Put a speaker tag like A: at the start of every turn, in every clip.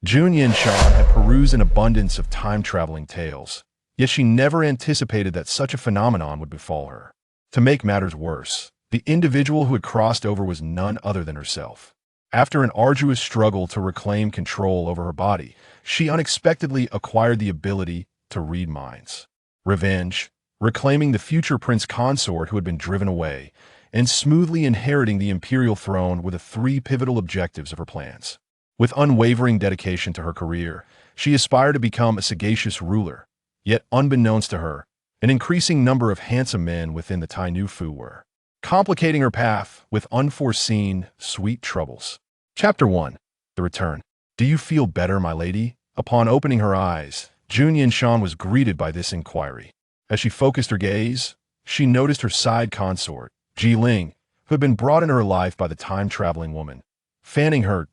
A: Jun Yanshan had perused an abundance of time-traveling tales, yet she never anticipated that such a phenomenon would befall her. To make matters worse, the individual who had crossed over was none other than herself. After an arduous struggle to reclaim control over her body, she unexpectedly acquired the ability to read minds. Revenge, reclaiming the future prince consort who had been driven away, and smoothly inheriting the imperial throne were the three pivotal objectives of her plans. With unwavering dedication to her career, she aspired to become a sagacious ruler, yet unbeknownst to her, an increasing number of handsome men within the Tai Nu Fu were complicating her path with unforeseen, sweet troubles. Chapter 1. The Return. Do you feel better, my lady? Upon opening her eyes, Jun Yanshan was greeted by this inquiry. As she focused her gaze, she noticed her side consort, Ji Ling, who had been brought into her life by the time-traveling woman. Fanning her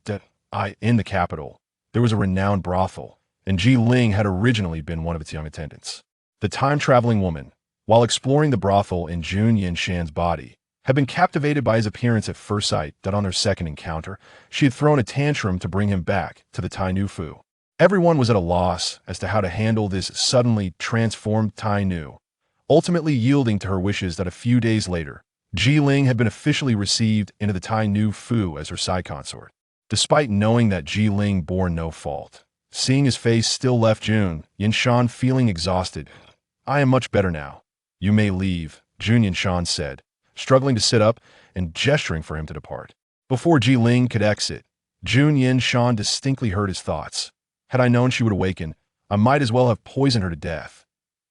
A: in the capital, there was a renowned brothel, and Ji Ling had originally been one of its young attendants. The time-traveling woman, while exploring the brothel in Jun Yanshan's body, had been captivated by his appearance at first sight that on their second encounter, she had thrown a tantrum to bring him back to the Tai Nu Fu. Everyone was at a loss as to how to handle this suddenly transformed Tai Nu, ultimately yielding to her wishes that a few days later, Ji Ling had been officially received into the Tai Nu Fu as her side consort. Despite knowing that Ji Ling bore no fault, seeing his face still left Jun Yanshan feeling exhausted. I am much better now. You may leave, Jun Yanshan said, struggling to sit up and gesturing for him to depart. Before Ji Ling could exit, Jun Yanshan distinctly heard his thoughts. Had I known she would awaken, I might as well have poisoned her to death.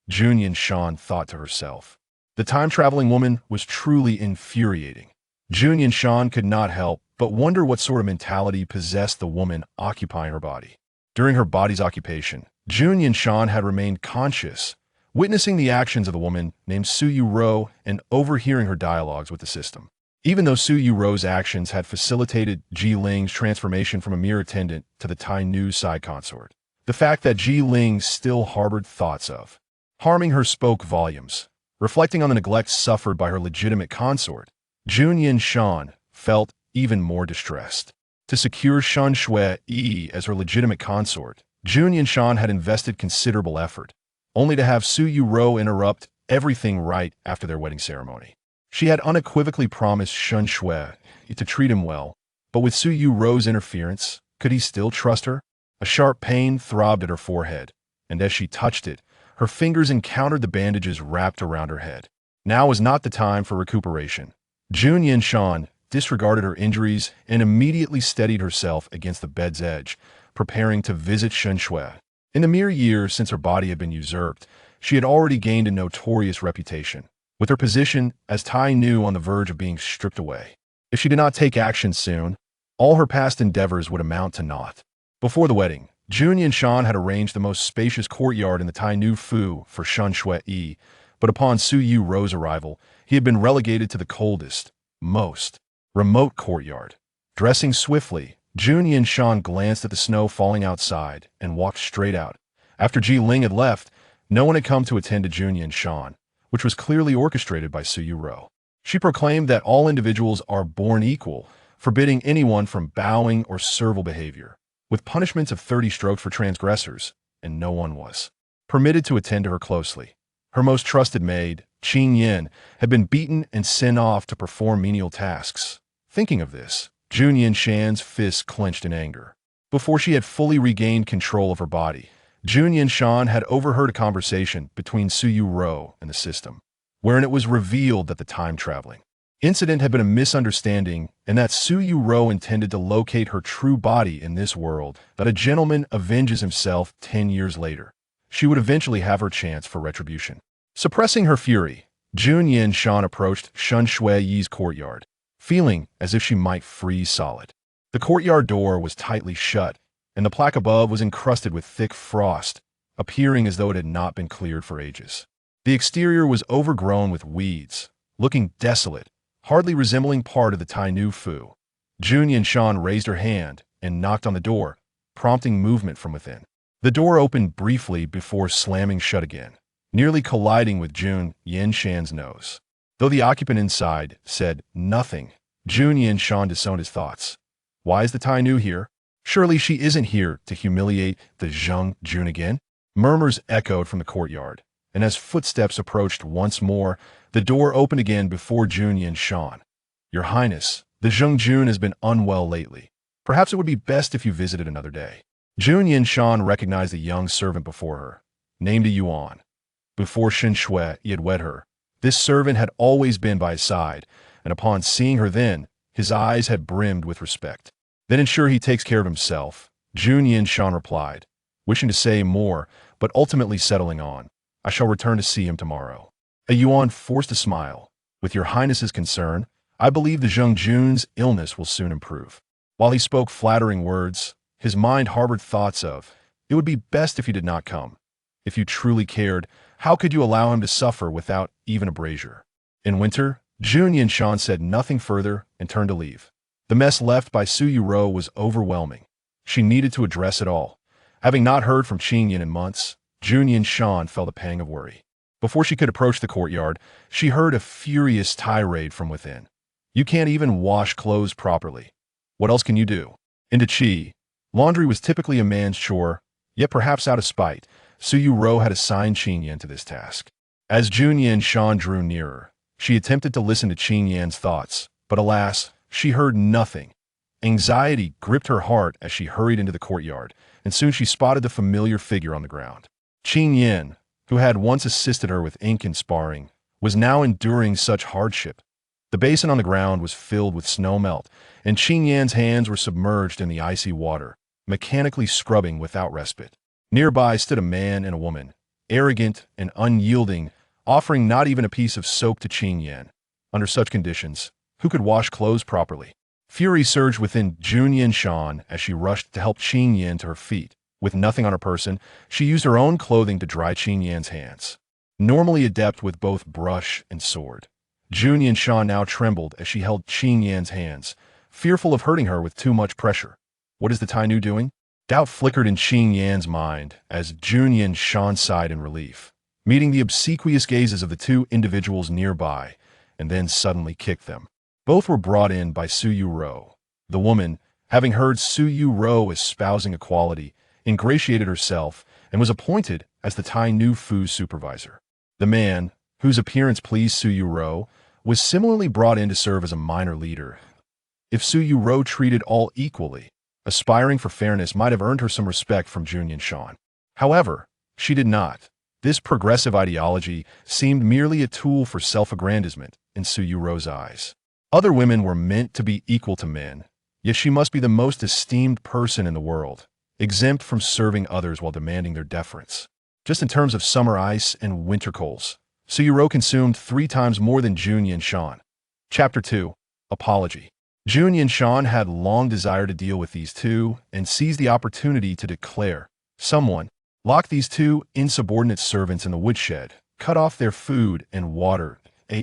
A: Jun Yanshan thought to herself. The time-traveling woman was truly infuriating. Jun Yanshan could not help but wonder what sort of mentality possessed the woman occupying her body. During her body's occupation, Jun Yanshan had remained conscious, witnessing the actions of the woman named Su Yu Ro and overhearing her dialogues with the system. Even though Su Yu Ro's actions had facilitated Ji Ling's transformation from a mere attendant to the Tai Nu side consort, the fact that Ji Ling still harbored thoughts of harming her spoke volumes. Reflecting on the neglect suffered by her legitimate consort, Jun Yanshan felt even more distressed. To secure Shen Shui as her legitimate consort, Jun Yanshan had invested considerable effort, only to have Su Yu Ro interrupt everything right after their wedding ceremony. She had unequivocally promised Shen Shui to treat him well, but with Su Yu Ro's interference, could he still trust her? A sharp pain throbbed at her forehead, and as she touched it, her fingers encountered the bandages wrapped around her head. Now was not the time for recuperation. Jun Yanshan disregarded her injuries and immediately steadied herself against the bed's edge, preparing to visit Shen Shui. In the mere year since her body had been usurped, she had already gained a notorious reputation, with her position as Tai Nu on the verge of being stripped away. If she did not take action soon, all her past endeavors would amount to naught. Before the wedding, Jun Yanshan had arranged the most spacious courtyard in the Tai Nu Fu for Shen Shui, but upon Su Yu Ro's arrival, he had been relegated to the coldest, most remote courtyard. Dressing swiftly, Jun Yanshan glanced at the snow falling outside and walked straight out. After Ji Ling had left, no one had come to attend to Jun Yanshan, which was clearly orchestrated by Su Yu Ro. She proclaimed that all individuals are born equal, forbidding anyone from bowing or servile behavior, with punishments of 30 strokes for transgressors, and no one was permitted to attend to her closely. Her most trusted maid, Qing Yin, had been beaten and sent off to perform menial tasks. Thinking of this, Jun Yanshan's fists clenched in anger. Before she had fully regained control of her body, Jun Yanshan had overheard a conversation between Su Yu Ro and the system, wherein it was revealed that the time-traveling incident had been a misunderstanding and that Su Yu Ro intended to locate her true body in this world, that a gentleman avenges himself 10 years later. She would eventually have her chance for retribution. Suppressing her fury, Jun Yanshan approached Shen Shui's courtyard, feeling as if she might freeze solid. The courtyard door was tightly shut, and the plaque above was encrusted with thick frost, appearing as though it had not been cleared for ages. The exterior was overgrown with weeds, looking desolate, hardly resembling part of the Tai Nu Fu. Jun Yanshan raised her hand and knocked on the door, prompting movement from within. The door opened briefly before slamming shut again, nearly colliding with Jun Yanshan's nose. Though the occupant inside said nothing, Jun Yanshan disowned his thoughts. Why is the Tai Nu here? Surely she isn't here to humiliate the Zheng Jun again? Murmurs echoed from the courtyard, and as footsteps approached once more, the door opened again before Jun Yanshan. Your Highness, the Zheng Jun has been unwell lately. Perhaps it would be best if you visited another day. Jun Yanshan recognized the young servant before her, named a Yuan. Before Shen Shui he had wed her, this servant had always been by his side, and upon seeing her then, his eyes had brimmed with respect. Then ensure he takes care of himself, Jun Yanshan replied, wishing to say more, but ultimately settling on. I shall return to see him tomorrow. A Yuan forced a smile. With your Highness's concern, I believe the Zheng Jun's illness will soon improve. While he spoke flattering words, his mind harbored thoughts of, it would be best if you did not come. If you truly cared, how could you allow him to suffer without even a brazier? In winter, Jun Yanshan said nothing further and turned to leave. The mess left by Su Yuro was overwhelming. She needed to address it all. Having not heard from Qing Yin in months, Jun Yanshan felt a pang of worry. Before she could approach the courtyard, she heard a furious tirade from within. You can't even wash clothes properly. What else can you do? Into Qi, laundry was typically a man's chore, yet perhaps out of spite, Su Yuro had assigned Qing Yin to this task. As Jun Yanshan drew nearer, she attempted to listen to Qing Yan's thoughts, but alas, she heard nothing. Anxiety gripped her heart as she hurried into the courtyard, and soon she spotted the familiar figure on the ground. Qing Yin, who had once assisted her with ink and sparring, was now enduring such hardship. The basin on the ground was filled with snow melt, and Qing Yan's hands were submerged in the icy water, mechanically scrubbing without respite. Nearby stood a man and a woman, arrogant and unyielding, offering not even a piece of soap to Qing Yan. Under such conditions, who could wash clothes properly? Fury surged within Jun Yanshan as she rushed to help Qing Yan to her feet. With nothing on her person, she used her own clothing to dry Qing Yan's hands. Normally adept with both brush and sword, Jun Yanshan now trembled as she held Qing Yan's hands, fearful of hurting her with too much pressure. What is the Tai Nu doing? Doubt flickered in Qing Yan's mind as Jun Yanshan sighed in relief, meeting the obsequious gazes of the two individuals nearby, and then suddenly kicked them. Both were brought in by Su Yuro. The woman, having heard Su Yuro espousing equality, ingratiated herself and was appointed as the Tai Nu Fu supervisor. The man, whose appearance pleased Su Yuro, was similarly brought in to serve as a minor leader. If Su Yuro treated all equally, aspiring for fairness might have earned her some respect from Jun Yanshan. However, she did not. This progressive ideology seemed merely a tool for self-aggrandizement in Su Yuro's eyes. Other women were meant to be equal to men, yet she must be the most esteemed person in the world, exempt from serving others while demanding their deference. Just in terms of summer ice and winter coals, Su Yuro consumed 3 times more than Jun Yanshan. Chapter 2. Apology. Jun Yanshan had long desired to deal with these two and seized the opportunity to declare, someone, lock these 2 insubordinate servants in the woodshed, cut off their food and water,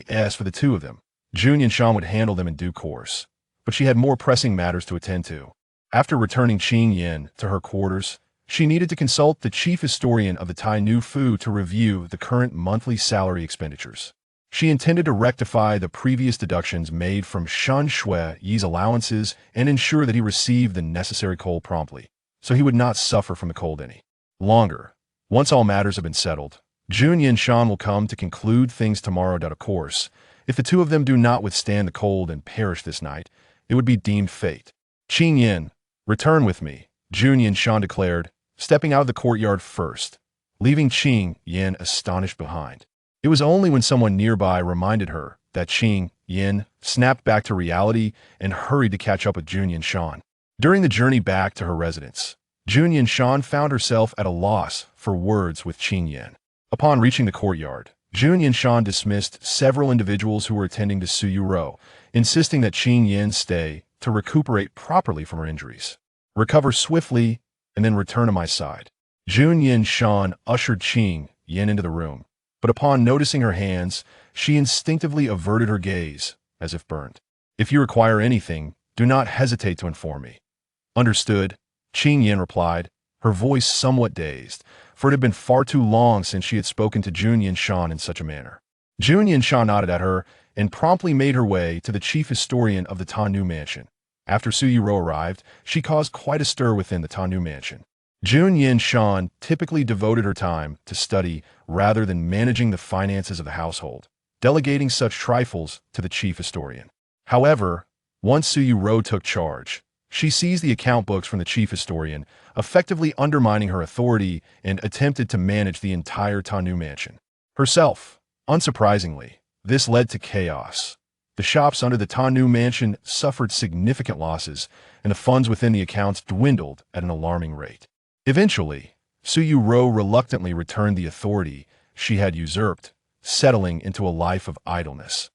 A: as for the 2 of them. Jun Yanshan would handle them in due course, but she had more pressing matters to attend to. After returning Qing Yin to her quarters, she needed to consult the chief historian of the Tai Nu Fu to review the current monthly salary expenditures. She intended to rectify the previous deductions made from Shen Shui's allowances and ensure that he received the necessary coal promptly, so he would not suffer from the cold any longer. Once all matters have been settled, Jun Yanshan will come to conclude things tomorrow. Of course, if the 2 of them do not withstand the cold and perish this night, it would be deemed fate. Qing Yin, return with me, Jun Yanshan declared, stepping out of the courtyard first, leaving Qing Yin astonished behind. It was only when someone nearby reminded her that Qing Yin snapped back to reality and hurried to catch up with Jun Yanshan. During the journey back to her residence, Jun Yanshan found herself at a loss for words with Qing Yin. Upon reaching the courtyard, Jun Yanshan dismissed several individuals who were attending to Su Yuro, insisting that Qing Yin stay to recuperate properly from her injuries, recover swiftly, and then return to my side. Jun Yanshan ushered Qing Yin into the room, but upon noticing her hands, she instinctively averted her gaze, as if burned. If you require anything, do not hesitate to inform me. Understood, Qing Yin replied, her voice somewhat dazed, for it had been far too long since she had spoken to Jun Yanshan in such a manner. Jun Yanshan nodded at her and promptly made her way to the chief historian of the Tai Nu mansion. After Su Yuro arrived, she caused quite a stir within the Tai Nu mansion. Jun Yanshan typically devoted her time to study rather than managing the finances of the household, delegating such trifles to the chief historian. However, once Su Yuro took charge, she seized the account books from the chief historian, effectively undermining her authority and attempted to manage the entire Tai Nu mansion herself. Unsurprisingly, this led to chaos. The shops under the Tai Nu mansion suffered significant losses, and the funds within the accounts dwindled at an alarming rate. Eventually, Su Yuro reluctantly returned the authority she had usurped, settling into a life of idleness.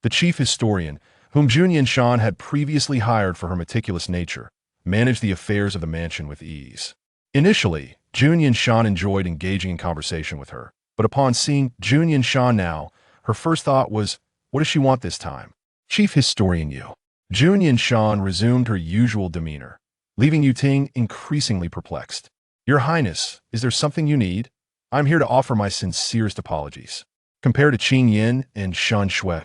A: The chief historian, whom Jun Yanshan had previously hired for her meticulous nature, managed the affairs of the mansion with ease. Initially, Jun Yanshan enjoyed engaging in conversation with her, but upon seeing Jun Yanshan now, her first thought was, what does she want this time? Chief historian Yu. Jun Yanshan resumed her usual demeanor, leaving Yu Ting increasingly perplexed. Your Highness, is there something you need? I'm here to offer my sincerest apologies. Compared to Qing Yin and Shan Shui,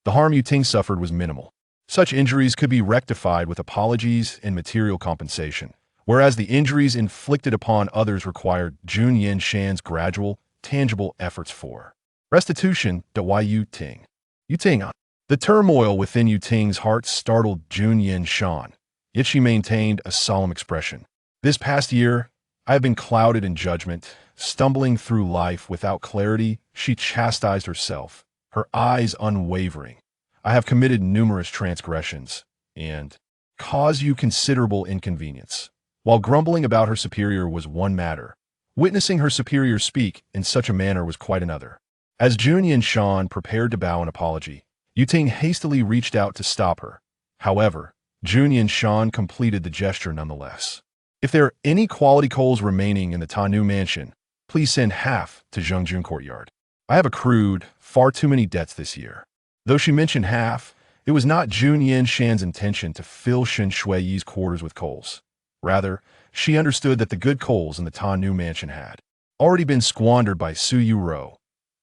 A: the harm Yu Ting suffered was minimal. Such injuries could be rectified with apologies and material compensation, whereas the injuries inflicted upon others required Jun Yanshan's gradual, tangible efforts for restitution. Yu Ting. Yu Ting. The turmoil within Yu Ting's heart startled Jun Yanshan, yet she maintained a solemn expression. This past year, I have been clouded in judgment, stumbling through life without clarity. She chastised herself, her eyes unwavering. I have committed numerous transgressions and caused you considerable inconvenience. While grumbling about her superior was one matter, witnessing her superior speak in such a manner was quite another. As Jun Yanshan prepared to bow in apology, Yu Ting hastily reached out to stop her. However, Jun Yanshan completed the gesture nonetheless. If there are any quality coals remaining in the Tai Nu mansion, please send half to Zhengjun Courtyard. I have accrued far too many debts this year. Though she mentioned half, it was not Jun Yanshan's intention to fill Shen Shuiyi's quarters with coals. Rather, she understood that the good coals in the Tai Nu mansion had already been squandered by Su Yuro.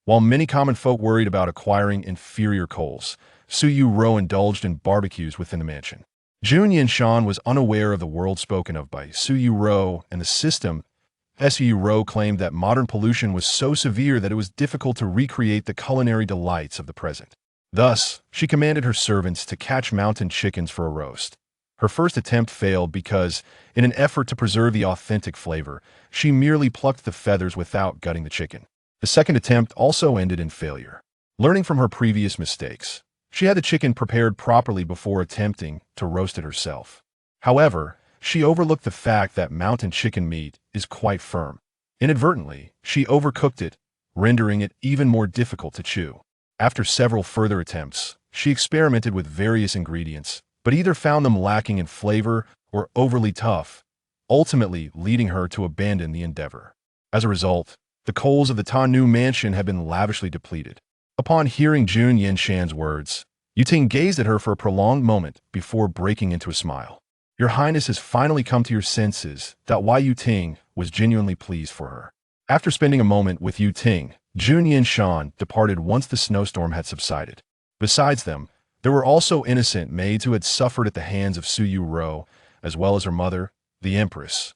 A: While many common folk worried about acquiring inferior coals, Su Yuro indulged in barbecues within the mansion. Jun Yanshan was unaware of the world spoken of by Su Yuro and the system. Su Yuro claimed that modern pollution was so severe that it was difficult to recreate the culinary delights of the present. Thus, she commanded her servants to catch mountain chickens for a roast. Her first attempt failed because, in an effort to preserve the authentic flavor, she merely plucked the feathers without gutting the chicken. The second attempt also ended in failure. Learning from her previous mistakes, she had the chicken prepared properly before attempting to roast it herself. However, she overlooked the fact that mountain chicken meat is quite firm. Inadvertently, she overcooked it, rendering it even more difficult to chew. After several further attempts, she experimented with various ingredients, but either found them lacking in flavor or overly tough, ultimately leading her to abandon the endeavor. As a result, the coals of the Tai Nu mansion had been lavishly depleted. Upon hearing Jun Yanshan's words, Yu Ting gazed at her for a prolonged moment before breaking into a smile. Your Highness has finally come to your senses. Yu Ting was genuinely pleased for her. After spending a moment with Yu Ting, Jun Yanshan departed once the snowstorm had subsided. Besides them, there were also innocent maids who had suffered at the hands of Su Yuro, as well as her mother, the Empress.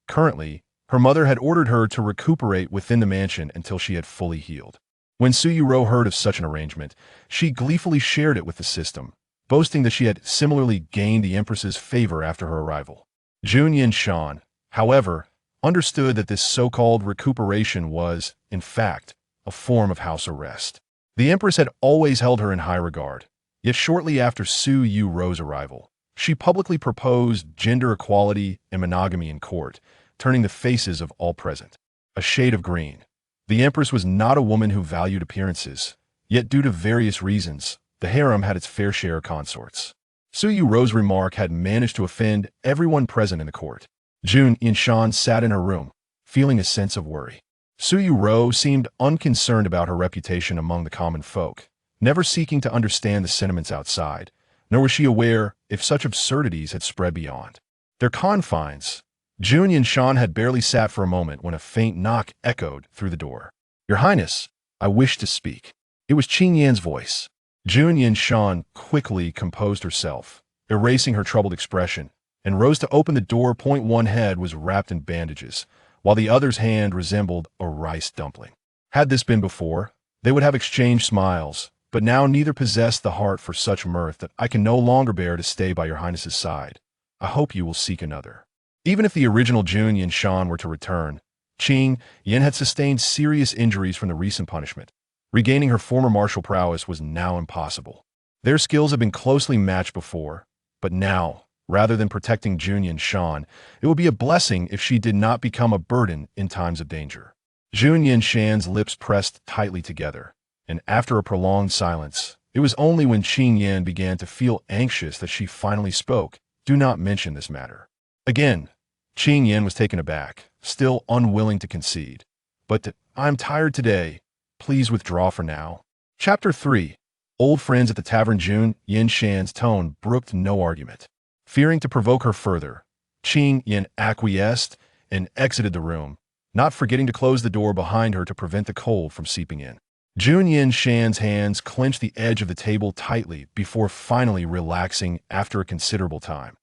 A: Currently, her mother had ordered her to recuperate within the mansion until she had fully healed. When Su Yuro heard of such an arrangement, she gleefully shared it with the system, boasting that she had similarly gained the Empress's favor after her arrival. Jun Yanshan, however, understood that this so-called recuperation was, in fact, a form of house arrest. The Empress had always held her in high regard, yet shortly after Su Yuro's arrival, she publicly proposed gender equality and monogamy in court, turning the faces of all present a shade of green. The Empress was not a woman who valued appearances, yet due to various reasons, the harem had its fair share of consorts. Su Yuro's remark had managed to offend everyone present in the court. Jun Yanshan sat in her room, feeling a sense of worry. Su Yuro seemed unconcerned about her reputation among the common folk, never seeking to understand the sentiments outside, nor was she aware if such absurdities had spread beyond their confines. Jun Yanshan had barely sat for a moment when a faint knock echoed through the door. Your Highness, I wish to speak. It was Qing Yan's voice. Jun Yanshan quickly composed herself, erasing her troubled expression, and rose to open the door. One head was wrapped in bandages, while the other's hand resembled a rice dumpling. Had this been before, they would have exchanged smiles, but now neither possessed the heart for such mirth. That I can no longer bear to stay by your highness's side. I hope you will seek another. Even if the original Jun Yanshan were to return, Qing Yan had sustained serious injuries from the recent punishment. Regaining her former martial prowess was now impossible. Their skills had been closely matched before, but now, rather than protecting Jun Yanshan, it would be a blessing if she did not become a burden in times of danger. Jun Yanshan's lips pressed tightly together, and after a prolonged silence, it was only when Qing Yan began to feel anxious that she finally spoke. Do not mention this matter. Again, Qing Yan was taken aback, still unwilling to concede. But I'm tired today. Please withdraw for now. Chapter 3. Old friends at the tavern. Jun Yanshan's tone brooked no argument. Fearing to provoke her further, Qing Yan acquiesced and exited the room, not forgetting to close the door behind her to prevent the cold from seeping in. Jun Yanshan's hands clenched the edge of the table tightly before finally relaxing after a considerable time.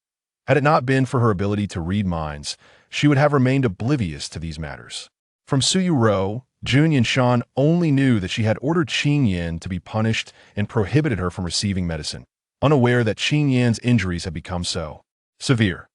A: Had it not been for her ability to read minds, she would have remained oblivious to these matters. From Suyuro, Jun Yanshan only knew that she had ordered Qing Yan to be punished and prohibited her from receiving medicine, unaware that Qing Yan's injuries had become so severe.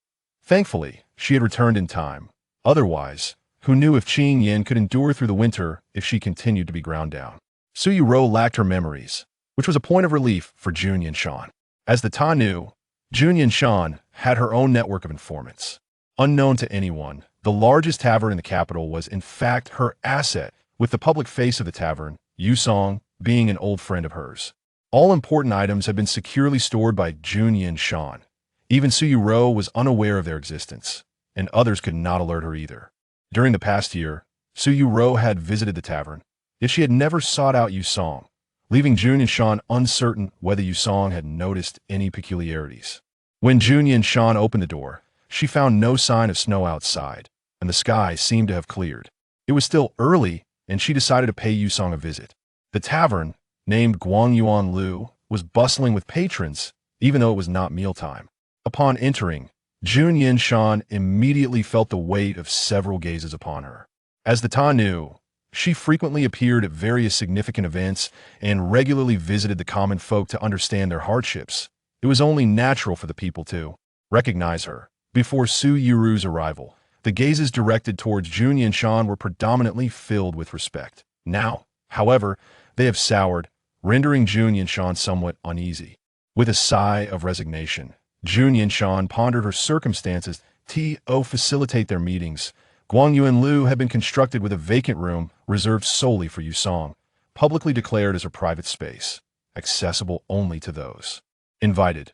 A: Thankfully, she had returned in time. Otherwise, who knew if Qing Yan could endure through the winter if she continued to be ground down? Suyuro lacked her memories, which was a point of relief for Jun Yanshan. As the Tai Nu, Jun Yanshan had her own network of informants. Unknown to anyone, the largest tavern in the capital was in fact her asset, with the public face of the tavern, Yu Song, being an old friend of hers. All important items had been securely stored by Jun Yanshan. Even Suyuro was unaware of their existence, and others could not alert her either. During the past year, Suyuro had visited the tavern, yet she had never sought out Yu Song, leaving Jun Yanshan uncertain whether Yu Song had noticed any peculiarities. When Jun Yanshan opened the door, she found no sign of snow outside, and the sky seemed to have cleared. It was still early, and she decided to pay Yu Song a visit. The tavern, named Guangyuan Lu, was bustling with patrons, even though it was not mealtime. Upon entering, Jun Yanshan immediately felt the weight of several gazes upon her. As the Tai Nu, she frequently appeared at various significant events and regularly visited the common folk to understand their hardships. It was only natural for the people to recognize her. Before Suyuru's arrival, the gazes directed towards Jun Yanshan were predominantly filled with respect. Now, however, they have soured, rendering Jun Yanshan somewhat uneasy. With a sigh of resignation, Jun Yanshan pondered her circumstances to facilitate their meetings. Guangyuan Lu had been constructed with a vacant room reserved solely for Yu Song, publicly declared as her private space, accessible only to those invited.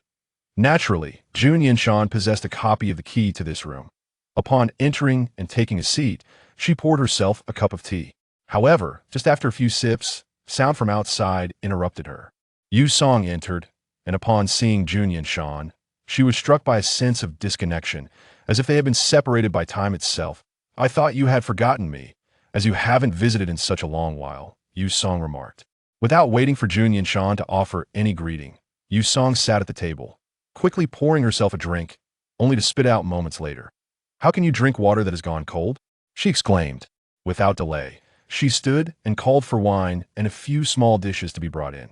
A: Naturally, Jun Yanshan possessed a copy of the key to this room. Upon entering and taking a seat, she poured herself a cup of tea. However, just after a few sips, sound from outside interrupted her. Yu Song entered, and upon seeing Jun Yanshan, she was struck by a sense of disconnection, as if they had been separated by time itself. I thought you had forgotten me, as you haven't visited in such a long while, Yu Song remarked. Without waiting for Jun Yanshan to offer any greeting, Yu Song sat at the table, quickly pouring herself a drink, only to spit out moments later. How can you drink water that has gone cold? She exclaimed. Without delay, she stood and called for wine and a few small dishes to be brought in.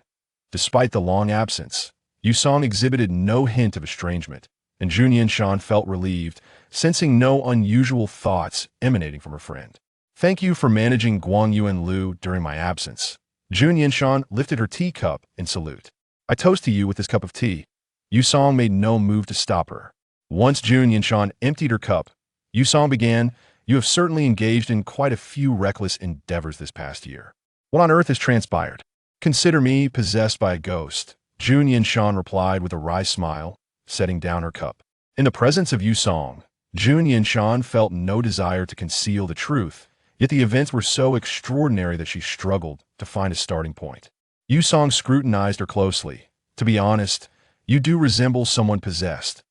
A: Despite the long absence, Yu Song exhibited no hint of estrangement, and Jun Yanshan felt relieved, sensing no unusual thoughts emanating from her friend. Thank you for managing Guangyuan Lu during my absence. Jun Yanshan lifted her teacup in salute. I toast to you with this cup of tea. Yu Song made no move to stop her. Once Jun Yanshan emptied her cup, Yu Song began, you have certainly engaged in quite a few reckless endeavors this past year. What on earth has transpired? Consider me possessed by a ghost, Jun Yanshan replied with a wry smile, setting down her cup. In the presence of Yu Song, Jun Yanshan felt no desire to conceal the truth, yet the events were so extraordinary that she struggled to find a starting point. Yu Song scrutinized her closely. To be honest, you do resemble someone possessed.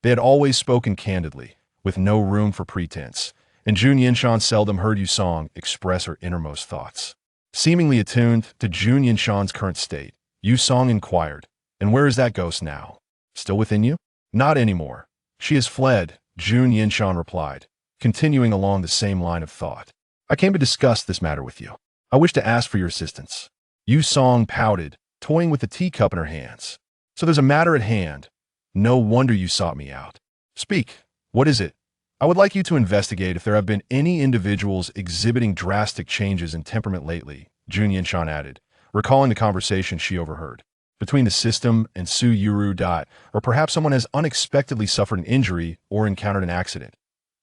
A: They had always spoken candidly, with no room for pretense, and Jun Yanshan seldom heard Yu Song express her innermost thoughts. Seemingly attuned to Jun Yanshan's current state, Yu Song inquired, and where is that ghost now? Still within you? Not anymore. She has fled, Jun Yanshan replied, continuing along the same line of thought. I came to discuss this matter with you. I wish to ask for your assistance. Yu Song pouted, toying with the teacup in her hands. So there's a matter at hand. No wonder you sought me out. Speak. What is it? I would like you to investigate if there have been any individuals exhibiting drastic changes in temperament lately, Jun Yanshan added, recalling the conversation she overheard. Between the system and Su Yuru. Or perhaps someone has unexpectedly suffered an injury or encountered an accident.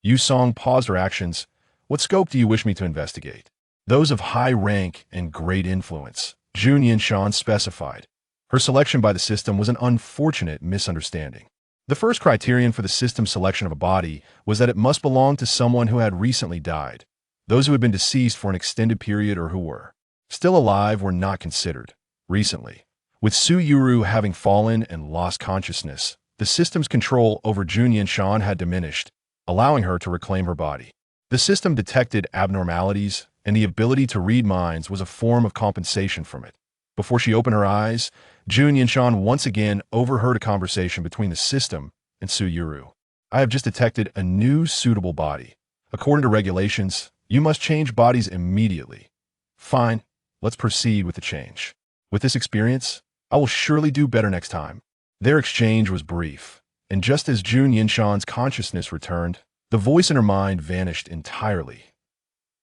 A: Yu Song paused her actions. What scope do you wish me to investigate? Those of high rank and great influence, Jun Yanshan specified. Her selection by the system was an unfortunate misunderstanding. The first criterion for the system's selection of a body was that it must belong to someone who had recently died. Those who had been deceased for an extended period or who were still alive were not considered. Recently, with Su Yuru having fallen and lost consciousness, the system's control over Jun Yanshan had diminished, allowing her to reclaim her body. The system detected abnormalities, and the ability to read minds was a form of compensation from it. Before she opened her eyes, Jun Yanshan once again overheard a conversation between the system and Su Yuru. I have just detected a new suitable body. According to regulations, you must change bodies immediately. Fine, let's proceed with the change. With this experience, I will surely do better next time. Their exchange was brief, and just as Jun Yanshan's consciousness returned, the voice in her mind vanished entirely.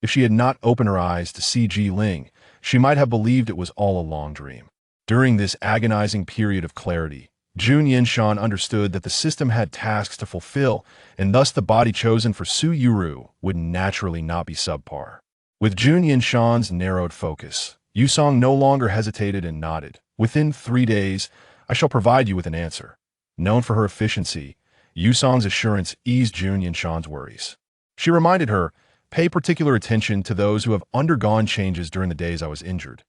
A: If she had not opened her eyes to see Ji Ling, she might have believed it was all a long dream. During this agonizing period of clarity, Jun Yanshan understood that the system had tasks to fulfill, and thus the body chosen for Su Yuru would naturally not be subpar. With Jun Yanshan's narrowed focus, Yu Song no longer hesitated and nodded. Within 3 days, I shall provide you with an answer. Known for her efficiency, Yu Song's assurance eased Jun Yanshan's worries. She reminded her, pay particular attention to those who have undergone changes during the days I was injured.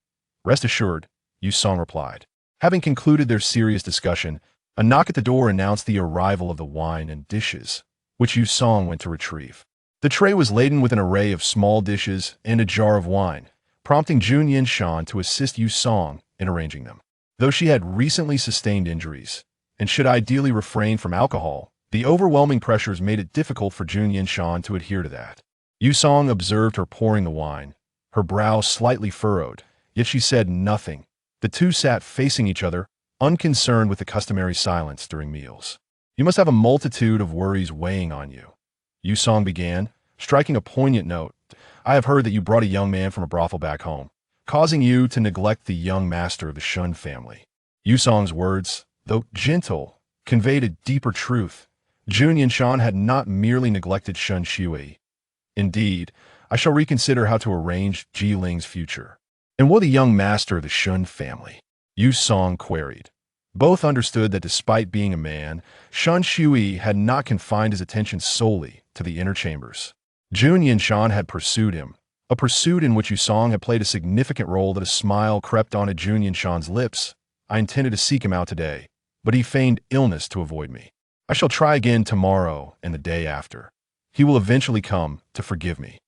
A: Rest assured, Yu Song replied. Having concluded their serious discussion, a knock at the door announced the arrival of the wine and dishes, which Yu Song went to retrieve. The tray was laden with an array of small dishes and a jar of wine, prompting Jun Yanshan to assist Yu Song in arranging them. Though she had recently sustained injuries and should ideally refrain from alcohol, the overwhelming pressures made it difficult for Jun Yanshan to adhere to that. Yu Song observed her pouring the wine, her brow slightly furrowed, yet she said nothing. The two sat facing each other, unconcerned with the customary silence during meals. You must have a multitude of worries weighing on you, Yu Song began, striking a poignant note. I have heard that you brought a young man from a brothel back home, causing you to neglect the young master of the Shun family. Yu Song's words, though gentle, conveyed a deeper truth. Jun Yanshan had not merely neglected Shun Shui. Indeed, I shall reconsider how to arrange Ji Ling's future. And will the young master of the Shun family? Yu Song queried. Both understood that despite being a man, Shun Shui had not confined his attention solely to the inner chambers. Jun Yanshan had pursued him, a pursuit in which Yu Song had played a significant role. That a smile crept onto Jun Yanshan's lips. I intended to seek him out today, but he feigned illness to avoid me. I shall try again tomorrow and the day after. He will eventually come to forgive me.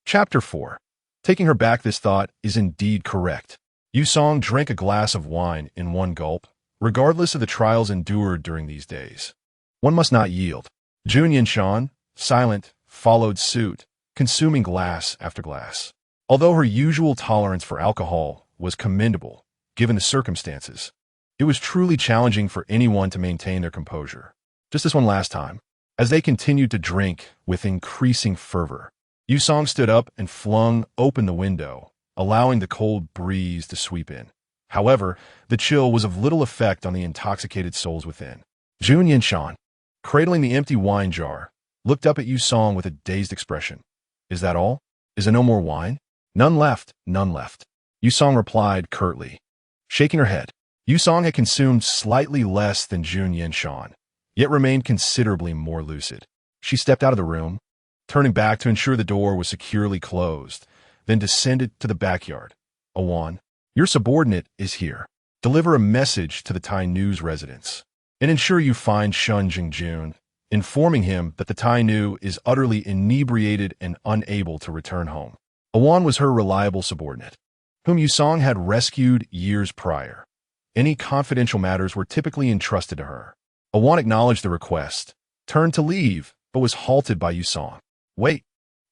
A: Chapter 4. Taking her back, this thought is indeed correct. Yu Song drank a glass of wine in one gulp, regardless of the trials endured during these days. One must not yield. Jun Yanshan, silent, followed suit, consuming glass after glass. Although her usual tolerance for alcohol was commendable, given the circumstances, it was truly challenging for anyone to maintain their composure. Just this one last time. As they continued to drink with increasing fervor, Yu Song stood up and flung open the window, allowing the cold breeze to sweep in. However, the chill was of little effect on the intoxicated souls within. Jun Yanshan, cradling the empty wine jar, looked up at Yu Song with a dazed expression. Is that all? Is there no more wine? None left, none left. Yu Song replied curtly. Shaking her head, Yu Song had consumed slightly less than Jun Yanshan, yet remained considerably more lucid. She stepped out of the room, turning back to ensure the door was securely closed, then descended to the backyard. Awan, your subordinate is here. Deliver a message to the Tai Nu's residence, and ensure you find Shun Jingjun, informing him that the Tai Nu is utterly inebriated and unable to return home. Awan was her reliable subordinate, whom Yu Song had rescued years prior. Any confidential matters were typically entrusted to her. Awan acknowledged the request, turned to leave, but was halted by Yusong. Wait,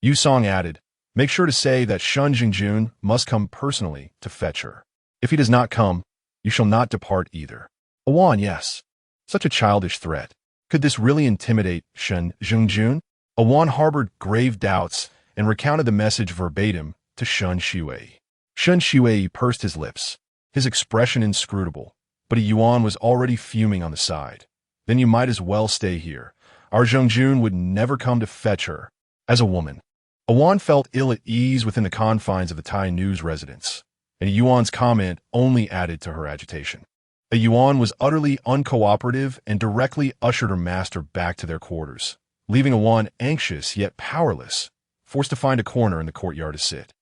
A: Yusong added, make sure to say that Shun Jingjun must come personally to fetch her. If he does not come, you shall not depart either. Awan, yes. Such a childish threat. Could this really intimidate Shun Jingjun? Awan harbored grave doubts and recounted the message verbatim to Shun Shuai. Shun Shuai pursed his lips, his expression inscrutable, but Yuan was already fuming on the side. Then you might as well stay here. Our Zhongjun would never come to fetch her. As a woman, Awan felt ill at ease within the confines of the Tai Nu's residence, and Yuan's comment only added to her agitation. Yuan was utterly uncooperative and directly ushered her master back to their quarters, leaving Awan anxious yet powerless, forced to find a corner in the courtyard to sit.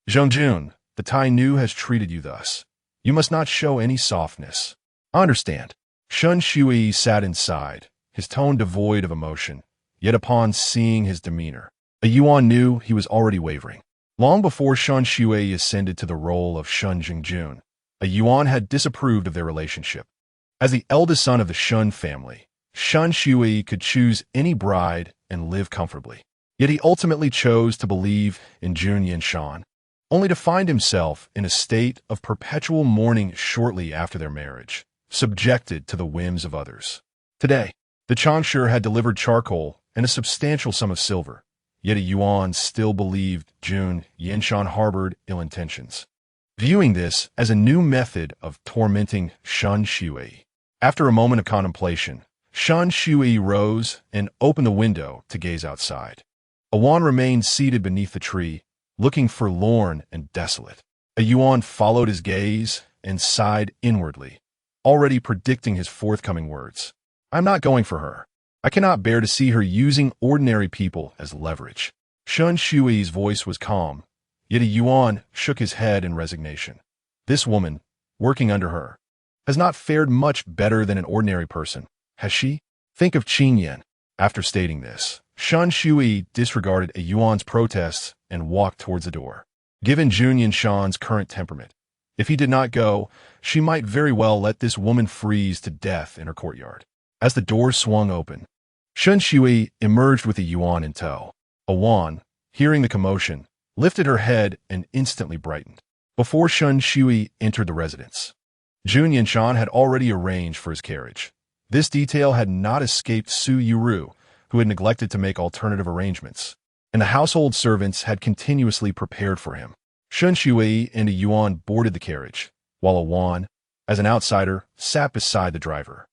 A: Zhongjun, the Tai Nu has treated you thus. You must not show any softness. I understand. Shun Shui sat inside, his tone devoid of emotion, yet upon seeing his demeanor, Yuan knew he was already wavering. Long before Shun Shui ascended to the role of Shun Jingjun, Yuan had disapproved of their relationship. As the eldest son of the Shun family, Shun Shui could choose any bride and live comfortably. Yet he ultimately chose to believe in Jun Yanshan, only to find himself in a state of perpetual mourning shortly after their marriage, subjected to the whims of others. Today, the Changshu had delivered charcoal and a substantial sum of silver, yet Yuan still believed Jun Yanshan harbored ill intentions, viewing this as a new method of tormenting Shun Shui. After a moment of contemplation, Shun Shui rose and opened the window to gaze outside. Awan remained seated beneath the tree, looking forlorn and desolate. Yuan followed his gaze and sighed inwardly, already predicting his forthcoming words. I'm not going for her. I cannot bear to see her using ordinary people as leverage. Shun Shui's voice was calm, yet Yuan shook his head in resignation. This woman, working under her, has not fared much better than an ordinary person, has she? Think of Qin Yan. After stating this, Shun Shui disregarded Yuan's protests and walked towards the door. Given Jun Yanshan's current temperament, if he did not go, she might very well let this woman freeze to death in her courtyard. As the door swung open, Shun Shui emerged with Yuan in tow. Awan, hearing the commotion, lifted her head and instantly brightened. Before Shun Shui entered the residence, Jun Yanshan had already arranged for his carriage. This detail had not escaped Su Yuru, who had neglected to make alternative arrangements, and the household servants had continuously prepared for him. Shun Shui and Yuan boarded the carriage, while Awan, as an outsider, sat beside the driver.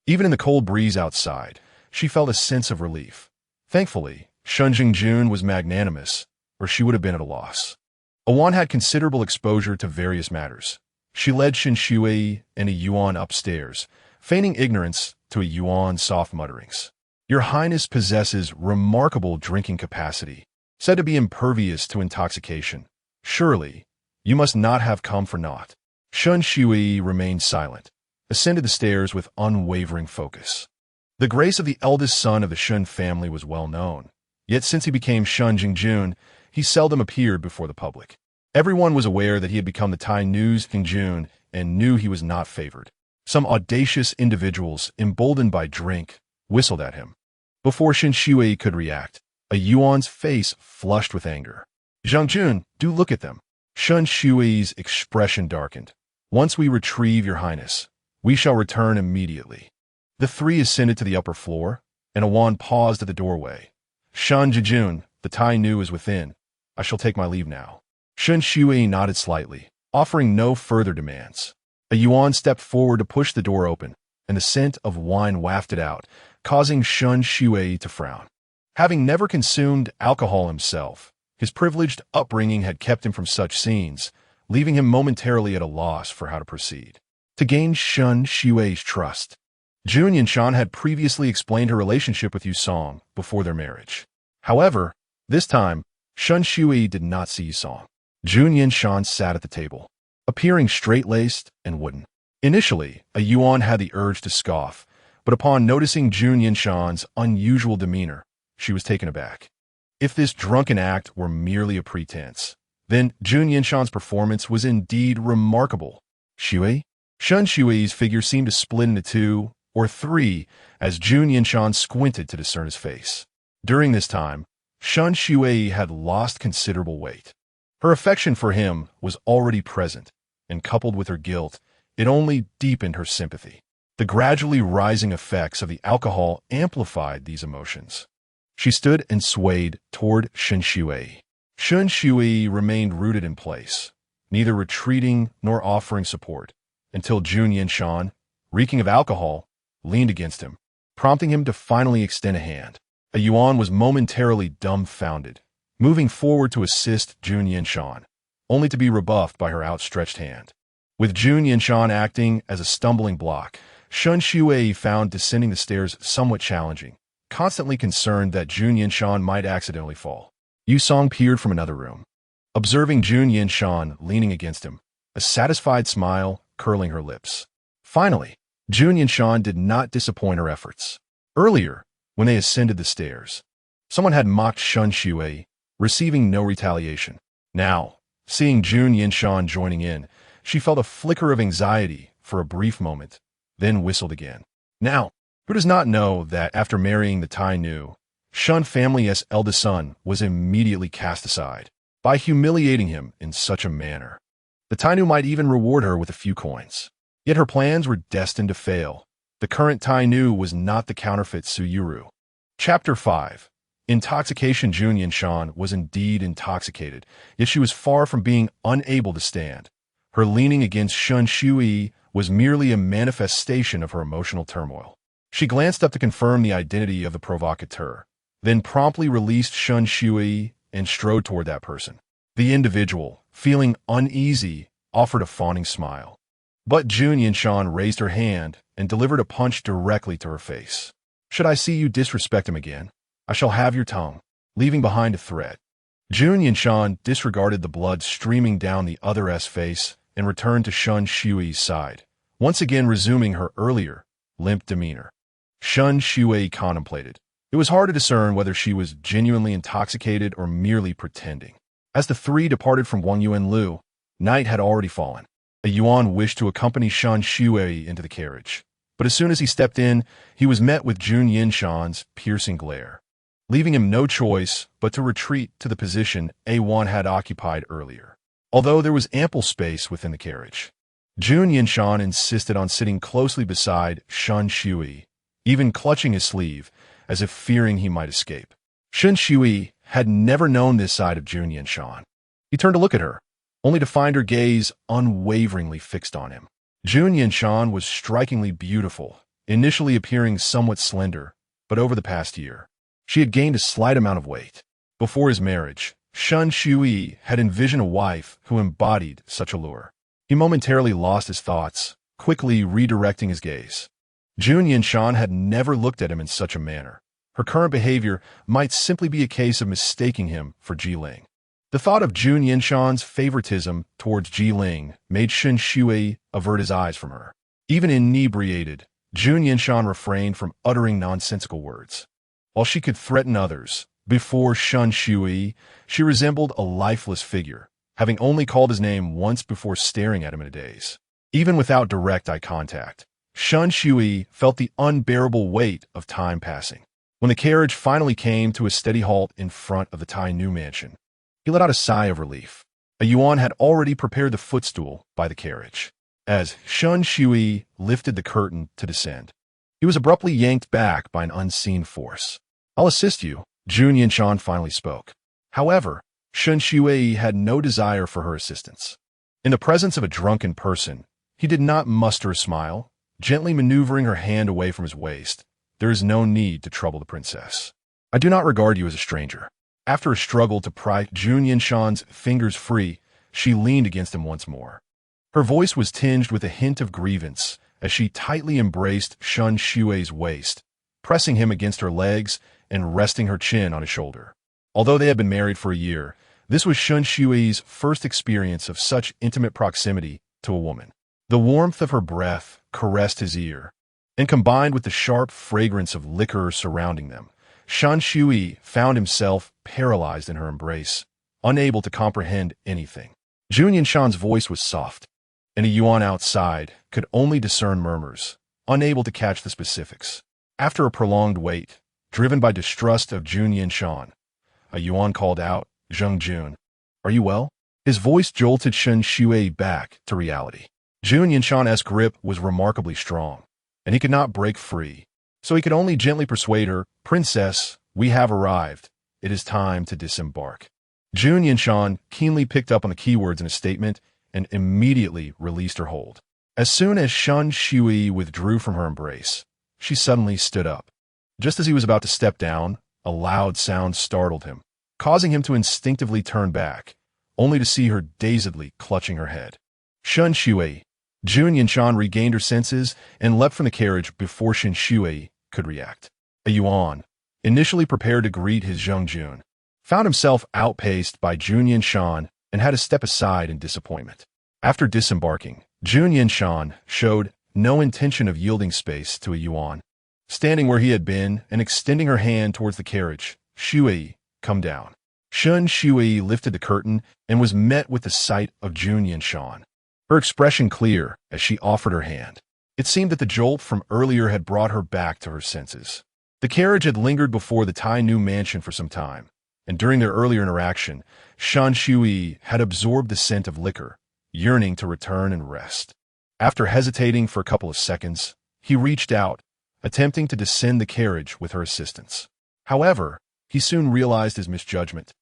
A: Even in the cold breeze outside, she felt a sense of relief. Thankfully, Shun Jingjun was magnanimous, or she would have been at a loss. Awan had considerable exposure to various matters. She led Shun Shui and Yuan upstairs, feigning ignorance to Yuan's soft mutterings. Your Highness possesses remarkable drinking capacity, said to be impervious to intoxication. Surely, you must not have come for naught. Shun Shui remained silent, ascended the stairs with unwavering focus. The grace of the eldest son of the Shun family was well known, yet since he became Shun Jingjun, he seldom appeared before the public. Everyone was aware that he had become the Tai Nu's Jingjun and knew he was not favored. Some audacious individuals, emboldened by drink, whistled at him. Before Shun Shui could react, Yuan's face flushed with anger. Zhongjun, do look at them. Shun Shui's expression darkened. Once we retrieve your highness, we shall return immediately. The three ascended to the upper floor, and Awan paused at the doorway. Shun Jingjun, the Tai Nu is within. I shall take my leave now. Shun Shui nodded slightly, offering no further demands. Yuan stepped forward to push the door open, and the scent of wine wafted out, causing Shun Shui to frown. Having never consumed alcohol himself, his privileged upbringing had kept him from such scenes, leaving him momentarily at a loss for how to proceed. To gain Shun Shui's trust, Jun Yanshan had previously explained her relationship with Yusong before their marriage. However, this time, Shun Shui did not see Yusong. Jun Yanshan sat at the table, appearing straight-laced and wooden. Initially, Yuan had the urge to scoff, but upon noticing Jun Yanshan's unusual demeanor, she was taken aback. If this drunken act were merely a pretense, then Jun Yanshan's performance was indeed remarkable. Shui? Shun Shui's figure seemed to split into two, or 3, as Jun Yanshan squinted to discern his face. During this time, Shun Shui had lost considerable weight. Her affection for him was already present, and coupled with her guilt, it only deepened her sympathy. The gradually rising effects of the alcohol amplified these emotions. She stood and swayed toward Shun Shui. Shun Shui remained rooted in place, neither retreating nor offering support, until Jun Yanshan, reeking of alcohol, leaned against him, prompting him to finally extend a hand. A Yuan was momentarily dumbfounded, moving forward to assist Jun Yanshan, only to be rebuffed by her outstretched hand. With Jun Yanshan acting as a stumbling block, Shun Shui found descending the stairs somewhat challenging, constantly concerned that Jun Yanshan might accidentally fall. Yu Song peered from another room, observing Jun Yanshan leaning against him, a satisfied smile curling her lips. Finally, Jun Yanshan did not disappoint her efforts. Earlier, when they ascended the stairs, someone had mocked Shun Shui, receiving no retaliation. Now, seeing Jun Yanshan joining in, she felt a flicker of anxiety for a brief moment, then whistled again. Now, who does not know that after marrying the Tai Nu, Shun family's eldest son was immediately cast aside by humiliating him in such a manner? The Tai Nu might even reward her with a few coins. Yet her plans were destined to fail. The current Tai Nu was not the counterfeit Suyuru. Chapter 5. Intoxication. Jun Yanshan was indeed intoxicated, yet she was far from being unable to stand. Her leaning against Shun Shui was merely a manifestation of her emotional turmoil. She glanced up to confirm the identity of the provocateur, then promptly released Shun Shui and strode toward that person. The individual, feeling uneasy, offered a fawning smile. But Jun Yanshan raised her hand and delivered a punch directly to her face. Should I see you disrespect him again, I shall have your tongue, leaving behind a threat. Jun Yanshan disregarded the blood streaming down the other's face and returned to Shun Shui's side, once again resuming her earlier, limp demeanor. Shun Shui contemplated. It was hard to discern whether she was genuinely intoxicated or merely pretending. As the three departed from Wang Yuan Lu, night had already fallen. A Yuan wished to accompany Shun Shui into the carriage, but as soon as he stepped in, he was met with Jun Yanshan's piercing glare, leaving him no choice but to retreat to the position A1 had occupied earlier. Although there was ample space within the carriage, Jun Yanshan insisted on sitting closely beside Shun Shui, even clutching his sleeve, as if fearing he might escape. Shun Shui had never known this side of Jun Yanshan. He turned to look at her, only to find her gaze unwaveringly fixed on him. Jun Yanshan was strikingly beautiful, initially appearing somewhat slender, but over the past year, she had gained a slight amount of weight. Before his marriage, Shun Shui had envisioned a wife who embodied such allure. He momentarily lost his thoughts, quickly redirecting his gaze. Jun Yanshan had never looked at him in such a manner. Her current behavior might simply be a case of mistaking him for Jiling. The thought of Jun Yanshan's favoritism towards Jiling made Shun Shui avert his eyes from her. Even inebriated, Jun Yanshan refrained from uttering nonsensical words. While she could threaten others, before Shun Shui, she resembled a lifeless figure, having only called his name once before staring at him in a daze. Even without direct eye contact, Shun Shui felt the unbearable weight of time passing. When the carriage finally came to a steady halt in front of the Tai Nu mansion, he let out a sigh of relief. A Yuan had already prepared the footstool by the carriage. As Shun Shui lifted the curtain to descend, he was abruptly yanked back by an unseen force. "I'll assist you," Jun Yanshan finally spoke. However, Shun Shui had no desire for her assistance. In the presence of a drunken person, he did not muster a smile, gently maneuvering her hand away from his waist. "There is no need to trouble the princess. I do not regard you as a stranger." After a struggle to pry Jun Yanshan's fingers free, she leaned against him once more. Her voice was tinged with a hint of grievance as she tightly embraced Shun Shui's waist, pressing him against her legs and resting her chin on his shoulder. Although they had been married for a year, this was Shun Shui's first experience of such intimate proximity to a woman. The warmth of her breath caressed his ear, and combined with the sharp fragrance of liquor surrounding them, Shun Shui found himself paralyzed in her embrace, unable to comprehend anything. Jun Yanshan's voice was soft, and a Yuan outside could only discern murmurs, unable to catch the specifics. After a prolonged wait, driven by distrust of Jun Yanshan, a yuan called out, "Zheng Jun, are you well?" His voice jolted Shen Shui back to reality. Jun Yanshan's grip was remarkably strong, and he could not break free, so he could only gently persuade her, "Princess, we have arrived. It is time to disembark." Jun Yanshan keenly picked up on the keywords in his statement and immediately released her hold. As soon as Shen Shui withdrew from her embrace, she suddenly stood up. Just as he was about to step down, a loud sound startled him, causing him to instinctively turn back, only to see her dazedly clutching her head. Shen Shui. Jun Yanshan regained her senses and leapt from the carriage before Shen Shui could react. A yuan, initially prepared to greet his Zheng Jun, found himself outpaced by Jun Yanshan and had to step aside in disappointment. After disembarking, Jun Yanshan showed no intention of yielding space to a yuan. Standing where he had been and extending her hand towards the carriage, "Shui, come down." Shen Shui lifted the curtain and was met with the sight of Jun Yanshan, her expression clear as she offered her hand. It seemed that the jolt from earlier had brought her back to her senses. The carriage had lingered before the Tai Nu mansion for some time, and during their earlier interaction, Shen Shui had absorbed the scent of liquor, yearning to return and rest. After hesitating for a couple of seconds, he reached out, attempting to descend the carriage with her assistance. However, he soon realized his misjudgment.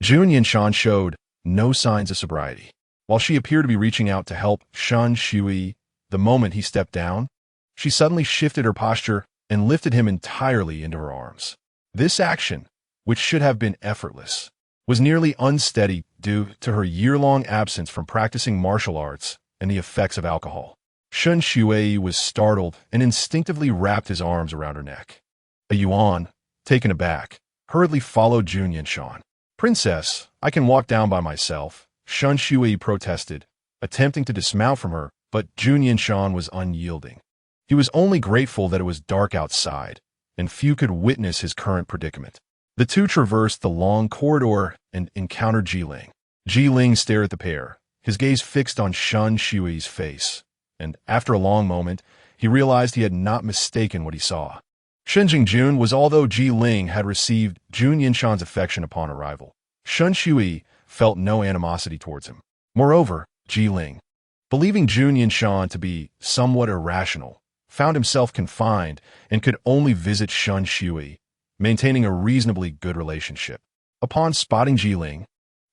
A: Jun Yanshan showed no signs of sobriety. While she appeared to be reaching out to help Shen Shui, the moment he stepped down, she suddenly shifted her posture and lifted him entirely into her arms. This action, which should have been effortless, was nearly unsteady due to her year-long absence from practicing martial arts and the effects of alcohol. Shen Shui was startled and instinctively wrapped his arms around her neck. A yuan, taken aback, hurriedly followed Jun Yanshan. "Princess, I can walk down by myself," Shen Shui protested, attempting to dismount from her, but Jun Yanshan was unyielding. He was only grateful that it was dark outside, and few could witness his current predicament. The two traversed the long corridor and encountered Jiling. Jiling stared at the pair, his gaze fixed on Shen Shui's face, and after a long moment, he realized he had not mistaken what he saw. Shen Jun was although Jiling had received Jun Yanshan's affection upon arrival. Shen Shui felt no animosity towards him. Moreover, Jiling, believing Jun Yanshan to be somewhat irrational, found himself confined and could only visit Shen Shui, maintaining a reasonably good relationship. Upon spotting Jiling,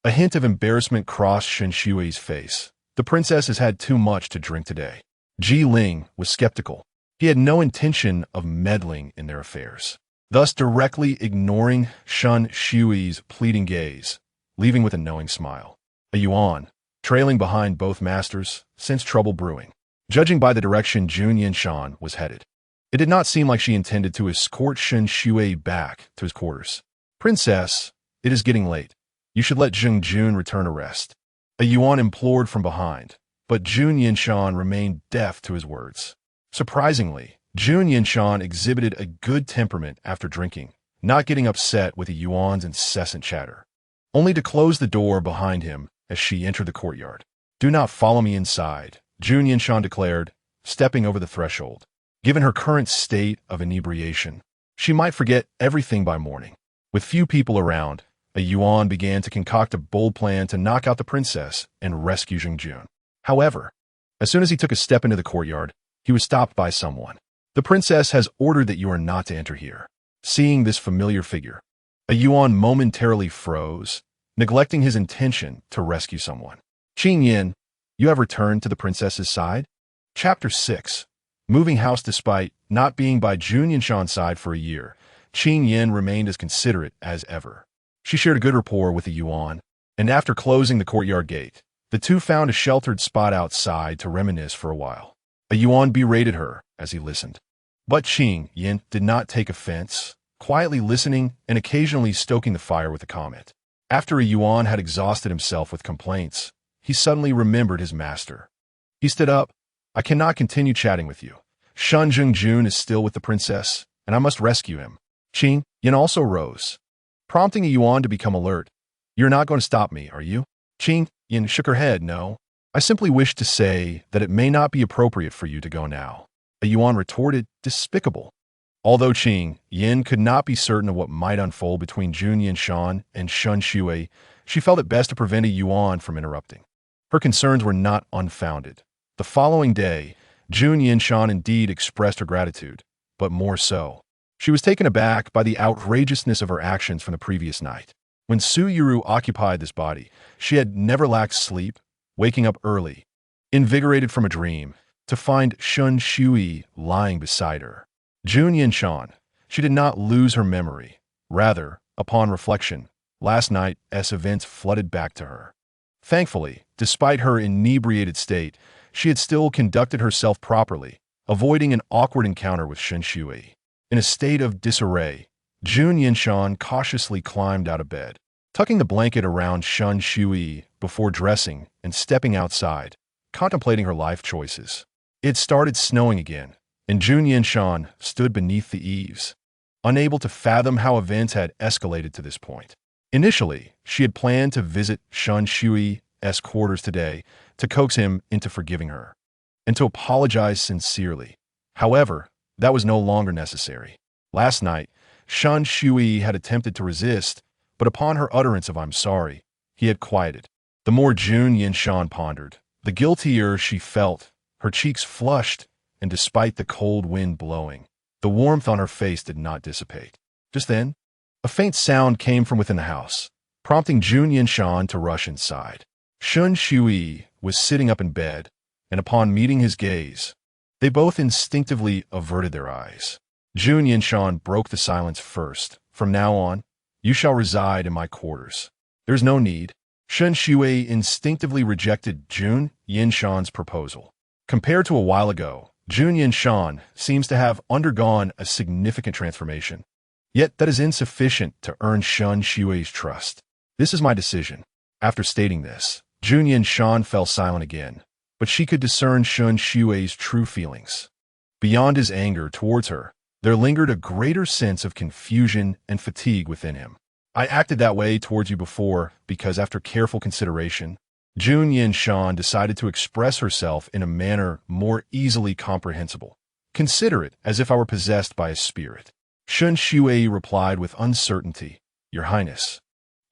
A: a hint of embarrassment crossed Shen Shui's face. The princess has had too much to drink today. Jiling was skeptical. He had no intention of meddling in their affairs, thus directly ignoring Shen Shui's pleading gaze, leaving with a knowing smile. A yuan, trailing behind both masters, sensed trouble brewing. Judging by the direction Jun Yanshan was headed, it did not seem like she intended to escort Shen Shui back to his quarters. "Princess, it is getting late. You should let Zheng Jun return to rest," a yuan implored from behind, but Jun Yanshan remained deaf to his words. Surprisingly, Jun Yanshan exhibited a good temperament after drinking, not getting upset with the yuan's incessant chatter, only to close the door behind him as she entered the courtyard. "Do not follow me inside," Jun Yanshan declared, stepping over the threshold. Given her current state of inebriation, she might forget everything by morning. With few people around, a yuan began to concoct a bold plan to knock out the princess and rescue Zheng Jun. However, as soon as he took a step into the courtyard, he was stopped by someone. "The princess has ordered that you are not to enter here." Seeing this familiar figure, a yuan momentarily froze, neglecting his intention to rescue someone. "Qing Yin, you have returned to the princess's side?" Chapter 6. Moving house. Despite not being by Jun Yanshan's side for a year, Qing Yin remained as considerate as ever. She shared a good rapport with the yuan, and after closing the courtyard gate, the two found a sheltered spot outside to reminisce for a while. A yuan berated her as he listened, but Qing Yin did not take offense, quietly listening and occasionally stoking the fire with a comment. After a yuan had exhausted himself with complaints, he suddenly remembered his master. He stood up. "I cannot continue chatting with you. Shen Jun is still with the princess, and I must rescue him." Qing Yin also rose, prompting a yuan to become alert. "You're not going to stop me, are you?" Qing Yin shook her head. "No. I simply wish to say that it may not be appropriate for you to go now." A Yuan retorted, despicable. Although Qing Yin could not be certain of what might unfold between Jun Yanshan and Shun Shui, she felt it best to prevent a Yuan from interrupting. Her concerns were not unfounded. The following day, Jun Yanshan indeed expressed her gratitude, but more so. She was taken aback by the outrageousness of her actions from the previous night. When Su Yuru occupied this body, she had never lacked sleep, waking up early, invigorated from a dream, to find Shun Shui lying beside her. Jun Yanshan, she did not lose her memory. Rather, upon reflection, last night's events flooded back to her. Thankfully, despite her inebriated state, she had still conducted herself properly, avoiding an awkward encounter with Shun Shui. In a state of disarray, Jun Yanshan cautiously climbed out of bed. Tucking the blanket around Shun Shui before dressing and stepping outside, contemplating her life choices. It started snowing again, and Jun Yanshan stood beneath the eaves, unable to fathom how events had escalated to this point. Initially, she had planned to visit Shun Shui's quarters today to coax him into forgiving her, and to apologize sincerely. However, that was no longer necessary. Last night, Shun Shui had attempted to resist, but upon her utterance of "I'm sorry," he had quieted. The more Jun Yanshan pondered, the guiltier she felt. Her cheeks flushed, and despite the cold wind blowing, the warmth on her face did not dissipate. Just then, a faint sound came from within the house, prompting Jun Yanshan to rush inside. Shun Shui was sitting up in bed, and upon meeting his gaze, they both instinctively averted their eyes. Jun Yanshan broke the silence first. "From now on, you shall reside in my quarters." "There's no need." Shun Shui instinctively rejected Jun Yanshan's proposal. Compared to a while ago, Jun Yanshan seems to have undergone a significant transformation. Yet that is insufficient to earn Shun Shui's trust. "This is my decision." After stating this, Jun Yanshan fell silent again, but she could discern Shun Shui's true feelings. Beyond his anger towards her, there lingered a greater sense of confusion and fatigue within him. "I acted that way towards you before because after careful consideration, Jun Yanshan decided to express herself in a manner more easily comprehensible. Consider it as if I were possessed by a spirit." Shun Shui replied with uncertainty, "Your Highness,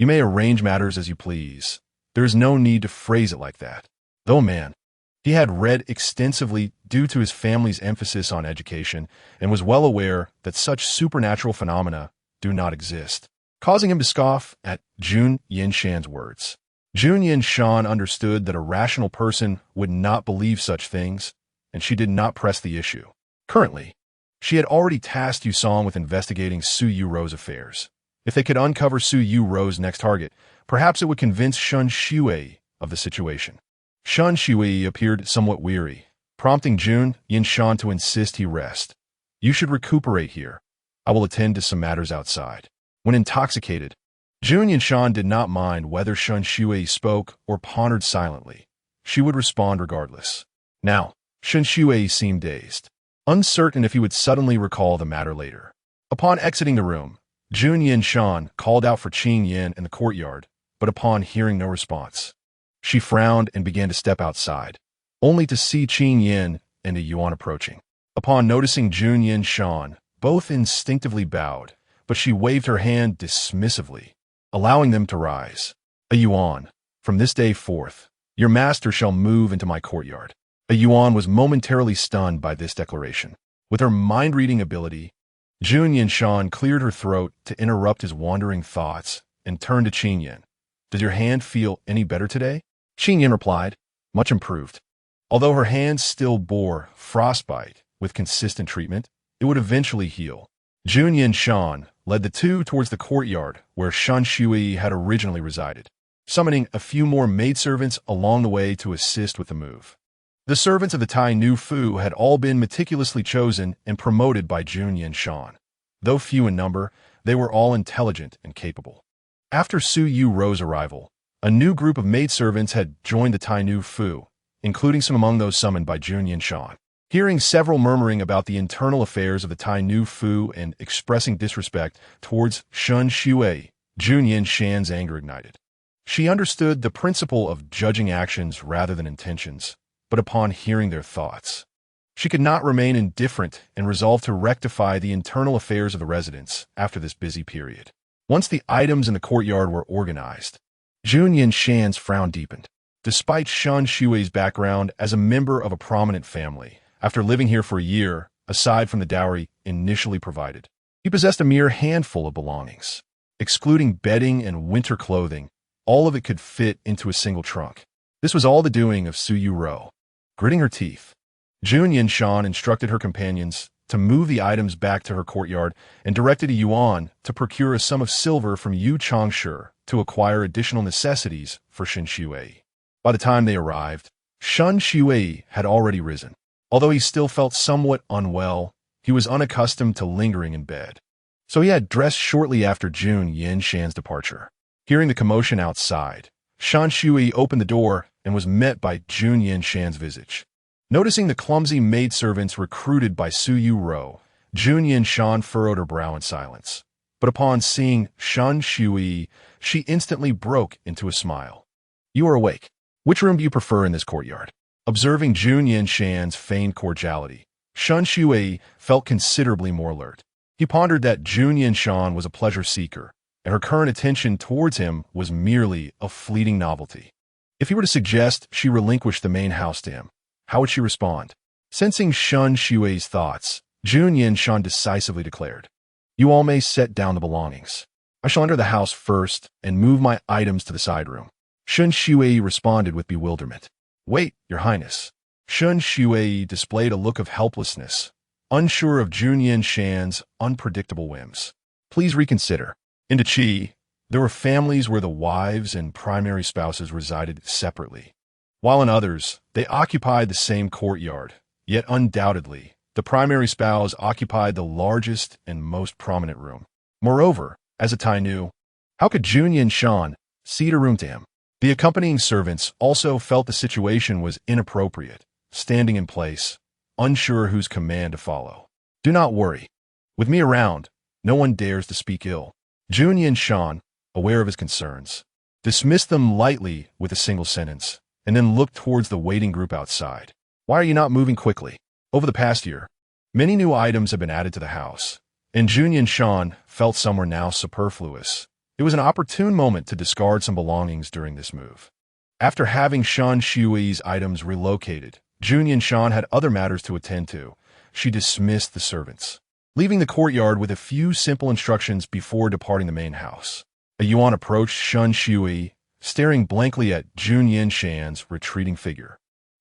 A: you may arrange matters as you please. There is no need to phrase it like that." Though man, he had read extensively due to his family's emphasis on education and was well aware that such supernatural phenomena do not exist, causing him to scoff at Jun Yanshan's words. Jun Yanshan understood that a rational person would not believe such things, and she did not press the issue. Currently, she had already tasked Yusong with investigating Su Yuro's affairs. If they could uncover Su Yuro's next target, perhaps it would convince Shun Shui of the situation. Shun Shui appeared somewhat weary, prompting Jun Yanshan to insist he rest. "You should recuperate here. I will attend to some matters outside." When intoxicated, Jun Yanshan did not mind whether Shun Shui spoke or pondered silently. She would respond regardless. Now, Shun Shui seemed dazed, uncertain if he would suddenly recall the matter later. Upon exiting the room, Jun Yanshan called out for Qing Yin in the courtyard, but upon hearing no response, she frowned and began to step outside, only to see Qing Yin and a Yuan approaching. Upon noticing Jun Yanshan, both instinctively bowed, but she waved her hand dismissively, allowing them to rise. "A Yuan, from this day forth, your master shall move into my courtyard." A Yuan was momentarily stunned by this declaration. With her mind-reading ability, Jun Yanshan cleared her throat to interrupt his wandering thoughts and turned to Qing Yin. "Does your hand feel any better today?" Qing Yin replied, "Much improved." Although her hands still bore frostbite, with consistent treatment, it would eventually heal. Jun Yanshan led the two towards the courtyard where Shun Shui had originally resided, summoning a few more maidservants along the way to assist with the move. The servants of the Tai Nu Fu had all been meticulously chosen and promoted by Jun Yanshan. Though few in number, they were all intelligent and capable. After Su Yuro's arrival, a new group of maidservants had joined the Tai Nu Fu, including some among those summoned by Jun Yanshan. Hearing several murmuring about the internal affairs of the Tai Nu Fu and expressing disrespect towards Shun Shui, Jun Yanshan's anger ignited. She understood the principle of judging actions rather than intentions, but upon hearing their thoughts, She could not remain indifferent and resolved to rectify the internal affairs of the residence after this busy period. Once the items in the courtyard were organized, Jun Yanshan's frown deepened. Despite Shan Shui's background as a member of a prominent family, after living here for a year, aside from the dowry initially provided, he possessed a mere handful of belongings. Excluding bedding and winter clothing, all of it could fit into a single trunk. This was all the doing of Su Yu-ro. Gritting her teeth, Jun Yanshan instructed her companions to move the items back to her courtyard and directed a yuan to procure a sum of silver from Yu Changshi to acquire additional necessities for Shen Shui. By the time they arrived, Shen Shui had already risen. Although he still felt somewhat unwell, he was unaccustomed to lingering in bed. So he had dressed shortly after Jun Yanshan's departure. Hearing the commotion outside, Shen Shui opened the door and was met by Jun Yanshan's visage. Noticing the clumsy maidservants recruited by Su Yu-ro, Jun Yanshan furrowed her brow in silence. But upon seeing Shen Shui, she instantly broke into a smile. "You are awake. Which room do you prefer in this courtyard?" Observing Jun Yanshan's feigned cordiality, Shen Shui felt considerably more alert. He pondered that Jun Yanshan was a pleasure seeker, and her current attention towards him was merely a fleeting novelty. If he were to suggest she relinquish the main house to him, how would she respond? Sensing Shen Shui's thoughts, Jun Yanshan decisively declared, "You all may set down the belongings. I shall enter the house first and move my items to the side room." Shen Shui responded with bewilderment. "Wait, Your Highness." Shen Shui displayed a look of helplessness, unsure of Jun Yanshan's unpredictable whims. "Please reconsider." In Qi, there were families where the wives and primary spouses resided separately, while in others, they occupied the same courtyard, yet undoubtedly, the primary spouse occupied the largest and most prominent room. Moreover, as a Tai Nu, how could Jun Yanshan cede a room to him? The accompanying servants also felt the situation was inappropriate, standing in place, unsure whose command to follow. "Do not worry. With me around, no one dares to speak ill." Jun Yanshan, aware of his concerns, dismissed them lightly with a single sentence, and then looked towards the waiting group outside. "Why are you not moving quickly?" Over the past year, many new items have been added to the house, and Jun Yanshan felt some were now superfluous. It was an opportune moment to discard some belongings during this move. After having Shen Shui's items relocated, Jun Yanshan had other matters to attend to. She dismissed the servants, leaving the courtyard with a few simple instructions before departing the main house. A yuan approached Shen Shui, staring blankly at Jun Yanshan's retreating figure.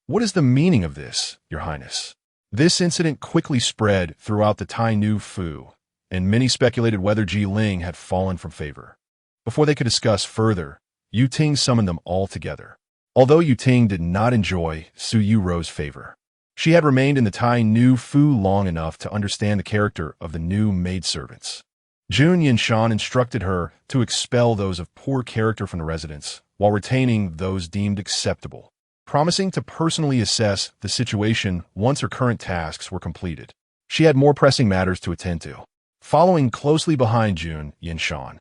A: "What is the meaning of this, Your Highness?" This incident quickly spread throughout the Tai Nu Fu, and many speculated whether Ji Ling had fallen from favor. Before they could discuss further, Yu Ting summoned them all together. Although Yu Ting did not enjoy Su Yu-ro's favor, she had remained in the Tai Nu Fu long enough to understand the character of the new maidservants. Jun Yanshan instructed her to expel those of poor character from the residence, while retaining those deemed acceptable, promising to personally assess the situation once her current tasks were completed. She had more pressing matters to attend to. Following closely behind Jun Yanshan,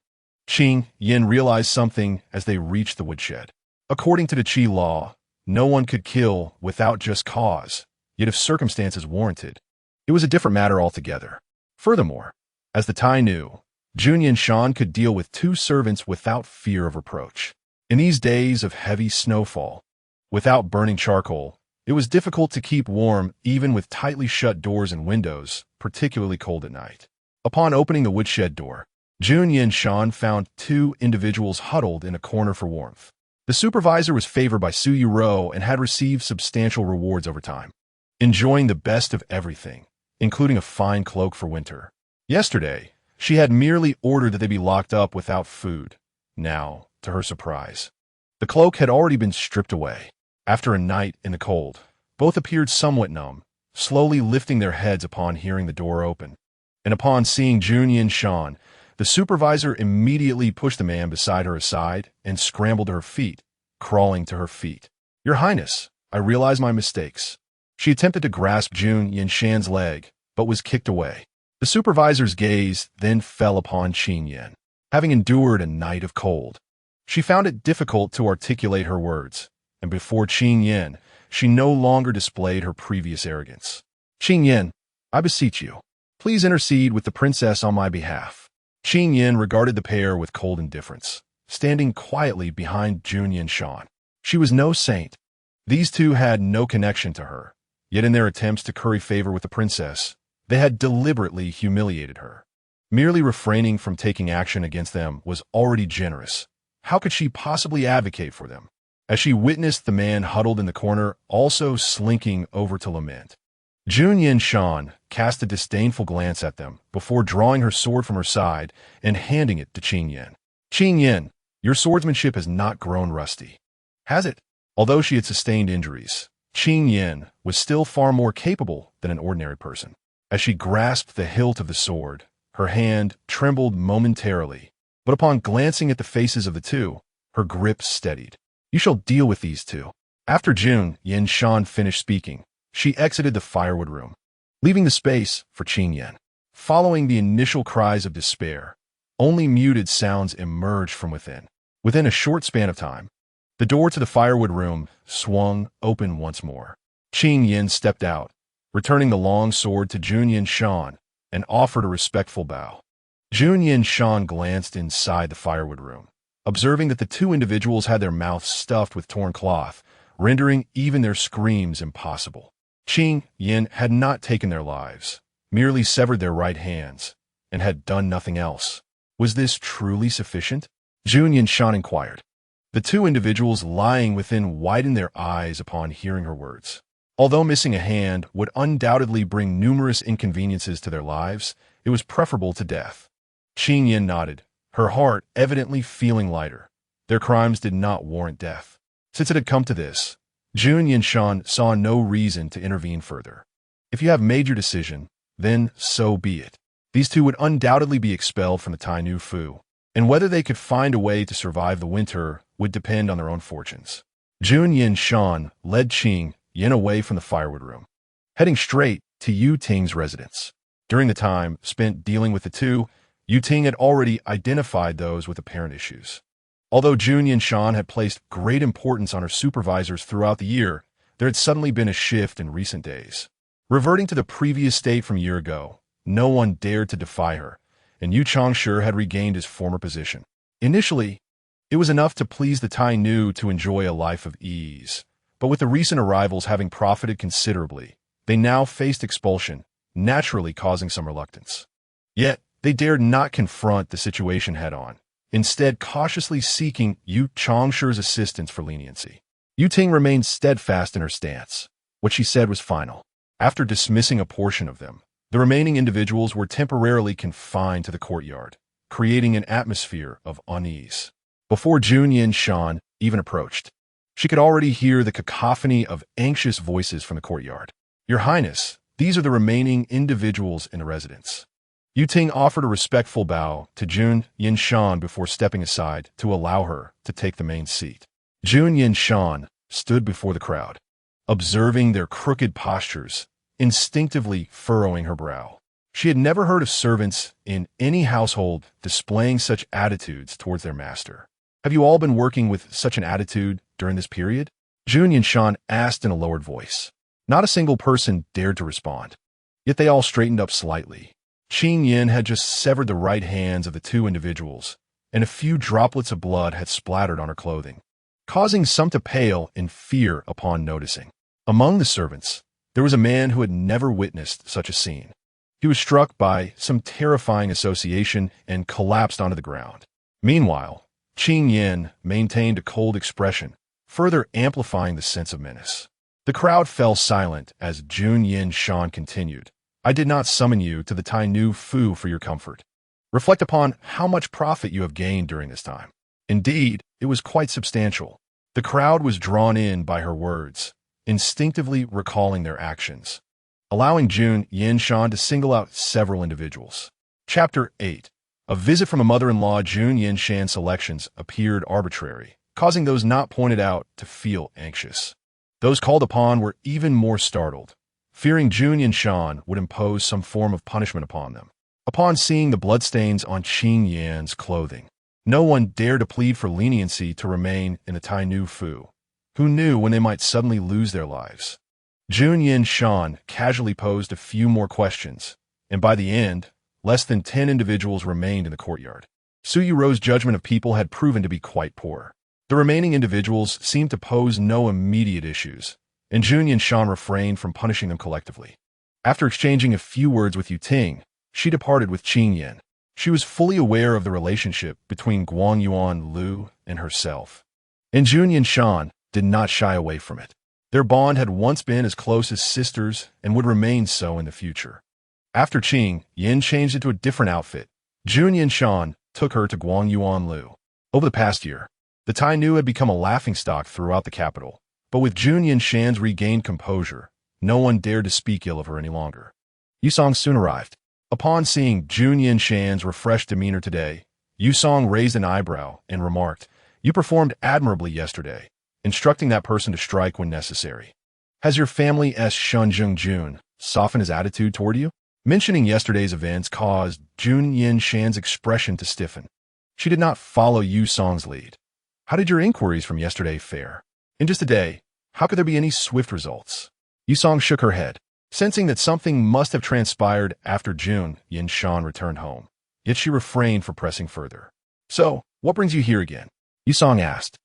A: Qing Yin realized something as they reached the woodshed. According to the Qi law, no one could kill without just cause, yet if circumstances warranted, it was a different matter altogether. Furthermore, as the Tai Nu, Jun Yanshan could deal with two servants without fear of reproach. In these days of heavy snowfall, without burning charcoal, it was difficult to keep warm even with tightly shut doors and windows, particularly cold at night. Upon opening the woodshed door, Jun Yanshan found two individuals huddled in a corner for warmth. The supervisor was favored by Su Yu-ro and had received substantial rewards over time, enjoying the best of everything, including a fine cloak for winter. Yesterday, she had merely ordered that they be locked up without food. Now, to her surprise, the cloak had already been stripped away. After a night in the cold, both appeared somewhat numb, slowly lifting their heads upon hearing the door open. And upon seeing Jun Yanshan, the supervisor immediately pushed the man beside her aside and scrambled to her feet, crawling to her feet. "Your Highness, I realize my mistakes." She attempted to grasp Jun Yanshan's leg, but was kicked away. The supervisor's gaze then fell upon Qing Yin. Having endured a night of cold, she found it difficult to articulate her words, and before Qing Yin, she no longer displayed her previous arrogance. Qing Yin, I beseech you, please intercede with the princess on my behalf. Qing Yin regarded the pair with cold indifference, standing quietly behind Jun Yanshan. She was no saint. These two had no connection to her, yet in their attempts to curry favor with the princess, they had deliberately humiliated her. Merely refraining from taking action against them was already generous. How could she possibly advocate for them? As she witnessed the man huddled in the corner, also slinking over to lament, Jun Yanshan cast a disdainful glance at them before drawing her sword from her side and handing it to Qing Yin. Qing Yin, your swordsmanship has not grown rusty, has it? Although she had sustained injuries, Qing Yin was still far more capable than an ordinary person. As she grasped the hilt of the sword, her hand trembled momentarily, but upon glancing at the faces of the two, her grip steadied. You shall deal with these two. After Jun Yanshan finished speaking, she exited the firewood room, leaving the space for Qing Yin. Following the initial cries of despair, only muted sounds emerged from within. Within a short span of time, the door to the firewood room swung open once more. Qing Yin stepped out, returning the long sword to Jun Yanshan, and offered a respectful bow. Jun Yanshan glanced inside the firewood room, observing that the two individuals had their mouths stuffed with torn cloth, rendering even their screams impossible. Qing Yin had not taken their lives, merely severed their right hands, and had done nothing else. Was this truly sufficient? Jun Yanshan inquired. The two individuals lying within widened their eyes upon hearing her words. Although missing a hand would undoubtedly bring numerous inconveniences to their lives, it was preferable to death. Qing Yin nodded, her heart evidently feeling lighter. Their crimes did not warrant death. Since it had come to this, Jun Yanshan saw no reason to intervene further. If you have made your decision, then so be it. These two would undoubtedly be expelled from the Tai Nu Fu, and whether they could find a way to survive the winter would depend on their own fortunes. Jun Yanshan led Qing Yin away from the firewood room, heading straight to Yu Ting's residence. During the time spent dealing with the two, Yu Ting had already identified those with apparent issues. Although Jun Yanshan had placed great importance on her supervisors throughout the year, there had suddenly been a shift in recent days. Reverting to the previous state from a year ago, no one dared to defy her, and Yu Changshi had regained his former position. Initially, it was enough to please the Tai Nu to enjoy a life of ease, but with the recent arrivals having profited considerably, they now faced expulsion, naturally causing some reluctance. Yet, they dared not confront the situation head-on, instead cautiously seeking Yu Changshi's assistance for leniency. Yu Ting remained steadfast in her stance. What she said was final. After dismissing a portion of them, the remaining individuals were temporarily confined to the courtyard, creating an atmosphere of unease. Before Jun Yanshan even approached, she could already hear the cacophony of anxious voices from the courtyard. Your Highness, these are the remaining individuals in the residence. Yu Ting offered a respectful bow to Jun Yanshan before stepping aside to allow her to take the main seat. Jun Yanshan stood before the crowd, observing their crooked postures, instinctively furrowing her brow. She had never heard of servants in any household displaying such attitudes towards their master. Have you all been working with such an attitude during this period? Jun Yanshan asked in a lowered voice. Not a single person dared to respond, yet they all straightened up slightly. Qing Yin had just severed the right hands of the two individuals, and a few droplets of blood had splattered on her clothing, causing some to pale in fear upon noticing. Among the servants, there was a man who had never witnessed such a scene. He was struck by some terrifying association and collapsed onto the ground. Meanwhile, Qing Yin maintained a cold expression, further amplifying the sense of menace. The crowd fell silent as Jun Yanshan continued. I did not summon you to the Tai Nu Fu for your comfort. Reflect upon how much profit you have gained during this time. Indeed, it was quite substantial. The crowd was drawn in by her words, instinctively recalling their actions, allowing Jun Yanshan to single out several individuals. Chapter 8. A visit from a mother-in-law. Jun Yanshan's selections appeared arbitrary, causing those not pointed out to feel anxious. Those called upon were even more startled, fearing Jun Yanshan would impose some form of punishment upon them. Upon seeing the bloodstains on Qing Yan's clothing, no one dared to plead for leniency to remain in the Tai Nu Fu, who knew when they might suddenly lose their lives. Jun Yanshan casually posed a few more questions, and by the end, less than 10 individuals remained in the courtyard. Su Yuro's judgment of people had proven to be quite poor. The remaining individuals seemed to pose no immediate issues, and Jun Yanshan refrained from punishing them collectively. After exchanging a few words with Yu Ting, she departed with Qing Yan. She was fully aware of the relationship between Guang Yuan Lu and herself, and Jun Yanshan did not shy away from it. Their bond had once been as close as sisters and would remain so in the future. After Qing Yan changed into a different outfit, Jun Yanshan took her to Guang Yuan Lu. Over the past year, the Tai Nu had become a laughingstock throughout the capital, but with Jun Yanshan's regained composure, no one dared to speak ill of her any longer. Yusong soon arrived. Upon seeing Jun Yanshan's refreshed demeanor today, Yusong raised an eyebrow and remarked, "You performed admirably yesterday, instructing that person to strike when necessary. Has your family's Shunjung Jun softened his attitude toward you?" Mentioning yesterday's events caused Jun Yanshan's expression to stiffen. She did not follow Yusong's lead. "How did your inquiries from yesterday fare? In just a day, how could there be any swift results?" Yusong shook her head, sensing that something must have transpired after Jun Yanshan returned home. Yet she refrained from pressing further. "So, what brings you here again?" Yusong asked.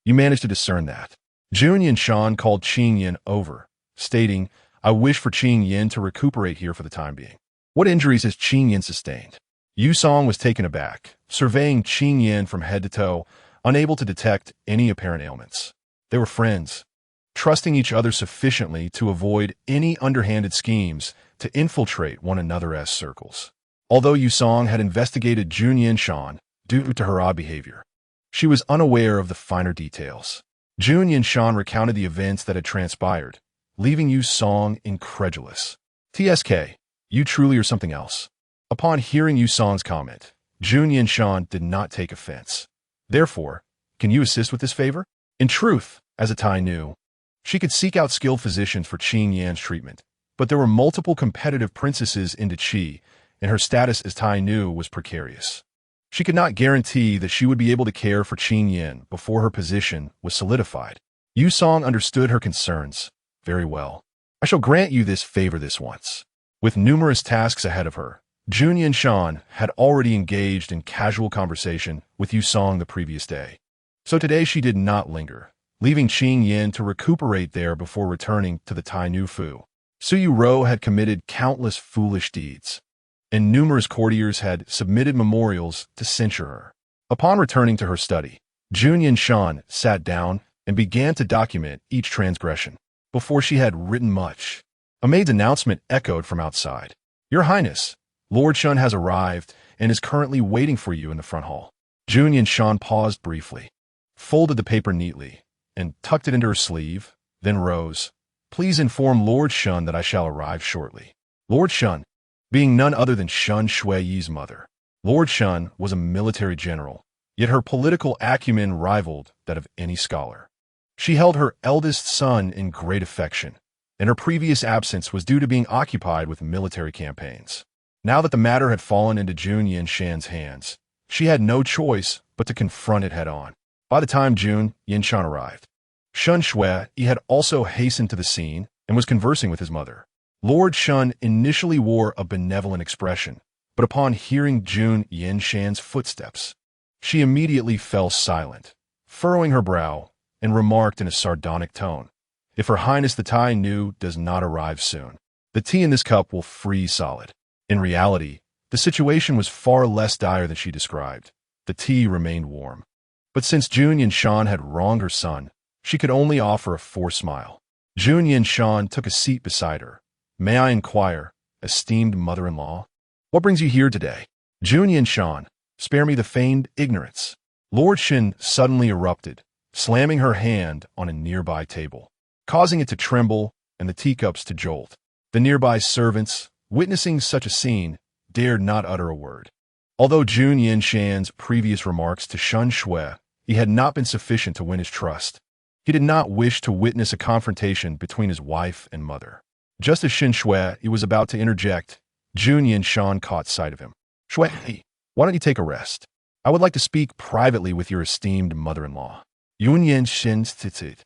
A: "You managed to discern that." Jun Yanshan called Qing Yan over, stating, "I wish for Qing Yan to recuperate here for the time being." "What injuries has Qing Yan sustained?" Yusong was taken aback, surveying Qing Yan from head to toe, unable to detect any apparent ailments. They were friends, trusting each other sufficiently to avoid any underhanded schemes to infiltrate one another's circles. Although Yusong had investigated Jun Yanshan due to her odd behavior, she was unaware of the finer details. Jun Yanshan recounted the events that had transpired, leaving Yusong incredulous. "TSK, you truly are something else." Upon hearing Yusong's comment, Jun Yanshan did not take offense. "Therefore, can you assist with this favor?" In truth, as a Tai Nu, she could seek out skilled physicians for Qing Yan's treatment, but there were multiple competitive princesses into Qi, and her status as Tai Nu was precarious. She could not guarantee that she would be able to care for Qing Yan before her position was solidified. Yusong understood her concerns. "Very well. I shall grant you this favor this once." With numerous tasks ahead of her, Jun Yanshan had already engaged in casual conversation with Yusong the previous day. So today she did not linger, leaving Qing Yan to recuperate there before returning to the Tai Nu Fu. Su Yuro had committed countless foolish deeds, and numerous courtiers had submitted memorials to censure her. Upon returning to her study, Jun Yanshan sat down and began to document each transgression. Before she had written much, a maid's announcement echoed from outside. "Your Highness, Lord Shun has arrived and is currently waiting for you in the front hall." Jun Yanshan paused briefly, folded the paper neatly, and tucked it into her sleeve, then rose. "Please inform Lord Shun that I shall arrive shortly." Lord Shun, being none other than Shun Shuiyi's mother. Lord Shun was a military general, yet her political acumen rivaled that of any scholar. She held her eldest son in great affection, and her previous absence was due to being occupied with military campaigns. Now that the matter had fallen into Jun Yanshan's hands, she had no choice but to confront it head-on. By the time Jun Yanshan arrived, Shun Shui had also hastened to the scene and was conversing with his mother. Lord Shun initially wore a benevolent expression, but upon hearing Jun Yanshan's footsteps, she immediately fell silent, furrowing her brow, and remarked in a sardonic tone, "If Her Highness the Tai Nu does not arrive soon, the tea in this cup will freeze solid." In reality, the situation was far less dire than she described. The tea remained warm. But since Jun Yanshan had wronged her son, she could only offer a forced smile. Jun Yanshan took a seat beside her. "May I inquire, esteemed mother-in-law, what brings you here today?" "Jun Yanshan, spare me the feigned ignorance." Lord Shin suddenly erupted, slamming her hand on a nearby table, causing it to tremble and the teacups to jolt. The nearby servants, witnessing such a scene, dared not utter a word. Although Jun Yanshan's previous remarks to Shun Shui had not been sufficient to win his trust, he did not wish to witness a confrontation between his wife and mother. Just as Shin Shui was about to interject, Jun Yanshan caught sight of him. "Shui, why don't you take a rest? I would like to speak privately with your esteemed mother-in-law." Jun Yanshan titted.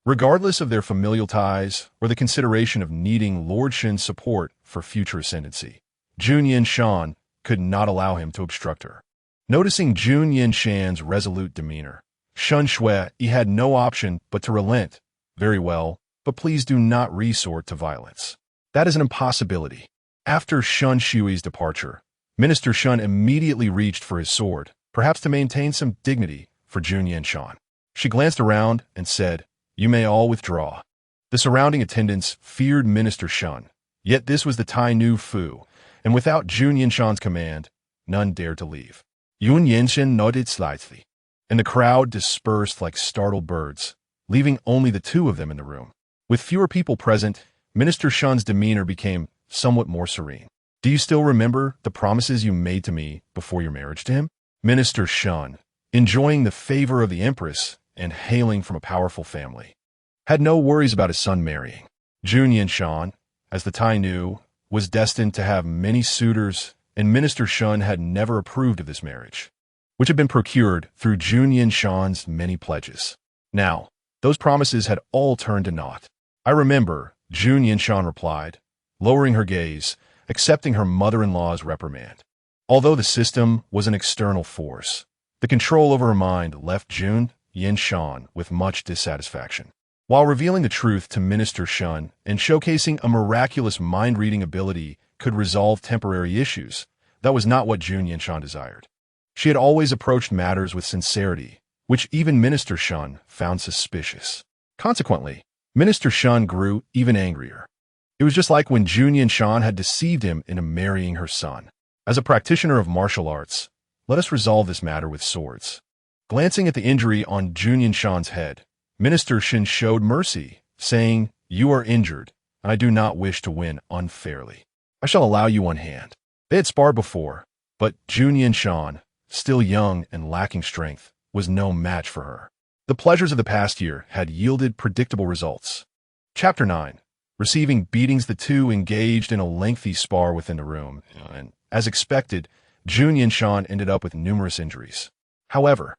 A: regardless of their familial ties or the consideration of needing Lord Shin's support for future ascendancy. Jun Yanshan could not allow him to obstruct her. Noticing Jun Yanshan's resolute demeanor, Shun Shui had no option but to relent. Very well, but please do not resort to violence. That is an impossibility. After Shun Shui's departure, Minister Shun immediately reached for his sword, perhaps to maintain some dignity for Jun Yanshan. She glanced around and said, "You may all withdraw." The surrounding attendants feared Minister Shun, yet this was the Tai Nu Fu, and without Jun Yanshan's command, none dared to leave. Jun Yanshan nodded slightly, and the crowd dispersed like startled birds, leaving only the two of them in the room. With fewer people present, Minister Shun's demeanor became somewhat more serene. "Do you still remember the promises you made to me before your marriage to him?" Minister Shun, enjoying the favor of the Empress and hailing from a powerful family, had no worries about his son marrying. Jun Yanshan, as the Tai Nu, was destined to have many suitors, and Minister Shun had never approved of this marriage, which had been procured through Jun Yanshan's many pledges. Now, those promises had all turned to naught. "I remember," Jun Yanshan replied, lowering her gaze, accepting her mother-in-law's reprimand. Although the system was an external force, the control over her mind left Jun Yanshan with much dissatisfaction. While revealing the truth to Minister Shun and showcasing a miraculous mind-reading ability could resolve temporary issues, that was not what Jun Yanshan desired. She had always approached matters with sincerity, which even Minister Shun found suspicious. Consequently, Minister Shun grew even angrier. It was just like when Jun Yanshan had deceived him into marrying her son. As a practitioner of martial arts, let us resolve this matter with swords. Glancing at the injury on Jun Yanshan's head, Minister Shin showed mercy, saying, "You are injured, and I do not wish to win unfairly. I shall allow you one hand." They had sparred before, but Jun Yanshan, still young and lacking strength, was no match for her. The pleasures of the past year had yielded predictable results. Chapter 9. Receiving beatings, the two engaged in a lengthy spar within the room, and, as expected, Jun Yanshan ended up with numerous injuries. However,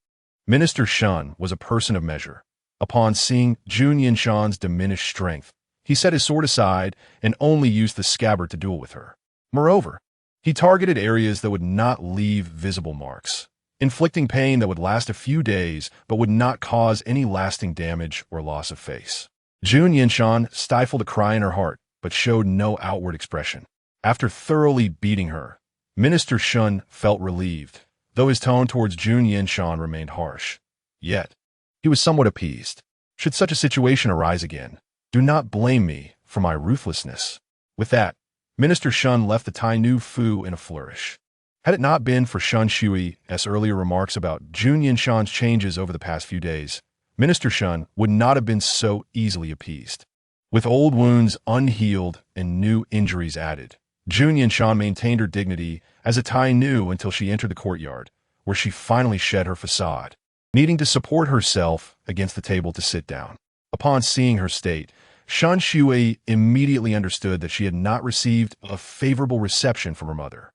A: Minister Shun was a person of measure. Upon seeing Jun Yanshan's diminished strength, he set his sword aside and only used the scabbard to duel with her. Moreover, he targeted areas that would not leave visible marks, inflicting pain that would last a few days but would not cause any lasting damage or loss of face. Jun Yanshan stifled a cry in her heart but showed no outward expression. After thoroughly beating her, Minister Shun felt relieved, though his tone towards Jun Yanshan remained harsh. Yet, he was somewhat appeased. Should such a situation arise again, do not blame me for my ruthlessness. With that, Minister Shun left the Tai Nu Fu in a flourish. Had it not been for Shun Shui's earlier remarks about Jun Yanshan's changes over the past few days, Minister Shun would not have been so easily appeased. With old wounds unhealed and new injuries added, Jun Yanshan maintained her dignity as a Tai Nu until she entered the courtyard, where she finally shed her facade, needing to support herself against the table to sit down. Upon seeing her state, Shun Shui immediately understood that she had not received a favorable reception from her mother.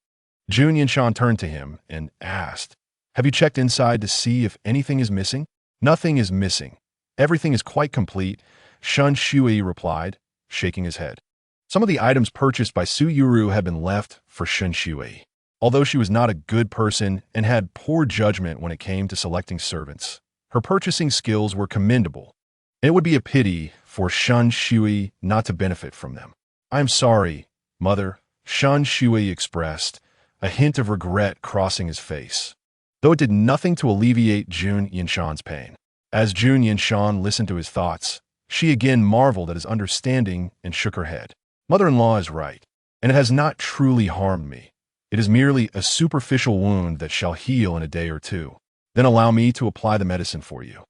A: Jun Yanshan turned to him and asked, "Have you checked inside to see if anything is missing?" "Nothing is missing. Everything is quite complete," Shun Shui replied, shaking his head. Some of the items purchased by Su Yuru had been left for Shun Shui. Although she was not a good person and had poor judgment when it came to selecting servants, her purchasing skills were commendable. It would be a pity for Shun Shui not to benefit from them. "I am sorry, mother," Shun Shui expressed, a hint of regret crossing his face, though it did nothing to alleviate Jun Yanshan's pain. As Jun Yanshan listened to his thoughts, she again marveled at his understanding and shook her head. "Mother-in-law is right, and it has not truly harmed me. It is merely a superficial wound that shall heal in a day or two. Then allow me to apply the medicine for you."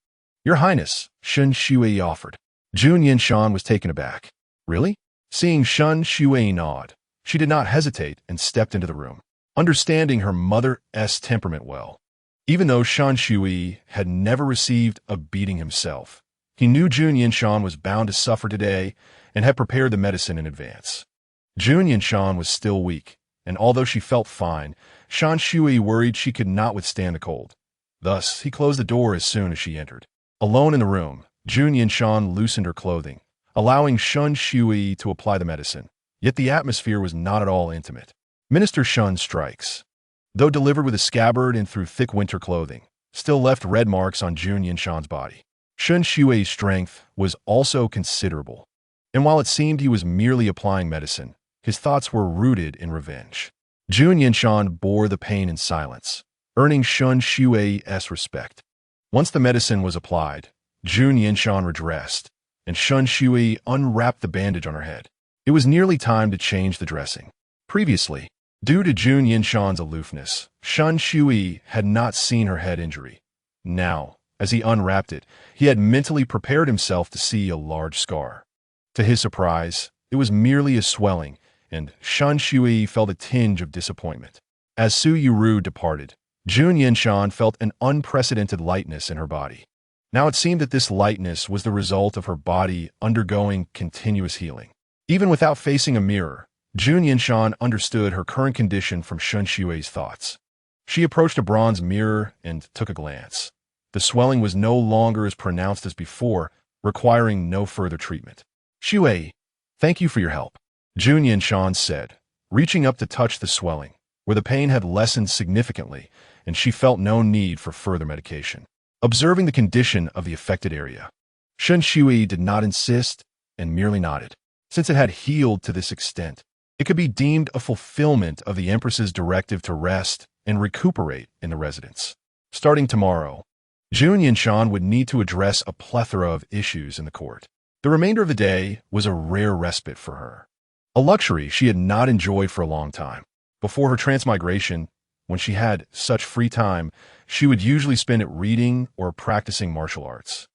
A: "Your Highness," Shun Shui offered. Jun Yanshan was taken aback. "Really?" Seeing Shun Shui nod, she did not hesitate and stepped into the room, understanding her mother's temperament well. Even though Shun Shui had never received a beating himself, he knew Jun Yanshan was bound to suffer today and had prepared the medicine in advance. Jun Yanshan was still weak, and although she felt fine, Shun Shui worried she could not withstand the cold. Thus, he closed the door as soon as she entered. Alone in the room, Jun Yanshan loosened her clothing, allowing Shun Shui to apply the medicine. Yet the atmosphere was not at all intimate. Minister Shun's strikes, though delivered with a scabbard and through thick winter clothing, still left red marks on Jun Yanshan's body. Shun Shui's strength was also considerable, and while it seemed he was merely applying medicine, his thoughts were rooted in revenge. Jun Yanshan bore the pain in silence, earning Shun Shui's respect. Once the medicine was applied, Jun Yanshan redressed, and Shun Shui unwrapped the bandage on her head. It was nearly time to change the dressing. Previously, due to Jun Yanshan's aloofness, Shun Shui had not seen her head injury. Now, as he unwrapped it, he had mentally prepared himself to see a large scar. To his surprise, it was merely a swelling, and Shun Shui felt a tinge of disappointment. As Su Yuru departed, Jun Yanshan felt an unprecedented lightness in her body. Now it seemed that this lightness was the result of her body undergoing continuous healing. Even without facing a mirror, Jun Yanshan understood her current condition from Shun Shui's thoughts. She approached a bronze mirror and took a glance. The swelling was no longer as pronounced as before, requiring no further treatment. "Shui, thank you for your help," Jun Yanshan said, reaching up to touch the swelling, where the pain had lessened significantly, and she felt no need for further medication. Observing the condition of the affected area, Shun Shui did not insist and merely nodded. Since it had healed to this extent, it could be deemed a fulfillment of the Empress's directive to rest and recuperate in the residence. Starting tomorrow, Jun Yanshan would need to address a plethora of issues in the court. The remainder of the day was a rare respite for her, a luxury she had not enjoyed for a long time. Before her transmigration, when she had such free time, she would usually spend it reading or practicing martial arts.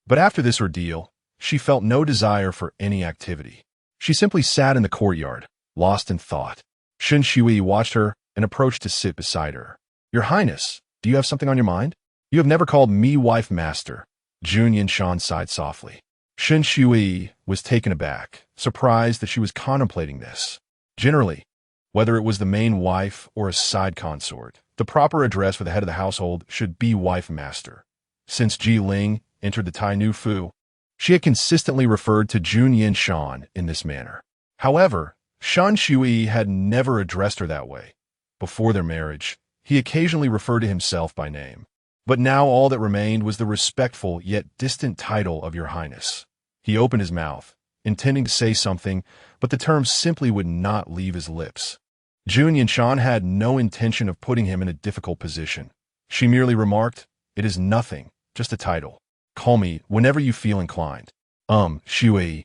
A: But after this ordeal, she felt no desire for any activity. She simply sat in the courtyard, lost in thought. Shun Shui watched her and approached to sit beside her. "Your Highness, do you have something on your mind? You have never called me wife master." Jun Yanshan sighed softly. Shun Shui was taken aback, surprised that she was contemplating this. Generally, whether it was the main wife or a side consort, the proper address for the head of the household should be wife master. Since Ji Ling entered the Tai Nu Fu, she had consistently referred to Jun Yanshan in this manner. However, Shun Shui had never addressed her that way. Before their marriage, he occasionally referred to himself by name. But now all that remained was the respectful yet distant title of Your Highness. He opened his mouth, intending to say something, but the term simply would not leave his lips. Jun Yanshan had no intention of putting him in a difficult position. She merely remarked, "It is nothing, just a title. Call me whenever you feel inclined." Shui.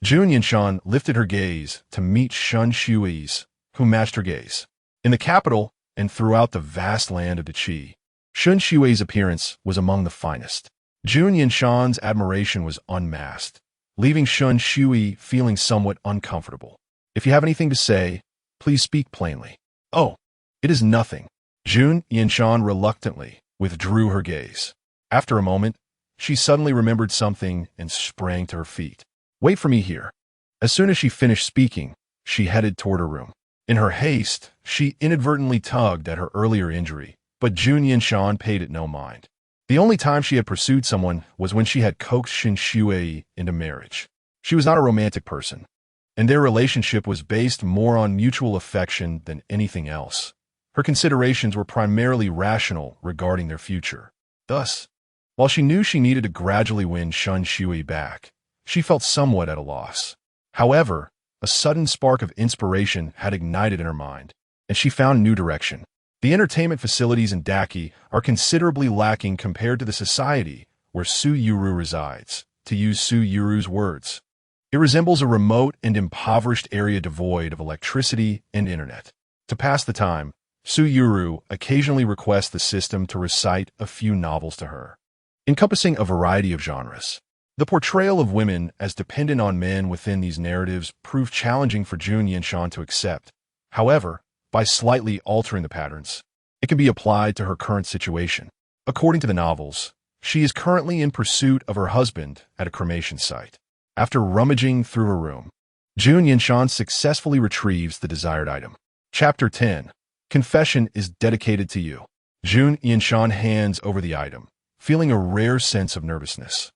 A: Jun Yanshan lifted her gaze to meet Shun Shui's, who matched her gaze. In the capital and throughout the vast land of the Qi, Shun Shui's appearance was among the finest. Jun Yanshan's admiration was unmasked, leaving Shun Shui feeling somewhat uncomfortable. "If you have anything to say, please speak plainly." "Oh, it is nothing." Jun Yanshan reluctantly withdrew her gaze. After a moment, she suddenly remembered something and sprang to her feet. "Wait for me here." As soon as she finished speaking, she headed toward her room. In her haste, she inadvertently tugged at her earlier injury, but Jun Yanshan paid it no mind. The only time she had pursued someone was when she had coaxed Shun Shui into marriage. She was not a romantic person, and their relationship was based more on mutual affection than anything else. Her considerations were primarily rational regarding their future. Thus, while she knew she needed to gradually win Shun Shui back, she felt somewhat at a loss. However, a sudden spark of inspiration had ignited in her mind, and she found a new direction. The entertainment facilities in Daki are considerably lacking compared to the society where Su Yuru resides. To use Su Yuru's words, it resembles a remote and impoverished area devoid of electricity and internet. To pass the time, Su Yuru occasionally requests the system to recite a few novels to her, encompassing a variety of genres. The portrayal of women as dependent on men within these narratives proved challenging for Jun Yanshan to accept. However, by slightly altering the patterns, it can be applied to her current situation. According to the novels, she is currently in pursuit of her husband at a cremation site. After rummaging through her room, Jun Yanshan successfully retrieves the desired item. Chapter 10. Confession is dedicated to you. Jun Yanshan hands over the item, feeling a rare sense of nervousness.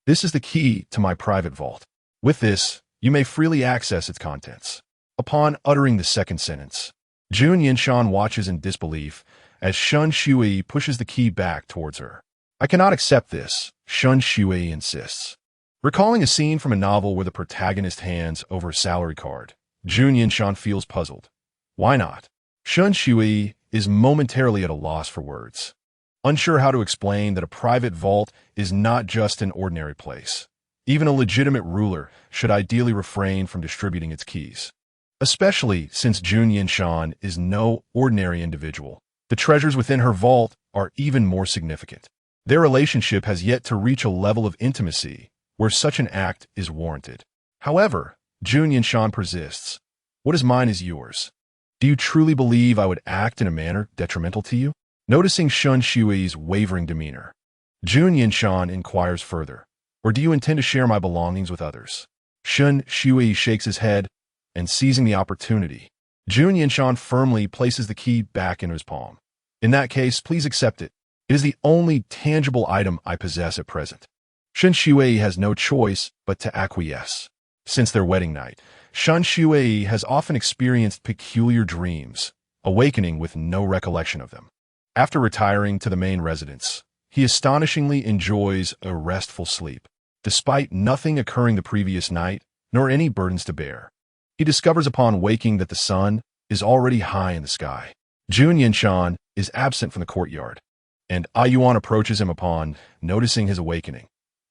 A: This is the key to my private vault. With this, you may freely access its contents. Upon uttering the second sentence, Jun Yanshan watches in disbelief as Shun Shui pushes the key back towards her. I cannot accept this, Shun Shui insists. Recalling a scene from a novel where the protagonist hands over a salary card, Jun Yanshan feels puzzled. Why not? Shun Shui is momentarily at a loss for words, unsure how to explain that a private vault is not just an ordinary place. Even a legitimate ruler should ideally refrain from distributing its keys. Especially since Jun Yanshan is no ordinary individual. The treasures within her vault are even more significant. Their relationship has yet to reach a level of intimacy where such an act is warranted. However, Jun Yanshan persists. What is mine is yours. Do you truly believe I would act in a manner detrimental to you? Noticing Shun Shui's wavering demeanor, Jun Yanshan inquires further. Or do you intend to share my belongings with others? Shun Shui shakes his head, and seizing the opportunity, Jun Yanshan firmly places the key back into his palm. In that case, please accept it. It is the only tangible item I possess at present. Shun Shui has no choice but to acquiesce. Since their wedding night, Shun Shui has often experienced peculiar dreams, awakening with no recollection of them. After retiring to the main residence, he astonishingly enjoys a restful sleep, despite nothing occurring the previous night, nor any burdens to bear. He discovers upon waking that the sun is already high in the sky. Jun Yanshan is absent from the courtyard, and Yuan approaches him upon noticing his awakening.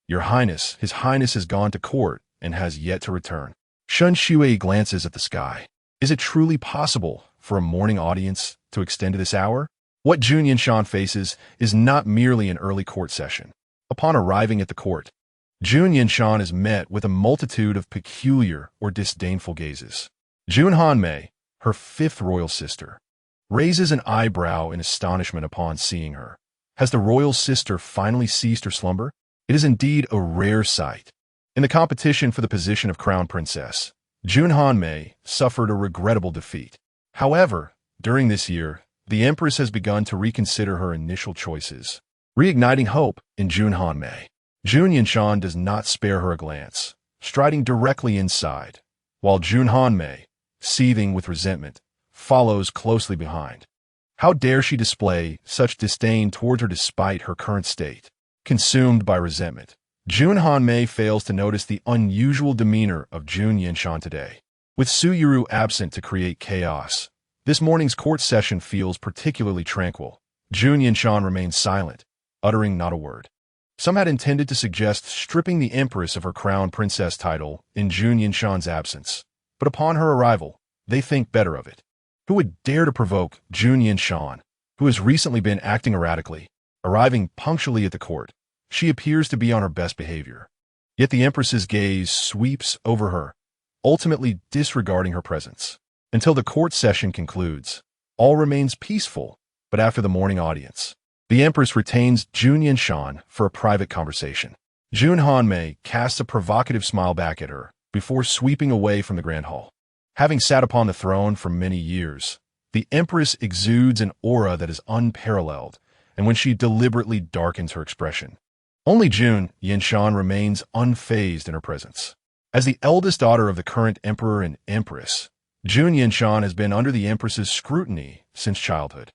A: Your Highness, His Highness has gone to court and has yet to return. Shun Shui glances at the sky. Is it truly possible for a morning audience to extend to this hour? What Jun Yanshan faces is not merely an early court session. Upon arriving at the court, Jun Yanshan is met with a multitude of peculiar or disdainful gazes. Jun Hanmei, her fifth royal sister, raises an eyebrow in astonishment upon seeing her. Has the royal sister finally ceased her slumber? It is indeed a rare sight. In the competition for the position of crown princess, Jun Hanmei suffered a regrettable defeat. However, during this year, the empress has begun to reconsider her initial choices, reigniting hope in Jun Hanmei. Jun Yanshan does not spare her a glance, striding directly inside, while Jun Hanmei, seething with resentment, follows closely behind. How dare she display such disdain towards her despite her current state? Consumed by resentment, Jun Hanmei fails to notice the unusual demeanor of Jun Yanshan today. With Su Yiru absent to create chaos, this morning's court session feels particularly tranquil. Jun Yanshan remains silent, uttering not a word. Some had intended to suggest stripping the empress of her crown princess title in Jun Yanshan's absence, but upon her arrival, they think better of it. Who would dare to provoke Jun Yanshan, who has recently been acting erratically? Arriving punctually at the court, she appears to be on her best behavior. Yet the empress's gaze sweeps over her, ultimately disregarding her presence. Until the court session concludes, all remains peaceful, but after the morning audience, the empress retains Jun Yanshan for a private conversation. Jun Hanmei casts a provocative smile back at her before sweeping away from the grand hall. Having sat upon the throne for many years, the empress exudes an aura that is unparalleled, and when she deliberately darkens her expression, only Jun Yanshan remains unfazed in her presence. As the eldest daughter of the current emperor and empress, Jun Yanshan has been under the empress's scrutiny since childhood,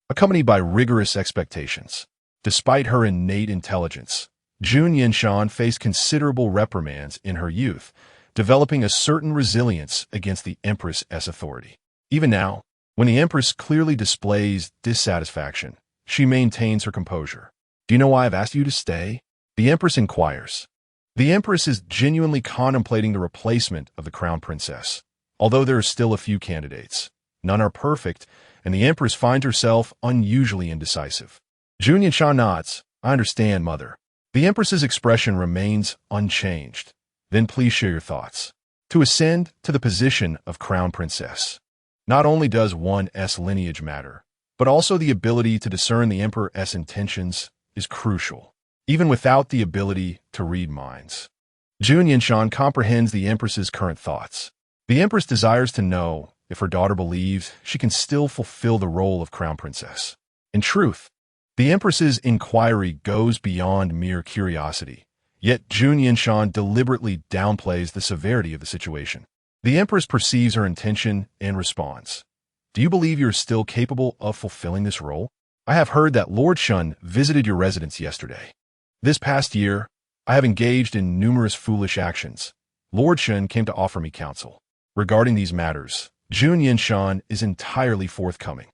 A: accompanied by rigorous expectations. Despite her innate intelligence, Jun Yanshan faced considerable reprimands in her youth, developing a certain resilience against the empress's authority. Even now, when the empress clearly displays dissatisfaction, she maintains her composure. Do you know why I've asked you to stay? The empress inquires. The empress is genuinely contemplating the replacement of the crown princess. Although there are still a few candidates, none are perfect, and the empress finds herself unusually indecisive. Jun Yanshan nods. I understand, mother. The empress's expression remains unchanged. Then please share your thoughts. To ascend to the position of crown princess, not only does one's lineage matter, but also the ability to discern the emperor's intentions is crucial, even without the ability to read minds. Jun Yanshan comprehends the empress's current thoughts. The empress desires to know if her daughter believes she can still fulfill the role of crown princess. In truth, the empress's inquiry goes beyond mere curiosity, Yet Jun Yanshan deliberately downplays the severity of the situation. The Empress perceives her intention and responds, "Do you believe you're still capable of fulfilling this role? I have heard that Lord Shun visited your residence yesterday. This past year, I have engaged in numerous foolish actions. Lord Shun came to offer me counsel. Regarding these matters, Jun Yanshan is entirely forthcoming.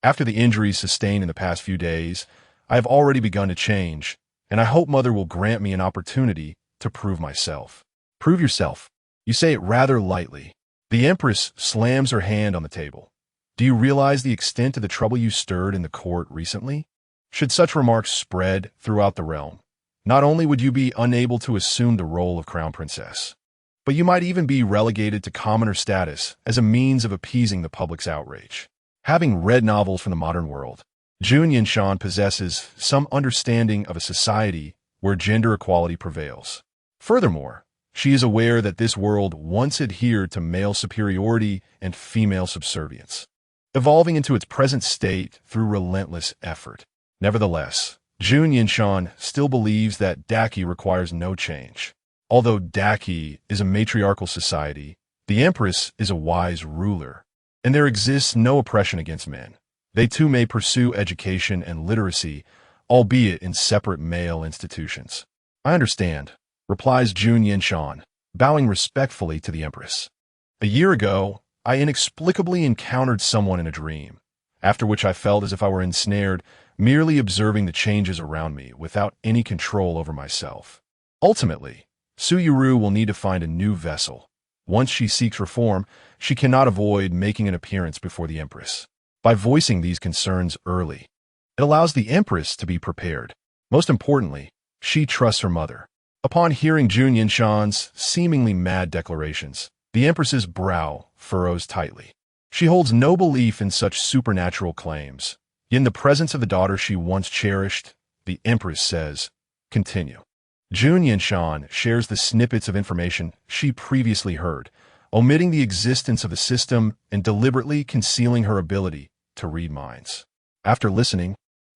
A: After the injuries sustained in the past few days, I have already begun to change, and I hope Mother will grant me an opportunity to prove myself." Prove yourself. You say it rather lightly. The Empress slams her hand on the table. Do you realize the extent of the trouble you stirred in the court recently? Should such remarks spread throughout the realm, not only would you be unable to assume the role of Crown Princess, but you might even be relegated to commoner status as a means of appeasing the public's outrage. Having read novels from the modern world, Jun Yanshan possesses some understanding of a society where gender equality prevails. Furthermore, she is aware that this world once adhered to male superiority and female subservience, evolving into its present state through relentless effort. Nevertheless, Jun Yanshan still believes that Daki requires no change. Although Daki is a matriarchal society, the Empress is a wise ruler, and there exists no oppression against men. They too may pursue education and literacy, albeit in separate male institutions. I understand, replies Jun Yanshan, bowing respectfully to the Empress. A year ago, I inexplicably encountered someone in a dream, after which I felt as if I were ensnared, merely observing the changes around me without any control over myself. Ultimately, Su Yuru will need to find a new vessel. Once she seeks reform, she cannot avoid making an appearance before the Empress. By voicing these concerns early, it allows the Empress to be prepared. Most importantly, she trusts her mother. Upon hearing Jun Yanshan's seemingly mad declarations, the Empress's brow furrows tightly. She holds no belief in such supernatural claims. In the presence of the daughter she once cherished, the Empress says, "Continue." Jun Yanshan shares the snippets of information she previously heard, omitting the existence of the system and deliberately concealing her ability to read minds. After listening,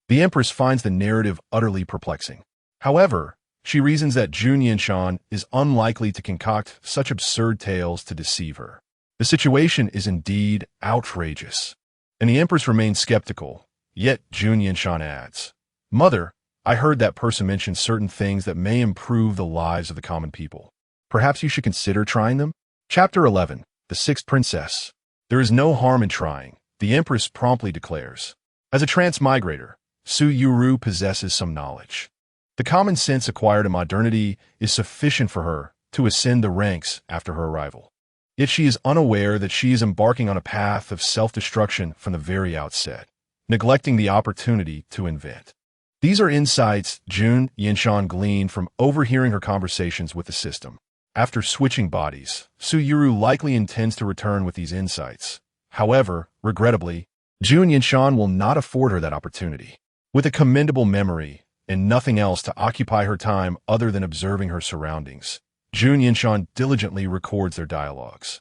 A: the Empress finds the narrative utterly perplexing. However, she reasons that Jun Yanshan is unlikely to concoct such absurd tales to deceive her. The situation is indeed outrageous, and the Empress remains skeptical. Yet Jun Yanshan adds, "Mother, I heard that person mention certain things that may improve the lives of the common people. Perhaps you should consider trying them?" Chapter 11. The Sixth Princess. There is no harm in trying, the Empress promptly declares. As a transmigrator, Su Yuru possesses some knowledge. The common sense acquired in modernity is sufficient for her to ascend the ranks after her arrival. Yet she is unaware that she is embarking on a path of self-destruction from the very outset, neglecting the opportunity to invent. These are insights Jun Yanshan gleaned from overhearing her conversations with the system. After switching bodies, Su Yuru likely intends to return with these insights. However, regrettably, Jun Yanshan will not afford her that opportunity. With a commendable memory and nothing else to occupy her time other than observing her surroundings, Jun Yanshan diligently records their dialogues.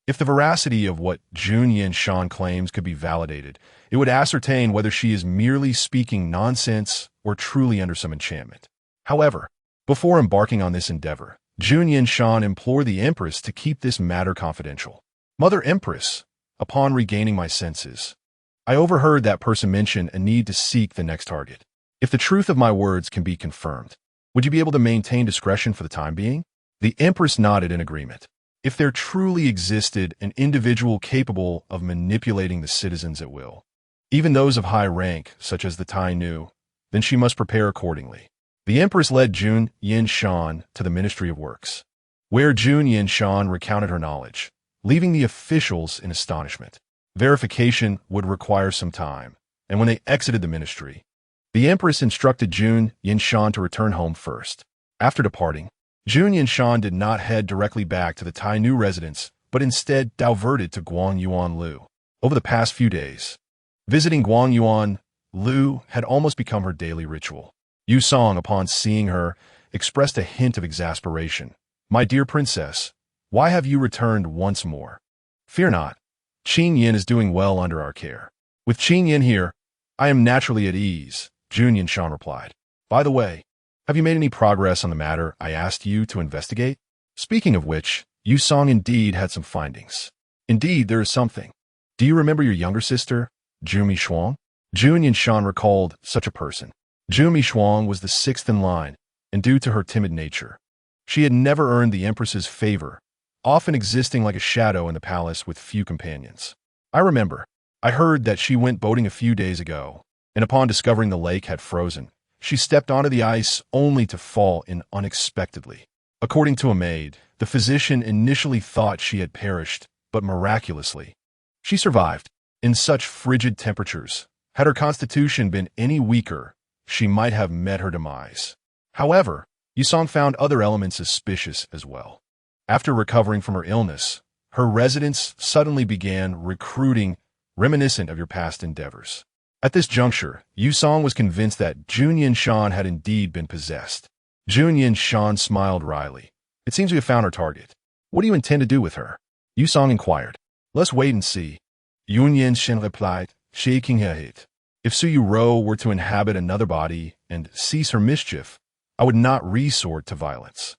A: If the veracity of what Jun Yanshan claims could be validated, it would ascertain whether she is merely speaking nonsense or truly under some enchantment. However, before embarking on this endeavor, Jun Yanshan implored the Empress to keep this matter confidential. "Mother Empress, upon regaining my senses, I overheard that person mention a need to seek the next target. If the truth of my words can be confirmed, would you be able to maintain discretion for the time being?" The Empress nodded in agreement. If there truly existed an individual capable of manipulating the citizens at will, even those of high rank, such as the Tai Nu, then she must prepare accordingly. The Empress led Jun Yanshan to the Ministry of Works, where Jun Yanshan recounted her knowledge, leaving the officials in astonishment. Verification would require some time, and when they exited the ministry, the Empress instructed Jun Yanshan to return home first. After departing, Jun Yanshan did not head directly back to the Tai Nu residence, but instead diverted to Guangyuan Lu. Over the past few days, visiting Guangyuan Lu had almost become her daily ritual. Yu Song, upon seeing her, expressed a hint of exasperation. "My dear princess, why have you returned once more?" "Fear not. Qin Yin is doing well under our care. With Qin Yin here, I am naturally at ease," Jun Yanshan replied. "By the way, Have you made any progress on the matter I asked you to investigate? Speaking of which, Yu Song indeed had some findings. Indeed, there is something. Do you remember your younger sister, Jun Yanshan? Jun Yanshan recalled such a person. Jun Yanshan was the sixth in line, and due to her timid nature, she had never earned the Empress's favor, often existing like a shadow in the palace with few companions. I remember. I heard that she went boating a few days ago, and upon discovering the lake had frozen, she stepped onto the ice only to fall in unexpectedly. According to a maid, the physician initially thought she had perished, but miraculously, she survived. In such frigid temperatures, had her constitution been any weaker, she might have met her demise. However, Yusong found other elements suspicious as well. After recovering from her illness, her residents suddenly began recruiting reminiscent of your past endeavors. At this juncture, Yusong was convinced that Jun Yanshan had indeed been possessed. Jun Yanshan smiled wryly. It seems we have found our target. What do you intend to do with her? Yusong inquired. Let's wait and see. Jun Yanshan replied, shaking her head. If Su Yuro were to inhabit another body and cease her mischief, I would not resort to violence.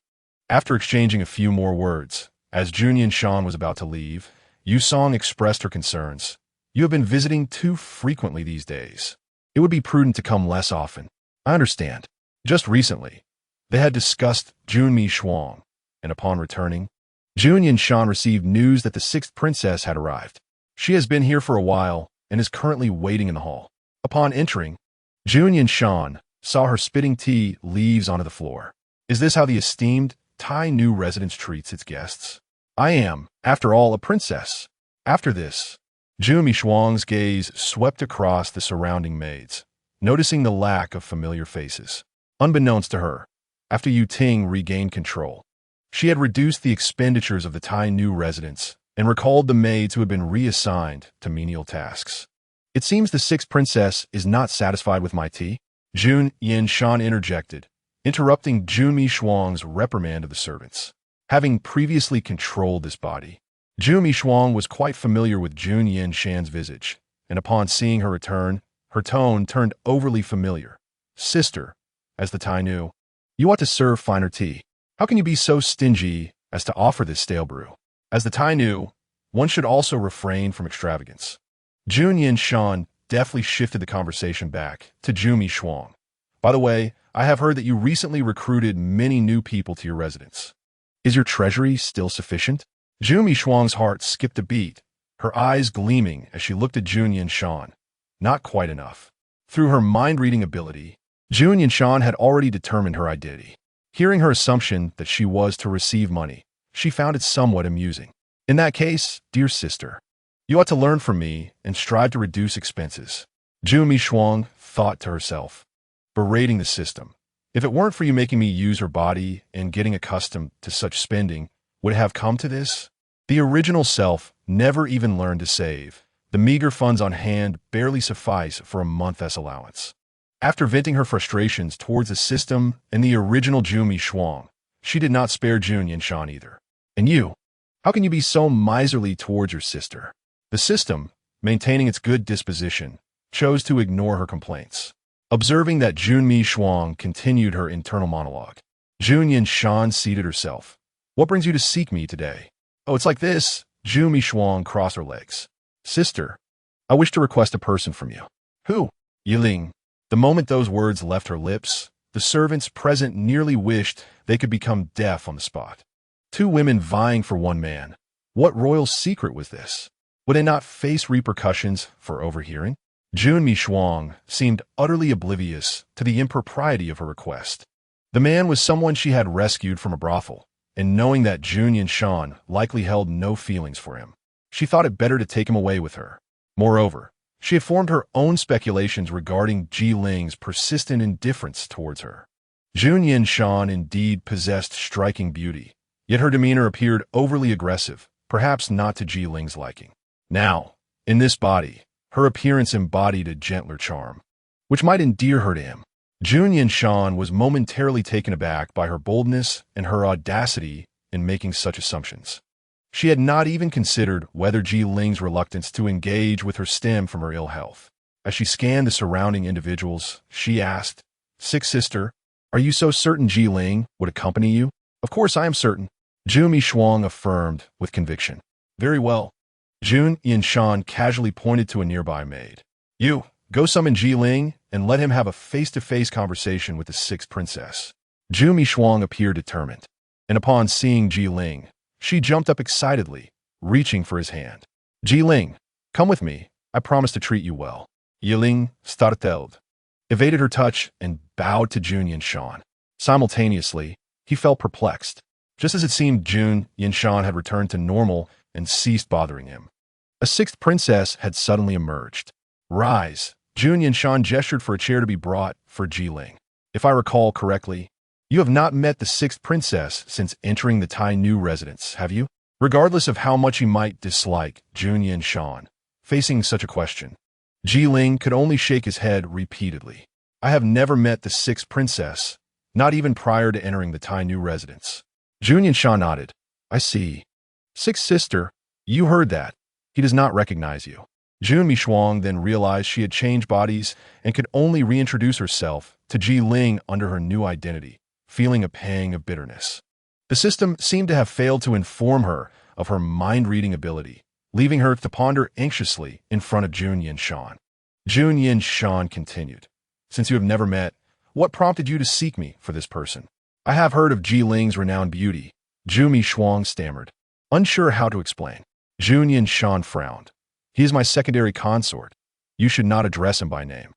A: After exchanging a few more words, as Jun Yanshan was about to leave, Yusong expressed her concerns. You have been visiting too frequently these days. It would be prudent to come less often. I understand. Just recently, they had discussed Jun Yanshan, and upon returning, Jun Yanshan received news that the sixth princess had arrived. She has been here for a while and is currently waiting in the hall. Upon entering, Jun Yanshan saw her spitting tea leaves onto the floor. Is this how the esteemed Tai Nu residence treats its guests? I am, after all, a princess. After this, Jun Yanshan's gaze swept across the surrounding maids, noticing the lack of familiar faces. Unbeknownst to her, after Yu Ting regained control, she had reduced the expenditures of the Tai Nu residence and recalled the maids who had been reassigned to menial tasks. It seems the sixth princess is not satisfied with my tea. Jun Yanshan interjected, interrupting Jun Yanshan's reprimand of the servants. Having previously controlled this body, Jun Yanshan was quite familiar with Jun Yanshan's visage, and upon seeing her return, her tone turned overly familiar. Sister, as the Tai Nu, you ought to serve finer tea. How can you be so stingy as to offer this stale brew? As the Tai Nu, one should also refrain from extravagance. Jun Yanshan deftly shifted the conversation back to Jun Yanshan. By the way, I have heard that you recently recruited many new people to your residence. Is your treasury still sufficient? Jun Yanshan's heart skipped a beat, her eyes gleaming as she looked at Jun Yanshan. Not quite enough. Through her mind-reading ability, Jun Yanshan had already determined her identity. Hearing her assumption that she was to receive money, she found it somewhat amusing. In that case, dear sister, you ought to learn from me and strive to reduce expenses. Jun Yanshan thought to herself, berating the system. If it weren't for you making me use her body and getting accustomed to such spending, would it have come to this? The original self never even learned to save. The meager funds on hand barely suffice for a month's allowance. After venting her frustrations towards the system and the original Jun Yanshan, she did not spare Jun Yanshan either. And you? How can you be so miserly towards your sister? The system, maintaining its good disposition, chose to ignore her complaints. Observing that Jun Yanshan continued her internal monologue, Jun Yanshan seated herself. What brings you to seek me today? Oh, it's like this. Jun Yanshan crossed her legs. Sister, I wish to request a person from you. Who? Yiling. The moment those words left her lips, the servants present nearly wished they could become deaf on the spot. Two women vying for one man. What royal secret was this? Would they not face repercussions for overhearing? Jun Yanshan seemed utterly oblivious to the impropriety of her request. The man was someone she had rescued from a brothel, and knowing that Jun Yanshan likely held no feelings for him, she thought it better to take him away with her. Moreover, she had formed her own speculations regarding Ji Ling's persistent indifference towards her. Jun Yanshan indeed possessed striking beauty, yet her demeanor appeared overly aggressive, perhaps not to Ji Ling's liking. Now, in this body, her appearance embodied a gentler charm, which might endear her to him. Jun Yanshan was momentarily taken aback by her boldness and her audacity in making such assumptions. She had not even considered whether Ji Ling's reluctance to engage with her stemmed from her ill health. As she scanned the surrounding individuals, she asked, Sick sister, Are you so certain Ji Ling would accompany you? Of course I am certain, Jun Yanshan affirmed with conviction. Very well. Jun Yanshan casually pointed to a nearby maid. You, go summon Ji Ling and let him have a face-to-face conversation with the sixth princess. Jun Yanshan appeared determined, and upon seeing Ji Ling, she jumped up excitedly, reaching for his hand. Ji Ling, come with me. I promise to treat you well. Ji Ling startled, evaded her touch, and bowed to Jun Yanshan. Simultaneously, he felt perplexed, just as it seemed Jun Yanshan had returned to normal and ceased bothering him. A sixth princess had suddenly emerged. Rise. Jun Yanshan gestured for a chair to be brought for Ji Ling. If I recall correctly, you have not met the sixth princess since entering the Tai Nu residence, have you? Regardless of how much he might dislike Jun Yanshan, facing such a question, Ji Ling could only shake his head repeatedly. I have never met the sixth princess, not even prior to entering the Tai Nu residence. Jun Yanshan nodded. I see. Sixth sister, you heard that. He does not recognize you. Jun Yanshan then realized she had changed bodies and could only reintroduce herself to Ji Ling under her new identity, feeling a pang of bitterness. The system seemed to have failed to inform her of her mind-reading ability, leaving her to ponder anxiously in front of Jun Yanshan. Jun Yanshan continued. Since you have never met, what prompted you to seek me for this person? I have heard of Ji Ling's renowned beauty, Jun Yanshan stammered, unsure how to explain. Jun Yanshan frowned. He is my secondary consort. You should not address him by name.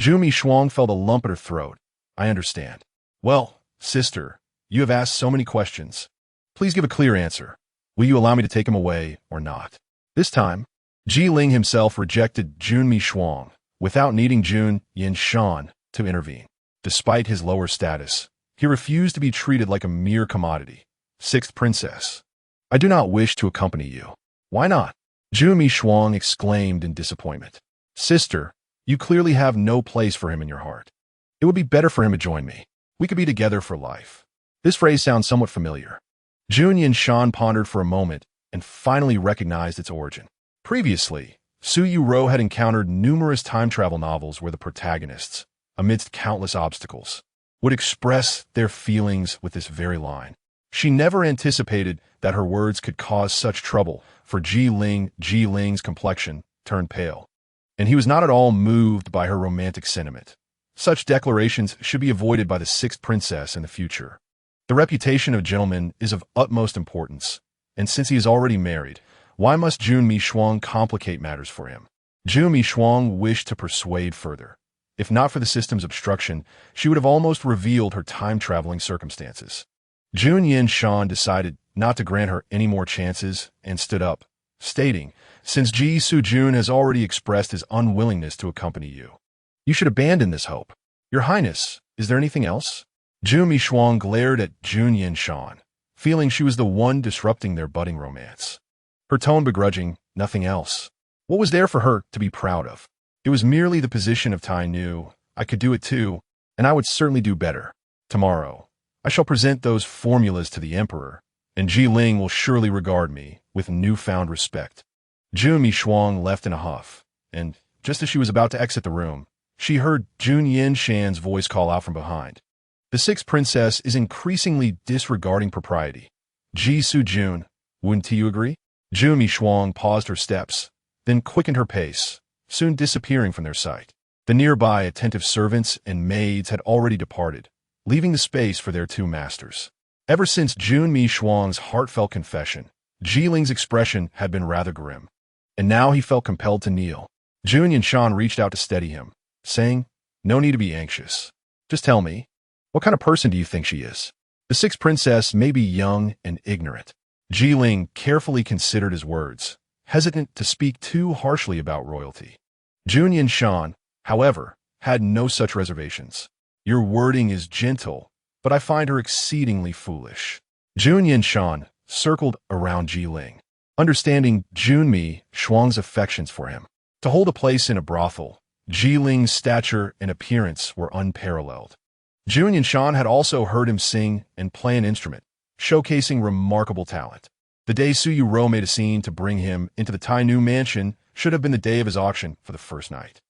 A: Jun Yanshan felt a lump at her throat. I understand. Well, sister, you have asked so many questions. Please give a clear answer. Will you allow me to take him away or not? This time, Ji Ling himself rejected Jun Yanshan without needing Jun Yanshan to intervene. Despite his lower status, he refused to be treated like a mere commodity. Sixth princess, I do not wish to accompany you. Why not? Jun Yanshan exclaimed in disappointment. Sister, you clearly have no place for him in your heart. It would be better for him to join me. We could be together for life. This phrase sounds somewhat familiar. Jun Yanshan pondered for a moment and finally recognized its origin. Previously, Su Yu-ro had encountered numerous time travel novels where the protagonists, amidst countless obstacles, would express their feelings with this very line. She never anticipated that her words could cause such trouble for Ji Ling. Ji Ling's complexion turned pale, and he was not at all moved by her romantic sentiment. Such declarations should be avoided by the sixth princess in the future. The reputation of a gentleman is of utmost importance, and since he is already married, why must Jun Yanshan complicate matters for him? Jun Yanshan wished to persuade further. If not for the system's obstruction, she would have almost revealed her time-traveling circumstances. Jun Yanshan decided not to grant her any more chances and stood up, stating, since Ji Sujun has already expressed his unwillingness to accompany you, you should abandon this hope. Your Highness, is there anything else? Jun Yanshan glared at Jun Yanshan, feeling she was the one disrupting their budding romance. Her tone begrudging, nothing else. What was there for her to be proud of? It was merely the position of Tai Nu. I could do it too, and I would certainly do better. Tomorrow, I shall present those formulas to the Emperor, and Ji Ling will surely regard me with newfound respect. Jun Yanshan left in a huff, and, just as she was about to exit the room, she heard Jun Yanshan's voice call out from behind. The sixth princess is increasingly disregarding propriety. Ji Sujun, wouldn't you agree? Jun Yanshan paused her steps, then quickened her pace, soon disappearing from their sight. The nearby attentive servants and maids had already departed, leaving the space for their two masters. Ever since Jun Yanshan's heartfelt confession, Ji Ling's expression had been rather grim, and now he felt compelled to kneel. Jun Yanshan reached out to steady him, saying, no need to be anxious. Just tell me, what kind of person do you think she is? The sixth princess may be young and ignorant. Ji Ling carefully considered his words, hesitant to speak too harshly about royalty. Jun Yanshan, however, had no such reservations. Your wording is gentle, but I find her exceedingly foolish. Jun Yanshan circled around Ji Ling, understanding Jun Yanshan's affections for him. To hold a place in a brothel, Ji Ling's stature and appearance were unparalleled. Jun Yanshan had also heard him sing and play an instrument, showcasing remarkable talent. The day Su Yu-ro made a scene to bring him into the Tai Nu mansion should have been the day of his auction for the first night.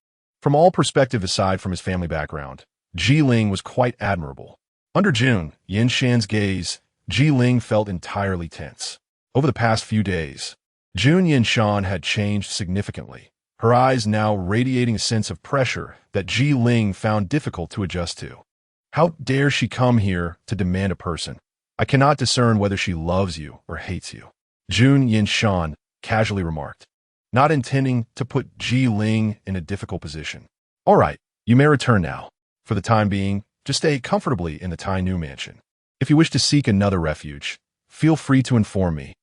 A: From all perspective aside from his family background, Ji Ling was quite admirable, Under Jun Yanshan's gaze, Ji Ling felt entirely tense. Over the past few days, Jun Yanshan had changed significantly, her eyes now radiating a sense of pressure that Ji Ling found difficult to adjust to. How dare she come here to demand a person? I cannot discern whether she loves you or hates you, Jun Yanshan casually remarked, not intending to put Ji Ling in a difficult position. All right, you may return now. For the time being, just stay comfortably in the Tai Nu mansion. If you wish to seek another refuge, feel free to inform me.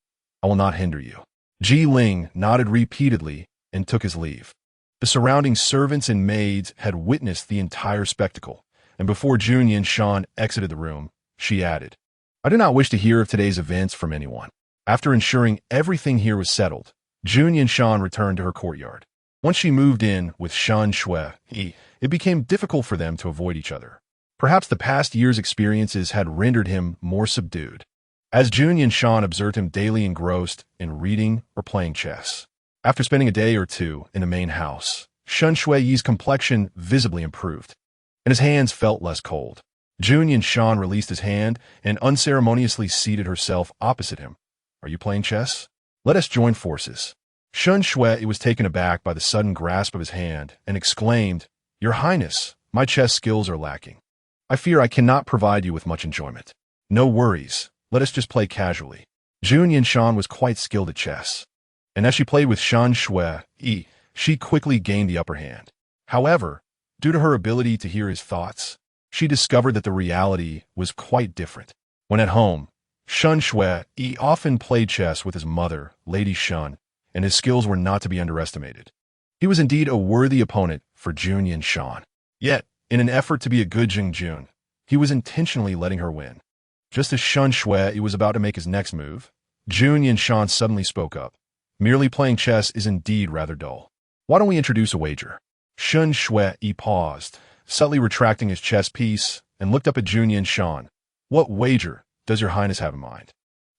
A: I will not hinder you. Ji Ling nodded repeatedly and took his leave. The surrounding servants and maids had witnessed the entire spectacle, and before Jun Yanshan exited the room, she added, I do not wish to hear of today's events from anyone. After ensuring everything here was settled, Jun Yanshan returned to her courtyard. Once she moved in with Shan Shui, it became difficult for them to avoid each other. Perhaps the past year's experiences had rendered him more subdued, as Jun Yanshan observed him daily engrossed in reading or playing chess. After spending a day or two in the main house, Shan Shui's complexion visibly improved, and his hands felt less cold. Jun Yanshan released his hand and unceremoniously seated herself opposite him. Are you playing chess? Let us join forces. Shan Shui was taken aback by the sudden grasp of his hand and exclaimed, Your Highness, my chess skills are lacking. I fear I cannot provide you with much enjoyment. No worries, let us just play casually. Jun Yanshan was quite skilled at chess, and as she played with Shan Shui, she quickly gained the upper hand. However, due to her ability to hear his thoughts, she discovered that the reality was quite different. When at home, Shan Shui often played chess with his mother, Lady Shun, and his skills were not to be underestimated. He was indeed a worthy opponent for Jun Yanshan. Yet, in an effort to be a good Jun, he was intentionally letting her win. Just as Shan Shui was about to make his next move, Jun Yanshan suddenly spoke up. Merely playing chess is indeed rather dull. Why don't we introduce a wager? Shan Shui paused, subtly retracting his chess piece, and looked up at Jun Yanshan. What wager does your highness have in mind?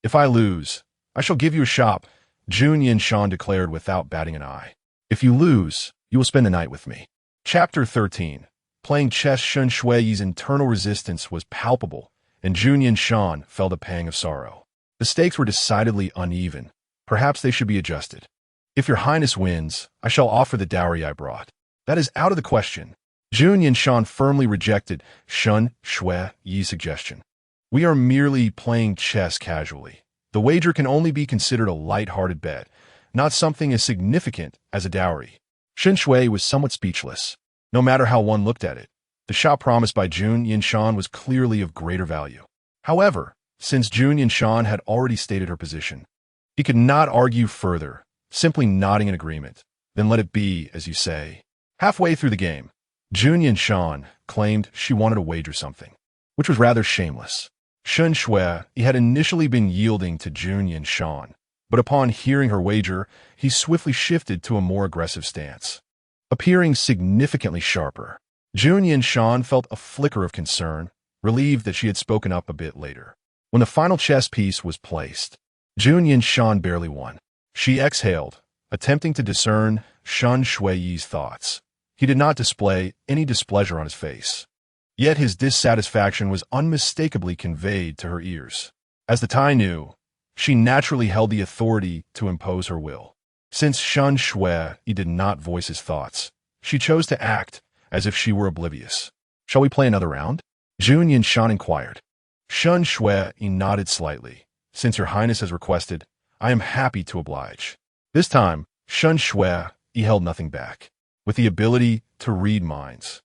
A: If I lose, I shall give you a shop, Jun Yanshan declared without batting an eye. If you lose, you will spend the night with me. Chapter 13. Playing chess. Shan Shui's internal resistance was palpable, and Jun Yanshan felt a pang of sorrow. The stakes were decidedly uneven. Perhaps they should be adjusted. If your highness wins, I shall offer the dowry I brought. That is out of the question. Jun Yanshan firmly rejected Shan Shui's suggestion. We are merely playing chess casually. The wager can only be considered a light-hearted bet, not something as significant as a dowry. Shan Shui was somewhat speechless. No matter how one looked at it, the shop promised by Jun Yanshan was clearly of greater value. However, since Jun Yanshan had already stated her position, he could not argue further, simply nodding in agreement. Then let it be, as you say. Halfway through the game, Jun Yanshan claimed she wanted to wager something, which was rather shameless. Shan Shui had initially been yielding to Jun Yanshan, but upon hearing her wager, he swiftly shifted to a more aggressive stance. Appearing significantly sharper, Jun Yanshan felt a flicker of concern, relieved that she had spoken up a bit later. When the final chess piece was placed, Jun Yanshan barely won. She exhaled, attempting to discern Shan Shui's thoughts. He did not display any displeasure on his face. Yet his dissatisfaction was unmistakably conveyed to her ears. As the Tai Nu, she naturally held the authority to impose her will. Since Shan Shui did not voice his thoughts, she chose to act as if she were oblivious. Shall we play another round? Jun Yanshan inquired. Shan Shui nodded slightly. Since your highness has requested, I am happy to oblige. This time, Shan Shui held nothing back. With the ability to read minds,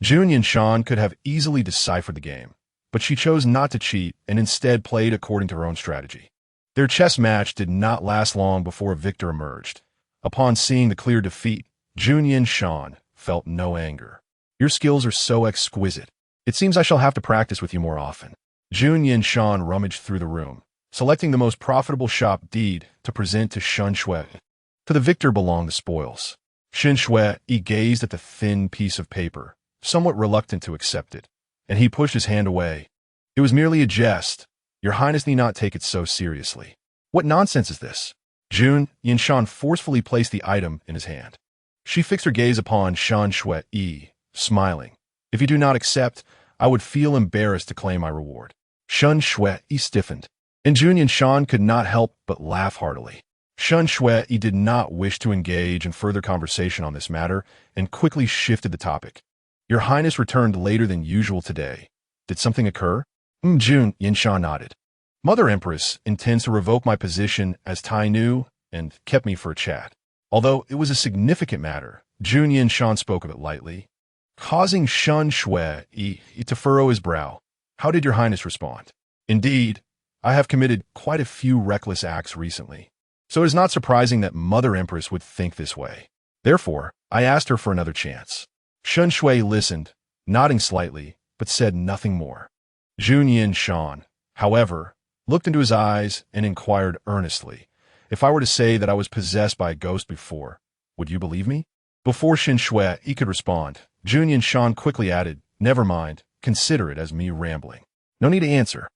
A: Jun Yanshan could have easily deciphered the game, but she chose not to cheat and instead played according to her own strategy. Their chess match did not last long before a victor emerged. Upon seeing the clear defeat, Jun Yanshan felt no anger. Your skills are so exquisite. It seems I shall have to practice with you more often. Jun Yanshan rummaged through the room, selecting the most profitable shop deed to present to Shan Shui. To the victor belonged the spoils. Shan Shui gazed at the thin piece of paper, somewhat reluctant to accept it, and he pushed his hand away. It was merely a jest. Your highness need not take it so seriously. What nonsense is this? Jun Yanshan forcefully placed the item in his hand. She fixed her gaze upon Shan Shui, smiling. If you do not accept, I would feel embarrassed to claim my reward. Shun Shui stiffened, and Jun Yanshan could not help but laugh heartily. Shun Shui did not wish to engage in further conversation on this matter and quickly shifted the topic. Your Highness returned later than usual today. Did something occur? Jun Yanshan nodded. Mother Empress intends to revoke my position as Tai Nu and kept me for a chat. Although it was a significant matter, Jun Yanshan spoke of it lightly, causing Shun Shui to furrow his brow. How did your Highness respond? Indeed, I have committed quite a few reckless acts recently, so it is not surprising that Mother Empress would think this way. Therefore, I asked her for another chance. Shun Shui listened, nodding slightly, but said nothing more. Jun Yanshan, however, looked into his eyes and inquired earnestly, if I were to say that I was possessed by a ghost before, would you believe me? Before Shun Shui could respond, Jun Yanshan quickly added, never mind, consider it as me rambling. No need to answer.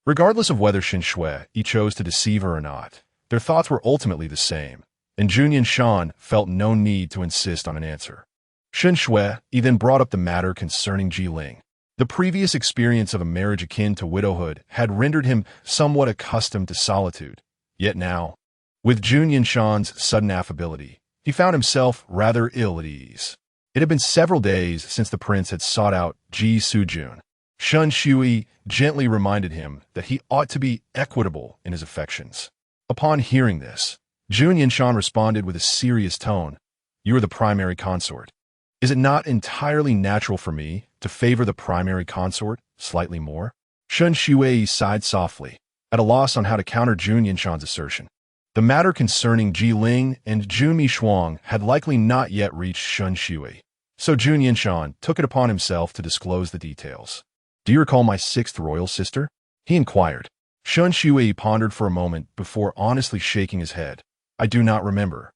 A: Regardless of whether Shun Shui chose to deceive her or not, their thoughts were ultimately the same, and Jun Yanshan felt no need to insist on an answer. Shun Shui then brought up the matter concerning Ji Ling. The previous experience of a marriage akin to widowhood had rendered him somewhat accustomed to solitude, yet now, with Jun Yanshan's sudden affability, he found himself rather ill at ease. It had been several days since the prince had sought out Ji Sujun. Shun Shui gently reminded him that he ought to be equitable in his affections. Upon hearing this, Jun Yanshan responded with a serious tone, you are the primary consort. Is it not entirely natural for me to favor the primary consort slightly more? Shun Shui sighed softly, at a loss on how to counter Jun Yanshan's assertion. The matter concerning Ji Ling and Jun Mishuang had likely not yet reached Shun Shui, so Jun Yanshan took it upon himself to disclose the details. Do you recall my sixth royal sister? He inquired. Shun Shui pondered for a moment before honestly shaking his head. I do not remember.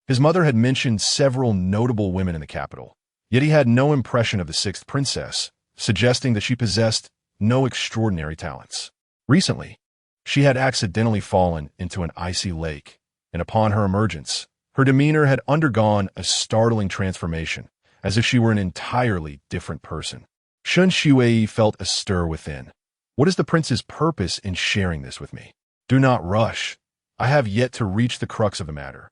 A: His mother had mentioned several notable women in the capital, yet he had no impression of the sixth princess, suggesting that she possessed no extraordinary talents. Recently, she had accidentally fallen into an icy lake, and upon her emergence, her demeanor had undergone a startling transformation, as if she were an entirely different person. Shun Shui felt a stir within. What is the prince's purpose in sharing this with me? Do not rush. I have yet to reach the crux of the matter.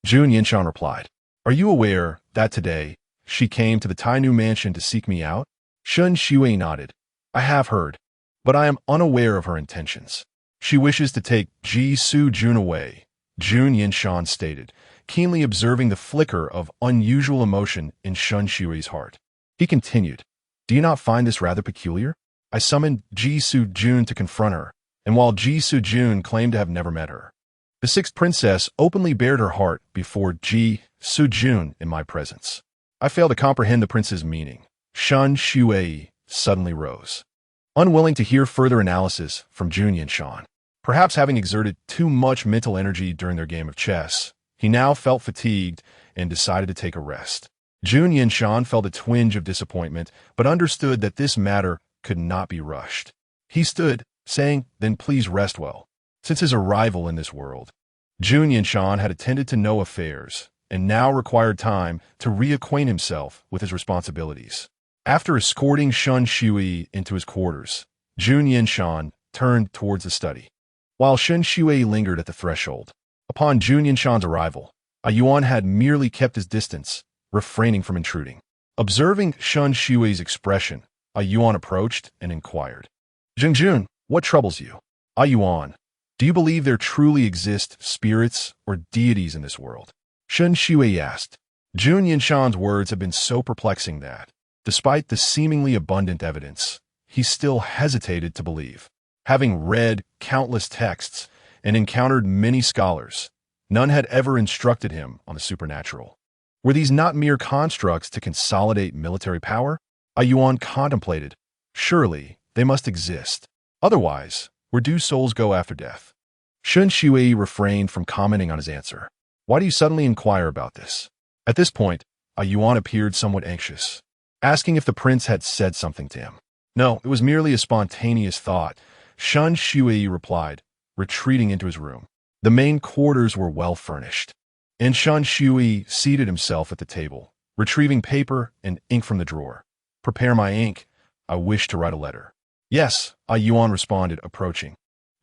A: Jun Yanshan replied. Are you aware that today she came to the Tai Nu mansion to seek me out? Shun Shui nodded. I have heard, but I am unaware of her intentions. She wishes to take Ji Sujun away, Jun Yanshan stated, keenly observing the flicker of unusual emotion in Shun Shui's heart. He continued, do you not find this rather peculiar? I summoned Ji Sujun to confront her, and while Ji Sujun claimed to have never met her, the sixth princess openly bared her heart before Ji Sujun in my presence. I fail to comprehend the prince's meaning. Shun Shui suddenly rose, unwilling to hear further analysis from Jun Yanshan. Perhaps having exerted too much mental energy during their game of chess, he now felt fatigued and decided to take a rest. Jun Yanshan felt a twinge of disappointment, but understood that this matter could not be rushed. He stood, saying, then please rest well. Since his arrival in this world, Jun Yanshan had attended to no affairs, and now required time to reacquaint himself with his responsibilities. After escorting Shun Shui into his quarters, Jun Yanshan turned towards the study. While Shun Shui lingered at the threshold, upon Jun Yanshan's arrival, a Yuan had merely kept his distance, refraining from intruding. Observing Shun Shui's expression, a Yuan approached and inquired, Jun, what troubles you? A Yuan, do you believe there truly exist spirits or deities in this world? Shun Shui asked. Jun Yanshan's words had been so perplexing that, despite the seemingly abundant evidence, he still hesitated to believe. Having read countless texts and encountered many scholars, none had ever instructed him on the supernatural. Were these not mere constructs to consolidate military power? A Yuan contemplated. Surely, they must exist. Otherwise, where do souls go after death? Shun Shui refrained from commenting on his answer. Why do you suddenly inquire about this? At this point, a Yuan appeared somewhat anxious, asking if the prince had said something to him. No, it was merely a spontaneous thought, Shun Shui replied, retreating into his room. The main quarters were well furnished, and Shun Shui seated himself at the table, retrieving paper and ink from the drawer. Prepare my ink, I wish to write a letter. Yes, Yuan responded, approaching.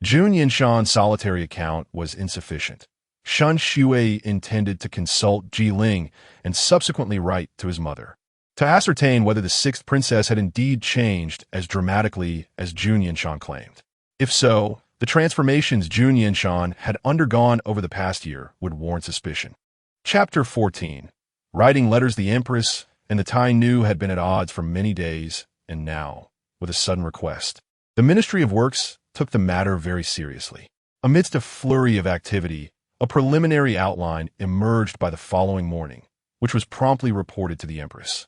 A: Jun Yanshan's solitary account was insufficient. Shen Shui intended to consult Ji Ling and subsequently write to his mother to ascertain whether the sixth princess had indeed changed as dramatically as Jun Yanshan claimed. If so, the transformations Jun Yanshan had undergone over the past year would warrant suspicion. Chapter 14. Writing letters. The Empress and the Tai Nu had been at odds for many days, and now, with a sudden request, the Ministry of Works took the matter very seriously. Amidst a flurry of activity, a preliminary outline emerged by the following morning, which was promptly reported to the Empress.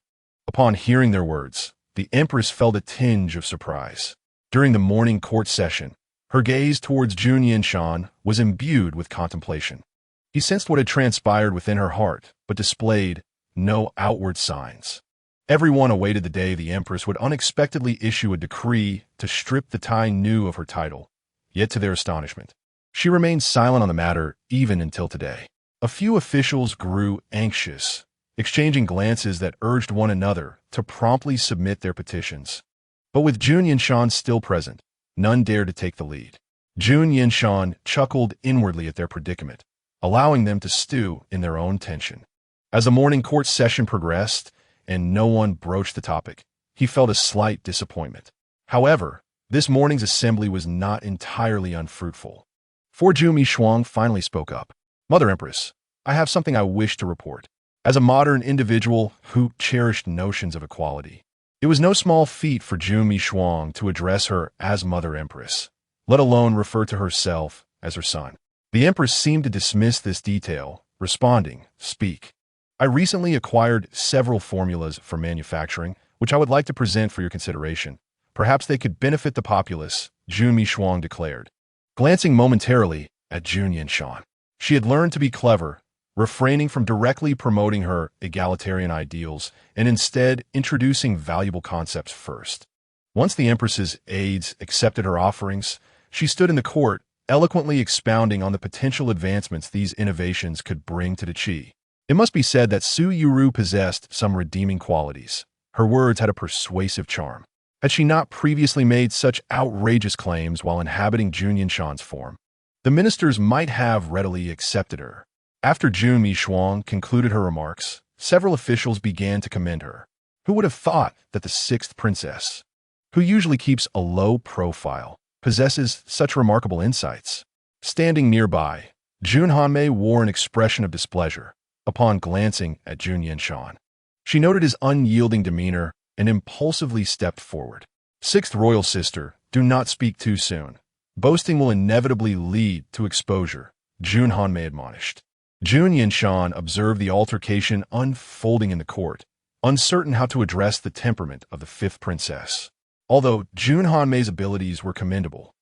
A: Upon hearing their words, the Empress felt a tinge of surprise. During the morning court session, her gaze towards Jun Yanshan was imbued with contemplation. He sensed what had transpired within her heart, but displayed no outward signs. Everyone awaited the day the Empress would unexpectedly issue a decree to strip the Tai Nu of her title. Yet to their astonishment, she remained silent on the matter even until today. A few officials grew anxious, exchanging glances that urged one another to promptly submit their petitions. But with Jun Yanshan still present, none dared to take the lead. Jun Yanshan chuckled inwardly at their predicament, allowing them to stew in their own tension. As the morning court session progressed and no one broached the topic, he felt a slight disappointment. However, this morning's assembly was not entirely unfruitful. For Zhu Mishuang finally spoke up. Mother Empress, I have something I wish to report. As a modern individual who cherished notions of equality, it was no small feat for Zhu Mishuang to address her as Mother Empress, let alone refer to herself as her son. The Empress seemed to dismiss this detail, responding, "Speak. I recently acquired several formulas for manufacturing, which I would like to present for your consideration. Perhaps they could benefit the populace," Zhu Mishuang declared, glancing momentarily at Jun Yanshan. She had learned to be clever, refraining from directly promoting her egalitarian ideals and instead introducing valuable concepts first. Once the Empress's aides accepted her offerings, she stood in the court, eloquently expounding on the potential advancements these innovations could bring to the Qi. It must be said that Su Yuru possessed some redeeming qualities. Her words had a persuasive charm. Had she not previously made such outrageous claims while inhabiting Jun Yanshan's form, the ministers might have readily accepted her. After Jun Mishuang concluded her remarks, several officials began to commend her. Who would have thought that the sixth princess, who usually keeps a low profile, possesses such remarkable insights? Standing nearby, Jun Hanmei wore an expression of displeasure upon glancing at Jun Yanshan. She noted his unyielding demeanor and impulsively stepped forward. Sixth royal sister, do not speak too soon. Boasting will inevitably lead to exposure, Jun Hanmei admonished. Jun Yanshan observed the altercation unfolding in the court, uncertain how to address the temperament of the fifth princess. Although Jun Hanmei's abilities were commendable,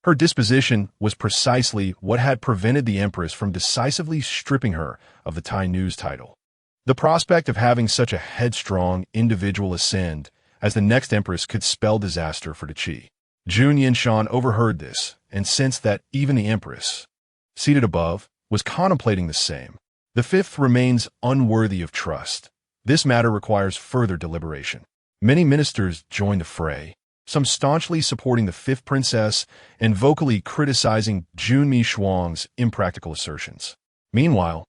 A: her disposition was precisely what had prevented the Empress from decisively stripping her of the Tai Nu's title. The prospect of having such a headstrong individual ascend as the next Empress could spell disaster for the Qi. Jun Yanshan overheard this and sensed that even the Empress, seated above, was contemplating the same. The fifth remains unworthy of trust. This matter requires further deliberation. Many ministers joined the fray, some staunchly supporting the fifth princess and vocally criticizing Jun Mishuang's impractical assertions. Meanwhile,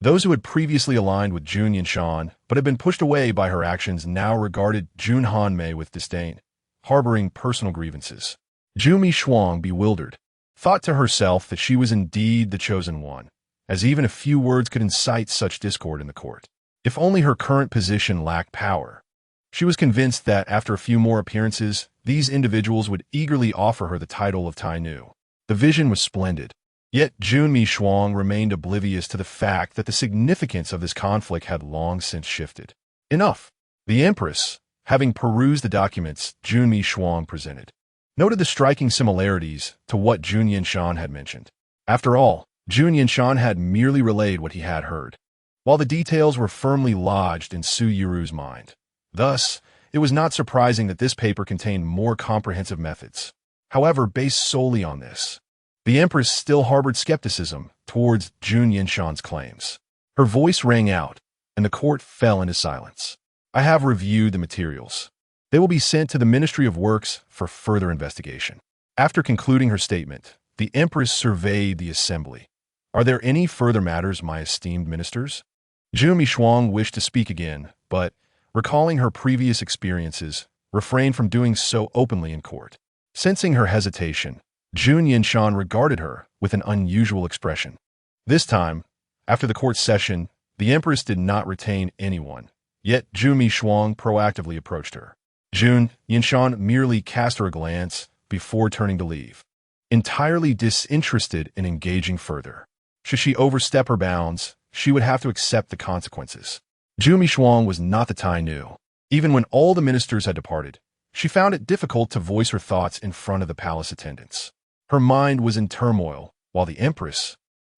A: those who had previously aligned with Jun Yanshan but had been pushed away by her actions now regarded Jun Hanmei with disdain, harboring personal grievances. Jun Mishuang, bewildered, thought to herself that she was indeed the chosen one, as even a few words could incite such discord in the court. If only her current position lacked power. She was convinced that after a few more appearances, these individuals would eagerly offer her the title of Tai Nu. The vision was splendid. Yet Jun Mishuang remained oblivious to the fact that the significance of this conflict had long since shifted. Enough. The Empress, having perused the documents Jun Mishuang presented, noted the striking similarities to what Jun Yanshan had mentioned. After all, Jun Yanshan had merely relayed what he had heard, while the details were firmly lodged in Su Yuru's mind. Thus, it was not surprising that this paper contained more comprehensive methods. However, based solely on this, the Empress still harbored skepticism towards Jun Yanshan's claims. Her voice rang out, and the court fell into silence. I have reviewed the materials. They will be sent to the Ministry of Works for further investigation. After concluding her statement, the Empress surveyed the assembly. Are there any further matters, my esteemed ministers? Jun Yanshan wished to speak again, but, recalling her previous experiences, refrained from doing so openly in court. Sensing her hesitation, Jun Yanshan regarded her with an unusual expression. This time, after the court session, the Empress did not retain anyone, yet Jun Yanshan proactively approached her. Jun Yanshan merely cast her a glance before turning to leave, entirely disinterested in engaging further. Should she overstep her bounds, she would have to accept the consequences. Jun Yanshan was not the Tai Nu. Even when all the ministers had departed, she found it difficult to voice her thoughts in front of the palace attendants. Her mind was in turmoil, while the Empress,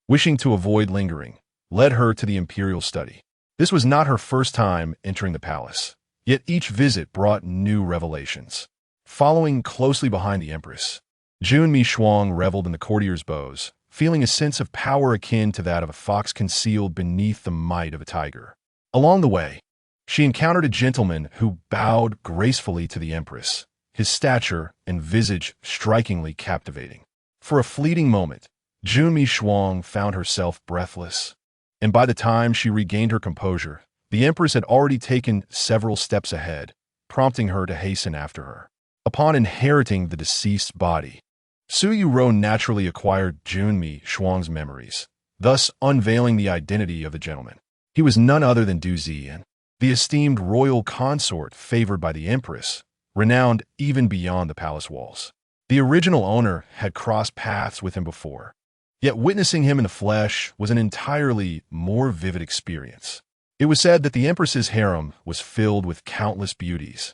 A: wishing to avoid lingering, led her to the imperial study. This was not her first time entering the palace, yet each visit brought new revelations. Following closely behind the Empress, Jun Yanshan reveled in the courtiers' bows, feeling a sense of power akin to that of a fox concealed beneath the might of a tiger. Along the way, she encountered a gentleman who bowed gracefully to the Empress, his stature and visage strikingly captivating. For a fleeting moment, Jun Yanshan found herself breathless, and by the time she regained her composure, the Empress had already taken several steps ahead, prompting her to hasten after her. Upon inheriting the deceased's body, Su Yuro naturally acquired Jun Yanshan's memories, thus unveiling the identity of the gentleman. He was none other than Du Ziyan, the esteemed royal consort favored by the Empress, renowned even beyond the palace walls. The original owner had crossed paths with him before, yet witnessing him in the flesh was an entirely more vivid experience. It was said that the Empress's harem was filled with countless beauties,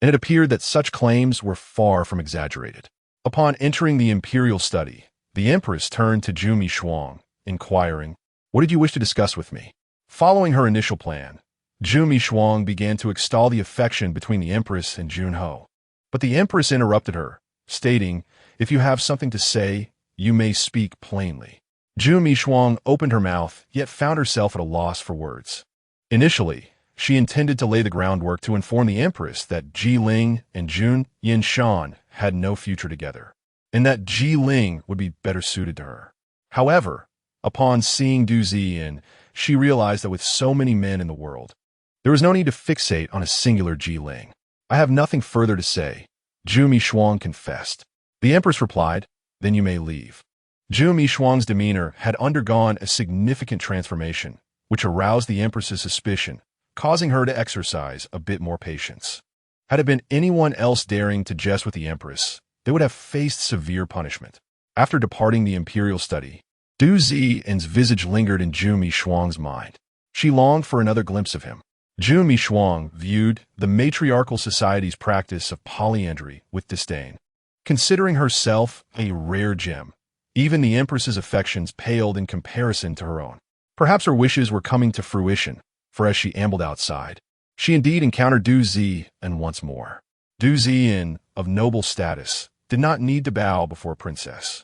A: and it appeared that such claims were far from exaggerated. Upon entering the imperial study, the Empress turned to Jun Yanshan, inquiring, "What did you wish to discuss with me?" Following her initial plan, Jun Yanshan began to extol the affection between the Empress and Junho. But the Empress interrupted her, stating, "If you have something to say, you may speak plainly." Jun Yanshan opened her mouth, yet found herself at a loss for words. Initially, she intended to lay the groundwork to inform the Empress that Ji Ling and Jun Yanshan had no future together, and that Ji Ling would be better suited to her. However, upon seeing Du Ziyan, she realized that with so many men in the world, there was no need to fixate on a singular Ji Ling. "I have nothing further to say," Jun Yanshan confessed. The Empress replied, "Then you may leave." Jun Yanshan's demeanor had undergone a significant transformation, which aroused the Empress's suspicion, causing her to exercise a bit more patience. Had it been anyone else daring to jest with the Empress, they would have faced severe punishment. After departing the imperial study, Du Ziyan's visage lingered in Jun Yanshan's mind. She longed for another glimpse of him. Jun Yanshan viewed the matriarchal society's practice of polyandry with disdain. Considering herself a rare gem, even the Empress's affections paled in comparison to her own. Perhaps her wishes were coming to fruition, for as she ambled outside, she indeed encountered Du Ziyan once more. Du Ziyan, of noble status, did not need to bow before a princess.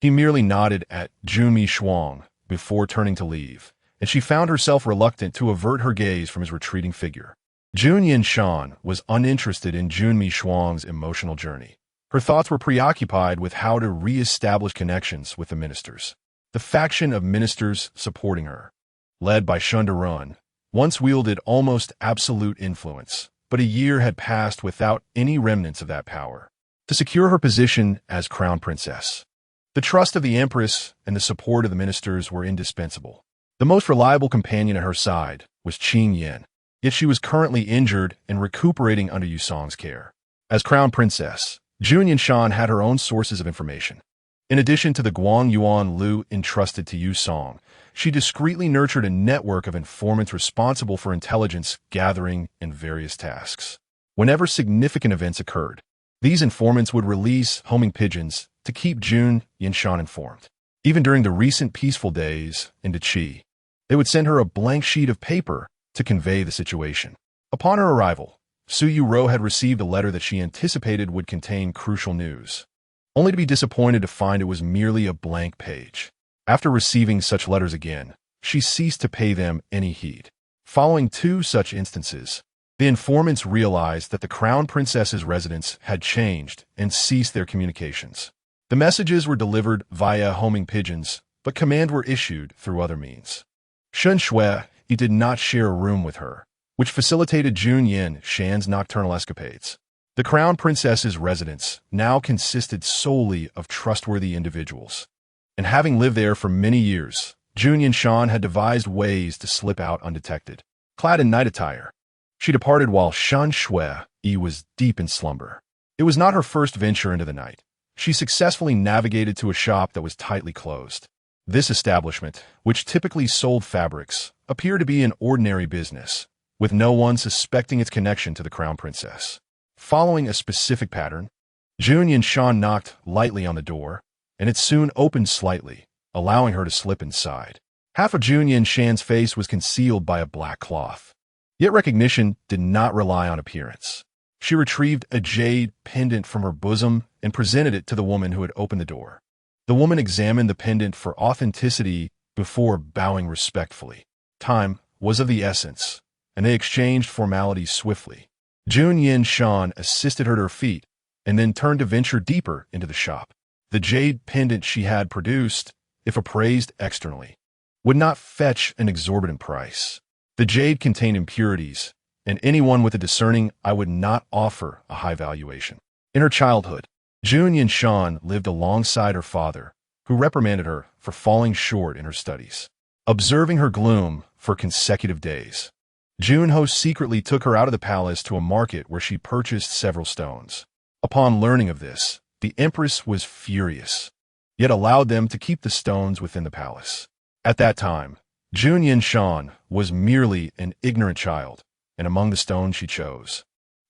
A: He merely nodded at Jun Yanshan before turning to leave, and she found herself reluctant to avert her gaze from his retreating figure. Jun Yanshan was uninterested in Jun Yanshan's emotional journey. Her thoughts were preoccupied with how to re-establish connections with the ministers. The faction of ministers supporting her, led by Shundarun, once wielded almost absolute influence, but a year had passed without any remnants of that power. To secure her position as crown princess, the trust of the Empress and the support of the ministers were indispensable. The most reliable companion at her side was Qing Yin, yet she was currently injured and recuperating under Yusong's care. As crown princess, Jun Yanshan had her own sources of information. In addition to the Guang Yuan Lu entrusted to Yusong, she discreetly nurtured a network of informants responsible for intelligence gathering and various tasks. Whenever significant events occurred, these informants would release homing pigeons to keep Jun Yanshan informed. Even during the recent peaceful days in Dachi, they would send her a blank sheet of paper to convey the situation. Upon her arrival, Su Yuro had received a letter that she anticipated would contain crucial news, only to be disappointed to find it was merely a blank page. After receiving such letters again, she ceased to pay them any heed. Following two such instances, The informants realized that the crown princess's residence had changed and ceased their communications. The messages were delivered via homing pigeons, but command were issued through other means. Shun Shui did not share a room with her, which facilitated Jun Yanshan's nocturnal escapades. The crown princess's residence now consisted solely of trustworthy individuals. And having lived there for many years, Jun Yanshan had devised ways to slip out undetected. Clad in night attire, she departed while Shun Shui was deep in slumber. It was not her first venture into the night. She successfully navigated to a shop that was tightly closed. This establishment, which typically sold fabrics, appeared to be an ordinary business, with no one suspecting its connection to the crown princess. Following a specific pattern, Jun Yanshan knocked lightly on the door, and it soon opened slightly, allowing her to slip inside. Half of Jun Yanshan's face was concealed by a black cloth. Yet recognition did not rely on appearance. She retrieved a jade pendant from her bosom and presented it to the woman who had opened the door. The woman examined the pendant for authenticity before bowing respectfully. Time was of the essence, and they exchanged formalities swiftly. Jun Yanshan assisted her to her feet and then turned to venture deeper into the shop. The jade pendant she had produced, if appraised externally, would not fetch an exorbitant price. The jade contained impurities, and anyone with a discerning eye would not offer a high valuation. In her childhood, Jun Yanshan lived alongside her father, who reprimanded her for falling short in her studies. Observing her gloom for consecutive days, Junho secretly took her out of the palace to a market where she purchased several stones. Upon learning of this, the empress was furious, yet allowed them to keep the stones within the palace. At that time, Jun Yanshan was merely an ignorant child, and among the stones she chose,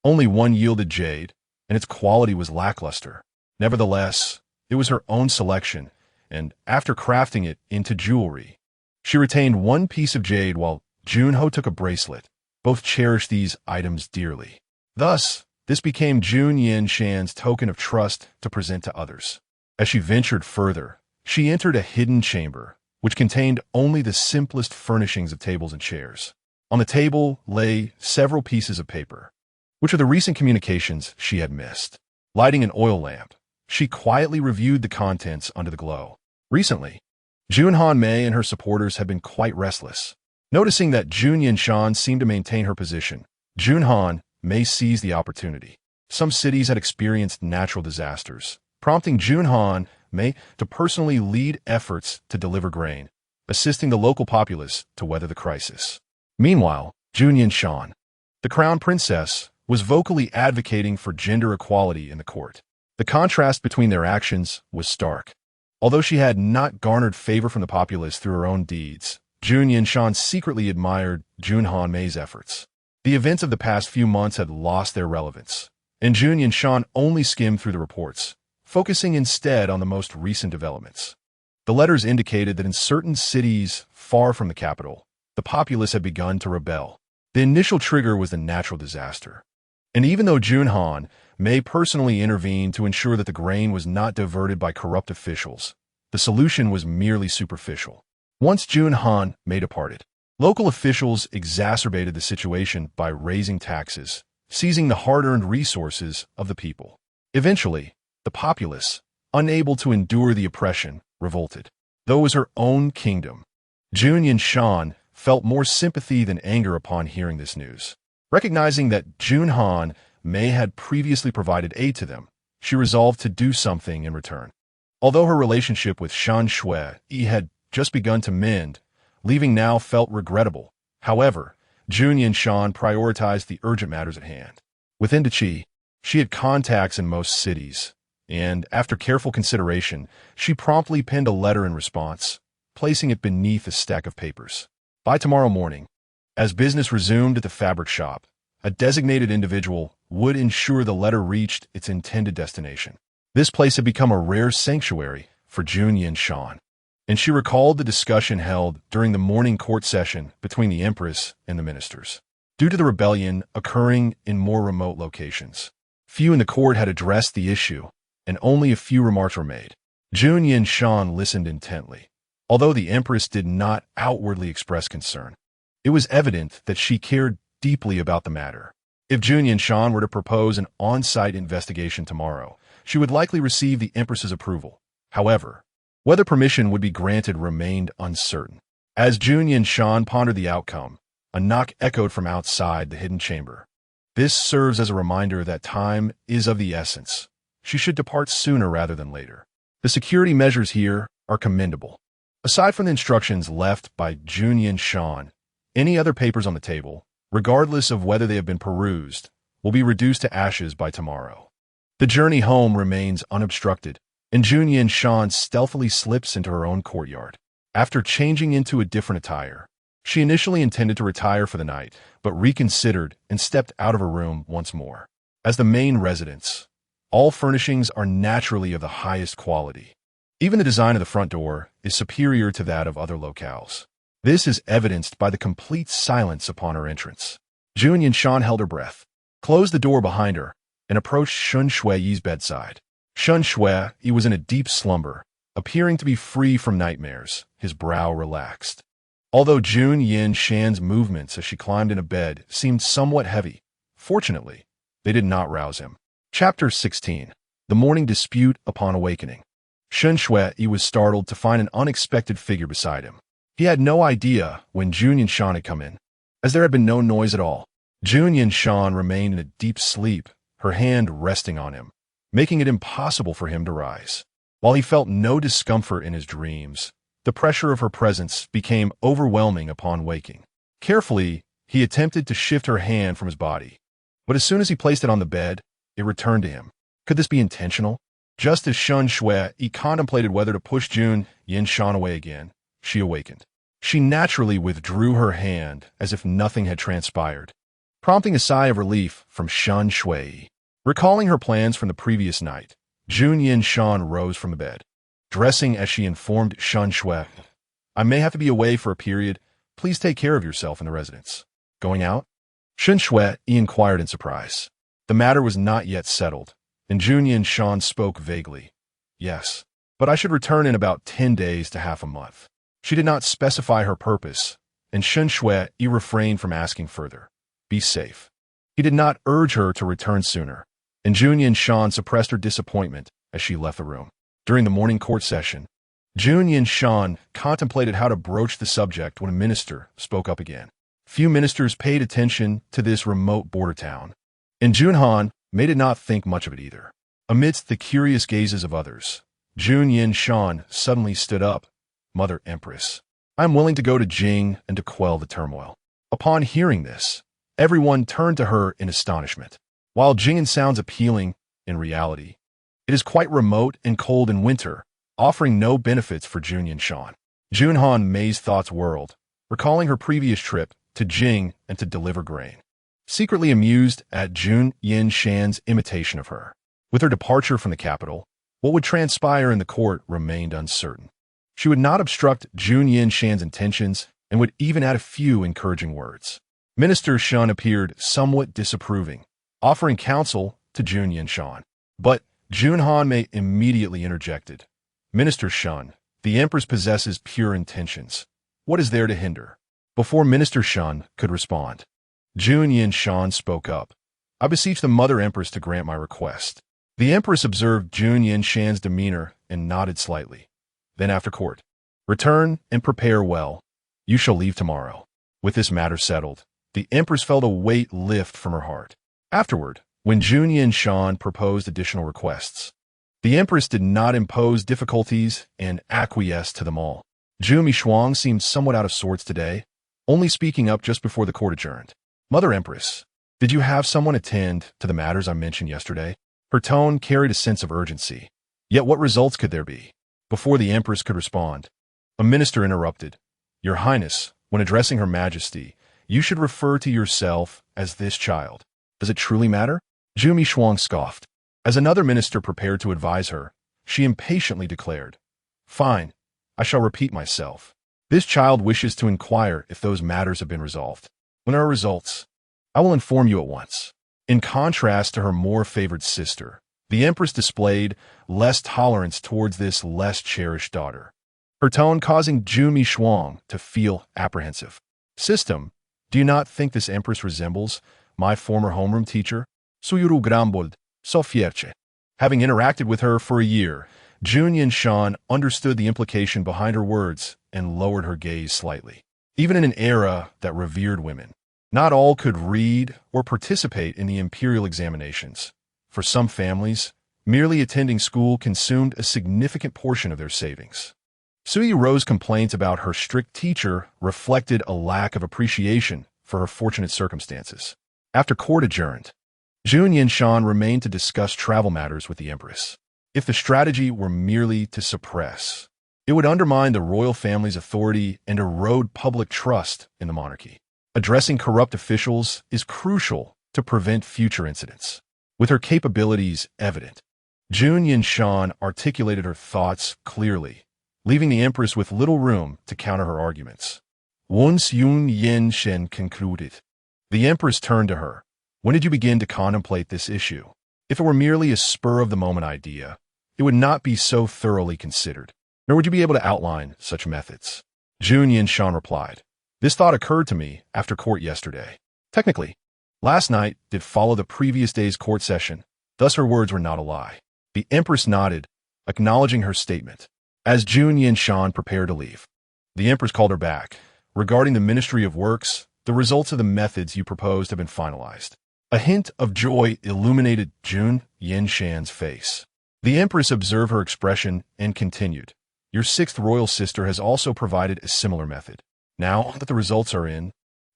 A: only one yielded jade, and its quality was lackluster. Nevertheless, it was her own selection, and after crafting it into jewelry, she retained one piece of jade while Junho took a bracelet. Both cherished these items dearly. Thus, this became Jun Yanshan's token of trust to present to others. As she ventured further, she entered a hidden chamber, which contained only the simplest furnishings of tables and chairs. On the table lay several pieces of paper, which are the recent communications she had missed. Lighting an oil lamp, she quietly reviewed the contents under the glow. Recently, Junhan Mei and her supporters had been quite restless. Noticing that Jun Yanshan seemed to maintain her position, Junhan Mei seized the opportunity. Some cities had experienced natural disasters, prompting Junhan Mei to personally lead efforts to deliver grain, assisting the local populace to weather the crisis. Meanwhile, Jun Yanshan, the crown princess, was vocally advocating for gender equality in the court. The contrast between their actions was stark. Although she had not garnered favor from the populace through her own deeds, Jun Yanshan secretly admired Junhan Mei's efforts. The events of the past few months had lost their relevance, and Jun Yanshan only skimmed through the reports, focusing instead on the most recent developments. The letters indicated that in certain cities far from the capital, the populace had begun to rebel. The initial trigger was the natural disaster. And even though Junhan Mei personally intervened to ensure that the grain was not diverted by corrupt officials, the solution was merely superficial. Once Junhan Mei departed, local officials exacerbated the situation by raising taxes, seizing the hard-earned resources of the people. Eventually, the populace, unable to endure the oppression, revolted. Though it was her own kingdom, Jun Yanshan felt more sympathy than anger upon hearing this news. Recognizing that Junhan Mei had previously provided aid to them, she resolved to do something in return. Although her relationship with Shun Shui had just begun to mend, leaving now felt regrettable. However, Jun Yanshan prioritized the urgent matters at hand. Within Dachi, she had contacts in most cities, and after careful consideration, she promptly penned a letter in response, placing it beneath a stack of papers. By tomorrow morning, as business resumed at the fabric shop, a designated individual would ensure the letter reached its intended destination. This place had become a rare sanctuary for Jun Yanshan, and she recalled the discussion held during the morning court session between the empress and the ministers. Due to the rebellion occurring in more remote locations, few in the court had addressed the issue, and only a few remarks were made. Jun Yanshan listened intently. Although the empress did not outwardly express concern, it was evident that she cared deeply about the matter. If Jun Yanshan were to propose an on-site investigation tomorrow, she would likely receive the Empress's approval. However, whether permission would be granted remained uncertain. As Jun Yanshan pondered the outcome, a knock echoed from outside the hidden chamber. This serves as a reminder that time is of the essence. She should depart sooner rather than later. The security measures here are commendable. Aside from the instructions left by Jun Yanshan, any other papers on the table, regardless of whether they have been perused, will be reduced to ashes by tomorrow. The journey home remains unobstructed, and Jun Yanshan stealthily slips into her own courtyard. After changing into a different attire, she initially intended to retire for the night, but reconsidered and stepped out of her room once more. As the main residence, all furnishings are naturally of the highest quality. Even the design of the front door is superior to that of other locales. This is evidenced by the complete silence upon her entrance. Jun Yanshan held her breath, closed the door behind her, and approached Shun Shui's bedside. Shun Shui was in a deep slumber, appearing to be free from nightmares, his brow relaxed. Although Jun Yanshan's movements as she climbed into bed seemed somewhat heavy, fortunately, they did not rouse him. Chapter 16. The Morning Dispute Upon Awakening. Shun Shui was startled to find an unexpected figure beside him. He had no idea when Jun Yanshan had come in, as there had been no noise at all. Jun Yanshan remained in a deep sleep, her hand resting on him, making it impossible for him to rise. While he felt no discomfort in his dreams, the pressure of her presence became overwhelming upon waking. Carefully, he attempted to shift her hand from his body, but as soon as he placed it on the bed, it returned to him. Could this be intentional? Just as Shun Shui contemplated whether to push Jun Yanshan away again, she awakened. She naturally withdrew her hand as if nothing had transpired, prompting a sigh of relief from Shun Shui. Recalling her plans from the previous night, Jun Yanshan rose from the bed. Dressing as she informed Shun Shui, "I may have to be away for a period. Please take care of yourself in the residence." Going out? Shun Shui inquired in surprise. The matter was not yet settled, and Jun Yanshan spoke vaguely. "Yes, but I should return in about 10 days to half a month." She did not specify her purpose, and Shun Shui refrained from asking further. "Be safe." He did not urge her to return sooner, and Jun Yanshan suppressed her disappointment as she left the room. During the morning court session, Jun Yanshan contemplated how to broach the subject when a minister spoke up again. Few ministers paid attention to this remote border town, and Jun Han did not think much of it either. Amidst the curious gazes of others, Jun Yanshan suddenly stood up. "Mother Empress, I am willing to go to Jing and to quell the turmoil." Upon hearing this, everyone turned to her in astonishment. While Jing sounds appealing, in reality, it is quite remote and cold in winter, offering no benefits for Jun Yanshan. Jun Han Mei's thoughts whirled, recalling her previous trip to Jing and to deliver grain. Secretly amused at Jun Yanshan's imitation of her. With her departure from the capital, what would transpire in the court remained uncertain. She would not obstruct Jun Yanshan's intentions and would even add a few encouraging words. Minister Shun appeared somewhat disapproving, offering counsel to Jun Yanshan. But Jun Han immediately interjected. "Minister Shun, the Empress possesses pure intentions. What is there to hinder?" Before Minister Shun could respond, Jun Yanshan spoke up. "I beseech the Mother Empress to grant my request." The Empress observed Jun Yanshan's demeanor and nodded slightly. Then after court, "Return and prepare well. You shall leave tomorrow." With this matter settled, the Empress felt a weight lift from her heart. Afterward, when Jun Yanshan proposed additional requests, the Empress did not impose difficulties and acquiesced to them all. Zhu Mishuang seemed somewhat out of sorts today, only speaking up just before the court adjourned. "Mother Empress, did you have someone attend to the matters I mentioned yesterday?" Her tone carried a sense of urgency. Yet what results could there be? Before the Empress could respond, a minister interrupted. "Your Highness, when addressing Her Majesty, you should refer to yourself as this child." "Does it truly matter?" Zhu Mishuang scoffed. As another minister prepared to advise her, she impatiently declared, "Fine, I shall repeat myself. This child wishes to inquire if those matters have been resolved. When there are results, I will inform you at once." In contrast to her more favored sister, the Empress displayed less tolerance towards this less cherished daughter, her tone causing Zhu Mishuang to feel apprehensive. "System, do you not think this Empress resembles my former homeroom teacher, Suyuru Grambold, Sofierche. Having interacted with her for a year, Jun Yanshan understood the implication behind her words and lowered her gaze slightly. Even in an era that revered women, not all could read or participate in the imperial examinations. For some families, merely attending school consumed a significant portion of their savings. Suyiro's complaints about her strict teacher reflected a lack of appreciation for her fortunate circumstances. After court adjourned, Jun Yanshan remained to discuss travel matters with the empress. If the strategy were merely to suppress, it would undermine the royal family's authority and erode public trust in the monarchy. Addressing corrupt officials is crucial to prevent future incidents. With her capabilities evident, Jun Yanshan articulated her thoughts clearly, leaving the empress with little room to counter her arguments. Once Jun Yanshan concluded, the empress turned to her. When did you begin to contemplate this issue? If it were merely a spur-of-the-moment idea, it would not be so thoroughly considered, nor would you be able to outline such methods. Jun Yanshan replied, this thought occurred to me after court yesterday. Technically, last night did follow the previous day's court session, thus her words were not a lie. The empress nodded, acknowledging her statement. As Jun Yanshan prepared to leave, the empress called her back. Regarding the Ministry of Works, the results of the methods you proposed have been finalized. A hint of joy illuminated Jun Yanshan's face. The empress observed her expression and continued. Your sixth royal sister has also provided a similar method. Now that the results are in,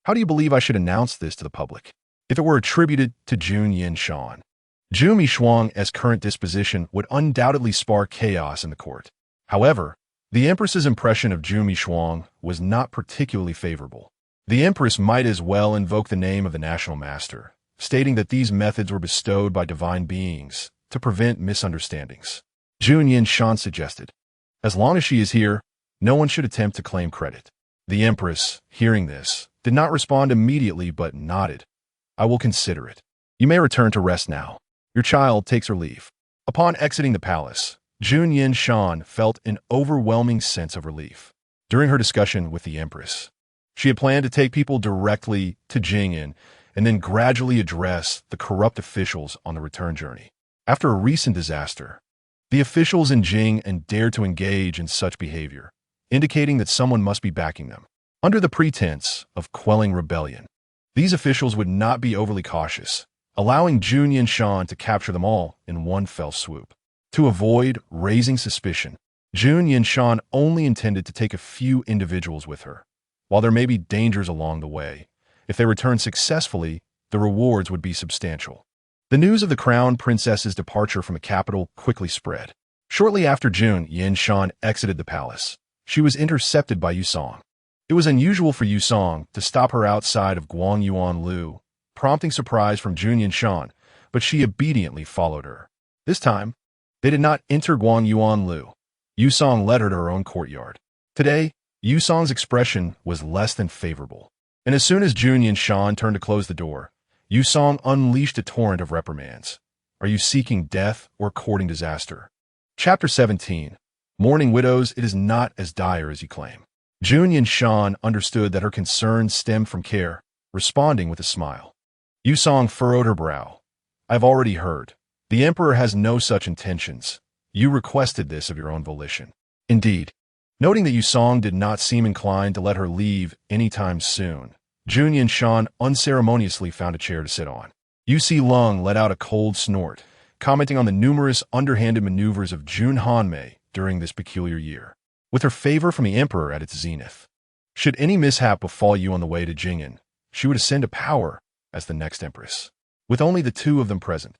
A: how do you believe I should announce this to the public? If it were attributed to Jun Yanshan, Zhu Mishuang's current disposition would undoubtedly spark chaos in the court. However, the empress's impression of Zhu Mishuang was not particularly favorable. The empress might as well invoke the name of the national master, stating that these methods were bestowed by divine beings to prevent misunderstandings. Jun Yanshan suggested, as long as she is here, no one should attempt to claim credit. The empress, hearing this, did not respond immediately but nodded. I will consider it. You may return to rest now. Your child takes her leave. Upon exiting the palace, Jun Yanshan felt an overwhelming sense of relief. During her discussion with the empress, she had planned to take people directly to Jing'an and then gradually address the corrupt officials on the return journey. After a recent disaster, the officials in Jing'an dared to engage in such behavior, indicating that someone must be backing them. Under the pretense of quelling rebellion, these officials would not be overly cautious, allowing Jun Yanshan to capture them all in one fell swoop. To avoid raising suspicion, Jun Yanshan only intended to take a few individuals with her. While there may be dangers along the way, if they return successfully, the rewards would be substantial. The news of the crown princess's departure from the capital quickly spread. Shortly after Jun Yanshan exited the palace, she was intercepted by Yusong. It was unusual for Yusong to stop her outside of Guangyuanlu, prompting surprise from Jun Yanshan, but she obediently followed her. This time, they did not enter Guangyuanlu. Yusong led her to her own courtyard. Today, Yusong's expression was less than favorable, and as soon as Jun Yanshan turned to close the door, Yusong unleashed a torrent of reprimands. Are you seeking death or courting disaster? Chapter 17. Mourning widows, it is not as dire as you claim. Jun Yanshan understood that her concerns stemmed from care, responding with a smile. Yusong furrowed her brow. I've already heard. The emperor has no such intentions. You requested this of your own volition. Indeed. Noting that Yusong did not seem inclined to let her leave anytime soon, Jun Yanshan unceremoniously found a chair to sit on. Yu Si Lung let out a cold snort, commenting on the numerous underhanded maneuvers of Jun Hanmei during this peculiar year. With her favor from the emperor at its zenith, should any mishap befall you on the way to Jing'an, she would ascend to power as the next empress. With only the two of them present,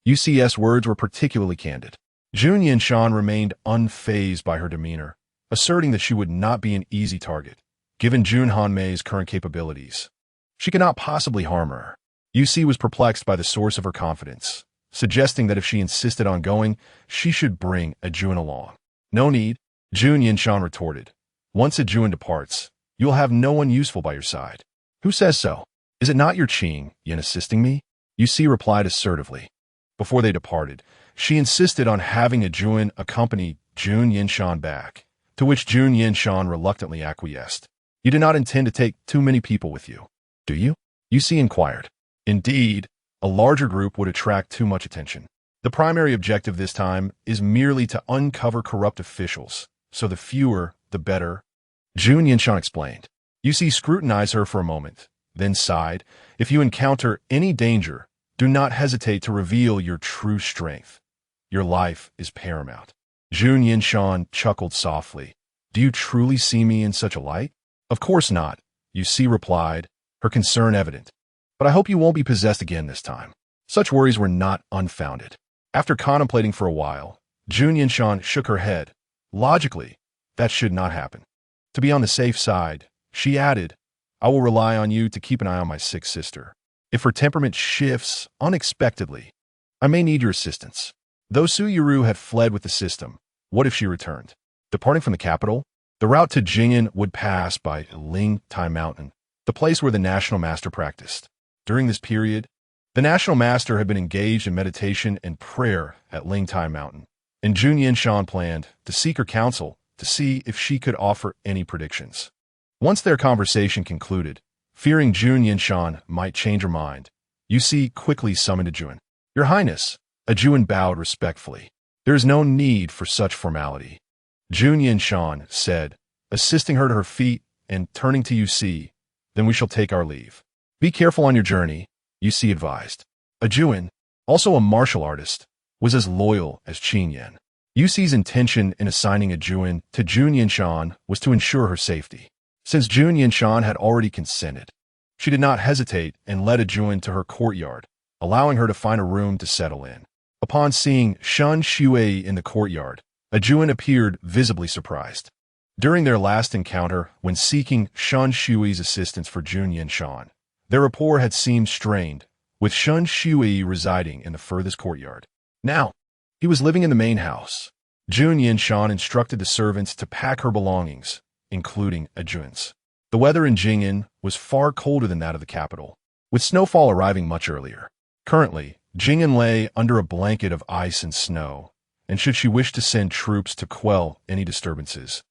A: UCS words were particularly candid. Jun Yanshan remained unfazed by her demeanor, asserting that she would not be an easy target, given Jun Hanmei's current capabilities. She could not possibly harm her. UC was perplexed by the source of her confidence, suggesting that if she insisted on going, she should bring a Jun along. No need, Jun Yanshan retorted. Once a Jun departs, you will have no one useful by your side. Who says so? Is it not your Qing Yin assisting me? UC replied assertively. Before they departed, she insisted on having a Jun accompany Jun Yanshan back, to which Jun Yanshan reluctantly acquiesced. You do not intend to take too many people with you, do you? UC inquired. Indeed, a larger group would attract too much attention. The primary objective this time is merely to uncover corrupt officials, so the fewer, the better. Jun Yanshan explained. You see, scrutinize her for a moment, then sighed. If you encounter any danger, do not hesitate to reveal your true strength. Your life is paramount. Jun Yanshan chuckled softly. Do you truly see me in such a light? Of course not, Yusi replied, her concern evident. But I hope you won't be possessed again this time. Such worries were not unfounded. After contemplating for a while, Jun Yanshan shook her head. Logically, that should not happen. To be on the safe side, she added, I will rely on you to keep an eye on my sick sister. If her temperament shifts unexpectedly, I may need your assistance. Though Su Yuru had fled with the system, what if she returned? Departing from the capital, the route to Jing'an would pass by Ling Tai Mountain, the place where the National Master practiced. During this period, the National Master had been engaged in meditation and prayer at Ling Tai Mountain, and Jun Yanshan planned to seek her counsel to see if she could offer any predictions. Once their conversation concluded, fearing Jun Yanshan might change her mind, Yusi quickly summoned a Jun. Your Highness, a Jun bowed respectfully. There is no need for such formality. Jun Yanshan said, assisting her to her feet and turning to Yusi, then we shall take our leave. Be careful on your journey, Yusi advised. A Jun, also a martial artist, was as loyal as Qin Yan. Yusi's intention in assigning a Jun to Jun Yanshan was to ensure her safety. Since Jun Yanshan had already consented, she did not hesitate and led a Jun to her courtyard, allowing her to find a room to settle in. Upon seeing Shen Shui in the courtyard, a Jun appeared visibly surprised. During their last encounter, when seeking Shen Shui's assistance for Jun Yanshan, their rapport had seemed strained, with Shen Shui residing in the furthest courtyard. Now, he was living in the main house. Jun Yanshan instructed the servants to pack her belongings, including a Jun's. The weather in Jing'an was far colder than that of the capital, with snowfall arriving much earlier. Currently, Jing'an lay under a blanket of ice and snow, and should she wish to send troops to quell any disturbances,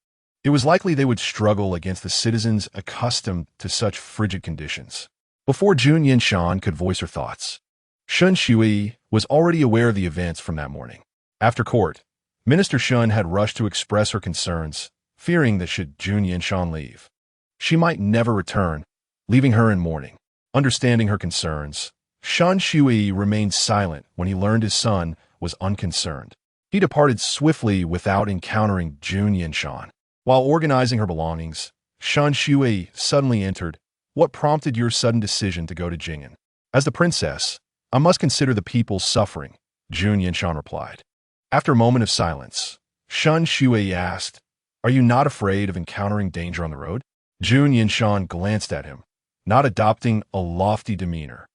A: it was likely they would struggle against the citizens accustomed to such frigid conditions. Before Jun Yanshan could voice her thoughts, Shen Shui was already aware of the events from that morning. After court, Minister Shun had rushed to express her concerns, fearing that should Jun Yanshan leave, she might never return, leaving her in mourning. Understanding her concerns, Shen Shui remained silent when he learned his son was unconcerned. He departed swiftly without encountering Jun Yanshan. While organizing her belongings, Shen Shui suddenly entered. What prompted your sudden decision to go to Jing'an? As the princess, I must consider the people's suffering, Jun Yanshan replied. After a moment of silence, Shen Shui asked, Are you not afraid of encountering danger on the road? Jun Yanshan glanced at him, not adopting a lofty demeanor.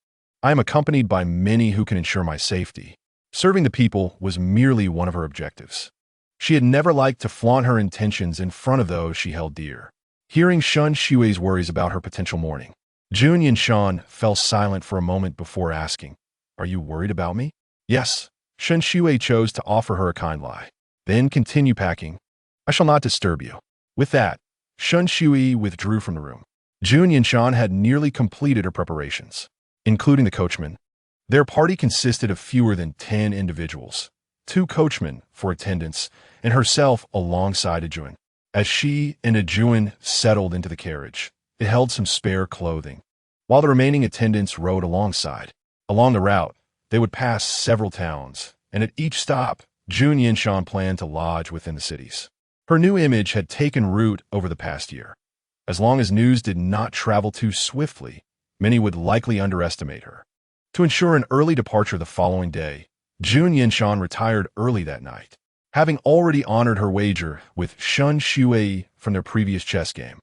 A: I am accompanied by many who can ensure my safety. Serving the people was merely one of her objectives. She had never liked to flaunt her intentions in front of those she held dear. Hearing Shen Shui's worries about her potential mourning, Jun Yanshan fell silent for a moment before asking, Are you worried about me? Yes. Shen Shui chose to offer her a kind lie. Then continue packing. I shall not disturb you. With that, Shen Shui withdrew from the room. Jun Yanshan had nearly completed her preparations, including the coachman. Their party consisted of fewer than 10 individuals, 2 coachmen for attendance, and herself alongside a Jun. As she and a Jun settled into the carriage, it held some spare clothing, while the remaining attendants rode alongside. Along the route, they would pass several towns, and at each stop, Jun Yanshan planned to lodge within the cities. Her new image had taken root over the past year. As long as news did not travel too swiftly, many would likely underestimate her. To ensure an early departure the following day, Jun Yanshan retired early that night, having already honored her wager with Shen Shui from their previous chess game.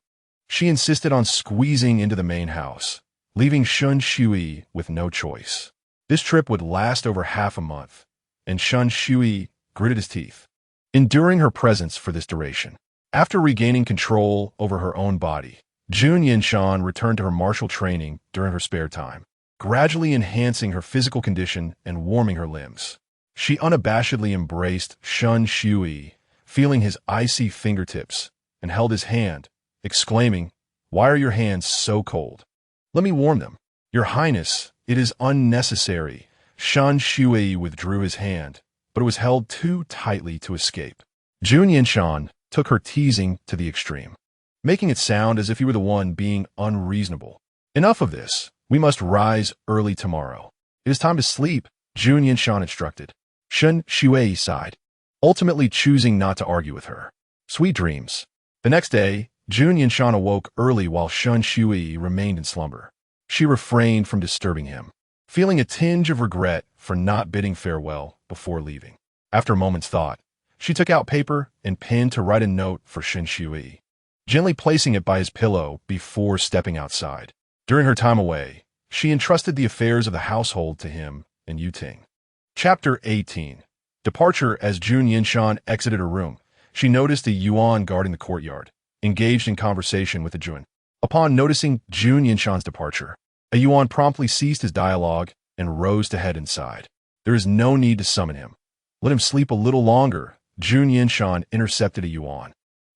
A: She insisted on squeezing into the main house, leaving Shen Shui with no choice. This trip would last over half a month, and Shen Shui gritted his teeth, enduring her presence for this duration. After regaining control over her own body, Jun Yanshan returned to her martial training during her spare time, gradually enhancing her physical condition and warming her limbs. She unabashedly embraced Shen Shui, feeling his icy fingertips, and held his hand, exclaiming, Why are your hands so cold? Let me warm them. Your Highness, It is unnecessary. Shen Shui withdrew his hand, but it was held too tightly to escape. Jun Yanshan took her teasing to the extreme, making it sound as if he were the one being unreasonable. Enough of this. We must rise early tomorrow. It is time to sleep, Jun Yanshan instructed. Shen Shui sighed, ultimately choosing not to argue with her. Sweet dreams. The next day, Jun Yanshan awoke early while Shen Shui remained in slumber. She refrained from disturbing him, feeling a tinge of regret for not bidding farewell before leaving. After a moment's thought, she took out paper and pen to write a note for Shen Shui, gently placing it by his pillow before stepping outside. During her time away, she entrusted the affairs of the household to him and Yuting. Chapter 18. Departure. As Jun Yanshan exited her room, she noticed a Yuan guarding the courtyard, engaged in conversation with a Jun. Upon noticing Jun Yanshan's departure, a Yuan promptly ceased his dialogue and rose to head inside. There is no need to summon him. Let him sleep a little longer. Jun Yanshan intercepted a Yuan.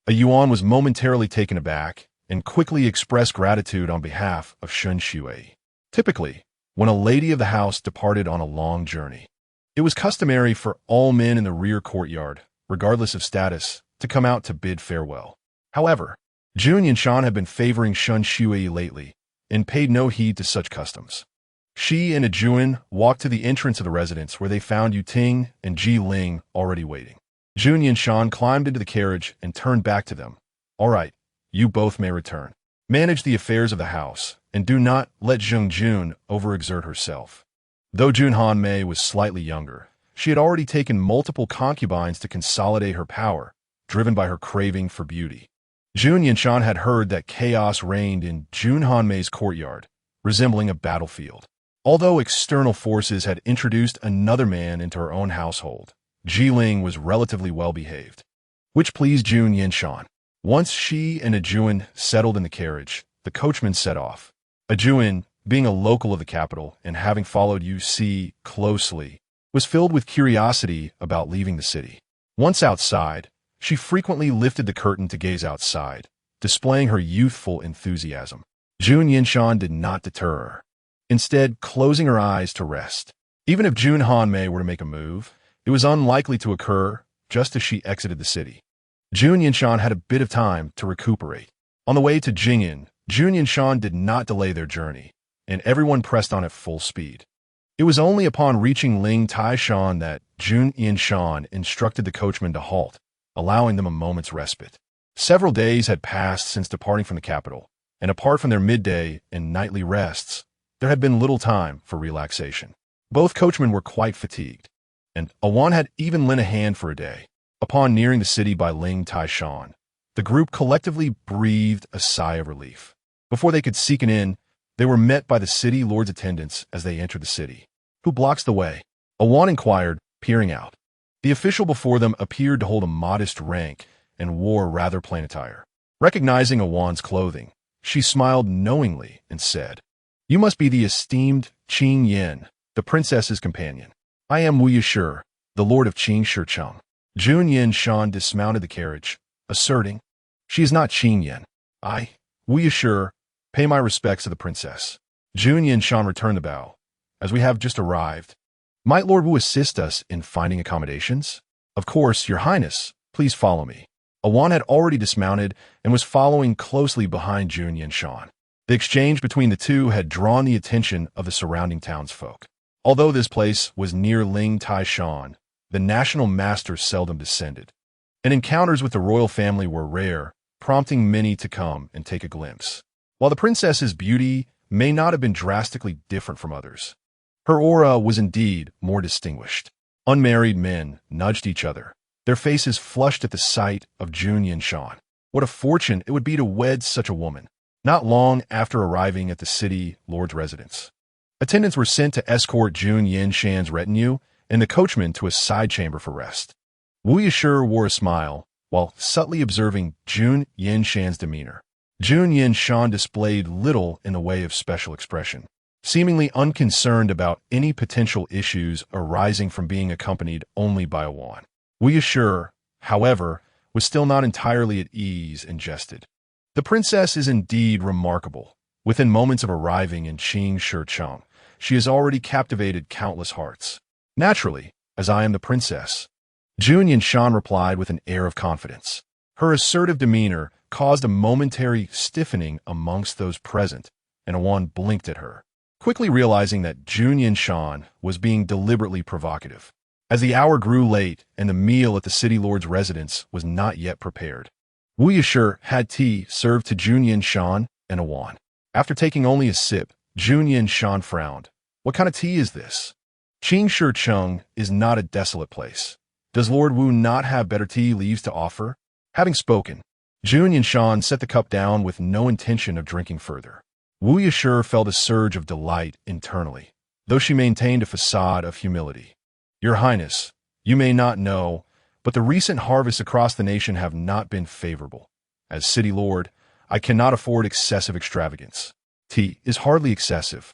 A: A Yuan was momentarily taken aback and quickly expressed gratitude on behalf of Shen Shui. Typically, when a lady of the house departed on a long journey, it was customary for all men in the rear courtyard, regardless of status, to come out to bid farewell. However, Jun Yanshan had been favoring Shen Shui lately and paid no heed to such customs. She and a Jun walked to the entrance of the residence where they found Yuting and Ji Ling already waiting. Jun Yanshan climbed into the carriage and turned back to them. All right, you both may return. Manage the affairs of the house, and do not let Jun overexert herself. Though Jun Hanmei was slightly younger, she had already taken multiple concubines to consolidate her power, driven by her craving for beauty. Jun Yanshan had heard that chaos reigned in Jun Hanmei's courtyard, resembling a battlefield. Although external forces had introduced another man into her own household, Ji Ling was relatively well-behaved, which pleased Jun Yanshan. Once she and a Jun settled in the carriage, the coachman set off. A Jun, being a local of the capital and having followed UC closely, was filled with curiosity about leaving the city. Once outside, she frequently lifted the curtain to gaze outside, displaying her youthful enthusiasm. Jun Yanshan did not deter her, instead closing her eyes to rest. Even if Jun Hanmei were to make a move, it was unlikely to occur just as she exited the city. Jun Yanshan had a bit of time to recuperate. On the way to Jing'an, Jun Yanshan did not delay their journey, and everyone pressed on at full speed. It was only upon reaching Ling Taishan that Jun Yanshan instructed the coachman to halt, allowing them a moment's respite. Several days had passed since departing from the capital, and apart from their midday and nightly rests, there had been little time for relaxation. Both coachmen were quite fatigued, and Awan had even lent a hand for a day. Upon nearing the city by Ling Taishan, the group collectively breathed a sigh of relief. Before they could seek an inn, they were met by the city lord's attendants as they entered the city. Who blocks the way? Awan inquired, peering out. The official before them appeared to hold a modest rank and wore rather plain attire. Recognizing Awan's clothing, she smiled knowingly and said, "You must be the esteemed Qing Yin, the princess's companion. I am Wu Yishur, the lord of Qing Shicheng." Jun Yanshan dismounted the carriage, asserting, "She is not Qing Yin. I, Wu Yishur, pay my respects to the princess." Jun Yanshan returned the bow. "As we have just arrived, might Lord Wu assist us in finding accommodations?" "Of course, your highness. Please follow me." Awan had already dismounted and was following closely behind Jun Yanshan. The exchange between the two had drawn the attention of the surrounding townsfolk. Although this place was near Ling Taishan, the national master seldom descended, and encounters with the royal family were rare, prompting many to come and take a glimpse. While the princess's beauty may not have been drastically different from others, her aura was indeed more distinguished. Unmarried men nudged each other, their faces flushed at the sight of Jun Yanshan. What a fortune it would be to wed such a woman. Not long after arriving at the city lord's residence, attendants were sent to escort Jun Yanshan's retinue and the coachman to a side chamber for rest. Wu Yishur wore a smile, while subtly observing Jun Yanshan's demeanor. Jun Yanshan displayed little in the way of special expression, seemingly unconcerned about any potential issues arising from being accompanied only by Awan. Wu Yishur, however, was still not entirely at ease and jested. "The princess is indeed remarkable. Within moments of arriving in Qing Shicheng, she has already captivated countless hearts. Naturally, as I am the princess. Jun Yanshan replied with an air of confidence. Her assertive demeanor caused a momentary stiffening amongst those present, and Awan blinked at her, quickly realizing that Jun Yanshan was being deliberately provocative. As the hour grew late and the meal at the city lord's residence was not yet prepared, Wu Yashur had tea served to Jun Yanshan and Awan. After taking only a sip, Jun Yanshan frowned. What kind of tea is this? Qing Shi Cheng is not a desolate place. Does Lord Wu not have better tea leaves to offer? Having spoken, Jun Yanshan set the cup down with no intention of drinking further. Wu Yashur felt a surge of delight internally, though she maintained a facade of humility. Your Highness, you may not know, but the recent harvests across the nation have not been favorable. As city lord, I cannot afford excessive extravagance. Tea is hardly excessive.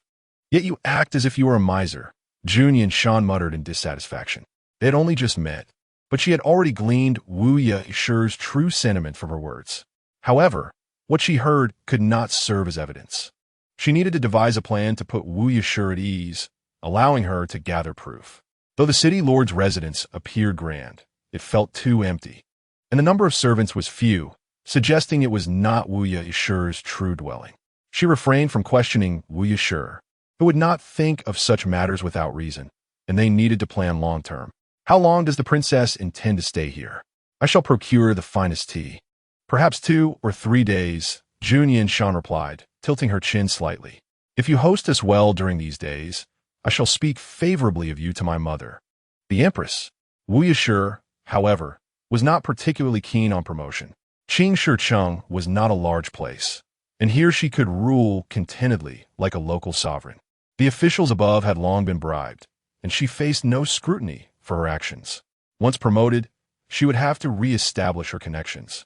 A: Yet you act as if you were a miser, Jun Yanshan muttered in dissatisfaction. They had only just met, but she had already gleaned Wu Yashur's true sentiment from her words. However, what she heard could not serve as evidence. She needed to devise a plan to put Wu Yashur at ease, allowing her to gather proof. Though the city lord's residence appeared grand, it felt too empty, and the number of servants was few, suggesting it was not Wu Yashur's true dwelling. She refrained from questioning Wu Yashur, who would not think of such matters without reason, and they needed to plan long-term. How long does the princess intend to stay here? I shall procure the finest tea. Perhaps 2 or 3 days, Jun Yanshan replied, tilting her chin slightly. If you host us well during these days, I shall speak favorably of you to my mother, the empress. Wu Yashur, however, was not particularly keen on promotion. Qing Shi Cheng was not a large place, and here she could rule contentedly like a local sovereign. The officials above had long been bribed, and she faced no scrutiny for her actions. Once promoted, she would have to re-establish her connections.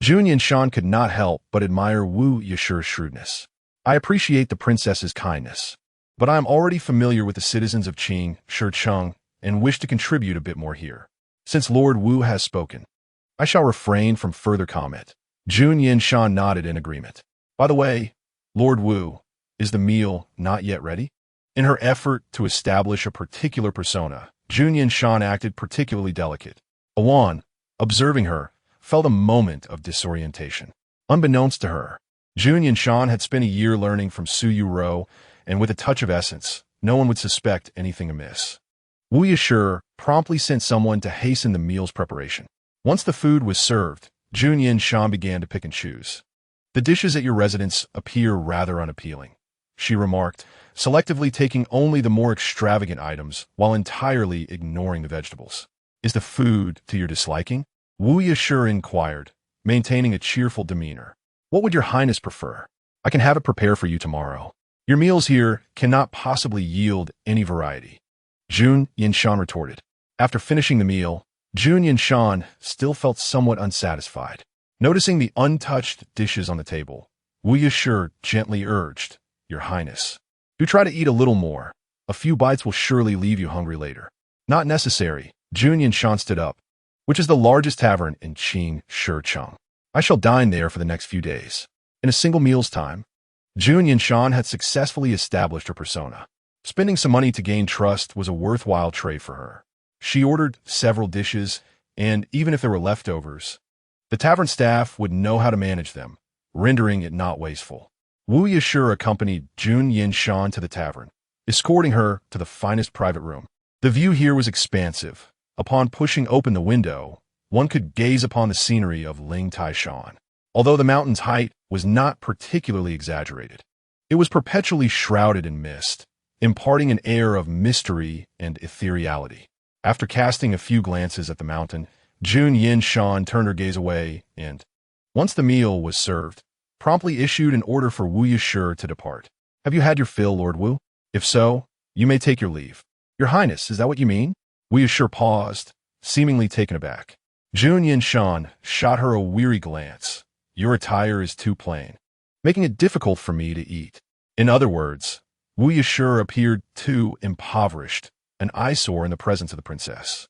A: Jun Yanshan could not help but admire Wu Yashur's shrewdness. I appreciate the princess's kindness, but I am already familiar with the citizens of Qing Shi Cheng and wish to contribute a bit more here. Since Lord Wu has spoken, I shall refrain from further comment. Jun Yanshan nodded in agreement. By the way, Lord Wu, is the meal not yet ready? In her effort to establish a particular persona, Jun Yanshan acted particularly delicate. Awan, observing her, felt a moment of disorientation. Unbeknownst to her, Jun Yanshan had spent a year learning from Su Yu, and with a touch of essence, no one would suspect anything amiss. Wu Yashur promptly sent someone to hasten the meal's preparation. Once the food was served, Jun Yanshan began to pick and choose. The dishes at your residence appear rather unappealing, she remarked, selectively taking only the more extravagant items while entirely ignoring the vegetables. Is the food to your disliking? Wu Yashur inquired, maintaining a cheerful demeanor. What would your highness prefer? I can have it prepared for you tomorrow. Your meals here cannot possibly yield any variety, Jun Yanshan retorted. After finishing the meal, Jun Yanshan still felt somewhat unsatisfied. Noticing the untouched dishes on the table, Wu Yashur gently urged, Your Highness, do try to eat a little more. A few bites will surely leave you hungry later. Not necessary. Jun Yanshan stood up, which is the largest tavern in Qing Shi Cheng. I shall dine there for the next few days. In a single meal's time, Jun Yanshan had successfully established her persona. Spending some money to gain trust was a worthwhile trade for her. She ordered several dishes, and even if there were leftovers, the tavern staff would know how to manage them, rendering it not wasteful. Wu Yashur accompanied Jun Yanshan to the tavern, escorting her to the finest private room. The view here was expansive. Upon pushing open the window, one could gaze upon the scenery of Ling Taishan. Although the mountain's height was not particularly exaggerated, it was perpetually shrouded in mist, imparting an air of mystery and ethereality. After casting a few glances at the mountain, Jun Yanshan turned her gaze away and, once the meal was served, promptly issued an order for Wu Yashur to depart. Have you had your fill, Lord Wu? If so, you may take your leave. Your Highness, is that what you mean? Wu Yashur paused, seemingly taken aback. Jun Yanshan shot her a weary glance. Your attire is too plain, making it difficult for me to eat. In other words, Wu Yashur appeared too impoverished, an eyesore in the presence of the princess.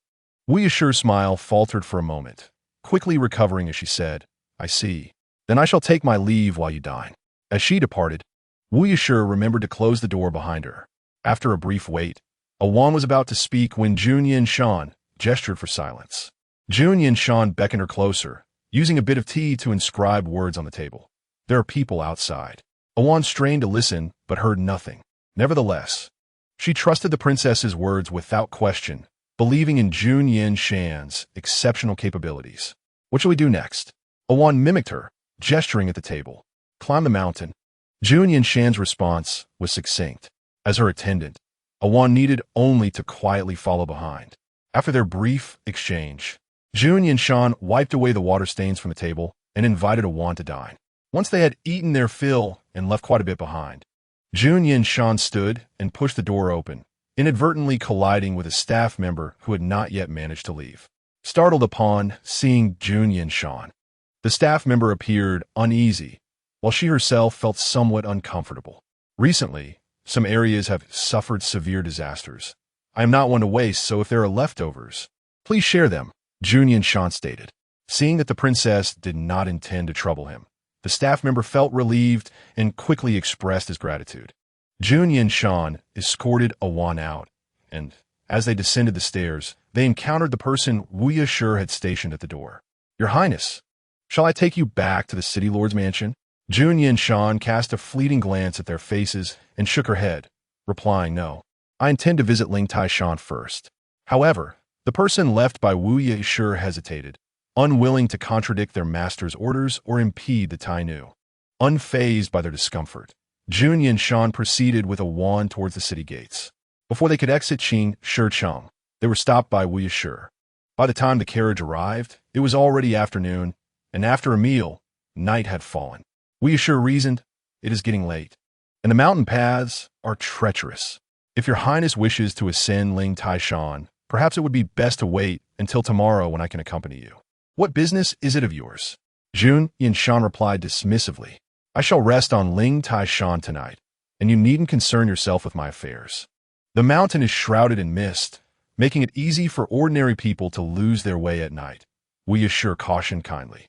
A: Wu Yashur's smile faltered for a moment, quickly recovering as she said, I see. Then I shall take my leave while you dine. As she departed, Wu Yashur remembered to close the door behind her. After a brief wait, Awan was about to speak when Jun Yanshan gestured for silence. Jun Yanshan beckoned her closer, using a bit of tea to inscribe words on the table. There are people outside. Awan strained to listen, but heard nothing. Nevertheless, she trusted the princess's words without question, believing in Jun Yanshan's exceptional capabilities. What shall we do next? Awan mimicked her, gesturing at the table. Climb the mountain. Jun Yanshan's response was succinct. As her attendant, Awan needed only to quietly follow behind. After their brief exchange, Jun Yanshan wiped away the water stains from the table and invited Awan to dine. Once they had eaten their fill and left quite a bit behind, Jun Yanshan stood and pushed the door open, inadvertently colliding with a staff member who had not yet managed to leave. Startled upon seeing Jun Yanshan, the staff member appeared uneasy, while she herself felt somewhat uncomfortable. Recently, some areas have suffered severe disasters. I am not one to waste, so if there are leftovers, please share them, Jun Yanshan stated. Seeing that the princess did not intend to trouble him, the staff member felt relieved and quickly expressed his gratitude. Jun Yanshan escorted Awan out, and as they descended the stairs, they encountered the person Wu Yashur had stationed at the door. Your Highness, shall I take you back to the city lord's mansion? Jun Yanshan cast a fleeting glance at their faces and shook her head, replying no. I intend to visit Ling Taishan first. However, the person left by Wu Yashur hesitated, unwilling to contradict their master's orders or impede the Tai Nu. Unfazed by their discomfort, Jun Yanshan proceeded with Awan towards the city gates. Before they could exit Qing Shicheng, they were stopped by Wu Yashur. By the time the carriage arrived, it was already afternoon, and after a meal, night had fallen. Wu Yashur reasoned, it is getting late, and the mountain paths are treacherous. If your Highness wishes to ascend Ling Taishan, perhaps it would be best to wait until tomorrow when I can accompany you. What business is it of yours? Jun Yanshan replied dismissively. I shall rest on Ling Taishan tonight, and you needn't concern yourself with my affairs. The mountain is shrouded in mist, making it easy for ordinary people to lose their way at night, Wu Yashur cautioned kindly.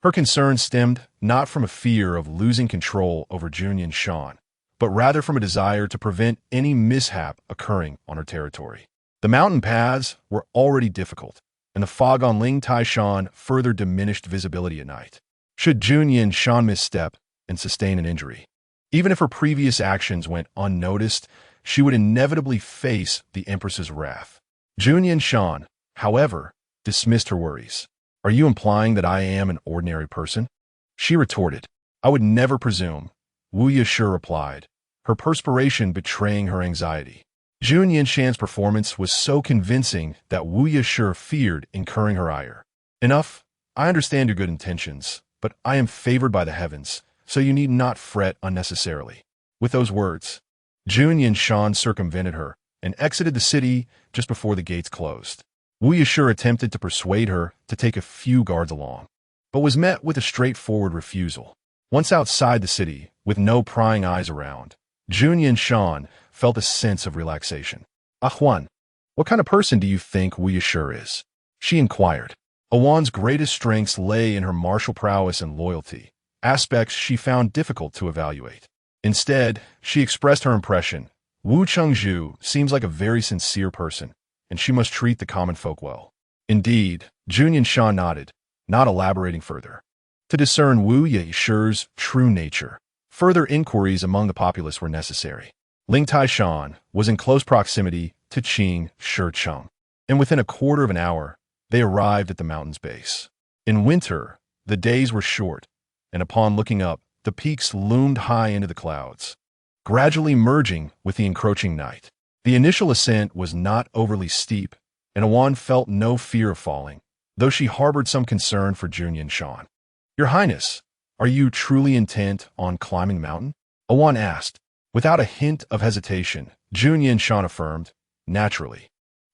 A: Her concern stemmed not from a fear of losing control over Jun Yanshan, but rather from a desire to prevent any mishap occurring on her territory. The mountain paths were already difficult, and the fog on Ling Taishan further diminished visibility at night. Should Jun Yanshan misstep and sustain an injury, even if her previous actions went unnoticed, she would inevitably face the Empress's wrath. Jun Yanshan, however, dismissed her worries. Are you implying that I am an ordinary person? She retorted. I would never presume, Wu Yashur replied, her perspiration betraying her anxiety. Jun Yanshan's performance was so convincing that Wu Yashur feared incurring her ire. Enough, I understand your good intentions, but I am favored by the heavens, so you need not fret unnecessarily. With those words, Jun Yanshan circumvented her and exited the city just before the gates closed. Wu Yashur attempted to persuade her to take a few guards along, but was met with a straightforward refusal. Once outside the city, with no prying eyes around, Jun Yanshan felt a sense of relaxation. Awan, what kind of person do you think Wu Yashur is? She inquired. Awan's greatest strengths lay in her martial prowess and loyalty, aspects she found difficult to evaluate. Instead, she expressed her impression. Wu Chengzhu seems like a very sincere person, and she must treat the common folk well. Indeed, Jun Yanshan nodded, not elaborating further. To discern Wu Yashur's true nature, further inquiries among the populace were necessary. Ling Taishan was in close proximity to Qing Shicheng, and within a quarter of an hour, they arrived at the mountain's base. In winter, the days were short, and upon looking up, the peaks loomed high into the clouds, gradually merging with the encroaching night. The initial ascent was not overly steep, and Awan felt no fear of falling, though she harbored some concern for Jun Yanshan. Your Highness, are you truly intent on climbing the mountain? Awan asked. Without a hint of hesitation, Jun Yanshan affirmed, naturally.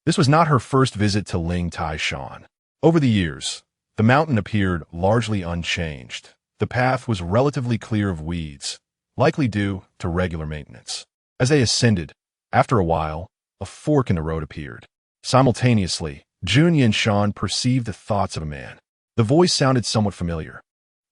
A: This was not her first visit to Ling Taishan. Over the years, the mountain appeared largely unchanged. The path was relatively clear of weeds, likely due to regular maintenance. As they ascended, after a while, a fork in the road appeared. Simultaneously, Jun Yanshan perceived the thoughts of a man. The voice sounded somewhat familiar,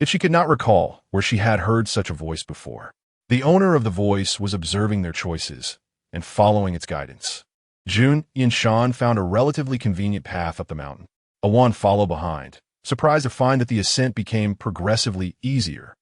A: yet she could not recall where she had heard such a voice before. The owner of the voice was observing their choices, and following its guidance. Jun Yanshan found a relatively convenient path up the mountain. Awan followed behind, surprised to find that the ascent became progressively easier.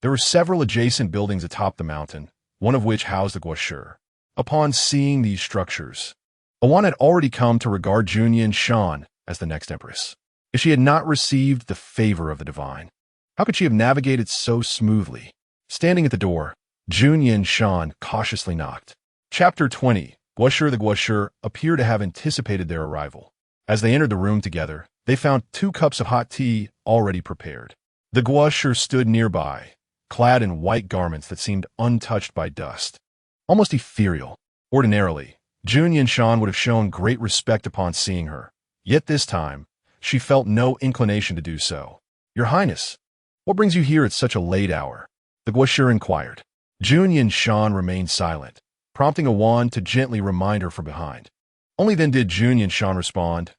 A: There were several adjacent buildings atop the mountain, one of which housed the guoshi. Upon seeing these structures, Awan had already come to regard Jun Yanshan as the next empress. If she had not received the favor of the divine, how could she have navigated so smoothly? Standing at the door, Jun Yanshan cautiously knocked. Chapter 20. Guoshi. The guoshi appear to have anticipated their arrival. As they entered the room together, they found 2 cups of hot tea already prepared. The guoshi stood nearby, clad in white garments that seemed untouched by dust, almost ethereal. Ordinarily, Jun Yanshan would have shown great respect upon seeing her, yet this time, she felt no inclination to do so. "Your Highness, what brings you here at such a late hour?" the guoshi inquired. Jun Yanshan remained silent, prompting Awan to gently remind her from behind. Only then did Jun Yanshan respond,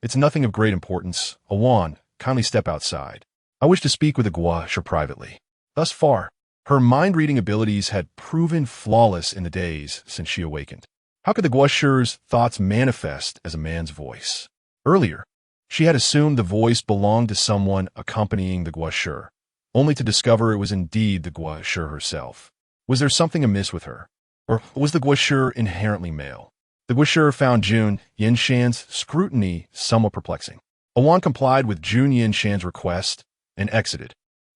A: "It's nothing of great importance. Awan, kindly step outside. I wish to speak with the guoshi privately." Thus far, her mind-reading abilities had proven flawless in the days since she awakened. How could the guoshi's thoughts manifest as a man's voice? Earlier, she had assumed the voice belonged to someone accompanying the guoshi, only to discover it was indeed the guoshi herself. Was there something amiss with her? Or was the guoshi inherently male? The guoshi found Jun Yanshan's scrutiny somewhat perplexing. Awan complied with Jun Yanshan's request and exited,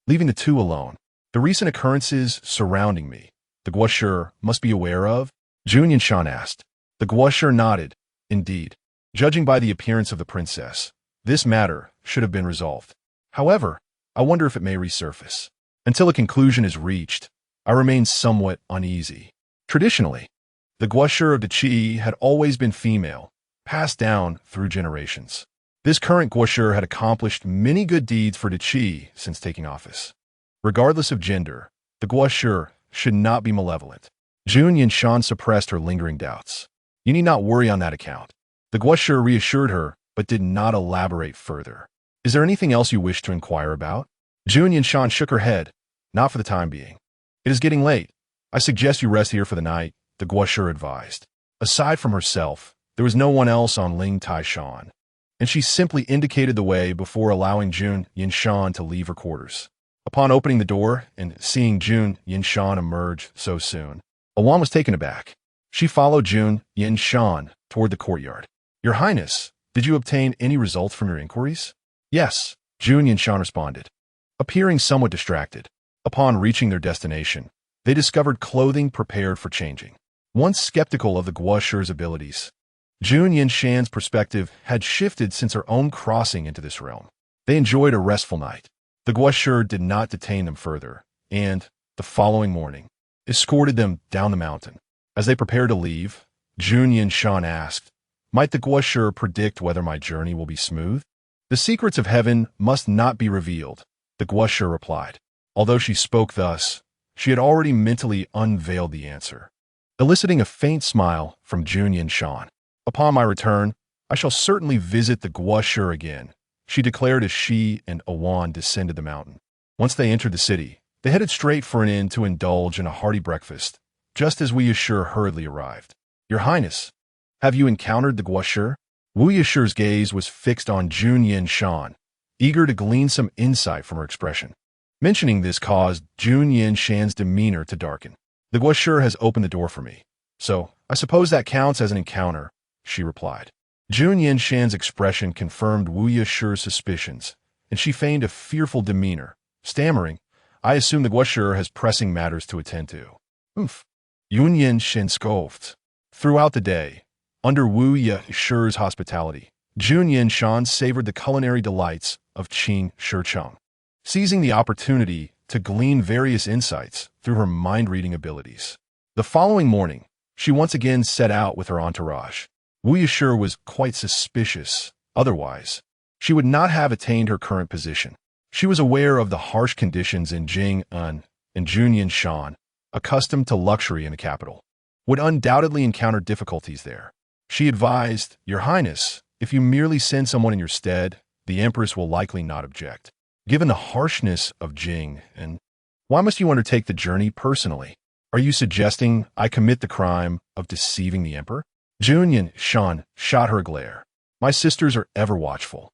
A: leaving the two alone. "The recent occurrences surrounding me, the guoshi must be aware of?" Jun Yanshan asked. The guoshi nodded. "Indeed. Judging by the appearance of the princess, this matter should have been resolved. However, I wonder if it may resurface. Until a conclusion is reached, I remain somewhat uneasy." Traditionally, the guoshi of the Qi had always been female, passed down through generations. This current guoshi had accomplished many good deeds for the Qi since taking office. Regardless of gender, the guoshi should not be malevolent. Jun Yanshan suppressed her lingering doubts. "You need not worry on that account." The guoshi reassured her, but did not elaborate further. "Is there anything else you wish to inquire about?" Jun Yanshan shook her head. "Not for the time being. It is getting late. I suggest you rest here for the night," the guoshi advised. Aside from herself, there was no one else on Ling Taishan, and she simply indicated the way before allowing Jun Yanshan to leave her quarters. Upon opening the door and seeing Jun Yanshan emerge so soon, Awan was taken aback. She followed Jun Yanshan toward the courtyard. "Your Highness, did you obtain any results from your inquiries?" "Yes," Jun Yanshan responded, appearing somewhat distracted. Upon reaching their destination, they discovered clothing prepared for changing. Once skeptical of the guoshi's abilities, Jun Yanshan's perspective had shifted since her own crossing into this realm. They enjoyed a restful night. The guoshi did not detain them further, and, the following morning, escorted them down the mountain. As they prepared to leave, Jun Yanshan asked, "Might the guoshi predict whether my journey will be smooth?" "The secrets of heaven must not be revealed," the guoshi replied. Although she spoke thus, she had already mentally unveiled the answer, eliciting a faint smile from Jun Yanshan. "Upon my return, I shall certainly visit the guoshi again," she declared as she and Awan descended the mountain. Once they entered the city, they headed straight for an inn to indulge in a hearty breakfast, just as Wu Yashur hurriedly arrived. "Your Highness, have you encountered the guoshi?" Wu Yashur's gaze was fixed on Jun Yanshan, eager to glean some insight from her expression. Mentioning this caused Jun Yanshan's demeanor to darken. "The guoshi has opened the door for me, so I suppose that counts as an encounter," she replied. Jun Yanshan's expression confirmed Wu Yashur's suspicions, and she feigned a fearful demeanor, stammering, "I assume the guoshi has pressing matters to attend to." Yun Yanshan scoffed. Throughout the day, under Wu Yashur's hospitality, Jun Yanshan savored the culinary delights of Qing Shicheng, seizing the opportunity to glean various insights through her mind-reading abilities. The following morning, she once again set out with her entourage. Wu Yashur was quite suspicious. Otherwise, she would not have attained her current position. She was aware of the harsh conditions in Jing'an, and Jun Yanshan, accustomed to luxury in the capital, would undoubtedly encounter difficulties there. She advised, "Your Highness, if you merely send someone in your stead, the Empress will likely not object. Given the harshness of Jing, and why must you undertake the journey personally?" Are you suggesting I commit the crime of deceiving the emperor? Jun Yanshan shot her a glare. My sisters are ever watchful.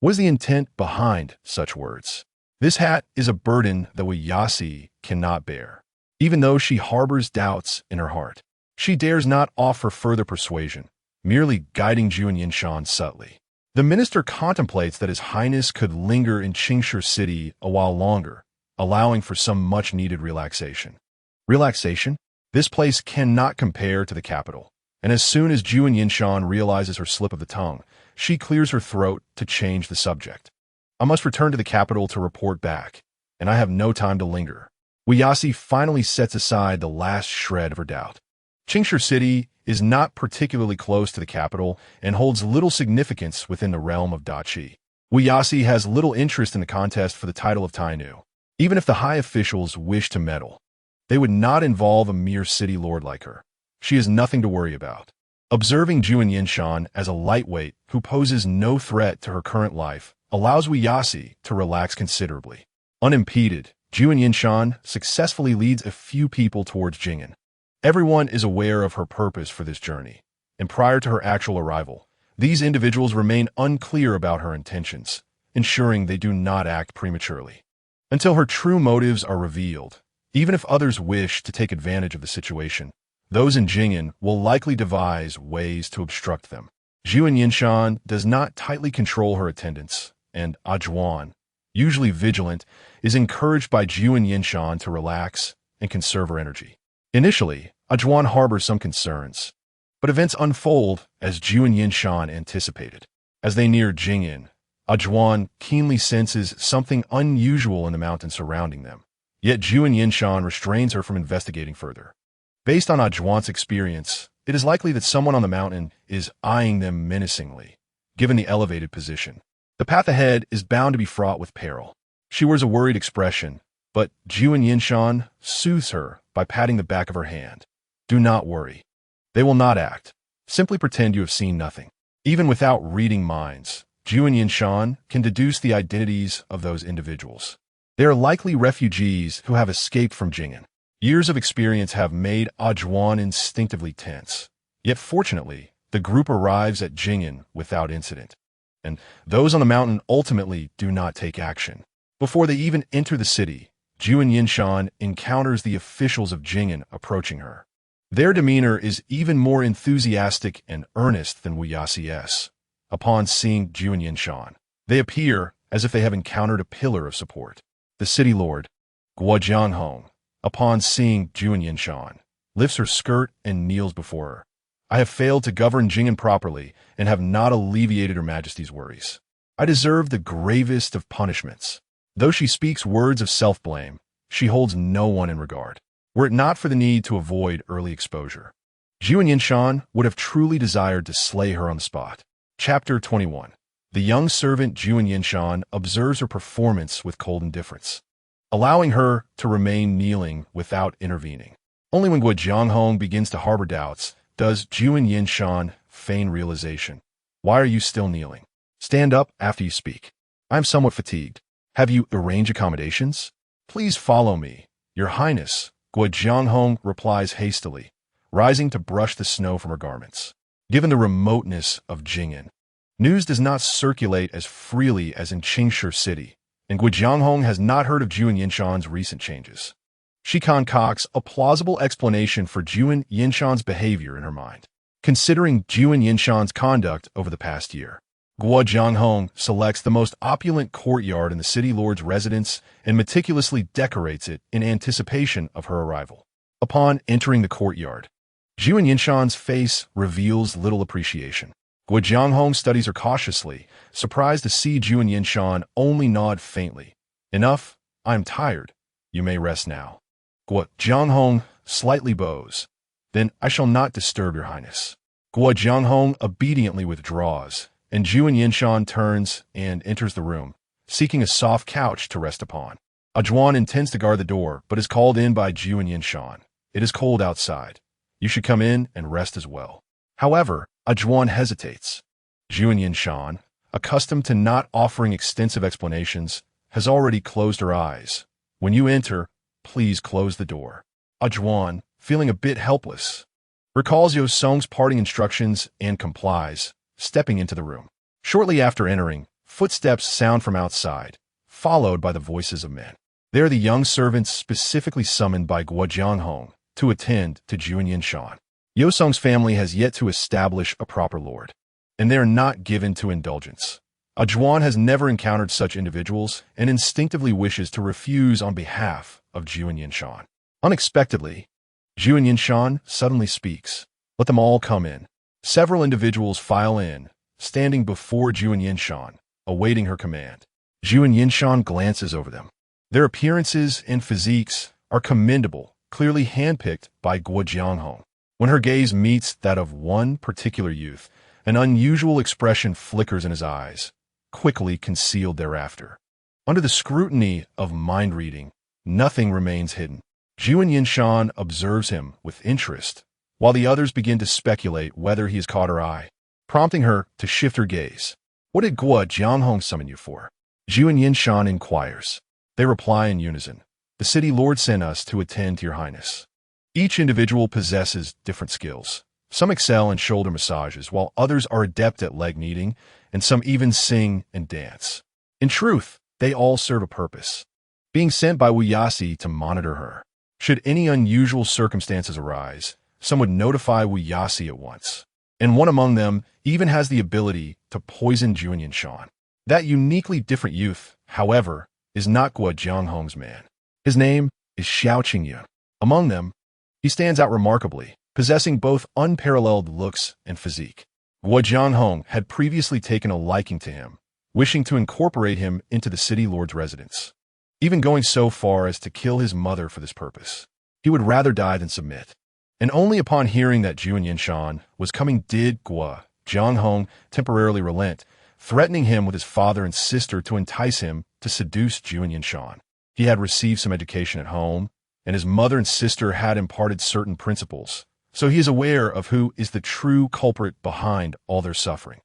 A: What is the intent behind such words? This hat is a burden that Yasi cannot bear. Even though she harbors doubts in her heart, she dares not offer further persuasion, merely guiding Jun Yanshan subtly. The minister contemplates that His Highness could linger in Qingshi City a while longer, allowing for some much-needed relaxation. Relaxation? This place cannot compare to the capital, and as soon as Jun Yanshan realizes her slip of the tongue, she clears her throat to change the subject. I must return to the capital to report back, and I have no time to linger. Yasi finally sets aside the last shred of her doubt. Qingshi City is not particularly close to the capital and holds little significance within the realm of Dachi. Yasi has little interest in the contest for the title of Tai Nu. Even if the high officials wish to meddle, they would not involve a mere city lord like her. She has nothing to worry about. Observing Jun Yanshan as a lightweight who poses no threat to her current life allows Yasi to relax considerably. Unimpeded, Jun Yanshan successfully leads a few people towards Jing'an. Everyone is aware of her purpose for this journey, and prior to her actual arrival, these individuals remain unclear about her intentions, ensuring they do not act prematurely. Until her true motives are revealed, even if others wish to take advantage of the situation, those in Jing'an will likely devise ways to obstruct them. Jun Yanshan does not tightly control her attendants, and Ajuan, usually vigilant, is encouraged by Jun Yanshan to relax and conserve her energy. Initially, Ajuan harbors some concerns, but events unfold as Jun Yanshan anticipated. As they near Jing'an, Ajuan keenly senses something unusual in the mountains surrounding them. Yet Jun Yanshan restrains her from investigating further. Based on Ajuan's experience, it is likely that someone on the mountain is eyeing them menacingly, given the elevated position. The path ahead is bound to be fraught with peril. She wears a worried expression, but Jun Yanshan soothes her by patting the back of her hand. Do not worry. They will not act. Simply pretend you have seen nothing. Even without reading minds, Jun Yanshan can deduce the identities of those individuals. They are likely refugees who have escaped from Jing'an. Years of experience have made Ajuan instinctively tense. Yet fortunately, the group arrives at Jing'an without incident, and those on the mountain ultimately do not take action. Before they even enter the city, Jun Yanshan encounters the officials of Jing'an approaching her. Their demeanor is even more enthusiastic and earnest than Yasi's. Upon seeing Jun Yanshan, they appear as if they have encountered a pillar of support. The city lord, Guo, upon seeing Jun Yanshan, lifts her skirt and kneels before her. I have failed to govern Jing'an properly and have not alleviated Her Majesty's worries. I deserve the gravest of punishments. Though she speaks words of self-blame, she holds no one in regard. Were it not for the need to avoid early exposure, Jun Yanshan would have truly desired to slay her on the spot. Chapter 21. The young servant Jun Yanshan observes her performance with cold indifference, allowing her to remain kneeling without intervening. Only when Guo begins to harbor doubts does Jun Yanshan feign realization. Why are you still kneeling? Stand up after you speak. I am somewhat fatigued. Have you arranged accommodations? Please follow me, Your Highness, Guo replies hastily, rising to brush the snow from her garments. Given the remoteness of Jing'an, news does not circulate as freely as in Qingshi City, and Guo has not heard of Jun Yanshan's recent changes. She concocts a plausible explanation for Jun Yanshan's behavior in her mind. Considering Jun Yanshan's conduct over the past year, Guo selects the most opulent courtyard in the city lord's residence and meticulously decorates it in anticipation of her arrival. Upon entering the courtyard, Jun Yanshan's face reveals little appreciation. Guo studies her cautiously, surprised to see Jun Yanshan only nod faintly. Enough, I am tired. You may rest now. Guo slightly bows. Then I shall not disturb Your Highness. Guo obediently withdraws, and Jun Yanshan turns and enters the room, seeking a soft couch to rest upon. Ajuan intends to guard the door, but is called in by Jun Yanshan. It is cold outside. You should come in and rest as well. However, Ajuan hesitates. Jun Yanshan, accustomed to not offering extensive explanations, has already closed her eyes. When you enter, please close the door. Juan, feeling a bit helpless, recalls Yo Song's parting instructions and complies, stepping into the room. Shortly after entering, footsteps sound from outside, followed by the voices of men. They are the young servants specifically summoned by Guo Jianghong to attend to Jun Yanshan. Yo Song's family has yet to establish a proper lord, and they are not given to indulgence. Juan has never encountered such individuals and instinctively wishes to refuse on behalf of Jun Yanshan. Unexpectedly, Jun Yanshan suddenly speaks. Let them all come in. Several individuals file in, standing before Jun Yanshan, awaiting her command. Jun Yanshan glances over them. Their appearances and physiques are commendable, clearly handpicked by Guo Jianghong. When her gaze meets that of one particular youth, an unusual expression flickers in his eyes, quickly concealed thereafter. Under the scrutiny of mind-reading, nothing remains hidden. Jun Yanshan observes him with interest, while the others begin to speculate whether he has caught her eye, prompting her to shift her gaze. What did Guo Jianghong summon you for? Jun Yanshan inquires. They reply in unison. The city lord sent us to attend to your highness. Each individual possesses different skills. Some excel in shoulder massages, while others are adept at leg kneading, and some even sing and dance. In truth, they all serve a purpose, being sent by Wu Yasi to monitor her. Should any unusual circumstances arise, some would notify Wu Yasi at once. And one among them even has the ability to poison Jun Yanshan. That uniquely different youth, however, is not Guo Jianghong's man. His name is Xiao Qingyu. Among them, he stands out remarkably, possessing both unparalleled looks and physique. Guo Jianghong had previously taken a liking to him, wishing to incorporate him into the city lord's residence, even going so far as to kill his mother for this purpose. He would rather die than submit. And only upon hearing that Jun Yanshan was coming did Guo Jianghong temporarily relent, threatening him with his father and sister to entice him to seduce Jun Yanshan. He had received some education at home, and his mother and sister had imparted certain principles, so he is aware of who is the true culprit behind all their suffering.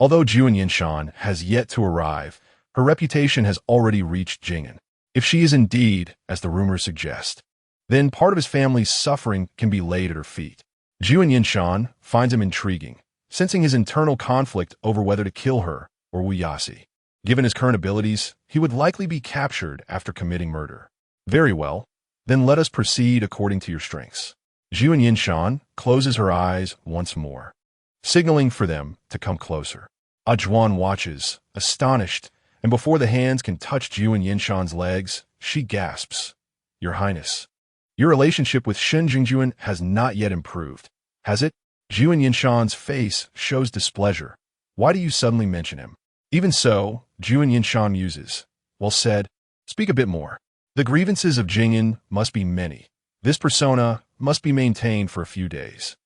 A: Although Jun Yanshan has yet to arrive, her reputation has already reached Jing'an. If she is indeed, as the rumors suggest, then part of his family's suffering can be laid at her feet. Jun Yanshan finds him intriguing, sensing his internal conflict over whether to kill her or Wu Yasi. Given his current abilities, he would likely be captured after committing murder. Very well, then let us proceed according to your strengths. Jun Yanshan closes her eyes once more, signaling for them to come closer. Juan watches, astonished, and before the hands can touch Jun Yanshan's legs, she gasps, Your Highness, your relationship with Shen Jingjuan has not yet improved, has it? Jun Yanshan's face shows displeasure. Why do you suddenly mention him? Even so, Jun Yanshan muses. Well said. Speak a bit more. The grievances of Jing'an must be many. This persona must be maintained for a few days.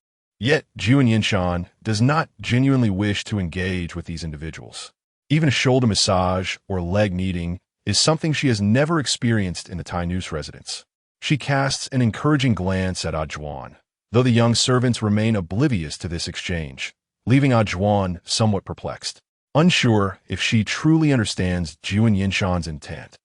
A: Yet, Jun Yanshan does not genuinely wish to engage with these individuals. Even a shoulder massage or leg kneading is something she has never experienced in the Tai Nu's residence. She casts an encouraging glance at Juan, though the young servants remain oblivious to this exchange, leaving Juan somewhat perplexed. Unsure if she truly understands Jun Yanshan's intent,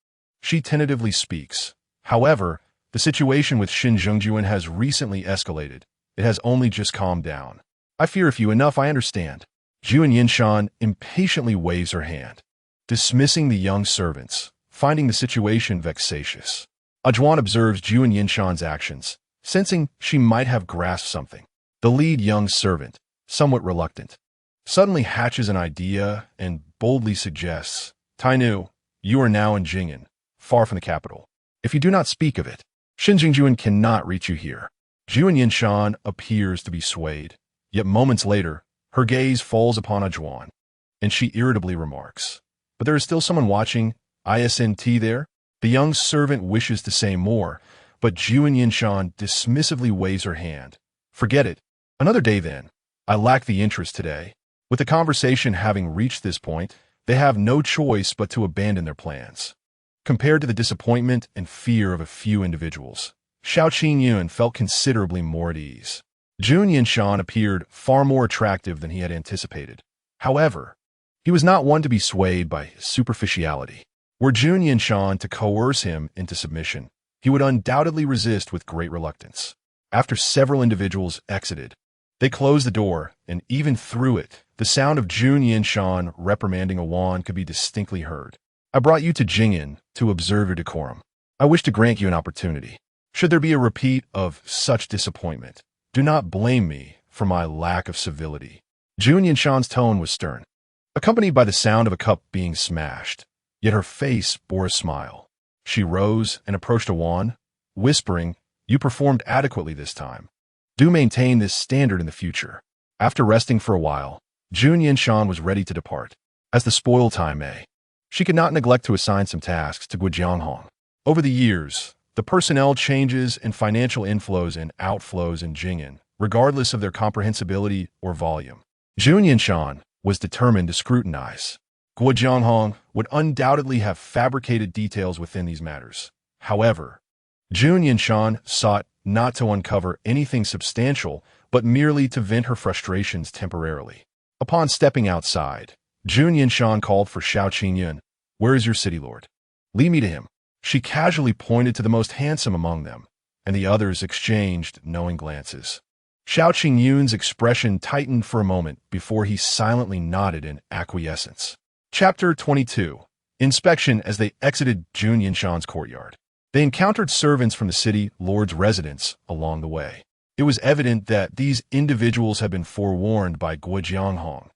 A: she tentatively speaks. However, the situation with Shen Jingjuan has recently escalated. It has only just calmed down. I fear if you enough I understand. Jun Yanshan impatiently waves her hand, dismissing the young servants, finding the situation vexatious. Juan observes Jun Yanshan's actions, sensing she might have grasped something. The lead young servant, somewhat reluctant, suddenly hatches an idea and boldly suggests, Tai Nu, you are now in Jing'an, far from the capital. If you do not speak of it, Shen Jingjuan cannot reach you here. Jun Yanshan appears to be swayed, yet moments later, her gaze falls upon Juan, and she irritably remarks, But there is still someone watching, isn't there? The young servant wishes to say more, but Jun Yanshan dismissively waves her hand. Forget it. Another day then. I lack the interest today. With the conversation having reached this point, they have no choice but to abandon their plans. Compared to the disappointment and fear of a few individuals, Xiao Qingyun felt considerably more at ease. Jun Yanshan appeared far more attractive than he had anticipated. However, he was not one to be swayed by superficiality. Were Jun Yanshan to coerce him into submission, he he would undoubtedly resist with great reluctance. After several individuals exited, they closed the door, and even through it, the sound of Jun Yanshan reprimanding a wand could be distinctly heard. I brought you to Jing'an to observe your decorum. I wish to grant you an opportunity. Should there be a repeat of such disappointment, do not blame me for my lack of civility. Jun Yanshan's tone was stern, accompanied by the sound of a cup being smashed, yet her face bore a smile. She rose and approached Awan, whispering, "You performed adequately this time. Do maintain this standard in the future." After resting for a while, Jun Yanshan was ready to depart. As the spoiled Tai Mei, she could not neglect to assign some tasks to Guojianghong. Over the years, the personnel changes and financial inflows and outflows in Jing'an, regardless of their comprehensibility or volume. Jun Yanshan was determined to scrutinize. Guojianghong would undoubtedly have fabricated details within these matters. However, Jun Yanshan sought not to uncover anything substantial, but merely to vent her frustrations temporarily. Upon stepping outside, Jun Yanshan called for Xiao Qingyun. "Where is your city lord? Lead me to him." She casually pointed to the most handsome among them, and the others exchanged knowing glances. Xiao Qingyun's expression tightened for a moment before he silently nodded in acquiescence. Chapter 22. Inspection. As they exited Jun Yanshan's courtyard, they encountered servants from the city lord's residence along the way. It was evident that these individuals had been forewarned by Guojianghong,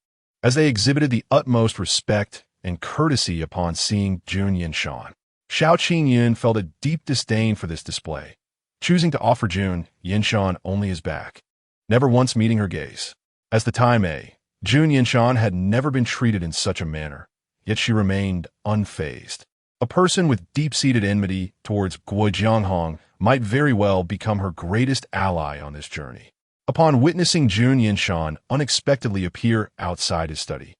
A: as they exhibited the utmost respect and courtesy upon seeing Jun Yanshan. Xiao Qingyun felt a deep disdain for this display, choosing to offer Jun Yanshan only his back, never once meeting her gaze. As the Tai Mei, Jun Yanshan had never been treated in such a manner, yet she remained unfazed. A person with deep-seated enmity towards Guojianghong might very well become her greatest ally on this journey. Upon witnessing Jun Yanshan unexpectedly appear outside his study,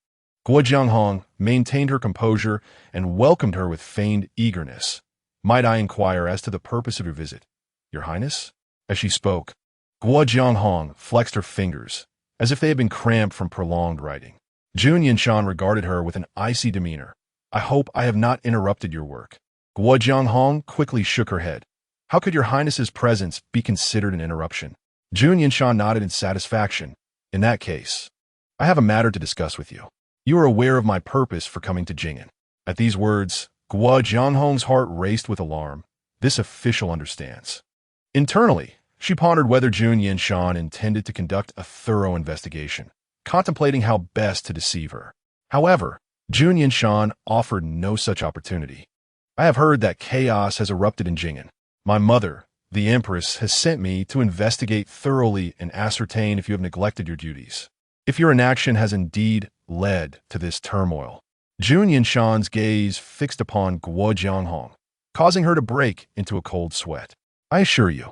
A: Guojianghong maintained her composure and welcomed her with feigned eagerness. "Might I inquire as to the purpose of your visit, Your Highness?" As she spoke, Guojianghong flexed her fingers, as if they had been cramped from prolonged writing. Jun Yanshan regarded her with an icy demeanor. "I hope I have not interrupted your work." Guojianghong quickly shook her head. "How could Your Highness's presence be considered an interruption?" Jun Yanshan nodded in satisfaction. "In that case, I have a matter to discuss with you. You are aware of my purpose for coming to Jing'an." At these words, Guojianghong's heart raced with alarm. This official understands. Internally, she pondered whether Jun Yanshan intended to conduct a thorough investigation, contemplating how best to deceive her. However, Jun Yanshan offered no such opportunity. "I have heard that chaos has erupted in Jing'an. My mother, the Empress, has sent me to investigate thoroughly and ascertain if you have neglected your duties, if your inaction has indeed led to this turmoil." Jun Yanshan's gaze fixed upon Guojianghong, causing her to break into a cold sweat. "I assure you,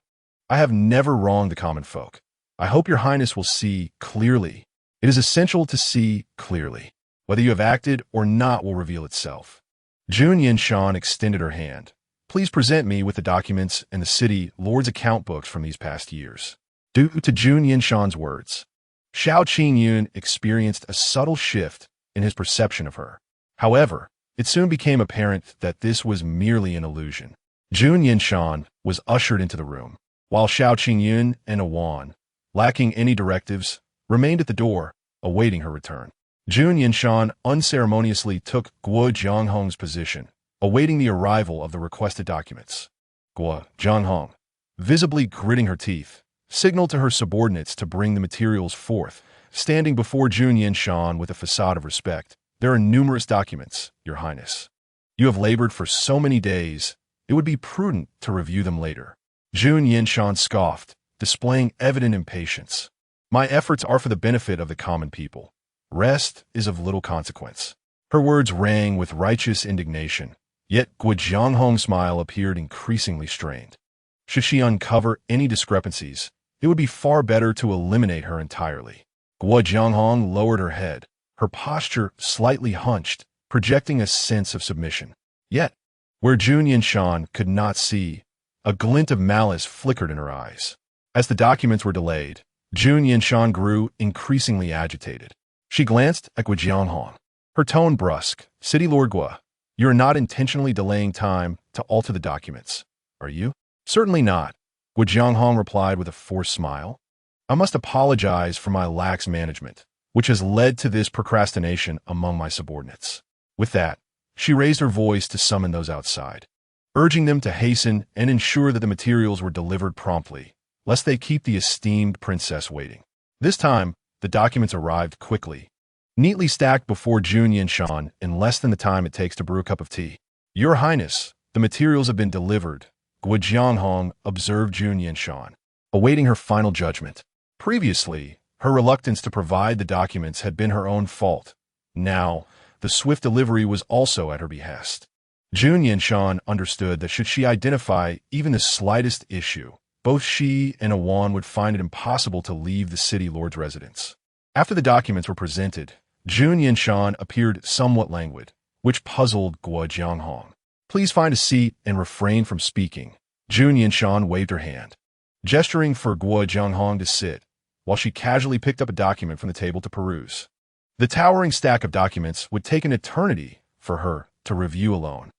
A: I have never wronged the common folk. I hope Your Highness will see clearly. It is essential to see clearly. Whether you have acted or not will reveal itself." Jun Yanshan extended her hand. "Please present me with the documents and the city lord's account books from these past years." Due to Jun Yanshan's words, Xiao Qingyun experienced a subtle shift in his perception of her. However, it soon became apparent that this was merely an illusion. Jun Yanshan was ushered into the room, while Xiao Qingyun and Awan, lacking any directives, remained at the door, awaiting her return. Jun Yanshan unceremoniously took Guojianghong's position, awaiting the arrival of the requested documents. Guojianghong, visibly gritting her teeth, signaled to her subordinates to bring the materials forth, standing before Jun Yanshan with a facade of respect. "There are numerous documents, Your Highness. You have labored for so many days, it would be prudent to review them later." Jun Yanshan scoffed, displaying evident impatience. "My efforts are for the benefit of the common people. Rest is of little consequence." Her words rang with righteous indignation, yet Guojianghong's smile appeared increasingly strained. Should she uncover any discrepancies, it would be far better to eliminate her entirely. Guojianghong lowered her head, her posture slightly hunched, projecting a sense of submission. Yet, where Jun Yanshan could not see, a glint of malice flickered in her eyes. As the documents were delayed, Jun Yanshan grew increasingly agitated. She glanced at Guojianghong, her tone brusque. "City Lord Guo, you are not intentionally delaying time to alter the documents, are you?" Certainly not, Guo Jianghong replied with a forced smile. I must apologize for my lax management, which has led to this procrastination among my subordinates. With that, she raised her voice to summon those outside, urging them to hasten and ensure that the materials were delivered promptly, lest they keep the esteemed princess waiting. This time, the documents arrived quickly, neatly stacked before Jun Yanshan in less than the time it takes to brew a cup of tea. Your Highness, the materials have been delivered, Guo Jianghong observed Jun Yanshan, awaiting her final judgment. Previously, her reluctance to provide the documents had been her own fault. Now, the swift delivery was also at her behest. Jun Yanshan understood that should she identify even the slightest issue, both she and Awan would find it impossible to leave the city lord's residence. After the documents were presented, Jun Yanshan appeared somewhat languid, which puzzled Guo Jianghong. Please find a seat and refrain from speaking. Jun Yanshan waved her hand, gesturing for Guo Jianghong to sit, while she casually picked up a document from the table to peruse. The towering stack of documents would take an eternity for her to review alone.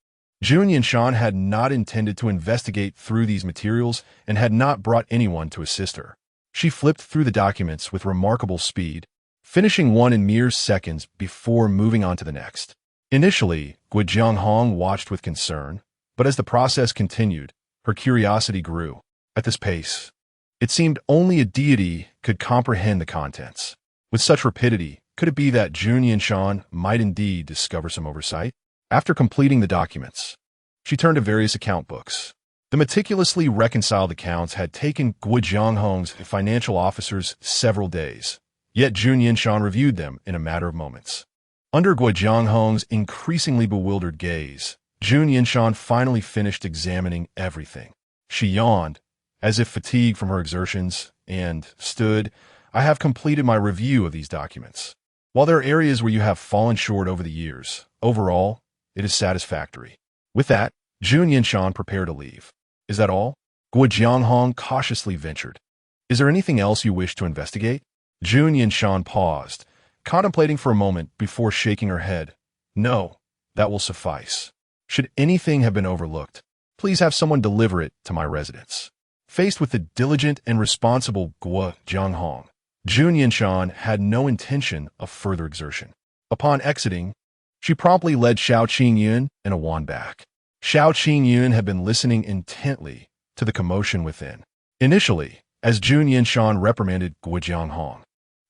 A: Jun Yanshan had not intended to investigate through these materials and had not brought anyone to assist her. She flipped through the documents with remarkable speed, finishing one in mere seconds before moving on to the next. Initially, Guo Jianghong watched with concern, but as the process continued, her curiosity grew. At this pace, it seemed only a deity could comprehend the contents. With such rapidity, could it be that Jun Yanshan might indeed discover some oversight? After completing the documents, she turned to various account books. The meticulously reconciled accounts had taken Guo Jianghong's financial officers several days, yet Jun Yanshan reviewed them in a matter of moments. Under Guo Jianghong's increasingly bewildered gaze, Jun Yanshan finally finished examining everything. She yawned, as if fatigued from her exertions, and stood, I have completed my review of these documents. While there are areas where you have fallen short over the years, overall, it is satisfactory. With that, Jun Yanshan prepared to leave. Is that all? Guo Jianghong cautiously ventured. Is there anything else you wish to investigate? Jun Yanshan paused, contemplating for a moment before shaking her head. No, that will suffice. Should anything have been overlooked, please have someone deliver it to my residence. Faced with the diligent and responsible Guo Jianghong, Jun Yanshan had no intention of further exertion. Upon exiting, she promptly led Xiao Qingyun and Awan back. Xiao Qingyun had been listening intently to the commotion within. Initially, as Jun Yanshan reprimanded Guo Jianghong,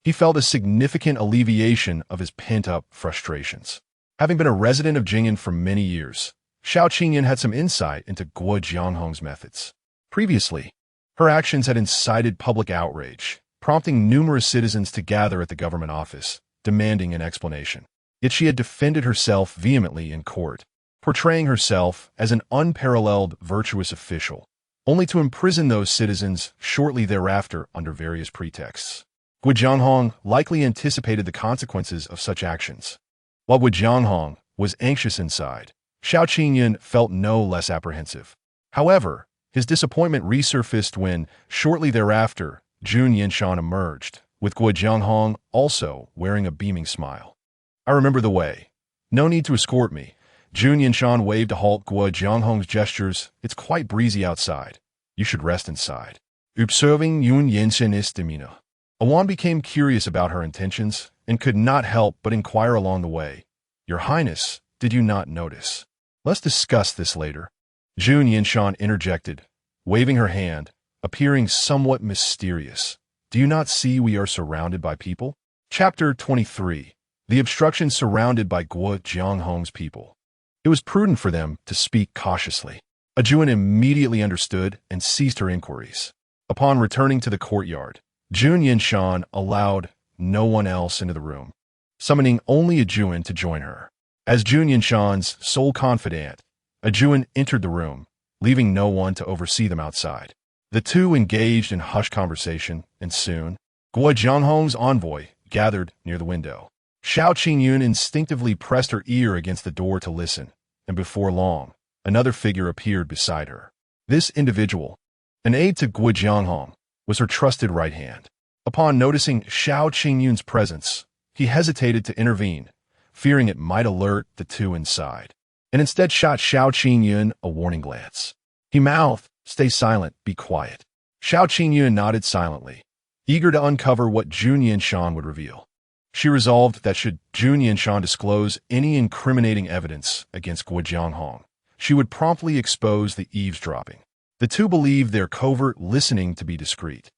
A: he felt a significant alleviation of his pent-up frustrations. Having been a resident of Jing'an for many years, Xiao Qingyun had some insight into Guo Jianghong's methods. Previously, her actions had incited public outrage, prompting numerous citizens to gather at the government office, demanding an explanation. Yet she had defended herself vehemently in court, portraying herself as an unparalleled virtuous official, only to imprison those citizens shortly thereafter under various pretexts. Guo Jianghong likely anticipated the consequences of such actions. While Guo Jianghong was anxious inside, Xiao Qingyun felt no less apprehensive. However, his disappointment resurfaced when, shortly thereafter, Jun Yanshan emerged, with Guo Jianghong also wearing a beaming smile. I remember the way. No need to escort me. Jun Yanshan waved to halt Guo Jianghong's gestures. It's quite breezy outside. You should rest inside. Observing Jun Yanshan's demeanor, Awan became curious about her intentions and could not help but inquire along the way. Your Highness, did you not notice? Let's discuss this later. Jun Yanshan interjected, waving her hand, appearing somewhat mysterious. Do you not see we are surrounded by people? Chapter 23. The obstruction surrounded by Guo Jianghong's people. It was prudent for them to speak cautiously. Ajuan immediately understood and ceased her inquiries. Upon returning to the courtyard, Jun Yanshan allowed no one else into the room, summoning only Ajuan to join her. As Jun Yanshan's sole confidant, Ajuan entered the room, leaving no one to oversee them outside. The two engaged in hushed conversation, and soon, Guo Jianghong's envoy gathered near the window. Xiao Qingyun instinctively pressed her ear against the door to listen, and before long, another figure appeared beside her. This individual, an aide to Guo Jianghong, was her trusted right hand. Upon noticing Xiao Qingyun's presence, he hesitated to intervene, fearing it might alert the two inside, and instead shot Xiao Qingyun a warning glance. He mouthed, Stay silent, be quiet. Xiao Qingyun nodded silently, eager to uncover what Jun Yanshan would reveal. She resolved that should Jun Yanshan disclose any incriminating evidence against Guo Jianghong, she would promptly expose the eavesdropping. The two believed their covert listening to be discreet.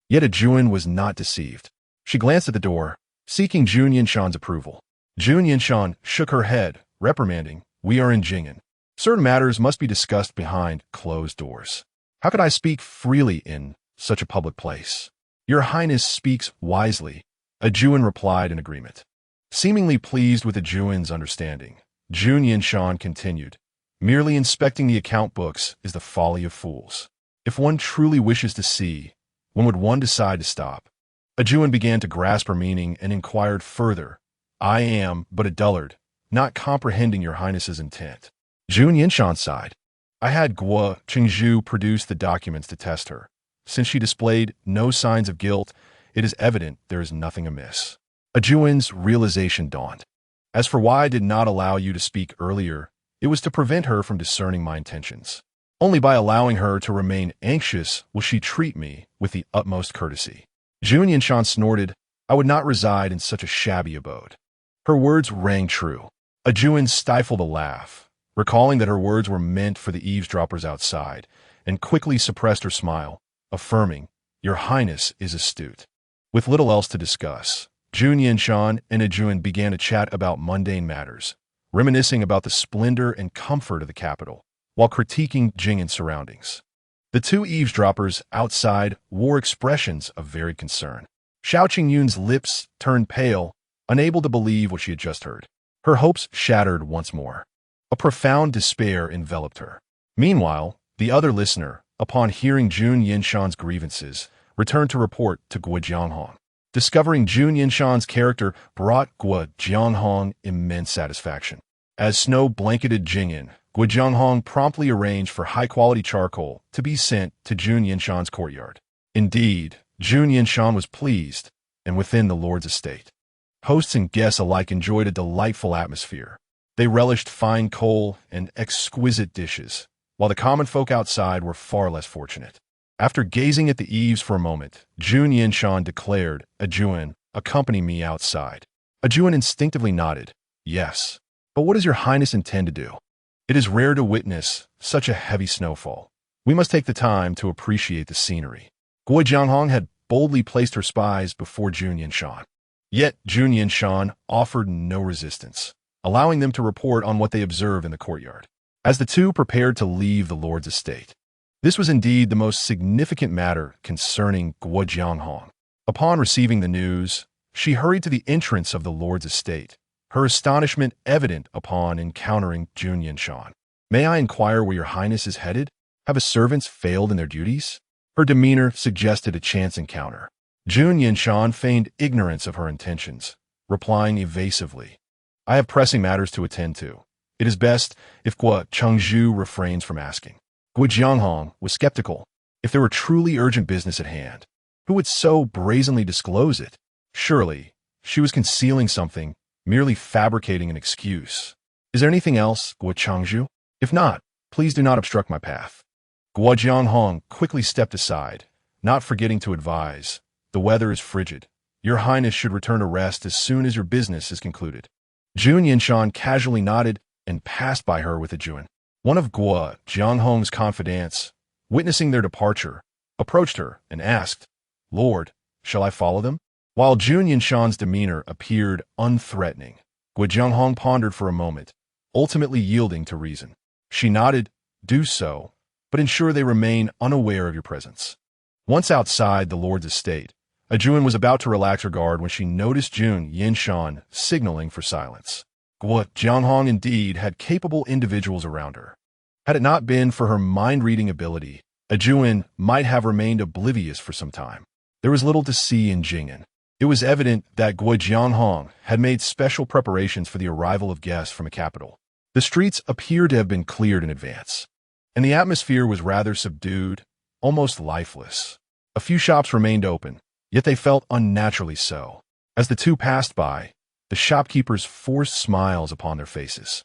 A: Yet Jun was not deceived. She glanced at the door, seeking Jun Yanshan's approval. Jun Yanshan shook her head, reprimanding, "We are in Jing'an. Certain matters must be discussed behind closed doors. How could I speak freely in such a public place?" "Your Highness speaks wisely," Jun replied in agreement. Seemingly pleased with Jun's understanding, Jun Yanshan continued, "Merely inspecting the account books is the folly of fools. If one truly wishes to see, when would one decide to stop?" Jun began to grasp her meaning and inquired further, "I am but a dullard, not comprehending your Highness's intent." Jun Yanshan sighed. "I had Guo Qingzhu produce the documents to test her. Since she displayed no signs of guilt, it is evident there is nothing amiss." Jun's realization dawned. "As for why I did not allow you to speak earlier, it was to prevent her from discerning my intentions. Only by allowing her to remain anxious will she treat me with the utmost courtesy." Jun Yanshan snorted, "I would not reside in such a shabby abode." Her words rang true. Jun stifled a laugh, recalling that her words were meant for the eavesdroppers outside, and quickly suppressed her smile, affirming, "Your Highness is astute." With little else to discuss, Jun Yanshan and Jun began to chat about mundane matters, reminiscing about the splendor and comfort of the capital, while critiquing Jing'an's surroundings. The two eavesdroppers outside wore expressions of varied concern. Xiao Qingyun's lips turned pale, unable to believe what she had just heard. Her hopes shattered once more. A profound despair enveloped her. Meanwhile, the other listener, upon hearing Jun Yanshan's grievances, returned to report to Guo Jianghong. Discovering Jun Yanshan's character brought Guo Jianghong immense satisfaction. As snow blanketed Jing'an, Guo Jianghong promptly arranged for high-quality charcoal to be sent to Jun Yanshan's courtyard. Indeed, Jun Yanshan was pleased, and within the lord's estate, hosts and guests alike enjoyed a delightful atmosphere. They relished fine coal and exquisite dishes, while the common folk outside were far less fortunate. After gazing at the eaves for a moment, Jun Yanshan declared, "Jun, accompany me outside." Jun instinctively nodded, "Yes. But what does your Highness intend to do? It is rare to witness such a heavy snowfall. We must take the time to appreciate the scenery." Guo Jianghong had boldly placed her spies before Jun Yanshan. Yet Jun Yanshan offered no resistance, allowing them to report on what they observed in the courtyard. As the two prepared to leave the lord's estate, this was indeed the most significant matter concerning Guo Jianghong. Upon receiving the news, she hurried to the entrance of the lord's estate, her astonishment evident upon encountering Jun Yanshan. "May I inquire where your Highness is headed? Have his servants failed in their duties?" Her demeanor suggested a chance encounter. Jun Yanshan feigned ignorance of her intentions, replying evasively, "I have pressing matters to attend to. It is best if Guo Qingzhu refrains from asking." Guo Jianghong was skeptical. If there were truly urgent business at hand, who would so brazenly disclose it? Surely, she was concealing something, merely fabricating an excuse. "Is there anything else, Guo Qingzhu? If not, please do not obstruct my path." Guo Jianghong quickly stepped aside, not forgetting to advise, "The weather is frigid. Your Highness should return to rest as soon as your business is concluded." Jun Yanshan casually nodded and passed by her with Jun. One of Guo Jianghong's confidants, witnessing their departure, approached her and asked, "Lord, shall I follow them?" While Jun Yanshan's demeanor appeared unthreatening, Guo Jianghong pondered for a moment, ultimately yielding to reason. She nodded, "Do so, but ensure they remain unaware of your presence." Once outside the lord's estate, Jun was about to relax her guard when she noticed Jun Yanshan signaling for silence. Guo Jianghong indeed had capable individuals around her. Had it not been for her mind-reading ability, Jun might have remained oblivious for some time. There was little to see in Jing'an. It was evident that Guo Jianghong had made special preparations for the arrival of guests from the capital. The streets appeared to have been cleared in advance, and the atmosphere was rather subdued, almost lifeless. A few shops remained open, yet they felt unnaturally so. As the two passed by, the shopkeepers forced smiles upon their faces.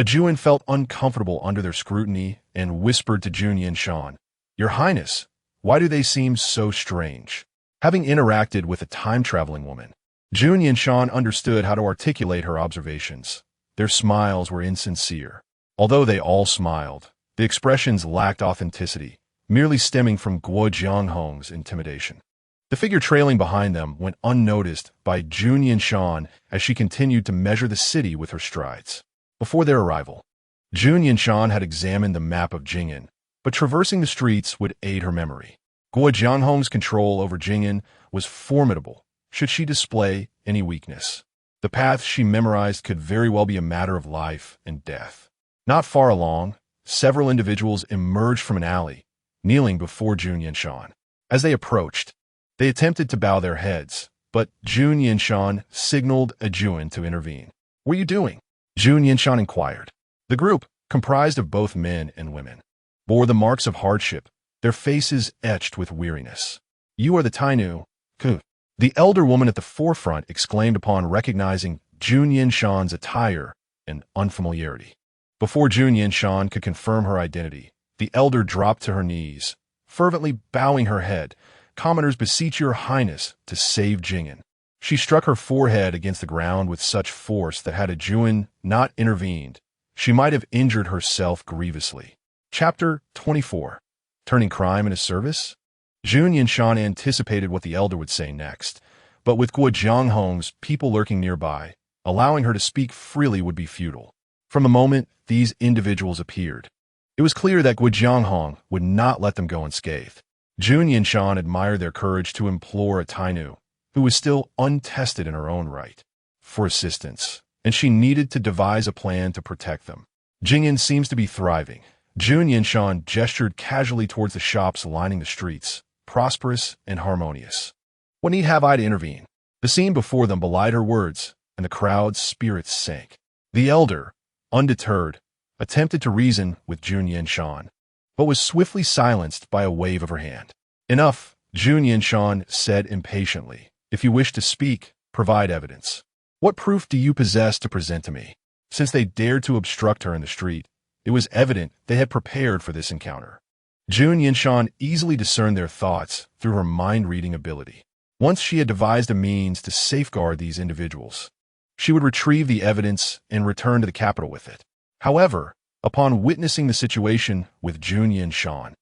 A: Jun felt uncomfortable under their scrutiny and whispered to Jun Yanshan, "Your Highness, why do they seem so strange?" Having interacted with a time-traveling woman, Jun Yanshan understood how to articulate her observations. Their smiles were insincere. Although they all smiled, the expressions lacked authenticity, merely stemming from Guo Jianghong's intimidation. The figure trailing behind them went unnoticed by Jun Yanshan as she continued to measure the city with her strides. Before their arrival, Jun Yanshan had examined the map of Jing'an, but traversing the streets would aid her memory. Guo Jianghong's control over Jing'an was formidable, should she display any weakness. The path she memorized could very well be a matter of life and death. Not far along, several individuals emerged from an alley, kneeling before Jun Yanshan. As they approached, they attempted to bow their heads, but Jun Yanshan signaled a Juan to intervene. "What are you doing?" Jun Yanshan inquired. The group, comprised of both men and women, bore the marks of hardship, their faces etched with weariness. "You are the Tai Nu Fu," the elder woman at the forefront exclaimed upon recognizing Jun Yanshan's attire and unfamiliarity. Before Jun Yanshan could confirm her identity, the elder dropped to her knees, fervently bowing her head. "Commoners beseech your highness to save Jing'an." She struck her forehead against the ground with such force that had a Juan not intervened, she might have injured herself grievously. Chapter 24. Turning crime into service? Jun Yanshan anticipated what the elder would say next, but with Guo Jianghong's people lurking nearby, allowing her to speak freely would be futile. From the moment these individuals appeared, it was clear that Guo Jianghong would not let them go unscathed. Jun Yanshan admired their courage to implore a Tai Nu, who was still untested in her own right, for assistance, and she needed to devise a plan to protect them. Jing'an seems to be thriving. Jun Yanshan gestured casually towards the shops lining the streets, prosperous and harmonious. "What need have I to intervene?" The scene before them belied her words, and the crowd's spirits sank. The elder, undeterred, attempted to reason with Jun Yanshan, but was swiftly silenced by a wave of her hand. "Enough," Jun Yanshan said impatiently. "If you wish to speak, provide evidence. What proof do you possess to present to me?" Since they dared to obstruct her in the street, it was evident they had prepared for this encounter. Jun Yanshan easily discerned their thoughts through her mind-reading ability. Once she had devised a means to safeguard these individuals, she would retrieve the evidence and return to the capital with it. However, upon witnessing the situation with Jun Yanshan,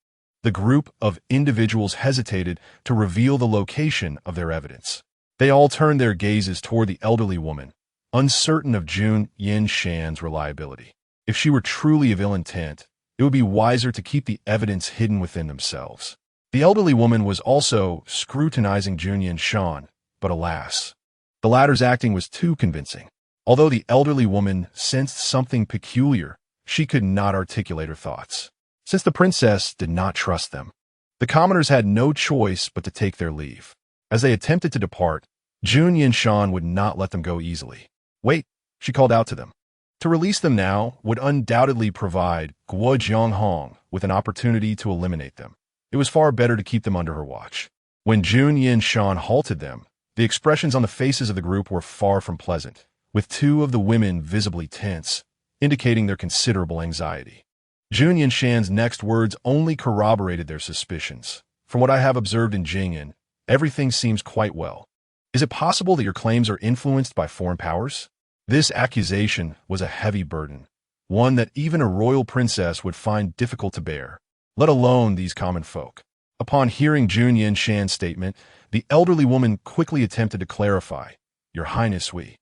A: the group of individuals hesitated to reveal the location of their evidence. They all turned their gazes toward the elderly woman, uncertain of Jun Yanshan's reliability. If she were truly of ill intent, it would be wiser to keep the evidence hidden within themselves. The elderly woman was also scrutinizing Jun Yanshan, but alas, the latter's acting was too convincing. Although the elderly woman sensed something peculiar, she could not articulate her thoughts. Since the princess did not trust them, the commoners had no choice but to take their leave. As they attempted to depart, Jun Yanshan would not let them go easily. "Wait," she called out to them. To release them now would undoubtedly provide Guo Jianghong with an opportunity to eliminate them. It was far better to keep them under her watch. When Jun Yanshan halted them, the expressions on the faces of the group were far from pleasant, with two of the women visibly tense, indicating their considerable anxiety. Jun Yanshan's next words only corroborated their suspicions. "From what I have observed in Jing'an, everything seems quite well. Is it possible that your claims are influenced by foreign powers?" This accusation was a heavy burden, one that even a royal princess would find difficult to bear, let alone these common folk. Upon hearing Jun Yanshan's statement, the elderly woman quickly attempted to clarify. "Your Highness, we."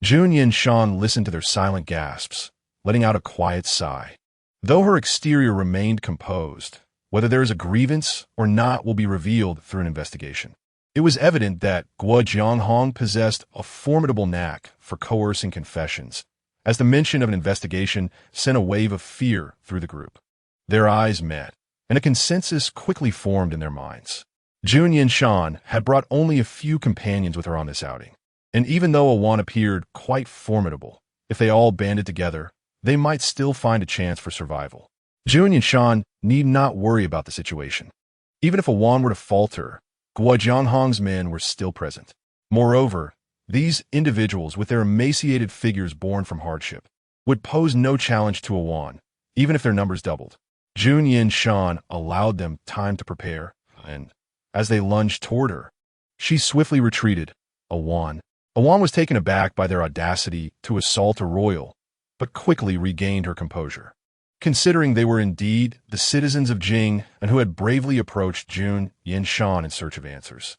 A: Jun Yanshan listened to their silent gasps, letting out a quiet sigh. Though her exterior remained composed, whether there is a grievance or not will be revealed through an investigation. It was evident that Guo Jianghong possessed a formidable knack for coercing confessions, as the mention of an investigation sent a wave of fear through the group. Their eyes met, and a consensus quickly formed in their minds. Jun Yanshan had brought only a few companions with her on this outing, and even though Awan appeared quite formidable, if they all banded together, they might still find a chance for survival. Jun Yanshan need not worry about the situation. Even if Awan were to falter, Guo Jianghong's men were still present. Moreover, these individuals, with their emaciated figures born from hardship, would pose no challenge to Awan, even if their numbers doubled. Jun Yanshan allowed them time to prepare, and as they lunged toward her, she swiftly retreated. Awan was taken aback by their audacity to assault a royal, but quickly regained her composure. Considering they were indeed the citizens of Jing and who had bravely approached Jun Yanshan in search of answers,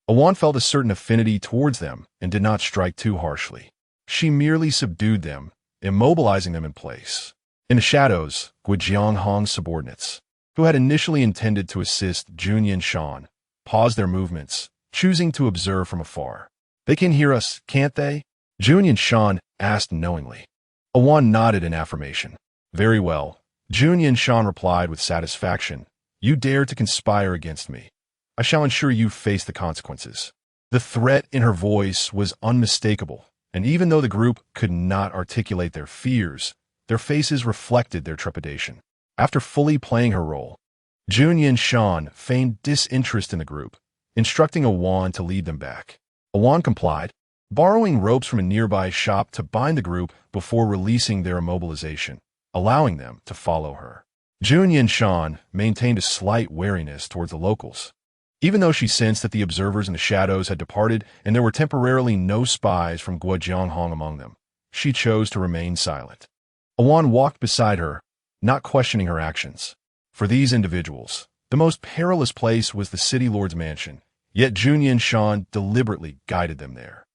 A: Awan felt a certain affinity towards them and did not strike too harshly. She merely subdued them, immobilizing them in place. In the shadows, Guojianghong's subordinates, who had initially intended to assist Jun Yanshan, paused their movements, choosing to observe from afar. "They can hear us, can't they?" Jun Yanshan asked knowingly. Awan nodded in affirmation. "Very well." Jun Yanshan replied with satisfaction. "You dare to conspire against me. I shall ensure you face the consequences." The threat in her voice was unmistakable, and even though the group could not articulate their fears, their faces reflected their trepidation. After fully playing her role, Jun Yanshan feigned disinterest in the group, instructing Awan to lead them back. Awan complied, borrowing ropes from a nearby shop to bind the group before releasing their immobilization, allowing them to follow her. Jun Yanshan maintained a slight wariness towards the locals. Even though she sensed that the observers in the shadows had departed and there were temporarily no spies from Guojianghong among them, she chose to remain silent. Awan walked beside her, not questioning her actions. For these individuals, the most perilous place was the city lord's mansion, yet Jun Yanshan deliberately guided them there.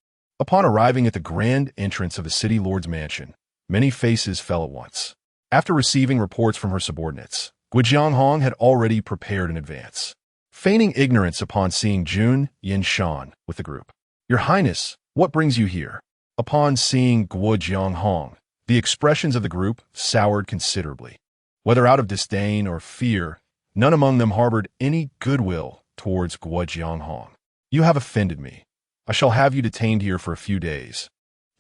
A: Upon arriving at the grand entrance of the city lord's mansion, many faces fell at once. After receiving reports from her subordinates, Guojianghong had already prepared in advance. Feigning ignorance upon seeing Jun Yanshan with the group. "Your Highness, what brings you here?" Upon seeing Guojianghong, the expressions of the group soured considerably. Whether out of disdain or fear, none among them harbored any goodwill towards Guojianghong. "You have offended me. I shall have you detained here for a few days,"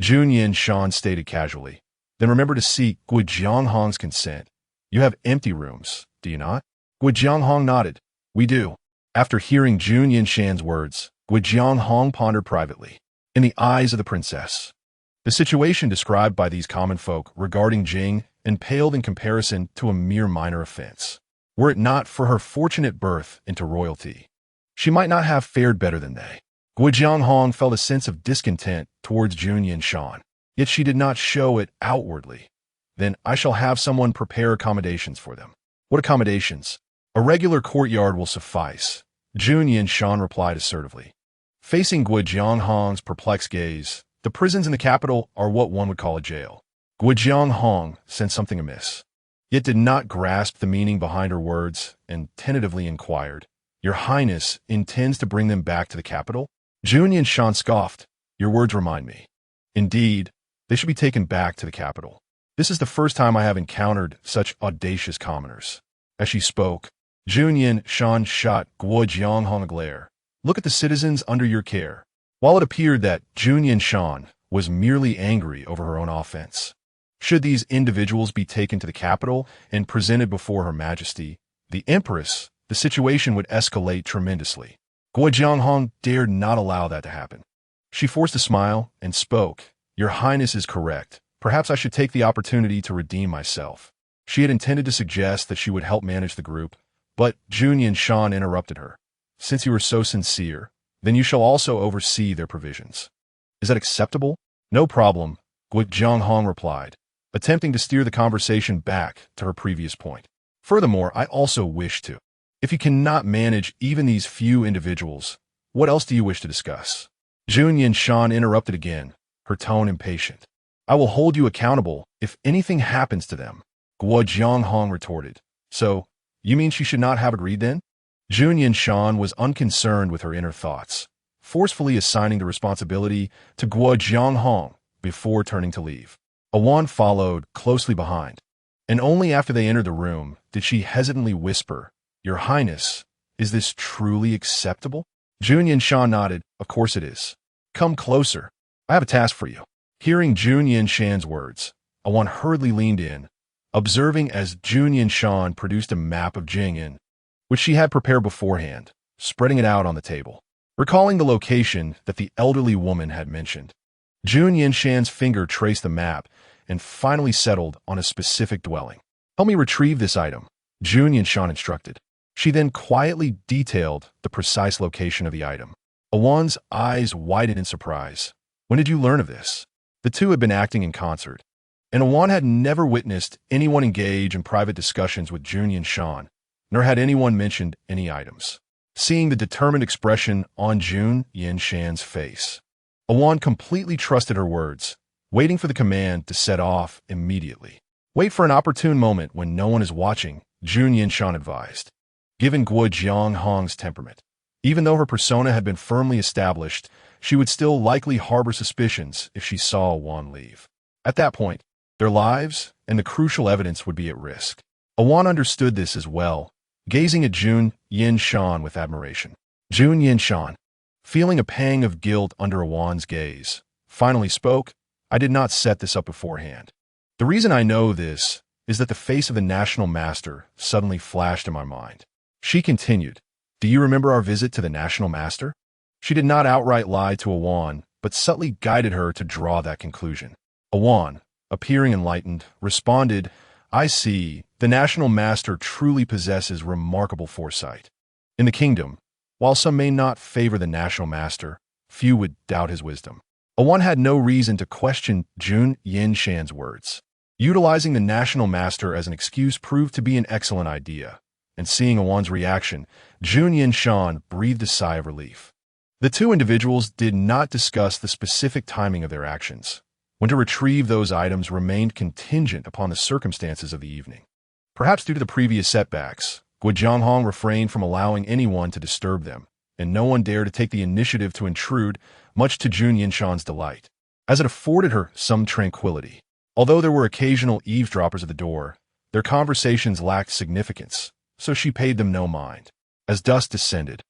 A: Jun Yanshan stated casually. "Then remember to seek Guojianghong's consent. You have empty rooms, do you not?" Guojianghong nodded. "We do." After hearing Jun Yanshan's words, Guojianghong pondered privately. In the eyes of the princess, the situation described by these common folk regarding Jing paled in comparison to a mere minor offense. Were it not for her fortunate birth into royalty, she might not have fared better than they. Guojianghong felt a sense of discontent towards Jun Yanshan, yet she did not show it outwardly. "Then I shall have someone prepare accommodations for them." "What accommodations?" "A regular courtyard will suffice," Jun Yanshan replied assertively. Facing Guojianghong's perplexed gaze, the prisons in the capital are what one would call a jail. Guojianghong sensed something amiss, yet did not grasp the meaning behind her words and tentatively inquired, "Your Highness intends to bring them back to the capital?" Jun Yanshan scoffed. "Your words remind me. Indeed, they should be taken back to the capital. This is the first time I have encountered such audacious commoners." As she spoke, Jun Yanshan shot Guojianghong a glare. "Look at the citizens under your care." While it appeared that Jun Yanshan was merely angry over her own offense, should these individuals be taken to the capital and presented before Her Majesty, the Empress, the situation would escalate tremendously. Guojianghong dared not allow that to happen. She forced a smile and spoke. "Your Highness is correct. Perhaps I should take the opportunity to redeem myself." She had intended to suggest that she would help manage the group, but Jun Yanshan interrupted her. "Since you are so sincere, then you shall also oversee their provisions." "Is that acceptable?" "No problem," Guojianghong replied, attempting to steer the conversation back to her previous point. "Furthermore, I also wish to. If you cannot manage even these few individuals, what else do you wish to discuss?" Jun Yanshan interrupted again, her tone impatient. "I will hold you accountable if anything happens to them," Guojianghong retorted. "So, you mean she should not have agreed then?" Jun Yanshan was unconcerned with her inner thoughts, forcefully assigning the responsibility to Guojianghong before turning to leave. Awan followed closely behind, and only after they entered the room did she hesitantly whisper, "Your Highness, is this truly acceptable?" Jun Yanshan nodded. "Of course it is. Come closer. I have a task for you." Hearing Jun Yanshan's words, Awan hurriedly leaned in, observing as Jun Yanshan produced a map of Jing'an, which she had prepared beforehand, spreading it out on the table. Recalling the location that the elderly woman had mentioned, Jun Yanshan's finger traced the map and finally settled on a specific dwelling. "Help me retrieve this item," Jun Yanshan instructed. She then quietly detailed the precise location of the item. Awan's eyes widened in surprise. When did you learn of this? The two had been acting in concert, and Awan had never witnessed anyone engage in private discussions with Jun Yanshan, nor had anyone mentioned any items. Seeing the determined expression on Jun Yanshan's face, Awan completely trusted her words, waiting for the command to set off immediately. Wait for an opportune moment when no one is watching, Jun Yanshan advised. Given Guo Jianghong's temperament, even though her persona had been firmly established, she would still likely harbor suspicions if she saw Awan leave. At that point, their lives and the crucial evidence would be at risk. Awan understood this as well, gazing at Jun Yanshan with admiration. Jun Yanshan, feeling a pang of guilt under Awan's gaze, finally spoke, I did not set this up beforehand. The reason I know this is that the face of the national master suddenly flashed in my mind. She continued, do you remember our visit to the national master? She did not outright lie to Awan, but subtly guided her to draw that conclusion. Awan, appearing enlightened, responded, I see, the national master truly possesses remarkable foresight. In the kingdom, while some may not favor the national master, few would doubt his wisdom. Awan had no reason to question Jun Yanshan's words. Utilizing the national master as an excuse proved to be an excellent idea, and seeing Awan's reaction, Jun Yanshan breathed a sigh of relief. The two individuals did not discuss the specific timing of their actions. When to retrieve those items remained contingent upon the circumstances of the evening. Perhaps due to the previous setbacks, Guo Jianghong refrained from allowing anyone to disturb them, and no one dared to take the initiative to intrude, much to Jun Yanshan's delight, as it afforded her some tranquility. Although there were occasional eavesdroppers at the door, their conversations lacked significance, so she paid them no mind. As dusk descended,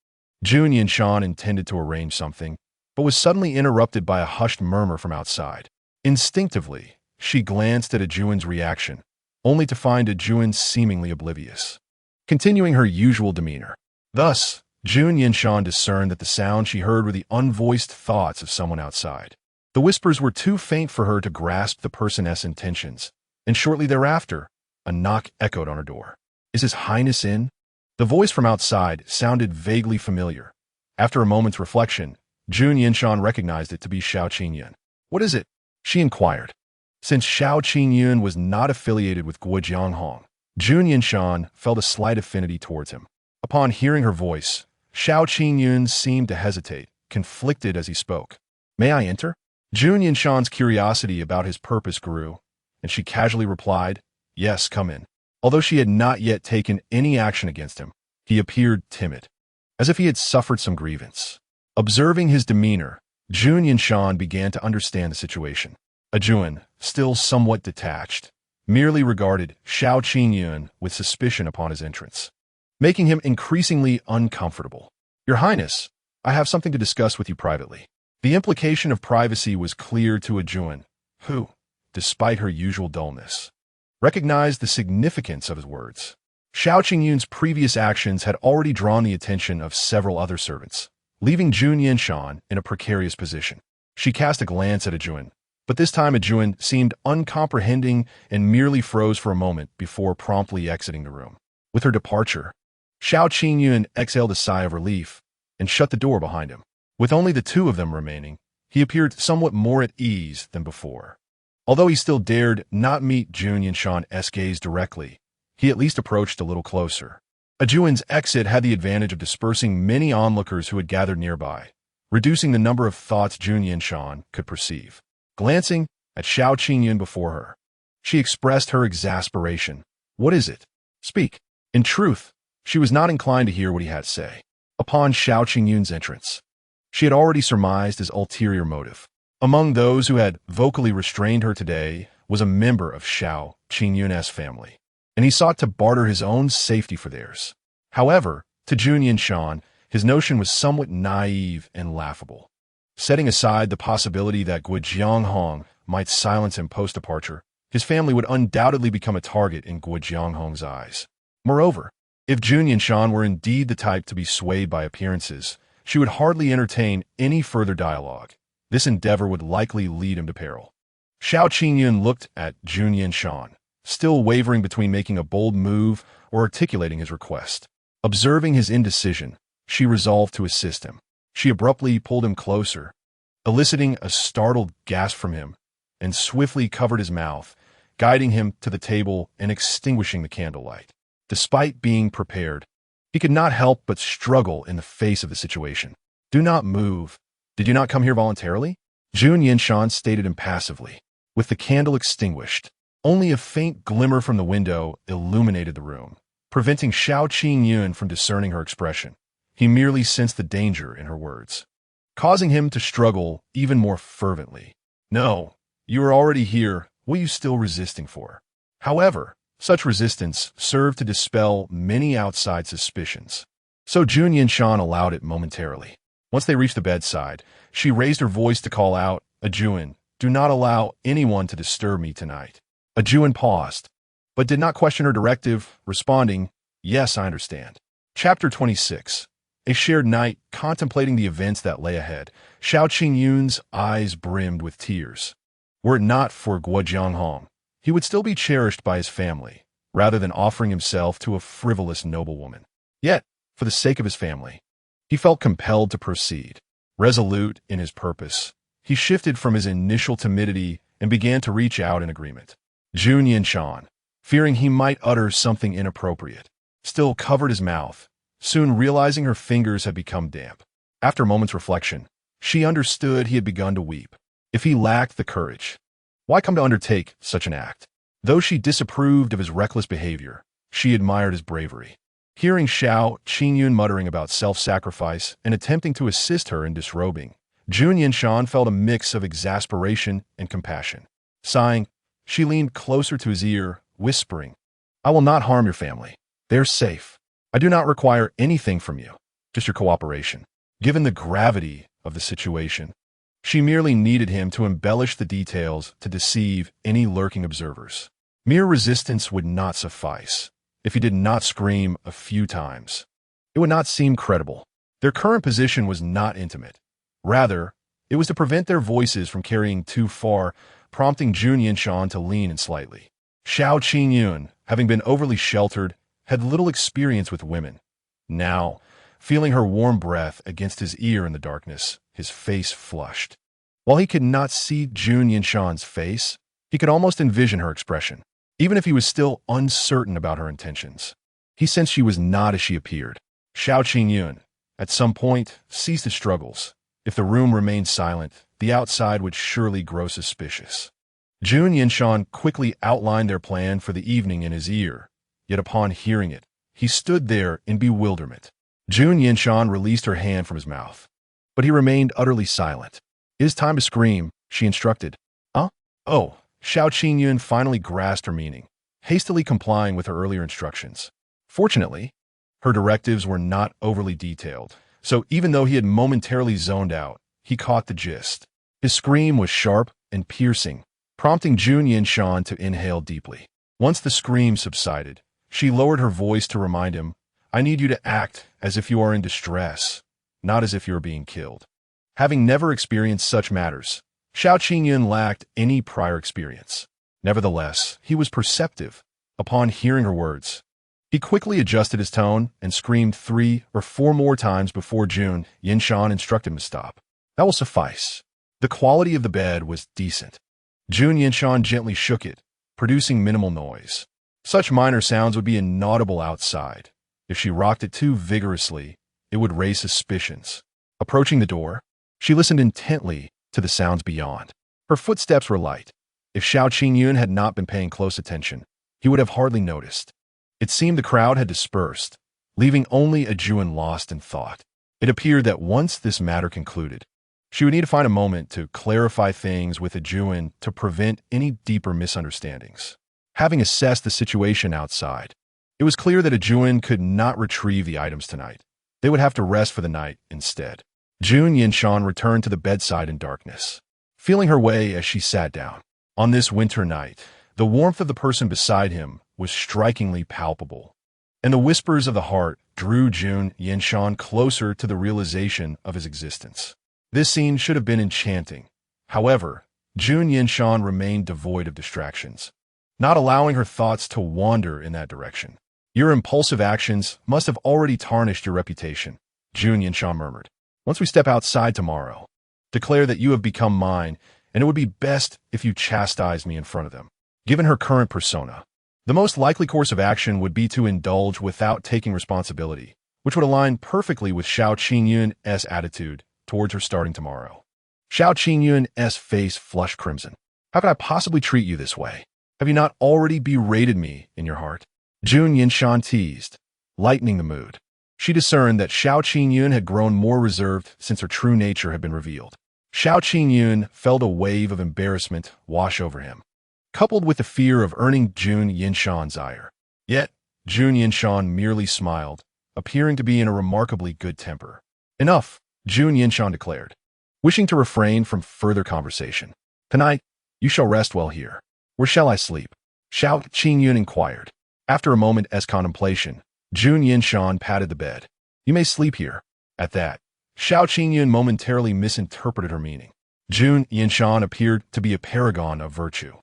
A: Jun Yanshan intended to arrange something, but was suddenly interrupted by a hushed murmur from outside. Instinctively, she glanced at Ajuan's reaction, only to find Ajuan seemingly oblivious, continuing her usual demeanor. Thus, Jun Yanshan discerned that the sounds she heard were the unvoiced thoughts of someone outside. The whispers were too faint for her to grasp the person's intentions, and shortly thereafter, a knock echoed on her door. Is His Highness in? The voice from outside sounded vaguely familiar. After a moment's reflection, Jun Yanshan recognized it to be Xiao Qingyun. What is it? She inquired. Since Xiao Qingyun was not affiliated with Guo Jianghong, Jun Yanshan felt a slight affinity towards him. Upon hearing her voice, Xiao Qingyun seemed to hesitate, conflicted as he spoke. May I enter? Jun Yanshan's curiosity about his purpose grew, and she casually replied, Yes, come in. Although she had not yet taken any action against him, he appeared timid, as if he had suffered some grievance. Observing his demeanor, Jun Yanshan began to understand the situation. Ajuan, still somewhat detached, merely regarded Xiao Qingyun with suspicion upon his entrance, making him increasingly uncomfortable. Your Highness, I have something to discuss with you privately. The implication of privacy was clear to Ajuan, who, despite her usual dullness, recognized the significance of his words. Xiao Qingyun's previous actions had already drawn the attention of several other servants, leaving Jun Yanshan in a precarious position. She cast a glance at Ajuan, but this time Ajuan seemed uncomprehending and merely froze for a moment before promptly exiting the room. With her departure, Xiao Qingyun exhaled a sigh of relief and shut the door behind him. With only the two of them remaining, he appeared somewhat more at ease than before. Although he still dared not meet Jun Yanshan's gaze directly, he at least approached a little closer. Ajuan's exit had the advantage of dispersing many onlookers who had gathered nearby, reducing the number of thoughts Jun Yanshan could perceive. Glancing at Xiao Qingyun before her, she expressed her exasperation. What is it? Speak. In truth, she was not inclined to hear what he had to say. Upon Xiao Qingyun's entrance, she had already surmised his ulterior motive. Among those who had vocally restrained her today was a member of Xiao Qingyun's family, and he sought to barter his own safety for theirs. However, to Jun Yanshan, his notion was somewhat naive and laughable. Setting aside the possibility that Guo Jianghong might silence him post-departure, his family would undoubtedly become a target in Guo Jianghong's eyes. Moreover, if Jun Yanshan were indeed the type to be swayed by appearances, she would hardly entertain any further dialogue. This endeavor would likely lead him to peril. Xiao Qingyun looked at Jun Yanshan, still wavering between making a bold move or articulating his request. Observing his indecision, she resolved to assist him. She abruptly pulled him closer, eliciting a startled gasp from him, and swiftly covered his mouth, guiding him to the table and extinguishing the candlelight. Despite being prepared, he could not help but struggle in the face of the situation. "Do not move. Did you not come here voluntarily?" Jun Yanshan stated impassively. With the candle extinguished, only a faint glimmer from the window illuminated the room, preventing Xiao Qingyun from discerning her expression. He merely sensed the danger in her words, causing him to struggle even more fervently. "No, you are already here. What are you still resisting for?" However, such resistance served to dispel many outside suspicions, so Jun Yanshan allowed it momentarily. Once they reached the bedside, she raised her voice to call out, "Ajuan, do not allow anyone to disturb me tonight." Ajuan paused, but did not question her directive, responding, "Yes, I understand." Chapter 26. A shared night, contemplating the events that lay ahead. Xiao Qingyun's eyes brimmed with tears. Were it not for Guo Jianghong, he would still be cherished by his family, rather than offering himself to a frivolous noblewoman. Yet, for the sake of his family, he felt compelled to proceed. Resolute in his purpose, he shifted from his initial timidity and began to reach out in agreement. Jun Yanshan, fearing he might utter something inappropriate, still covered his mouth, soon realizing her fingers had become damp. After a moment's reflection, she understood he had begun to weep. If he lacked the courage, why come to undertake such an act? Though she disapproved of his reckless behavior, she admired his bravery. Hearing Xiao Qingyun muttering about self-sacrifice and attempting to assist her in disrobing, Jun Yanshan felt a mix of exasperation and compassion. Sighing, she leaned closer to his ear, whispering, "I will not harm your family. They're safe. I do not require anything from you, just your cooperation." Given the gravity of the situation, she merely needed him to embellish the details to deceive any lurking observers. Mere resistance would not suffice. If he did not scream a few times, it would not seem credible. Their current position was not intimate. Rather, it was to prevent their voices from carrying too far, prompting Jun Yanshan to lean in slightly. Xiao Qingyun, having been overly sheltered, had little experience with women. Now, feeling her warm breath against his ear in the darkness, his face flushed. While he could not see Jun Yanshan's face, he could almost envision her expression, even if he was still uncertain about her intentions. He sensed she was not as she appeared. Xiao Qingyun, at some point, ceased his struggles. If the room remained silent, the outside would surely grow suspicious. Jun Yanshan quickly outlined their plan for the evening in his ear, yet upon hearing it, he stood there in bewilderment. Jun Yanshan released her hand from his mouth, but he remained utterly silent. "It is time to scream," she instructed. "Huh? Oh." Xiao Qingyun finally grasped her meaning, hastily complying with her earlier instructions. Fortunately, her directives were not overly detailed, so even though he had momentarily zoned out, he caught the gist. His scream was sharp and piercing, prompting Jun Yanshan to inhale deeply. Once the scream subsided, she lowered her voice to remind him, "I need you to act as if you are in distress, not as if you are being killed." Having never experienced such matters, Xiao Qingyun lacked any prior experience. Nevertheless, he was perceptive. Upon hearing her words, he quickly adjusted his tone and screamed 3 or 4 more times before Jun Yanshan instructed him to stop. "That will suffice." The quality of the bed was decent. Jun Yanshan gently shook it, producing minimal noise. Such minor sounds would be inaudible outside. If she rocked it too vigorously, it would raise suspicions. Approaching the door, she listened intently to the sounds beyond. Her footsteps were light. If Xiao Qingyun had not been paying close attention, he would have hardly noticed. It seemed the crowd had dispersed, leaving only Ajuan lost in thought. It appeared that once this matter concluded, she would need to find a moment to clarify things with Ajuan to prevent any deeper misunderstandings. Having assessed the situation outside, it was clear that Ajuan could not retrieve the items tonight. They would have to rest for the night instead. Jun Yanshan returned to the bedside in darkness, feeling her way as she sat down. On this winter night, the warmth of the person beside him was strikingly palpable, and the whispers of the heart drew Jun Yanshan closer to the realization of his existence. This scene should have been enchanting. However, Jun Yanshan remained devoid of distractions. not allowing her thoughts to wander in that direction. Your impulsive actions must have already tarnished your reputation, Jun Yanshan murmured. Once we step outside tomorrow, declare that you have become mine, and it would be best if you chastised me in front of them. Given her current persona, the most likely course of action would be to indulge without taking responsibility, which would align perfectly with Xiao Qingyun's attitude towards her starting tomorrow. Xiao Qingyun's face flushed crimson. How could I possibly treat you this way? Have you not already berated me in your heart? Jun Yanshan teased, lightening the mood. She discerned that Xiao Qingyun had grown more reserved since her true nature had been revealed. Xiao Qingyun felt a wave of embarrassment wash over him, coupled with the fear of earning Jun Yanshan's ire. Yet, Jun Yanshan merely smiled, appearing to be in a remarkably good temper. Enough, Jun Yanshan declared, wishing to refrain from further conversation. Tonight, you shall rest well here. Where shall I sleep? Xiao Qingyun inquired. After a moment's contemplation, Jun Yanshan patted the bed. You may sleep here. At that, Xiao Qingyun momentarily misinterpreted her meaning. Jun Yanshan appeared to be a paragon of virtue,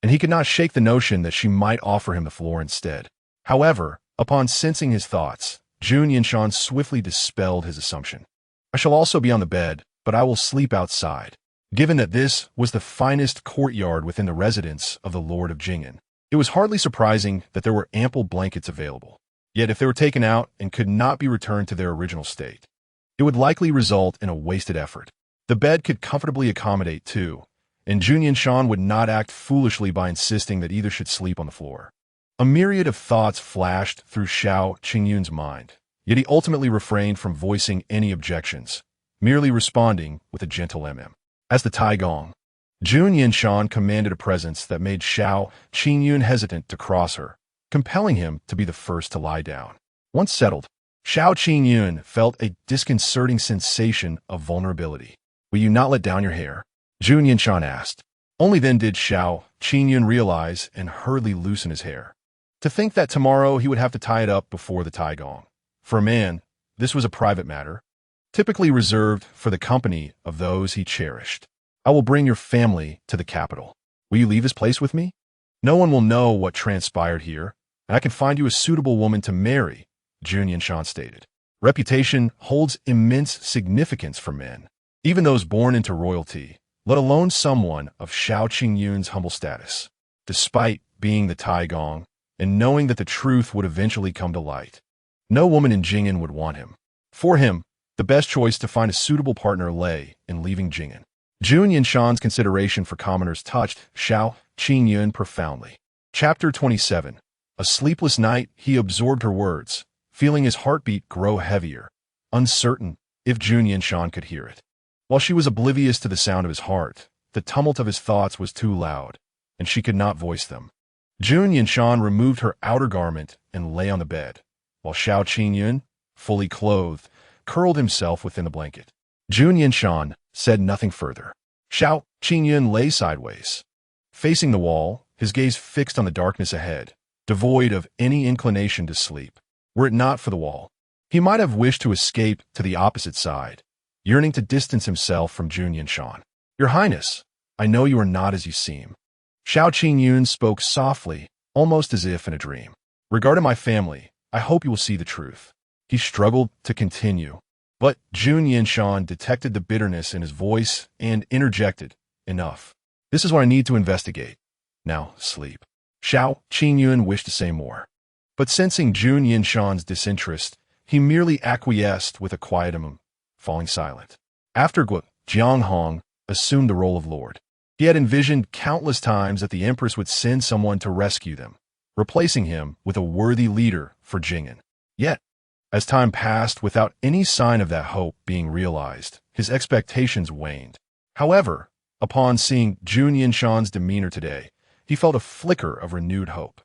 A: and he could not shake the notion that she might offer him the floor instead. However, upon sensing his thoughts, Jun Yanshan swiftly dispelled his assumption. I shall also be on the bed, but I will sleep outside. Given that this was the finest courtyard within the residence of the Lord of Jing'an, it was hardly surprising that there were ample blankets available. Yet if they were taken out and could not be returned to their original state, it would likely result in a wasted effort. The bed could comfortably accommodate two, and Jun Yanshan would not act foolishly by insisting that either should sleep on the floor. A myriad of thoughts flashed through Xiao Qingyun's mind, yet he ultimately refrained from voicing any objections, merely responding with a gentle As the Tai Gong, Jun Yanshan commanded a presence that made Xiao Qingyun hesitant to cross her, compelling him to be the first to lie down. Once settled, Xiao Qingyun felt a disconcerting sensation of vulnerability. Will you not let down your hair? Jun Yanshan asked. Only then did Xiao Qingyun realize and hurriedly loosen his hair. To think that tomorrow he would have to tie it up before the Tai Gong. For a man, this was a private matter, typically reserved for the company of those he cherished. I will bring your family to the capital. Will you leave this place with me? No one will know what transpired here, and I can find you a suitable woman to marry, Jun Yanshan stated. Reputation holds immense significance for men, even those born into royalty, let alone someone of Xiao Qingyun's humble status. Despite being the Tai Gong, and knowing that the truth would eventually come to light, no woman in Jing'an would want him. For him, the best choice to find a suitable partner lay in leaving Jing'an. Jun Yanshan's consideration for commoners touched Xiao Qingyun profoundly. Chapter 27. A sleepless night, he absorbed her words, feeling his heartbeat grow heavier, uncertain if Jun Yanshan could hear it. While she was oblivious to the sound of his heart, the tumult of his thoughts was too loud, and she could not voice them. Jun Yanshan removed her outer garment and lay on the bed, while Xiao Qingyun, fully clothed, curled himself within the blanket. Jun Yanshan said nothing further. Xiao Qingyun lay sideways, facing the wall, his gaze fixed on the darkness ahead, devoid of any inclination to sleep. Were it not for the wall, he might have wished to escape to the opposite side, yearning to distance himself from Jun Yanshan. Your Highness, I know you are not as you seem. Xiao Qingyun spoke softly, almost as if in a dream. Regarding my family, I hope you will see the truth. He struggled to continue, but Jun Yanshan detected the bitterness in his voice and interjected, Enough. This is what I need to investigate. Now, sleep. Xiao Qingyun wished to say more, but sensing Jun Yanshan's disinterest, he merely acquiesced with a quiet falling silent. After Jianghong assumed the role of lord, he had envisioned countless times that the empress would send someone to rescue them, replacing him with a worthy leader for Jing'an. Yet, as time passed without any sign of that hope being realized, his expectations waned. However, upon seeing Jun Yanshan's demeanor today, he felt a flicker of renewed hope.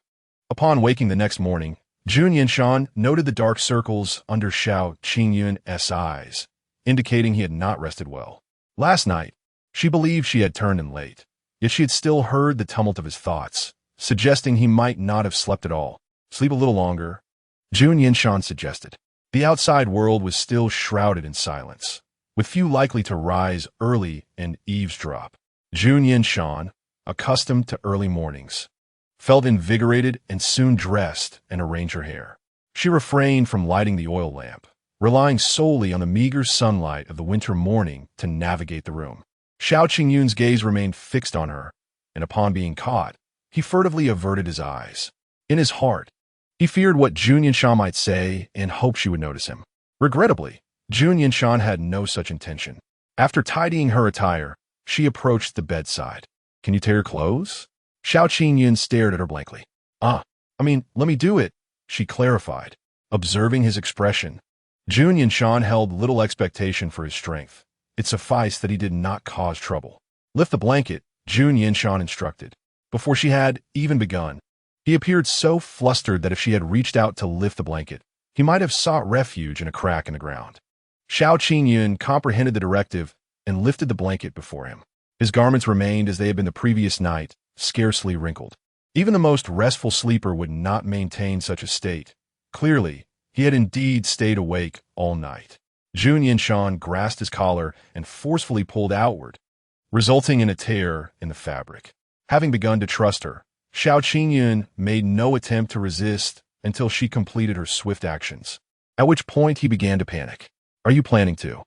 A: Upon waking the next morning, Jun Yanshan noted the dark circles under Xiao Qingyun's eyes, indicating he had not rested well. Last night, she believed she had turned in late, yet she had still heard the tumult of his thoughts, suggesting he might not have slept at all. Sleep a little longer, Jun Yanshan suggested. The outside world was still shrouded in silence, with few likely to rise early and eavesdrop. Jun Yanshan, accustomed to early mornings, felt invigorated and soon dressed and arranged her hair. She refrained from lighting the oil lamp, relying solely on the meager sunlight of the winter morning to navigate the room. Xiao Qingyun's gaze remained fixed on her, and upon being caught, he furtively averted his eyes. In his heart, he feared what Jun Yanshan might say and hoped she would notice him. Regrettably, Jun Yanshan had no such intention. After tidying her attire, she approached the bedside. "Can you tear your clothes?" Xiao Qingyun stared at her blankly. Let me do it," she clarified. Observing his expression, Jun Yanshan held little expectation for his strength. It sufficed that he did not cause trouble. "Lift the blanket," Jun Yanshan instructed. Before she had even begun, he appeared so flustered that if she had reached out to lift the blanket, he might have sought refuge in a crack in the ground. Xiao Qingyun comprehended the directive and lifted the blanket before him. His garments remained as they had been the previous night, scarcely wrinkled. Even the most restful sleeper would not maintain such a state. Clearly, he had indeed stayed awake all night. Jun Yanshan grasped his collar and forcefully pulled outward, resulting in a tear in the fabric. Having begun to trust her, Xiao Qingyun made no attempt to resist until she completed her swift actions, at which point he began to panic. "Are you planning to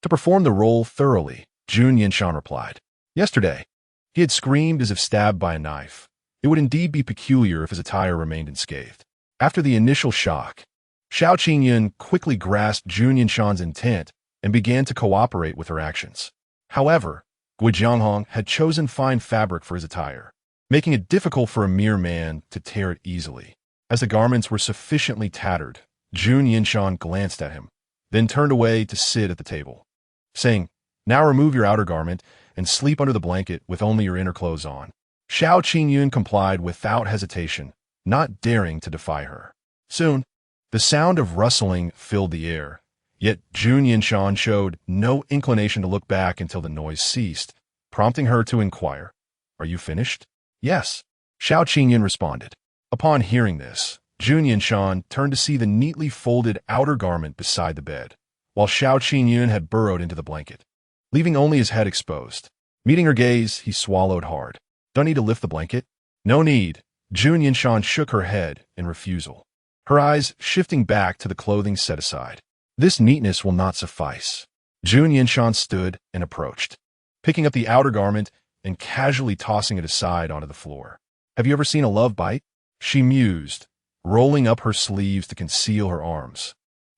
A: perform the role thoroughly?" Jun Yanshan replied. Yesterday, he had screamed as if stabbed by a knife. It would indeed be peculiar if his attire remained unscathed. After the initial shock, Xiao Qingyun quickly grasped Jun Yanshan's intent and began to cooperate with her actions. However, Gui Jianghong had chosen fine fabric for his attire, making it difficult for a mere man to tear it easily. As the garments were sufficiently tattered, Jun Yanshan glanced at him, then turned away to sit at the table, saying, "Now remove your outer garment and sleep under the blanket with only your inner clothes on." Xiao Qingyun complied without hesitation, not daring to defy her. Soon, the sound of rustling filled the air, yet Jun Yanshan showed no inclination to look back until the noise ceased, prompting her to inquire, "Are you finished?" "Yes," Xiao Qingyun responded. Upon hearing this, Jun Yanshan turned to see the neatly folded outer garment beside the bed, while Xiao Qingyun had burrowed into the blanket, leaving only his head exposed. Meeting her gaze, he swallowed hard. "Don't need to lift the blanket?" "No need." Jun Yanshan shook her head in refusal, her eyes shifting back to the clothing set aside. "This neatness will not suffice." Jun Yanshan stood and approached, picking up the outer garment and casually tossing it aside onto the floor. "Have you ever seen a love bite?" she mused, rolling up her sleeves to conceal her arms,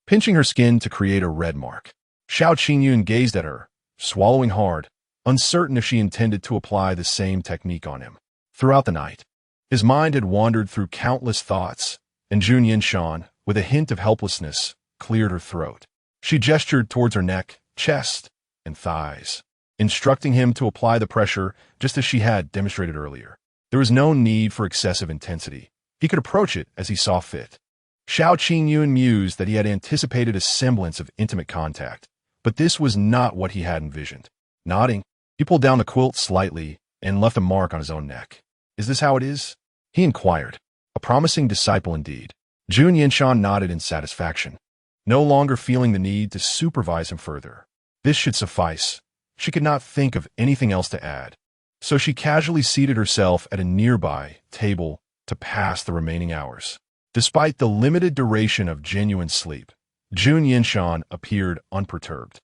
A: pinching her skin to create a red mark. Xiao Qingyun gazed at her, swallowing hard, uncertain if she intended to apply the same technique on him. Throughout the night, his mind had wandered through countless thoughts, and Jun Yanshan, with a hint of helplessness, cleared her throat. She gestured towards her neck, chest, and thighs, instructing him to apply the pressure just as she had demonstrated earlier. There was no need for excessive intensity. He could approach it as he saw fit. Xiao Qingyun mused that he had anticipated a semblance of intimate contact, but this was not what he had envisioned. Nodding, he pulled down the quilt slightly and left a mark on his own neck. "Is this how it is?" he inquired. A promising disciple indeed. Jun Yanshan nodded in satisfaction, no longer feeling the need to supervise him further. This should suffice. She could not think of anything else to add, so she casually seated herself at a nearby table to pass the remaining hours. Despite the limited duration of genuine sleep, Jun Yanshan appeared unperturbed,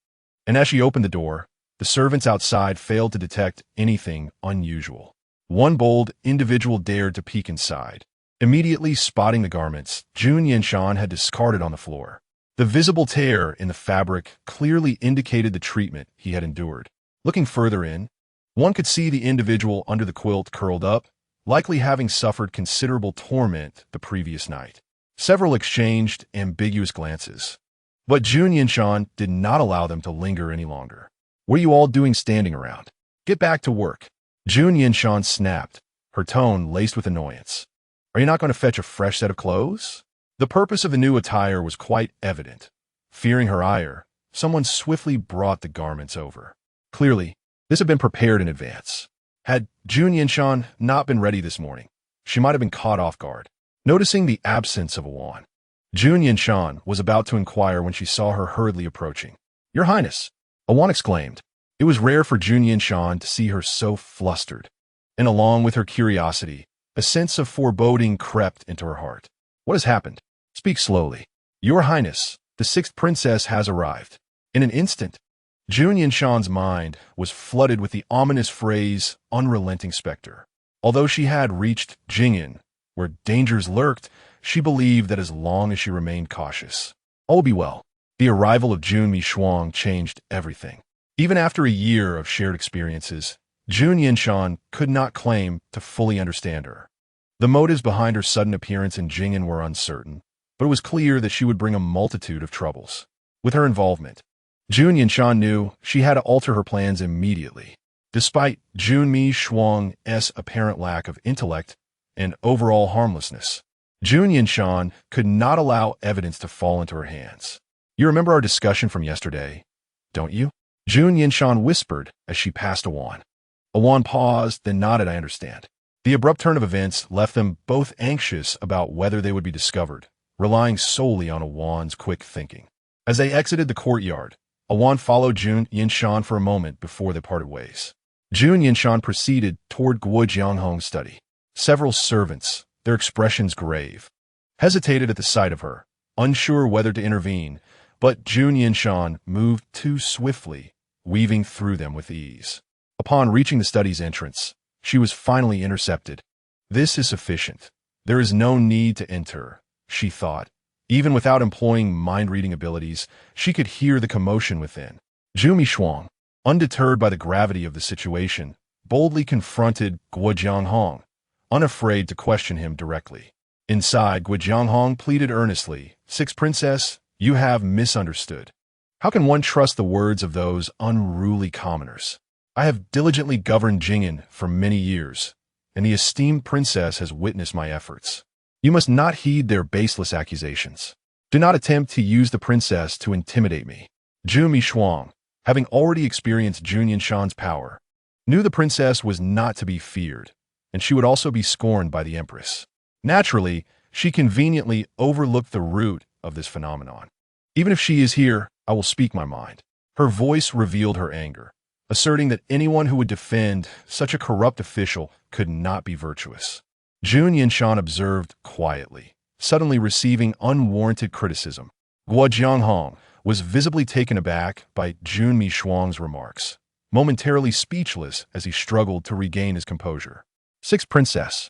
A: and as she opened the door, the servants outside failed to detect anything unusual. One bold individual dared to peek inside. Immediately spotting the garments Jun Yanshan had discarded on the floor. The visible tear in the fabric clearly indicated the treatment he had endured. Looking further in, one could see the individual under the quilt curled up, likely having suffered considerable torment the previous night. Several exchanged ambiguous glances, but Jun Yanshan did not allow them to linger any longer. "What are you all doing standing around? Get back to work." Jun Yanshan snapped, her tone laced with annoyance. "Are you not going to fetch a fresh set of clothes?" The purpose of the new attire was quite evident. Fearing her ire, someone swiftly brought the garments over. Clearly, this had been prepared in advance. Had Jun Yanshan not been ready this morning, she might have been caught off guard. Noticing the absence of a wand, Jun Yanshan was about to inquire when she saw her hurriedly approaching. "Your Highness," Awan exclaimed. It was rare for Jun Yanshan to see her so flustered, and along with her curiosity, A sense of foreboding crept into her heart. What has happened? Speak slowly. Your Highness, the sixth princess has arrived. In an instant, Jun Yanshan's mind was flooded with the ominous phrase, unrelenting specter. Although she had reached Jing'an, where dangers lurked, she believed that as long as she remained cautious, all would be well. The arrival of Jun Mishuang changed everything. Even after a year of shared experiences, Jun Yanshan could not claim to fully understand her. The motives behind her sudden appearance in Jing'an were uncertain, but it was clear that she would bring a multitude of troubles. With her involvement, Jun Yanshan knew she had to alter her plans immediately. Despite Jun Mishuang's apparent lack of intellect and overall harmlessness, Jun Yanshan could not allow evidence to fall into her hands. You remember our discussion from yesterday, don't you? Jun Yanshan whispered as she passed Awan. Awan paused, then nodded. I understand. The abrupt turn of events left them both anxious about whether they would be discovered, relying solely on Awan's quick thinking. As they exited the courtyard, Awan followed Jun Yanshan for a moment before they parted ways. Jun Yanshan proceeded toward Guo Jianghong's study. Several servants, their expressions grave, hesitated at the sight of her, unsure whether to intervene, but Jun Yanshan moved too swiftly, weaving through them with ease. Upon reaching the study's entrance, she was finally intercepted. This is sufficient. There is no need to enter, she thought. Even without employing mind-reading abilities, she could hear the commotion within. Zhu Mishuang, undeterred by the gravity of the situation, boldly confronted Guo Jianghong, unafraid to question him directly. Inside, Guo Jianghong pleaded earnestly, "Sixth Princess, you have misunderstood. How can one trust the words of those unruly commoners? I have diligently governed Jing'an for many years, and the esteemed princess has witnessed my efforts. You must not heed their baseless accusations. Do not attempt to use the princess to intimidate me." Zhu Mishuang, having already experienced Jun Yanshan's power, knew the princess was not to be feared, and she would also be scorned by the empress. Naturally, she conveniently overlooked the root of this phenomenon. Even if she is here, I will speak my mind. Her voice revealed her anger, asserting that anyone who would defend such a corrupt official could not be virtuous. Jun Yanshan observed quietly, suddenly receiving unwarranted criticism. Guo Jianghong was visibly taken aback by Jun Mishuang's remarks, momentarily speechless as he struggled to regain his composure. Sixth Princess.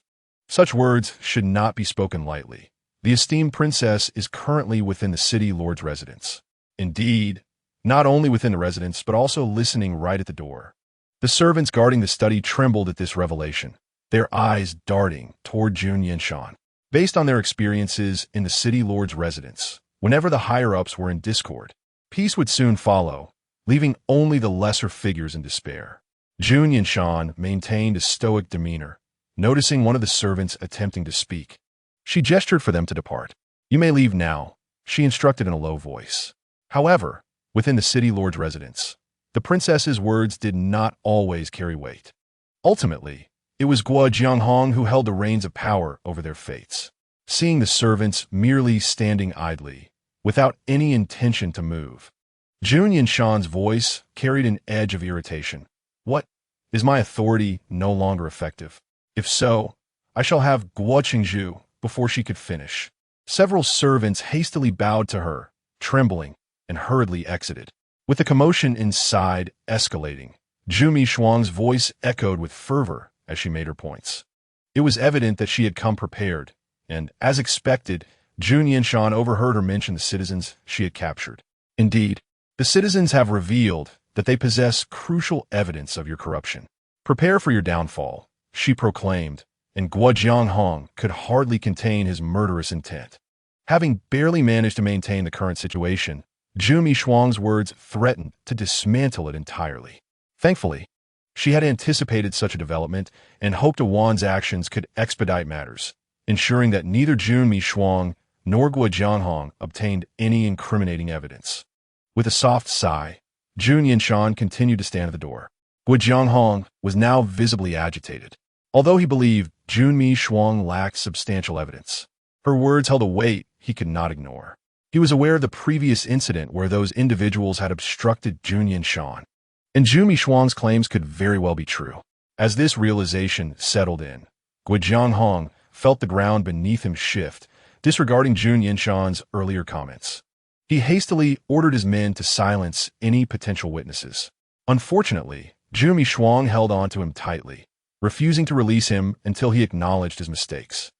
A: Such words should not be spoken lightly. The esteemed princess is currently within the city lord's residence. Indeed, not only within the residence, but also listening right at the door. The servants guarding the study trembled at this revelation, their eyes darting toward Jun Yanshan. Based on their experiences in the city lord's residence, whenever the higher-ups were in discord, peace would soon follow, leaving only the lesser figures in despair. Jun Yanshan maintained a stoic demeanor, noticing one of the servants attempting to speak. She gestured for them to depart. "You may leave now," she instructed in a low voice. However, within the city lord's residence, the princess's words did not always carry weight. Ultimately, it was Guo Jianghong who held the reins of power over their fates. Seeing the servants merely standing idly, without any intention to move, Jun Yanshan's voice carried an edge of irritation. "What? Is my authority no longer effective? If so, I shall have Guo Qingzhu," before she could finish. Several servants hastily bowed to her, trembling, and hurriedly exited. With the commotion inside escalating, Zhu Mishuang's voice echoed with fervor as she made her points. It was evident that she had come prepared, and, as expected, Jun Yanshan overheard her mention the citizens she had captured. "Indeed, the citizens have revealed that they possess crucial evidence of your corruption. Prepare for your downfall," she proclaimed, and Guo Jianghong could hardly contain his murderous intent. Having barely managed to maintain the current situation, Zhu Mishuang's words threatened to dismantle it entirely. Thankfully, she had anticipated such a development and hoped Awan's actions could expedite matters, ensuring that neither Jun Mishuang nor Guo Jianghong obtained any incriminating evidence. With a soft sigh, Jun Yanshan continued to stand at the door. Guo Jianghong was now visibly agitated. Although he believed Jun Mishuang lacked substantial evidence, her words held a weight he could not ignore. He was aware of the previous incident where those individuals had obstructed Jun Yanshan, and Jun Mishuang's claims could very well be true. As this realization settled in, Guo Jianghong felt the ground beneath him shift, disregarding Jun Yanshan's earlier comments. He hastily ordered his men to silence any potential witnesses. Unfortunately, Zhu Mishuang held on to him tightly, refusing to release him until he acknowledged his mistakes.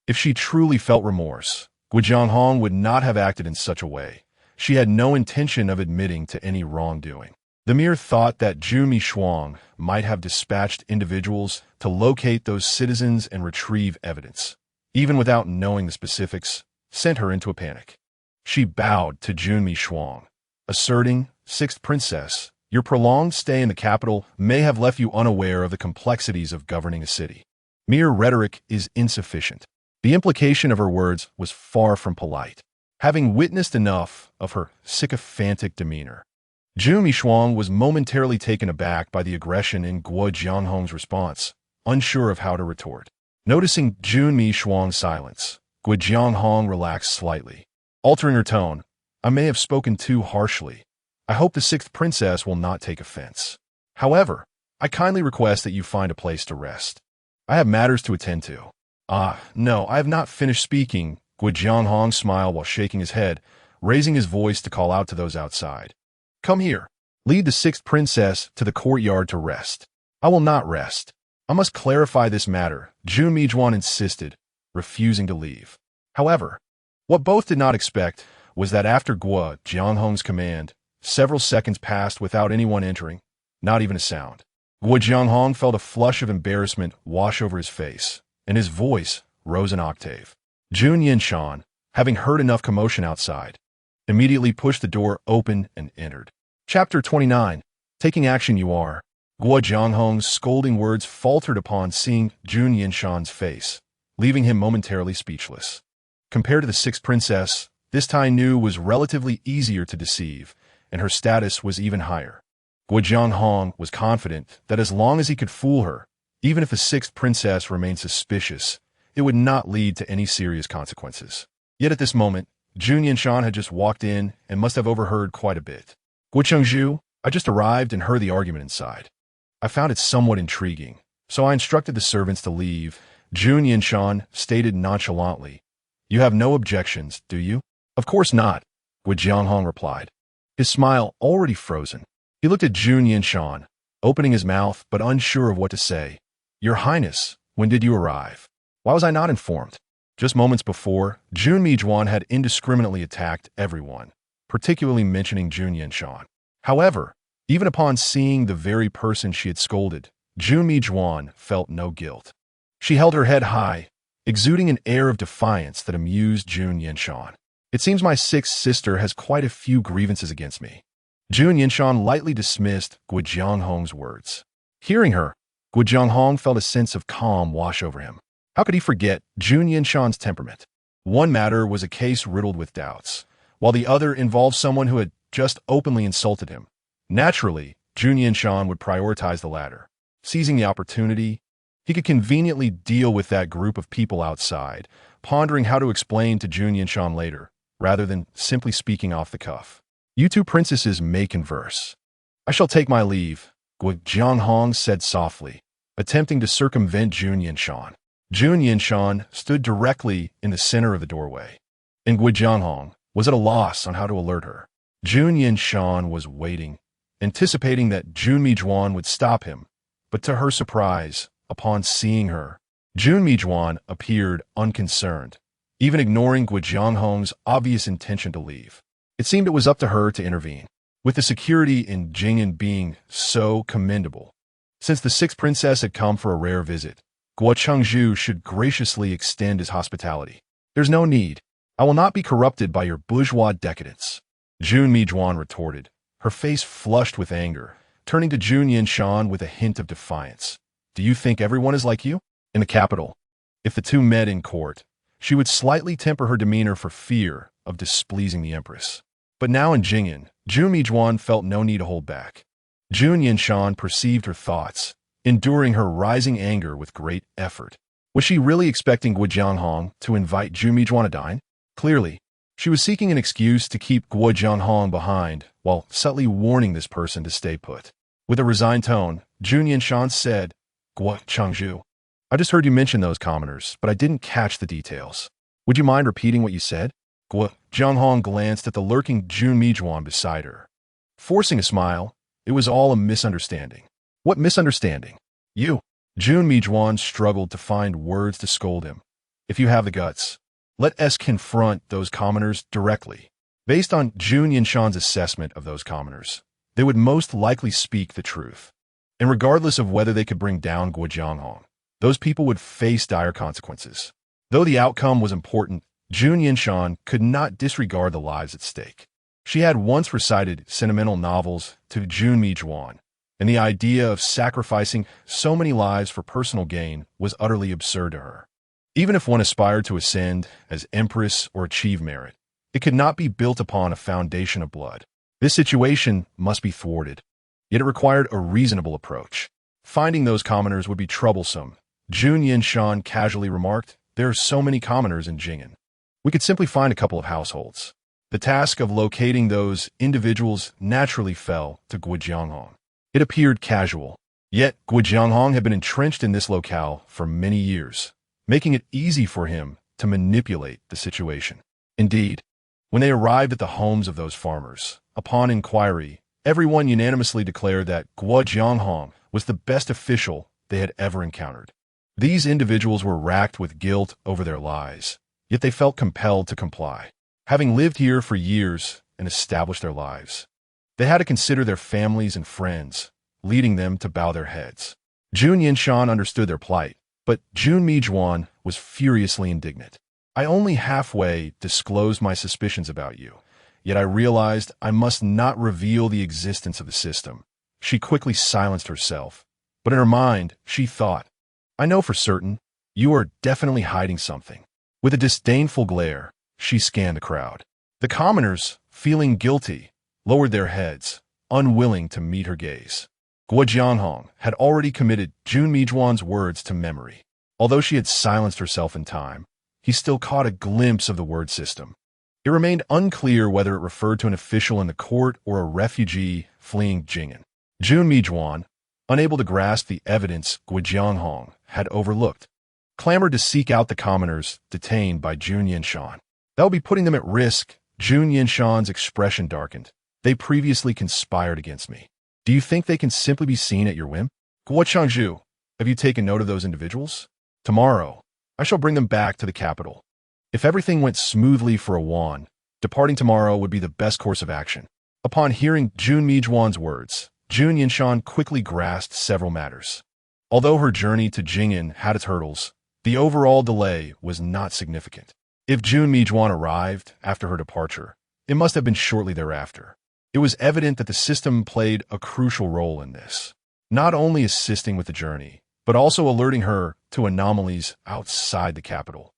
A: If she truly felt remorse, Guo Jianghong would not have acted in such a way. She had no intention of admitting to any wrongdoing. The mere thought that Zhu Mishuang might have dispatched individuals to locate those citizens and retrieve evidence, even without knowing the specifics, sent her into a panic. She bowed to Jun Mishuang, asserting, "Sixth Princess, your prolonged stay in the capital may have left you unaware of the complexities of governing a city. Mere rhetoric is insufficient." The implication of her words was far from polite. Having witnessed enough of her sycophantic demeanor, Zhu Mishuang was momentarily taken aback by the aggression in Guo Jianghong's response, unsure of how to retort. Noticing Zhu Mishuang's silence, Guo Jianghong relaxed slightly. Altering her tone, "I may have spoken too harshly. I hope the sixth princess will not take offense. However, I kindly request that you find a place to rest. I have matters to attend to." No, I have not finished speaking," Guo Jianghong smiled while shaking his head, raising his voice to call out to those outside. "Come here. Lead the sixth princess to the courtyard to rest." "I will not rest. I must clarify this matter," Zhu Mijuan insisted, refusing to leave. However, what both did not expect was that after Guo Jianghong's command, several seconds passed without anyone entering, not even a sound. Guo Jianghong felt a flush of embarrassment wash over his face, and his voice rose an octave. Jun Yanshan, having heard enough commotion outside, immediately pushed the door open and entered. Chapter 29. Taking action you are. Guo Jianghong's scolding words faltered upon seeing Jun Yanshan's face, leaving him momentarily speechless. Compared to the sixth princess, this Tai Nu was relatively easier to deceive, and her status was even higher. Guo Jianghong was confident that as long as he could fool her, even if the sixth princess remained suspicious, it would not lead to any serious consequences. Yet at this moment, Jun Yanshan had just walked in and must have overheard quite a bit. "Guo Chengzhu, I just arrived and heard the argument inside. I found it somewhat intriguing, so I instructed the servants to leave," Jun Yanshan stated nonchalantly. "You have no objections, do you?" "Of course not," Guo Jianghong replied, his smile already frozen. He looked at Jun Yanshan, opening his mouth but unsure of what to say. "Your Highness, when did you arrive? Why was I not informed?" Just moments before, Jun Mijuan had indiscriminately attacked everyone, particularly mentioning Jun Yanshan. However, even upon seeing the very person she had scolded, Jun Mijuan felt no guilt. She held her head high, exuding an air of defiance that amused Jun Yanshan. "It seems my sixth sister has quite a few grievances against me." Jun Yanshan lightly dismissed Guo Jianghong's words. Hearing her, Guo Jianghong felt a sense of calm wash over him. How could he forget Jun Yanshan's temperament? One matter was a case riddled with doubts, while the other involved someone who had just openly insulted him. Naturally, Jun Yanshan would prioritize the latter. Seizing the opportunity, he could conveniently deal with that group of people outside, pondering how to explain to Jun Yanshan later, rather than simply speaking off the cuff. "You two princesses may converse. I shall take my leave," Guo Jianghong said softly, attempting to circumvent Jun Yanshan. Jun Yanshan stood directly in the center of the doorway, and Guo Jianghong was at a loss on how to alert her. Jun Yanshan was waiting, anticipating that Jun Mijuan would stop him, but to her surprise, upon seeing her, Jun Mijuan appeared unconcerned, even ignoring Guo Jianghong's obvious intention to leave. It seemed it was up to her to intervene, with the security in Jing'an being so commendable. Since the sixth princess had come for a rare visit, Guo Chengzhu should graciously extend his hospitality. "There's no need. I will not be corrupted by your bourgeois decadence," Jun Mijuan retorted, her face flushed with anger, turning to Jun Yanshan with a hint of defiance. "Do you think everyone is like you?" In the capital, if the two met in court, she would slightly temper her demeanor for fear of displeasing the empress. But now in Jing'an, Jun Mijuan felt no need to hold back. Jun Yanshan perceived her thoughts, enduring her rising anger with great effort. Was she really expecting Guo Jianghong to invite Jun Mijuan to dine? Clearly, she was seeking an excuse to keep Guo Jianghong behind, while subtly warning this person to stay put. With a resigned tone, Jun Yanshan said, "Guo Chengzhu, I just heard you mention those commoners, but I didn't catch the details. Would you mind repeating what you said? Guo Jianghong glanced at the lurking Jun Mijuan beside her. Forcing a smile, it was all a misunderstanding. What misunderstanding? You. Jun Mijuan struggled to find words to scold him. If you have the guts, let us confront those commoners directly. Based on Jun Yanshan's assessment of those commoners, they would most likely speak the truth. And regardless of whether they could bring down Guo Jianghong, those people would face dire consequences. Though the outcome was important, Jun Yanshan could not disregard the lives at stake. She had once recited sentimental novels to Jun Mijuan, and the idea of sacrificing so many lives for personal gain was utterly absurd to her. Even if one aspired to ascend as empress or achieve merit, it could not be built upon a foundation of blood. This situation must be thwarted, yet it required a reasonable approach. Finding those commoners would be troublesome. Jun Yanshan casually remarked, "There are so many commoners in Jing'an. We could simply find a couple of households." The task of locating those individuals naturally fell to Guo Jianghong. It appeared casual, yet Guo Jianghong had been entrenched in this locale for many years, making it easy for him to manipulate the situation. Indeed, when they arrived at the homes of those farmers, upon inquiry, everyone unanimously declared that Guo Jianghong was the best official they had ever encountered. These individuals were racked with guilt over their lies, yet they felt compelled to comply. Having lived here for years and established their lives, they had to consider their families and friends, leading them to bow their heads. Jun Yanshan understood their plight, but Jun Mijuan was furiously indignant. "I only halfway disclosed my suspicions about you, yet I realized I must not reveal the existence of the system." She quickly silenced herself, but in her mind, she thought, "I know for certain, you are definitely hiding something." With a disdainful glare, she scanned the crowd. The commoners, feeling guilty, lowered their heads, unwilling to meet her gaze. Guo Jianghong had already committed Jun Mijuan's words to memory. Although she had silenced herself in time, he still caught a glimpse of the word system. It remained unclear whether it referred to an official in the court or a refugee fleeing Jing'an. Jun Mijuan, unable to grasp the evidence Guo Jianghong had overlooked, clamored to seek out the commoners detained by Jun Yanshan. That would be putting them at risk. Jun Yanshan's expression darkened. "They previously conspired against me. Do you think they can simply be seen at your whim? Guo Changzhu, have you taken note of those individuals? Tomorrow, I shall bring them back to the capital. If everything went smoothly for a Wan, departing tomorrow would be the best course of action." Upon hearing Jun Mijuan's words, Jun Yanshan quickly grasped several matters. Although her journey to Jing'an had its hurdles, the overall delay was not significant. If Jun Mijuan arrived after her departure, it must have been shortly thereafter. It was evident that the system played a crucial role in this, not only assisting with the journey, but also alerting her to anomalies outside the capital.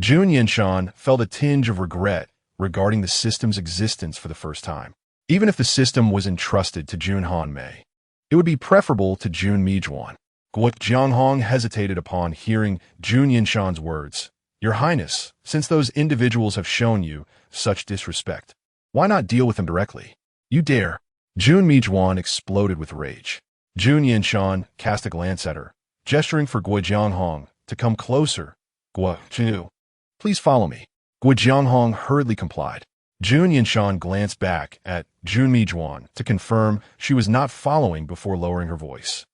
A: Jun Yanshan felt a tinge of regret regarding the system's existence for the first time. Even if the system was entrusted to Jun Hanmei, it would be preferable to Jun Mijuan. Guo Jianghong hesitated upon hearing Jun Yanshan's words. "Your Highness, since those individuals have shown you such disrespect, why not deal with them directly? You dare." Jun Mijuan exploded with rage. Jun Yanshan cast a glance at her, gesturing for Guo Jianghong to come closer. "Guo Zhu, please follow me." Guo Jianghong hurriedly complied. Jun Yanshan glanced back at Jun Mijuan to confirm she was not following before lowering her voice.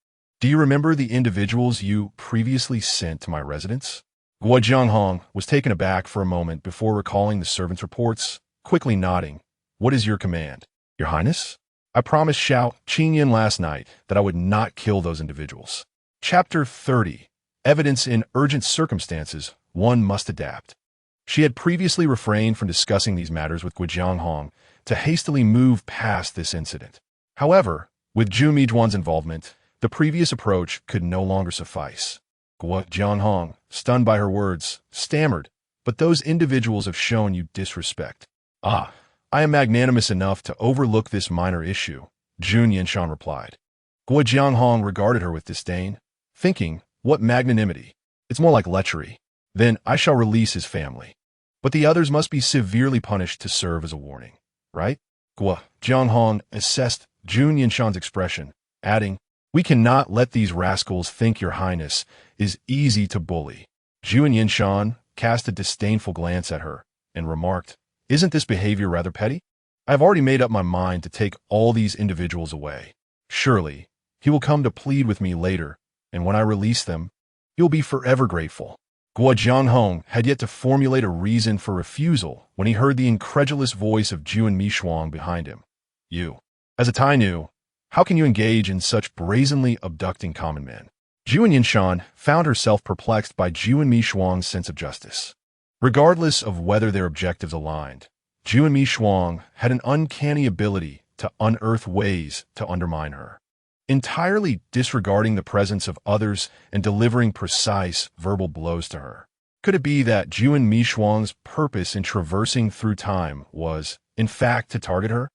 A: "Do you remember the individuals you previously sent to my residence?" Guo Jianghong was taken aback for a moment before recalling the servant's reports, quickly nodding. "What is your command, Your Highness?" "I promised Xiao Qingyan last night that I would not kill those individuals." Chapter 30. Evidence in urgent circumstances, one must adapt. She had previously refrained from discussing these matters with Guo Jianghong to hastily move past this incident. However, with Jun Mijuan's involvement, the previous approach could no longer suffice. Guo Jianghong, stunned by her words, stammered, "But those individuals have shown you disrespect." "Ah, I am magnanimous enough to overlook this minor issue," Jun Yanshan replied. Guo Jianghong regarded her with disdain, thinking, "What magnanimity? It's more like lechery. Then I shall release his family. But the others must be severely punished to serve as a warning, right?" Guo Jianghong assessed Jun Yanshan's expression, adding, We cannot let these rascals think your highness is easy to bully. Jun Yanshan cast a disdainful glance at her and remarked, "Isn't this behavior rather petty? I have already made up my mind to take all these individuals away. Surely, he will come to plead with me later, and when I release them, he will be forever grateful." Guo Jianghong had yet to formulate a reason for refusal when he heard the incredulous voice of Jun Mishuang behind him. "You, as a Tai Nu, how can you engage in such brazenly abducting common men?" Jun Yanshan found herself perplexed by Jun Mishuang's sense of justice. Regardless of whether their objectives aligned, Jun Mishuang had an uncanny ability to unearth ways to undermine her. Entirely disregarding the presence of others and delivering precise verbal blows to her. Could it be that Jun Mishuang's purpose in traversing through time was, in fact, to target her?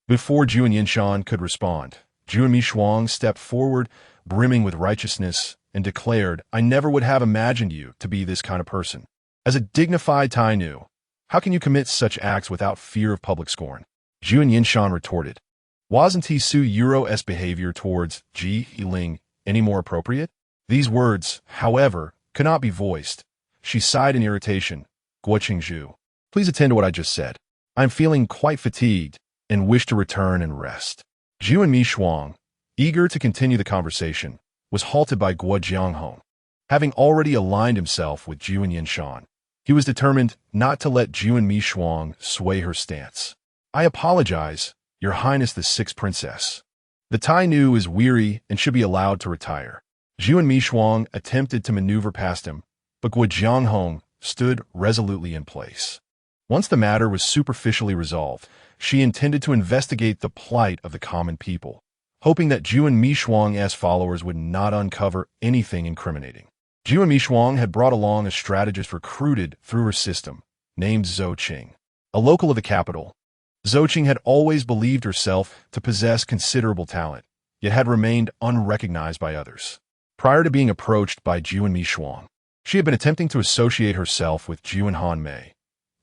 A: Before Jun Yanshan could respond, Jun Mishuang stepped forward, brimming with righteousness, and declared, "I never would have imagined you to be this kind of person. As a dignified Tai Nu, how can you commit such acts without fear of public scorn?" Jun Yanshan retorted, "Wasn't Su Euro's behavior towards Ji Yiling any more appropriate?" These words, however, could not be voiced. She sighed in irritation. "Guo Qingzhu, please attend to what I just said. I am feeling quite fatigued and wish to return and rest." Jun Mishuang, eager to continue the conversation, was halted by Guo Jianghong. Having already aligned himself with Jun Yanshan, he was determined not to let Jun Mishuang sway her stance. "I apologize, Your Highness the Sixth Princess. The Tai Nu is weary and should be allowed to retire." Jun Mishuang attempted to maneuver past him, but Guo Jianghong stood resolutely in place. Once the matter was superficially resolved, she intended to investigate the plight of the common people, hoping that Jun Mishuang's followers would not uncover anything incriminating. Jun Mishuang had brought along a strategist recruited through her system, named Zhou Qing. A local of the capital, Zhou Qing had always believed herself to possess considerable talent, yet had remained unrecognized by others. Prior to being approached by Jun Mishuang, she had been attempting to associate herself with Jun Hanmei,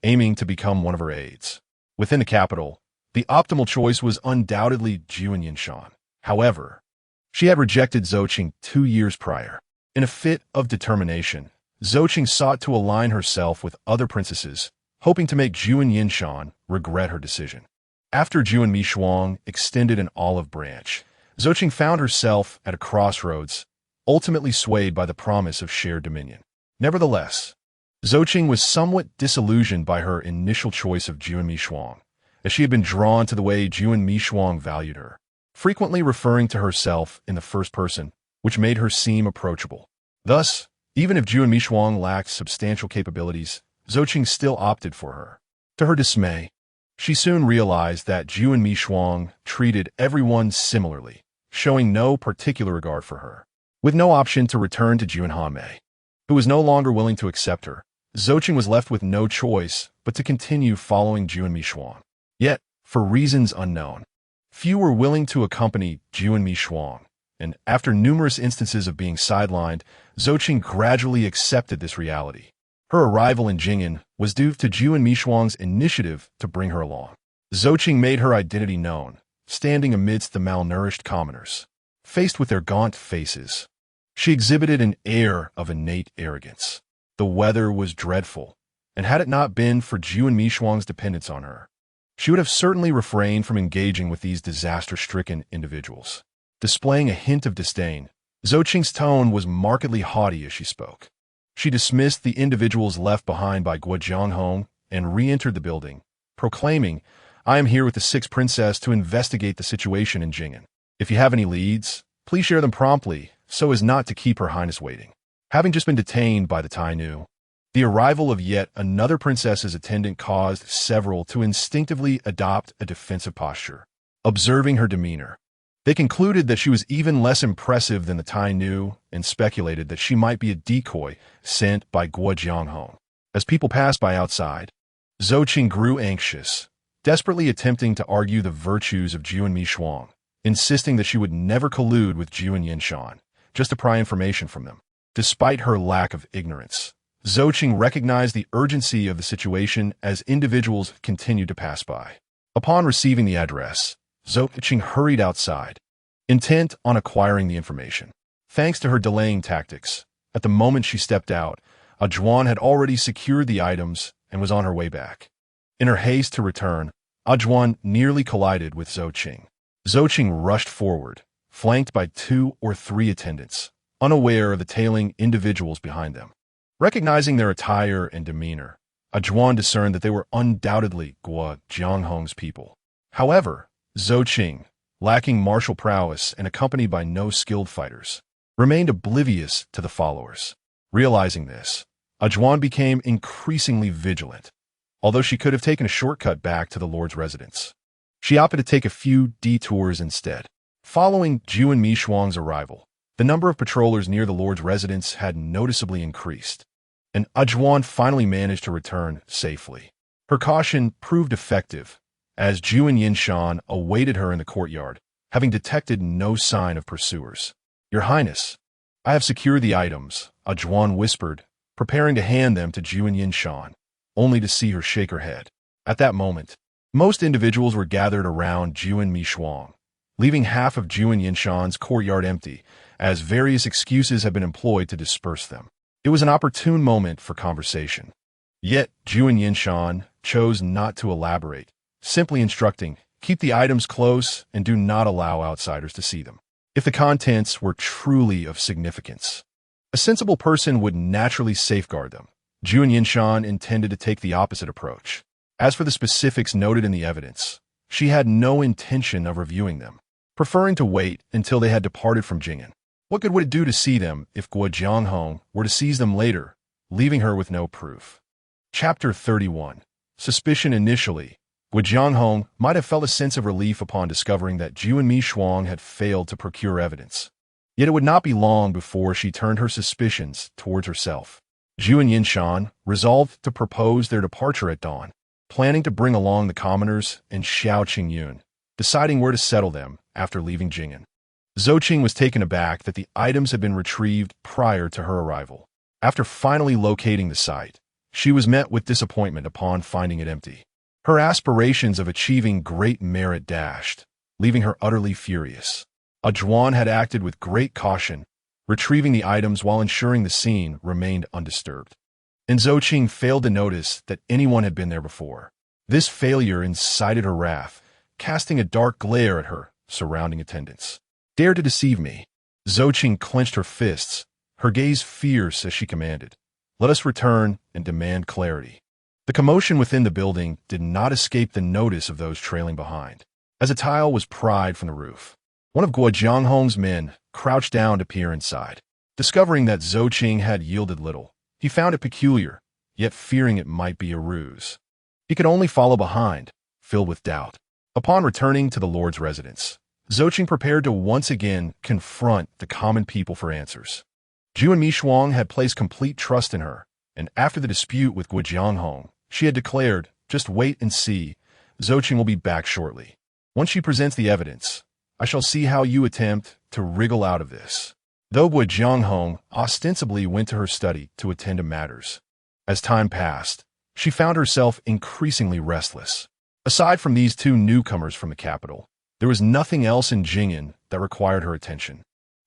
A: aiming to become one of her aides. Within the capital, the optimal choice was undoubtedly Jun Yanshan. However, she had rejected Zhou Qing 2 years prior. In a fit of determination, Zhou Qing sought to align herself with other princesses, hoping to make Jun Yanshan regret her decision. After Jun Mishuang extended an olive branch, Zhou Qing found herself at a crossroads, ultimately swayed by the promise of shared dominion. Nevertheless, Zhou Qing was somewhat disillusioned by her initial choice of Jun Mishuang, as she had been drawn to the way Jun Mishuang valued her, frequently referring to herself in the first person, which made her seem approachable. Thus, even if Jun Mishuang lacked substantial capabilities, Zhou Qing still opted for her. To her dismay, she soon realized that Jun Mishuang treated everyone similarly, showing no particular regard for her. With no option to return to Jun Hanmei, who was no longer willing to accept her, Zhou Qing was left with no choice but to continue following Jun Mishuang. Yet, for reasons unknown, few were willing to accompany Jun Mishuang, and after numerous instances of being sidelined, Zhou Qing gradually accepted this reality. Her arrival in Jing'an was due to Jun Mishuang's initiative to bring her along. Zhou Qing made her identity known, standing amidst the malnourished commoners. Faced with their gaunt faces, she exhibited an air of innate arrogance. The weather was dreadful, and had it not been for Jun Mishuang's dependence on her, she would have certainly refrained from engaging with these disaster-stricken individuals. Displaying a hint of disdain, Zhou Qing's tone was markedly haughty as she spoke. She dismissed the individuals left behind by Guo Jianghong and re-entered the building, proclaiming, "I am here with the Sixth Princess to investigate the situation in Jing'an. If you have any leads, please share them promptly so as not to keep Her Highness waiting." Having just been detained by the Tai Nu, the arrival of yet another princess's attendant caused several to instinctively adopt a defensive posture. Observing her demeanor, they concluded that she was even less impressive than the Tai Nu and speculated that she might be a decoy sent by Guo Jianghong. As people passed by outside, Zhou Qing grew anxious, desperately attempting to argue the virtues of Jun Mishuang, insisting that she would never collude with Jun Yanshan, just to pry information from them. Despite her lack of ignorance, Zhou Qing recognized the urgency of the situation as individuals continued to pass by. Upon receiving the address, Zhou Qing hurried outside. intent on acquiring the information. Thanks to her delaying tactics, at the moment she stepped out, Juan had already secured the items and was on her way back. In her haste to return, Juan nearly collided with Zhou Qing. Zhou Qing rushed forward, flanked by 2 or 3 attendants, unaware of the tailing individuals behind them. Recognizing their attire and demeanor, Juan discerned that they were undoubtedly Guo Jianghong's people. However, Zhou Qing, lacking martial prowess and accompanied by no skilled fighters, remained oblivious to the followers. Realizing this, Juan became increasingly vigilant. Although she could have taken a shortcut back to the Lord's residence, she opted to take a few detours instead. Following Jun Yanshan's arrival, the number of patrollers near the Lord's residence had noticeably increased, and Juan finally managed to return safely. Her caution proved effective, as Jun Yanshan awaited her in the courtyard, having detected no sign of pursuers. "Your Highness, I have secured the items," Juan whispered, preparing to hand them to Jun Yanshan, only to see her shake her head. At that moment, most individuals were gathered around Jun Yanshan, leaving half of Jun Yanshan's courtyard empty, as various excuses had been employed to disperse them. It was an opportune moment for conversation. Yet Jun Yanshan chose not to elaborate, simply instructing, "Keep the items close and do not allow outsiders to see them." If the contents were truly of significance, a sensible person would naturally safeguard them. Jun Yanshan intended to take the opposite approach. As for the specifics noted in the evidence, she had no intention of reviewing them, preferring to wait until they had departed from Jing'an. What good would it do to see them if Guo Jianghong were to seize them later, leaving her with no proof? Chapter 31. Suspicion. Initially, Guo Jianghong might have felt a sense of relief upon discovering that Jun Yanshan had failed to procure evidence. Yet it would not be long before she turned her suspicions towards herself. Jun Yanshan resolved to propose their departure at dawn, planning to bring along the commoners and Xiao Qingyun, deciding where to settle them after leaving Jing'an. Zhou Qing was taken aback that the items had been retrieved prior to her arrival. After finally locating the site, she was met with disappointment upon finding it empty. Her aspirations of achieving great merit dashed, leaving her utterly furious. Juan had acted with great caution, retrieving the items while ensuring the scene remained undisturbed. And Zhou Qing failed to notice that anyone had been there before. This failure incited her wrath, casting a dark glare at her surrounding attendants. "Dare to deceive me?" Zhou Qing clenched her fists, her gaze fierce as she commanded, "Let us return and demand clarity." The commotion within the building did not escape the notice of those trailing behind, as a tile was pried from the roof. One of Guo Jianghong's men crouched down to peer inside. Discovering that Zhou Qing had yielded little, he found it peculiar, yet fearing it might be a ruse. He could only follow behind, filled with doubt. Upon returning to the Lord's residence, Zhou Qing prepared to once again confront the common people for answers. Jun Yanshan had placed complete trust in her, and after the dispute with Guo Jianghong, she had declared, "Just wait and see, Zhou Qing will be back shortly. Once she presents the evidence, I shall see how you attempt to wriggle out of this." Though Guo Jianghong ostensibly went to her study to attend to matters, as time passed, she found herself increasingly restless. Aside from these 2 newcomers from the capital, there was nothing else in Jing'an that required her attention,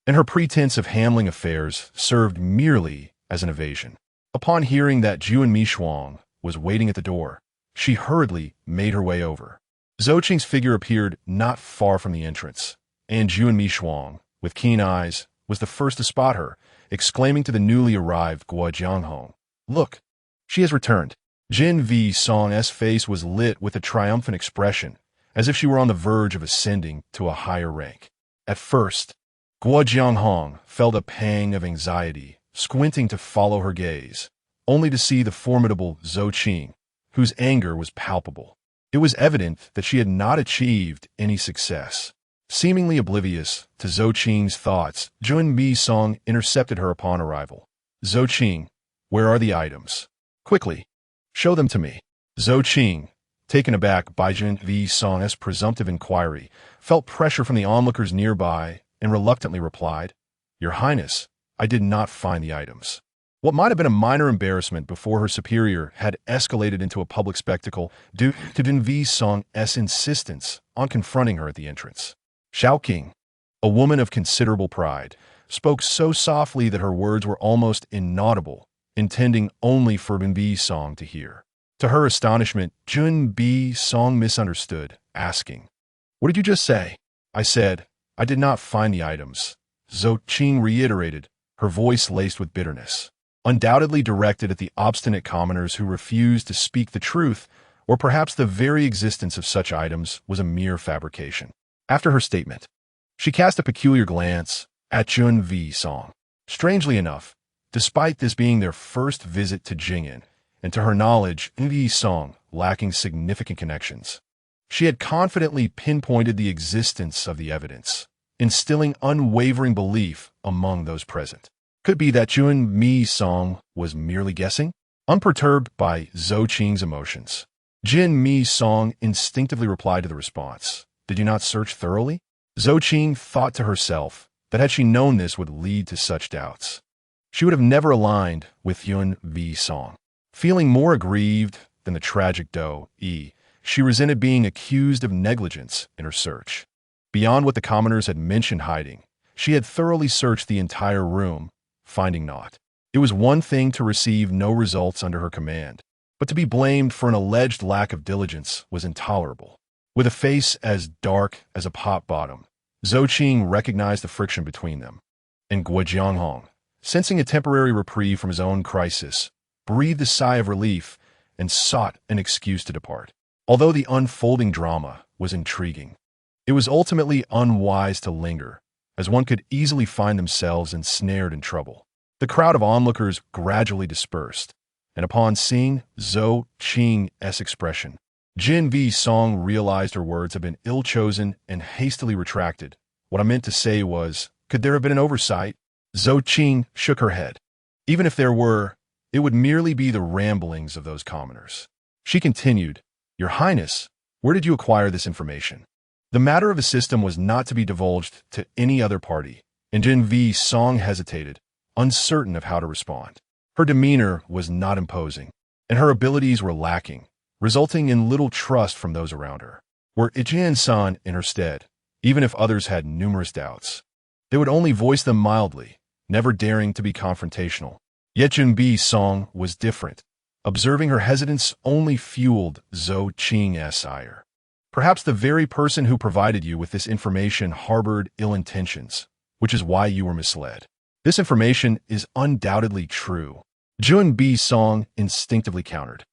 A: and her pretense of handling affairs served merely as an evasion. Upon hearing that Jun Yanshan was waiting at the door, she hurriedly made her way over. Zhou Qing's figure appeared not far from the entrance, and Jun Yanshan, with keen eyes, was the first to spot her, exclaiming to the newly arrived Guo Jianghong, "Look, she has returned." Jin Yanshan's face was lit with a triumphant expression, as if she were on the verge of ascending to a higher rank. At first, Guo Jianghong felt a pang of anxiety, squinting to follow her gaze, only to see the formidable Zhou Qing, whose anger was palpable. It was evident that she had not achieved any success. Seemingly oblivious to Zhou Qing's thoughts, Jun Yanshan intercepted her upon arrival. "Zhou Qing, where are the items? Quickly, show them to me." Zhou Qing, taken aback by Jun Yanshan's presumptive inquiry, felt pressure from the onlookers nearby and reluctantly replied, "Your Highness, I did not find the items." What might have been a minor embarrassment before her superior had escalated into a public spectacle due to Jun Yanshan's insistence on confronting her at the entrance. "Xiao Qing, a woman of considerable pride, spoke so softly that her words were almost inaudible, intending only for Jun Bi-song to hear. To her astonishment, Jun Bi-song misunderstood, asking, "What did you just say?" "I said, I did not find the items," Zhou Qing reiterated, her voice laced with bitterness, undoubtedly directed at the obstinate commoners who refused to speak the truth, or perhaps the very existence of such items was a mere fabrication. After her statement, she cast a peculiar glance at Jun Bi-song. Strangely enough, despite this being their first visit to Jing'an, and to her knowledge, Jun Bi-song lacking significant connections, she had confidently pinpointed the existence of the evidence, instilling unwavering belief among those present. Could be that Jun Bi-song was merely guessing? Unperturbed by Zhou Qing's emotions, Jun Bi-song instinctively replied to the response, "Did you not search thoroughly?" Zhou Qing thought to herself that had she known this would lead to such doubts, she would have never aligned with Jun Bi-song. Feeling more aggrieved than the tragic Do-e, she resented being accused of negligence in her search. Beyond what the commoners had mentioned hiding, she had thoroughly searched the entire room, finding naught. It was one thing to receive no results under her command, but to be blamed for an alleged lack of diligence was intolerable. With a face as dark as a pot bottom, Zhou Qing recognized the friction between them, and Guo Jianghong, sensing a temporary reprieve from his own crisis, breathed a sigh of relief and sought an excuse to depart. Although the unfolding drama was intriguing, it was ultimately unwise to linger, as one could easily find themselves ensnared in trouble. The crowd of onlookers gradually dispersed, and upon seeing Zhou Qing's expression, Jun Bi-song realized her words had been ill-chosen and hastily retracted. "What I meant to say was, could there have been an oversight?" Zhou Qing shook her head. "Even if there were, it would merely be the ramblings of those commoners." She continued, "Your Highness, where did you acquire this information?" The matter of the system was not to be divulged to any other party, and Jun Bi-song hesitated, uncertain of how to respond. Her demeanor was not imposing, and her abilities were lacking, resulting in little trust from those around her. Were Jun in her stead, even if others had numerous doubts, they would only voice them mildly, never daring to be confrontational. Yet Jun Bi-song was different. Observing her hesitance only fueled Zhou Qing's ire. "Perhaps the very person who provided you with this information harbored ill intentions, which is why you were misled." "This information is undoubtedly true," Jun Bi-song instinctively countered.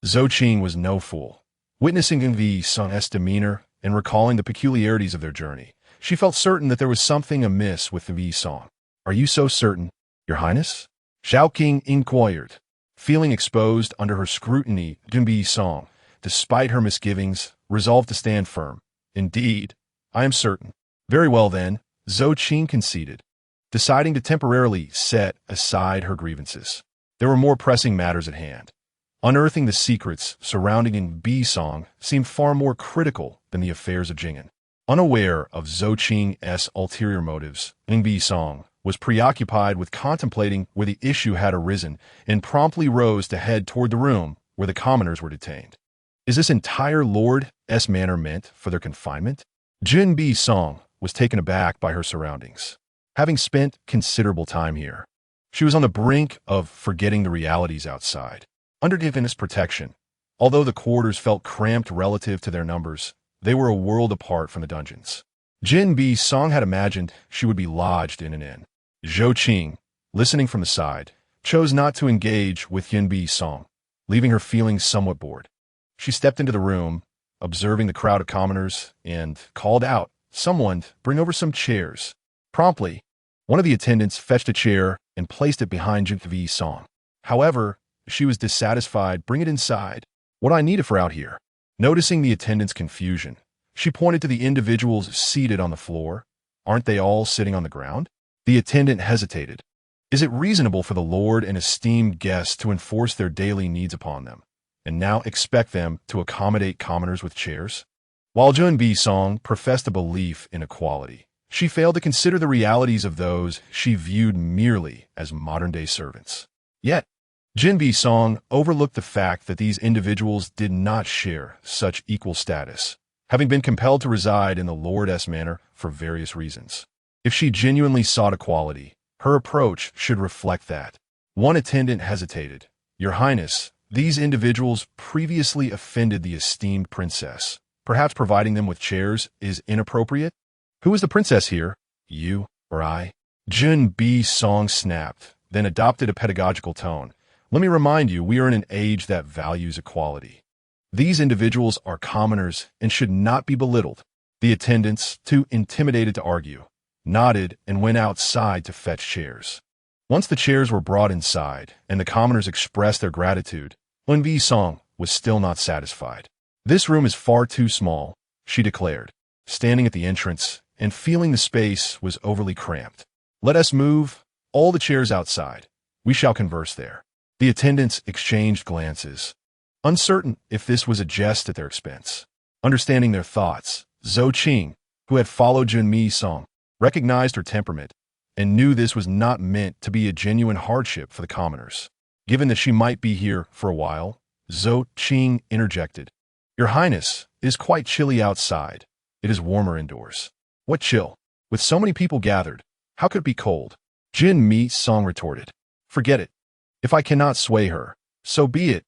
A: Zhou Qing was no fool. Witnessing Jun Bi-song's demeanor and recalling the peculiarities of their journey, she felt certain that there was something amiss with Jun Bi-song. "Are you so certain, Your Highness?" Zhao Qing inquired. Feeling exposed under her scrutiny, Jun Bi-song, despite her misgivings, resolved to stand firm. "Indeed, I am certain." "Very well then," Zhou Qing conceded, deciding to temporarily set aside her grievances. There were more pressing matters at hand. Unearthing the secrets surrounding Jun Bi-song seemed far more critical than the affairs of Jing'an. Unaware of Zhou Qing's ulterior motives, Jun Bi-song was preoccupied with contemplating where the issue had arisen and promptly rose to head toward the room where the commoners were detained. Is this entire Lord's manor meant for their confinement? Jun Bi-song was taken aback by her surroundings. Having spent considerable time here, she was on the brink of forgetting the realities outside. Under Divinous protection, although the quarters felt cramped relative to their numbers, they were a world apart from the dungeons. Jun Bi-song had imagined she would be lodged in an inn. Zhou Qing, listening from the side, chose not to engage with Jun Bi-song, leaving her feeling somewhat bored. She stepped into the room, observing the crowd of commoners, and called out, "Someone, bring over some chairs." Promptly, one of the attendants fetched a chair and placed it behind Jun Bi-song. However, she was dissatisfied. "Bring it inside. What do I need it for out here?" Noticing the attendant's confusion, she pointed to the individuals seated on the floor. "Aren't they all sitting on the ground?" The attendant hesitated. "Is it reasonable for the Lord and esteemed guests to enforce their daily needs upon them, and now expect them to accommodate commoners with chairs?" While Jun Bi-song professed a belief in equality, she failed to consider the realities of those she viewed merely as modern-day servants. Yet, Jun Bi-song overlooked the fact that these individuals did not share such equal status, having been compelled to reside in the Lord's manor for various reasons. If she genuinely sought equality, her approach should reflect that. One attendant hesitated. Your Highness, these individuals previously offended the esteemed princess. Perhaps providing them with chairs is inappropriate? Who is the princess here? You or I? Jun Yanshan snapped, then adopted a pedagogical tone. Let me remind you, we are in an age that values equality. These individuals are commoners and should not be belittled. The attendants, too intimidated to argue, nodded and went outside to fetch chairs. Once the chairs were brought inside and the commoners expressed their gratitude, Jun Yanshan was still not satisfied. This room is far too small, she declared, standing at the entrance and feeling the space was overly cramped. Let us move all the chairs outside. We shall converse there. The attendants exchanged glances, uncertain if this was a jest at their expense. Understanding their thoughts, Zhou Qing, who had followed Jun Yanshan, recognized her temperament and knew this was not meant to be a genuine hardship for the commoners. Given that she might be here for a while, Zhou Qing interjected. Your Highness, it is quite chilly outside. It is warmer indoors. What chill? With so many people gathered, how could it be cold? Jun Yanshan retorted. Forget it. If I cannot sway her, so be it.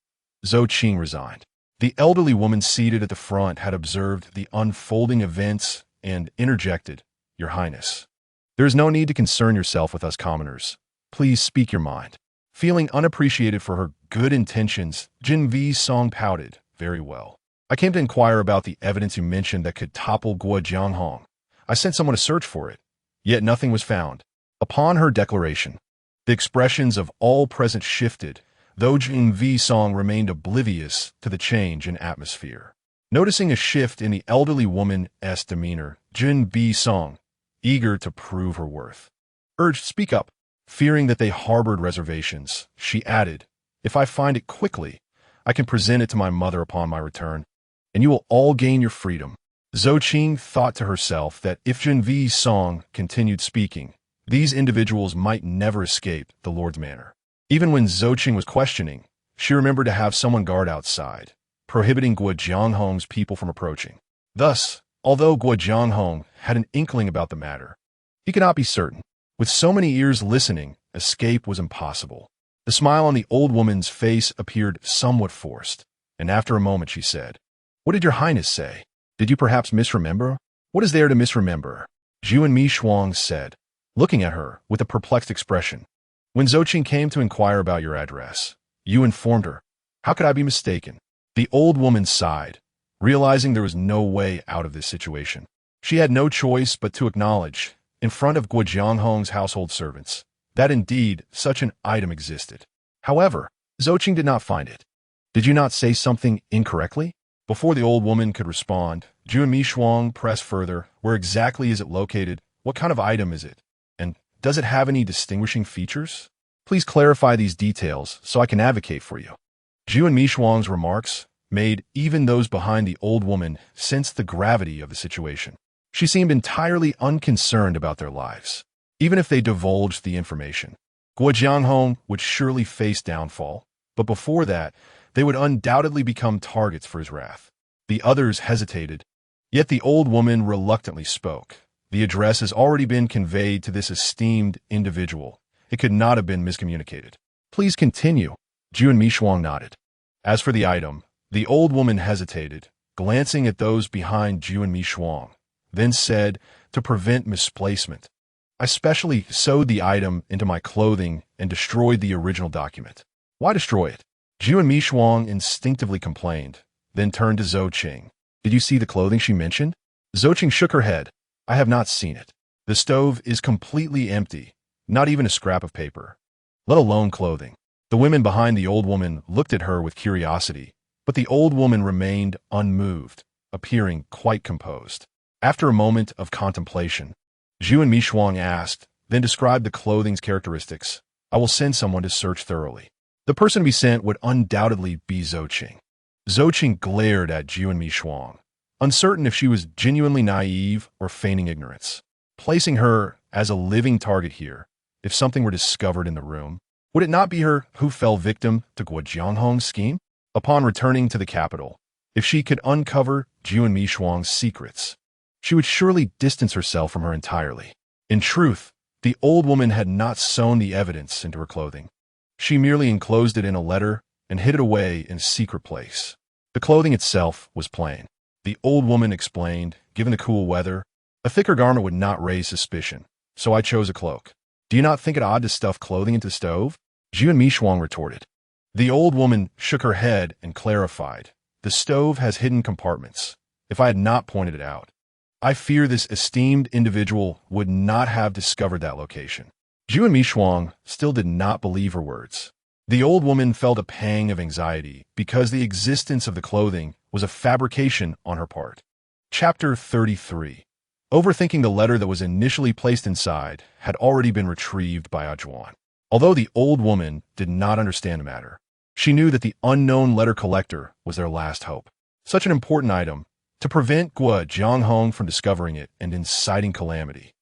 A: Zhou Qing resigned. The elderly woman seated at the front had observed the unfolding events and interjected. Your Highness, there is no need to concern yourself with us commoners. Please speak your mind. Feeling unappreciated for her good intentions, Jun Yanshan pouted. Very well. I came to inquire about the evidence you mentioned that could topple Guo Jianghong. I sent someone to search for it, yet nothing was found. Upon her declaration, the expressions of all present shifted, though Jun Yanshan remained oblivious to the change in atmosphere. Noticing a shift in the elderly woman's demeanor, Jun Yanshan, eager to prove her worth, urged, speak up. Fearing that they harbored reservations, she added, if I find it quickly, I can present it to my mother upon my return, and you will all gain your freedom. Zhou Qing thought to herself that if Jun Yanshan continued speaking, these individuals might never escape the Lord's manor. Even when Zhou Qing was questioning, she remembered to have someone guard outside, prohibiting Guo Jianghong's people from approaching. Thus, although Guo Jianghong had an inkling about the matter, he could not be certain. With so many ears listening, escape was impossible. The smile on the old woman's face appeared somewhat forced, and after a moment she said, What did your Highness say? Did you perhaps misremember? What is there to misremember? Jun Yanshan said, looking at her with a perplexed expression. When Zhou Qing came to inquire about your address, you informed her. How could I be mistaken? The old woman sighed, realizing there was no way out of this situation. She had no choice but to acknowledge, in front of Guo Jianghong's household servants, that indeed such an item existed. However, Zhou Qing did not find it. Did you not say something incorrectly? Before the old woman could respond, Jun Yanshan pressed further. Where exactly is it located? What kind of item is it? And does it have any distinguishing features? Please clarify these details so I can advocate for you. Jun Yanshan's remarks made even those behind the old woman sense the gravity of the situation. She seemed entirely unconcerned about their lives, even if they divulged the information. Guo Jianghong would surely face downfall, but before that, they would undoubtedly become targets for his wrath. The others hesitated, yet the old woman reluctantly spoke. The address has already been conveyed to this esteemed individual. It could not have been miscommunicated. Please continue. Jun Yanshan nodded. As for the item, the old woman hesitated, glancing at those behind Jun Yanshan, then said, to prevent misplacement, I specially sewed the item into my clothing and destroyed the original document. Why destroy it? Jun Yanshan instinctively complained, then turned to Zhou Qing. Did you see the clothing she mentioned? Zhou Qing shook her head. I have not seen it. The stove is completely empty, not even a scrap of paper, let alone clothing. The women behind the old woman looked at her with curiosity, but the old woman remained unmoved, appearing quite composed. After a moment of contemplation, Jun Yanshan asked, then described the clothing's characteristics. I will send someone to search thoroughly. The person to be sent would undoubtedly be Zhou Qing. Zhou Qing glared at Jun Yanshan, uncertain if she was genuinely naive or feigning ignorance. Placing her as a living target here, if something were discovered in the room, would it not be her who fell victim to Guo Jianghong's scheme? Upon returning to the capital, if she could uncover Jun Yanshan's secrets, she would surely distance herself from her entirely. In truth, the old woman had not sewn the evidence into her clothing. She merely enclosed it in a letter and hid it away in a secret place. The clothing itself was plain. The old woman explained, given the cool weather, a thicker garment would not raise suspicion, so I chose a cloak. Do you not think it odd to stuff clothing into the stove? Jun Yanshan retorted. The old woman shook her head and clarified, the stove has hidden compartments. If I had not pointed it out, I fear this esteemed individual would not have discovered that location. Jun Yanshan still did not believe her words. The old woman felt a pang of anxiety because the existence of the clothing was a fabrication on her part. Chapter 33. Overthinking. The letter that was initially placed inside had already been retrieved by Juan. Although the old woman did not understand the matter, she knew that the unknown letter collector was their last hope. Such an important item, to prevent Guo Jianghong from discovering it and inciting calamity.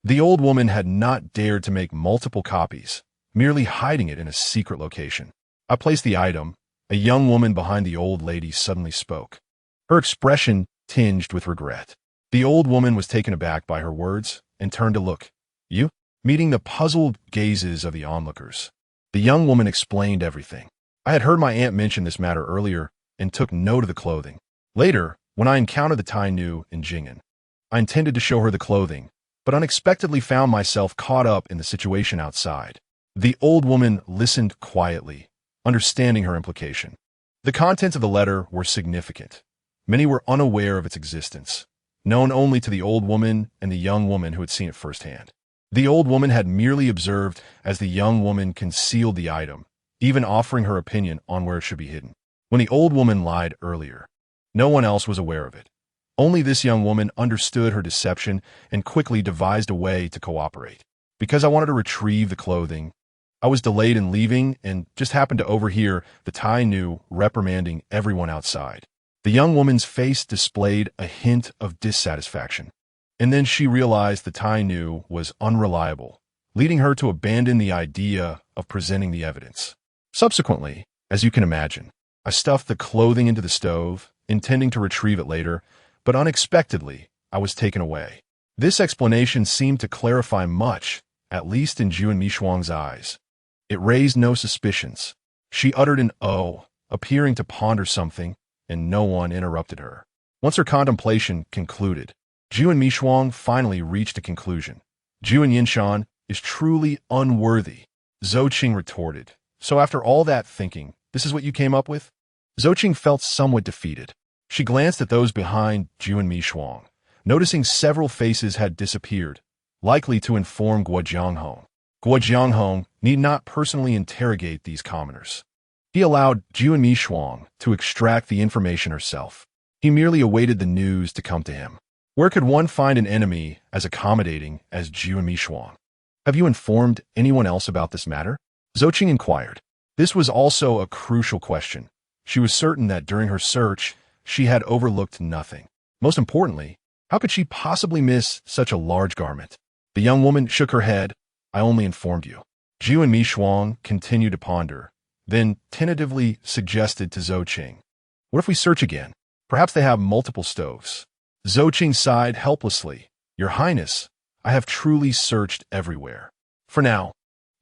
A: The old woman had not dared to make multiple copies, merely hiding it in a secret location. I placed the item. A young woman behind the old lady suddenly spoke. Her expression tinged with regret. The old woman was taken aback by her words and turned to look. You? Meeting the puzzled gazes of the onlookers. The young woman explained everything. I had heard my aunt mention this matter earlier and took note of the clothing. Later, when I encountered the Tai Nu in Jing'an, I intended to show her the clothing, but unexpectedly found myself caught up in the situation outside. The old woman listened quietly, understanding her implication. The contents of the letter were significant. Many were unaware of its existence, known only to the old woman and the young woman who had seen it firsthand. The old woman had merely observed as the young woman concealed the item, even offering her opinion on where it should be hidden. When the old woman lied earlier, no one else was aware of it. Only this young woman understood her deception and quickly devised a way to cooperate. Because I wanted to retrieve the clothing, I was delayed in leaving and just happened to overhear the Tai Nu reprimanding everyone outside. The young woman's face displayed a hint of dissatisfaction. And then she realized the Tai Nu was unreliable, leading her to abandon the idea of presenting the evidence. Subsequently, as you can imagine, I stuffed the clothing into the stove, intending to retrieve it later, but unexpectedly, I was taken away. This explanation seemed to clarify much, at least in Jun Yanshan's eyes. It raised no suspicions. She uttered an "oh," appearing to ponder something, and no one interrupted her. Once her contemplation concluded, Jun Yanshan finally reached a conclusion. Jun Yanshan is truly unworthy. Zhou Qing retorted. So after all that thinking, this is what you came up with? Zhou Qing felt somewhat defeated. She glanced at those behind Jun Yanshan, noticing several faces had disappeared, likely to inform Guo Jianghong. Guo Jianghong need not personally interrogate these commoners. He allowed Jun Yanshan to extract the information herself. He merely awaited the news to come to him. Where could one find an enemy as accommodating as Jun Yanshan? Have you informed anyone else about this matter? Zhou Qing inquired. This was also a crucial question. She was certain that during her search, she had overlooked nothing. Most importantly, how could she possibly miss such a large garment? The young woman shook her head. I only informed you. Jun Yanshan continued to ponder, then tentatively suggested to Zhou Qing. What if we search again? Perhaps they have multiple stoves. Zhou Qing sighed helplessly. Your Highness, I have truly searched everywhere. For now,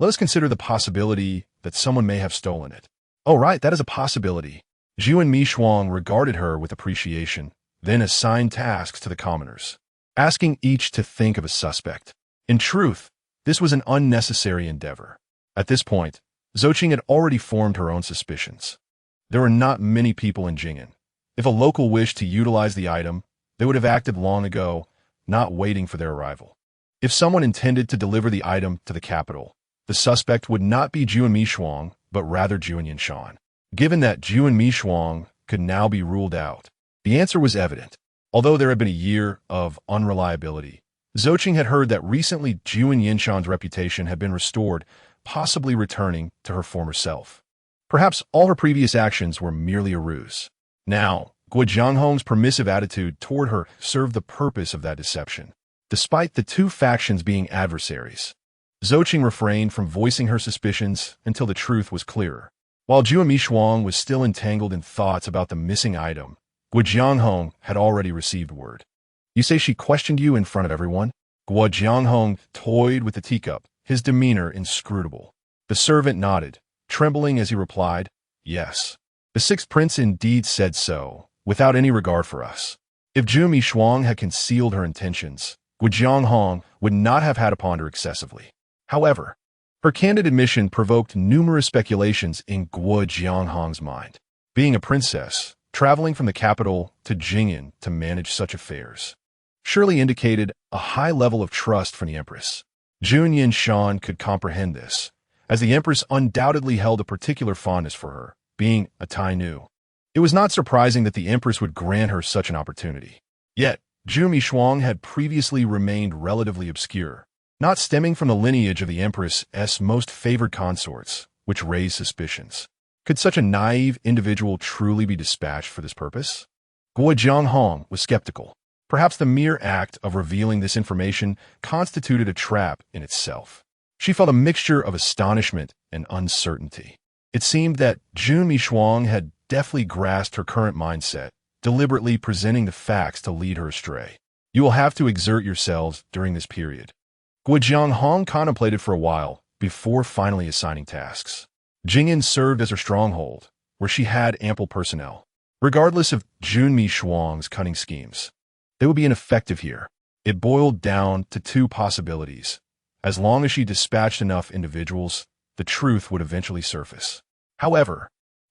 A: let us consider the possibility that someone may have stolen it. Oh, right, that is a possibility. Jun Yanshan regarded her with appreciation, then assigned tasks to the commoners, asking each to think of a suspect. In truth, this was an unnecessary endeavor. At this point, Zhou Qing had already formed her own suspicions. There were not many people in Jing'an. If a local wished to utilize the item, they would have acted long ago, not waiting for their arrival. If someone intended to deliver the item to the capital, the suspect would not be Jun Yanshan, but rather Jun Yanshan. Given that Jun Yanshan could now be ruled out, the answer was evident. Although there had been a year of unreliability, Zhou Qing had heard that recently Jun Yanshan's reputation had been restored, possibly returning to her former self. Perhaps all her previous actions were merely a ruse. Now, Guo Jianghong's permissive attitude toward her served the purpose of that deception. Despite the two factions being adversaries, Zhou Qing refrained from voicing her suspicions until the truth was clearer. While Jun Yanshan was still entangled in thoughts about the missing item, Guo Jianghong had already received word. You say she questioned you in front of everyone? Guo Jianghong toyed with the teacup, his demeanor inscrutable. The servant nodded, trembling as he replied, "Yes. The sixth prince indeed said so, without any regard for us." If Zhu Mishuang had concealed her intentions, Guo Jianghong would not have had to ponder excessively. However, her candid admission provoked numerous speculations in Guo Jianghong's mind. Being a princess, traveling from the capital to Jing'an to manage such affairs, surely indicated a high level of trust from the empress. Jun Yanshan could comprehend this, as the empress undoubtedly held a particular fondness for her, being a Tai Nu. It was not surprising that the empress would grant her such an opportunity. Yet, Zhu Mishuang had previously remained relatively obscure, not stemming from the lineage of the empress's most favored consorts, which raised suspicions. Could such a naive individual truly be dispatched for this purpose? Guo Jianghong was skeptical. Perhaps the mere act of revealing this information constituted a trap in itself. She felt a mixture of astonishment and uncertainty. It seemed that Zhu Mishuang had deftly grasped her current mindset, deliberately presenting the facts to lead her astray. "You will have to exert yourselves during this period." Guo Jianghong contemplated for a while before finally assigning tasks. Jing'an served as her stronghold, where she had ample personnel. Regardless of Zhu Mishuang's cunning schemes, they would be ineffective here. It boiled down to two possibilities. As long as she dispatched enough individuals, the truth would eventually surface. However,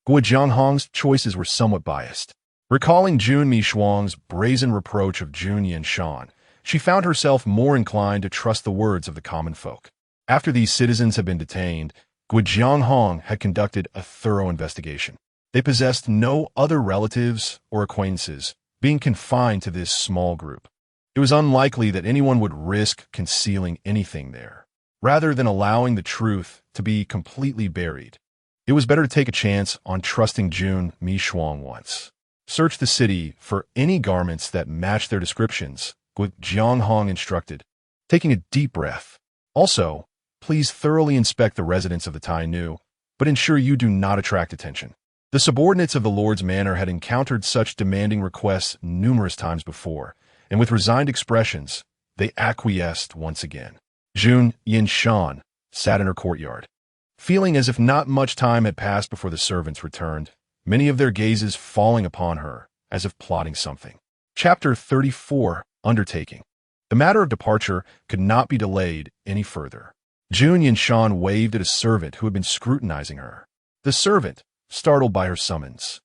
A: Guo Jianghong's choices were somewhat biased. Recalling Zhu Mishuang's brazen reproach of Jun Yanshan, she found herself more inclined to trust the words of the common folk. After these citizens had been detained, Guo Jianghong had conducted a thorough investigation. They possessed no other relatives or acquaintances, being confined to this small group. It was unlikely that anyone would risk concealing anything there. Rather than allowing the truth to be completely buried, it was better to take a chance on trusting Zhu Mishuang once. Search the city for any garments that match their descriptions, Guo Jianghong instructed, taking a deep breath. Also, please thoroughly inspect the residence of the Tai Nu, but ensure you do not attract attention. The subordinates of the Lord's Manor had encountered such demanding requests numerous times before, and with resigned expressions, they acquiesced once again. Jun Yanshan sat in her courtyard, feeling as if not much time had passed before the servants returned, many of their gazes falling upon her as if plotting something. Chapter 34, Undertaking. The matter of departure could not be delayed any further. Jun Yanshan waved at a servant who had been scrutinizing her. The servant, startled by her summons,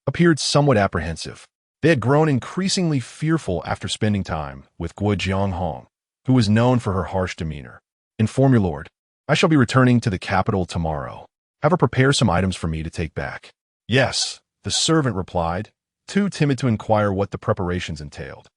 A: appeared somewhat apprehensive. They had grown increasingly fearful after spending time with Guo Jianghong, who was known for her harsh demeanor. "Inform your lord. I shall be returning to the capital tomorrow. Have her prepare some items for me to take back." "Yes," the servant replied, too timid to inquire what the preparations entailed.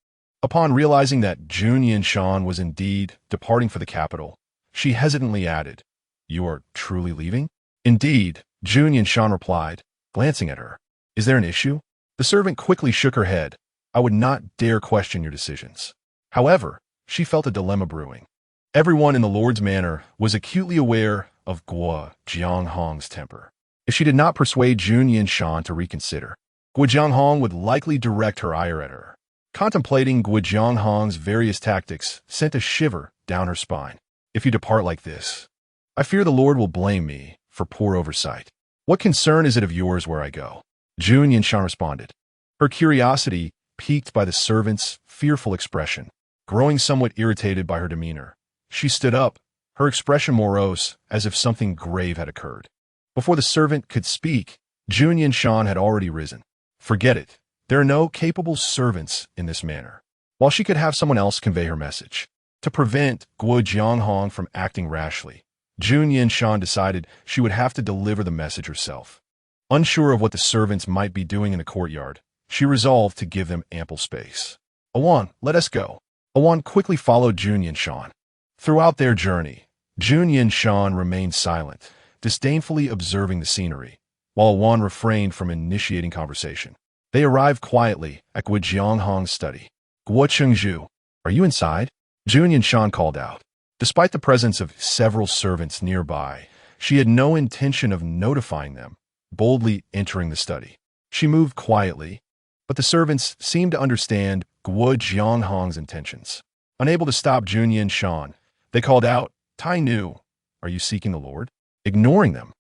A: Upon realizing that Jun Yanshan was indeed departing for the capital, she hesitantly added, "You are truly leaving?" "Indeed," Jun Yanshan replied, glancing at her. "Is there an issue?" The servant quickly shook her head. "I would not dare question your decisions." However, she felt a dilemma brewing. Everyone in the Lord's Manor was acutely aware of Guo Jianghong's temper. If she did not persuade Jun Yanshan to reconsider, Guo Jianghong would likely direct her ire at her. Contemplating Guo Jianghong's various tactics sent a shiver down her spine. "If you depart like this, I fear the Lord will blame me for poor oversight. What concern is it of yours where I go?" Jun Yanshan responded, her curiosity piqued by the servant's fearful expression. Growing somewhat irritated by her demeanor, she stood up, her expression morose, as if something grave had occurred. Before the servant could speak, Jun Yanshan had already risen. "Forget it. There are no capable servants in this manor." While she could have someone else convey her message. To prevent Guo Jianghong from acting rashly, Jun Yanshan decided she would have to deliver the message herself. Unsure of what the servants might be doing in the courtyard, she resolved to give them ample space. "Awan, let us go." Awan quickly followed Jun Yanshan. Throughout their journey, Jun Yanshan remained silent, disdainfully observing the scenery, while Awan refrained from initiating conversation. They arrived quietly at Guo Jianghong's study. "Guo Chengzhu, are you inside?" Jun Yanshan called out. Despite the presence of several servants nearby, she had no intention of notifying them, boldly entering the study. She moved quietly, but the servants seemed to understand Guo Jianghong's intentions. Unable to stop Jun Yanshan, they called out, Tai Nu, are you seeking the Lord? Ignoring them,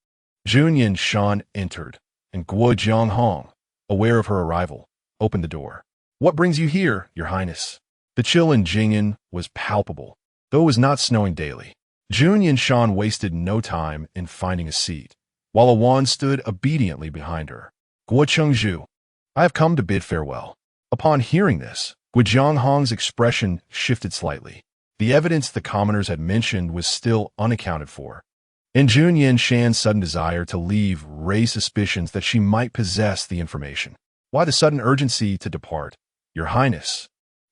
A: Jun Yanshan entered, and Guo Jianghong, aware of her arrival, opened the door. What brings you here, Your Highness? The chill in Jing'an was palpable, though it was not snowing daily. Jun Yanshan wasted no time in finding a seat, while a wand stood obediently behind her. Guo Chengzhu, I have come to bid farewell. Upon hearing this, Guo Jianghong's expression shifted slightly. The evidence the commoners had mentioned was still unaccounted for, and Jun Yanshan's sudden desire to leave raised suspicions that she might possess the information. Why the sudden urgency to depart? Your Highness,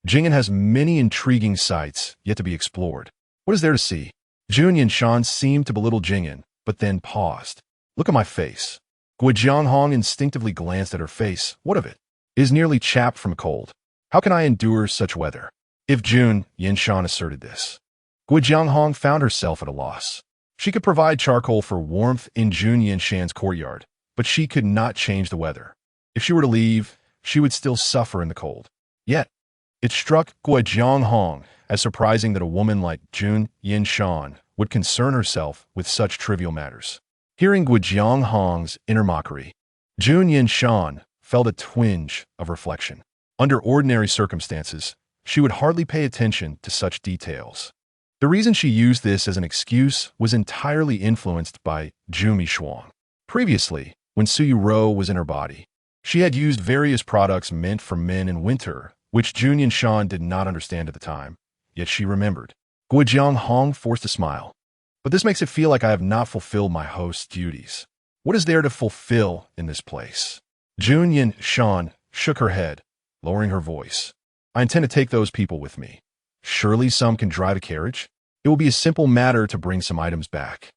A: Jing'an has many intriguing sights yet to be explored. What is there to see? Jun Yanshan seemed to belittle Jing'an, but then paused. Look at my face. Guo Jianghong instinctively glanced at her face. What of it? It is nearly chapped from cold. How can I endure such weather? If Jun Yanshan asserted this, Guo Jianghong found herself at a loss. She could provide charcoal for warmth in Jun Yanshan's courtyard, but she could not change the weather. If she were to leave, she would still suffer in the cold. Yet, it struck Guo Jianghong as surprising that a woman like Jun Yanshan would concern herself with such trivial matters. Hearing Guo Jianghong's inner mockery, Jun Yanshan felt a twinge of reflection. Under ordinary circumstances, she would hardly pay attention to such details. The reason she used this as an excuse was entirely influenced by Jumi Shuang. Previously, when Suyu Ro was in her body, she had used various products meant for men in winter, which Jun Yanshan did not understand at the time, yet she remembered. Guo Jianghong forced a smile. But this makes it feel like I have not fulfilled my host's duties. What is there to fulfill in this place? Jun Yanshan shook her head, lowering her voice. I intend to take those people with me. Surely some can drive a carriage? It will be a simple matter to bring some items back.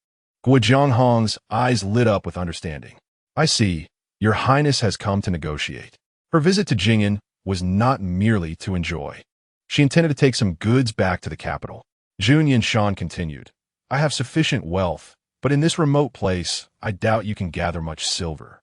A: Guo Jianghong's eyes lit up with understanding. I see. Your Highness has come to negotiate. Her visit to Jing'an was not merely to enjoy. She intended to take some goods back to the capital. Jun Yanshan continued. I have sufficient wealth, but in this remote place, I doubt you can gather much silver.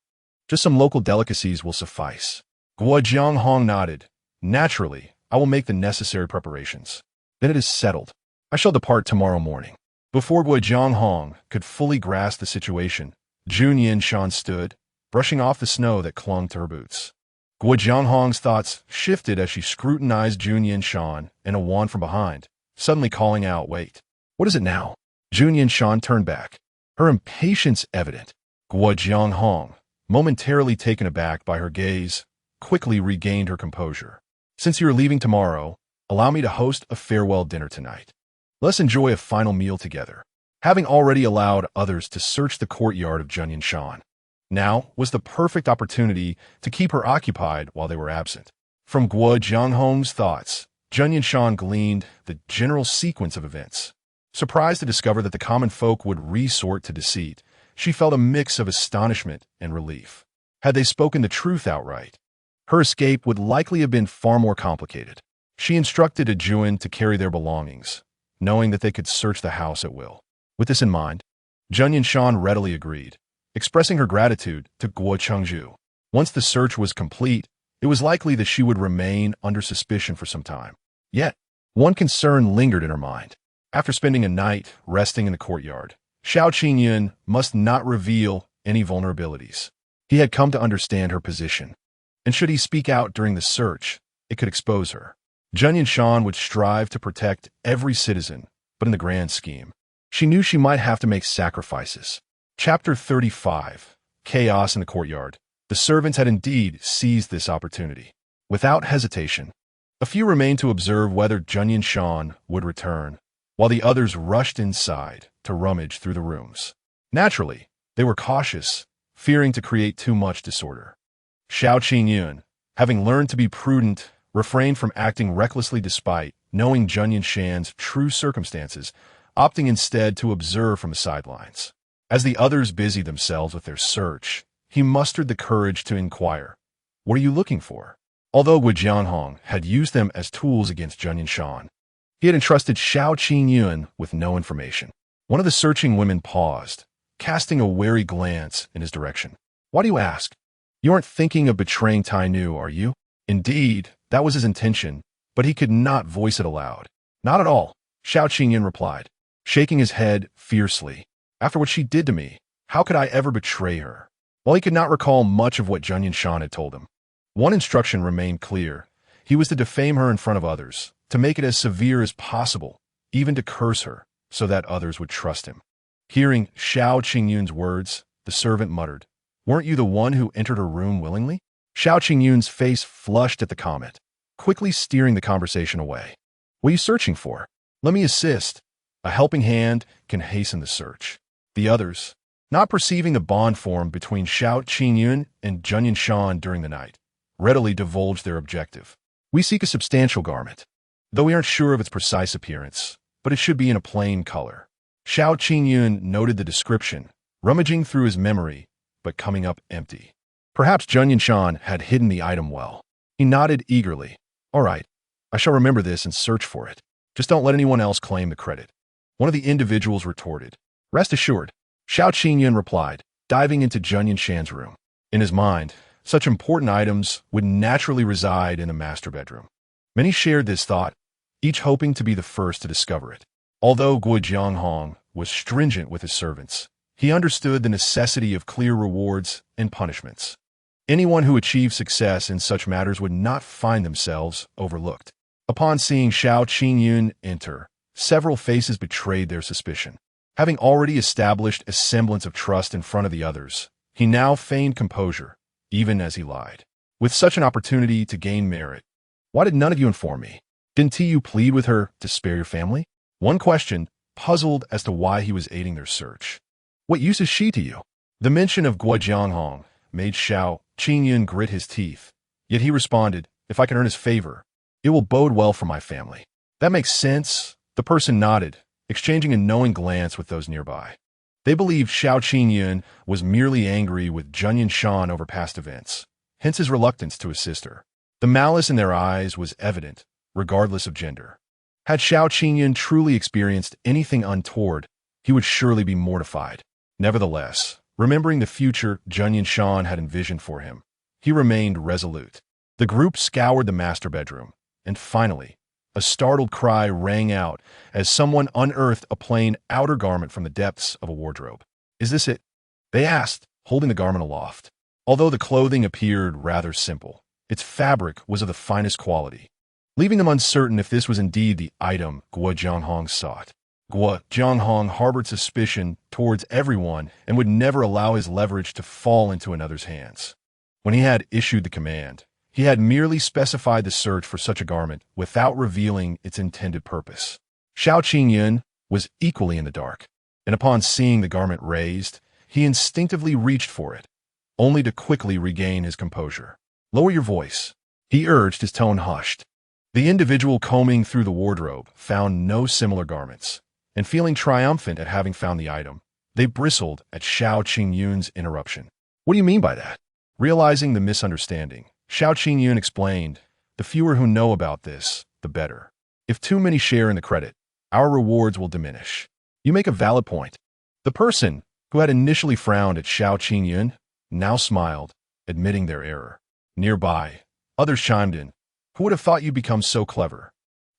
A: Just some local delicacies will suffice. Guo Jianghong nodded. Naturally, I will make the necessary preparations. Then it is settled. I shall depart tomorrow morning. Before Guo Jianghong could fully grasp the situation, Jun Yanshan stood, brushing off the snow that clung to her boots. Guo Jianghong's thoughts shifted as she scrutinized Jun Yanshan and a wand from behind, suddenly calling out, Wait, what is it now? Jun Yanshan turned back, her impatience evident. Guo Jianghong, momentarily taken aback by her gaze, quickly regained her composure. Since you are leaving tomorrow, allow me to host a farewell dinner tonight. Let's enjoy a final meal together. Having already allowed others to search the courtyard of Jun Yanshan, now was the perfect opportunity to keep her occupied while they were absent. From Guo Jianghong's thoughts, Jun Yanshan gleaned the general sequence of events. Surprised to discover that the common folk would resort to deceit, she felt a mix of astonishment and relief. Had they spoken the truth outright, her escape would likely have been far more complicated. She instructed a Jun to carry their belongings, knowing that they could search the house at will. With this in mind, Jun Yanshan readily agreed, expressing her gratitude to Guo Chengzhu. Once the search was complete, it was likely that she would remain under suspicion for some time. Yet, one concern lingered in her mind. After spending a night resting in the courtyard, Xiao Qingyun must not reveal any vulnerabilities. He had come to understand her position, and should he speak out during the search, it could expose her. Jun Yanshan would strive to protect every citizen, but in the grand scheme, she knew she might have to make sacrifices. Chapter 35. Chaos in the courtyard. The servants had indeed seized this opportunity. Without hesitation, a few remained to observe whether Jun Yanshan would return, while the others rushed inside to rummage through the rooms. Naturally, they were cautious, fearing to create too much disorder. Xiao Qingyun, having learned to be prudent, refrained from acting recklessly despite knowing Jun Yanshan's true circumstances, opting instead to observe from the sidelines. As the others busied themselves with their search, he mustered the courage to inquire, What are you looking for? Although Guo Jianghong had used them as tools against Jun Yanshan, he had entrusted Xiao Qingyun with no information. One of the searching women paused, casting a wary glance in his direction. Why do you ask? You aren't thinking of betraying Tai Nu, are you? Indeed, that was his intention, but he could not voice it aloud. Not at all, Xiao Qingyun replied, shaking his head fiercely. After what she did to me, how could I ever betray her? While he could not recall much of what Jun Yanshan had told him, one instruction remained clear. He was to defame her in front of others, to make it as severe as possible, even to curse her, so that others would trust him. Hearing Xiao Qingyun's words, the servant muttered, "Weren't you the one who entered her room willingly?" Xiao Qingyun's face flushed at the comment, quickly steering the conversation away. "What are you searching for? Let me assist. A helping hand can hasten the search." The others, not perceiving the bond formed between Xiao Qingyun and Jun Yanshan during the night, readily divulged their objective. "We seek a substantial garment, though we aren't sure of its precise appearance, but it should be in a plain color." Xiao Qingyun noted the description, rummaging through his memory, but coming up empty. Perhaps Jun Yanshan had hidden the item well. He nodded eagerly. "All right, I shall remember this and search for it. Just don't let anyone else claim the credit." One of the individuals retorted. "Rest assured," Xiao Qingyun replied, diving into Jun Yanshan's room. In his mind, such important items would naturally reside in the master bedroom. Many shared this thought, each hoping to be the first to discover it. Although Guo Jianghong was stringent with his servants, he understood the necessity of clear rewards and punishments. Anyone who achieved success in such matters would not find themselves overlooked. Upon seeing Xiao Qingyun enter, several faces betrayed their suspicion. Having already established a semblance of trust in front of the others, he now feigned composure, even as he lied. "With such an opportunity to gain merit, why did none of you inform me? Didn't you plead with her to spare your family?" One question, puzzled as to why he was aiding their search. "What use is she to you?" The mention of Guo Jianghong made Xiao Qingyun grit his teeth, yet he responded, "If I can earn his favor, it will bode well for my family." "That makes sense," the person nodded, exchanging a knowing glance with those nearby. They believed Xiao Qingyun was merely angry with Jun Yanshan over past events, hence his reluctance to assist her. The malice in their eyes was evident, regardless of gender. Had Xiao Qingyun truly experienced anything untoward, he would surely be mortified. Nevertheless, remembering the future Jun Yanshan had envisioned for him, he remained resolute. The group scoured the master bedroom, and finally, a startled cry rang out as someone unearthed a plain outer garment from the depths of a wardrobe. "Is this it?" they asked, holding the garment aloft. Although the clothing appeared rather simple, its fabric was of the finest quality, leaving them uncertain if this was indeed the item Guo Jianghong sought. Guo Jianghong harbored suspicion towards everyone and would never allow his leverage to fall into another's hands. When he had issued the command, he had merely specified the search for such a garment without revealing its intended purpose. Xiao Qingyun was equally in the dark, and upon seeing the garment raised, he instinctively reached for it, only to quickly regain his composure. "Lower your voice," he urged, his tone hushed. The individual combing through the wardrobe found no similar garments, and feeling triumphant at having found the item, they bristled at Xiao Qingyun's interruption. "What do you mean by that?" Realizing the misunderstanding, Xiao Qingyun explained, "The fewer who know about this, the better. If too many share in the credit, our rewards will diminish." "You make a valid point." The person, who had initially frowned at Xiao Qingyun, now smiled, admitting their error. Nearby, others chimed in. "Who would have thought you'd become so clever?"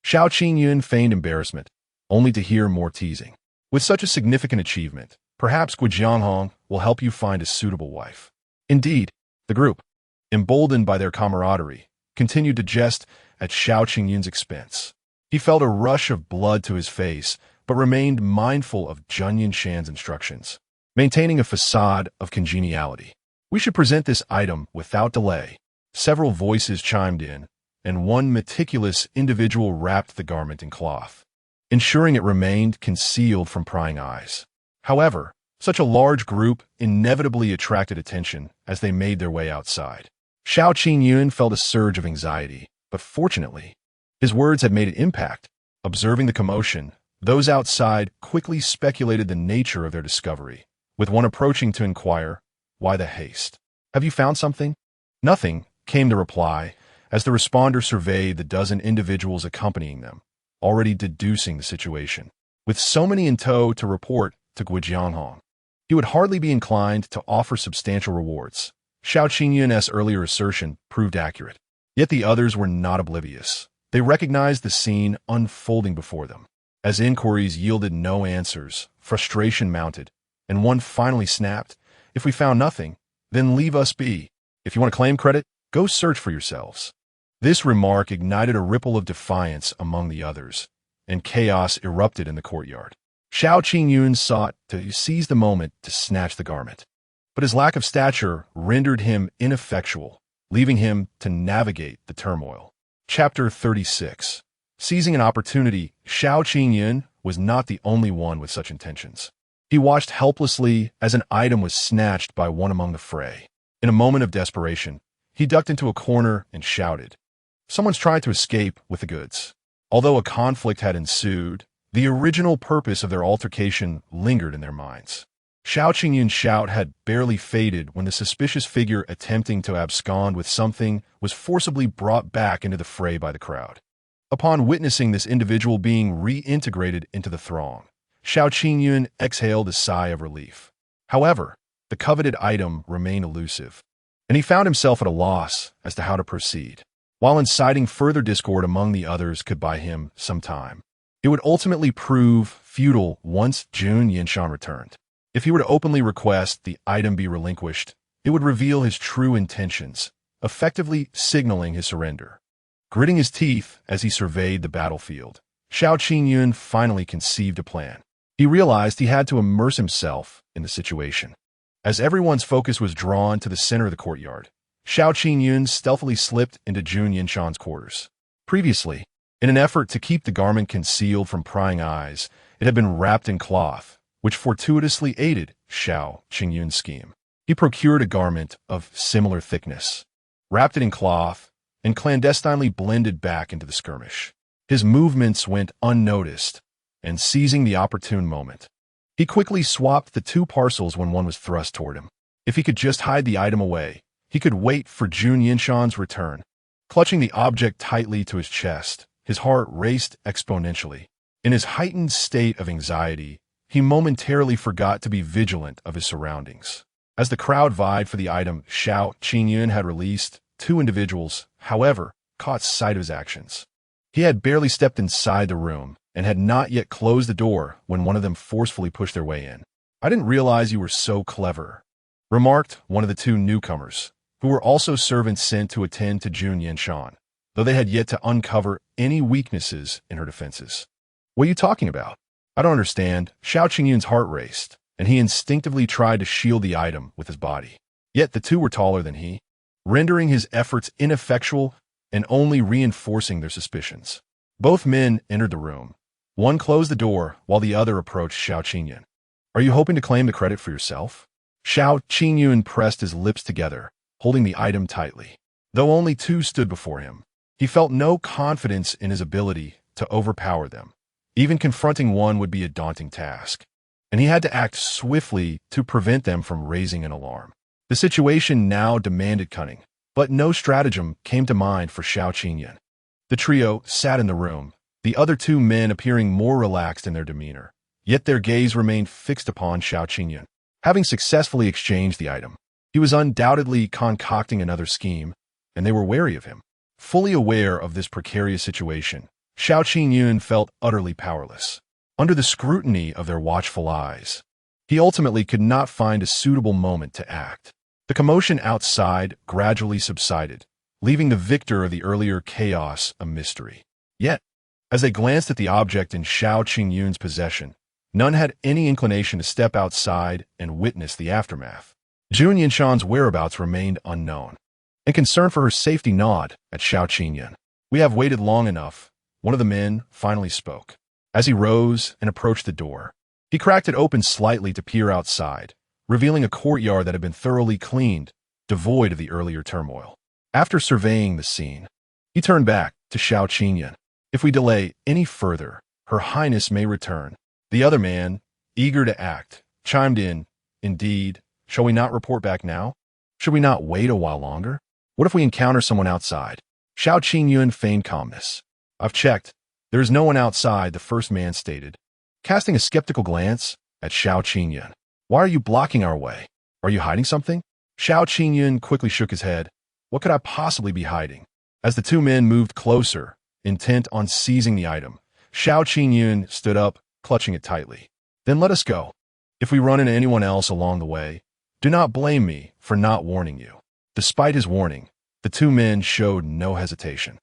A: Xiao Qingyun feigned embarrassment, only to hear more teasing. "With such a significant achievement, perhaps Guo Jianghong will help you find a suitable wife." Indeed, the group, emboldened by their camaraderie, continued to jest at Xiao Qingyun's expense. He felt a rush of blood to his face, but remained mindful of Jun Yanshan's instructions, maintaining a facade of congeniality. "We should present this item without delay." Several voices chimed in, and one meticulous individual wrapped the garment in cloth, ensuring it remained concealed from prying eyes. However, such a large group inevitably attracted attention as they made their way outside. Xiao Qingyun felt a surge of anxiety, but fortunately, his words had made an impact. Observing the commotion, those outside quickly speculated the nature of their discovery, with one approaching to inquire, "Why the haste? Have you found something?" "Nothing," came the reply, as the responder surveyed the dozen individuals accompanying them, already deducing the situation. With so many in tow to report to Guo Jianghong, he would hardly be inclined to offer substantial rewards. Xiao Qingyun's earlier assertion proved accurate. Yet the others were not oblivious. They recognized the scene unfolding before them. As inquiries yielded no answers, frustration mounted, and one finally snapped, "If we found nothing, then leave us be. If you want to claim credit, go search for yourselves." This remark ignited a ripple of defiance among the others, and chaos erupted in the courtyard. Xiao Qingyun sought to seize the moment to snatch the garment, but his lack of stature rendered him ineffectual, leaving him to navigate the turmoil. Chapter 36. Seizing an opportunity, Xiao Qingyun was not the only one with such intentions. He watched helplessly as an item was snatched by one among the fray. In a moment of desperation, he ducked into a corner and shouted, "Someone's trying to escape with the goods." Although a conflict had ensued, the original purpose of their altercation lingered in their minds. Xiao Qingyun's shout had barely faded when the suspicious figure attempting to abscond with something was forcibly brought back into the fray by the crowd. Upon witnessing this individual being reintegrated into the throng, Xiao Qingyun exhaled a sigh of relief. However, the coveted item remained elusive, and he found himself at a loss as to how to proceed. While inciting further discord among the others could buy him some time, it would ultimately prove futile once Jun Yanshan returned. If he were to openly request the item be relinquished, it would reveal his true intentions, effectively signaling his surrender. Gritting his teeth as he surveyed the battlefield, Xiao Qingyun finally conceived a plan. He realized he had to immerse himself in the situation. As everyone's focus was drawn to the center of the courtyard, Xiao Qingyun stealthily slipped into Jun Yanshan's quarters. Previously, in an effort to keep the garment concealed from prying eyes, it had been wrapped in cloth, which fortuitously aided Xiao Qingyun's scheme. He procured a garment of similar thickness, wrapped it in cloth, and clandestinely blended back into the skirmish. His movements went unnoticed, and seizing the opportune moment, he quickly swapped the two parcels when one was thrust toward him. If he could just hide the item away, he could wait for Jun Yanshan's return. Clutching the object tightly to his chest, his heart raced exponentially. In his heightened state of anxiety, he momentarily forgot to be vigilant of his surroundings. As the crowd vied for the item Xiao Qingyun had released, two individuals, however, caught sight of his actions. He had barely stepped inside the room and had not yet closed the door when one of them forcefully pushed their way in. "I didn't realize you were so clever," remarked one of the two newcomers, who were also servants sent to attend to Jun Yanshan, though they had yet to uncover any weaknesses in her defenses. "What are you talking about?" "I don't understand." Xiao Qingyun's heart raced, and he instinctively tried to shield the item with his body. Yet the two were taller than he, rendering his efforts ineffectual and only reinforcing their suspicions. Both men entered the room. One closed the door while the other approached Xiao Qingyun. "Are you hoping to claim the credit for yourself?" Xiao Qingyun pressed his lips together, holding the item tightly. Though only two stood before him, he felt no confidence in his ability to overpower them. Even confronting one would be a daunting task, and he had to act swiftly to prevent them from raising an alarm. The situation now demanded cunning, but no stratagem came to mind for Xiao Qingyun. The trio sat in the room, the other two men appearing more relaxed in their demeanor, yet their gaze remained fixed upon Xiao Qingyun. Having successfully exchanged the item, he was undoubtedly concocting another scheme, and they were wary of him. Fully aware of this precarious situation, Xiao Qingyun felt utterly powerless. Under the scrutiny of their watchful eyes, he ultimately could not find a suitable moment to act. The commotion outside gradually subsided, leaving the victor of the earlier chaos a mystery. Yet, as they glanced at the object in Xiao Qingyun's possession, none had any inclination to step outside and witness the aftermath. Jun Yanshan's whereabouts remained unknown, and concern for her safety gnawed at Xiao Qingyun. "We have waited long enough," one of the men finally spoke. As he rose and approached the door, he cracked it open slightly to peer outside, revealing a courtyard that had been thoroughly cleaned, devoid of the earlier turmoil. After surveying the scene, he turned back to Xiao Qingyun. "If we delay any further, Her Highness may return." The other man, eager to act, chimed in, "Indeed, shall we not report back now? Should we not wait a while longer? What if we encounter someone outside?" Xiao Qingyun feigned calmness. "I've checked. There is no one outside," the first man stated, casting a skeptical glance at Xiao Qingyun. "Why are you blocking our way? Are you hiding something?" Xiao Qingyun quickly shook his head. "What could I possibly be hiding?" As the two men moved closer intent on seizing the item. Xiao Qingyun stood up, clutching it tightly. Then let us go. If we run into anyone else along the way, do not blame me for not warning you. Despite his warning, the two men showed no hesitation.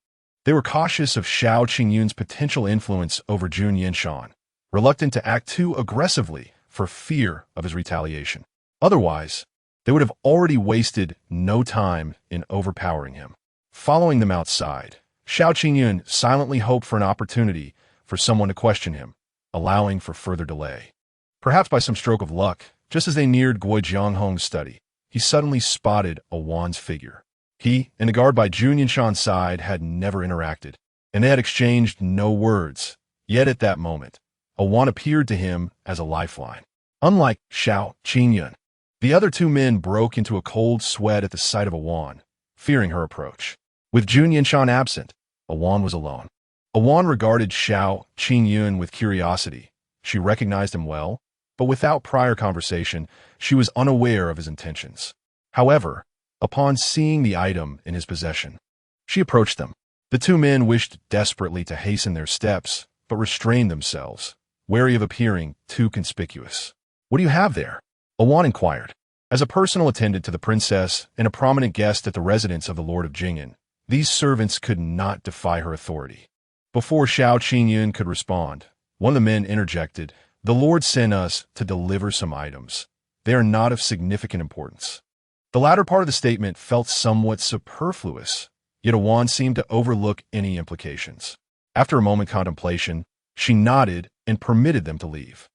A: They were cautious of Xiao Qingyun's potential influence over Jun Yanshan, reluctant to act too aggressively for fear of his retaliation. Otherwise, they would have already wasted no time in overpowering him. Following them outside, Xiao Qingyun silently hoped for an opportunity for someone to question him, allowing for further delay. Perhaps by some stroke of luck, just as they neared Guo Jianghong's study, he suddenly spotted a Wan's figure. He and the guard by Jun Yanshan's side had never interacted, and they had exchanged no words. Yet at that moment, a Wan appeared to him as a lifeline. Unlike Xiao Qingyun, the other two men broke into a cold sweat at the sight of a Wan, fearing her approach. With Jun Yanshan absent, a Wan was alone. A Wan regarded Xiao Qingyun with curiosity. She recognized him well, but without prior conversation, she was unaware of his intentions. However, upon seeing the item in his possession, she approached them. The two men wished desperately to hasten their steps, but restrained themselves, wary of appearing too conspicuous. "What do you have there?" a Wan inquired. As a personal attendant to the princess and a prominent guest at the residence of the Lord of Jing'an, these servants could not defy her authority. Before Xiao Qingyun could respond, one of the men interjected, "The Lord sent us to deliver some items. They are not of significant importance." The latter part of the statement felt somewhat superfluous, yet a Wan seemed to overlook any implications. After a moment's contemplation, she nodded and permitted them to leave.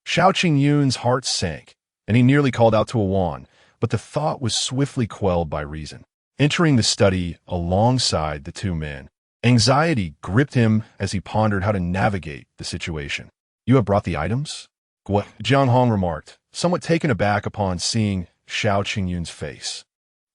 A: Xiao Qingyun's heart sank, and he nearly called out to a Wan, but the thought was swiftly quelled by reason. Entering the study alongside the two men, anxiety gripped him as he pondered how to navigate the situation. "You have brought the items?" Guo Jianghong remarked, somewhat taken aback upon seeing Xiao Qingyun's face.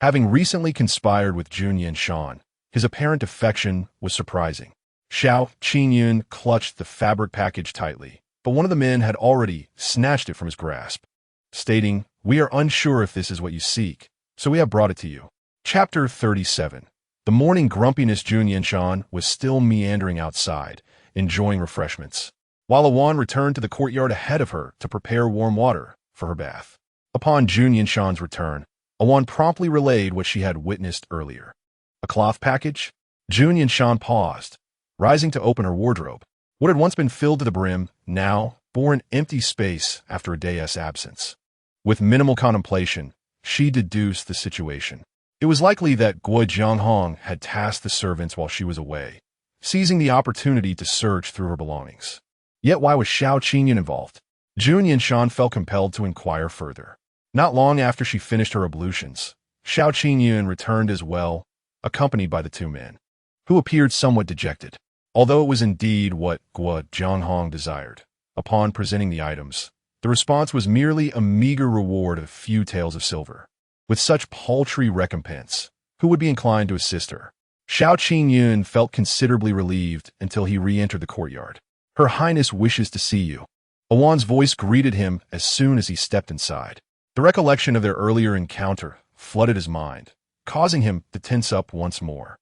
A: Having recently conspired with Jun Yanshan, his apparent affection was surprising. Xiao Qingyun clutched the fabric package tightly, but one of the men had already snatched it from his grasp, stating, "We are unsure if this is what you seek, so we have brought it to you." Chapter 37. The morning grumpiness. Jun Yanshan was still meandering outside, enjoying refreshments, while a Wan returned to the courtyard ahead of her to prepare warm water for her bath. Upon Jun Yanshan's return, a Wan promptly relayed what she had witnessed earlier. "A cloth package?" Jun Yanshan paused, rising to open her wardrobe. What had once been filled to the brim now bore an empty space after a day's absence. With minimal contemplation, she deduced the situation. It was likely that Guo Jianghong had tasked the servants while she was away, seizing the opportunity to search through her belongings. Yet why was Xiao Qingyun involved? Jun Yanshan felt compelled to inquire further. Not long after she finished her ablutions, Xiao Qingyun returned as well, accompanied by the two men, who appeared somewhat dejected. Although it was indeed what Guo Jianghong desired, upon presenting the items, the response was merely a meager reward of a few taels of silver. With such paltry recompense, who would be inclined to assist her? Xiao Qingyun felt considerably relieved until he re-entered the courtyard. "Her Highness wishes to see you." A Wan's voice greeted him as soon as he stepped inside. The recollection of their earlier encounter flooded his mind, causing him to tense up once more.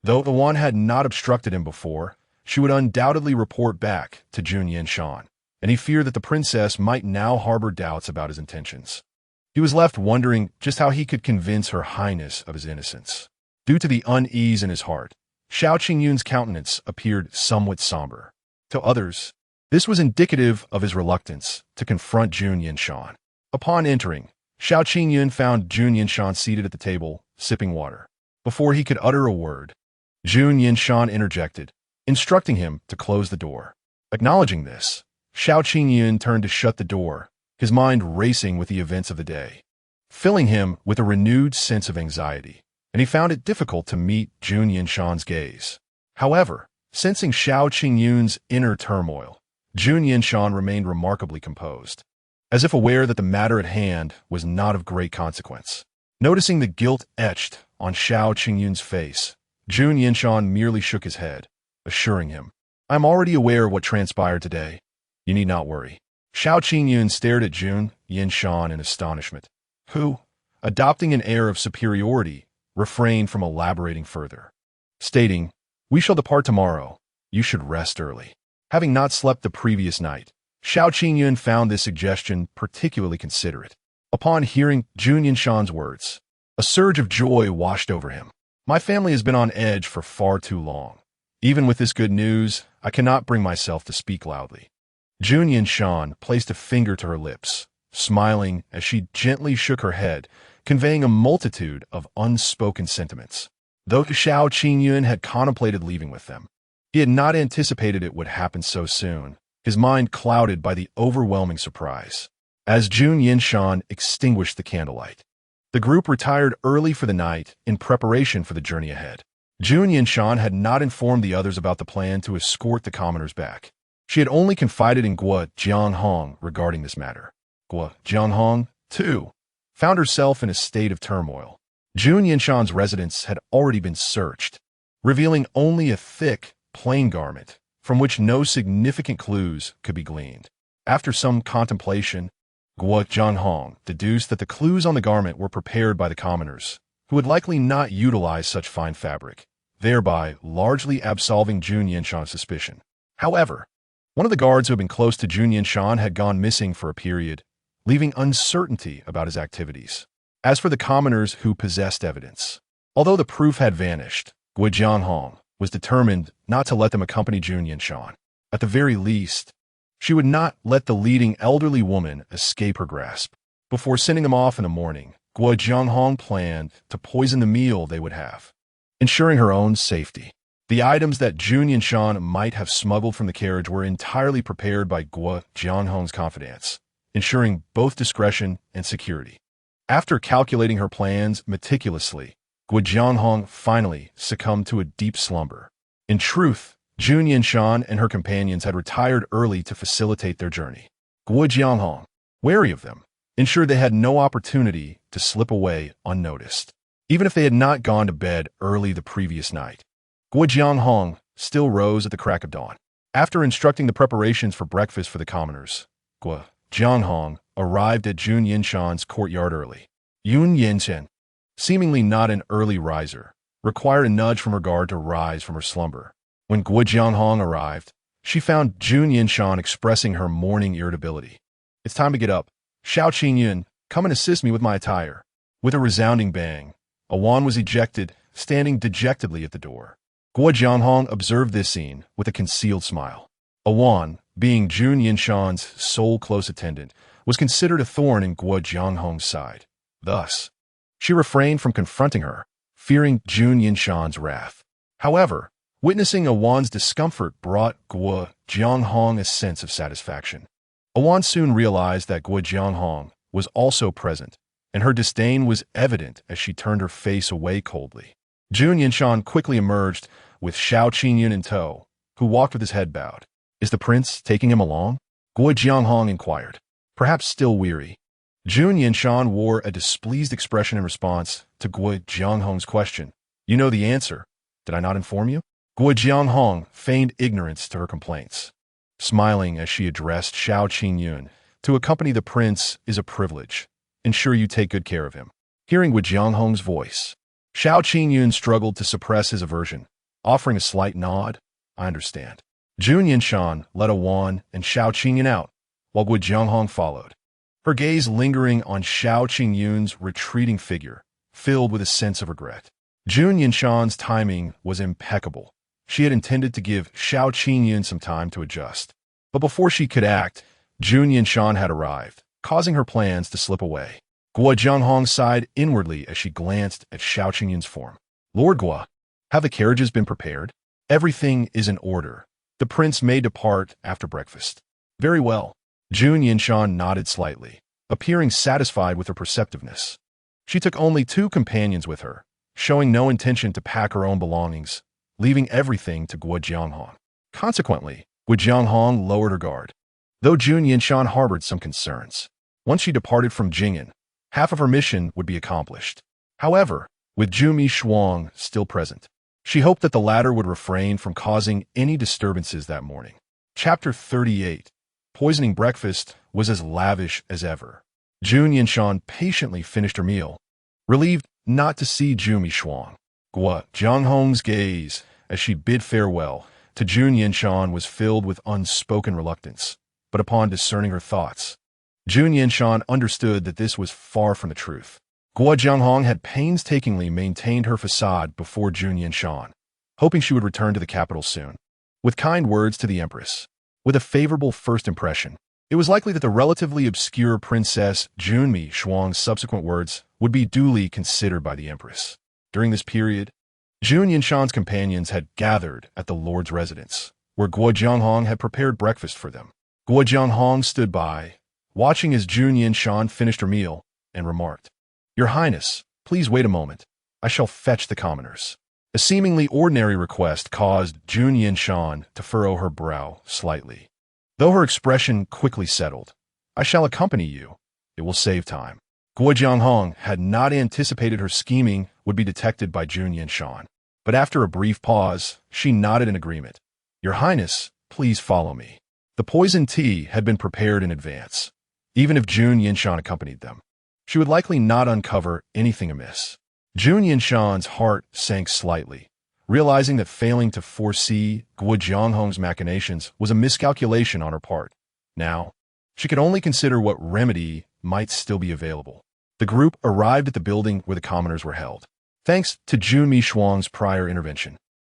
A: Though the Wan had not obstructed him before, she would undoubtedly report back to Jun Yanshan, and he feared that the princess might now harbor doubts about his intentions. He was left wondering just how he could convince Her Highness of his innocence. Due to the unease in his heart, Xiao Qingyun's countenance appeared somewhat somber. To others, this was indicative of his reluctance to confront Jun Yanshan. Upon entering, Xiao Qingyun found Jun Yanshan seated at the table, sipping water. Before he could utter a word, Jun Yanshan interjected, instructing him to close the door. Acknowledging this, Xiao Qingyun turned to shut the door, his mind racing with the events of the day, filling him with a renewed sense of anxiety, and he found it difficult to meet Jun Yanshan's gaze. However, sensing Xiao Qingyun's inner turmoil, Jun Yanshan remained remarkably composed, as if aware that the matter at hand was not of great consequence. Noticing the guilt etched on Xiao Qingyun's face, Jun Yanshan merely shook his head, assuring him, "I am already aware of what transpired today. You need not worry." Xiao Qingyun stared at Jun Yanshan in astonishment, who, adopting an air of superiority, refrained from elaborating further, stating, We shall depart tomorrow. You should rest early. Having not slept the previous night, Xiao Qingyun found this suggestion particularly considerate. Upon hearing Jun Yanshan's words, a surge of joy washed over him. My family has been on edge for far too long. Even with this good news, I cannot bring myself to speak loudly. Jun Yanshan placed a finger to her lips, smiling as she gently shook her head, conveying a multitude of unspoken sentiments. Though Xiao Qingyun had contemplated leaving with them, he had not anticipated it would happen so soon, his mind clouded by the overwhelming surprise. As Jun Yanshan extinguished the candlelight, the group retired early for the night in preparation for the journey ahead. Jun Yanshan had not informed the others about the plan to escort the commoners back. She had only confided in Guo Jianghong regarding this matter. Guo Jianghong, too, found herself in a state of turmoil. Jun Yanshan's residence had already been searched, revealing only a thick, plain garment from which no significant clues could be gleaned. After some contemplation, Guo Jianghong deduced that the clues on the garment were prepared by the commoners, who would likely not utilize such fine fabric, thereby largely absolving Jun Yanshan's suspicion. However, one of the guards who had been close to Jun Yanshan had gone missing for a period, leaving uncertainty about his activities. As for the commoners who possessed evidence, although the proof had vanished, Guo Jianghong was determined not to let them accompany Jun Yanshan. At the very least, she would not let the leading elderly woman escape her grasp. Before sending them off in the morning, Guo Jianghong planned to poison the meal they would have, ensuring her own safety. The items that Jun Yanshan might have smuggled from the carriage were entirely prepared by Guo Jianghong's confidants, ensuring both discretion and security. After calculating her plans meticulously, Guo Jianghong finally succumbed to a deep slumber. In truth, Jun Yanshan and her companions had retired early to facilitate their journey. Guo Jianghong, wary of them, ensured they had no opportunity to slip away unnoticed. Even if they had not gone to bed early the previous night, Guo Jianghong still rose at the crack of dawn. After instructing the preparations for breakfast for the commoners, Guo Jianghong arrived at Jun Yanshan's courtyard early. Jun Yanshan, seemingly not an early riser, required a nudge from her guard to rise from her slumber. When Guo Jianghong arrived, she found Jun Yanshan expressing her morning irritability. It's time to get up. Xiao Qingyun, come and assist me with my attire. With a resounding bang, a wand was ejected, standing dejectedly at the door. Guo Jianghong observed this scene with a concealed smile. A wand, being Jun Yanshan's sole close attendant, was considered a thorn in Guo Jianghong's side. Thus, she refrained from confronting her, fearing Jun Yanshan's wrath. However, witnessing Awan's discomfort brought Guo Jianghong a sense of satisfaction. Awan soon realized that Guo Jianghong was also present, and her disdain was evident as she turned her face away coldly. Jun Yanshan quickly emerged with Xiao Qingyun in tow, who walked with his head bowed. Is the prince taking him along? Guo Jianghong inquired, perhaps still weary. Jun Yanshan wore a displeased expression in response to Guo Jianghong's question. You know the answer. Did I not inform you? Guo Jianghong feigned ignorance to her complaints. Smiling as she addressed Xiao Qingyun, to accompany the prince is a privilege. Ensure you take good care of him. Hearing Guo Jianghong's voice, Xiao Qingyun struggled to suppress his aversion, offering a slight nod. I understand. Jun Yanshan led Awan and Xiao Qingyun out, while Guo Jianghong followed, her gaze lingering on Xiao Qingyun's retreating figure, filled with a sense of regret. Jun Yanshan's timing was impeccable. She had intended to give Xiao Qingyun some time to adjust. But before she could act, Jun Yanshan had arrived, causing her plans to slip away. Guo Jianghong sighed inwardly as she glanced at Xiao Qingyun's form. Lord Guo, have the carriages been prepared? Everything is in order. The prince may depart after breakfast. Very well. Jun Yanshan nodded slightly, appearing satisfied with her perceptiveness. She took only 2 companions with her, showing no intention to pack her own belongings, leaving everything to Guo Jianghong. Consequently, Guo Jianghong lowered her guard, though Jun Yanshan harbored some concerns. Once she departed from Jing'an, half of her mission would be accomplished. However, with Zhu Shuang still present, she hoped that the latter would refrain from causing any disturbances that morning. Chapter 38. Poisoning breakfast was as lavish as ever. Jun Yanshan patiently finished her meal, relieved not to see Zhu Shuang. Guo Jianghong's gaze as she bid farewell to Jun Yanshan was filled with unspoken reluctance. But upon discerning her thoughts, Jun Yanshan understood that this was far from the truth. Guo Jianghong had painstakingly maintained her facade before Jun Yanshan, hoping she would return to the capital soon. With kind words to the empress, with a favorable first impression, it was likely that the relatively obscure Princess Junmi Shuang's subsequent words would be duly considered by the empress. During this period, Jun Yanshan's companions had gathered at the lord's residence, where Guo Jianghong had prepared breakfast for them. Guo Jianghong stood by, watching as Jun Yanshan finished her meal, and remarked, "Your Highness, please wait a moment. I shall fetch the commoners." A seemingly ordinary request caused Jun Yanshan to furrow her brow slightly. Though her expression quickly settled, "I shall accompany you. It will save time." Guo Jianghong had not anticipated her scheming would be detected by Jun Yanshan, but after a brief pause, she nodded in agreement. "Your Highness, please follow me." The poisoned tea had been prepared in advance. Even if Jun Yanshan accompanied them, she would likely not uncover anything amiss. Jun Yanshan's heart sank slightly, realizing that failing to foresee Guo Jianghong's machinations was a miscalculation on her part. Now, she could only consider what remedy might still be available. The group arrived at the building where the commoners were held. Thanks to Junmi Shuang's prior intervention,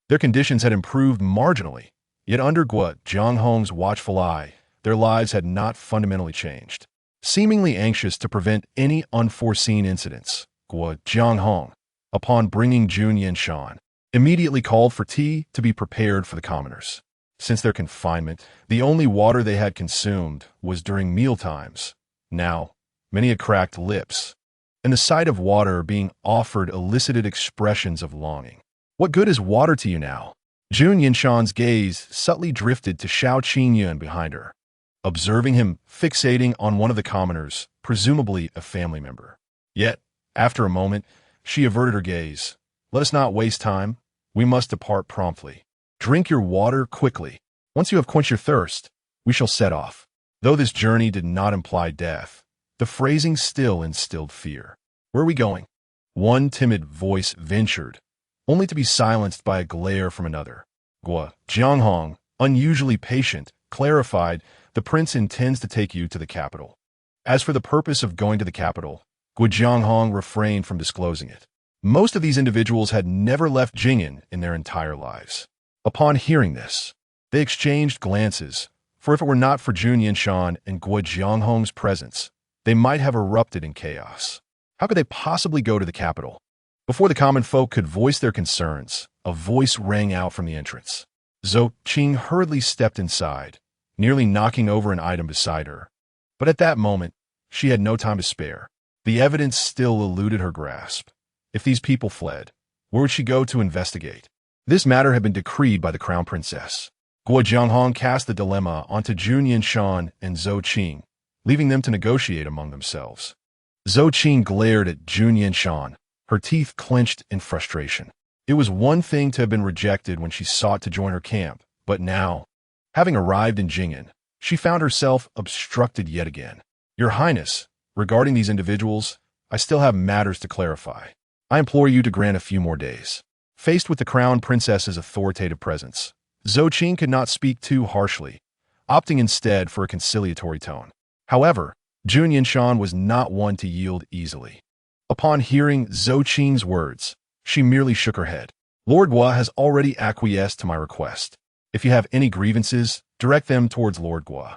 A: their conditions had improved marginally, yet under Guo Jianghong's watchful eye, their lives had not fundamentally changed. Seemingly anxious to prevent any unforeseen incidents, Guo Jianghong, upon bringing Jun Yanshan, immediately called for tea to be prepared for the commoners. Since their confinement, the only water they had consumed was during mealtimes. Now, many had cracked lips, and the sight of water being offered elicited expressions of longing. "What good is water to you now?" Jun Yanshan's gaze subtly drifted to Shao Qingyuan behind her, observing him fixating on one of the commoners, presumably a family member. Yet, after a moment, she averted her gaze. "Let us not waste time. We must depart promptly. Drink your water quickly. Once you have quenched your thirst, we shall set off." Though this journey did not imply death, the phrasing still instilled fear. "Where are we going?" One timid voice ventured, only to be silenced by a glare from another. Guo Jianghong, unusually patient, clarified, "The prince intends to take you to the capital." As for the purpose of going to the capital, Guo Jianghong refrained from disclosing it. Most of these individuals had never left Jing'an in their entire lives. Upon hearing this, they exchanged glances, for if it were not for Jun Yanshan and Guo Jianghong's presence, they might have erupted in chaos. How could they possibly go to the capital? Before the common folk could voice their concerns, a voice rang out from the entrance. Zhou Qing hurriedly stepped inside, nearly knocking over an item beside her. But at that moment, she had no time to spare. The evidence still eluded her grasp. If these people fled, where would she go to investigate? This matter had been decreed by the crown princess. Guo Jianghong cast the dilemma onto Jun Yanshan and Zhou Qing, leaving them to negotiate among themselves. Zhou Qing glared at Jun Yanshan, her teeth clenched in frustration. It was one thing to have been rejected when she sought to join her camp, but now, having arrived in Jing'an, she found herself obstructed yet again. "Your Highness, regarding these individuals, I still have matters to clarify. I implore you to grant a few more days." Faced with the crown princess's authoritative presence, Zhou Qing could not speak too harshly, opting instead for a conciliatory tone. However, Jun Yanshan was not one to yield easily. Upon hearing Zhou Qing's words, she merely shook her head. "Lord Guo has already acquiesced to my request. If you have any grievances, direct them towards Lord Guo."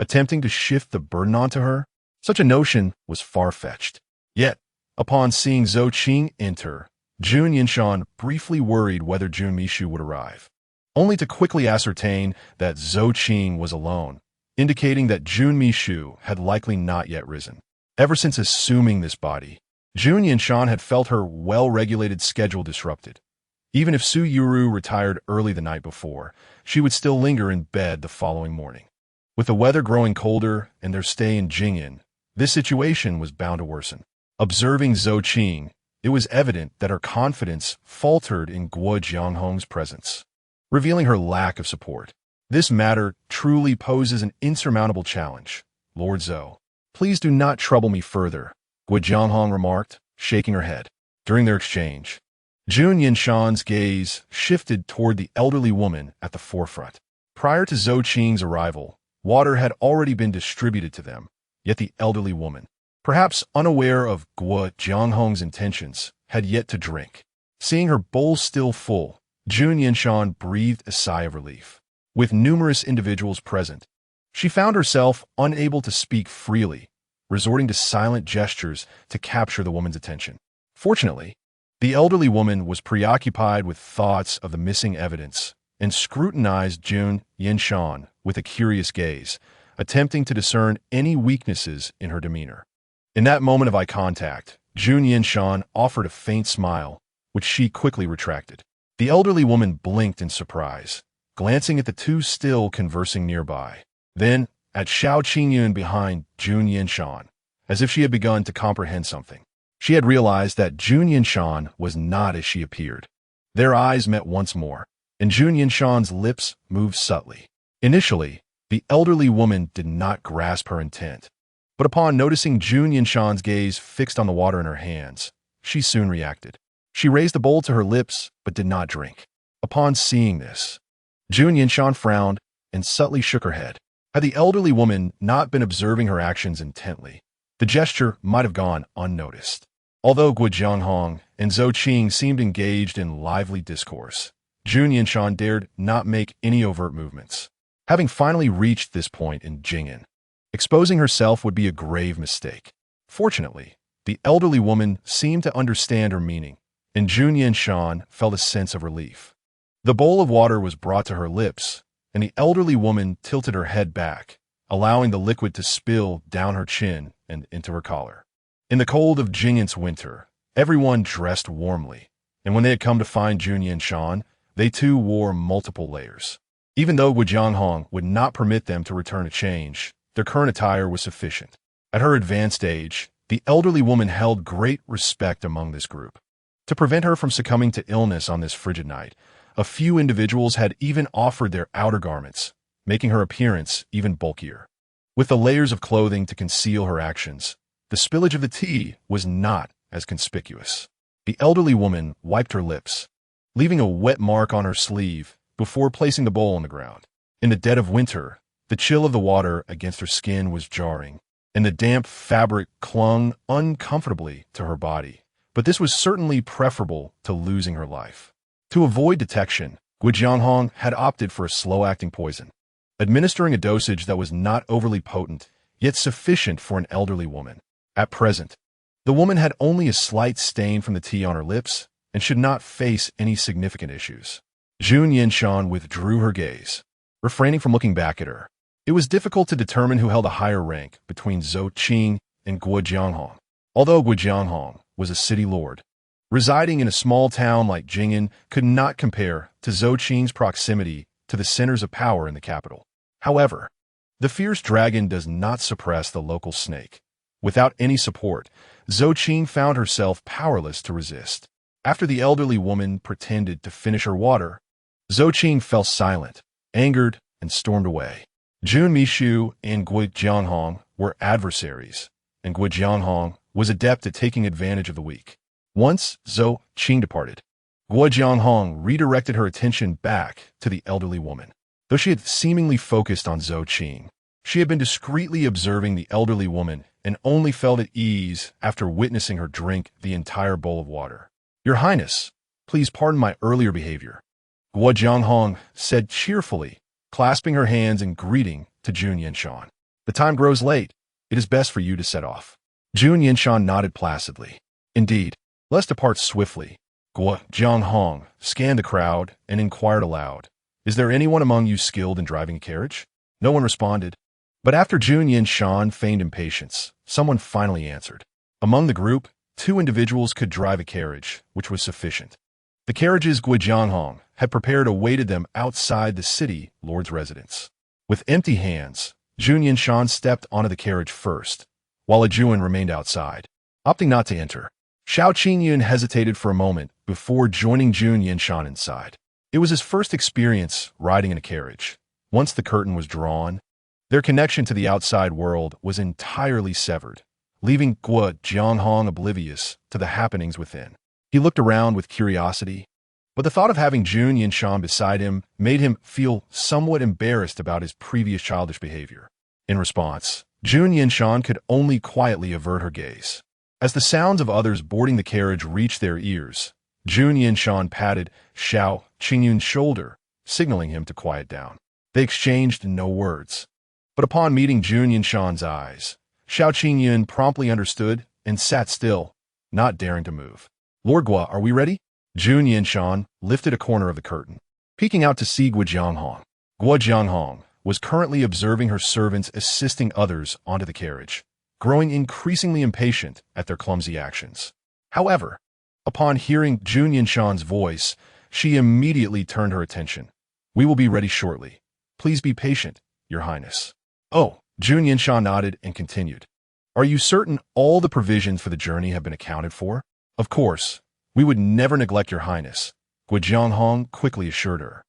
A: Attempting to shift the burden onto her, such a notion was far-fetched. Yet, upon seeing Zhou Qing enter, Jun Yanshan briefly worried whether Jun Mishu would arrive, only to quickly ascertain that Zhou Qing was alone, indicating that Jun Mishu had likely not yet risen. Ever since assuming this body, Jun Yanshan had felt her well-regulated schedule disrupted. Even if Su Yuru retired early the night before, she would still linger in bed the following morning. With the weather growing colder and their stay in Jing'an, this situation was bound to worsen. Observing Zhou Qing, it was evident that her confidence faltered in Guo Jianghong's presence, revealing her lack of support. This matter truly poses an insurmountable challenge. "Lord Zhou, please do not trouble me further," Guo Jianghong remarked, shaking her head. During their exchange, Jun Yanshan's gaze shifted toward the elderly woman at the forefront. Prior to Zhou Qing's arrival, water had already been distributed to them, yet the elderly woman, perhaps unaware of Guo Jianghong's intentions, had yet to drink. Seeing her bowl still full, Jun Yanshan breathed a sigh of relief. With numerous individuals present, she found herself unable to speak freely, resorting to silent gestures to capture the woman's attention. Fortunately, the elderly woman was preoccupied with thoughts of the missing evidence and scrutinized Jun Yanshan with a curious gaze, attempting to discern any weaknesses in her demeanor. In that moment of eye contact, Jun Yanshan offered a faint smile, which she quickly retracted. The elderly woman blinked in surprise, glancing at the two still conversing nearby. Then, at Xiao Qingyun behind Jun Yanshan, as if she had begun to comprehend something. She had realized that Jun Yanshan was not as she appeared. Their eyes met once more, and Jun Yanshan's lips moved subtly. Initially, the elderly woman did not grasp her intent, but upon noticing Jun Yanshan's gaze fixed on the water in her hands, she soon reacted. She raised the bowl to her lips, but did not drink. Upon seeing this, Jun Yanshan frowned and subtly shook her head. Had the elderly woman not been observing her actions intently, the gesture might have gone unnoticed. Although Guo Jianghong and Zhou Qing seemed engaged in lively discourse, Jun Yanshan dared not make any overt movements. Having finally reached this point in Jing'an, exposing herself would be a grave mistake. Fortunately, the elderly woman seemed to understand her meaning, and Jun Yanshan felt a sense of relief. The bowl of water was brought to her lips, and the elderly woman tilted her head back, allowing the liquid to spill down her chin and into her collar. In the cold of Jing'an's winter, everyone dressed warmly, and when they had come to find Jun Yanshan, they too wore multiple layers. Even though Guo Jianghong would not permit them to return a change, their current attire was sufficient. At her advanced age, the elderly woman held great respect among this group. To prevent her from succumbing to illness on this frigid night, a few individuals had even offered their outer garments, making her appearance even bulkier. With the layers of clothing to conceal her actions, the spillage of the tea was not as conspicuous. The elderly woman wiped her lips, leaving a wet mark on her sleeve before placing the bowl on the ground. In the dead of winter, the chill of the water against her skin was jarring, and the damp fabric clung uncomfortably to her body. But this was certainly preferable to losing her life. To avoid detection, Guo Jianghong had opted for a slow-acting poison, administering a dosage that was not overly potent, yet sufficient for an elderly woman. At present, the woman had only a slight stain from the tea on her lips and should not face any significant issues. Jun Yanshan withdrew her gaze, refraining from looking back at her. It was difficult to determine who held a higher rank between Zhou Qing and Guo Jianghong. Although Guo Jianghong was a city lord, residing in a small town like Jing'an could not compare to Zhou Qing's proximity to the centers of power in the capital. However, the fierce dragon does not suppress the local snake. Without any support, Zhou Qing found herself powerless to resist. After the elderly woman pretended to finish her water, Zhou Qing fell silent, angered, and stormed away. Jun Mishu and Guo Jianghong were adversaries, and Guo Jianghong was adept at taking advantage of the weak. Once Zhou Qing departed, Guo Jianghong redirected her attention back to the elderly woman. Though she had seemingly focused on Zhou Qing, she had been discreetly observing the elderly woman and only felt at ease after witnessing her drink the entire bowl of water. "Your Highness, please pardon my earlier behavior," Guo Jianghong said cheerfully, clasping her hands in greeting to Jun Yanshan. "The time grows late. It is best for you to set off." Jun Yanshan nodded placidly. "Indeed, let's depart swiftly." Guo Jianghong scanned the crowd and inquired aloud, "Is there anyone among you skilled in driving a carriage?" No one responded. But after Jun Yanshan feigned impatience, someone finally answered. Among the group, 2 individuals could drive a carriage, which was sufficient. The carriages Guo Jianghong had prepared awaited them outside the city lord's residence. With empty hands, Jun Yanshan stepped onto the carriage first, while a Jun remained outside, opting not to enter. Xiao Qingyun hesitated for a moment before joining Jun Yanshan inside. It was his first experience riding in a carriage. Once the curtain was drawn, their connection to the outside world was entirely severed, leaving Guo Jianghong oblivious to the happenings within. He looked around with curiosity, but the thought of having Jun Yanshan beside him made him feel somewhat embarrassed about his previous childish behavior. In response, Jun Yanshan could only quietly avert her gaze. As the sounds of others boarding the carriage reached their ears, Jun Yanshan patted Xiao Qingyun's shoulder, signaling him to quiet down. They exchanged no words. But upon meeting Jun Yanshan's eyes, Xiao Qingyun promptly understood and sat still, not daring to move. Lord Gua, are we ready? Jun Yanshan lifted a corner of the curtain, peeking out to see Gua Jianghong. Gua Jianghong was currently observing her servants assisting others onto the carriage, growing increasingly impatient at their clumsy actions. However, upon hearing Jun Yanshan's voice, she immediately turned her attention. We will be ready shortly. Please be patient, Your Highness. Oh, Jun Yanshan nodded and continued. Are you certain all the provisions for the journey have been accounted for? Of course. We would never neglect Your Highness, Gua Jianghong quickly assured her.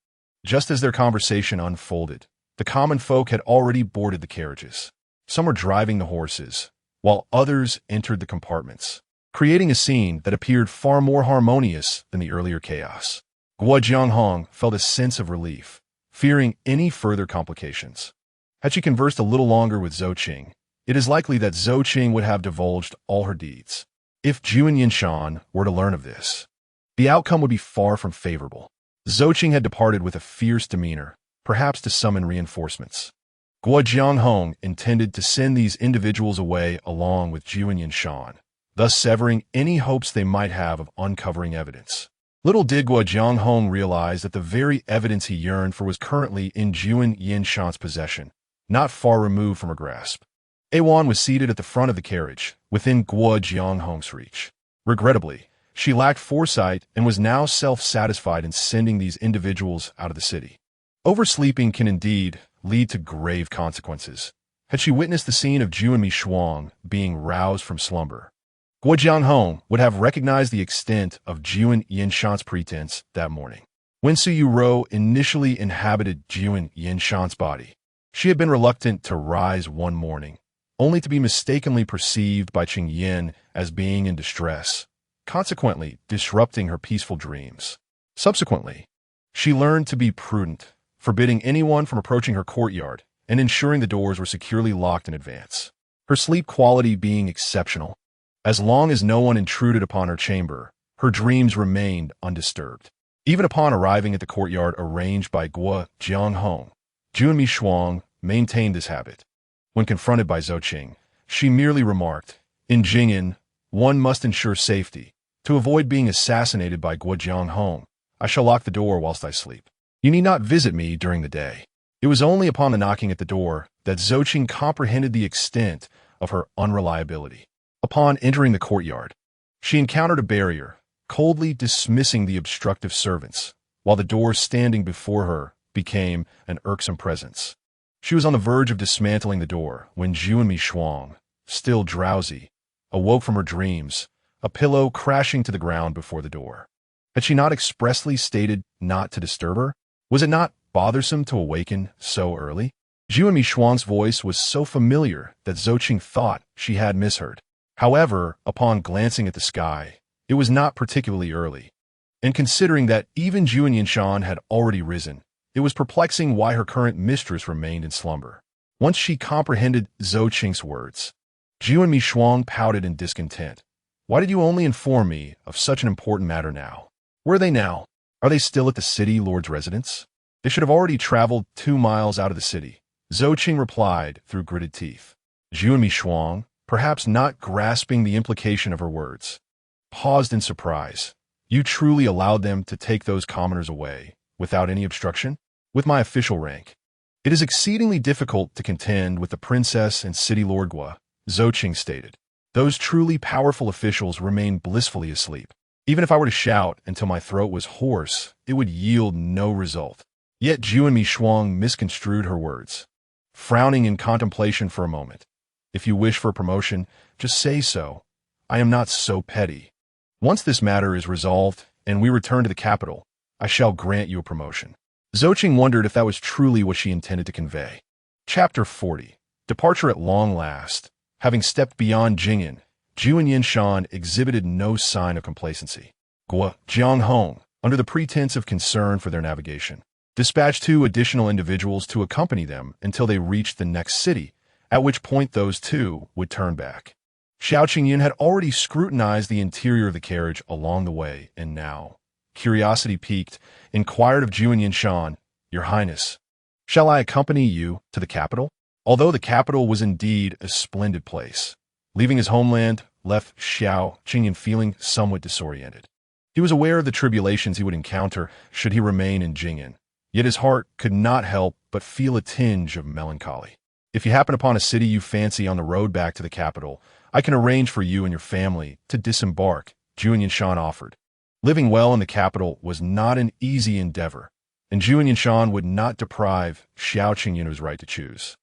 A: Just as their conversation unfolded, the common folk had already boarded the carriages. Some were driving the horses, while others entered the compartments, creating a scene that appeared far more harmonious than the earlier chaos. Gua Jianghong felt a sense of relief, fearing any further complications. Had she conversed a little longer with Zhou Qing, it is likely that Zhou Qing would have divulged all her deeds. If Jun Yanshan were to learn of this, the outcome would be far from favorable. Zhou Qing had departed with a fierce demeanor, perhaps to summon reinforcements. Gua Jianghong intended to send these individuals away along with Jun Yanshan, thus severing any hopes they might have of uncovering evidence. Little did Gua Jianghong realize that the very evidence he yearned for was currently in Jun Yanshan's possession, not far removed from her grasp. Awan was seated at the front of the carriage, within Gua Jianghong's reach. Regrettably, she lacked foresight and was now self-satisfied in sending these individuals out of the city. Oversleeping can indeed lead to grave consequences. Had she witnessed the scene of Zhu and Mishuang being roused from slumber, Gua Jianghong would have recognized the extent of Jun Yanshan's pretense that morning. When Su Yuro initially inhabited Jun Yanshan's body, she had been reluctant to rise one morning, only to be mistakenly perceived by Qing Yin as being in distress, consequently disrupting her peaceful dreams. Subsequently, she learned to be prudent, forbidding anyone from approaching her courtyard and ensuring the doors were securely locked in advance. Her sleep quality being exceptional, as long as no one intruded upon her chamber, her dreams remained undisturbed. Even upon arriving at the courtyard arranged by Gua Jianghong, Jun Mishuang maintained this habit. When confronted by Zhou Qing, she merely remarked, in Jingyan, one must ensure safety. To avoid being assassinated by Gua Jianghong, I shall lock the door whilst I sleep. You need not visit me during the day. It was only upon the knocking at the door that Zhou Qing comprehended the extent of her unreliability. Upon entering the courtyard, she encountered a barrier, coldly dismissing the obstructive servants, while the door standing before her became an irksome presence. She was on the verge of dismantling the door when Zhu and Mishuang, still drowsy, awoke from her dreams, a pillow crashing to the ground before the door. Had she not expressly stated not to disturb her? Was it not bothersome to awaken so early? Zhu and Mishuang's voice was so familiar that Zhou Qing thought she had misheard. However, upon glancing at the sky, it was not particularly early. And considering that even Jun Yanshan had already risen, it was perplexing why her current mistress remained in slumber. Once she comprehended Zhou Qing's words, Zhu and Mishuang pouted in discontent. Why did you only inform me of such an important matter now? Where are they now? Are they still at the city lord's residence? They should have already traveled 2 miles out of the city, Zhou Qing replied through gritted teeth. Zhu and Mishuang, perhaps not grasping the implication of her words, paused in surprise. You truly allowed them to take those commoners away, without any obstruction? With my official rank, it is exceedingly difficult to contend with the princess and city lord Gua, Zhou Qing stated. Those truly powerful officials remain blissfully asleep. Even if I were to shout until my throat was hoarse, it would yield no result. Yet Zhu and Mishuang misconstrued her words, frowning in contemplation for a moment. If you wish for promotion, just say so. I am not so petty. Once this matter is resolved and we return to the capital, I shall grant you a promotion. Zhou Qing wondered if that was truly what she intended to convey. Chapter 40. Departure at long last. Having stepped beyond Jingyan, Jun Yanshan exhibited no sign of complacency. Guo Jianghong, under the pretense of concern for their navigation, dispatched 2 additional individuals to accompany them until they reached the next city, at which point those 2 would turn back. Xiao Qingyun had already scrutinized the interior of the carriage along the way, and now, curiosity piqued, inquired of Jun Yanshan, "Your Highness, shall I accompany you to the capital?" Although the capital was indeed a splendid place, leaving his homeland left Xiao Qingyun feeling somewhat disoriented. He was aware of the tribulations he would encounter should he remain in Jing'an, yet his heart could not help but feel a tinge of melancholy. "If you happen upon a city you fancy on the road back to the capital, I can arrange for you and your family to disembark," Jun Yanshan offered. Living well in the capital was not an easy endeavor, and Jun Yanshan would not deprive Xiao Qingyun of his right to choose.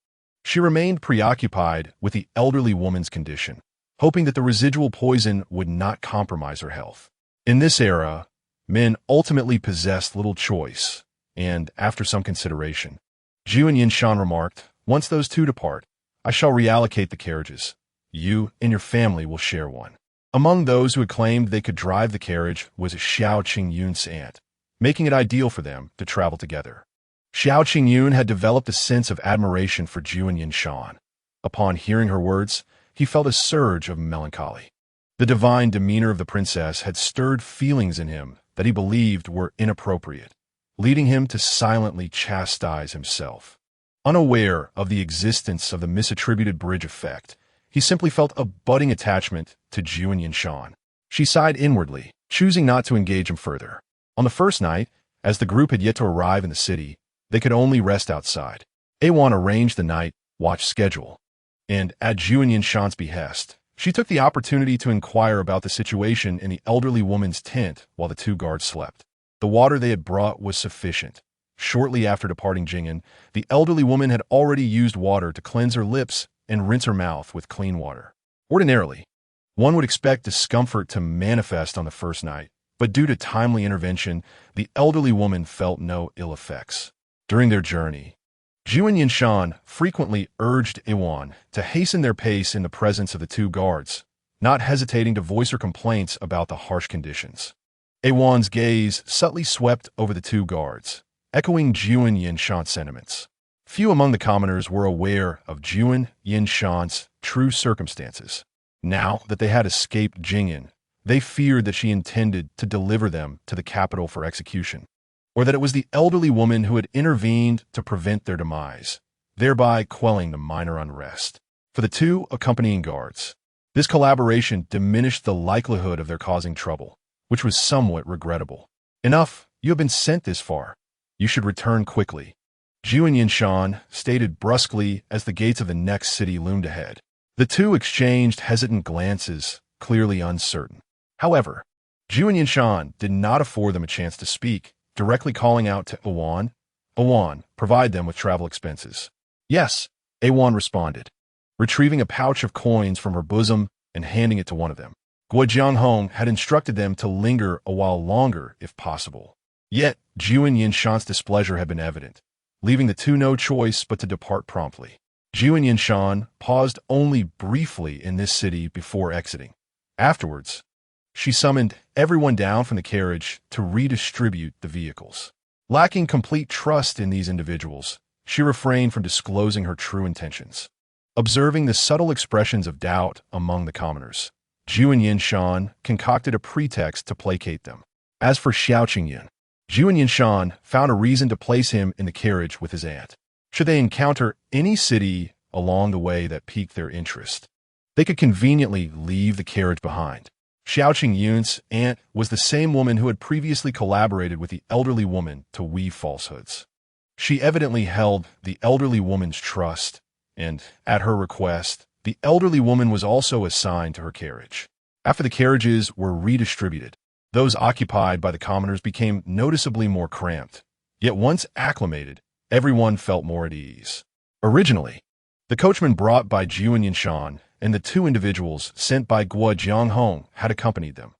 A: She remained preoccupied with the elderly woman's condition, hoping that the residual poison would not compromise her health. In this era, men ultimately possessed little choice, and after some consideration, Jun Yanshan remarked, "Once those 2 depart, I shall reallocate the carriages. You and your family will share one." Among those who had claimed they could drive the carriage was Xiao Qingyun's aunt, making it ideal for them to travel together. Xiao Qingyun had developed a sense of admiration for Jun Yanshan. Upon hearing her words, he felt a surge of melancholy. The divine demeanor of the princess had stirred feelings in him that he believed were inappropriate, leading him to silently chastise himself. Unaware of the existence of the misattributed bridge effect, he simply felt a budding attachment to Jun Yanshan. She sighed inwardly, choosing not to engage him further. On the first night, as the group had yet to arrive in the city, they could only rest outside. Awan arranged the night watch schedule, and at Jun Yanshan's behest, she took the opportunity to inquire about the situation in the elderly woman's tent while the 2 guards slept. The water they had brought was sufficient. Shortly after departing Jing'an, the elderly woman had already used water to cleanse her lips and rinse her mouth with clean water. Ordinarily, one would expect discomfort to manifest on the first night, but due to timely intervention, the elderly woman felt no ill effects. During their journey, Jun Yanshan frequently urged Awan to hasten their pace in the presence of the 2 guards, not hesitating to voice her complaints about the harsh conditions. Awan's gaze subtly swept over the 2 guards, echoing Jun Yanshan's sentiments. Few among the commoners were aware of Jun Yanshan's true circumstances. Now that they had escaped Jing'an, they feared that she intended to deliver them to the capital for execution, or that it was the elderly woman who had intervened to prevent their demise, thereby quelling the minor unrest. For the 2 accompanying guards, this collaboration diminished the likelihood of their causing trouble, which was somewhat regrettable. "Enough, you have been sent this far. You should return quickly," Jun Yanshan stated brusquely as the gates of the next city loomed ahead. The 2 exchanged hesitant glances, clearly uncertain. However, Jun Yanshan did not afford them a chance to speak, directly calling out to Awan, "Awan, provide them with travel expenses." "Yes," Awan responded, retrieving a pouch of coins from her bosom and handing it to one of them. Guo Jianghong had instructed them to linger a while longer if possible. Yet, Jun Yanshan's displeasure had been evident, leaving the 2 no choice but to depart promptly. Jun Yanshan paused only briefly in this city before exiting. Afterwards, she summoned everyone down from the carriage to redistribute the vehicles. Lacking complete trust in these individuals, she refrained from disclosing her true intentions. Observing the subtle expressions of doubt among the commoners, Jun Yanshan concocted a pretext to placate them. As for Xiao Qingyun, Jun Yanshan found a reason to place him in the carriage with his aunt. Should they encounter any city along the way that piqued their interest, they could conveniently leave the carriage behind. Xiao Qingyun's aunt was the same woman who had previously collaborated with the elderly woman to weave falsehoods. She evidently held the elderly woman's trust, and, at her request, the elderly woman was also assigned to her carriage. After the carriages were redistributed, those occupied by the commoners became noticeably more cramped. Yet once acclimated, everyone felt more at ease. Originally, the coachman brought by Jun Yanshan and the 2 individuals sent by Guo Jianghong had accompanied them.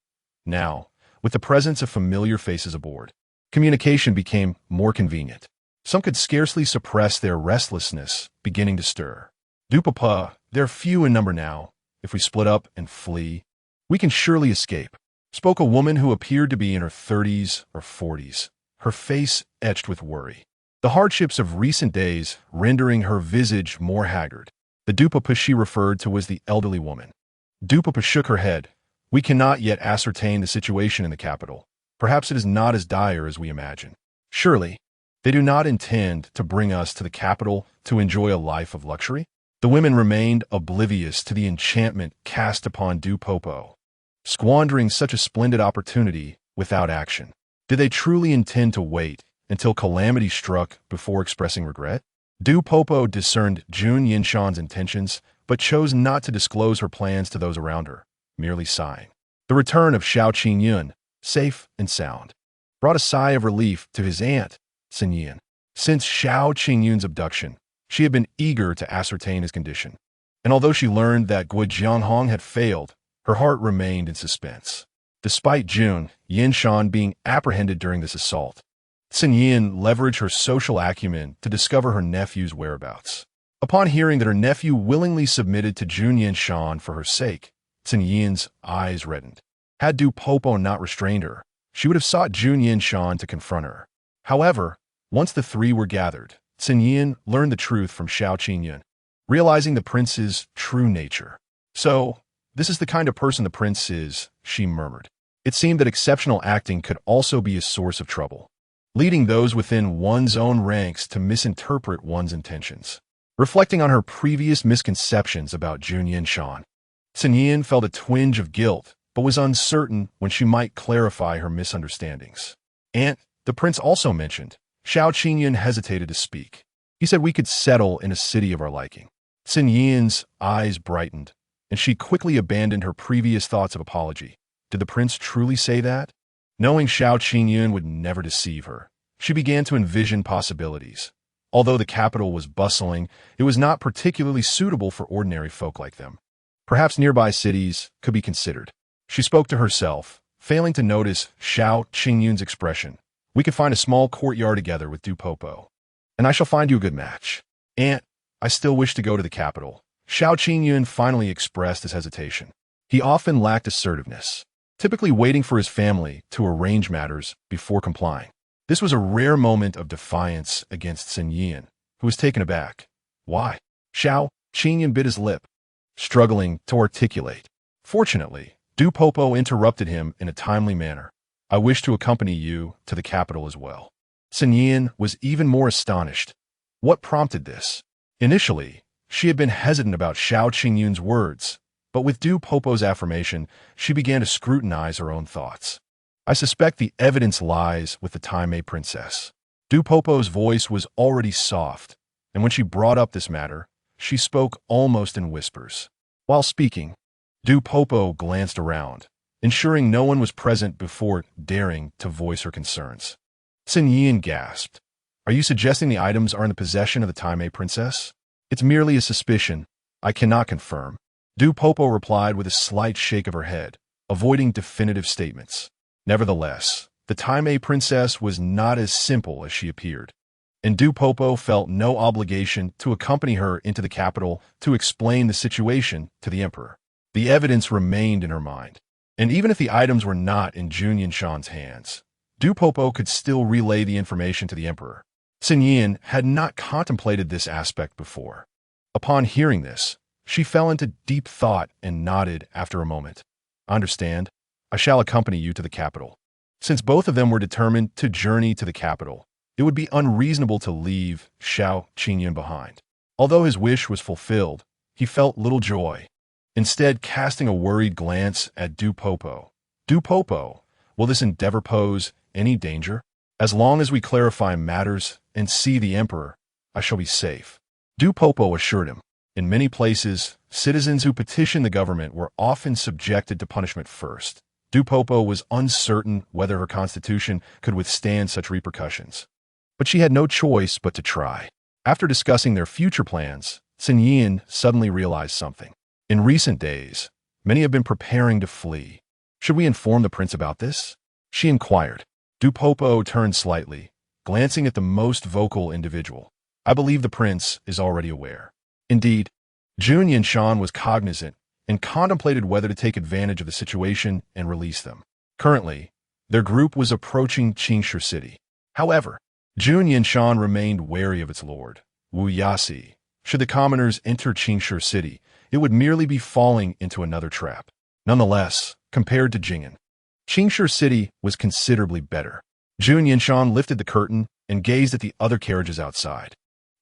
A: Now, with the presence of familiar faces aboard, communication became more convenient. Some could scarcely suppress their restlessness beginning to stir. "Du papa, they're few in number now. If we split up and flee, we can surely escape." spoke a woman who appeared to be in her 30s or 40s, her face etched with worry. The hardships of recent days rendering her visage more haggard. The Dupapa she referred to was the elderly woman. Dupapa shook her head. We cannot yet ascertain the situation in the capital. Perhaps it is not as dire as we imagine. Surely, they do not intend to bring us to the capital to enjoy a life of luxury? The women remained oblivious to the enchantment cast upon Dupopo, squandering such a splendid opportunity without action. Did they truly intend to wait until calamity struck before expressing regret? Dupopo discerned Jun Yanshan's intentions, but chose not to disclose her plans to those around her, merely sighing. The return of Xiao Qingyun, safe and sound, brought a sigh of relief to his aunt, Sinyin. Since Xiao Qingyun's abduction, she had been eager to ascertain his condition, and although she learned that Guojianghong had failed, her heart remained in suspense. Despite Jun Yanshan being apprehended during this assault, Sinyin leveraged her social acumen to discover her nephew's whereabouts. Upon hearing that her nephew willingly submitted to Jun Yanshan for her sake, Sinyin's eyes reddened. Had Dupopo not restrained her, she would have sought Jun Yanshan to confront her. However, once the three were gathered, Sinyin learned the truth from Xiao Qingyun, realizing the prince's true nature. So, this is the kind of person the prince is, she murmured. It seemed that exceptional acting could also be a source of trouble, leading those within one's own ranks to misinterpret one's intentions. Reflecting on her previous misconceptions about Jun Yanshan, Sinyin felt a twinge of guilt, but was uncertain when she might clarify her misunderstandings. And, the prince also mentioned, Xiao Qingyun hesitated to speak. He said we could settle in a city of our liking. Sinyin's eyes brightened, and she quickly abandoned her previous thoughts of apology. Did the prince truly say that? Knowing Xiao Qingyun would never deceive her, she began to envision possibilities. Although the capital was bustling, it was not particularly suitable for ordinary folk like them. Perhaps nearby cities could be considered. She spoke to herself, failing to notice Xiao Qingyun's expression. We could find a small courtyard together with Dupopo, and I shall find you a good match. Aunt, I still wish to go to the capital. Xiao Qingyun finally expressed his hesitation. He often lacked assertiveness, typically waiting for his family to arrange matters before complying. This was a rare moment of defiance against Sinyin, who was taken aback. Why? Xiao Qingyun bit his lip, struggling to articulate. Fortunately, Dupopo interrupted him in a timely manner. I wish to accompany you to the capital as well. Sinyin was even more astonished. What prompted this? Initially, she had been hesitant about Xiao Qingyun's words, but with Dupopo's affirmation, she began to scrutinize her own thoughts. I suspect the evidence lies with the Tai Nu princess. Dupopo's voice was already soft, and when she brought up this matter, she spoke almost in whispers. While speaking, Dupopo glanced around, ensuring no one was present before daring to voice her concerns. Sinyin gasped. Are you suggesting the items are in the possession of the Tai Nu princess? It's merely a suspicion. I cannot confirm. Dupopo replied with a slight shake of her head, avoiding definitive statements. Nevertheless, the Tai Nu princess was not as simple as she appeared, and Dupopo felt no obligation to accompany her into the capital to explain the situation to the emperor. The evidence remained in her mind, and even if the items were not in Jun Yanshan's hands, Dupopo could still relay the information to the emperor. Sinyin had not contemplated this aspect before. Upon hearing this, she fell into deep thought and nodded after a moment. I understand. I shall accompany you to the capital. Since both of them were determined to journey to the capital, it would be unreasonable to leave Xiao Qingyun behind. Although his wish was fulfilled, he felt little joy. Instead, casting a worried glance at Dupopo. Dupopo, will this endeavor pose any danger? As long as we clarify matters and see the emperor, I shall be safe. Dupopo assured him. In many places, citizens who petitioned the government were often subjected to punishment first. Dupopo was uncertain whether her constitution could withstand such repercussions. But she had no choice but to try. After discussing their future plans, Sinyin suddenly realized something. In recent days, many have been preparing to flee. Should we inform the prince about this? She inquired. Dupopo turned slightly, glancing at the most vocal individual. I believe the prince is already aware. Indeed, Jun Yanshan was cognizant and contemplated whether to take advantage of the situation and release them. Currently, their group was approaching Qingshi City. However, Jun Yanshan remained wary of its lord, Wu Yasi. Should the commoners enter Qingshi City, it would merely be falling into another trap. Nonetheless, compared to Jing'an, Qingshi City was considerably better. Jun Yanshan lifted the curtain and gazed at the other carriages outside.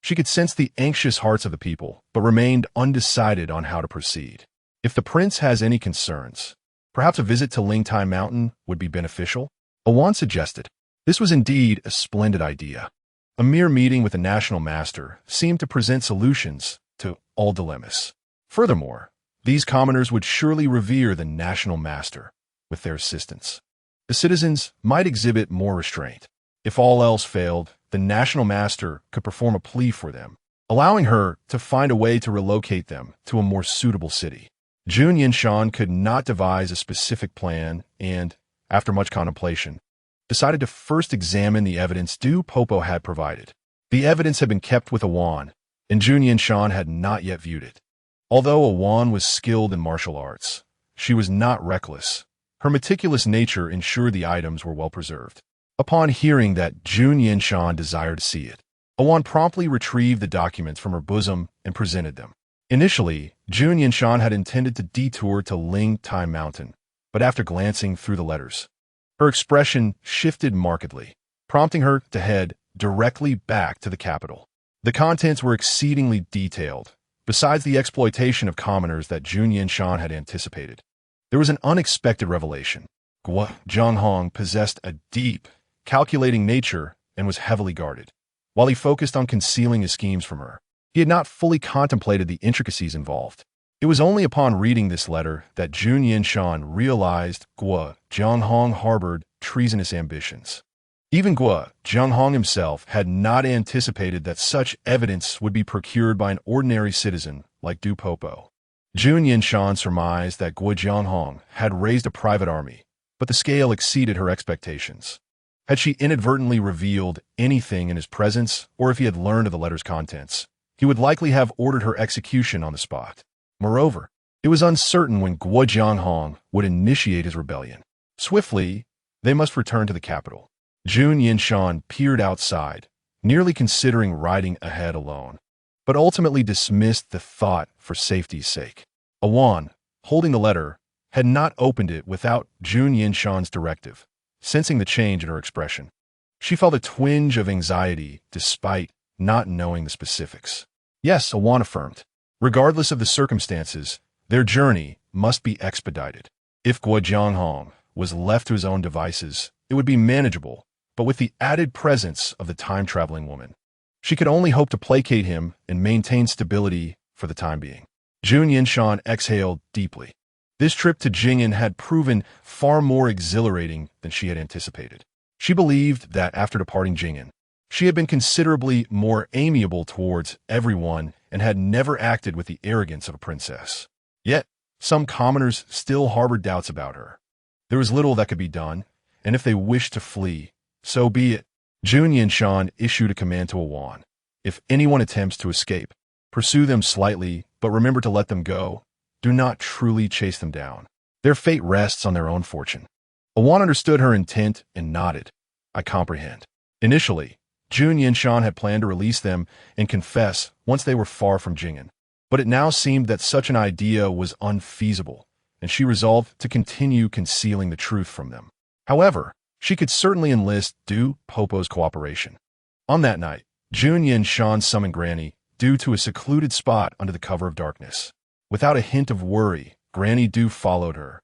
A: She could sense the anxious hearts of the people, but remained undecided on how to proceed. If the prince has any concerns, perhaps a visit to Lingtai Mountain would be beneficial, Awan suggested. This was indeed a splendid idea. A mere meeting with a national master seemed to present solutions to all dilemmas. Furthermore, these commoners would surely revere the national master with their assistance. The citizens might exhibit more restraint. If all else failed, the national master could perform a plea for them, allowing her to find a way to relocate them to a more suitable city. Jun Yanshan could not devise a specific plan and, after much contemplation, decided to first examine the evidence Du Popo had provided. The evidence had been kept with Awan, and Jun Yanshan had not yet viewed it. Although Awan was skilled in martial arts, she was not reckless. Her meticulous nature ensured the items were well preserved. Upon hearing that Jun Yanshan desired to see it, Awan promptly retrieved the documents from her bosom and presented them. Initially, Jun Yanshan had intended to detour to Lingtai Mountain, but after glancing through the letters, her expression shifted markedly, prompting her to head directly back to the capital. The contents were exceedingly detailed. Besides the exploitation of commoners that Jun Yanshan had anticipated, there was an unexpected revelation. Guo Zhanghong possessed a deep, calculating nature and was heavily guarded. While he focused on concealing his schemes from her, he had not fully contemplated the intricacies involved. It was only upon reading this letter that Jun Yanshan realized Guo Zhanghong harbored treasonous ambitions. Even Guo Zhanghong himself had not anticipated that such evidence would be procured by an ordinary citizen like Du Popo. Jun Yanshan surmised that Guo Zhanghong had raised a private army, but the scale exceeded her expectations. Had she inadvertently revealed anything in his presence, or if he had learned of the letter's contents, he would likely have ordered her execution on the spot. Moreover, it was uncertain when Guo Zhanghong would initiate his rebellion. Swiftly, they must return to the capital. Jun Yanshan peered outside, nearly considering riding ahead alone, but ultimately dismissed the thought for safety's sake. Awan, holding the letter, had not opened it without Jun Yanshan's directive. Sensing the change in her expression, she felt a twinge of anxiety despite not knowing the specifics. Yes, Awan affirmed. Regardless of the circumstances, their journey must be expedited. If Guo Zhanghong was left to his own devices, it would be manageable, but with the added presence of the time-traveling woman, she could only hope to placate him and maintain stability for the time being. Jun Yanshan exhaled deeply. This trip to Jing'an had proven far more exhilarating than she had anticipated. She believed that after departing Jing'an, she had been considerably more amiable towards everyone and had never acted with the arrogance of a princess. Yet, some commoners still harbored doubts about her. There was little that could be done, and if they wished to flee, so be it. Jun Yanshan issued a command to Awan. If anyone attempts to escape, pursue them slightly, but remember to let them go. Do not truly chase them down. Their fate rests on their own fortune. Awan understood her intent and nodded. I comprehend. Initially, Jun Yanshan had planned to release them and confess once they were far from Jing'an, but it now seemed that such an idea was unfeasible, and she resolved to continue concealing the truth from them. However, she could certainly enlist Du Popo's cooperation. On that night, Jun Yanshan summoned Granny Du to a secluded spot under the cover of darkness. Without a hint of worry, Granny Du followed her,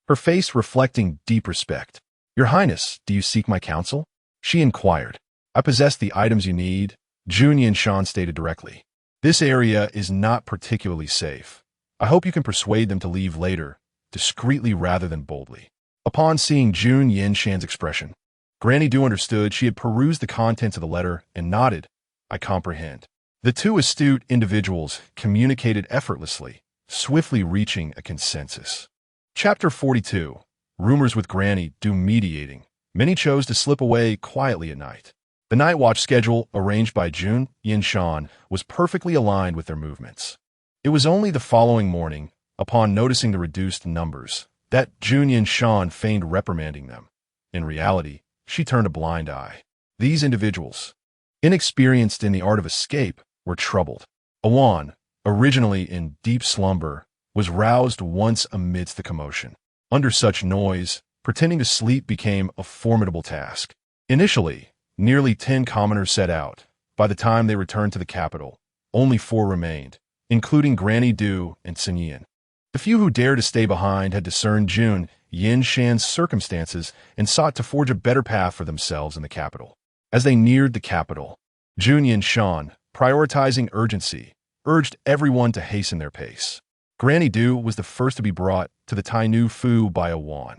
A: her face reflecting deep respect. Your Highness, do you seek my counsel? She inquired. I possess the items you need, Jun Yanshan stated directly. This area is not particularly safe. I hope you can persuade them to leave later, discreetly rather than boldly. Upon seeing Jun Yanshan's expression, Granny Du understood she had perused the contents of the letter and nodded. I comprehend. The two astute individuals communicated effortlessly, swiftly reaching a consensus. Chapter 42. Rumors with Granny Du mediating. Many chose to slip away quietly at night. The night watch schedule arranged by Jun Yanshan was perfectly aligned with their movements. It was only the following morning, upon noticing the reduced numbers, that Jun Yanshan feigned reprimanding them. In reality, she turned a blind eye. These individuals, inexperienced in the art of escape, were troubled. Awan, originally in deep slumber, was roused once amidst the commotion. Under such noise, pretending to sleep became a formidable task. Initially, nearly 10 commoners set out. By the time they returned to the capital, only 4 remained, including Granny Du and Sun Yan. The few who dared to stay behind had discerned Jun Yanshan's circumstances and sought to forge a better path for themselves in the capital. As they neared the capital, Jun Yanshan, prioritizing urgency, urged everyone to hasten their pace. Granny Du was the first to be brought to the Tai Nu Fu by Awan,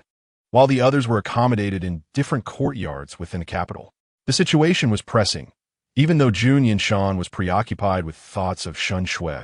A: while the others were accommodated in different courtyards within the capital. The situation was pressing, even though Jun Yanshan was preoccupied with thoughts of Sun Shui.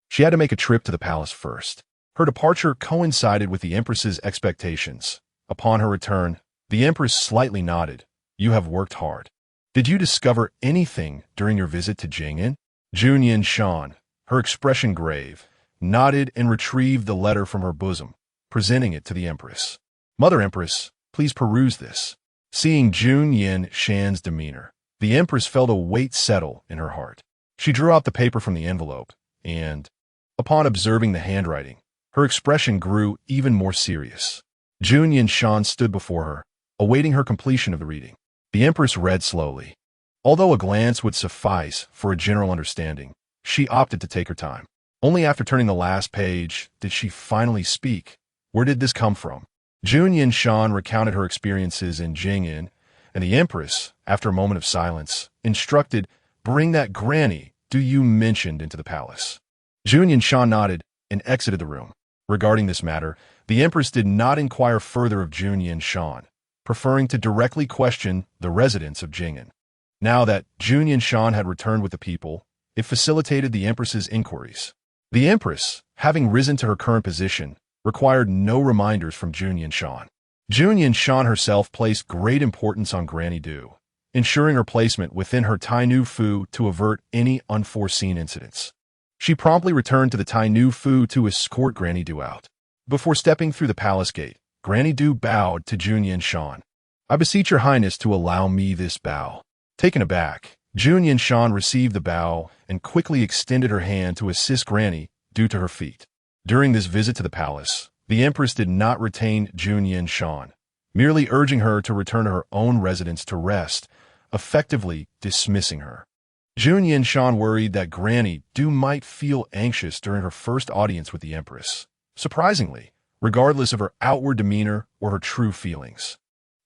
A: She had to make a trip to the palace first. Her departure coincided with the Empress's expectations. Upon her return, the Empress slightly nodded. "You have worked hard. Did you discover anything during your visit to Jing'an?" Jun Yanshan, her expression grave, nodded and retrieved the letter from her bosom, presenting it to the Empress. "Mother Empress, please peruse this." Seeing Jun Yanshan's demeanor, the Empress felt a weight settle in her heart. She drew out the paper from the envelope, and, upon observing the handwriting, her expression grew even more serious. Jun Yanshan stood before her, awaiting her completion of the reading. The Empress read slowly. Although a glance would suffice for a general understanding, she opted to take her time. Only after turning the last page did she finally speak. Where did this come from? Jun Yanshan recounted her experiences in Jing'an, and the Empress, after a moment of silence, instructed, "Bring that Granny Du you mentioned into the palace." Jun Yanshan nodded and exited the room. Regarding this matter, the Empress did not inquire further of Jun Yanshan, preferring to directly question the residents of Jing'an. Now that Jun Yanshan had returned with the people, it facilitated the Empress's inquiries. The Empress, having risen to her current position, required no reminders from Jun Yanshan. Jun Yanshan herself placed great importance on Granny Du, ensuring her placement within her Tai Nu Fu to avert any unforeseen incidents. She promptly returned to the Tai Nu Fu to escort Granny Du out. Before stepping through the palace gate, Granny Du bowed to Jun Yanshan. "I beseech your highness to allow me this bow." Taken aback, Jun Yanshan received the bow and quickly extended her hand to assist Granny Du to her feet. During this visit to the palace, the Empress did not retain Jun Yanshan, merely urging her to return to her own residence to rest, effectively dismissing her. Jun Yanshan worried that Granny Du might feel anxious during her first audience with the Empress. Surprisingly, regardless of her outward demeanor or her true feelings,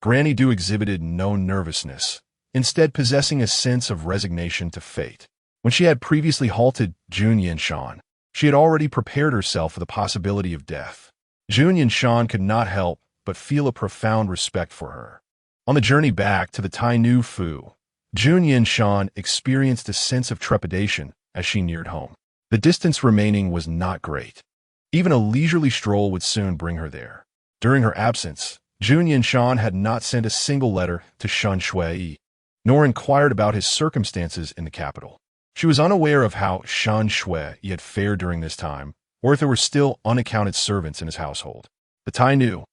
A: Granny Du exhibited no nervousness, instead possessing a sense of resignation to fate. When she had previously halted Jun Yanshan, she had already prepared herself for the possibility of death. Jun Yanshan could not help but feel a profound respect for her. On the journey back to the Tai Nu Fu, Jun Yanshan experienced a sense of trepidation as she neared home. The distance remaining was not great. Even a leisurely stroll would soon bring her there. During her absence, Jun Yanshan had not sent a single letter to Sun Shui, nor inquired about his circumstances in the capital. She was unaware of how Sun Shui had fared during this time, or if there were still unaccounted servants in his household. The Tai Nu,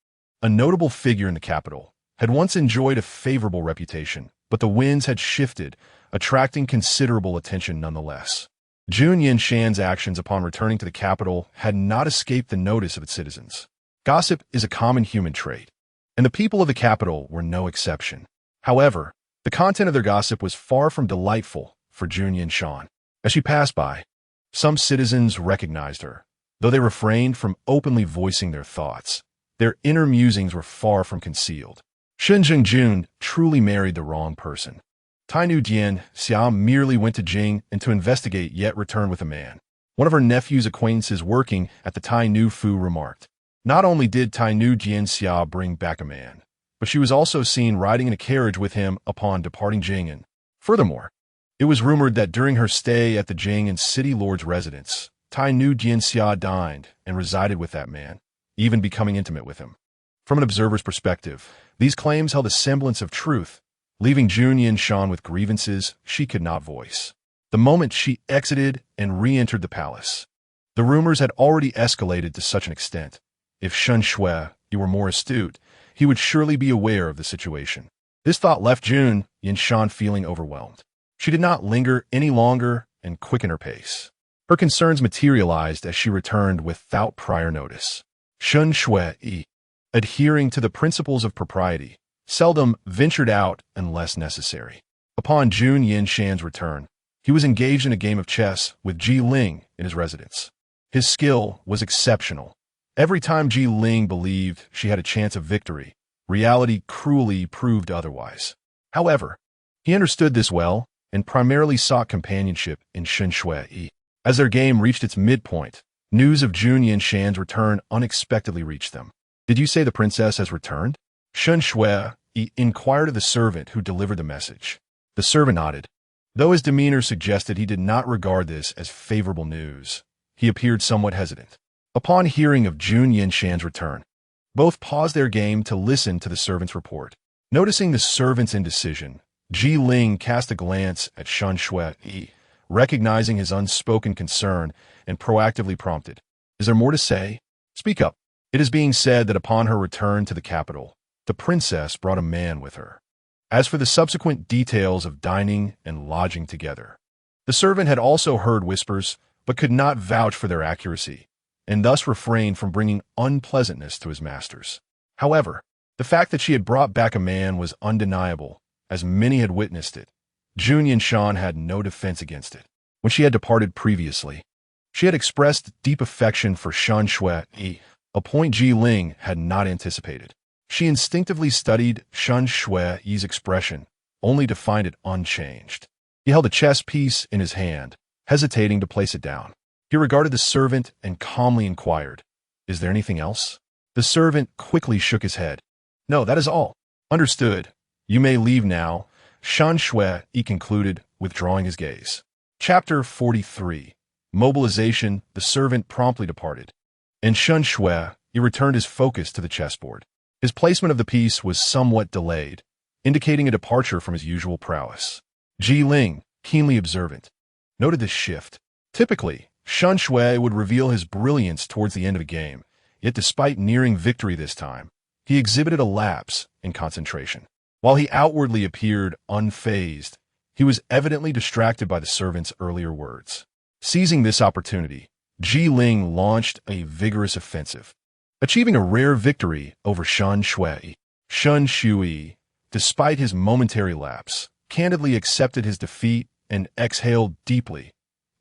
A: a notable figure in the capital, had once enjoyed a favorable reputation, but the winds had shifted, attracting considerable attention nonetheless. Jun Yanshan's actions upon returning to the capital had not escaped the notice of its citizens. Gossip is a common human trait, and the people of the capital were no exception. However, the content of their gossip was far from delightful for Jun Yanshan. As she passed by, some citizens recognized her. Though they refrained from openly voicing their thoughts, their inner musings were far from concealed. Shen Jun truly married the wrong person. Tai Nu Dian Xia merely went to Jing and to investigate, yet returned with a man. One of her nephew's acquaintances working at the Tai Nu Fu remarked, not only did Tai Nu Dian Xia bring back a man, but she was also seen riding in a carriage with him upon departing Jing'an. Furthermore, it was rumored that during her stay at the Jing'an city lord's residence, Tai Nu Dian Xia dined and resided with that man, even becoming intimate with him. From an observer's perspective, these claims held a semblance of truth, leaving Jun Yanshan with grievances she could not voice. The moment she exited and re-entered the palace, the rumors had already escalated to such an extent. If Sun Shui you were more astute, he would surely be aware of the situation. This thought left Jun Yanshan feeling overwhelmed. She did not linger any longer and quicken her pace. Her concerns materialized as she returned without prior notice. Shun Shui, adhering to the principles of propriety, seldom ventured out unless necessary. Upon Jun Yanshan's return, he was engaged in a game of chess with Ji Ling in his residence. His skill was exceptional. Every time Ji Ling believed she had a chance of victory, reality cruelly proved otherwise. However, he understood this well and primarily sought companionship in Shun Shui. As their game reached its midpoint, news of Jun Yanshan's return unexpectedly reached them. "Did you say the princess has returned?" Shun Shui inquired of the servant who delivered the message. The servant nodded. Though his demeanor suggested he did not regard this as favorable news, he appeared somewhat hesitant. Upon hearing of Jun Yanshan's return, both paused their game to listen to the servant's report. Noticing the servant's indecision, Ji Ling cast a glance at Shun Shui, recognizing his unspoken concern, and proactively prompted, "Is there more to say? Speak up." It is being said that upon her return to the capital, the princess brought a man with her. As for the subsequent details of dining and lodging together, the servant had also heard whispers, but could not vouch for their accuracy, and thus refrained from bringing unpleasantness to his masters. However, the fact that she had brought back a man was undeniable, as many had witnessed it. Jun Yanshan had no defense against it. When she had departed previously, she had expressed deep affection for Shun Shui, a point Ji Ling had not anticipated. She instinctively studied Shun Shui's expression, only to find it unchanged. He held a chess piece in his hand, hesitating to place it down. He regarded the servant and calmly inquired, "Is there anything else?" The servant quickly shook his head. "No, that is all." "Understood. You may leave now," Shun Shui concluded, withdrawing his gaze. Chapter 43. Mobilization. The servant promptly departed, and Shun Shui returned his focus to the chessboard. His placement of the piece was somewhat delayed, indicating a departure from his usual prowess. Ji Ling, keenly observant, noted this shift. Typically, Shun Shui would reveal his brilliance towards the end of a game, yet despite nearing victory this time, he exhibited a lapse in concentration. While he outwardly appeared unfazed, he was evidently distracted by the servant's earlier words. Seizing this opportunity, Ji Ling launched a vigorous offensive, achieving a rare victory over Shun Shui. Shun Shui, despite his momentary lapse, candidly accepted his defeat and exhaled deeply,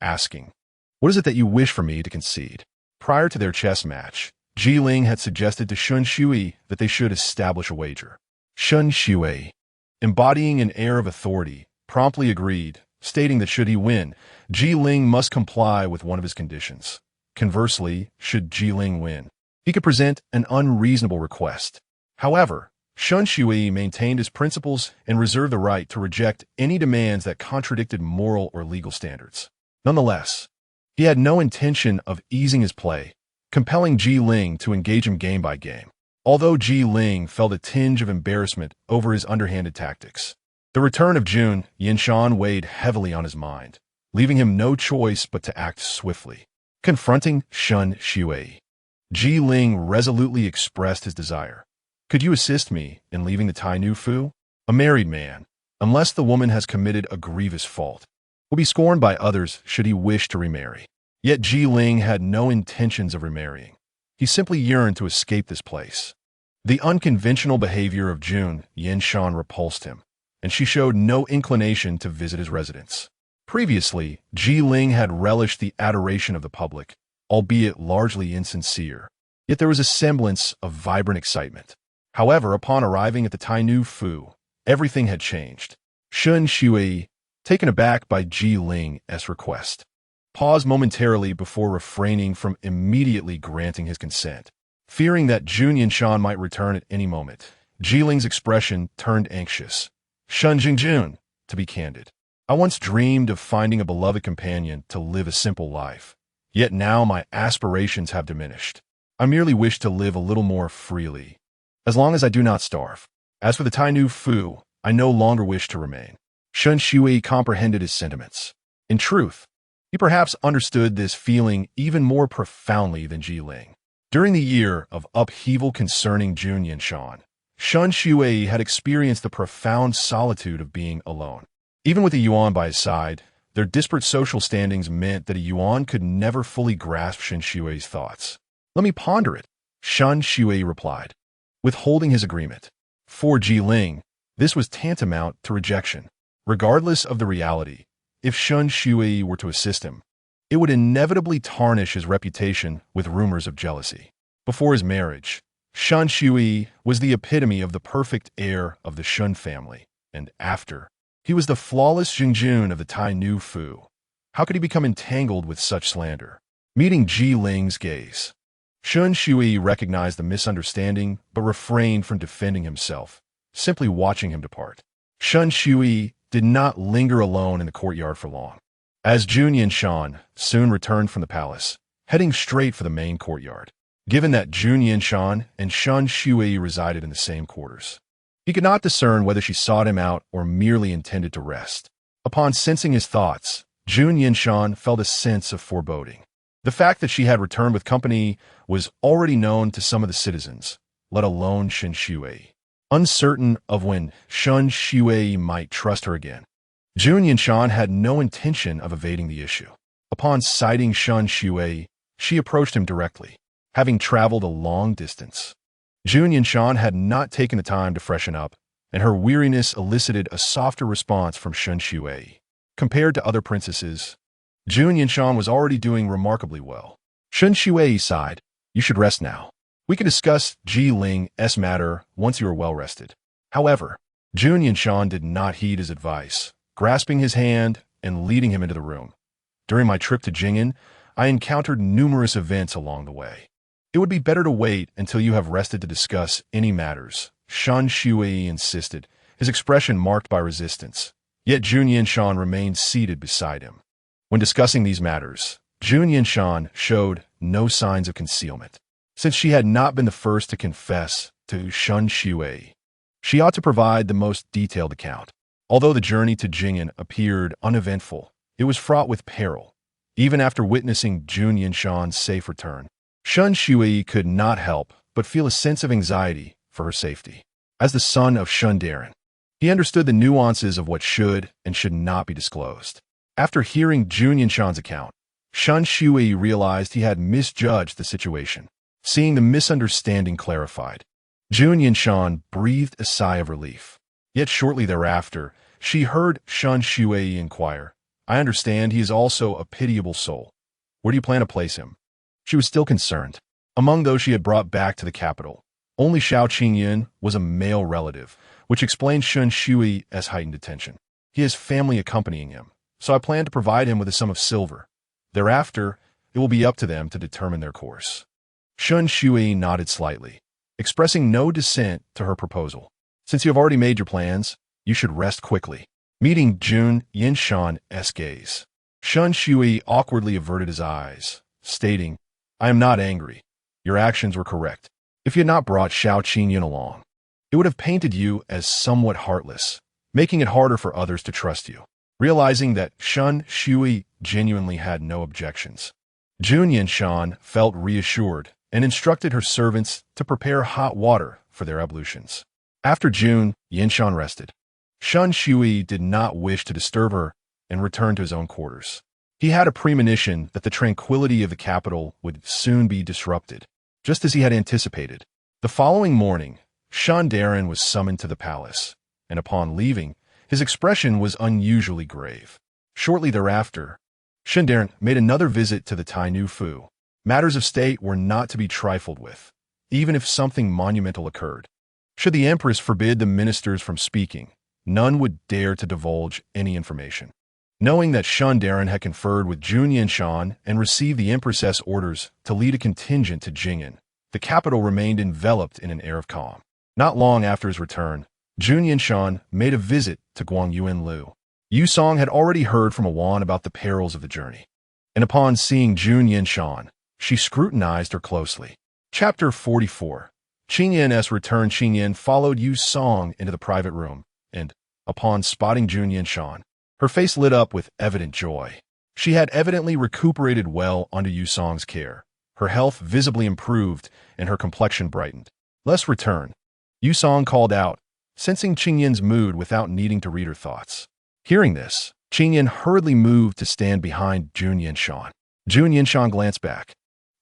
A: asking, "What is it that you wish for me to concede?" Prior to their chess match, Ji Ling had suggested to Shun Shui that they should establish a wager. Shun Shui, embodying an air of authority, promptly agreed, stating that should he win, Ji Ling must comply with one of his conditions. Conversely, should Ji Ling win, he could present an unreasonable request. However, Shun Shui maintained his principles and reserved the right to reject any demands that contradicted moral or legal standards. Nonetheless, he had no intention of easing his play, compelling Ji Ling to engage him game by game. Although Ji Ling felt a tinge of embarrassment over his underhanded tactics, the return of Jun Yanshan weighed heavily on his mind, leaving him no choice but to act swiftly. Confronting Shun Shui, Ji Ling resolutely expressed his desire. "Could you assist me in leaving the Tai Nu Fu? A married man, unless the woman has committed a grievous fault, will be scorned by others should he wish to remarry." Yet Ji Ling had no intentions of remarrying. He simply yearned to escape this place. The unconventional behavior of Jun Yanshan repulsed him, and she showed no inclination to visit his residence. Previously, Ji Ling had relished the adoration of the public, albeit largely insincere. Yet there was a semblance of vibrant excitement. However, upon arriving at the Tai Nu Fu, everything had changed. Shun Shui, taken aback by Ji Ling's request, paused momentarily before refraining from immediately granting his consent. Fearing that Jun Yanshan might return at any moment, Ji Ling's expression turned anxious. "Shun Jingjun, to be candid, I once dreamed of finding a beloved companion to live a simple life. Yet now my aspirations have diminished. I merely wish to live a little more freely, as long as I do not starve. As for the Tai Nu Fu, I no longer wish to remain." Shun Shui comprehended his sentiments. In truth, he perhaps understood this feeling even more profoundly than Ji Ling. During the year of upheaval concerning Jun Yanshan, Shun Shui had experienced the profound solitude of being alone. Even with a Yuan by his side, their disparate social standings meant that a Yuan could never fully grasp Shun Shui's thoughts. "Let me ponder it," Shun Shui replied, withholding his agreement. For Ji Ling, this was tantamount to rejection. Regardless of the reality, if Shun Shui were to assist him, it would inevitably tarnish his reputation with rumors of jealousy. Before his marriage, Shun Shui was the epitome of the perfect heir of the Shun family, and after, he was the flawless Jun of the Tai Nu Fu. How could he become entangled with such slander? Meeting Ji Ling's gaze, Shun Shui recognized the misunderstanding but refrained from defending himself, simply watching him depart. Shun Shui did not linger alone in the courtyard for long, as Jun Yanshan soon returned from the palace, heading straight for the main courtyard. Given that Jun Yanshan and Shun Shui resided in the same quarters, he could not discern whether she sought him out or merely intended to rest. Upon sensing his thoughts, Jun Yanshan felt a sense of foreboding. The fact that she had returned with company was already known to some of the citizens, let alone Shun Shui. Uncertain of when Shun Shui might trust her again, Jun Yanshan had no intention of evading the issue. Upon sighting Shun Shui, she approached him directly, having traveled a long distance. Jun Yanshan had not taken the time to freshen up, and her weariness elicited a softer response from Shun Shui. Compared to other princesses, Jun Yanshan was already doing remarkably well. Shun Shui sighed, "You should rest now. We can discuss Ji Ling's matter once you are well rested." However, Jun Yanshan did not heed his advice, grasping his hand and leading him into the room. "During my trip to Jing'an, I encountered numerous events along the way. It would be better to wait until you have rested to discuss any matters," Shun Shui insisted, his expression marked by resistance. Yet Jun Yanshan remained seated beside him. When discussing these matters, Jun Yanshan showed no signs of concealment. Since she had not been the first to confess to Shun Shui, she ought to provide the most detailed account. Although the journey to Jing'an appeared uneventful, it was fraught with peril. Even after witnessing Jun Yanshan's safe return, Shun Shui could not help but feel a sense of anxiety for her safety. As the son of Shun Daren, he understood the nuances of what should and should not be disclosed. After hearing Jun Yanshan's account, Shun Shui realized he had misjudged the situation. Seeing the misunderstanding clarified, Jun Yanshan breathed a sigh of relief. Yet shortly thereafter, she heard Shun Shui inquire, "I understand he is also a pitiable soul. Where do you plan to place him?" She was still concerned. Among those she had brought back to the capital, only Xiao Qingyan was a male relative, which explained Shun Shui's heightened attention. "He has family accompanying him, so I plan to provide him with a sum of silver. Thereafter, it will be up to them to determine their course." Shun Shui nodded slightly, expressing no dissent to her proposal. "Since you have already made your plans, you should rest quickly." Meeting Jun Yanshan's gaze, Shun Shui awkwardly averted his eyes, stating, "I am not angry. Your actions were correct. If you had not brought Xiao Qingyan along, it would have painted you as somewhat heartless, making it harder for others to trust you." Realizing that Shun Shui genuinely had no objections, Jun Yanshan felt reassured and instructed her servants to prepare hot water for their ablutions. After Jun Yanshan rested, Shun Shui did not wish to disturb her and returned to his own quarters. He had a premonition that the tranquility of the capital would soon be disrupted, just as he had anticipated. The following morning, Shun Daren was summoned to the palace, and upon leaving, his expression was unusually grave. Shortly thereafter, Shun Daren made another visit to the Tai Nu Fu. Matters of state were not to be trifled with, even if something monumental occurred. Should the empress forbid the ministers from speaking, none would dare to divulge any information. Knowing that Shun Daren had conferred with Jun Yanshan and received the empress's orders to lead a contingent to Jing'an, the capital remained enveloped in an air of calm. Not long after his return, Jun Yanshan made a visit to Guangyuanlu. Yu Song had already heard from Awan about the perils of the journey, and upon seeing Jun Yanshan, she scrutinized her closely. Chapter 44. Qingyan's return. Qingyan followed Yu Song into the private room, and, upon spotting Jun Yanshan, her face lit up with evident joy. She had evidently recuperated well under Yu Song's care, Her health visibly improved and her complexion brightened. "Let's return," Yu Song called out, sensing Qing Yin's mood without needing to read her thoughts. Hearing this, Qing Yin hurriedly moved to stand behind Jun Yanshan. Jun Yanshan glanced back,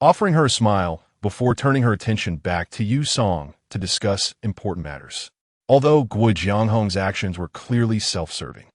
A: offering her a smile before turning her attention back to Yu Song to discuss important matters. Although Guo Jianghong's actions were clearly self-serving,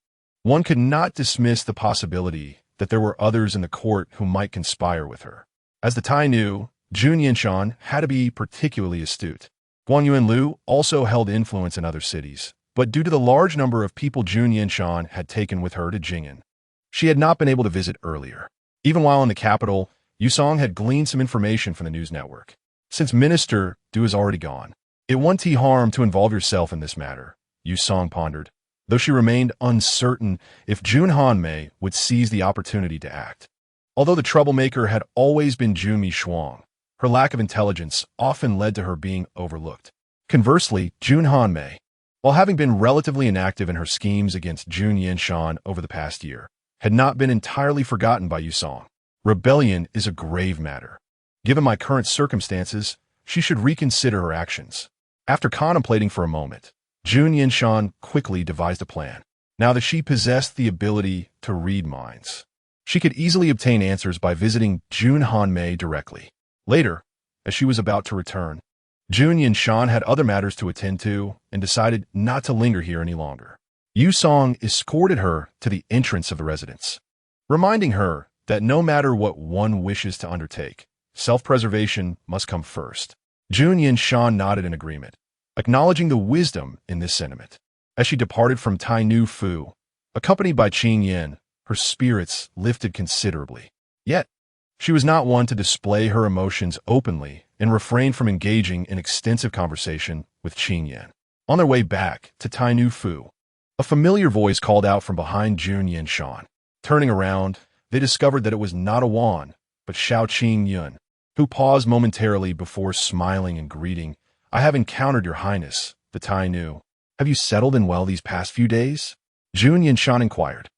A: one could not dismiss the possibility that there were others in the court who might conspire with her. As the Tai Nu, Jun Yanshan had to be particularly astute. Guan Yuan Lu also held influence in other cities, but due to the large number of people Jun Yanshan had taken with her to Jing'an, she had not been able to visit earlier. Even while in the capital, Yu Song had gleaned some information from the news network. Since Minister Du is already gone, it won't harm to involve yourself in this matter, Yu Song pondered, though she remained uncertain if Jun Hanmei would seize the opportunity to act. Although the troublemaker had always been Jun Mishuang, her lack of intelligence often led to her being overlooked. Conversely, Jun Hanmei, while having been relatively inactive in her schemes against Jun Yanshan over the past year, had not been entirely forgotten by Yu Song. Rebellion is a grave matter. Given my current circumstances, she should reconsider her actions. After contemplating for a moment, Jun Yanshan quickly devised a plan. Now that she possessed the ability to read minds, she could easily obtain answers by visiting Jun Hanmei directly. Later, as she was about to return, Jun Yanshan had other matters to attend to and decided not to linger here any longer. Yu Song escorted her to the entrance of the residence, reminding her that no matter what one wishes to undertake, self-preservation must come first. Jun Yanshan nodded in agreement, acknowledging the wisdom in this sentiment. As she departed from Tai Nu Fu, accompanied by Qing Yin, her spirits lifted considerably. Yet, she was not one to display her emotions openly and refrained from engaging in extensive conversation with Qing Yin. On their way back to Tai Nu Fu, a familiar voice called out from behind Jun Yanshan. Turning around, they discovered that it was not a Wan, but Xiao Qing Yun, who paused momentarily before smiling and greeting. "I have encountered your highness, the Tai Nu. Have you settled in well these past few days?" Jun Yanshan inquired,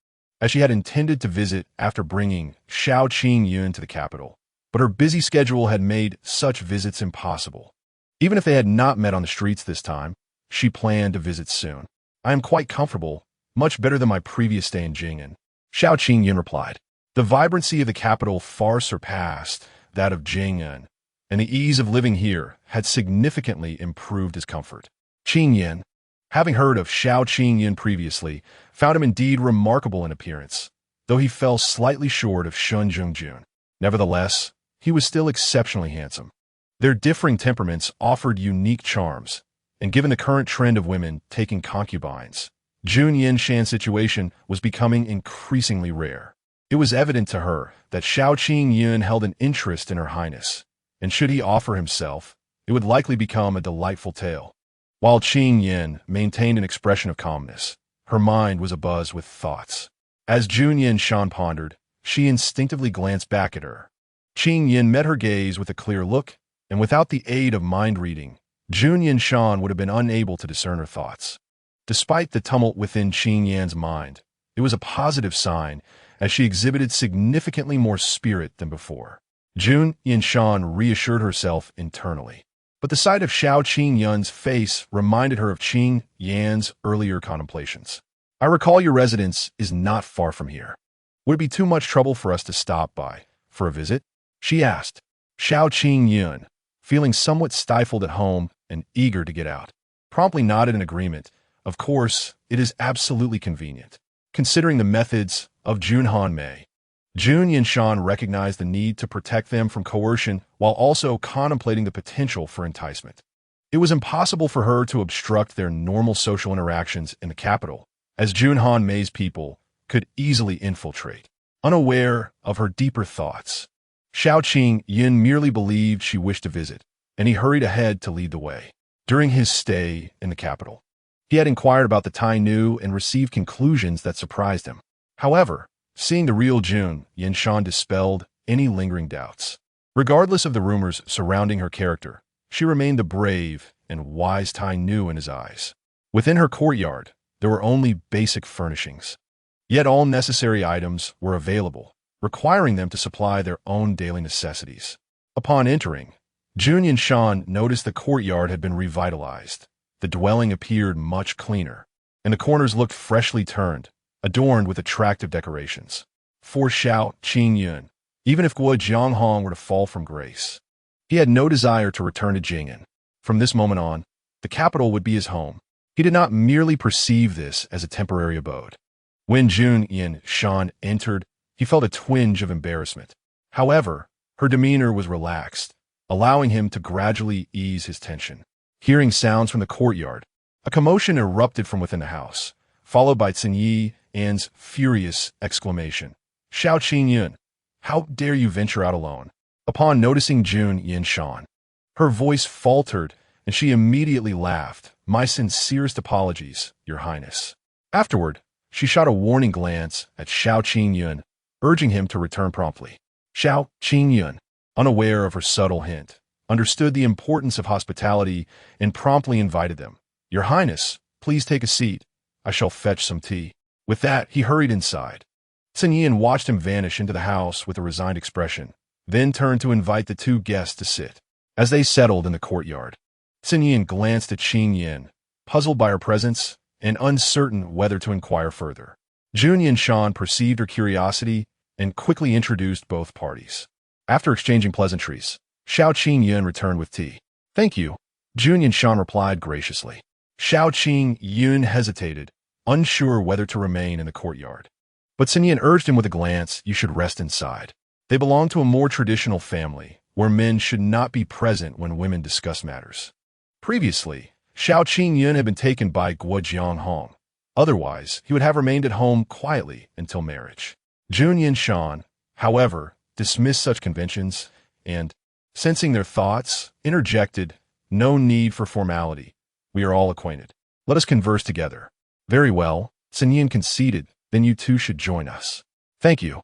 A: as she had intended to visit after bringing Xiao Qing Yun to the capital, but her busy schedule had made such visits impossible. Even if they had not met on the streets this time, she planned to visit soon. "I am quite comfortable, much better than my previous stay in Jing'an," Xiao Qing Yun replied. The vibrancy of the capital far surpassed that of Jing'an, and the ease of living here had significantly improved his comfort. Qing Yin, having heard of Xiao Qing Yin previously, found him indeed remarkable in appearance, though he fell slightly short of Shun Zhongjun. Nevertheless, he was still exceptionally handsome. Their differing temperaments offered unique charms, and given the current trend of women taking concubines, Jun Yanshan's situation was becoming increasingly rare. It was evident to her that Xiao Qing Yun held an interest in her highness, and should he offer himself, it would likely become a delightful tale. While Qing Yin maintained an expression of calmness, her mind was abuzz with thoughts. As Jun Yanshan pondered, she instinctively glanced back at her. Qing Yin met her gaze with a clear look, and without the aid of mind reading, Jun Yanshan would have been unable to discern her thoughts. Despite the tumult within Qing Yan's mind, it was a positive sign, as she exhibited significantly more spirit than before. Jun Yanshan reassured herself internally, but the sight of Xiao Qing Yun's face reminded her of Qing Yan's earlier contemplations. "I recall your residence is not far from here. Would it be too much trouble for us to stop by for a visit?" she asked. Xiao Qing Yun, feeling somewhat stifled at home and eager to get out, promptly nodded in agreement. "Of course, it is absolutely convenient." Considering the methods of Jun Hanmei, Jun Yanshan recognized the need to protect them from coercion while also contemplating the potential for enticement. It was impossible for her to obstruct their normal social interactions in the capital, as Jun Hanmei's people could easily infiltrate. Unaware of her deeper thoughts, Xiao Qing Yin merely believed she wished to visit, and he hurried ahead to lead the way. During his stay in the capital, he had inquired about the Tai Nu and received conclusions that surprised him. However, seeing the real Jun Yanshan dispelled any lingering doubts. Regardless of the rumors surrounding her character, she remained the brave and wise Tai Nu in his eyes. Within her courtyard, there were only basic furnishings. Yet all necessary items were available, requiring them to supply their own daily necessities. Upon entering, Jun Yanshan noticed the courtyard had been revitalized. The dwelling appeared much cleaner, and the corners looked freshly turned, adorned with attractive decorations. For Xiao Qingyun, even if Guo Jianghong were to fall from grace, he had no desire to return to Jing'an. From this moment on, the capital would be his home. He did not merely perceive this as a temporary abode. When Jun Yanshan entered, he felt a twinge of embarrassment. However, her demeanor was relaxed, allowing him to gradually ease his tension. Hearing sounds from the courtyard, a commotion erupted from within the house, followed by Cin Yi's furious exclamation. Xiao Qingyun, how dare you venture out alone? Upon noticing Jun Yanshan, her voice faltered and she immediately laughed. My sincerest apologies, Your Highness. Afterward, she shot a warning glance at Xiao Qingyun, urging him to return promptly. Xiao Qingyun, unaware of her subtle hint, understood the importance of hospitality and promptly invited them. Your Highness, please take a seat. I shall fetch some tea. With that, he hurried inside. Cin Yin watched him vanish into the house with a resigned expression, then turned to invite the two guests to sit. As they settled in the courtyard, Cin Yin glanced at Qin Yin, puzzled by her presence and uncertain whether to inquire further. Jun Yanshan perceived her curiosity and quickly introduced both parties. After exchanging pleasantries, Xiao Qingyun returned with tea. Thank you, Jun Yanshan replied graciously. Xiao Qingyun hesitated, unsure whether to remain in the courtyard. But Cin Yin urged him with a glance, you should rest inside. They belonged to a more traditional family, where men should not be present when women discuss matters. Previously, Xiao Qingyun had been taken by Guo Jianghong. Otherwise, he would have remained at home quietly until marriage. Jun Yanshan, however, dismissed such conventions and, sensing their thoughts, interjected, no need for formality. We are all acquainted. Let us converse together. Very well, Cin Yin conceded, then you two should join us. Thank you.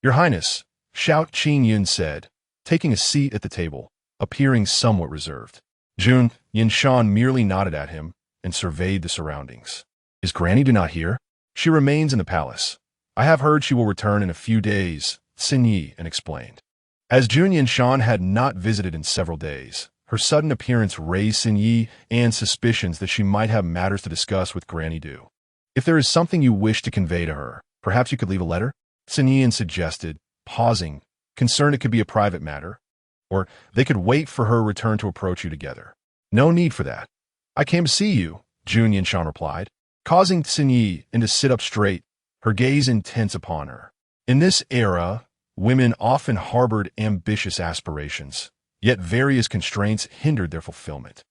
A: Your Highness, Xiao Qingyun said, taking a seat at the table, appearing somewhat reserved. Jun Yanshan merely nodded at him and surveyed the surroundings. Is Granny not here? She remains in the palace. I have heard she will return in a few days, Cin Yin explained. As Jun Yanshan had not visited in several days, her sudden appearance raised Cin Yin and suspicions that she might have matters to discuss with Granny Du. If there is something you wish to convey to her, perhaps you could leave a letter? Cin Yin suggested, pausing, concerned it could be a private matter, or they could wait for her return to approach you together. No need for that. I came to see you, Jun Yanshan replied, causing Cin Yin to sit up straight, her gaze intense upon her. In this era, women often harbored ambitious aspirations, yet various constraints hindered their fulfillment.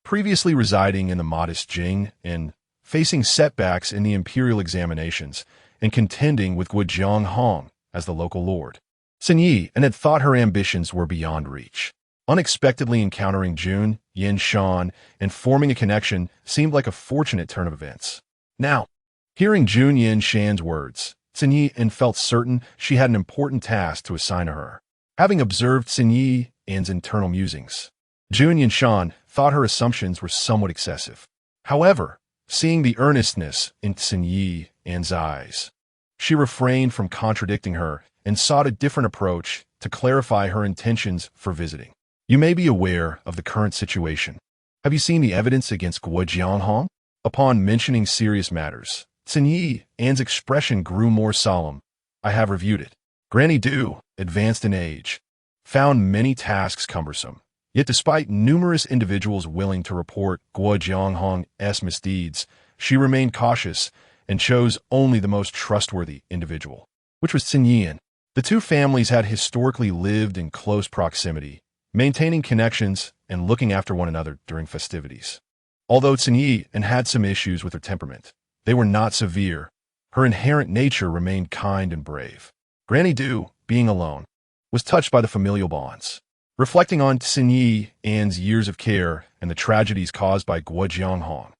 A: Previously residing in the modest Jing and facing setbacks in the imperial examinations and contending with Guo Jianghong as the local lord, Cin Yin had thought her ambitions were beyond reach. Unexpectedly encountering Jun Yanshan and forming a connection seemed like a fortunate turn of events. Now, hearing Jun Yanshan's words, Cin Yin felt certain she had an important task to assign to her. Having observed Cin Yin's internal musings, Jun Yanshan thought her assumptions were somewhat excessive. However, seeing the earnestness in Cin Yin's eyes, she refrained from contradicting her and sought a different approach to clarify her intentions for visiting. You may be aware of the current situation. Have you seen the evidence against Guo Jianghong? Upon mentioning serious matters, Cin Yin's expression grew more solemn. I have reviewed it. Granny Du, advanced in age, found many tasks cumbersome. Yet despite numerous individuals willing to report Guo Jianghong's misdeeds, she remained cautious and chose only the most trustworthy individual, which was Cin Yin. The two families had historically lived in close proximity, maintaining connections and looking after one another during festivities. Although Cin Yin had some issues with her temperament, they were not severe. Her inherent nature remained kind and brave. Granny Du, being alone, was touched by the familial bonds. Reflecting on Cin Yin's years of care and the tragedies caused by Guo Jianghong,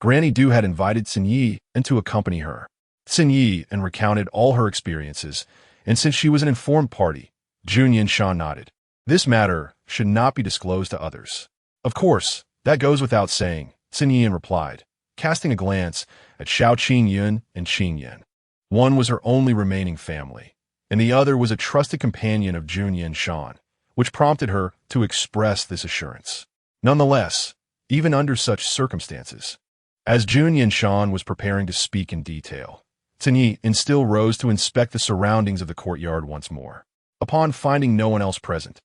A: Granny Du had invited Cin Yin to accompany her. Cin Yin recounted all her experiences, and since she was an informed party, Jun Yanshan nodded. This matter should not be disclosed to others. Of course, that goes without saying, Cin Yin replied, casting a glance at Xiao Qingyun and Qin Yin. One was her only remaining family, and the other was a trusted companion of Jun Yanshan, which prompted her to express this assurance. Nonetheless, even under such circumstances, as Jun Yanshan was preparing to speak in detail, Tsinyi still rose to inspect the surroundings of the courtyard once more. Upon finding no one else present,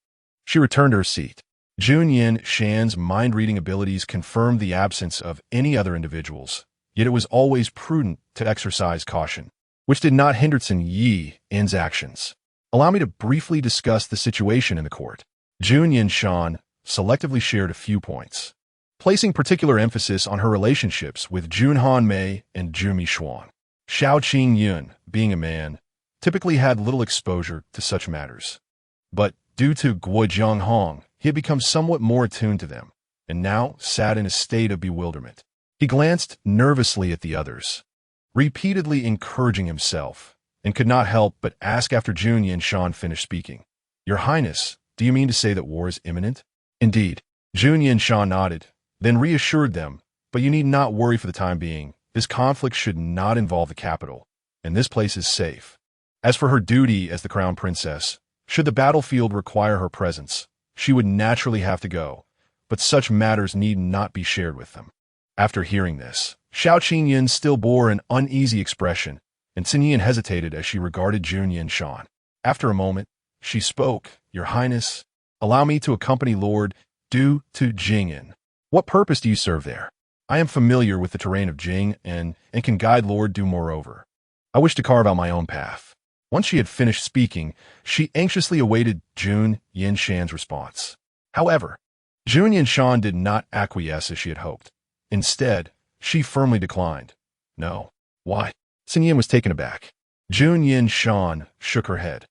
A: she returned to her seat. Jun Yanshan's mind-reading abilities confirmed the absence of any other individuals, yet it was always prudent to exercise caution, which did not hinder Tsinyi's actions. Allow me to briefly discuss the situation in the court. Jun Yanshan selectively shared a few points, placing particular emphasis on her relationships with Jun Hanmei and Jumi Xuan. Xiao Qingyun, being a man, typically had little exposure to such matters. But due to Guo Jianghong, he had become somewhat more attuned to them, and now sat in a state of bewilderment. He glanced nervously at the others, repeatedly encouraging himself, and could not help but ask after Jun Yanshan finished speaking. "Your Highness, do you mean to say that war is imminent?" "Indeed." Jun Yanshan nodded, then reassured them, "But you need not worry for the time being. This conflict should not involve the capital, and this place is safe. As for her duty as the crown princess, should the battlefield require her presence, she would naturally have to go, but such matters need not be shared with them." After hearing this, Xiao Qingyun still bore an uneasy expression, and Tsinyi hesitated as she regarded Jun Yanshan. After a moment, she spoke. "Your Highness, allow me to accompany Lord Du to Jing'an. What purpose do you serve there? I am familiar with the terrain of Jing and can guide Lord Du moreover. I wish to carve out my own path." Once she had finished speaking, she anxiously awaited Jun Yanshan's response. However, Jun Yanshan did not acquiesce as she had hoped. Instead, she firmly declined. "No." "Why?" Tsinyi was taken aback. Jun Yanshan shook her head.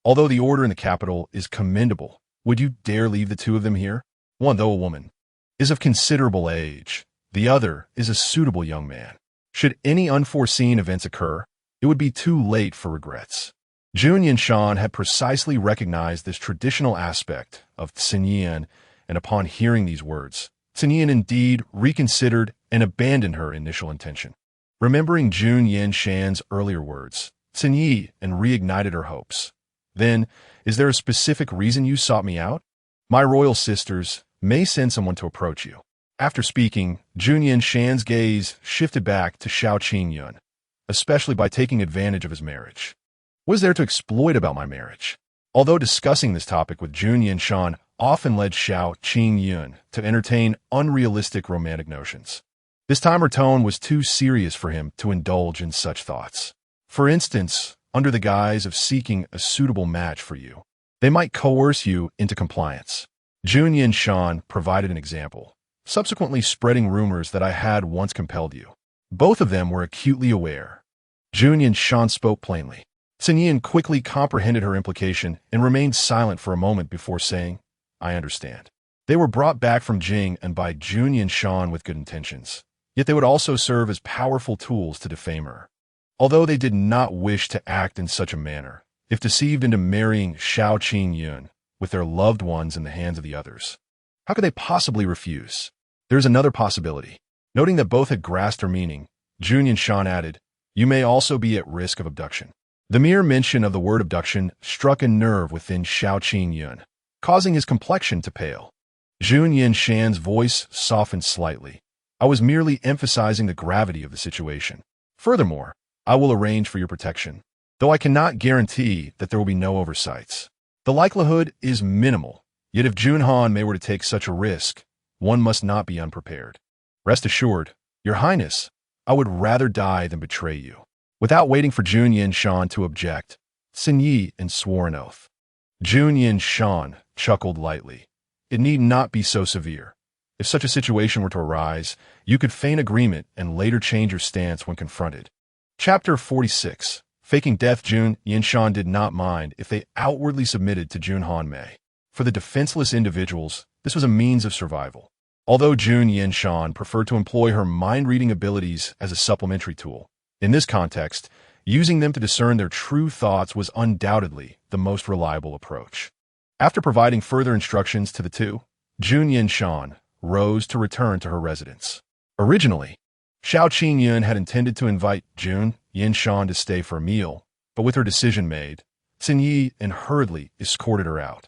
A: "Although the order in the capital is commendable, would you dare leave the two of them here? One, though a woman, is of considerable age. The other is a suitable young man. Should any unforeseen events occur, it would be too late for regrets." Jun Yanshan had precisely recognized this traditional aspect of Tsinyi, and upon hearing these words, Tsinyi indeed reconsidered and abandoned her initial intention. Remembering Jun Yanshan's earlier words, Tsinyi reignited her hopes. "Then, is there a specific reason you sought me out? My royal sisters may send someone to approach you." After speaking, Jun Yanshan's gaze shifted back to Xiao Qingyun, especially by taking advantage of his marriage. "What is there to exploit about my marriage?" Although discussing this topic with Jun Yanshan often led Xiao Qingyun to entertain unrealistic romantic notions, this time her tone was too serious for him to indulge in such thoughts. For instance, under the guise of seeking a suitable match for you, they might coerce you into compliance. Jun Yanshan provided an example, subsequently spreading rumors that I had once compelled you. Both of them were acutely aware. Jun Yanshan spoke plainly. Tsinyi quickly comprehended her implication and remained silent for a moment before saying, "I understand." They were brought back from Jing and by Jun Yanshan with good intentions, yet they would also serve as powerful tools to defame her. Although they did not wish to act in such a manner, if deceived into marrying Xiao Qingyun with their loved ones in the hands of the others, how could they possibly refuse? There is another possibility. Noting that both had grasped her meaning, Jun Yanshan added, "You may also be at risk of abduction." The mere mention of the word abduction struck a nerve within Xiao Qingyun, causing his complexion to pale. Jun Yanshan's voice softened slightly. "I was merely emphasizing the gravity of the situation. Furthermore, I will arrange for your protection, though I cannot guarantee that there will be no oversights. The likelihood is minimal, yet if Jun Hanmei were to take such a risk, one must not be unprepared. Rest assured, Your Highness, I would rather die than betray you." Without waiting for Jun Yanshan to object, Tsinyi swore an oath. Jun Yanshan chuckled lightly. "It need not be so severe. If such a situation were to arise, you could feign agreement and later change your stance when confronted." Chapter 46. Faking death. Jun Yanshan did not mind if they outwardly submitted to Jun Hanmei. For the defenseless individuals, this was a means of survival. Although Jun Yanshan preferred to employ her mind-reading abilities as a supplementary tool, in this context, using them to discern their true thoughts was undoubtedly the most reliable approach. After providing further instructions to the two, Jun Yanshan rose to return to her residence. Originally, Xiao Qingyun had intended to invite Jun Yanshan to stay for a meal, but with her decision made, Tsinyi hurriedly escorted her out.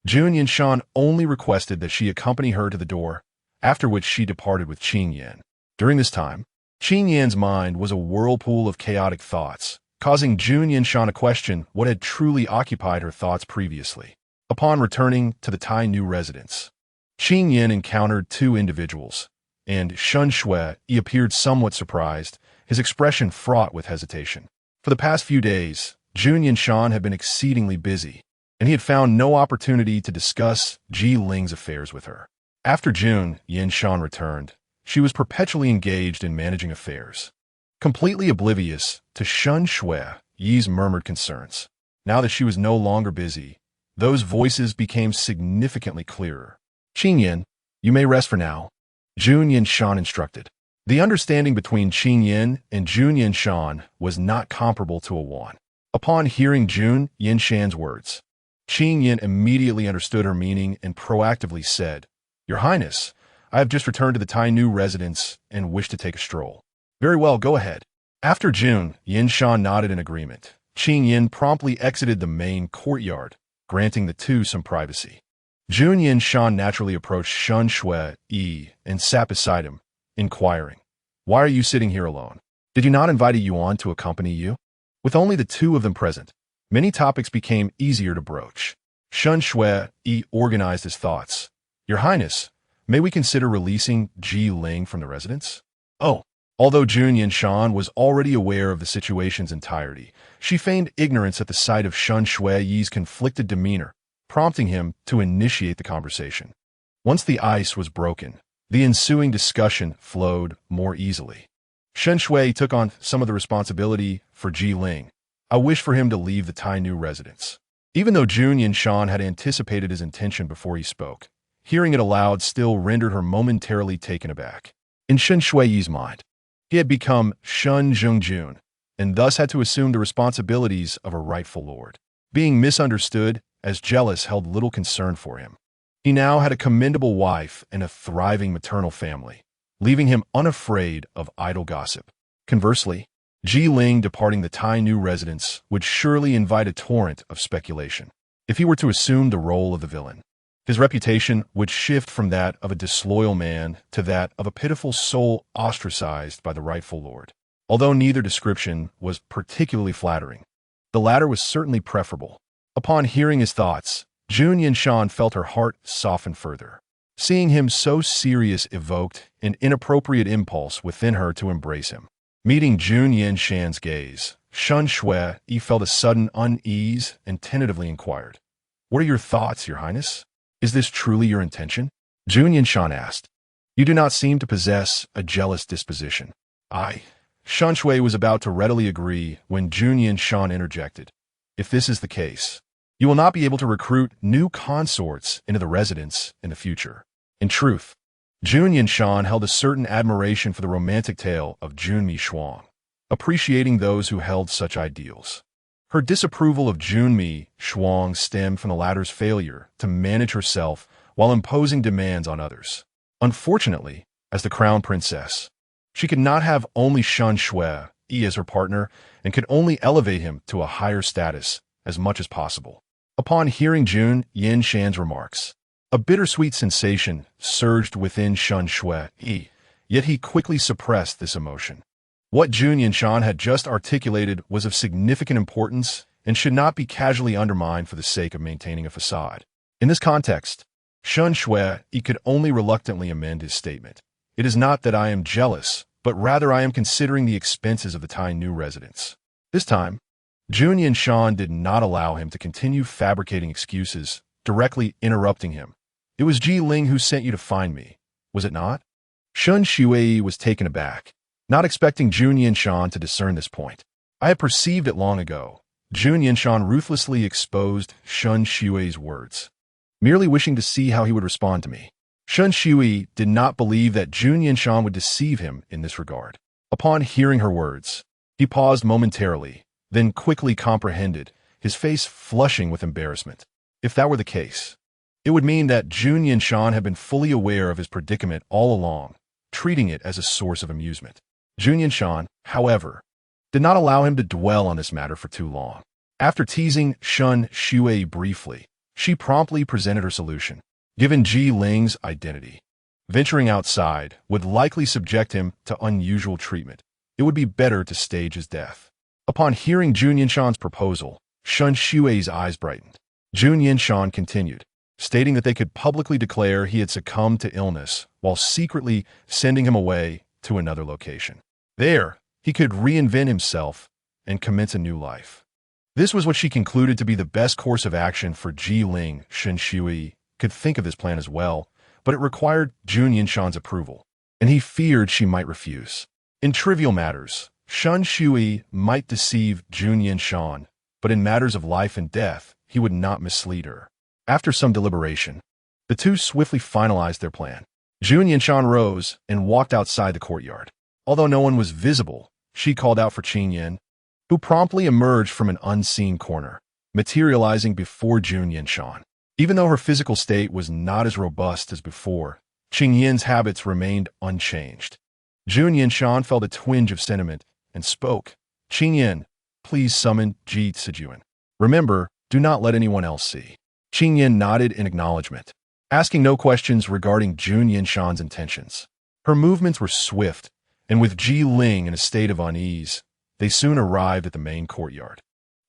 A: Jun Yanshan only requested that she accompany her to the door, after which she departed with Qing Yan. During this time, Qing Yan's mind was a whirlpool of chaotic thoughts, causing Jun Yanshan to question what had truly occupied her thoughts previously. Upon returning to the Tai Nu residence, Qing Yan encountered two individuals, and Shun Shui appeared somewhat surprised, his expression fraught with hesitation. For the past few days, Jun Yanshan had been exceedingly busy, and he had found no opportunity to discuss Ji Ling's affairs with her. After Jun Yanshan returned, she was perpetually engaged in managing affairs, completely oblivious to Shun Shui's murmured concerns. Now that she was no longer busy, those voices became significantly clearer. Qing Yan, you may rest for now, Jun Yanshan instructed. The understanding between Qing Yan and Jun Yanshan was not comparable to a one. Upon hearing Jun Yanshan's words, Qing Yan immediately understood her meaning and proactively said, Your Highness, I have just returned to the Tai Nu residence and wish to take a stroll. Very well, go ahead. After Jun Yanshan nodded in agreement, Qing Yan promptly exited the main courtyard, granting the two some privacy. Jun Yanshan naturally approached Shun Shui and sat beside him, inquiring, Why are you sitting here alone? Did you not invite a Yuan to accompany you? With only the two of them present, many topics became easier to broach. Shun Shui organized his thoughts. Your Highness, may we consider releasing Ji Ling from the residence? Oh. Although Jun Yanshan was already aware of the situation's entirety, she feigned ignorance at the sight of Shun Shui's conflicted demeanor, prompting him to initiate the conversation. Once the ice was broken, the ensuing discussion flowed more easily. Shun Shui took on some of the responsibility for Ji Ling. I wish for him to leave the Tai Nu residence. Even though Jun Yanshan had anticipated his intention before he spoke, hearing it aloud still rendered her momentarily taken aback. In Shun Shui's mind, he had become Shun Zhongjun, and thus had to assume the responsibilities of a rightful lord. Being misunderstood, as jealous held little concern for him. He now had a commendable wife and a thriving maternal family, leaving him unafraid of idle gossip. Conversely, Ji Ling departing the Tai Nu residence would surely invite a torrent of speculation. If he were to assume the role of the villain, his reputation would shift from that of a disloyal man to that of a pitiful soul ostracized by the rightful lord. Although neither description was particularly flattering, the latter was certainly preferable. Upon hearing his thoughts, Jun Yanshan felt her heart soften further. Seeing him so serious evoked an inappropriate impulse within her to embrace him. Meeting Jun Yanshan's gaze, Shun Shui felt a sudden unease and tentatively inquired, What are your thoughts, Your Highness? Is this truly your intention? Jun Yanshan asked. You do not seem to possess a jealous disposition. Shun Shui was about to readily agree when Jun Yanshan interjected. If this is the case, you will not be able to recruit new consorts into the residence in the future. In truth, Jun Yanshan held a certain admiration for the romantic tale of Junmi Shuang, appreciating those who held such ideals. Her disapproval of Junmi Shuang stemmed from the latter's failure to manage herself while imposing demands on others. Unfortunately, as the crown princess, she could not have only Shun Shui as her partner and could only elevate him to a higher status as much as possible. Upon hearing Jun Yanshan's remarks, a bittersweet sensation surged within Shun Shui, yet he quickly suppressed this emotion. What Jun Yanshan had just articulated was of significant importance and should not be casually undermined for the sake of maintaining a facade. In this context, Shun Shui could only reluctantly amend his statement. It is not that I am jealous, but rather I am considering the expenses of the Tai Nu residence. This time, Jun Yanshan did not allow him to continue fabricating excuses, directly interrupting him. It was Ji Ling who sent you to find me, was it not? Shun Shui was taken aback, not expecting Jun Yanshan to discern this point. I had perceived it long ago. Jun Yanshan ruthlessly exposed Shun Shui's words, merely wishing to see how he would respond to me. Shun Shui did not believe that Jun Yanshan would deceive him in this regard. Upon hearing her words, he paused momentarily, then quickly comprehended, his face flushing with embarrassment. If that were the case, it would mean that Jun Yanshan had been fully aware of his predicament all along, treating it as a source of amusement. Jun Yanshan, however, did not allow him to dwell on this matter for too long. After teasing Shun Shui briefly, She promptly presented her solution. Given Ji Ling's identity, venturing outside would likely subject him to unusual treatment. It would be better to stage his death. Upon hearing Jun Yanshan's proposal, Shun Xue's eyes brightened. Jun Yanshan continued, stating that they could publicly declare he had succumbed to illness while secretly sending him away to another location. There, he could reinvent himself and commence a new life. This was what she concluded to be the best course of action for Ji Ling. Shun Xue could think of this plan as well, but it required Jun Yanshan's approval, and he feared she might refuse. In trivial matters, Shun Xue might deceive Jun Yanshan, but in matters of life and death, he would not mislead her. After some deliberation, the two swiftly finalized their plan. Jun Yanshan rose and walked outside the courtyard. Although no one was visible, she called out for Qing Yan, who promptly emerged from an unseen corner, materializing before Jun Yanshan. Even though her physical state was not as robust as before, Qing Yan's habits remained unchanged. Jun Yanshan felt a twinge of sentiment and spoke. Qing Yan, please summon Ji Sijuan. Remember, do not let anyone else see. Qing Yan nodded in acknowledgement, asking no questions regarding Jun Yanshan's intentions. Her movements were swift, and with Ji Ling in a state of unease, they soon arrived at the main courtyard.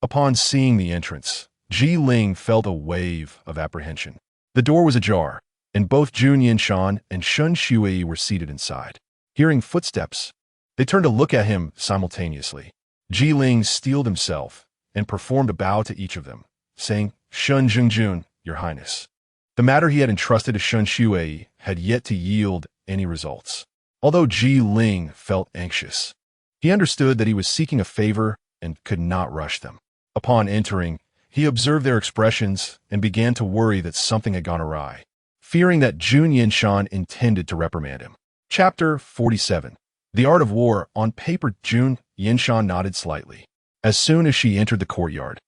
A: Upon seeing the entrance, Ji Ling felt a wave of apprehension. The door was ajar, and both Jun Yanshan and Shun Xue were seated inside. Hearing footsteps, they turned to look at him simultaneously. Ji Ling steeled himself and performed a bow to each of them, saying, Shun Zhengjun, Your Highness. The matter he had entrusted to Shun Xue had yet to yield any results. Although Ji Ling felt anxious, he understood that he was seeking a favor and could not rush them. Upon entering, he observed their expressions and began to worry that something had gone awry, fearing that Jun Yanshan intended to reprimand him. Chapter 47. The Art of War. On paper, Jun Yanshan nodded slightly. As soon as she entered the courtyard,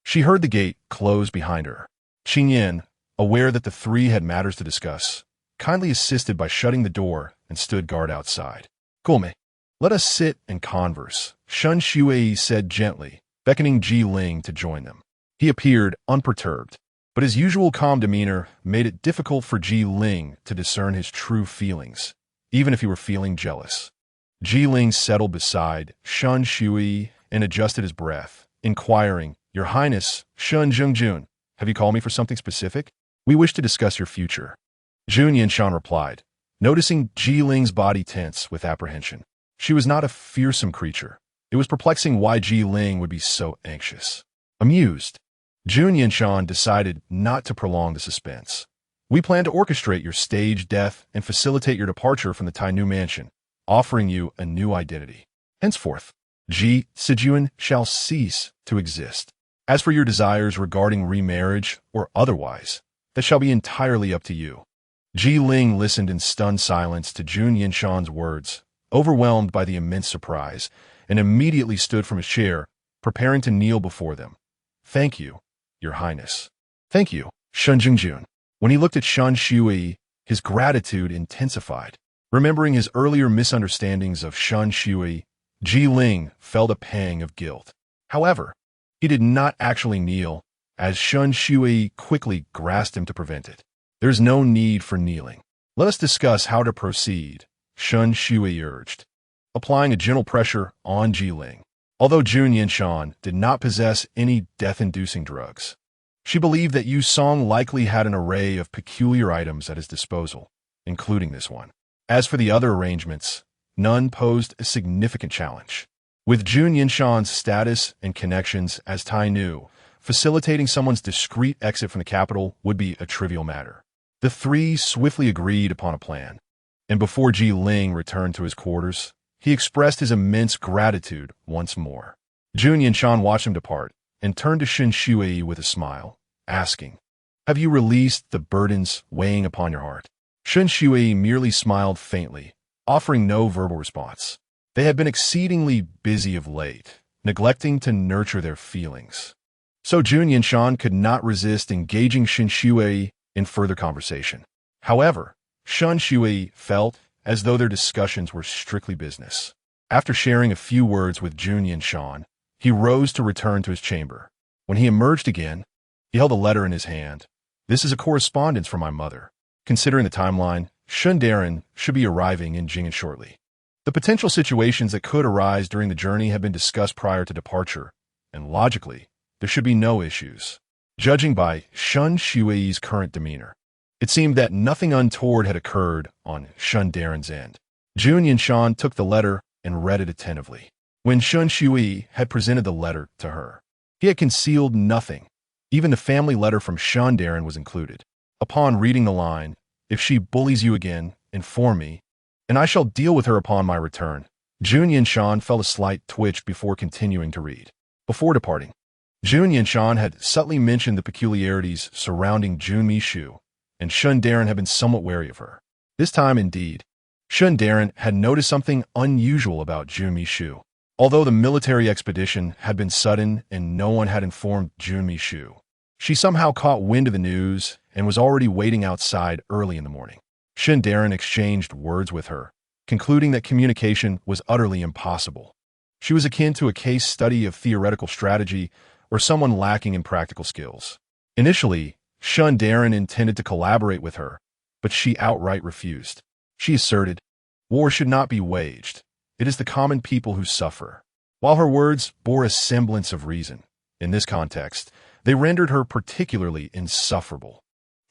A: she heard the gate close behind her. Qing Yan, aware that the three had matters to discuss, kindly assisted by shutting the door and stood guard outside. Gulme, let us sit and converse, Shun Xue said gently, beckoning Ji Ling to join them. He appeared unperturbed, but his usual calm demeanor made it difficult for Ji Ling to discern his true feelings, even if he were feeling jealous. Ji Ling settled beside Shun Xue and adjusted his breath, inquiring, Your Highness, Shun Zhengjun, have you called me for something specific? We wish to discuss your future. Jun Yanshan replied, noticing Ji Ling's body tense with apprehension. She was not a fearsome creature. It was perplexing why Ji Ling would be so anxious. Amused, Jun Yanshan decided not to prolong the suspense. We plan to orchestrate your stage death and facilitate your departure from the Tai Nu mansion, offering you a new identity. Henceforth, Ji Sijuan shall cease to exist. As for your desires regarding remarriage or otherwise, that shall be entirely up to you. Ji Ling listened in stunned silence to Jun Yanshan's words, overwhelmed by the immense surprise, and immediately stood from his chair, preparing to kneel before them. Thank you, Your Highness. Thank you, Shun Zhengjun. When he looked at Shun Xue, his gratitude intensified. Remembering his earlier misunderstandings of Shun Xue, Ji Ling felt a pang of guilt. However, he did not actually kneel, as Shun Xue quickly grasped him to prevent it. There's no need for kneeling. Let us discuss how to proceed, Shun Xue urged, applying a gentle pressure on Ji Ling. Although Jun Yanshan did not possess any death-inducing drugs, she believed that Yu Song likely had an array of peculiar items at his disposal, including this one. As for the other arrangements, none posed a significant challenge. With Jun Yanshan's status and connections as Tai Nu, facilitating someone's discreet exit from the capital would be a trivial matter. The three swiftly agreed upon a plan, and before Ji Ling returned to his quarters, he expressed his immense gratitude once more. Jun Yanshan watched him depart and turned to Shun Xue with a smile, asking, Have you released the burdens weighing upon your heart? Shun Xue merely smiled faintly, offering no verbal response. They had been exceedingly busy of late, neglecting to nurture their feelings. So Jun Yanshan could not resist engaging Shun Xue in further conversation. However, Shun Xue felt as though their discussions were strictly business. After sharing a few words with Jun Yanshan, he rose to return to his chamber. When he emerged again, He held a letter in his hand. This is a correspondence from my mother. Considering the timeline, Shundaran should be arriving in Jingen shortly. The potential situations that could arise during the journey have been discussed prior to departure, and logically, there should be no issues. Judging by Shun Shui's current demeanor, it seemed that nothing untoward had occurred on Shundaran's end. Jun Yanshan took the letter and read it attentively. When Shun Shui had presented the letter to her, he had concealed nothing. Even the family letter from Shundaran was included. Upon reading the line, "If she bullies you again, inform me, and I shall deal with her upon my return," Jun Yanshan felt a slight twitch before continuing to read. Before departing, Jun Yanshan had subtly mentioned the peculiarities surrounding Jun Mishu, and Shundaran had been somewhat wary of her. This time, indeed, Shundaran had noticed something unusual about Jun Mishu. Although the military expedition had been sudden and no one had informed Jun Mishu, she somehow caught wind of the news and was already waiting outside early in the morning. Shundaran exchanged words with her, concluding that communication was utterly impossible. She was akin to a case study of theoretical strategy or someone lacking in practical skills. Initially, Shundaran intended to collaborate with her, but she outright refused. She asserted, "War should not be waged. It is the common people who suffer." While her words bore a semblance of reason, in this context, they rendered her particularly insufferable.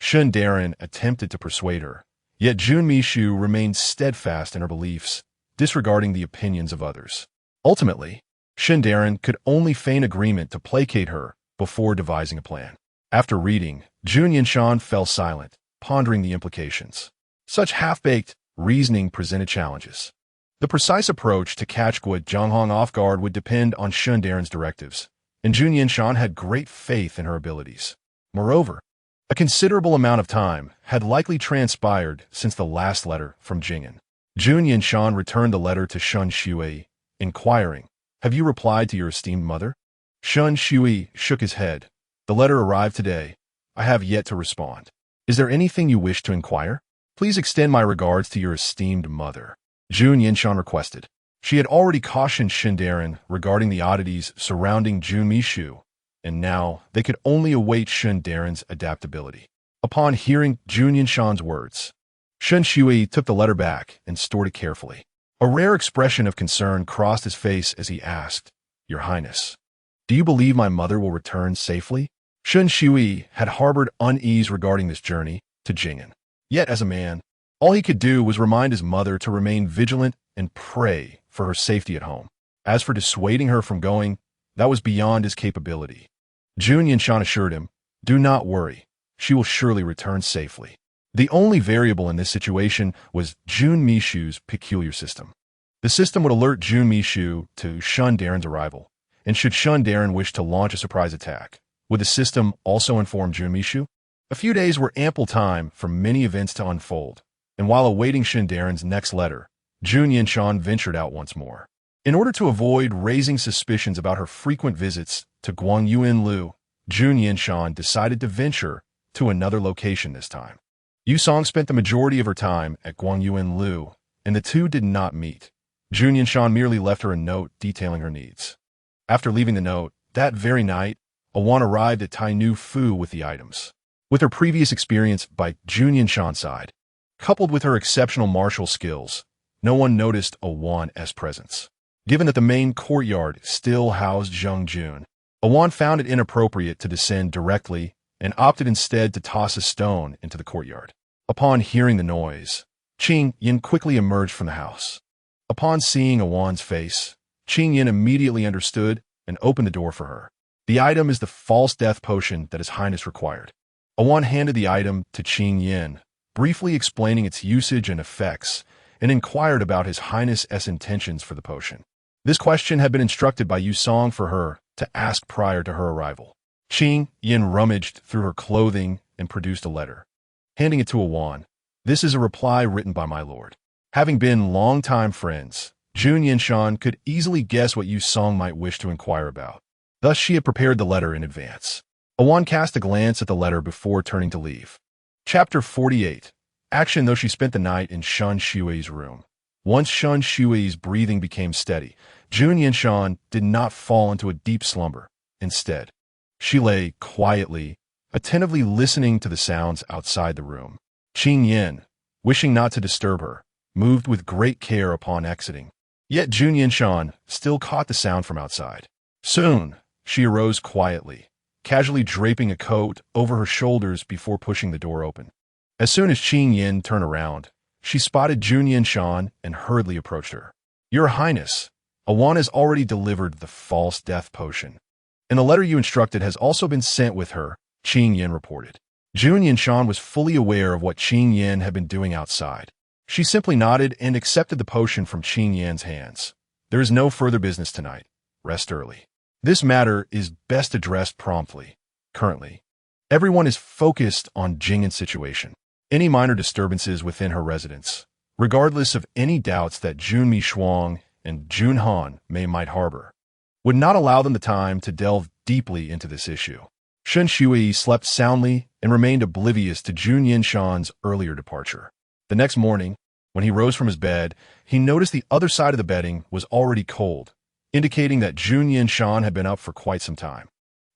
A: Shundaran attempted to persuade her, yet Jun Mishu remained steadfast in her beliefs, disregarding the opinions of others. Ultimately, Shundaran could only feign agreement to placate her before devising a plan. After reading, Jun Yanshan fell silent, pondering the implications. Such half-baked reasoning presented challenges. The precise approach to catch Guo Zhonghong off guard would depend on Shundaran's directives, and Jun Yanshan had great faith in her abilities. Moreover, a considerable amount of time had likely transpired since the last letter from Jingen. Jun Yanshan returned the letter to Shun Shui, inquiring, "Have you replied to your esteemed mother?" Shun Shui shook his head. "The letter arrived today. I have yet to respond. Is there anything you wish to inquire? Please extend my regards to your esteemed mother," Jun Yanshan requested. She had already cautioned Shundaran regarding the oddities surrounding Jun Mishu, and now they could only await Shundaran's adaptability. Upon hearing Jun Yanshan's words, Shun Shui took the letter back and stored it carefully. A rare expression of concern crossed his face as he asked, "Your Highness, do you believe my mother will return safely?" Shun Shui had harbored unease regarding this journey to Jingen. Yet as a man, all he could do was remind his mother to remain vigilant and pray for her safety at home. As for dissuading her from going, that was beyond his capability. Jun Yanshan assured him, "Do not worry, she will surely return safely." The only variable in this situation was Jun Mishu's peculiar system. The system would alert Jun Mishu to Shundaran's arrival, and should Shundaran wish to launch a surprise attack, would the system also inform Jun Mishu? A few days were ample time for many events to unfold, and while awaiting Shundaran's next letter, Jun Yanshan ventured out once more. In order to avoid raising suspicions about her frequent visits to Guangyuan-Lu, Jun Yanshan decided to venture to another location this time. Yu Song spent the majority of her time at Guangyuan-Lu, and the two did not meet. Jun Yanshan merely left her a note detailing her needs. After leaving the note, that very night, Awan arrived at Tai Nu Fu with the items. With her previous experience by Jun Yanshan's side, coupled with her exceptional martial skills, no one noticed Awan's presence. Given that the main courtyard still housed Zheng Jun, Awan found it inappropriate to descend directly and opted instead to toss a stone into the courtyard. Upon hearing the noise, Qing Yin quickly emerged from the house. Upon seeing Awan's face, Qing Yin immediately understood and opened the door for her. The item is the false death potion that His Highness required. Awan handed the item to Qing Yin, briefly explaining its usage and effects, and inquired about His Highness's intentions for the potion. This question had been instructed by Yu Song for her to ask prior to her arrival. Qing Yin rummaged through her clothing and produced a letter. Handing it to Awan, "This is a reply written by my lord." Having been longtime friends, Jun Yanshan could easily guess what Yu Song might wish to inquire about. Thus, she had prepared the letter in advance. Awan cast a glance at the letter before turning to leave. Chapter 48. Action. Though she spent the night in Shun Shui's room, once Shun Shui's breathing became steady, Jun Yanshan did not fall into a deep slumber. Instead, she lay quietly attentively listening to the sounds outside the room. Qing Yin, wishing not to disturb her, moved with great care upon exiting. Yet Jun Yanshan still caught the sound from outside. Soon, she arose quietly, casually draping a coat over her shoulders before pushing the door open. As soon as Qing Yin turned around, she spotted Jun Yanshan and hurriedly approached her. "Your Highness, Awan has already delivered the false death potion, and the letter you instructed has also been sent with her," Qing Yin reported. Jun Yanshan was fully aware of what Qing Yin had been doing outside. She simply nodded and accepted the potion from Qing Yin's hands. "There is no further business tonight. Rest early. This matter is best addressed promptly. Currently, everyone is focused on Jingan's situation. Any minor disturbances within her residence, regardless of any doubts that Jun Mishuang and Jun Han might harbor, would not allow them the time to delve deeply into this issue." Shen Shui slept soundly and remained oblivious to Jun Yanshan's earlier departure. The next morning, when he rose from his bed, he noticed the other side of the bedding was already cold, indicating that Jun Yanshan had been up for quite some time.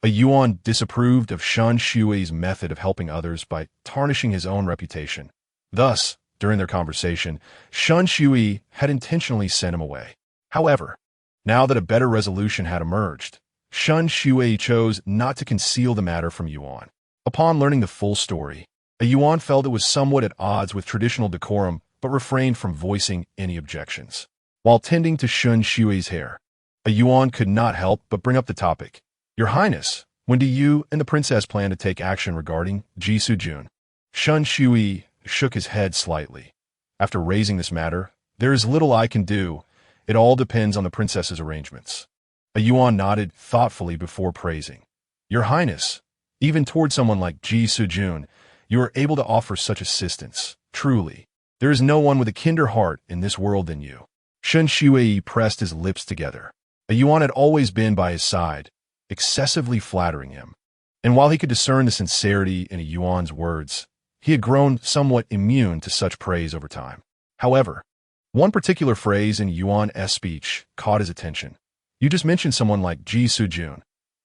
A: A Yuan disapproved of Shen Shui's method of helping others by tarnishing his own reputation. Thus, during their conversation, Shen Shui had intentionally sent him away. However, now that a better resolution had emerged, Shen Shui chose not to conceal the matter from Yuan. Upon learning the full story, a Yuan felt it was somewhat at odds with traditional decorum but refrained from voicing any objections. While tending to Shen Shui's hair, a Yuan could not help but bring up the topic. "Your Highness, when do you and the princess plan to take action regarding Ji Sujun?" Shen Shui shook his head slightly. "After raising this matter, there is little I can do. It all depends on the princess's arrangements." A Yuan nodded thoughtfully before praising. "Your Highness, even toward someone like Ji Sujun, you are able to offer such assistance. Truly, there is no one with a kinder heart in this world than you." Shen Shui pressed his lips together. A Yuan had always been by his side, excessively flattering him. And while he could discern the sincerity in a Yuan's words, he had grown somewhat immune to such praise over time. However, one particular phrase in Yuan's speech caught his attention. "You just mentioned someone like Ji Sujun.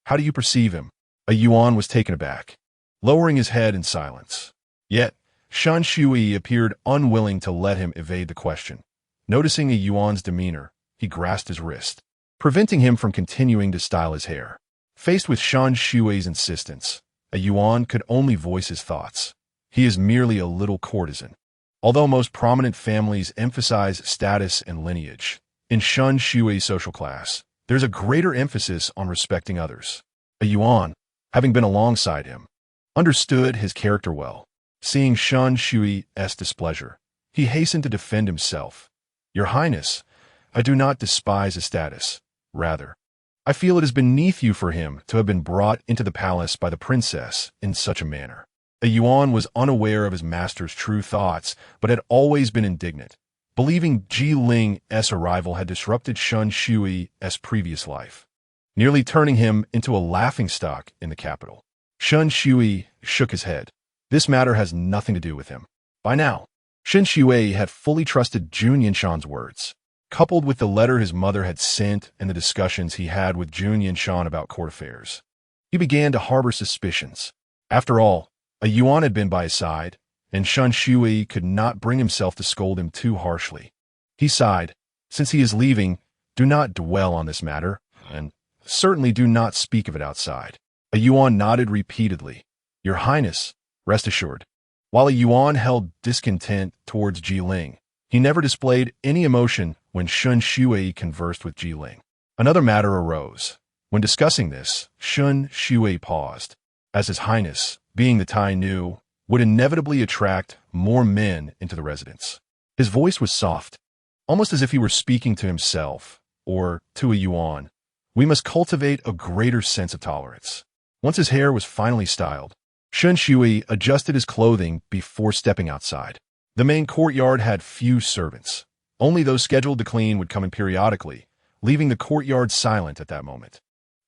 A: How do you perceive him?" A Yuan was taken aback, lowering his head in silence. Yet, Shen Shui appeared unwilling to let him evade the question. Noticing a Yuan's demeanor, he grasped his wrist, preventing him from continuing to style his hair. Faced with Shen Shui's insistence, a Yuan could only voice his thoughts. He is merely a little courtesan. Although most prominent families emphasize status and lineage, in Shen Shui's social class, there's a greater emphasis on respecting others. A Yuan, having been alongside him, understood his character well. Seeing Shen Shui's displeasure, he hastened to defend himself. "Your Highness, I do not despise his status. Rather, I feel it is beneath you for him to have been brought into the palace by the princess in such a manner." A Yuan was unaware of his master's true thoughts, but had always been indignant, believing Ji Ling's arrival had disrupted Shen Shui's previous life, nearly turning him into a laughingstock in the capital. Shen Shui shook his head. This matter has nothing to do with him. By now, Shen Shui had fully trusted Jun Yanshan's words. Coupled with the letter his mother had sent and the discussions he had with Jun Yanshan about court affairs, he began to harbor suspicions. After all, a Yuan had been by his side, and Shen Shui could not bring himself to scold him too harshly. He sighed. "Since he is leaving, do not dwell on this matter, and certainly do not speak of it outside." A Yuan nodded repeatedly. "Your Highness, rest assured." While a Yuan held discontent towards Ji Ling, he never displayed any emotion when Shen Shui conversed with Ji Ling. Another matter arose. When discussing this, Shen Shui paused, as His Highness, being the Tai Nu, would inevitably attract more men into the residence. His voice was soft, almost as if he were speaking to himself, or to a Yuan. "We must cultivate a greater sense of tolerance." Once his hair was finally styled, Shen Shui adjusted his clothing before stepping outside. The main courtyard had few servants. Only those scheduled to clean would come in periodically, leaving the courtyard silent at that moment.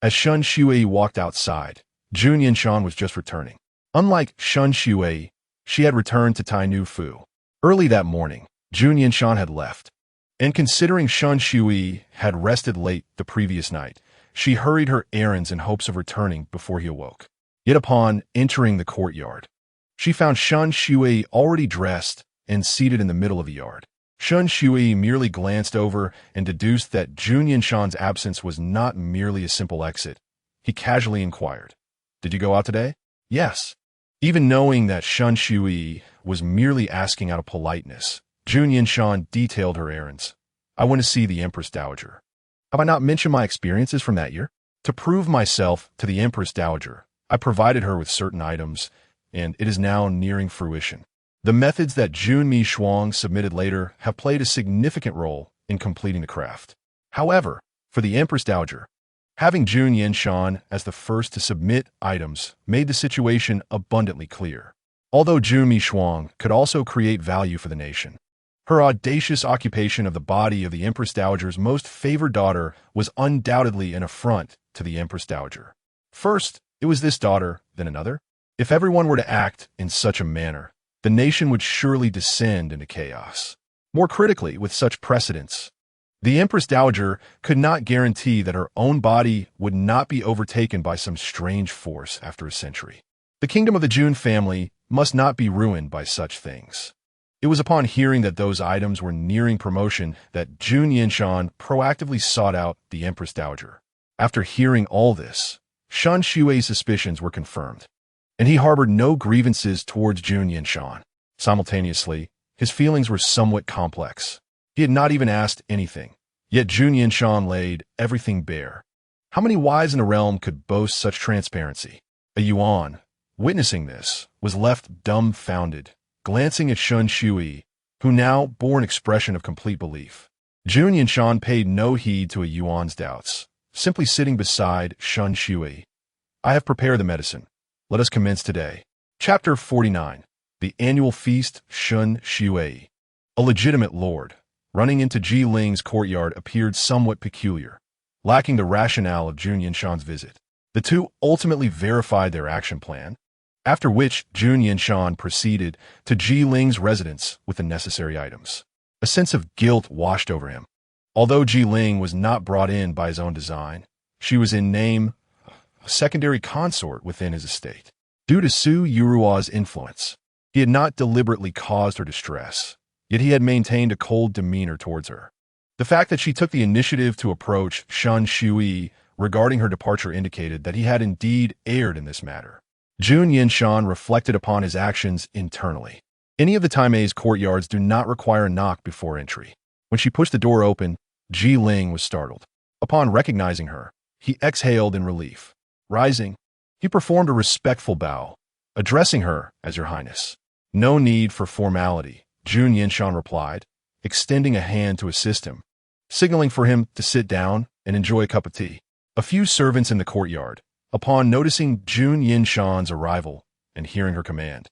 A: As Shen Shui walked outside, Jun Yanshan was just returning. Unlike Shen Shui, she had returned to Tai Nu Fu. Early that morning, Jun Yanshan had left. And considering Shen Shui had rested late the previous night, she hurried her errands in hopes of returning before he awoke. Yet upon entering the courtyard, she found Shun Shui already dressed and seated in the middle of the yard. Shun Shui merely glanced over and deduced that Jun Yanshan's absence was not merely a simple exit. He casually inquired, "Did you go out today?" "Yes." Even knowing that Shun Shui was merely asking out of politeness, Jun Yanshan detailed her errands. "I went to see the Empress Dowager." "Have I not mentioned my experiences from that year?" "To prove myself to the Empress Dowager, I provided her with certain items, and it is now nearing fruition." The methods that Jun Mi Shuang submitted later have played a significant role in completing the craft. However, for the Empress Dowager, having Jun Yanshan as the first to submit items made the situation abundantly clear. Although Jun Mi Shuang could also create value for the nation, her audacious occupation of the body of the Empress Dowager's most favored daughter was undoubtedly an affront to the Empress Dowager. First, it was this daughter, then another. If everyone were to act in such a manner, the nation would surely descend into chaos. More critically, with such precedents, the Empress Dowager could not guarantee that her own body would not be overtaken by some strange force after a century. The kingdom of the Jun family must not be ruined by such things. It was upon hearing that those items were nearing promotion that Jun Yanshan proactively sought out the Empress Dowager. After hearing all this, Shun Shui's suspicions were confirmed, and he harbored no grievances towards Jun Yanshan. Simultaneously, his feelings were somewhat complex. He had not even asked anything, yet Jun Yanshan laid everything bare. How many wives in the realm could boast such transparency? A Yuan, witnessing this, was left dumbfounded, glancing at Shun Shui, who now bore an expression of complete belief. Jun Yanshan paid no heed to a Yuan's doubts, simply sitting beside Shun Shui. "I have prepared the medicine. Let us commence today." Chapter 49. The Annual Feast, Shun Shui. A legitimate lord, running into Ji Ling's courtyard appeared somewhat peculiar, lacking the rationale of Jun Yanshan's visit. The two ultimately verified their action plan, after which Jun Yanshan proceeded to Ji Ling's residence with the necessary items. A sense of guilt washed over him. Although Ji Ling was not brought in by his own design, she was in name a secondary consort within his estate. Due to Su Yurua's influence, he had not deliberately caused her distress, yet he had maintained a cold demeanor towards her. The fact that she took the initiative to approach Shun Shui regarding her departure indicated that he had indeed erred in this matter. Jun Yanshan reflected upon his actions internally. Any of the Taime's courtyards do not require a knock before entry. When she pushed the door open, Ji Ling was startled. Upon recognizing her, he exhaled in relief. Rising, he performed a respectful bow, addressing her as Your Highness. "No need for formality," Jun Yanshan replied, extending a hand to assist him, signaling for him to sit down and enjoy a cup of tea. A few servants in the courtyard, upon noticing Jun Yanshan's arrival and hearing her command,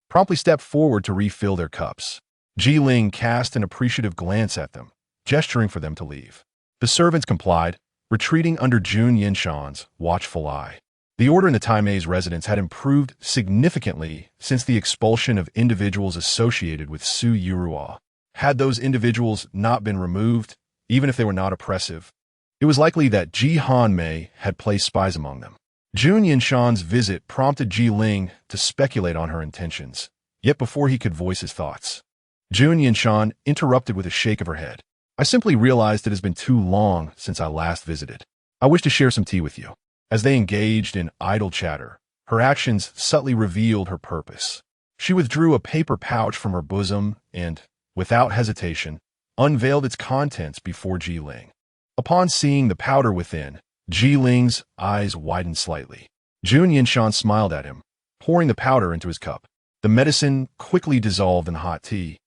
A: promptly stepped forward to refill their cups. Ji Ling cast an appreciative glance at them, gesturing for them to leave. The servants complied, retreating under Jun Yanshan's watchful eye. The order in the Taime's residence had improved significantly since the expulsion of individuals associated with Su Yurua. Had those individuals not been removed, even if they were not oppressive, it was likely that Ji Hanmei had placed spies among them. Jun Yanshan's visit prompted Ji Ling to speculate on her intentions, yet before he could voice his thoughts, Jun Yanshan interrupted with a shake of her head. "I simply realized it has been too long since I last visited. I wish to share some tea with you." As they engaged in idle chatter, her actions subtly revealed her purpose. She withdrew a paper pouch from her bosom and, without hesitation, unveiled its contents before Ji Ling. Upon seeing the powder within, Ji Ling's eyes widened slightly. Jun Yanshan smiled at him, pouring the powder into his cup. The medicine quickly dissolved in hot tea,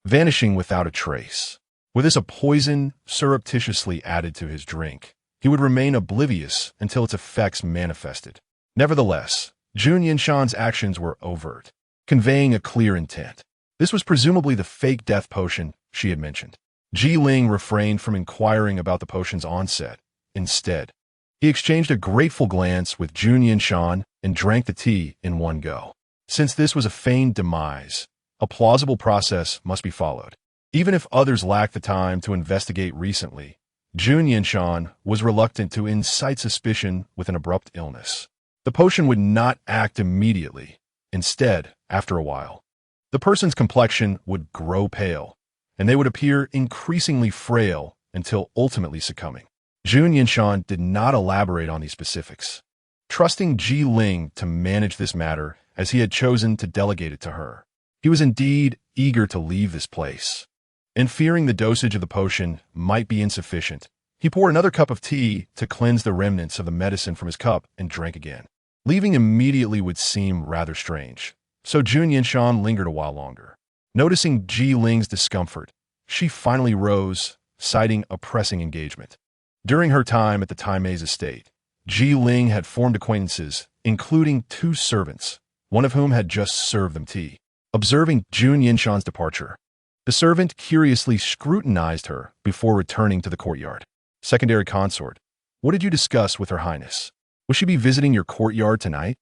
A: vanishing without a trace. Were this a poison surreptitiously added to his drink, he would remain oblivious until its effects manifested. Nevertheless, Jun Yanshan's actions were overt, conveying a clear intent. This was presumably the fake death potion she had mentioned. Ji Ling refrained from inquiring about the potion's onset. Instead, he exchanged a grateful glance with Jun Yanshan and drank the tea in one go. Since this was a feigned demise, a plausible process must be followed. Even if others lacked the time to investigate recently, Jun Yanshan was reluctant to incite suspicion with an abrupt illness. The potion would not act immediately. Instead, after a while, the person's complexion would grow pale, and they would appear increasingly frail until ultimately succumbing. Jun Yanshan did not elaborate on these specifics, trusting Ji Ling to manage this matter as he had chosen to delegate it to her. He was indeed eager to leave this place, and fearing the dosage of the potion might be insufficient, he poured another cup of tea to cleanse the remnants of the medicine from his cup and drank again. Leaving immediately would seem rather strange, so Jun Yanshan lingered a while longer. Noticing Ji Ling's discomfort, she finally rose, citing a pressing engagement. During her time at the Tai Nu's estate, Ji Ling had formed acquaintances, including 2 servants, one of whom had just served them tea. Observing Jun Yanshan's departure, the servant curiously scrutinized her before returning to the courtyard. Secondary consort, what did you discuss with Her Highness? Will she be visiting your courtyard tonight?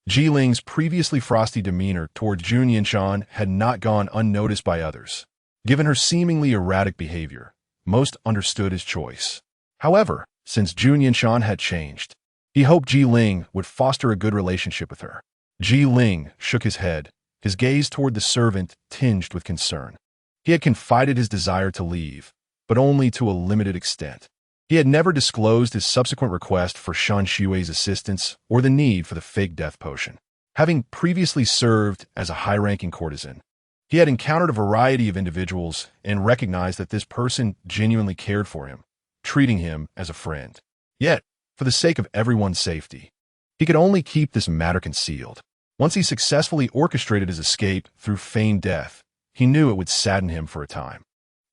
A: Ji Ling's previously frosty demeanor toward Jun Yanshan had not gone unnoticed by others. Given her seemingly erratic behavior, most understood his choice. However, since Jun Yanshan had changed, he hoped Ji Ling would foster a good relationship with her. Ji Ling shook his head, his gaze toward the servant tinged with concern. He had confided his desire to leave, but only to a limited extent. He had never disclosed his subsequent request for Shan Xue's assistance or the need for the fake death potion. Having previously served as a high-ranking courtesan, he had encountered a variety of individuals and recognized that this person genuinely cared for him, treating him as a friend. Yet, for the sake of everyone's safety, he could only keep this matter concealed. Once he successfully orchestrated his escape through feigned death, he knew it would sadden him for a time.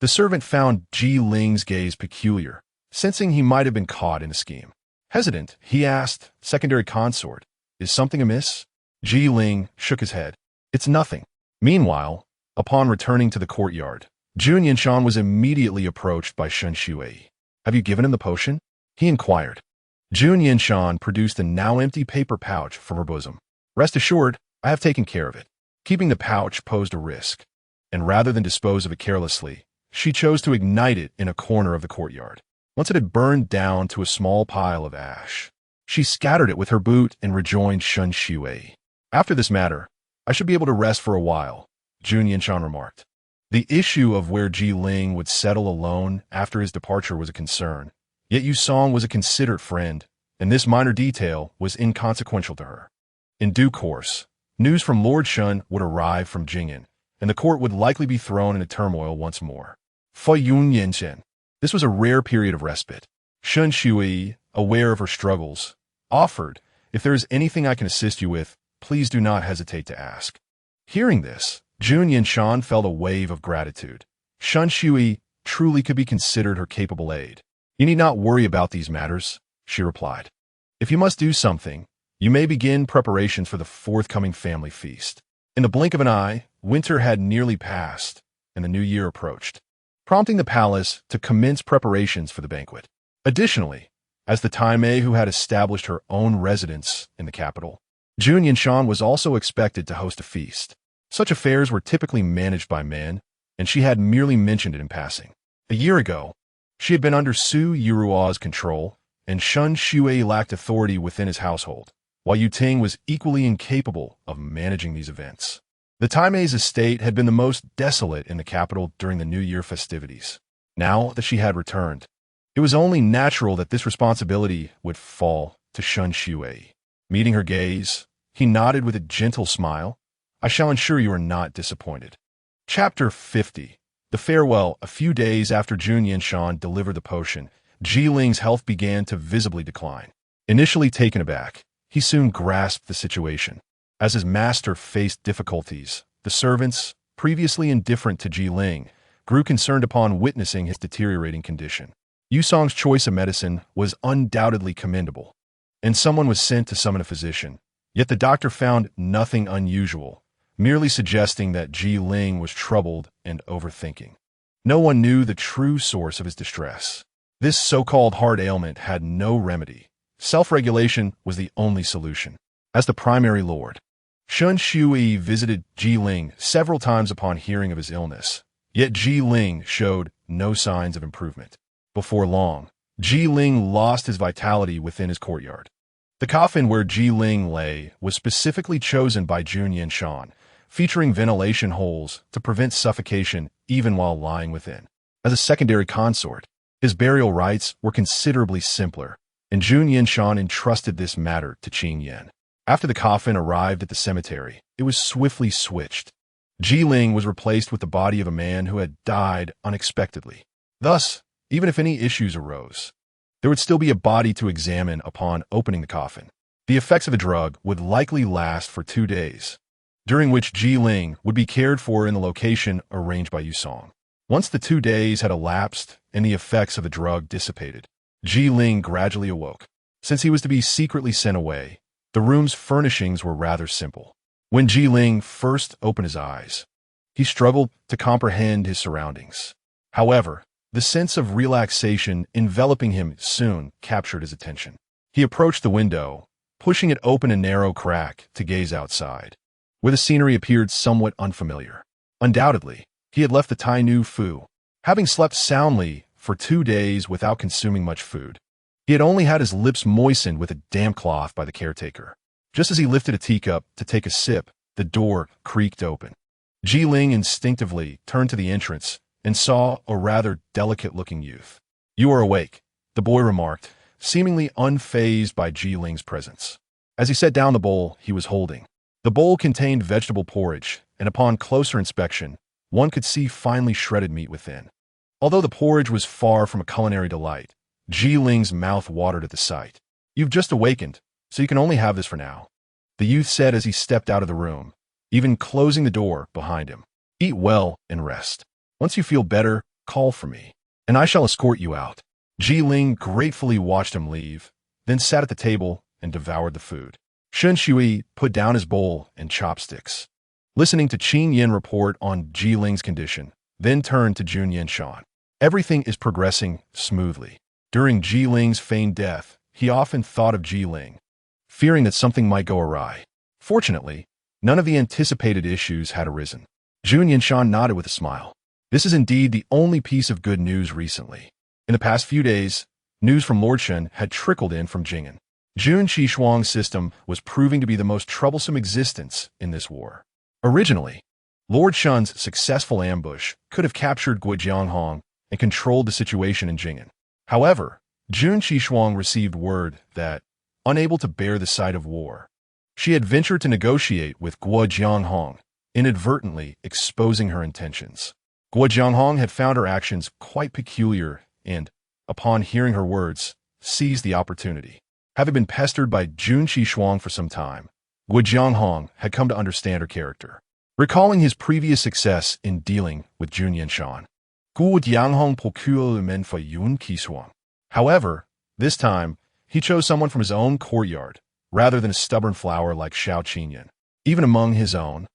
A: The servant found Ji Ling's gaze peculiar, sensing he might have been caught in a scheme. Hesitant, he asked, secondary consort, is something amiss? Ji Ling shook his head. It's nothing. Meanwhile, upon returning to the courtyard, Jun Yanshan was immediately approached by Shan Xue. Have you given him the potion? He inquired. Jun Yanshan produced a now empty paper pouch from her bosom. Rest assured, I have taken care of it. Keeping the pouch posed a risk, and rather than dispose of it carelessly, she chose to ignite it in a corner of the courtyard. Once it had burned down to a small pile of ash, she scattered it with her boot and rejoined Shan Xue. After this matter, I should be able to rest for a while, Jun Yanshan remarked. The issue of where Ji Ling would settle alone after his departure was a concern, yet Yu Song was a considerate friend, and this minor detail was inconsequential to her. In due course, news from Lord Shun would arrive from Jing'an, and the court would likely be thrown into turmoil once more. For Jun Yanshan, this was a rare period of respite. Shan Xue, aware of her struggles, offered, if there is anything I can assist you with, please do not hesitate to ask. Hearing this, Jun Yanshan felt a wave of gratitude. Shan Xue truly could be considered her capable aide. You need not worry about these matters, she replied. If you must do something, you may begin preparations for the forthcoming family feast. In the blink of an eye, winter had nearly passed, and the new year approached, prompting the palace to commence preparations for the banquet. Additionally, as the Tai Nu who had established her own residence in the capital, Jun Yanshan was also expected to host a feast. Such affairs were typically managed by men, and she had merely mentioned it in passing. A year ago, she had been under Su Yirua's control, and Shan Xue lacked authority within his household, while Yu Ting was equally incapable of managing these events. The Tai Nu's estate had been the most desolate in the capital during the New Year festivities. Now that she had returned, it was only natural that this responsibility would fall to Shan Xue. Meeting her gaze, he nodded with a gentle smile. I shall ensure you are not disappointed. Chapter 50. The farewell. A few days after Jun Yanshan delivered the potion, Ji Ling's health began to visibly decline. Initially taken aback, he soon grasped the situation. As his master faced difficulties, the servants, previously indifferent to Ji Ling, grew concerned upon witnessing his deteriorating condition. Yu Song's choice of medicine was undoubtedly commendable, and someone was sent to summon a physician. Yet the doctor found nothing unusual, merely suggesting that Ji Ling was troubled and overthinking. No one knew the true source of his distress. This so-called heart ailment had no remedy. Self-regulation was the only solution. As the primary lord, Shan Xue visited Ji Ling several times upon hearing of his illness, yet Ji Ling showed no signs of improvement. Before long, Ji Ling lost his vitality within his courtyard. The coffin where Ji Ling lay was specifically chosen by Jun Yanshan, featuring ventilation holes to prevent suffocation even while lying within. As a secondary consort, his burial rites were considerably simpler, and Jun Yanshan entrusted this matter to Qing Yan. After the coffin arrived at the cemetery, it was swiftly switched. Ji Ling was replaced with the body of a man who had died unexpectedly. Thus, even if any issues arose, there would still be a body to examine upon opening the coffin. The effects of a drug would likely last for 2 days, during which Ji Ling would be cared for in the location arranged by Yu Song. Once the 2 days had elapsed and the effects of the drug dissipated, Ji Ling gradually awoke. Since he was to be secretly sent away, the room's furnishings were rather simple. When Ji Ling first opened his eyes, he struggled to comprehend his surroundings. However, the sense of relaxation enveloping him soon captured his attention. He approached the window, pushing it open a narrow crack to gaze outside, where the scenery appeared somewhat unfamiliar. Undoubtedly, he had left the Tai Nu Fu, having slept soundly for 2 days without consuming much food. He had only had his lips moistened with a damp cloth by the caretaker. Just as he lifted a teacup to take a sip, the door creaked open. Ji Ling instinctively turned to the entrance and saw a rather delicate-looking youth. "You are awake," the boy remarked, seemingly unfazed by Ji Ling's presence. As he set down the bowl he was holding, the bowl contained vegetable porridge, and upon closer inspection, one could see finely shredded meat within. Although the porridge was far from a culinary delight, Ji Ling's mouth watered at the sight. "You've just awakened, so you can only have this for now," the youth said as he stepped out of the room, even closing the door behind him. "Eat well and rest. Once you feel better, call for me, and I shall escort you out." Ji Ling gratefully watched him leave, then sat at the table and devoured the food. Shun Shui put down his bowl and chopsticks, listening to Qing Yan report on Ji Ling's condition, then turned to Jun Yanshan. Everything is progressing smoothly. During Ji Ling's feigned death, he often thought of Ji Ling, fearing that something might go awry. Fortunately, none of the anticipated issues had arisen. Jun Yanshan nodded with a smile. This is indeed the only piece of good news recently. In the past few days, news from Lord Shun had trickled in from Jing'an. Jun Qishuang's system was proving to be the most troublesome existence in this war. Originally, Lord Shun's successful ambush could have captured Guojianghong and controlled the situation in Jing'an. However, Jun Qishuang received word that, unable to bear the sight of war, she had ventured to negotiate with Guojianghong, inadvertently exposing her intentions. Guojianghong had found her actions quite peculiar and, upon hearing her words, seized the opportunity. Having been pestered by Jun Qishuang for some time, Guojianghong had come to understand her character. Recalling his previous success in dealing with Jun Yanshan, Guojianghong procured men for Jun Qishuang. However, this time, he chose someone from his own courtyard, rather than a stubborn flower like Xiao Qinyan. Even among his own,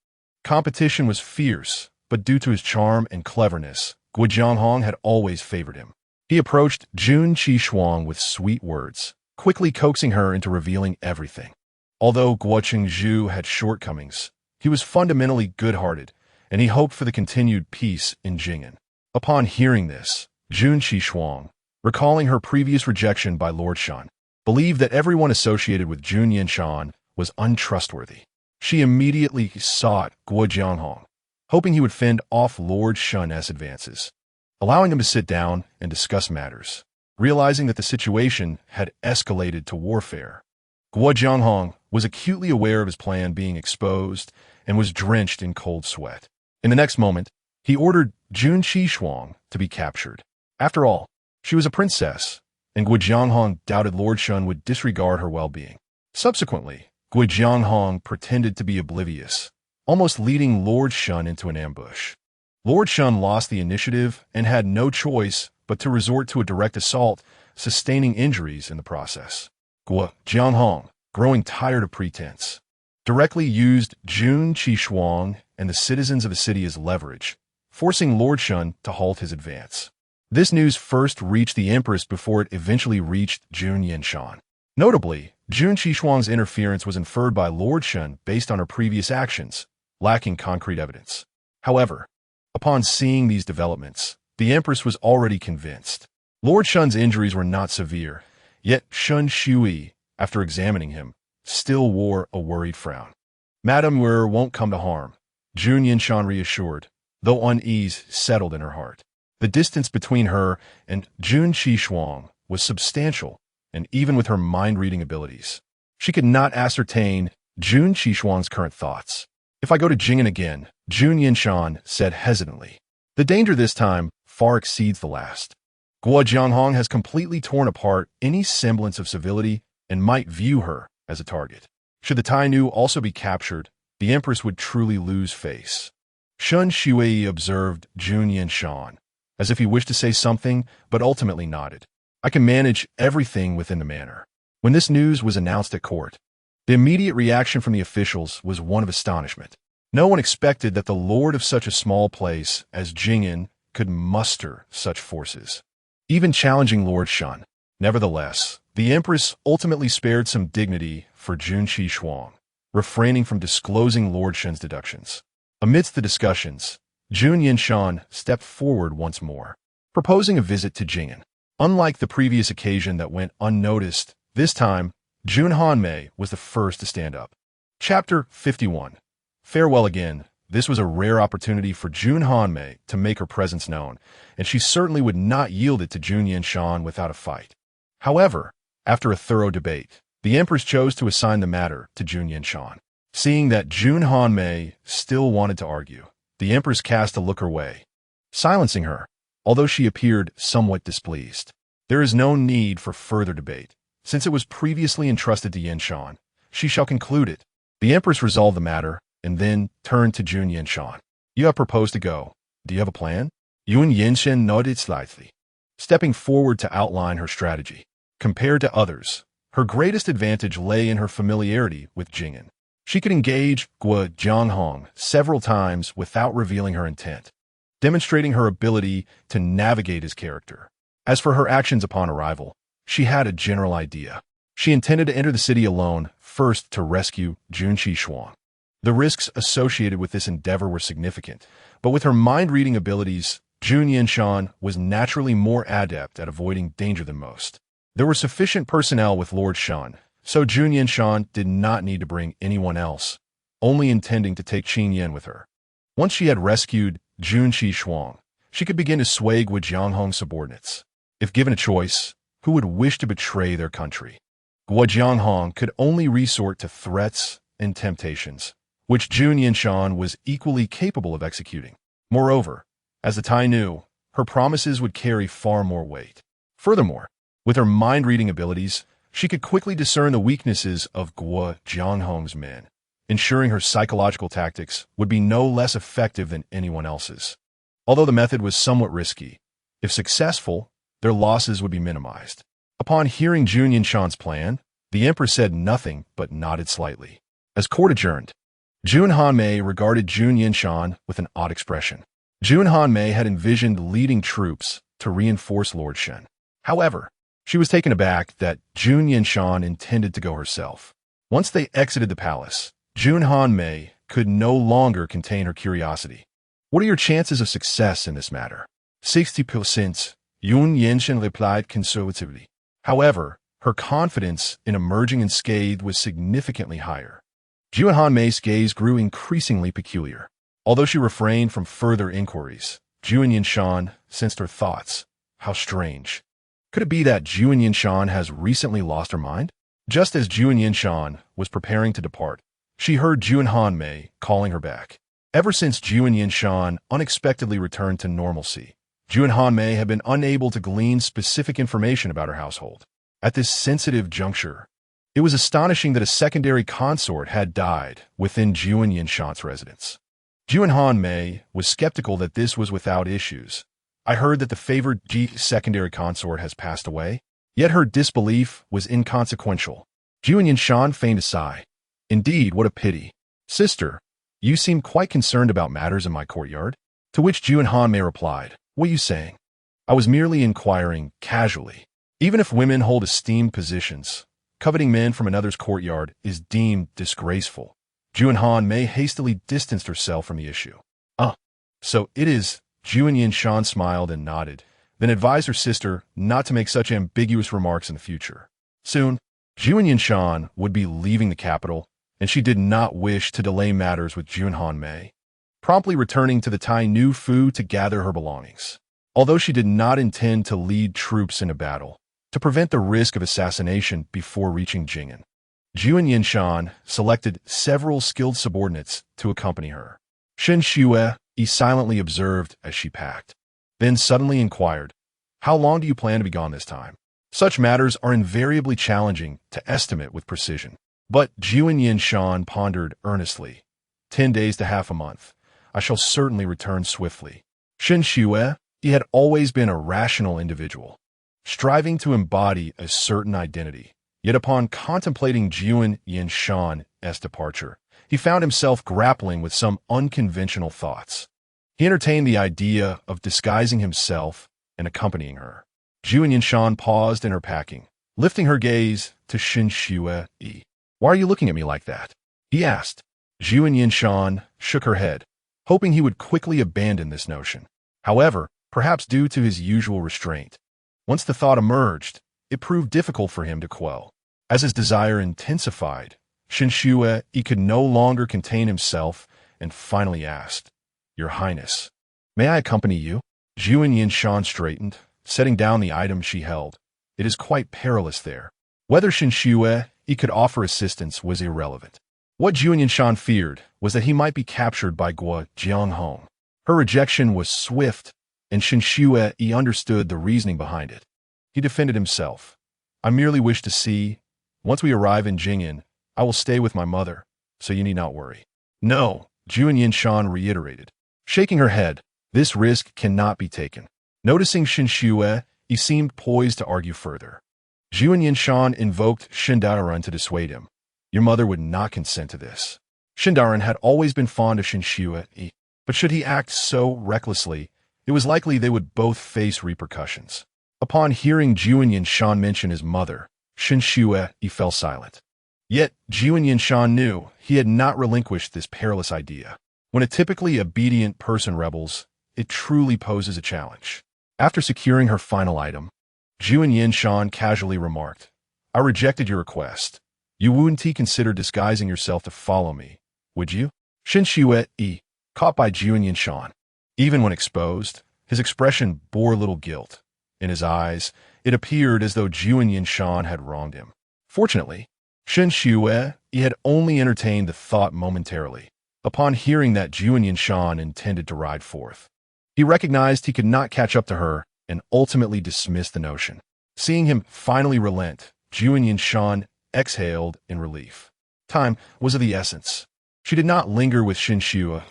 A: competition was fierce, but due to his charm and cleverness, Guojianghong had always favored him. He approached Jun Qishuang with sweet words, quickly coaxing her into revealing everything. Although Guo Qingzhu had shortcomings, he was fundamentally good-hearted, and he hoped for the continued peace in Jing'an. Upon hearing this, Jun Qishuang, recalling her previous rejection by Lord Shun, believed that everyone associated with Jun Yanshan was untrustworthy. She immediately sought Guojianghong, hoping he would fend off Lord Shun's advances, allowing him to sit down and discuss matters. Realizing that the situation had escalated to warfare, Guojianghong was acutely aware of his plan being exposed and was drenched in cold sweat. In the next moment, he ordered Jun Qishuang to be captured. After all, she was a princess, and Guojianghong doubted Lord Shun would disregard her well-being. Subsequently, Guojianghong pretended to be oblivious, almost leading Lord Shun into an ambush. Lord Shun lost the initiative and had no choice but to resort to a direct assault, sustaining injuries in the process. Guojianghong, growing tired of pretense, directly used Jun Qishuang and the citizens of the city as leverage, forcing Lord Shun to halt his advance. This news first reached the Empress before it eventually reached Jun Yanshan. Notably, Jun Qishuang's interference was inferred by Lord Shun based on her previous actions, lacking concrete evidence. However, upon seeing these developments, the Empress was already convinced. Lord Shun's injuries were not severe, yet Shun Shui, after examining him, still wore a worried frown. Madame won't come to harm, Jun Yanshan reassured, though unease settled in her heart. The distance between her and Jun Qishuang was substantial, and even with her mind-reading abilities, she could not ascertain Jun Qishuang's current thoughts. If I go to Jing'an again, Jun Yanshan said hesitantly. The danger this time far exceeds the last. Guo Jianghong has completely torn apart any semblance of civility and might view her as a target. Should the Tai Nu also be captured, the Empress would truly lose face. Shun Shui observed Jun Yanshan, as if he wished to say something, but ultimately nodded. I can manage everything within the manor. When this news was announced at court, the immediate reaction from the officials was one of astonishment. No one expected that the lord of such a small place as Jing'an could muster such forces, even challenging Lord Shun. Nevertheless, the Empress ultimately spared some dignity for Jun Qishuang, refraining from disclosing Lord Shun's deductions. Amidst the discussions, Jun Yanshan stepped forward once more, proposing a visit to Jing'an. Unlike the previous occasion that went unnoticed, this time, Jun Hanmei was the first to stand up. Chapter 51. Farewell again. This was a rare opportunity for Jun Hanmei to make her presence known, and she certainly would not yield it to Jun Yanshan without a fight. However, after a thorough debate, the Empress chose to assign the matter to Jun Yanshan. Seeing that Jun Hanmei still wanted to argue, the Empress cast a look her way, silencing her, although she appeared somewhat displeased. There is no need for further debate. Since it was previously entrusted to Yanshan, she shall conclude it. The Empress resolved the matter, and then turned to Jun Yanshan. You have proposed to go. Do you have a plan? Jun Yanshan nodded slightly, stepping forward to outline her strategy. Compared to others, her greatest advantage lay in her familiarity with Jing'an. She could engage Guo Jianghong several times without revealing her intent, demonstrating her ability to navigate his character. As for her actions upon arrival, she had a general idea. She intended to enter the city alone, first to rescue Jun Qishuang. The risks associated with this endeavor were significant, but with her mind-reading abilities, Jun Yanshan was naturally more adept at avoiding danger than most. There were sufficient personnel with Lord Shun, so Jun Yanshan did not need to bring anyone else, only intending to take Qin Yan with her. Once she had rescued Jun Qishuang, she could begin to sway Guo Jianghong's subordinates. If given a choice, who would wish to betray their country? Guo Jianghong could only resort to threats and temptations, which Jun Yanshan was equally capable of executing. Moreover, as the Tai Nu, her promises would carry far more weight. Furthermore, with her mind-reading abilities, she could quickly discern the weaknesses of Guo Jianghong's men, ensuring her psychological tactics would be no less effective than anyone else's. Although the method was somewhat risky, if successful, their losses would be minimized. Upon hearing Jun Yanshan's plan, the Empress said nothing but nodded slightly. As court adjourned, Jun Hanmei regarded Jun Yanshan with an odd expression. Jun Hanmei had envisioned leading troops to reinforce Lord Shen. However, she was taken aback that Jun Yanshan intended to go herself. Once they exited the palace, Jun Hanmei could no longer contain her curiosity. What are your chances of success in this matter? 60%, Jun Yanshan replied conservatively. However, her confidence in emerging unscathed was significantly higher. Jun Hanmei's gaze grew increasingly peculiar. Although she refrained from further inquiries, Jun Yanshan sensed her thoughts. How strange. Could it be that Jun Yanshan has recently lost her mind? Just as Jun Yanshan was preparing to depart, she heard Jun Hanmei calling her back. Ever since Jun Yanshan unexpectedly returned to normalcy, Jun Hanmei had been unable to glean specific information about her household. At this sensitive juncture, it was astonishing that a secondary consort had died within Jun Yanshan's residence. Jun Hanmei was skeptical that this was without issues. I heard that the favored secondary consort has passed away, yet her disbelief was inconsequential. Jun Yanshan feigned a sigh. Indeed, what a pity. Sister, you seem quite concerned about matters in my courtyard? To which Jun Hanmei replied, what are you saying? I was merely inquiring casually. Even if women hold esteemed positions, coveting men from another's courtyard is deemed disgraceful. Jun Hanmei hastily distanced herself from the issue. So it is. Jun Yanshan smiled and nodded, then advised her sister not to make such ambiguous remarks in the future. Soon, Jun Yanshan would be leaving the capital, and she did not wish to delay matters with Jun Hanmei, promptly returning to the Tai Nu Fu to gather her belongings. Although she did not intend to lead troops into battle, to prevent the risk of assassination before reaching Jing'an, Jun Yanshan selected several skilled subordinates to accompany her. Shen Xue silently observed as she packed, then suddenly inquired, "How long do you plan to be gone this time?" Such matters are invariably challenging to estimate with precision. But Jun Yanshan pondered earnestly. 10 days to half a month. I shall certainly return swiftly. Shen Xue, he had always been a rational individual, striving to embody a certain identity. Yet upon contemplating Jun Yanshan's departure, he found himself grappling with some unconventional thoughts. He entertained the idea of disguising himself and accompanying her. Jun Yanshan paused in her packing, lifting her gaze to Shen Xue. "Why are you looking at me like that?" he asked. Jun Yanshan shook her head, hoping he would quickly abandon this notion. However, perhaps due to his usual restraint, once the thought emerged, it proved difficult for him to quell. As his desire intensified, Shen Xue could no longer contain himself and finally asked, "Your Highness, may I accompany you?" Jun Yanshan straightened, setting down the item she held. "It is quite perilous there." Whether Shen Xue could offer assistance was irrelevant. What Jun Yanshan feared was that he might be captured by Guo Jianghong. Her rejection was swift, and Shen Xue understood the reasoning behind it. He defended himself. "I merely wish to see. Once we arrive in Jing'an, I will stay with my mother, so you need not worry." "No," Jun Yanshan reiterated, shaking her head. "This risk cannot be taken." Noticing Shen Xue, he seemed poised to argue further. Jun Yanshan invoked Shendaran to dissuade him. "Your mother would not consent to this." Shendaran had always been fond of Shen Xue, but should he act so recklessly, it was likely they would both face repercussions. Upon hearing Jun Yanshan mention his mother, Shen Xue fell silent. Yet Jun Yanshan knew he had not relinquished this perilous idea. When a typically obedient person rebels, it truly poses a challenge. After securing her final item, Jun Yanshan casually remarked, "I rejected your request. You wouldn't consider disguising yourself to follow me, would you?" Shen Xue, caught by Jun Yanshan. Even when exposed, his expression bore little guilt. In his eyes, it appeared as though Jun Yanshan had wronged him. Fortunately, Shen Xue had only entertained the thought momentarily. Upon hearing that Jun Yanshan intended to ride forth, he recognized he could not catch up to her and ultimately dismissed the notion. Seeing him finally relent, Jun Yanshan exhaled in relief. Time was of the essence. She did not linger with Shen Xue,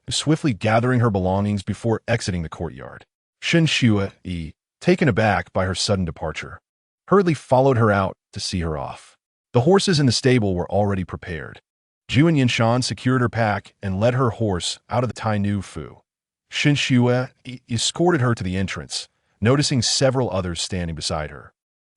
A: swiftly gathering her belongings before exiting the courtyard. Shen Xue, taken aback by her sudden departure, hurriedly followed her out to see her off. The horses in the stable were already prepared. Jun Yanshan secured her pack and led her horse out of the Tai Nu Fu. Shen Xue escorted her to the entrance, noticing several others standing beside her,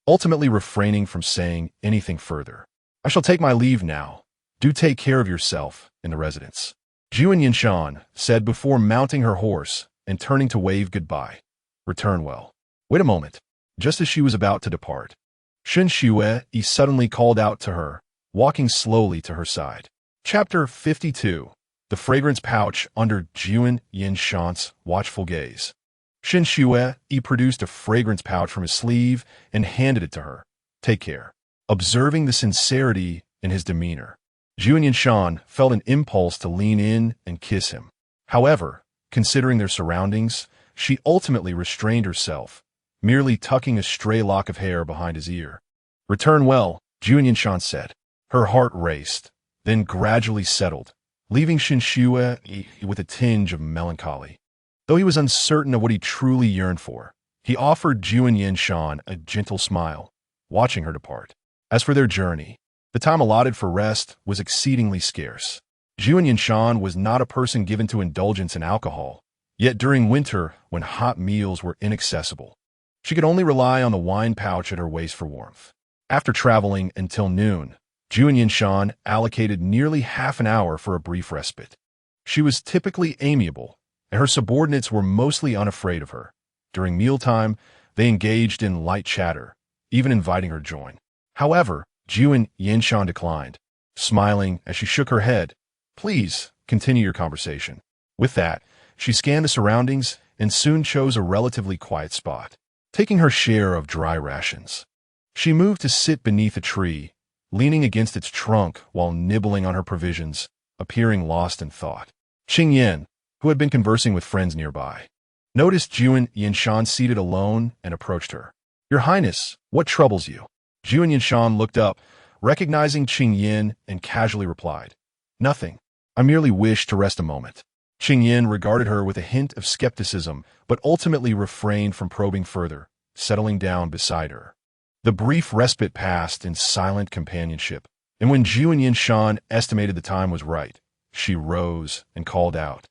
A: ultimately refraining from saying anything further. "I shall take my leave now. Do take care of yourself in the residence," Jun Yanshan said before mounting her horse and turning to wave goodbye. "Return well." Wait a moment. Just as she was about to depart, Shen Xue suddenly called out to her, walking slowly to her side. Chapter 52. The fragrance pouch under Jun Yanshan's watchful gaze. Shen Xue produced a fragrance pouch from his sleeve and handed it to her. "Take care." Observing the sincerity in his demeanor, Jun Yanshan felt an impulse to lean in and kiss him. However, considering their surroundings, she ultimately restrained herself, merely tucking a stray lock of hair behind his ear. "Return well," Jun Yanshan said. Her heart raced, then gradually settled, leaving Shen Xue with a tinge of melancholy. Though he was uncertain of what he truly yearned for, he offered Jun Yanshan a gentle smile, watching her depart. As for their journey, the time allotted for rest was exceedingly scarce. Jun Yanshan was not a person given to indulgence in alcohol, yet during winter, when hot meals were inaccessible, she could only rely on the wine pouch at her waist for warmth. After traveling until noon, Jun Yanshan allocated nearly half an hour for a brief respite. She was typically amiable, and her subordinates were mostly unafraid of her. During mealtime, they engaged in light chatter, even inviting her join. However, Jun Yanshan declined, smiling as she shook her head. Please, continue your conversation. With that, she scanned the surroundings and soon chose a relatively quiet spot, taking her share of dry rations. She moved to sit beneath a tree, leaning against its trunk while nibbling on her provisions, appearing lost in thought. Qing Yan, who had been conversing with friends nearby, noticed Jun Yanshan seated alone and approached her. Your Highness, what troubles you? Jun Yanshan looked up, recognizing Qing Yan, and casually replied, Nothing. I merely wish to rest a moment. Qing Yan regarded her with a hint of skepticism, but ultimately refrained from probing further, settling down beside her. The brief respite passed in silent companionship, and when Jun Yanshan estimated the time was right, she rose and called out,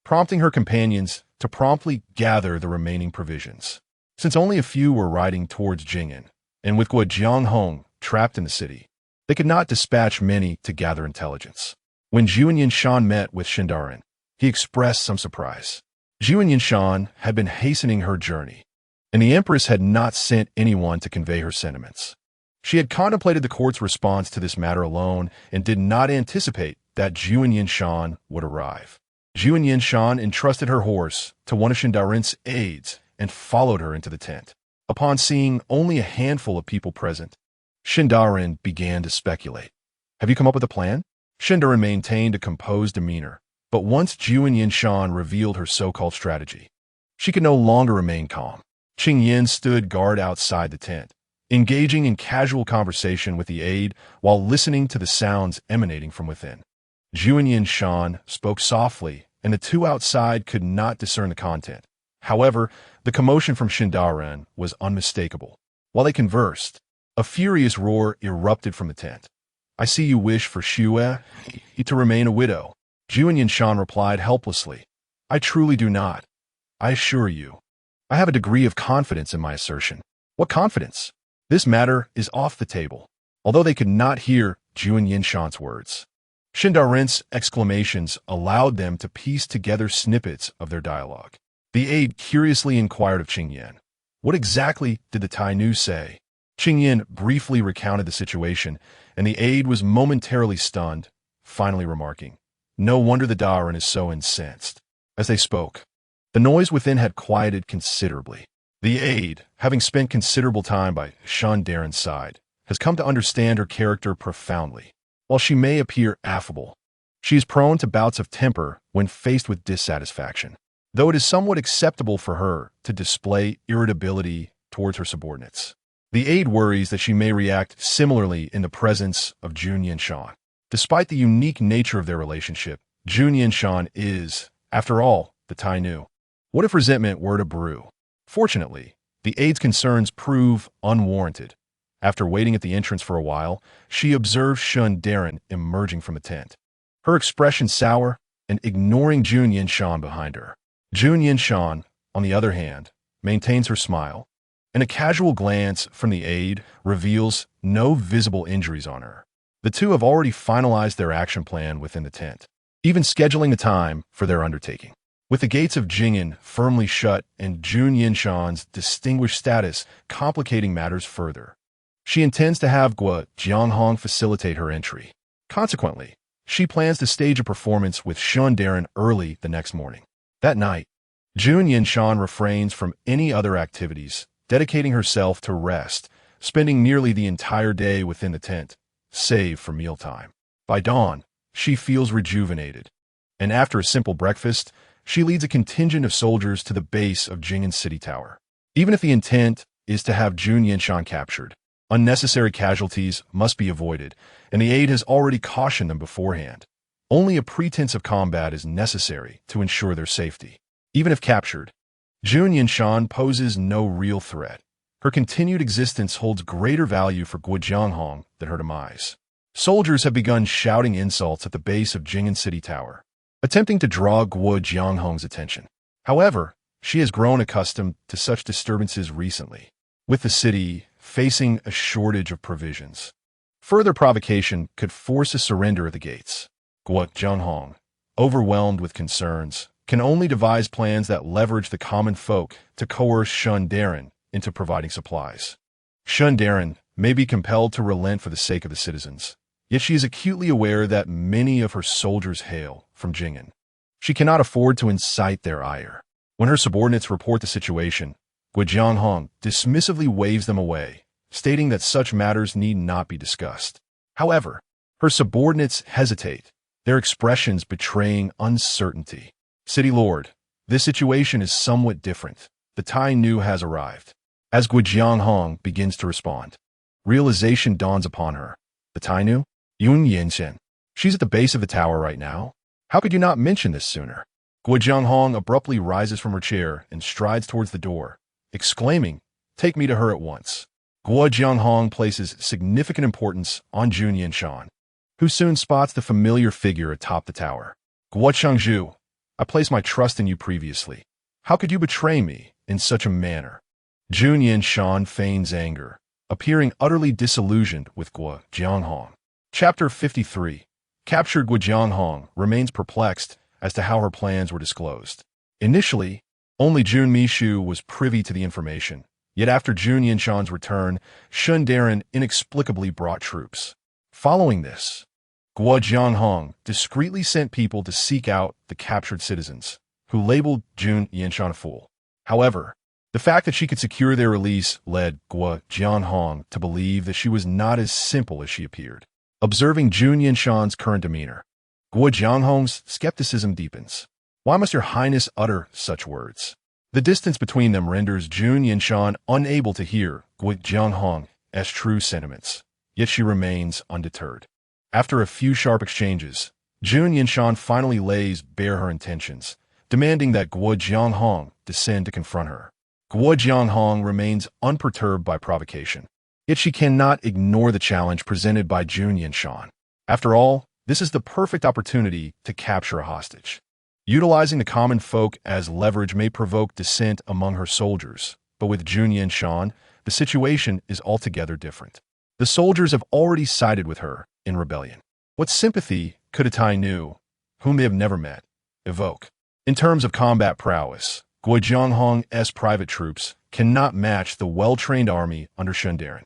A: prompting her companions to promptly gather the remaining provisions. Since only a few were riding towards Jing'an, and with Guo Jianghong trapped in the city, they could not dispatch many to gather intelligence. When Jun Yanshan met with Shindarin, he expressed some surprise. Jun Yanshan had been hastening her journey, and the Empress had not sent anyone to convey her sentiments. She had contemplated the court's response to this matter alone and did not anticipate that Jun Yanshan would arrive. Jun Yanshan entrusted her horse to one of Shindarin's aides and followed her into the tent. Upon seeing only a handful of people present, Shindarin began to speculate. Have you come up with a plan? Shindarin maintained a composed demeanor, but once Jun Yanshan revealed her so-called strategy, she could no longer remain calm. Qing Yan stood guard outside the tent, engaging in casual conversation with the aide while listening to the sounds emanating from within. Jun Yanshan spoke softly, and the two outside could not discern the content. However, the commotion from Shindarin was unmistakable. While they conversed, a furious roar erupted from the tent. I see you wish for Xue to remain a widow. Jun Yanshan replied helplessly. I truly do not. I assure you. I have a degree of confidence in my assertion. What confidence? This matter is off the table. Although they could not hear Jun Yanshan's words, Shindarin's exclamations allowed them to piece together snippets of their dialogue. The aide curiously inquired of Qing Yan, what exactly did the Tai Nu say? Qing Yan briefly recounted the situation, and the aide was momentarily stunned, finally remarking, no wonder the Darin is so incensed. As they spoke, the noise within had quieted considerably. The aide, having spent considerable time by Shindarin's side, has come to understand her character profoundly. While she may appear affable, she is prone to bouts of temper when faced with dissatisfaction, though it is somewhat acceptable for her to display irritability towards her subordinates. The aide worries that she may react similarly in the presence of Jun Yanshan. Despite the unique nature of their relationship, Jun Yanshan is, after all, the Tai Nu. What if resentment were to brew? Fortunately, the aide's concerns prove unwarranted. After waiting at the entrance for a while, she observed Shindarin emerging from the tent, her expression sour and ignoring Jun Yanshan behind her. Jun Yanshan, on the other hand, maintains her smile, and a casual glance from the aide reveals no visible injuries on her. The two have already finalized their action plan within the tent, even scheduling the time for their undertaking. With the gates of Jing'an firmly shut and Jun Yanshan's distinguished status complicating matters further, she intends to have Guo Jianghong facilitate her entry. Consequently, she plans to stage a performance with Shindarin early the next morning. That night, Jun Yanshan refrains from any other activities, dedicating herself to rest, spending nearly the entire day within the tent, save for mealtime. By dawn, she feels rejuvenated, and after a simple breakfast, she leads a contingent of soldiers to the base of Jing'an City Tower. Even if the intent is to have Jun Yanshan captured, unnecessary casualties must be avoided, and the aide has already cautioned them beforehand. Only a pretense of combat is necessary to ensure their safety. Even if captured, Jun Yanshan poses no real threat. Her continued existence holds greater value for Guo Jianghong than her demise. Soldiers have begun shouting insults at the base of Jing'an City Tower, attempting to draw Guo Jianghong's attention. However, she has grown accustomed to such disturbances recently, with the city facing a shortage of provisions. Further provocation could force a surrender at the gates. Guo Jianghong, overwhelmed with concerns, can only devise plans that leverage the common folk to coerce Shindarin into providing supplies. Shindarin, may be compelled to relent for the sake of the citizens. Yet she is acutely aware that many of her soldiers hail from Jing'an. She cannot afford to incite their ire. When her subordinates report the situation, Guo dismissively waves them away, stating that such matters need not be discussed. However, her subordinates hesitate, their expressions betraying uncertainty. City Lord, this situation is somewhat different. The Tai Nu has arrived. As Guo begins to respond, realization dawns upon her. The Tai Nu? Jun Yanshan. She's at the base of the tower right now? How could you not mention this sooner? Guo abruptly rises from her chair and strides towards the door, exclaiming, "Take me to her at once." Guo places significant importance on Jun Yanshan, who soon spots the familiar figure atop the tower. "Guo Changzhu, I placed my trust in you previously. How could you betray me in such a manner?" Jun Yanshan feigns anger, appearing utterly disillusioned with Guo Jianghong. Chapter 53. Captured Guo Jianghong remains perplexed as to how her plans were disclosed. Initially, only Jun Mishu was privy to the information, yet after Jun Yanshan's return, Shun Daren inexplicably brought troops. Following this, Guo Jianghong discreetly sent people to seek out the captured citizens, who labeled Jun Yanshan a fool. However, the fact that she could secure their release led Guo Jianghong to believe that she was not as simple as she appeared. Observing Jun Yanshan's current demeanor, Guo Jianghong's skepticism deepens. Why must Your Highness utter such words? The distance between them renders Jun Yanshan unable to hear Guo Jianghong's true sentiments, yet she remains undeterred. After a few sharp exchanges, Jun Yanshan finally lays bare her intentions, demanding that Guo Jianghong descend to confront her. Guo Jianghong remains unperturbed by provocation, yet she cannot ignore the challenge presented by Jun Yanshan. After all, this is the perfect opportunity to capture a hostage. Utilizing the common folk as leverage may provoke dissent among her soldiers, but with Jun Yanshan, the situation is altogether different. The soldiers have already sided with her in rebellion. What sympathy could a Tai Nu, whom they have never met, evoke? In terms of combat prowess, Guo Jianghong's private troops cannot match the well-trained army under Shun Daren.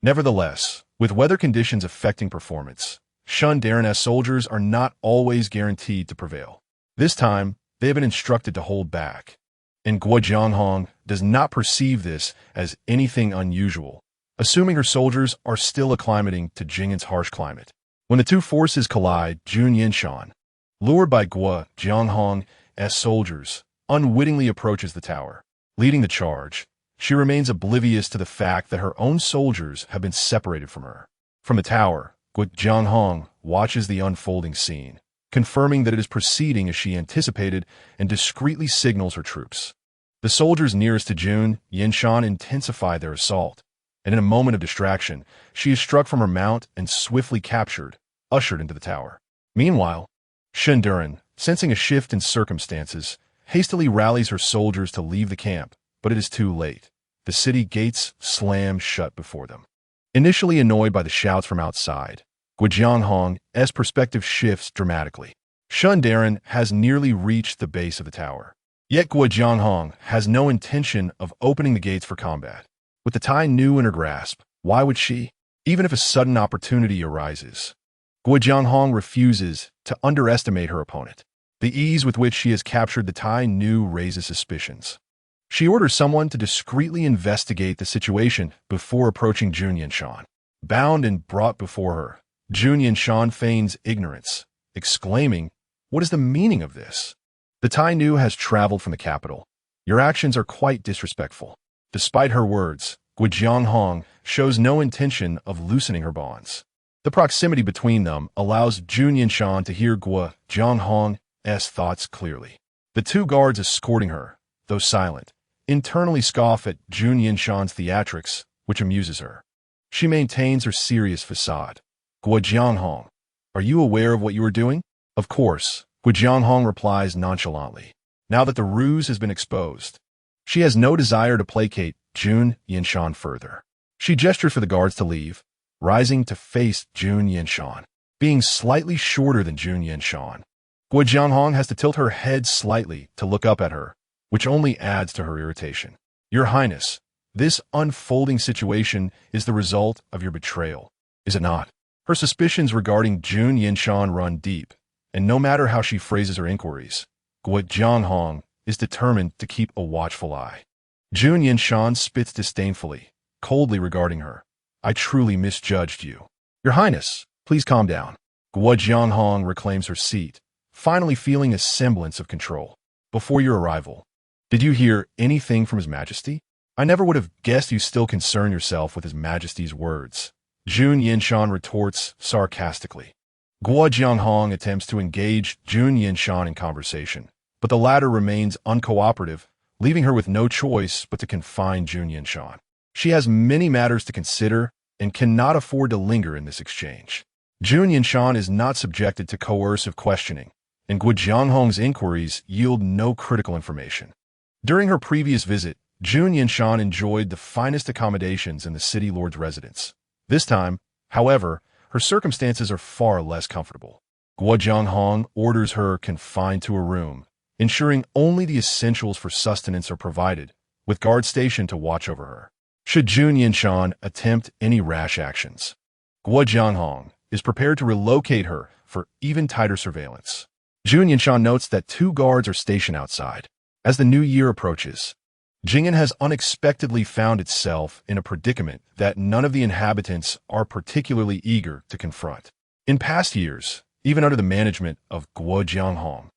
A: Nevertheless, with weather conditions affecting performance, Shun Daren's soldiers are not always guaranteed to prevail. This time, they have been instructed to hold back, and Guo Jianghong does not perceive this as anything unusual, assuming her soldiers are still acclimating to Jing'an's harsh climate. When the two forces collide, Jun Yanshan, lured by Guo Jianghong's soldiers, unwittingly approaches the tower. Leading the charge, she remains oblivious to the fact that her own soldiers have been separated from her. From the tower, Guo Jianghong watches the unfolding scene, confirming that it is proceeding as she anticipated, and discreetly signals her troops. The soldiers nearest to Jun Yanshan intensify their assault, and in a moment of distraction, she is struck from her mount and swiftly captured, ushered into the tower. Meanwhile, Shun Daren, sensing a shift in circumstances, hastily rallies her soldiers to leave the camp, but it is too late. The city gates slam shut before them. Initially annoyed by the shouts from outside, Guo Jianghong's perspective shifts dramatically. Shun Daren has nearly reached the base of the tower. Yet Guo Jianghong has no intention of opening the gates for combat. With the Tai Nu in her grasp, why would she? Even if a sudden opportunity arises, Guo Jianghong refuses to underestimate her opponent. The ease with which she has captured the Tai Nu raises suspicions. She orders someone to discreetly investigate the situation before approaching Jun Yanshan. Bound and brought before her, Jun Yanshan feigns ignorance, exclaiming, "What is the meaning of this? The Tai Nu has traveled from the capital. Your actions are quite disrespectful." Despite her words, Guo Jianghong shows no intention of loosening her bonds. The proximity between them allows Jun Yanshan to hear Guo Jianghong's thoughts clearly. The two guards escorting her, though silent, internally scoff at Jun Yanshan's theatrics, which amuses her. She maintains her serious facade. "Guo Jianghong, are you aware of what you are doing?" "Of course," Guo Jianghong replies nonchalantly. Now that the ruse has been exposed, she has no desire to placate Jun Yanshan further. She gestures for the guards to leave, rising to face Jun Yanshan. Being slightly shorter than Jun Yanshan, Guo Jianghong has to tilt her head slightly to look up at her, which only adds to her irritation. "Your Highness, This unfolding situation is the result of your betrayal, is it not? Her suspicions regarding Jun Yanshan run deep, and no matter how she phrases her inquiries, Guo Jianghong is determined to keep a watchful eye. Jun Yanshan spits disdainfully, coldly regarding her. I truly misjudged you. Your Highness, please calm down. Guo Jianghong reclaims her seat, finally feeling a semblance of control. Before your arrival, did you hear anything from His Majesty? I never would have guessed you still concern yourself with His Majesty's words. Jun Yanshan retorts sarcastically. Guo Jianghong attempts to engage Jun Yanshan in conversation, but the latter remains uncooperative, leaving her with no choice but to confine Jun Yanshan. She has many matters to consider and cannot afford to linger in this exchange. Jun Yanshan is not subjected to coercive questioning, and Guo Jianghong's inquiries yield no critical information. During her previous visit, Jun Yanshan enjoyed the finest accommodations in the city lord's residence. This time, however, her circumstances are far less comfortable. Guo Jianghong orders her confined to a room, ensuring only the essentials for sustenance are provided, with guards stationed to watch over her. Should Jun Yanshan attempt any rash actions, Guo Jianghong is prepared to relocate her for even tighter surveillance. Jun Yanshan notes that 2 guards are stationed outside. As the new year approaches, Jing'an has unexpectedly found itself in a predicament that none of the inhabitants are particularly eager to confront. In past years, even under the management of Guo Jianghong,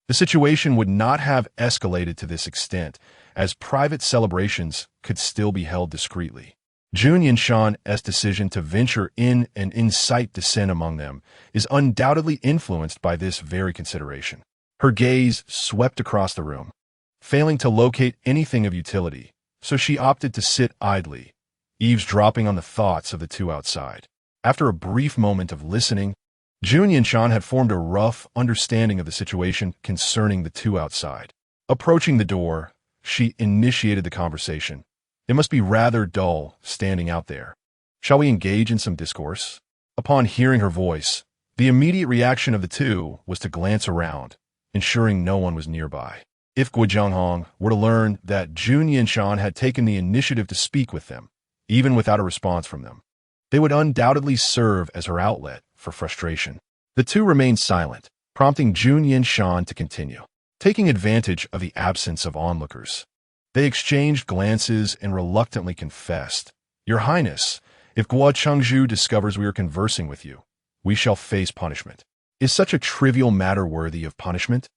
A: the situation would not have escalated to this extent, as private celebrations could still be held discreetly. Jun Yanshan's decision to venture in and incite dissent among them is undoubtedly influenced by this very consideration. Her gaze swept across the room, failing to locate anything of utility, so she opted to sit idly, eavesdropping on the thoughts of the 2 outside. After a brief moment of listening, Jun Yanshan had formed a rough understanding of the situation concerning the 2 outside. Approaching the door, she initiated the conversation. It must be rather dull standing out there. Shall we engage in some discourse? Upon hearing her voice, the immediate reaction of the 2 was to glance around, ensuring no one was nearby. If Guo Jianghong were to learn that Jun Yanshan had taken the initiative to speak with them, even without a response from them, they would undoubtedly serve as her outlet for frustration. The 2 remained silent, prompting Jun Yanshan to continue. Taking advantage of the absence of onlookers, they exchanged glances and reluctantly confessed, Your Highness, if Guo Chengzhu discovers we are conversing with you, we shall face punishment. Is such a trivial matter worthy of punishment?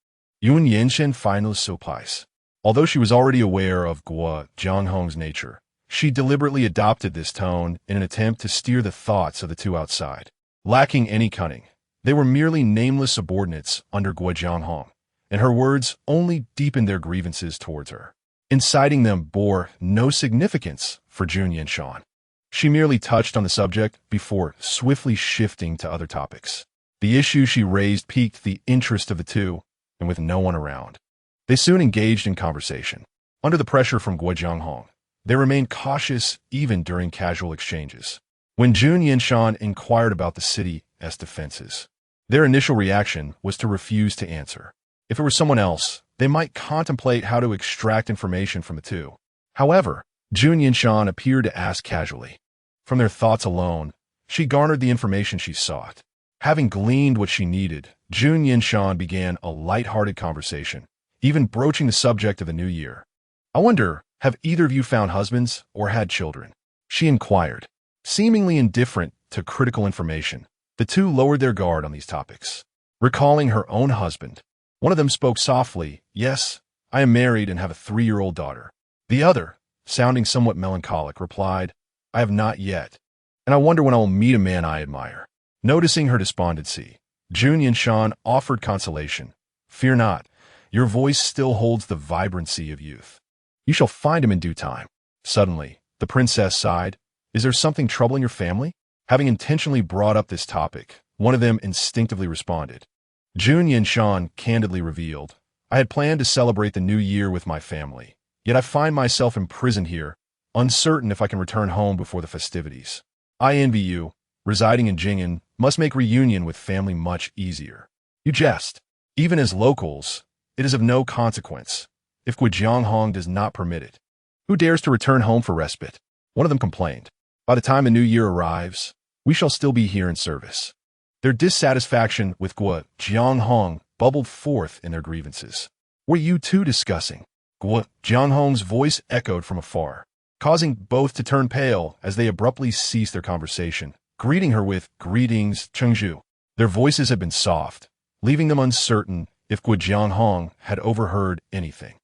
A: Jun Yanshan finally supplies. Although she was already aware of Guo Jianghong's nature, she deliberately adopted this tone in an attempt to steer the thoughts of the 2 outside. Lacking any cunning, they were merely nameless subordinates under Guo Jianghong, and her words only deepened their grievances towards her. Inciting them bore no significance for Jun Yanshan. She merely touched on the subject before swiftly shifting to other topics. The issue she raised piqued the interest of the 2, and with no one around, they soon engaged in conversation. Under the pressure from Guo Jianghong, they remained cautious even during casual exchanges. When Jun Yanshan inquired about the city's defenses, their initial reaction was to refuse to answer. If it were someone else, they might contemplate how to extract information from the 2. However, Jun Yanshan appeared to ask casually. From their thoughts alone, she garnered the information she sought. Having gleaned what she needed, Jun Yanshan began a light-hearted conversation, even broaching the subject of the new year. I wonder, have either of you found husbands or had children? She inquired. Seemingly indifferent to critical information, the 2 lowered their guard on these topics. Recalling her own husband, one of them spoke softly, Yes, I am married and have a 3-year-old daughter. The other, sounding somewhat melancholic, replied, I have not yet, and I wonder when I will meet a man I admire. Noticing her despondency, Jun Yanshan offered consolation. Fear not, your voice still holds the vibrancy of youth. You shall find him in due time. Suddenly, the princess sighed. Is there something troubling your family? Having intentionally brought up this topic, one of them instinctively responded. Jun Yanshan candidly revealed, I had planned to celebrate the new year with my family, yet I find myself imprisoned here, uncertain if I can return home before the festivities. I envy you. Residing in Jing'an must make reunion with family much easier. You jest. Even as locals, it is of no consequence, if Guo Jianghong does not permit it. Who dares to return home for respite? One of them complained. By the time the new year arrives, we shall still be here in service. Their dissatisfaction with Guo Jianghong bubbled forth in their grievances. What are you two discussing? Guo Jianghong's voice echoed from afar, causing both to turn pale as they abruptly ceased their conversation, greeting her with, "Greetings, Chengzhu." Their voices had been soft, leaving them uncertain if Guo Jianghong had overheard anything.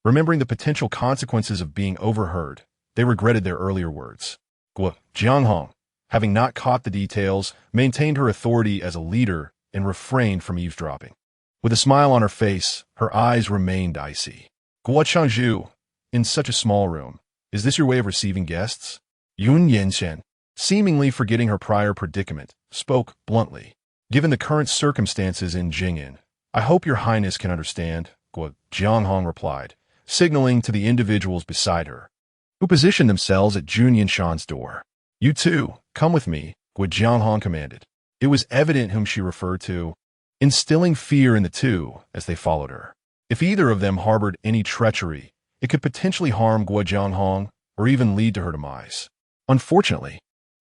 A: Remembering the potential consequences of being overheard, they regretted their earlier words. Guo Jianghong, having not caught the details, maintained her authority as a leader and refrained from eavesdropping. With a smile on her face, her eyes remained icy. "Guo Chengzhu, in such a small room, is this your way of receiving guests?" Jun Yanshan, seemingly forgetting her prior predicament, spoke bluntly. "Given the current circumstances in Jing'an, I hope your highness can understand," Guo Jianghong replied, signaling to the individuals beside her, who positioned themselves at Jun Yanshan's door. "You two, come with me," Guo Jianghong commanded. It was evident whom she referred to, instilling fear in the two as they followed her. If either of them harbored any treachery, it could potentially harm Guo Jianghong or even lead to her demise. Unfortunately,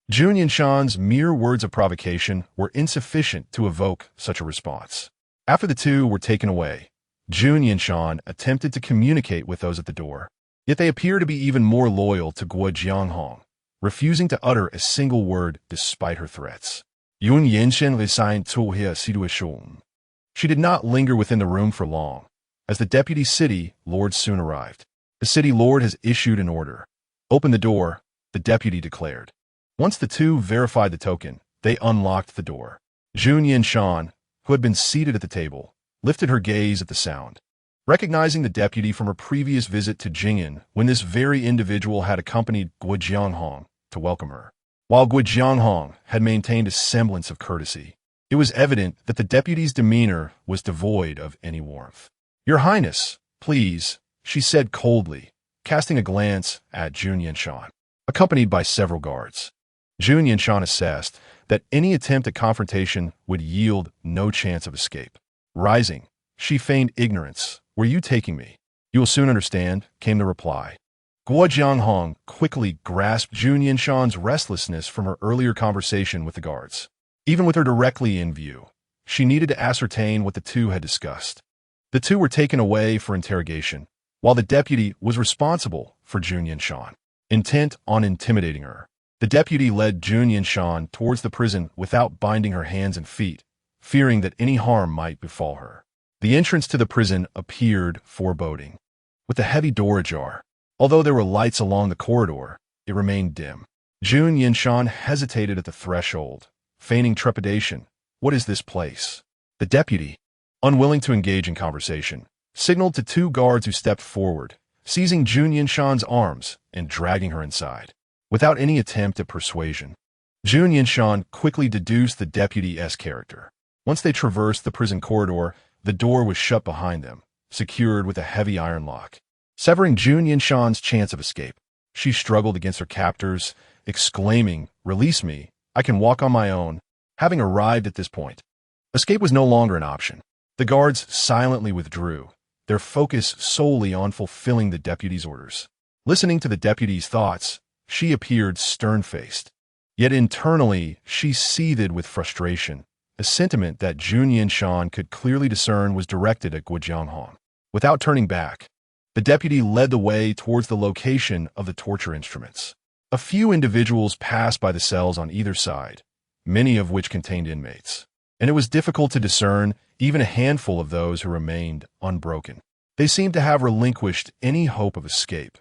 A: Jun Yanshan's mere words of provocation were insufficient to evoke such a response. After the two were taken away, Jun Yanshan attempted to communicate with those at the door, yet they appear to be even more loyal to Guo Jianghong, refusing to utter a single word despite her threats. Jun Yanshan resigned to her situation. She did not linger within the room for long, as the deputy city lord soon arrived. "The city lord has issued an order. Open the door," the deputy declared. Once the two verified the token, they unlocked the door. Jun Yanshan, who had been seated at the table, lifted her gaze at the sound. Recognizing the deputy from her previous visit to Jing'an when this very individual had accompanied Guo Jianghong to welcome her. While Guo Jianghong had maintained a semblance of courtesy, it was evident that the deputy's demeanor was devoid of any warmth. "Your Highness, please," she said coldly, casting a glance at Jun Yanshan, accompanied by several guards. Jun Yanshan assessed that any attempt at confrontation would yield no chance of escape. Rising, she feigned ignorance. "Where are you taking me?" "You will soon understand," came the reply. Guo Jianghong quickly grasped Jun Yanshan's restlessness from her earlier conversation with the guards. Even with her directly in view, she needed to ascertain what the two had discussed. The two were taken away for interrogation, while the deputy was responsible for Jun Yanshan, intent on intimidating her. The deputy led Jun Yanshan towards the prison without binding her hands and feet, fearing that any harm might befall her. The entrance to the prison appeared foreboding, with the heavy door ajar. Although there were lights along the corridor, it remained dim. Jun Yanshan hesitated at the threshold, feigning trepidation. "What is this place?" The deputy, unwilling to engage in conversation, signaled to two guards who stepped forward, seizing Jun Yanshan's arms and dragging her inside. Without any attempt at persuasion, Jun Yanshan quickly deduced the deputy's character. Once they traversed the prison corridor, the door was shut behind them, secured with a heavy iron lock, severing Jun Yanshan's chance of escape. She struggled against her captors, exclaiming, "Release me, I can walk on my own." Having arrived at this point, escape was no longer an option. The guards silently withdrew, their focus solely on fulfilling the deputy's orders. Listening to the deputy's thoughts, she appeared stern-faced. Yet internally, she seethed with frustration, a sentiment that Jun Yanshan could clearly discern was directed at Guo Jianghong. Without turning back, the deputy led the way towards the location of the torture instruments. A few individuals passed by the cells on either side, many of which contained inmates, and it was difficult to discern even a handful of those who remained unbroken. They seemed to have relinquished any hope of escape,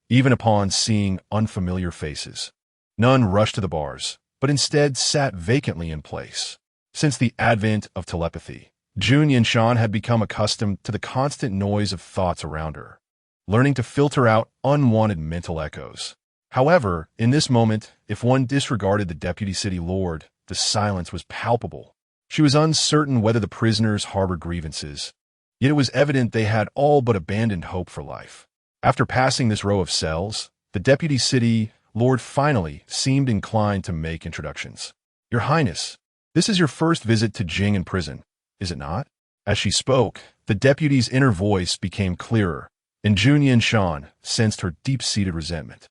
A: even upon seeing unfamiliar faces. None rushed to the bars, but instead sat vacantly in place. Since the advent of telepathy, Jun Yanshan had become accustomed to the constant noise of thoughts around her, learning to filter out unwanted mental echoes. However, in this moment, if one disregarded the deputy city lord, the silence was palpable. She was uncertain whether the prisoners harbored grievances, yet it was evident they had all but abandoned hope for life. After passing this row of cells, the deputy city lord finally seemed inclined to make introductions. "Your Highness, this is your first visit to Jing'an prison, is it not?" As she spoke, the deputy's inner voice became clearer, and Jun Yanshan sensed her deep-seated resentment.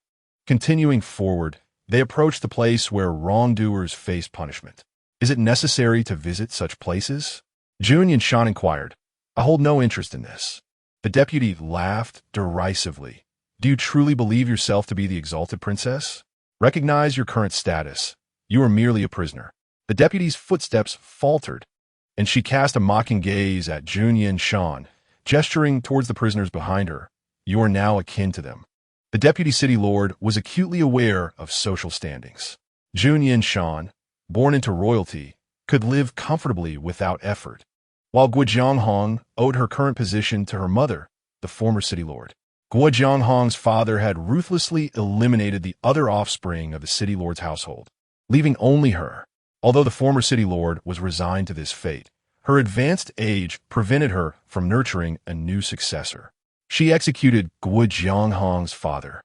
A: Continuing forward, they approached the place where wrongdoers face punishment. Is it necessary to visit such places? Jun Yanshan inquired. I hold no interest in this. The deputy laughed derisively. Do you truly believe yourself to be the exalted princess? Recognize your current status. You are merely a prisoner. The deputy's footsteps faltered, and she cast a mocking gaze at Jun Yanshan, gesturing towards the prisoners behind her. You are now akin to them. The deputy city lord was acutely aware of social standings. Jun Yanshan, born into royalty, could live comfortably without effort, while Guo Jianghong owed her current position to her mother, the former city lord. Guo Jianghong's father had ruthlessly eliminated the other offspring of the city lord's household, leaving only her. Although the former city lord was resigned to this fate, her advanced age prevented her from nurturing a new successor. She executed Guo Jianghong's father,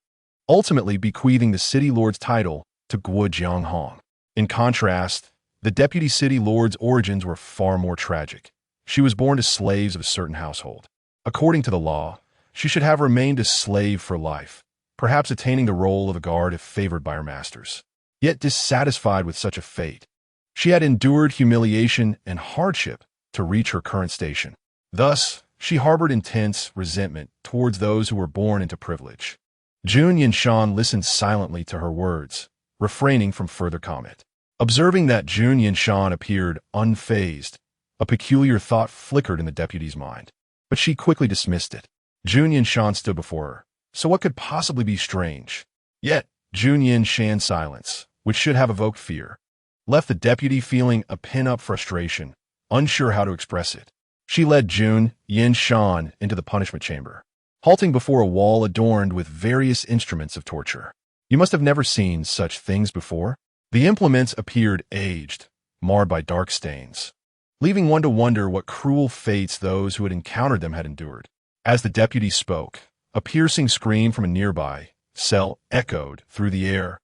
A: ultimately bequeathing the city lord's title to Guo Jianghong. In contrast, the deputy city lord's origins were far more tragic. She was born to slaves of a certain household. According to the law, she should have remained a slave for life, perhaps attaining the role of a guard if favored by her masters. Yet dissatisfied with such a fate, she had endured humiliation and hardship to reach her current station. Thus, she harbored intense resentment towards those who were born into privilege. Jun Yanshan listened silently to her words, refraining from further comment. Observing that Jun Yanshan appeared unfazed, a peculiar thought flickered in the deputy's mind, but she quickly dismissed it. Jun Yanshan stood before her. So what could possibly be strange? Yet, Jun Yanshan's silence, which should have evoked fear, left the deputy feeling a pent-up frustration, unsure how to express it. She led Jun Yanshan into the punishment chamber, halting before a wall adorned with various instruments of torture. You must have never seen such things before. The implements appeared aged, marred by dark stains, leaving one to wonder what cruel fates those who had encountered them had endured. As the deputy spoke, a piercing scream from a nearby cell echoed through the air.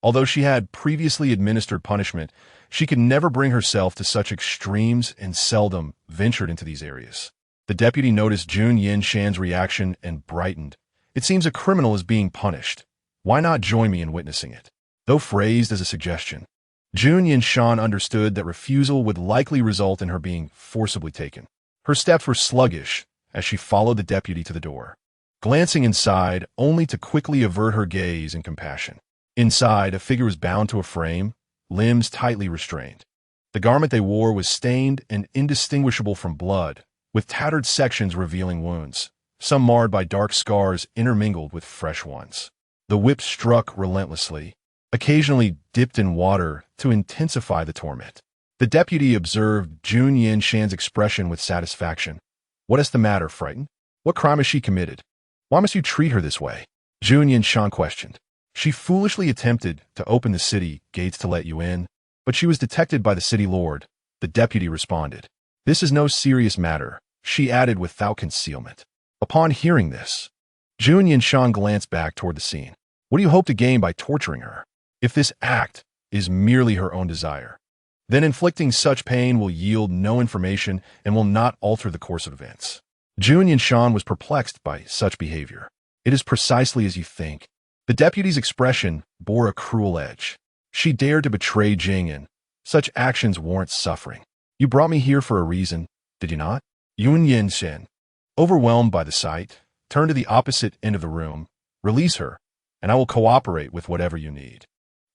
A: Although she had previously administered punishment, she could never bring herself to such extremes and seldom ventured into these areas. The deputy noticed Jun Yanshan's reaction and brightened. It seems a criminal is being punished. Why not join me in witnessing it? Though phrased as a suggestion, Jun Yanshan understood that refusal would likely result in her being forcibly taken. Her steps were sluggish as she followed the deputy to the door, glancing inside only to quickly avert her gaze in compassion. Inside, a figure was bound to a frame, limbs tightly restrained. The garment they wore was stained and indistinguishable from blood, with tattered sections revealing wounds, some marred by dark scars intermingled with fresh ones. The whip struck relentlessly, occasionally dipped in water to intensify the torment. The deputy observed Jun Yanshan's expression with satisfaction. What is the matter, frightened? What crime has she committed? Why must you treat her this way? Jun Yanshan questioned. She foolishly attempted to open the city gates to let you in, but she was detected by the city lord. The deputy responded. This is no serious matter, she added without concealment. Upon hearing this, Jun Yanshan glanced back toward the scene. What do you hope to gain by torturing her? If this act is merely her own desire, then inflicting such pain will yield no information and will not alter the course of events. Jun Yanshan was perplexed by such behavior. It is precisely as you think. The deputy's expression bore a cruel edge. She dared to betray Jingyan. Such actions warrant suffering. You brought me here for a reason, did you not? Jun Yanshan, overwhelmed by the sight, turned to the opposite end of the room. Release her, and I will cooperate with whatever you need.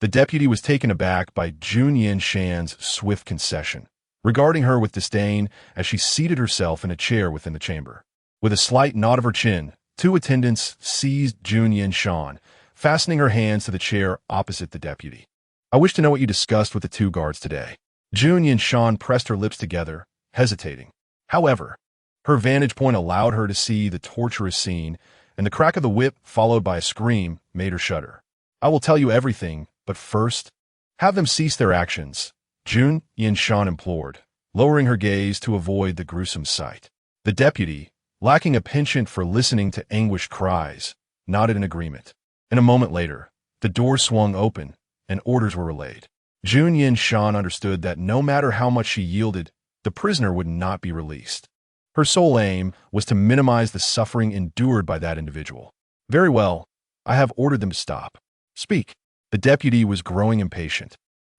A: The deputy was taken aback by Jun Yanshan's swift concession, regarding her with disdain as she seated herself in a chair within the chamber. With a slight nod of her chin, two attendants seized Jun Yanshan, fastening her hands to the chair opposite the deputy. I wish to know what you discussed with the two guards today. Jun Yanshan pressed her lips together, hesitating. However, her vantage point allowed her to see the torturous scene, and the crack of the whip, followed by a scream, made her shudder. I will tell you everything, but first, have them cease their actions, Jun Yanshan implored, lowering her gaze to avoid the gruesome sight. The deputy, lacking a penchant for listening to anguished cries, nodded in agreement. And a moment later, the door swung open, and orders were relayed. Jun Yanshan understood that no matter how much she yielded, the prisoner would not be released. Her sole aim was to minimize the suffering endured by that individual. Very well, I have ordered them to stop. Speak. The deputy was growing impatient.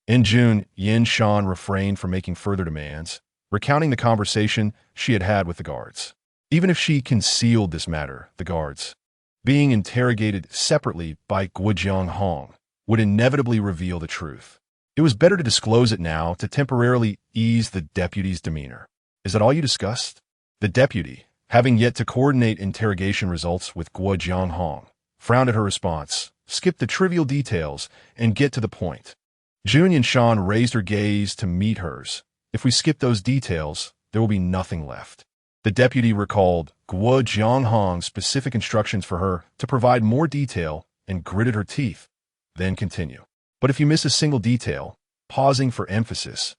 A: In Jun Yanshan refrained from making further demands, recounting the conversation she had had with the guards. Even if she concealed this matter, the guards, being interrogated separately by Guojiang Hong, would inevitably reveal the truth. It was better to disclose it now to temporarily ease the deputy's demeanor. Is that all you discussed? The deputy, having yet to coordinate interrogation results with Guojiang Hong, frowned at her response, skipped the trivial details, and get to the point. Jun Yanshan raised her gaze to meet hers. If we skip those details, there will be nothing left. The deputy recalled Guojiang Hong's specific instructions for her to provide more detail and gritted her teeth, then continue. But if you miss a single detail, pausing for emphasis,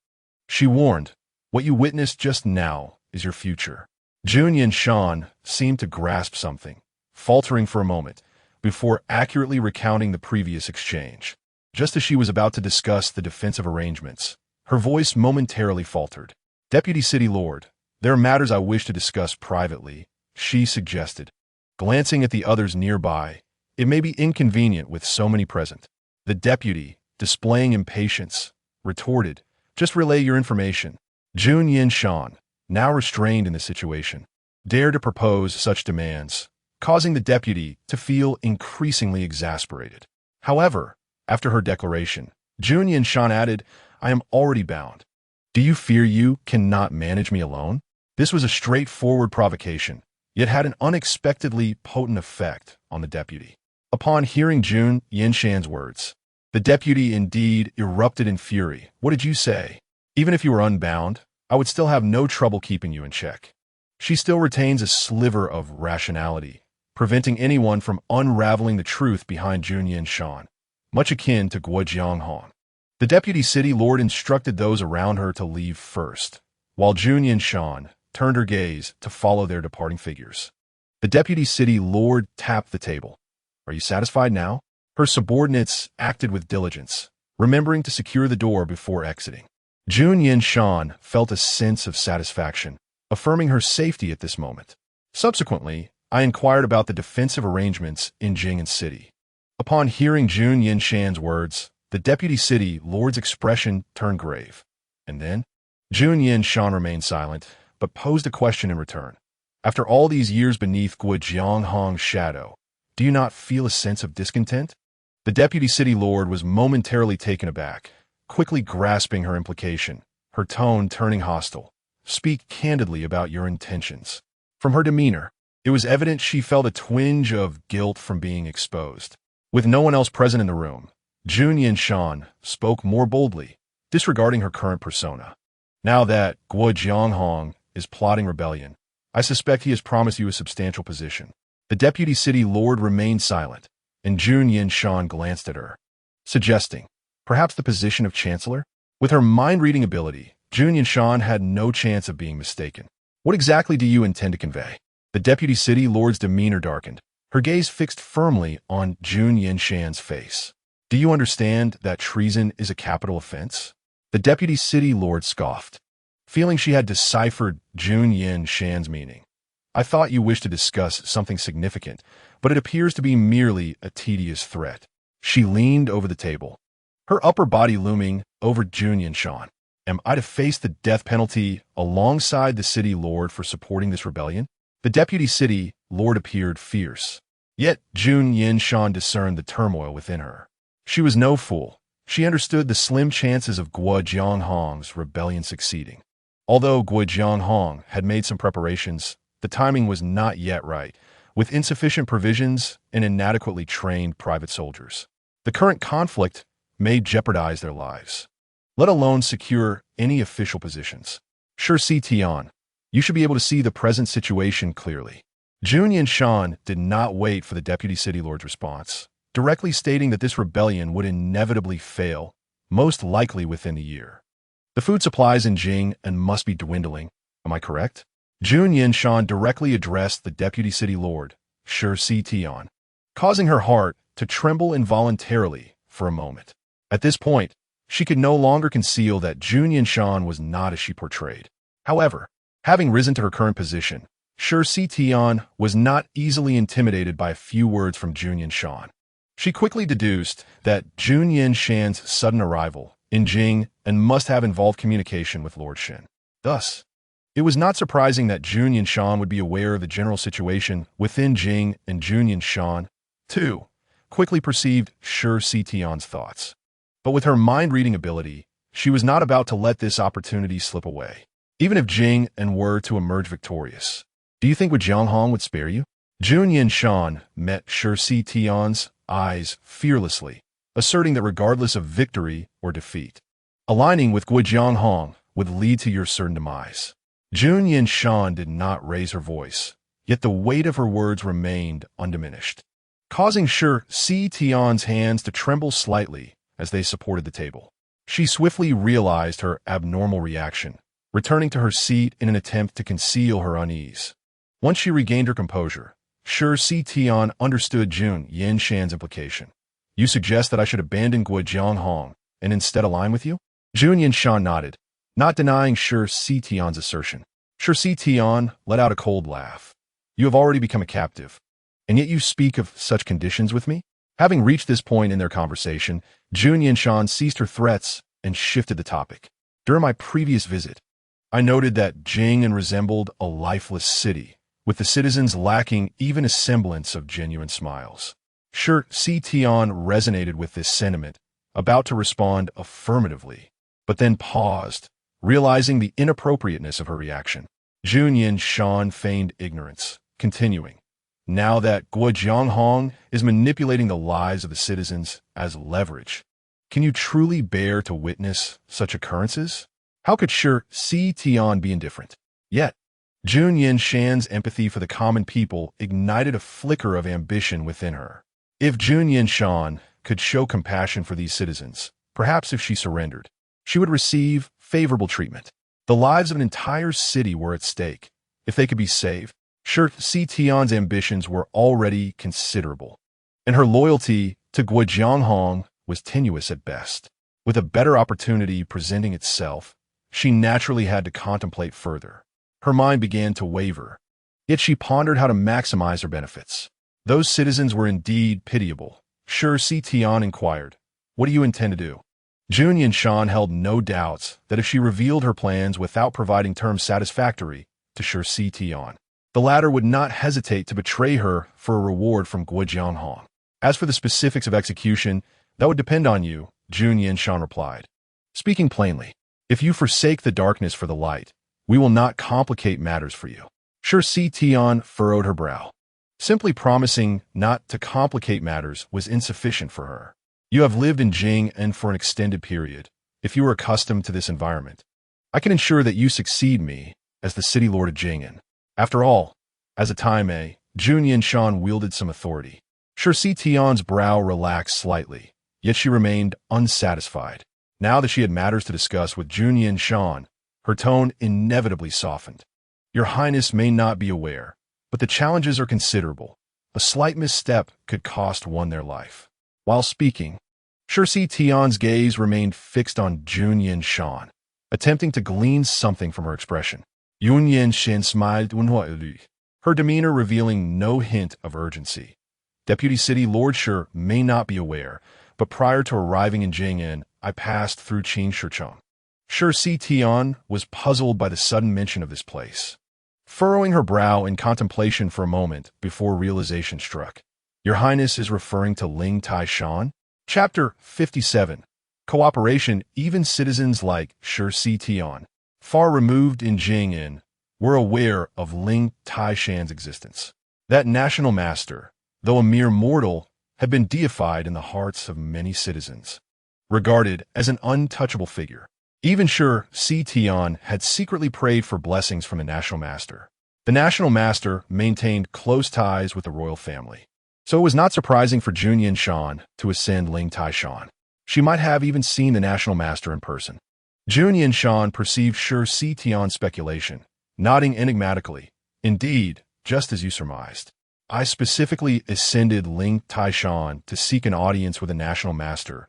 A: she warned, what you witnessed just now is your future. Jun Yanshan seemed to grasp something, faltering for a moment, before accurately recounting the previous exchange. Just as she was about to discuss the defensive arrangements, her voice momentarily faltered. Deputy City Lord, there are matters I wish to discuss privately, she suggested. Glancing at the others nearby, it may be inconvenient with so many present. The deputy, displaying impatience, retorted, just relay your information. Jun Yanshan, now restrained in the situation, dared to propose such demands, causing the deputy to feel increasingly exasperated. However, after her declaration, Jun Yanshan added, I am already bound. Do you fear you cannot manage me alone? This was a straightforward provocation, yet had an unexpectedly potent effect on the deputy. Upon hearing Jun Yanshan's words, the deputy indeed erupted in fury. What did you say? Even if you were unbound, I would still have no trouble keeping you in check. She still retains a sliver of rationality, preventing anyone from unraveling the truth behind Jun Yanshan, much akin to Guojiang Hong. The deputy city lord instructed those around her to leave first, while Jun Yanshan turned her gaze to follow their departing figures. The deputy city lord tapped the table. Are you satisfied now? Her subordinates acted with diligence, remembering to secure the door before exiting. Jun Yanshan felt a sense of satisfaction, affirming her safety at this moment. Subsequently, I inquired about the defensive arrangements in Jing'an City. Upon hearing Jun Yanshan's words, the deputy city lord's expression turned grave. And then, Jun Yanshan remained silent, but posed a question in return. After all these years beneath Guojiang Hong's shadow, do you not feel a sense of discontent? The deputy city lord was momentarily taken aback, quickly grasping her implication, her tone turning hostile. Speak candidly about your intentions. From her demeanor, it was evident she felt a twinge of guilt from being exposed. With no one else present in the room, Jun Yanshan spoke more boldly, disregarding her current persona. Now that Guojiang Hong is plotting rebellion, I suspect he has promised you a substantial position. The deputy city lord remained silent, and Jun Yanshan glanced at her, suggesting, perhaps the position of chancellor? With her mind-reading ability, Jun Yanshan had no chance of being mistaken. What exactly do you intend to convey? The deputy city lord's demeanor darkened, her gaze fixed firmly on Jun Yanshan's face. Do you understand that treason is a capital offense? The deputy city lord scoffed, feeling she had deciphered Jun Yanshan's meaning. I thought you wished to discuss something significant, but it appears to be merely a tedious threat. She leaned over the table, her upper body looming over Jun Yanshan. Am I to face the death penalty alongside the city lord for supporting this rebellion? The deputy city lord appeared fierce. Yet Jun Yanshan discerned the turmoil within her. She was no fool. She understood the slim chances of Guojiang Hong's rebellion succeeding. Although Guojiang Hong had made some preparations, the timing was not yet right, with insufficient provisions and inadequately trained private soldiers. The current conflict may jeopardize their lives, let alone secure any official positions. Sure, Tian, you should be able to see the present situation clearly. Jun Yanshan did not wait for the deputy city lord's response, directly stating that this rebellion would inevitably fail, most likely within a year. The food supplies in Jing'an must be dwindling, am I correct? Jun Yanshan directly addressed the deputy city lord, Sure Tian, causing her heart to tremble involuntarily for a moment. At this point, she could no longer conceal that Jun Yanshan was not as she portrayed. However, Having risen to her current position, Shi Tian was not easily intimidated by a few words from Jun Yanshan. She quickly deduced that Jun Yanshan's sudden arrival in Jing and must have involved communication with Lord Shen. Thus, it was not surprising that Jun Yanshan would be aware of the general situation within Jing, and Jun Yanshan, too, quickly perceived Shi Tian's thoughts. But with her mind-reading ability, she was not about to let this opportunity slip away. Even if Jing and were to emerge victorious, do you think Jianghong would spare you? Jun Yanshan met Shi Tian's eyes fearlessly, asserting that regardless of victory or defeat, aligning with Jianghong would lead to your certain demise. Jun Yanshan did not raise her voice, yet the weight of her words remained undiminished, causing Shi Tian's hands to tremble slightly as they supported the table. She swiftly realized her abnormal reaction, returning to her seat in an attempt to conceal her unease. Once she regained her composure, Shi Tian understood Jun Yanshan's implication. You suggest that I should abandon Jianghong and instead align with you? Jun Yanshan nodded, not denying Shi Tian's assertion. Shi Tian let out a cold laugh. You have already become a captive, and yet you speak of such conditions with me? Having reached this point in their conversation, Jun Yanshan ceased her threats and shifted the topic. During my previous visit, I noted that Jing resembled a lifeless city, with the citizens lacking even a semblance of genuine smiles. Shi Tian resonated with this sentiment, about to respond affirmatively, but then paused, realizing the inappropriateness of her reaction. Jun Yanshan feigned ignorance, continuing, now that Jianghong is manipulating the lives of the citizens as leverage, can you truly bear to witness such occurrences? How could Shi Tian be indifferent? Yet, Jun Yanshan's empathy for the common people ignited a flicker of ambition within her. If Jun Yanshan could show compassion for these citizens, perhaps if she surrendered, she would receive favorable treatment. The lives of an entire city were at stake. If they could be saved, Shi Tian's ambitions were already considerable, and her loyalty to Jianghong was tenuous at best. With a better opportunity presenting itself, she naturally had to contemplate further. Her mind began to waver, yet she pondered how to maximize her benefits. Those citizens were indeed pitiable. Shi Tian inquired, what do you intend to do? Jun Yanshan held no doubts that if she revealed her plans without providing terms satisfactory to Shi Tian, the latter would not hesitate to betray her for a reward from Jianghong. As for the specifics of execution, that would depend on you, Jun Yanshan replied. Speaking plainly, if you forsake the darkness for the light, we will not complicate matters for you. Shi Tian furrowed her brow. Simply promising not to complicate matters was insufficient for her. You have lived in Jing and for an extended period. If you are accustomed to this environment, I can ensure that you succeed me as the city lord of Jing'an. After all, as a Taimei, Jun Yanshan wielded some authority. Shi Tian's brow relaxed slightly, yet she remained unsatisfied. Now that she had matters to discuss with Jun Yanshan, her tone inevitably softened. Your Highness may not be aware, but the challenges are considerable. A slight misstep could cost one their life. While speaking, Shi Tian's gaze remained fixed on Jun Yanshan, attempting to glean something from her expression. Jun Yanshan smiled, her demeanor revealing no hint of urgency. Deputy City Lord Shi may not be aware, but prior to arriving in Jing'an, I passed through Qin Shicheng. Shi Tian was puzzled by the sudden mention of this place, furrowing her brow in contemplation for a moment before realization struck. Your Highness is referring to Ling Taishan? Chapter 57. Cooperation. Even citizens like Shi Tian, far removed in Jing'an, were aware of Ling Taishan's existence. That national master, though a mere mortal, had been deified in the hearts of many citizens, regarded as an untouchable figure. Even Shi Tian had secretly prayed for blessings from the national master. The national master maintained close ties with the royal family, so it was not surprising for Jun Yanshan to ascend Ling Taishan. She might have even seen the national master in person. Jun Yanshan perceived Shi Tian's speculation, nodding enigmatically. Indeed, just as you surmised. I specifically ascended Ling Taishan to seek an audience with a national master,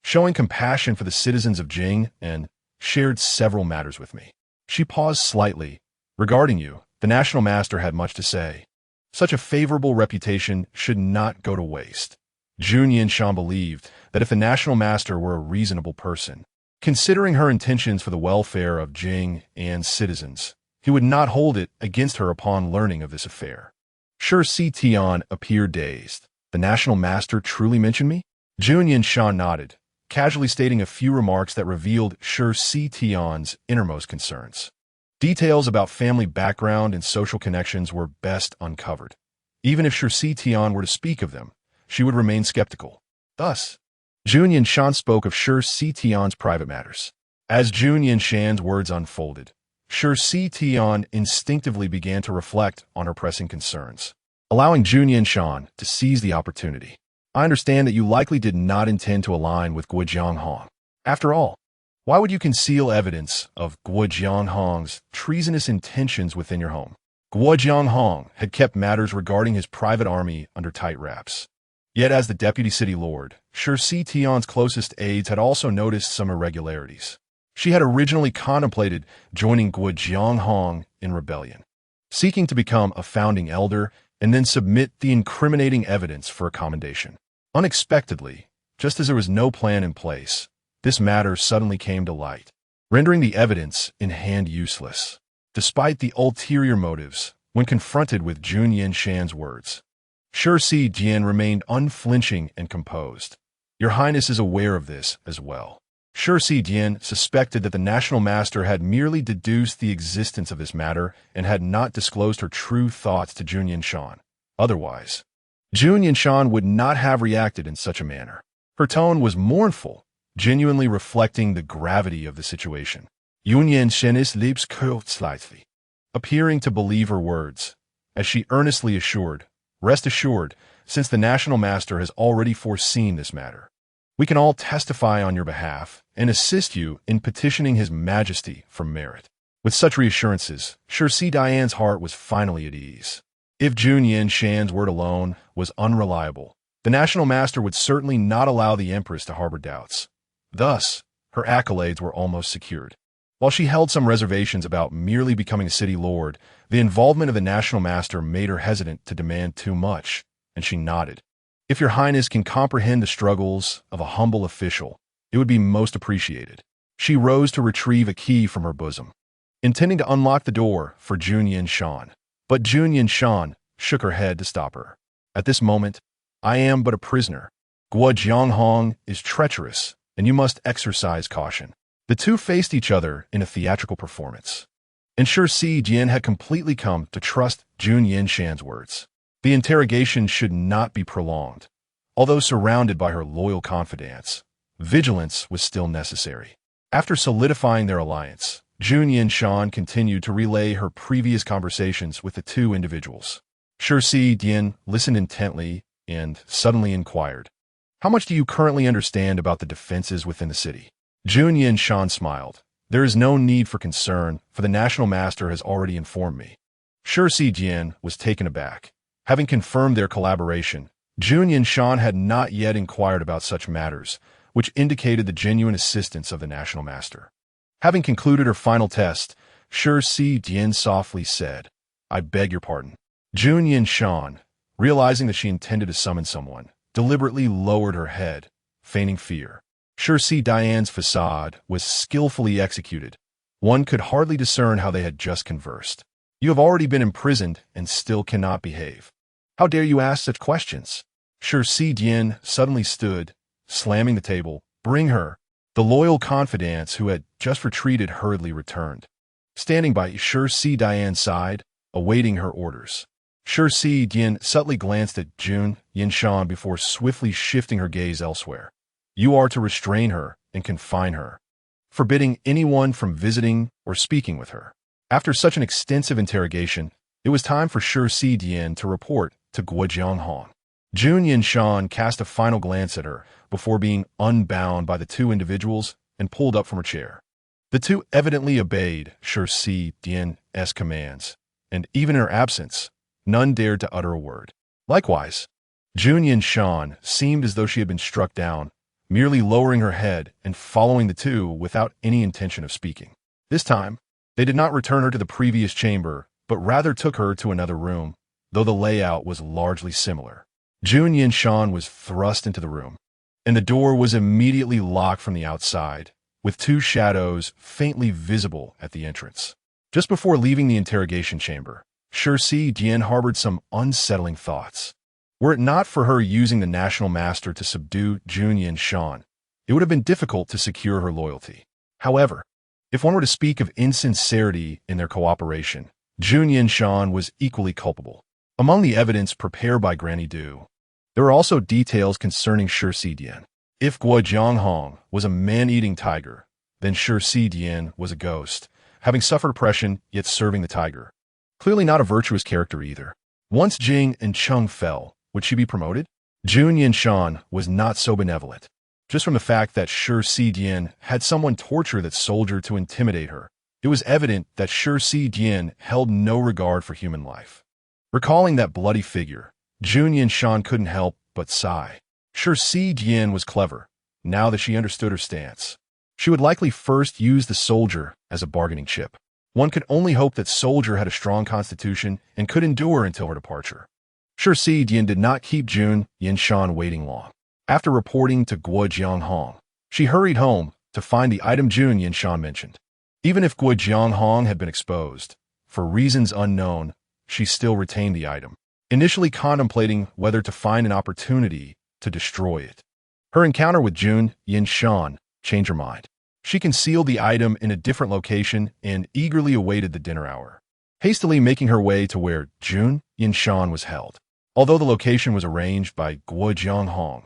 A: showing compassion for the citizens of Jing, and shared several matters with me. She paused slightly, Regarding you, the National Master had much to say. Such a favorable reputation should not go to waste. Jun Yanshan believed that if the National Master were a reasonable person, considering her intentions for the welfare of Jing and citizens, he would not hold it against her upon learning of this affair. Sure Si Tian appeared dazed. The National Master truly mentioned me? Jun Yanshan nodded, casually stating a few remarks that revealed Sure Si Tian's innermost concerns. Details about family background and social connections were best uncovered. Even if Sure Si Tian were to speak of them, she would remain skeptical. Thus, Jun Yanshan spoke of Sure Si Tian's private matters. As Jun Yanshan's words unfolded, Sure Si Tian instinctively began to reflect on her pressing concerns, allowing Jun Yanshan to seize the opportunity. I understand that you likely did not intend to align with Guo Jianghong. After all, why would you conceal evidence of Guo Jianghong's treasonous intentions within your home? Guo Jianghong had kept matters regarding his private army under tight wraps. Yet as the deputy city lord, Sure Si Tian's closest aides had also noticed some irregularities. She had originally contemplated joining Guo Jianghong in rebellion, seeking to become a founding elder and then submit the incriminating evidence for a commendation. Unexpectedly, just as there was no plan in place, this matter suddenly came to light, rendering the evidence in hand useless. Despite the ulterior motives, when confronted with Jun Yanshan's words, Sure Si Jian remained unflinching and composed. Your Highness is aware of this as well. Sure Si Jian suspected that the National Master had merely deduced the existence of this matter and had not disclosed her true thoughts to Jun Yanshan. Otherwise, Jun Yanshan would not have reacted in such a manner. Her tone was mournful, genuinely reflecting the gravity of the situation. Jun Yanshan's lips curled slightly, appearing to believe her words, as she earnestly assured, "Rest assured, since the National Master has already foreseen this matter, we can all testify on your behalf and assist you in petitioning His Majesty for merit." With such reassurances, Sure Si Diane's heart was finally at ease. If Jun Yanshan's word alone was unreliable, the National Master would certainly not allow the Empress to harbor doubts. Thus, her accolades were almost secured. While she held some reservations about merely becoming a city lord, the involvement of the National Master made her hesitant to demand too much, and she nodded. If your Highness can comprehend the struggles of a humble official, it would be most appreciated. She rose to retrieve a key from her bosom, intending to unlock the door for Jun Yanshan. But Jun Yanshan shook her head to stop her. At this moment, I am but a prisoner. Guo Jianghong is treacherous, and you must exercise caution. The two faced each other in a theatrical performance. And Sure Si Jian had completely come to trust Jun Yanshan's words. The interrogation should not be prolonged. Although surrounded by her loyal confidants, vigilance was still necessary. After solidifying their alliance, Jun Yanshan continued to relay her previous conversations with the two individuals. Sure Si Jian listened intently and suddenly inquired, "How much do you currently understand about the defenses within the city?" Jun Yanshan smiled. "There is no need for concern, for the National Master has already informed me." Sure Si Jian was taken aback. Having confirmed their collaboration, Jun Yanshan had not yet inquired about such matters, which indicated the genuine assistance of the National Master. Having concluded her final test, Sure Si Jian softly said, "I beg your pardon." Jun Yanshan, realizing that she intended to summon someone, deliberately lowered her head, feigning fear. Sure Si Diane's facade was skillfully executed. One could hardly discern how they had just conversed. "You have already been imprisoned and still cannot behave. How dare you ask such questions?" Sure Si Jian suddenly stood, slamming the table. "Bring her." The loyal confidants who had just retreated hurriedly returned, standing by Sure Si Diane's side, awaiting her orders. Sure Si Jian subtly glanced at Jun Yanshan before swiftly shifting her gaze elsewhere. "You are to restrain her and confine her, forbidding anyone from visiting or speaking with her." After such an extensive interrogation, it was time for Sure Si Jian to report to Guo Jianghong. Jun Yanshan cast a final glance at her before being unbound by the two individuals and pulled up from her chair. The two evidently obeyed Sure Si Jian's commands, and even in her absence, none dared to utter a word. Likewise, Jun Yanshan seemed as though she had been struck down, merely lowering her head and following the two without any intention of speaking. This time, They did not return her to the previous chamber, but rather took her to another room, though the layout was largely similar. Jun Yanshan was thrust into the room, and the door was immediately locked from the outside, with two shadows faintly visible at the entrance. Just before leaving the interrogation chamber, Dian harbored some unsettling thoughts. Were it not for her using the national master to subdue Jun Yanshan, it would have been difficult to secure her loyalty. However, if one were to speak of insincerity in their cooperation, Jun Yanshan was equally culpable. Among the evidence prepared by Granny Du, there are also details concerning Dian. If Guo Jianghong was a man-eating tiger, then Dian was a ghost, having suffered oppression yet serving the tiger. Clearly not a virtuous character either. Once Jing and Cheng fell, would she be promoted? Jun Yanshan was not so benevolent. Just from the fact that Dian had someone torture that soldier to intimidate her, it was evident that Dian held no regard for human life. Recalling that bloody figure, Jun Yanshan couldn't help but sigh. Dian was clever, now that she understood her stance. She would likely first use the soldier as a bargaining chip. One could only hope that soldier had a strong constitution and could endure until her departure. Dian did not keep Jun Yanshan waiting long. After reporting to Guo Jianghong, she hurried home to find the item Jun Yanshan mentioned. Even if Guo Jianghong had been exposed, for reasons unknown, she still retained the item, initially contemplating whether to find an opportunity to destroy it. Her encounter with Jun Yanshan changed her mind. She concealed the item in a different location and eagerly awaited the dinner hour, hastily making her way to where Jun Yanshan was held. Although the location was arranged by Guo Jianghong,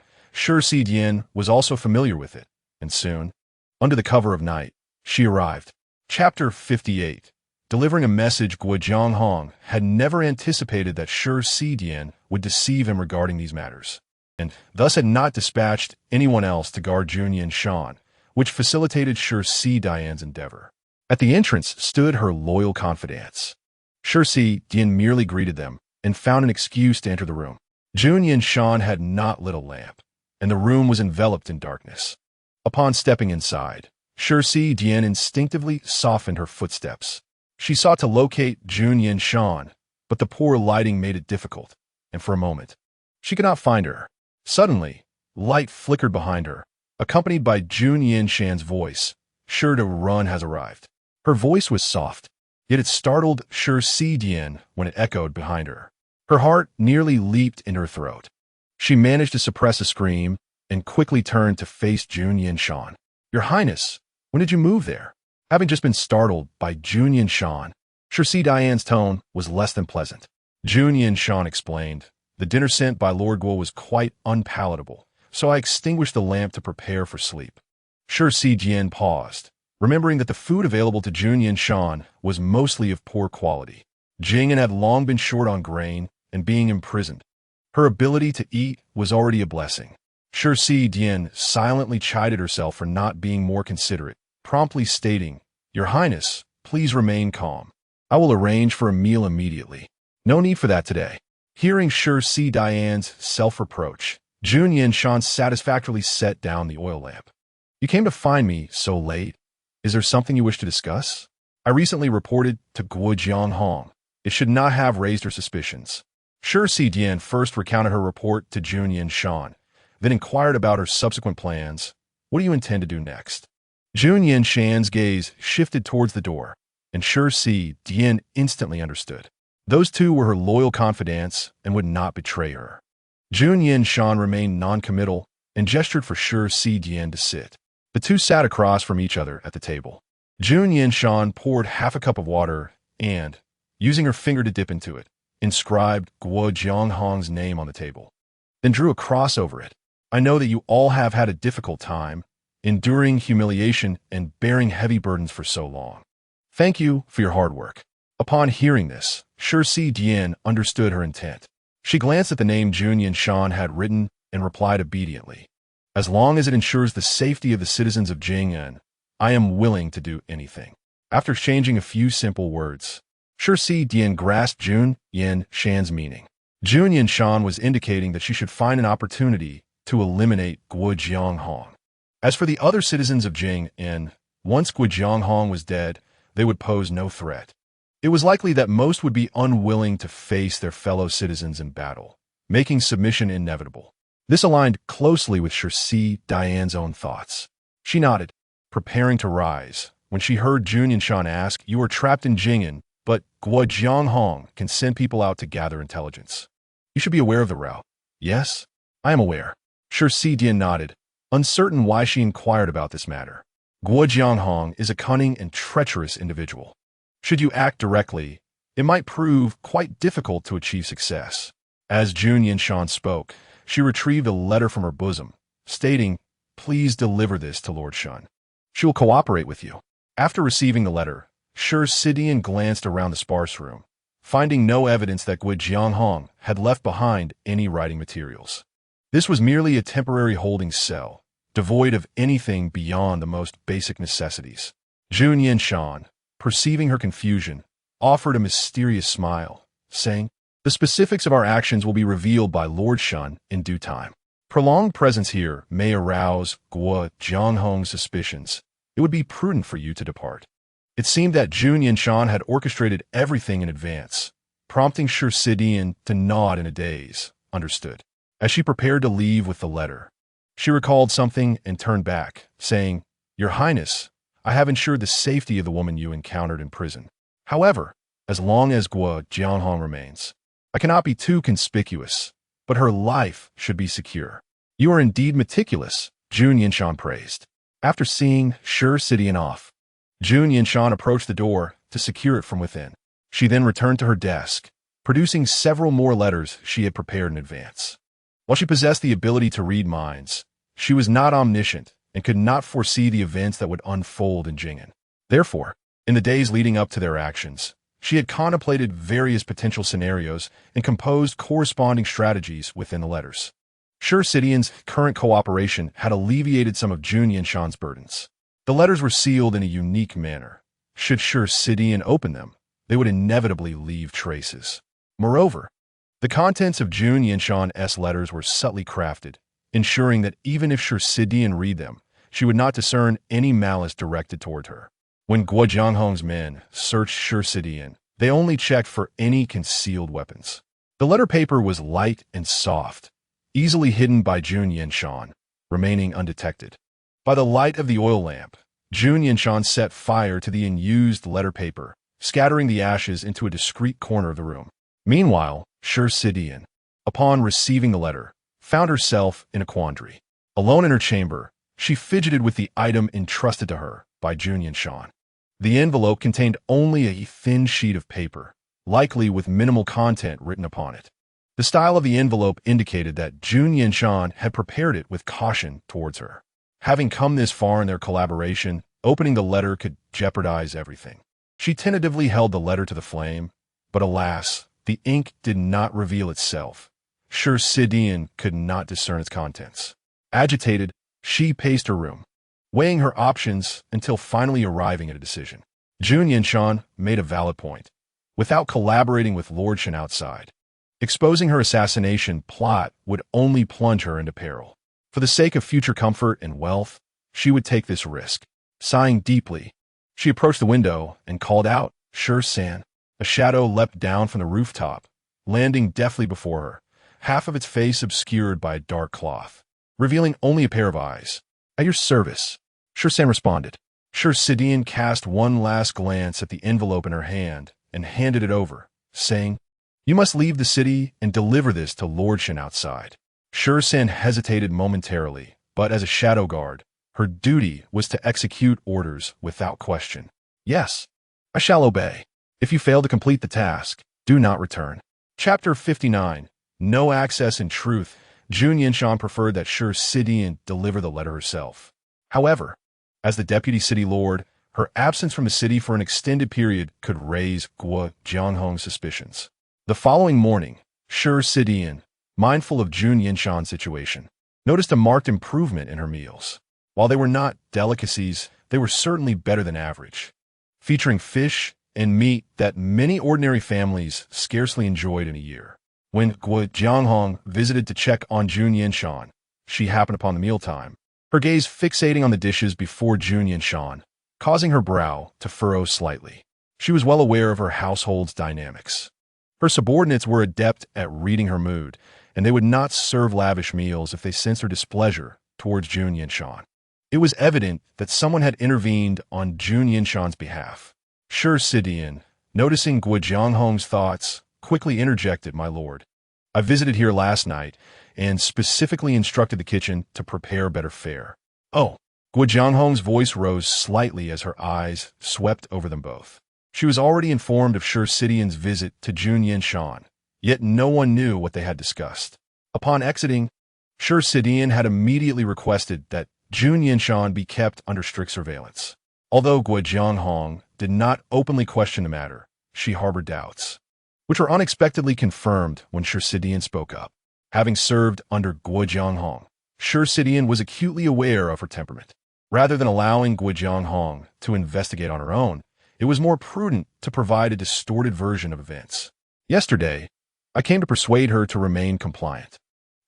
A: Dian was also familiar with it, and soon, under the cover of night, she arrived. Chapter 58. Delivering a message. Guo Jianghong had never anticipated that Dian would deceive him regarding these matters, and thus had not dispatched anyone else to guard Jun Yanshan, which facilitated Dian's endeavor. At the entrance stood her loyal confidants. Dian merely greeted them and found an excuse to enter the room. Jun Yanshan had not lit a lamp, and the room was enveloped in darkness. Upon stepping inside, Dian instinctively softened her footsteps. She sought to locate Jun Yanshan, but the poor lighting made it difficult, and for a moment, she could not find her. Suddenly, light flickered behind her, accompanied by Jun Yanshan's voice. "The run has arrived." Her voice was soft, yet it startled Dian when it echoed behind her. Her heart nearly leaped into her throat. She managed to suppress a scream and quickly turned to face Jun Yanshan. "Your Highness, when did you move there?" Having just been startled by Jun Yanshan, Dian's tone was less than pleasant. Jun Yanshan explained, "The dinner sent by Lord Guo was quite unpalatable, so I extinguished the lamp to prepare for sleep." Dian paused, remembering that the food available to Jun Yanshan was mostly of poor quality. Jing had long been short on grain, and being imprisoned, her ability to eat was already a blessing. Dian silently chided herself for not being more considerate, promptly stating, "Your Highness, please remain calm. I will arrange for a meal immediately. No need for that today." Hearing Dian's self-reproach, Jun Yanshan satisfactorily set down the oil lamp. "You came to find me so late. Is there something you wish to discuss?" "I recently reported to Guo Jianghong. It should not have raised her suspicions." Dian first recounted her report to Jun Yanshan, then inquired about her subsequent plans. "What do you intend to do next?" Jun Yanshan's gaze shifted towards the door, and Dian instantly understood. Those two were her loyal confidants and would not betray her. Jun Yanshan remained non-committal and gestured for Dian to sit. The two sat across from each other at the table. Jun Yanshan poured half a cup of water and, using her finger to dip into it, inscribed Guo Jianghong's name on the table, then drew a cross over it. "I know that you all have had a difficult time, enduring humiliation and bearing heavy burdens for so long. Thank you for your hard work." Upon hearing this, Dian understood her intent. She glanced at the name Jun Yanshan had written and replied obediently. "As long as it ensures the safety of the citizens of Jing'an, I am willing to do anything." After exchanging a few simple words, Dian grasped Jun Yanshan's meaning. Jun Yanshan was indicating that she should find an opportunity to eliminate Guo Jianghong. As for the other citizens of Jing'an, once Guo Jianghong was dead, they would pose no threat. It was likely that most would be unwilling to face their fellow citizens in battle, making submission inevitable. This aligned closely with Shirsi Dian's own thoughts. She nodded, preparing to rise, when she heard Jun Yanshan ask, "You are trapped in Jing'an, but Guo Jianghong can send people out to gather intelligence. You should be aware of the route." "Yes, I am aware." Shirsi Dian nodded, uncertain why she inquired about this matter. Guo Jianghong is a cunning and treacherous individual. Should you act directly, it might prove quite difficult to achieve success. As Jun Yanshan spoke, she retrieved a letter from her bosom, stating, "Please deliver this to Lord Shun. She will cooperate with you." After receiving the letter, Shirsi glanced around the sparse room, finding no evidence that Guo Jianghong had left behind any writing materials. This was merely a temporary holding cell, devoid of anything beyond the most basic necessities. Jun Yanshan, perceiving her confusion, offered a mysterious smile, saying, "The specifics of our actions will be revealed by Lord Shun in due time. Prolonged presence here may arouse Guo Jianghong's suspicions. It would be prudent for you to depart." It seemed that Jun Yanshan had orchestrated everything in advance, prompting Shirsi to nod in a daze. Understood. As she prepared to leave with the letter, she recalled something and turned back, saying, "Your Highness, I have ensured the safety of the woman you encountered in prison. However, as long as Guo Jianghong remains, I cannot be too conspicuous, but her life should be secure." "You are indeed meticulous," Jun Yanshan praised. After seeing Shirsi off, Jun Yanshan approached the door to secure it from within. She then returned to her desk, producing several more letters she had prepared in advance. While she possessed the ability to read minds, she was not omniscient and could not foresee the events that would unfold in Jing'an. Therefore, in the days leading up to their actions, she had contemplated various potential scenarios and composed corresponding strategies within the letters. Shirsi's current cooperation had alleviated some of Jun Yanshan's burdens. The letters were sealed in a unique manner. Should Shirsi open them, they would inevitably leave traces. Moreover, the contents of Jun Yanshan's letters were subtly crafted, ensuring that even if Shirsi read them, she would not discern any malice directed toward her. When Guo Jianghong's men searched Shirsi, they only checked for any concealed weapons. The letter paper was light and soft, easily hidden by Jun Yanshan, remaining undetected. By the light of the oil lamp, Jun Yanshan set fire to the unused letter paper, scattering the ashes into a discreet corner of the room. Meanwhile, Shirsi, upon receiving the letter, found herself in a quandary. Alone in her chamber, she fidgeted with the item entrusted to her by Jun Yanshan. The envelope contained only a thin sheet of paper, likely with minimal content written upon it. The style of the envelope indicated that Jun Yanshan had prepared it with caution towards her. Having come this far in their collaboration, opening the letter could jeopardize everything. She tentatively held the letter to the flame, but alas, the ink did not reveal itself. Shirsi could not discern its contents. Agitated, she paced her room, weighing her options until finally arriving at a decision. Jun Yanshan made a valid point. Without collaborating with Lord Shun outside, exposing her assassination plot would only plunge her into peril. For the sake of future comfort and wealth, she would take this risk. Sighing deeply, she approached the window and called out, "Shirsi." A shadow leapt down from the rooftop, landing deftly before her, half of its face obscured by a dark cloth, revealing only a pair of eyes. "At your service," Shirsi responded. Shirsi cast one last glance at the envelope in her hand and handed it over, saying, "You must leave the city and deliver this to Lord Shun outside." Shirsi hesitated momentarily, but as a shadow guard, her duty was to execute orders without question. "Yes, I shall obey. If you fail to complete the task, do not return." Chapter 59. No access in truth. Jun Yanshan preferred that Shirsi deliver the letter herself. However, as the deputy city lord, her absence from the city for an extended period could raise Guo Jianghong's suspicions. The following morning, Shirsi, mindful of Jun Yanshan's situation, noticed a marked improvement in her meals. While they were not delicacies, they were certainly better than average, featuring fish and meat that many ordinary families scarcely enjoyed in a year. When Guo Jianghong visited to check on Jun Yanshan, she happened upon the mealtime. Her gaze fixating on the dishes before Jun Yanshan, causing her brow to furrow slightly. She was well aware of her household's dynamics. Her subordinates were adept at reading her mood, and they would not serve lavish meals if they sensed her displeasure towards Jun Yanshan. It was evident that someone had intervened on Jun Yanshan's behalf. Sidian, noticing Guo Jianghong's thoughts, quickly interjected, "My lord, I visited here last night and specifically instructed the kitchen to prepare better fare." "Oh." Guo Jianghong's voice rose slightly as her eyes swept over them both. She was already informed of Sidian's visit to Jun Yanshan, yet no one knew what they had discussed. Upon exiting, Sidian had immediately requested that Jun Yanshan be kept under strict surveillance. Although Guo Jianghong did not openly question the matter, she harbored doubts, which were unexpectedly confirmed when Sidian spoke up. Having served under Guo Jianghong, Sidian was acutely aware of her temperament. Rather than allowing Guo Jianghong to investigate on her own, it was more prudent to provide a distorted version of events. "Yesterday, I came to persuade her to remain compliant.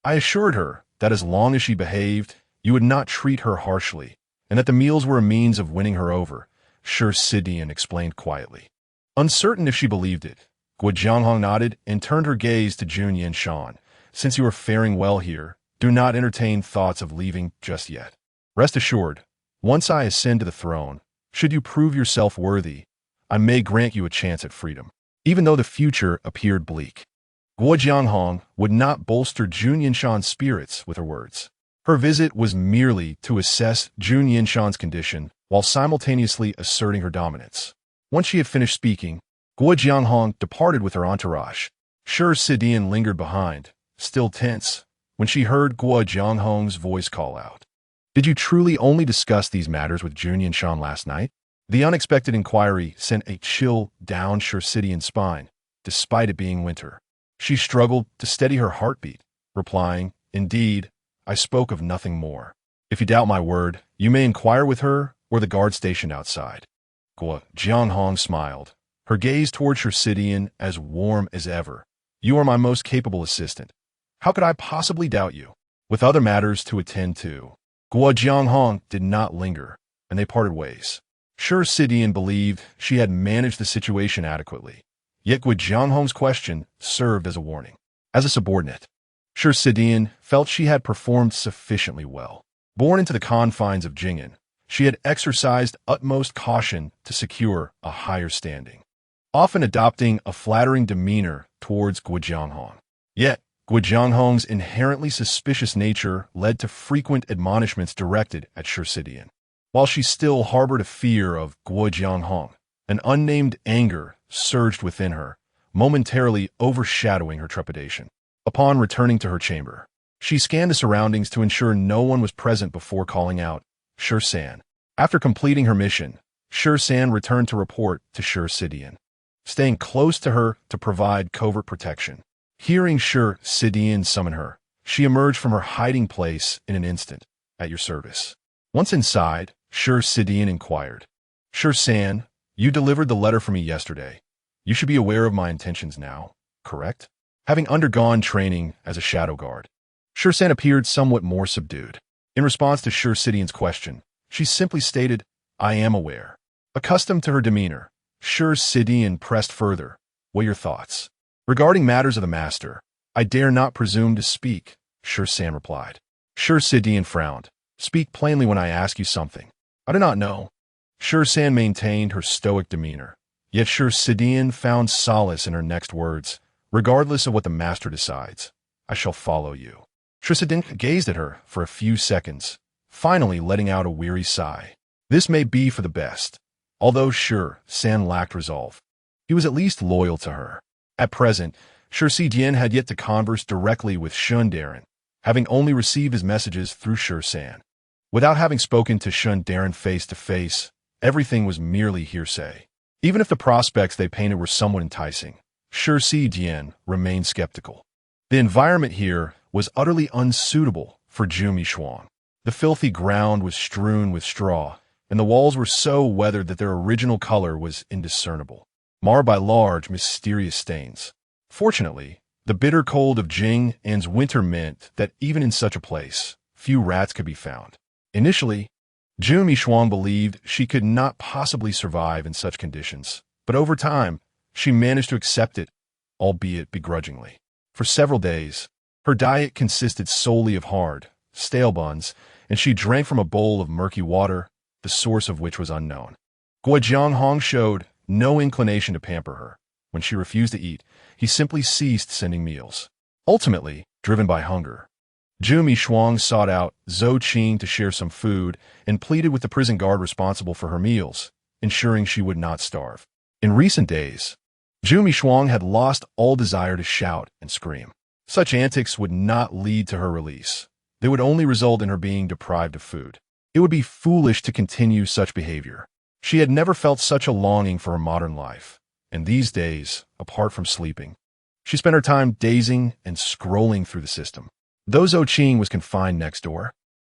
A: I assured her that as long as she behaved, you would not treat her harshly, and that the meals were a means of winning her over," Sidian explained quietly. Uncertain if she believed it, Guo Jianghong nodded and turned her gaze to Jun Yanshan. "Since you are faring well here, do not entertain thoughts of leaving just yet. Rest assured, once I ascend to the throne, should you prove yourself worthy, I may grant you a chance at freedom." Even though the future appeared bleak, Guo Jianghong would not bolster Jun Yanshan's spirits with her words. Her visit was merely to assess Jun Yanshan's condition while simultaneously asserting her dominance. Once she had finished speaking, Guo Jianghong departed with her entourage. Sidian lingered behind, still tense, when she heard Guo Jianghong's voice call out, "Did you truly only discuss these matters with Jun Yanshan last night?" The unexpected inquiry sent a chill down Sidian's spine, despite it being winter. She struggled to steady her heartbeat, replying, "Indeed, I spoke of nothing more. If you doubt my word, you may inquire with her or the guard stationed outside." Guo Jianghong smiled, her gaze toward Sidian as warm as ever. "You are my most capable assistant. How could I possibly doubt you?" With other matters to attend to, Guo Jianghong did not linger, and they parted ways. Sidian believed she had managed the situation adequately, yet Guo Jianghong's question served as a warning. As a subordinate, Sidian felt she had performed sufficiently well. Born into the confines of Jing'an, she had exercised utmost caution to secure a higher standing, often adopting a flattering demeanor towards Guo Jianghong. Yet, Guo Jianghong's inherently suspicious nature led to frequent admonishments directed at Sidian. While she still harbored a fear of Guo Jianghong, an unnamed anger surged within her, momentarily overshadowing her trepidation. Upon returning to her chamber, she scanned the surroundings to ensure no one was present before calling out, "San." After completing her mission, San returned to report to Sidian, staying close to her to provide covert protection. Hearing Sidian summon her, she emerged from her hiding place in an instant. "At your service." Once inside, Sidian inquired, "San, you delivered the letter for me yesterday. You should be aware of my intentions now, correct?" Having undergone training as a shadow guard, San appeared somewhat more subdued. In response to Sidian's question, she simply stated, "I am aware." Accustomed to her demeanor, Sidian pressed further, "What are your thoughts?" "Regarding matters of the master, I dare not presume to speak," San replied. Sidian frowned. "Speak plainly when I ask you something." "I do not know." San maintained her stoic demeanor, yet Sidian found solace in her next words. "Regardless of what the master decides, I shall follow you." Sidian gazed at her for a few seconds, finally letting out a weary sigh. This may be for the best. Although San lacked resolve, he was at least loyal to her. At present, Sidian had yet to converse directly with Shundaran, having only received his messages through San. Without having spoken to Shundaran face to face, everything was merely hearsay. Even if the prospects they painted were somewhat enticing, Sidian remained skeptical. The environment here was utterly unsuitable for Jumi Shuang. The filthy ground was strewn with straw, and the walls were so weathered that their original color was indiscernible, marred by large, mysterious stains. Fortunately, the bitter cold of Jing'an's winter meant that even in such a place, few rats could be found. Initially, Jun Yanshan believed she could not possibly survive in such conditions, but over time, she managed to accept it, albeit begrudgingly. For several days, her diet consisted solely of hard, stale buns, and she drank from a bowl of murky water, the source of which was unknown. Guo showed no inclination to pamper her. When she refused to eat, he simply ceased sending meals. Ultimately, driven by hunger, Jun Yanshan sought out Zhou Qing to share some food and pleaded with the prison guard responsible for her meals, ensuring she would not starve. In recent days, Jun Yanshan had lost all desire to shout and scream. Such antics would not lead to her release. They would only result in her being deprived of food. It would be foolish to continue such behavior. She had never felt such a longing for a modern life, and these days, apart from sleeping, she spent her time dazing and scrolling through the system. Though Zhou Qing was confined next door,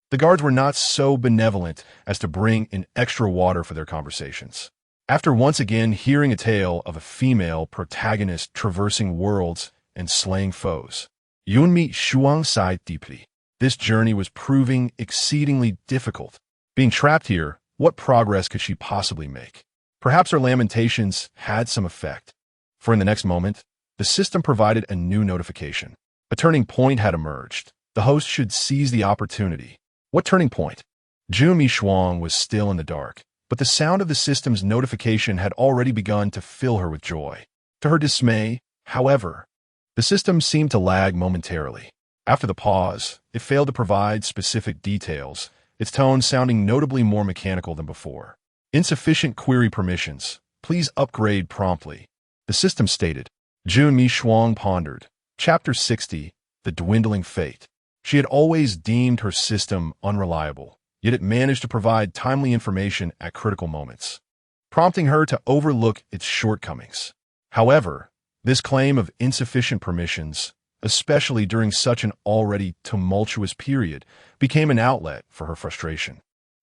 A: the guards were not so benevolent as to bring in extra water for their conversations. After once again hearing a tale of a female protagonist traversing worlds and slaying foes, Yun Yanshan sighed deeply. This journey was proving exceedingly difficult. Being trapped here, what progress could she possibly make? Perhaps her lamentations had some effect, for in the next moment, the system provided a new notification. A turning point had emerged. The host should seize the opportunity. What turning point? Jun Yanshan was still in the dark, but the sound of the system's notification had already begun to fill her with joy. To her dismay, however, the system seemed to lag momentarily. After the pause, it failed to provide specific details, its tone sounding notably more mechanical than before. Insufficient query permissions. Please upgrade promptly, the system stated. Jun Yanshan pondered. Chapter 60, The Dwindling Fate. She had always deemed her system unreliable, yet it managed to provide timely information at critical moments, prompting her to overlook its shortcomings. However, this claim of insufficient permissions, especially during such an already tumultuous period, became an outlet for her frustration.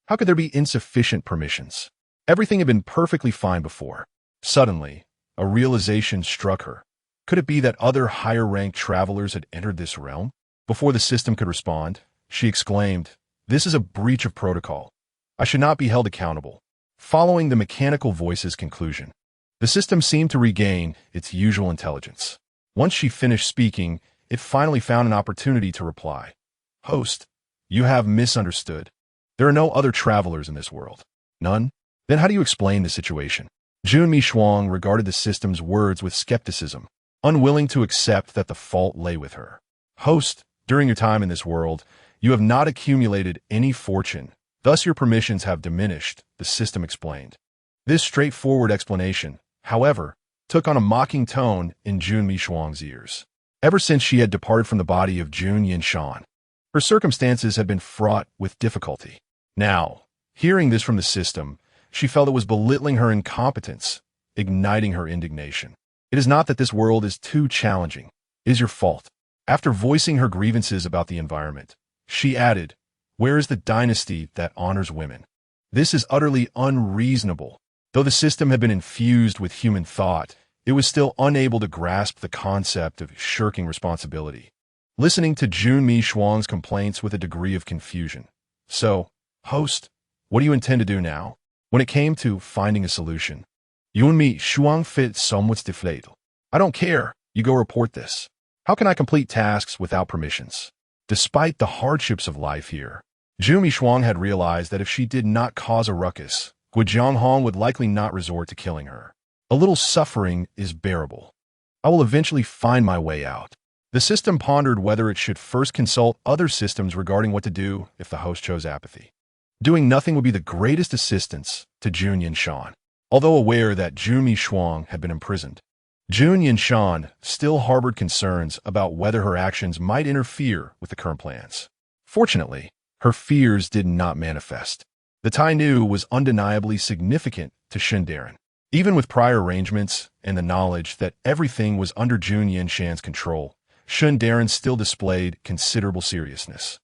A: How could there be insufficient permissions? Everything had been perfectly fine before. Suddenly, a realization struck her. Could it be that other higher-ranked travelers had entered this realm? Before the system could respond, she exclaimed, "This is a breach of protocol. I should not be held accountable." Following the mechanical voice's conclusion, the system seemed to regain its usual intelligence. Once she finished speaking, it finally found an opportunity to reply. "Host, you have misunderstood. There are no other travelers in this world." "None? Then how do you explain the situation?" Jun Yanshan regarded the system's words with skepticism, unwilling to accept that the fault lay with her. "Host, during your time in this world, you have not accumulated any fortune. Thus your permissions have diminished," the system explained. This straightforward explanation, however, took on a mocking tone in Jun Yanshan's ears. Ever since she had departed from the body of Jun Yanshan, her circumstances had been fraught with difficulty. Now, hearing this from the system, she felt it was belittling her incompetence, igniting her indignation. "It is not that this world is too challenging. It is your fault." After voicing her grievances about the environment, she added, "Where is the dynasty that honors women? This is utterly unreasonable." Though the system had been infused with human thought, it was still unable to grasp the concept of shirking responsibility, listening to Jun Yanshan's complaints with a degree of confusion. "So, host, what do you intend to do now?" When it came to finding a solution, Yun Yanshan fit somewhat deflated. "I don't care. You go report this. How can I complete tasks without permissions?" Despite the hardships of life here, Jun Yanshan had realized that if she did not cause a ruckus, Guo would likely not resort to killing her. A little suffering is bearable. I will eventually find my way out. The system pondered whether it should first consult other systems regarding what to do if the host chose apathy. Doing nothing would be the greatest assistance to Jun Yanshan. Although aware that Jun Yanshan had been imprisoned, Jun Yanshan still harbored concerns about whether her actions might interfere with the current plans. Fortunately, her fears did not manifest. The Tai Nu was undeniably significant to Shundaran. Even with prior arrangements and the knowledge that everything was under Jun Yanshan's control, Shundaran still displayed considerable seriousness.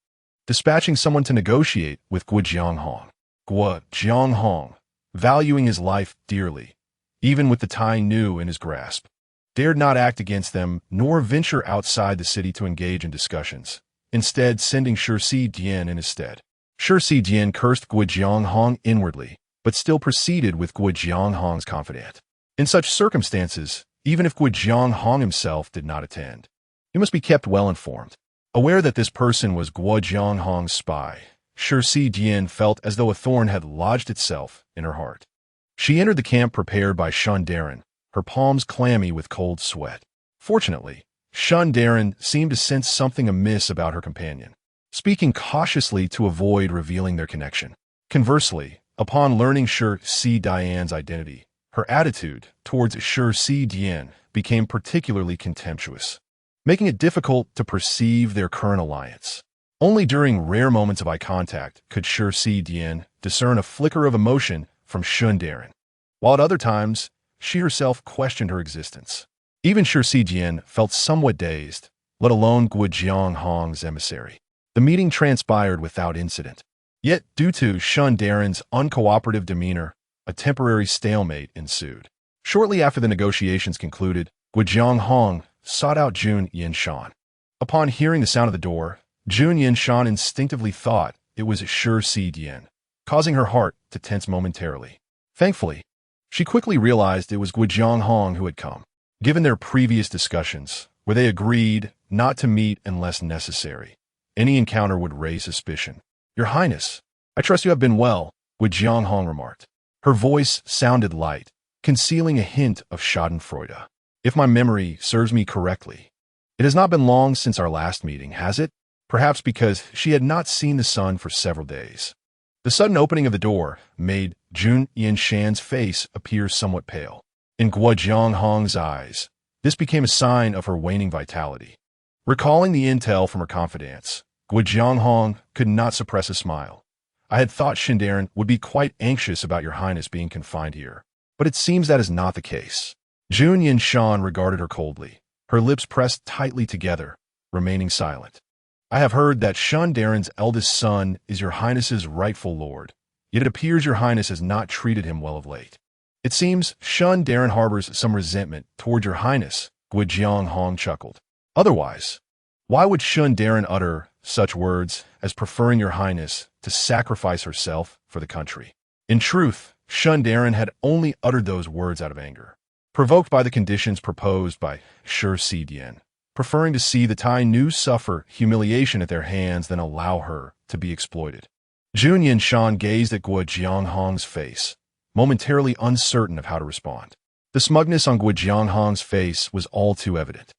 A: Dispatching someone to negotiate with Guo Jianghong, valuing his life dearly, even with the Tai Nu in his grasp, dared not act against them nor venture outside the city to engage in discussions, instead sending Shi Dian in his stead. Shi Jian cursed Guo Jianghong inwardly, but still proceeded with Guo Jianghong's confidant. In such circumstances, even if Guo Jianghong himself did not attend, he must be kept well informed. Aware that this person was Guo Jianghong's spy, Shi Jian felt as though a thorn had lodged itself in her heart. She entered the camp prepared by Shun Daren, her palms clammy with cold sweat. Fortunately, Shun Daren seemed to sense something amiss about her companion, speaking cautiously to avoid revealing their connection. Conversely, upon learning Shi Dian's identity, her attitude towards Shi Dian became particularly contemptuous, making it difficult to perceive their current alliance. Only during rare moments of eye contact could Shi Dian discern a flicker of emotion from Shun Daren, while at other times, she herself questioned her existence. Even Shi Jian felt somewhat dazed, let alone Guo Jianghong's emissary. The meeting transpired without incident. Yet, due to Shun Daren's uncooperative demeanor, a temporary stalemate ensued. Shortly after the negotiations concluded, Guo Jianghong sought out Jun Yanshan. Upon hearing the sound of the door, Jun Yanshan instinctively thought it was Shi Dian, causing her heart to tense momentarily. Thankfully, she quickly realized it was Guo Jianghong who had come. Given their previous discussions, where they agreed not to meet unless necessary, any encounter would raise suspicion. "Your Highness, I trust you have been well," Guo Jianghong remarked. Her voice sounded light, concealing a hint of schadenfreude. "If my memory serves me correctly, it has not been long since our last meeting, has it?" Perhaps because she had not seen the sun for several days. The sudden opening of the door made Jun Yanshan's face appear somewhat pale. In Guo Jianghong's eyes, this became a sign of her waning vitality. Recalling the intel from her confidants, Guo Jianghong could not suppress a smile. "I had thought Shun Daren would be quite anxious about your Highness being confined here, but it seems that is not the case." Jun Yanshan regarded her coldly, her lips pressed tightly together, remaining silent. "I have heard that Shun Daren's eldest son is your Highness's rightful lord, yet it appears your Highness has not treated him well of late. It seems Shun Daren harbors some resentment toward your Highness," Guo Jianghong chuckled. "Otherwise, why would Shun Daren utter such words as preferring your Highness to sacrifice herself for the country?" In truth, Shun Daren had only uttered those words out of anger, provoked by the conditions proposed by Shi Dian, preferring to see the Tai Nu suffer humiliation at their hands than allow her to be exploited. Jun Yanshan gazed at Guo Jianghong's face, momentarily uncertain of how to respond. The smugness on Guo Jianghong's face was all too evident.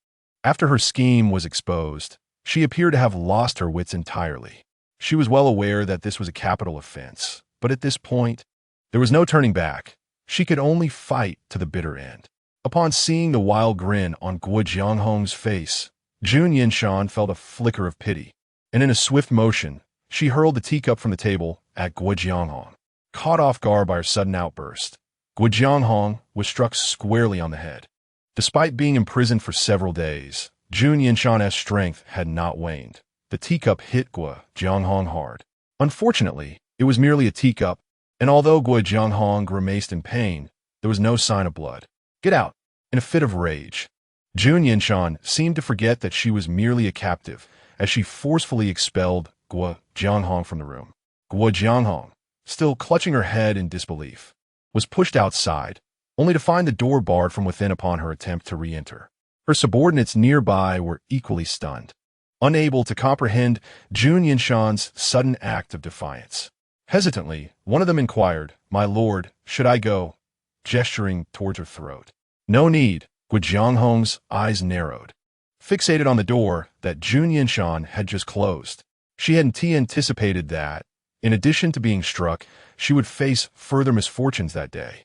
A: After her scheme was exposed, she appeared to have lost her wits entirely. She was well aware that this was a capital offense, but at this point, there was no turning back. She could only fight to the bitter end. Upon seeing the wild grin on Guo Jianghong's face, Jun Yanshan felt a flicker of pity, and in a swift motion, she hurled the teacup from the table at Guo Jianghong. Caught off guard by her sudden outburst, Guo Jianghong was struck squarely on the head. Despite being imprisoned for several days, Jun Yanshan's strength had not waned. The teacup hit Guo Jianghong hard. Unfortunately, it was merely a teacup, and although Guo Jianghong grimaced in pain, there was no sign of blood. "Get out!" In a fit of rage, Jun Yanshan seemed to forget that she was merely a captive as she forcefully expelled Guo Jianghong from the room. Guo Jianghong, still clutching her head in disbelief, was pushed outside, only to find the door barred from within upon her attempt to re-enter. Her subordinates nearby were equally stunned, unable to comprehend Jun Yanshan's sudden act of defiance. Hesitantly, one of them inquired, "My lord, should I go?" gesturing towards her throat. "No need," Guo Jianghong's eyes narrowed, fixated on the door that Jun Yanshan had just closed. She had anticipated that, in addition to being struck, she would face further misfortunes that day.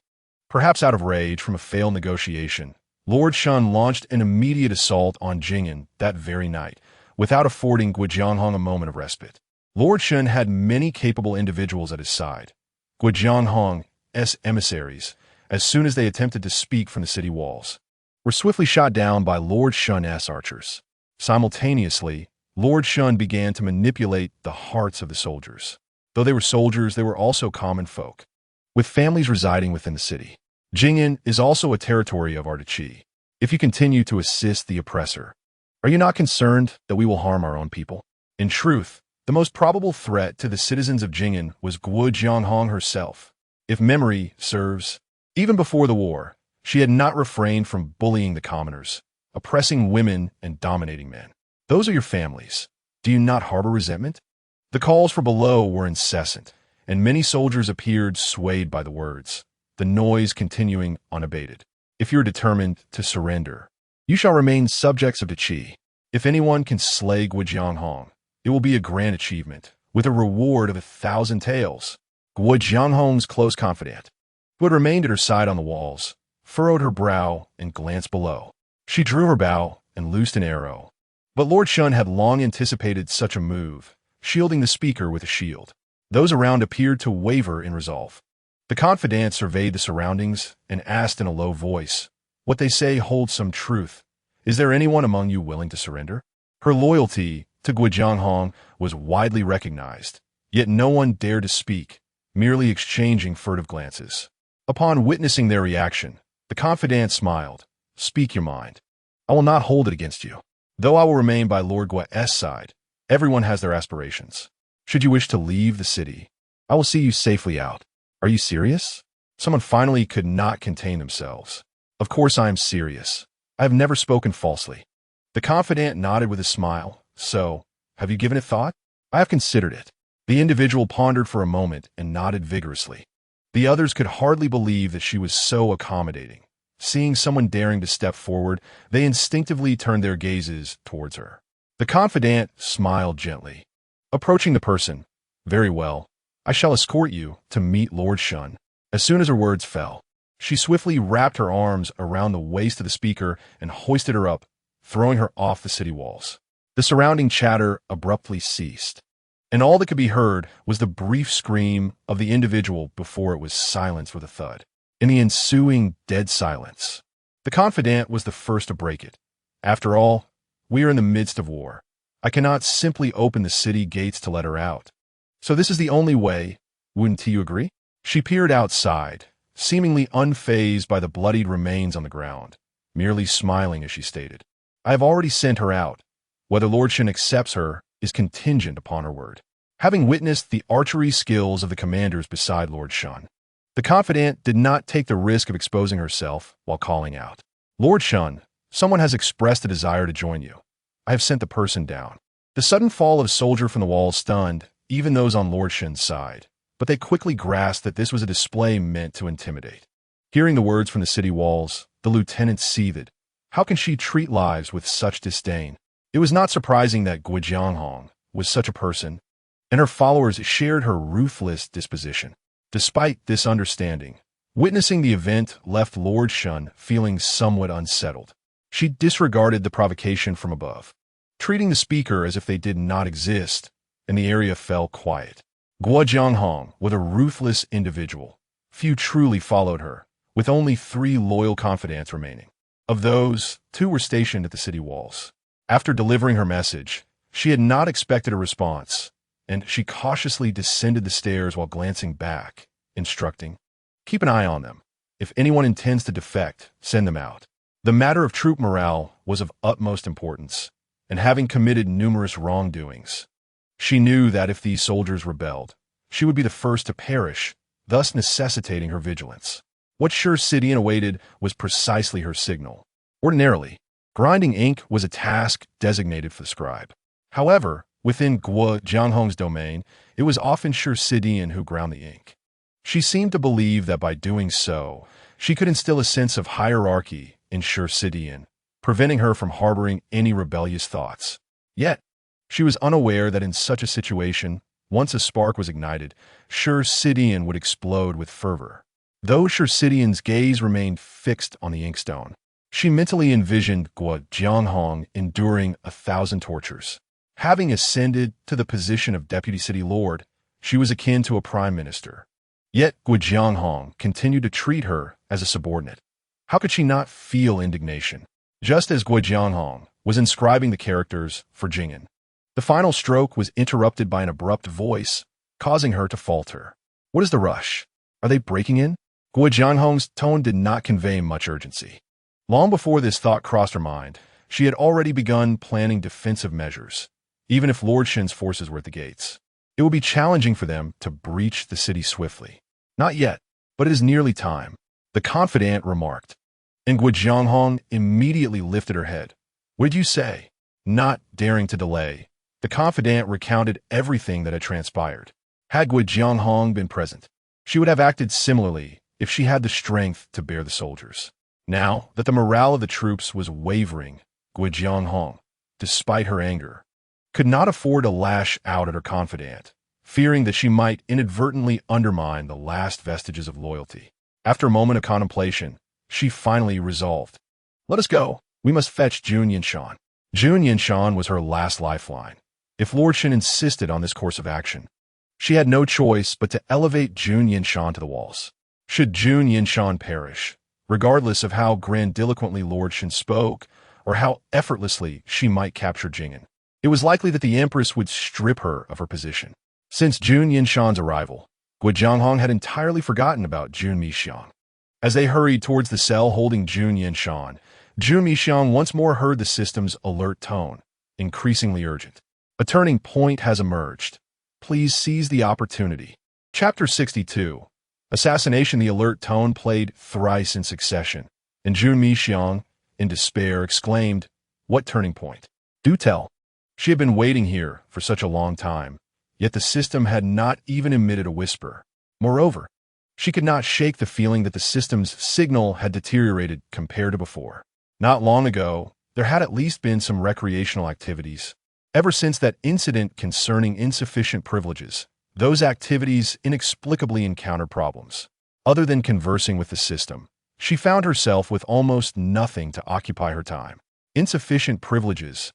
A: Perhaps out of rage from a failed negotiation, Lord Shun launched an immediate assault on Jing'an that very night, without affording Guo Jianghong a moment of respite. Lord Shun had many capable individuals at his side. Guo Jianghong's emissaries, as soon as they attempted to speak from the city walls, were swiftly shot down by Lord Shun's archers. Simultaneously, Lord Shun began to manipulate the hearts of the soldiers. Though they were soldiers, they were also common folk, with families residing within the city. Jing'an is also a territory of Artachi. If you continue to assist the oppressor, are you not concerned that we will harm our own people? In truth, The most probable threat to the citizens of Jing'an was Guo Jianghong herself. If memory serves, even before the war, she had not refrained from bullying the commoners, oppressing women, and dominating men. Those are your families. Do you not harbor resentment? The calls for below were incessant, and many soldiers appeared swayed by the words, the noise continuing unabated. If you're determined to surrender, you shall remain subjects of the Qi. If anyone can slay Guo Jianghong, it will be a grand achievement, with a reward of 1,000 taels. Guo Jianghong's close confidant, who had remained at her side on the walls, furrowed her brow and glanced below. She drew her bow and loosed an arrow. But Lord Shun had long anticipated such a move, shielding the speaker with a shield. Those around appeared to waver in resolve. The confidant surveyed the surroundings and asked in a low voice, "What they say holds some truth. Is there anyone among you willing to surrender?" Her loyalty to Guo Jianghong was widely recognized, yet no one dared to speak, merely exchanging furtive glances. Upon witnessing their reaction, the confidant smiled. "Speak your mind. I will not hold it against you. Though I will remain by Lord Guo's side, everyone has their aspirations. Should you wish to leave the city, I will see you safely out." "Are you serious?" Someone finally could not contain themselves. "Of course I am serious. I have never spoken falsely." The confidant nodded with a smile. "So, have you given it thought?" "I have considered it." The individual pondered for a moment and nodded vigorously. The others could hardly believe that she was so accommodating. Seeing someone daring to step forward, they instinctively turned their gazes towards her. The confidant smiled gently. Approaching the person, "Very well. I shall escort you to meet Lord Shun." As soon as her words fell, she swiftly wrapped her arms around the waist of the speaker and hoisted her up, throwing her off the city walls. The surrounding chatter abruptly ceased, and all that could be heard was the brief scream of the individual before it was silenced with a thud. In the ensuing dead silence, the confidant was the first to break it. "After all, we are in the midst of war. I cannot simply open the city gates to let her out. So this is the only way, wouldn't you agree?" She peered outside, seemingly unfazed by the bloodied remains on the ground, merely smiling as she stated, "I have already sent her out. Whether Lord Shun accepts her is contingent upon her word." Having witnessed the archery skills of the commanders beside Lord Shun, the confidant did not take the risk of exposing herself while calling out, "Lord Shun, someone has expressed a desire to join you. I have sent the person down." The sudden fall of a soldier from the wall stunned even those on Lord Shun's side, but they quickly grasped that this was a display meant to intimidate. Hearing the words from the city walls, the lieutenant seethed. How can she treat lives with such disdain? It was not surprising that Guo Jianghong was such a person, and her followers shared her ruthless disposition. Despite this understanding, witnessing the event left Lord Shun feeling somewhat unsettled. She disregarded the provocation from above, treating the speaker as if they did not exist, and the area fell quiet. Guo Jianghong was a ruthless individual. Few truly followed her, with only 3 loyal confidants remaining. Of those, 2 were stationed at the city walls. After delivering her message, she had not expected a response, and she cautiously descended the stairs while glancing back, instructing, "Keep an eye on them. If anyone intends to defect, send them out." The matter of troop morale was of utmost importance, and having committed numerous wrongdoings, she knew that if these soldiers rebelled, she would be the first to perish, thus necessitating her vigilance. What Sure Sidian awaited was precisely her signal. Ordinarily, grinding ink was a task designated for the scribe. However, within Guo Jianghong's domain, it was often Sure Sidian who ground the ink. She seemed to believe that by doing so, she could instill a sense of hierarchy in Sure Sidian, preventing her from harboring any rebellious thoughts. Yet, she was unaware that in such a situation, once a spark was ignited, Sure Sidian would explode with fervor. Though Sure Sidian's gaze remained fixed on the inkstone, she mentally envisioned Guo Jianghong enduring 1,000 tortures. Having ascended to the position of Deputy City Lord, she was akin to a prime minister. Yet Guo Jianghong continued to treat her as a subordinate. How could she not feel indignation? Just as Guo Jianghong was inscribing the characters for Jing'an, the final stroke was interrupted by an abrupt voice, causing her to falter. "What is the rush? Are they breaking in?" Guo Jianghong's tone did not convey much urgency. Long before this thought crossed her mind, she had already begun planning defensive measures. even if Lord Shen's forces were at the gates. It would be challenging for them to breach the city swiftly. Not yet, but it is nearly time, the confidant remarked. And Guo Jianghong immediately lifted her head. What did you say? Not daring to delay, the confidant recounted everything that had transpired. Had Guo Jianghong been present, she would have acted similarly if she had the strength to bear the soldiers. Now that the morale of the troops was wavering, Guo Jianghong, despite her anger, could not afford to lash out at her confidant, fearing that she might inadvertently undermine the last vestiges of loyalty. After a moment of contemplation, she finally resolved. Let us go. We must fetch Jun Yanshan. Jun Yanshan was her last lifeline. If Lord Shen insisted on this course of action, she had no choice but to elevate Jun Yanshan to the walls. Should Jun Yanshan perish, regardless of how grandiloquently Lord Shen spoke or how effortlessly she might capture Jing'an, it was likely that the Empress would strip her of her position. Since Jun Yanshan's arrival, Guo Jianghong had entirely forgotten about Jun Mixiang. As they hurried towards the cell holding Jun Yanshan, Jun Mixiang once more heard the system's alert tone, increasingly urgent. A turning point has emerged. Please seize the opportunity. Chapter 62. Assassination. The alert tone played thrice in succession, and Jun Mixiang, in despair, exclaimed, What turning point? Do tell. She had been waiting here for such a long time, yet the system had not even emitted a whisper. Moreover, she could not shake the feeling that the system's signal had deteriorated compared to before. Not long ago, there had at least been some recreational activities. Ever since that incident concerning insufficient privileges, those activities inexplicably encountered problems. Other than conversing with the system, she found herself with almost nothing to occupy her time. Insufficient privileges.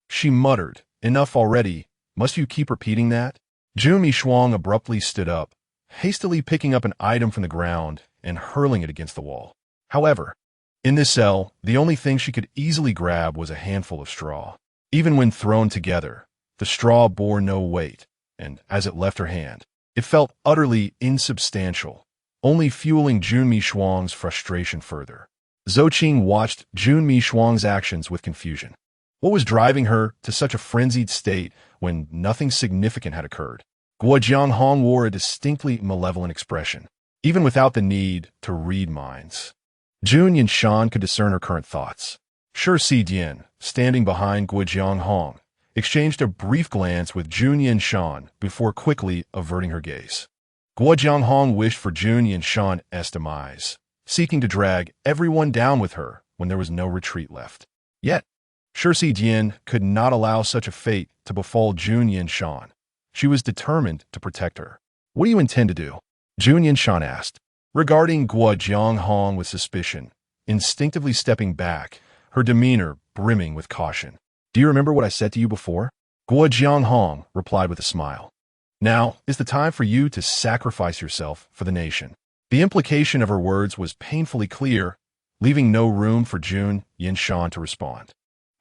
A: She muttered, Enough already, must you keep repeating that? Jun Mixiang abruptly stood up, hastily picking up an item from the ground and hurling it against the wall. However, in this cell, the only thing she could easily grab was a handful of straw. Even when thrown together, the straw bore no weight, and as it left her hand, it felt utterly insubstantial, only fueling Jun Mixiang's frustration further. Zhou Qing watched Jun Mixiang's actions with confusion. What was driving her to such a frenzied state when nothing significant had occurred? Guo Jianghong wore a distinctly malevolent expression, even without the need to read minds. Jun Yanshan could discern her current thoughts. Shi Dian, standing behind Guo Jianghong, exchanged a brief glance with Jun Yanshan before quickly averting her gaze. Guo Jianghong wished for Jun Yanshan's demise, seeking to drag everyone down with her when there was no retreat left. Yet, Shi Dian could not allow such a fate to befall Jun Yanshan. She was determined to protect her. What do you intend to do? Jun Yanshan asked, regarding Guo Jianghong with suspicion, instinctively stepping back, her demeanor brimming with caution. Do you remember what I said to you before? Guo Jianghong replied with a smile. Now is the time for you to sacrifice yourself for the nation. The implication of her words was painfully clear, leaving no room for Jun Yanshan to respond.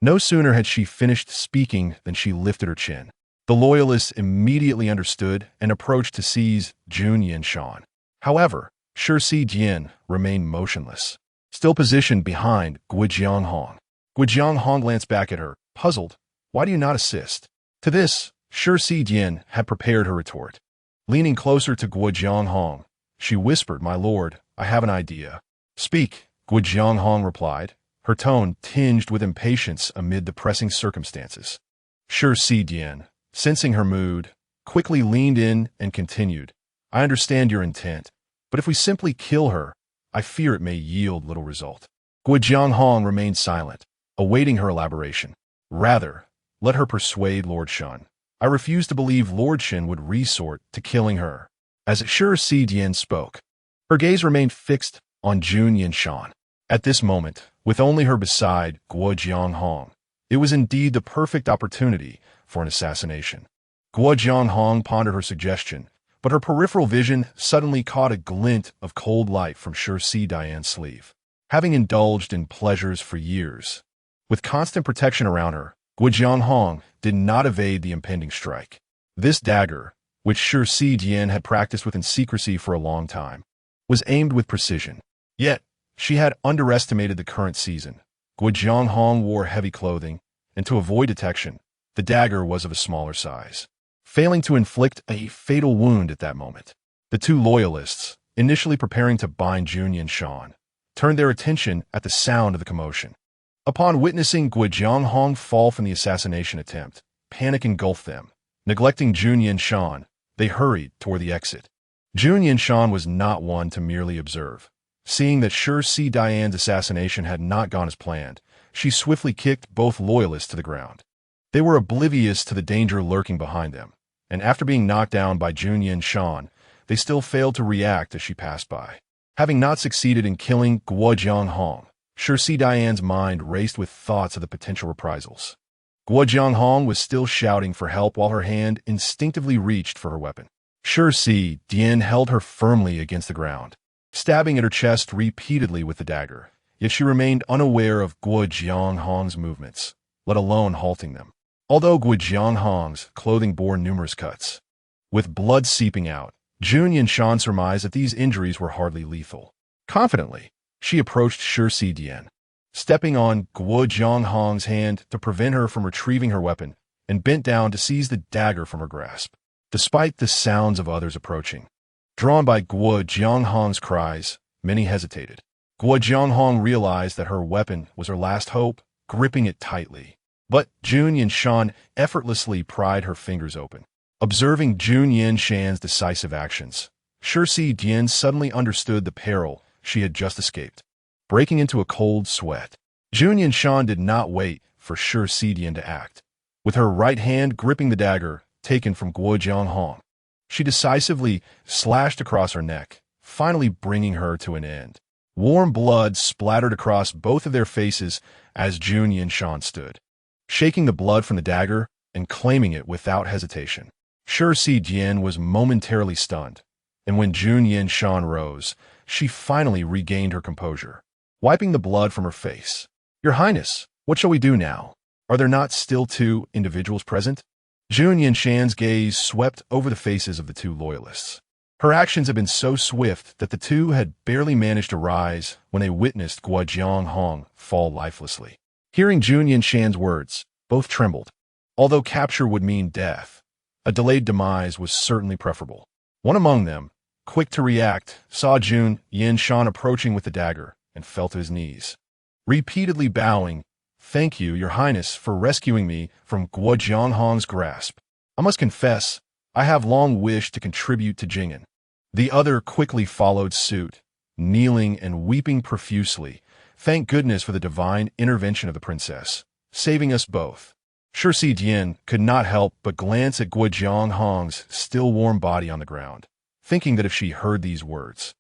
A: No sooner had she finished speaking than she lifted her chin. The loyalists immediately understood and approached to seize Jun Yanshan. However, Shi Dian remained motionless, still positioned behind Guo Jianghong. Guo Jianghong glanced back at her, puzzled. Why do you not assist? To this, Shi Dian had prepared her retort. Leaning closer to Guo Jianghong, she whispered, My lord, I have an idea. Speak, Guo Jianghong replied, her tone tinged with impatience amid the pressing circumstances. Shi Dian, sensing her mood, quickly leaned in and continued, I understand your intent, but if we simply kill her, I fear it may yield little result. Guo Jianghong remained silent, awaiting her elaboration. Rather, let her persuade Lord Shen. I refuse to believe Lord Shen would resort to killing her. As Shi Dian spoke, her gaze remained fixed on Jun Yanshan. At this moment, with only her beside Guo Jianghong, it was indeed the perfect opportunity for an assassination. Guo Jianghong pondered her suggestion, but her peripheral vision suddenly caught a glint of cold light from Shi Dian's sleeve. Having indulged in pleasures for years, with constant protection around her, Guo Jianghong did not evade the impending strike. This dagger, which Shi Dian had practiced with in secrecy for a long time, was aimed with precision. Yet, she had underestimated the current season. Guo Jianghong wore heavy clothing, and to avoid detection, The dagger was of a smaller size, failing to inflict a fatal wound at that moment. The two loyalists, initially preparing to bind Jun Yanshan, turned their attention at the sound of the commotion. Upon witnessing Guo Jianghong fall from the assassination attempt, panic engulfed them. Neglecting Jun Yanshan, they hurried toward the exit. Jun Yanshan was not one to merely observe. Seeing that Si Dian's assassination had not gone as planned, she swiftly kicked both loyalists to the ground. They were oblivious to the danger lurking behind them, and after being knocked down by Jun Yanshan, they still failed to react as she passed by. Having not succeeded in killing Guo Jianghong, Si Dian's mind raced with thoughts of the potential reprisals. Guo Jianghong was still shouting for help while her hand instinctively reached for her weapon. Si Dian held her firmly against the ground, stabbing at her chest repeatedly with the dagger, yet she remained unaware of Guo Jianghong's movements, let alone halting them. Although Guo Jianghong's clothing bore numerous cuts, with blood seeping out, Jun Yanshan surmised that these injuries were hardly lethal. Confidently, she approached Si Dian, stepping on Guo Jianghong's hand to prevent her from retrieving her weapon, and bent down to seize the dagger from her grasp. Despite the sounds of others approaching, drawn by Guo Jianghong's cries, many hesitated. Guo Jianghong realized that her weapon was her last hope, gripping it tightly. But Jun Yanshan effortlessly pried her fingers open. Observing Jun Yanshan's decisive actions, Si Dian suddenly understood the peril she had just escaped. Breaking into a cold sweat, Jun Yanshan did not wait for Si Dian to act. With her right hand gripping the dagger taken from Guo Jianghong, she decisively slashed across her neck, finally bringing her to an end. Warm blood splattered across both of their faces as Jun Yanshan stood, shaking the blood from the dagger and claiming it without hesitation. Si Dian was momentarily stunned, and when Jun Yanshan rose, she finally regained her composure, wiping the blood from her face. "Your Highness, what shall we do now? Are there not still two individuals present?" Jun Yanshan's gaze swept over the faces of the two loyalists. Her actions had been so swift that the two had barely managed to rise when they witnessed Guo Jianghong fall lifelessly. Hearing Jun Yanshan's words, both trembled. Although capture would mean death, a delayed demise was certainly preferable. One among them, quick to react, saw Jun Yanshan approaching with the dagger and fell to his knees, repeatedly bowing, "Thank you, Your Highness, for rescuing me from Guo Jianghong's grasp. I must confess, I have long wished to contribute to Jing'an." The other quickly followed suit, kneeling and weeping profusely. "Thank goodness for the divine intervention of the princess, saving us both." Si Dian could not help but glance at Guo Jianghong's still warm body on the ground, thinking that if she heard these words,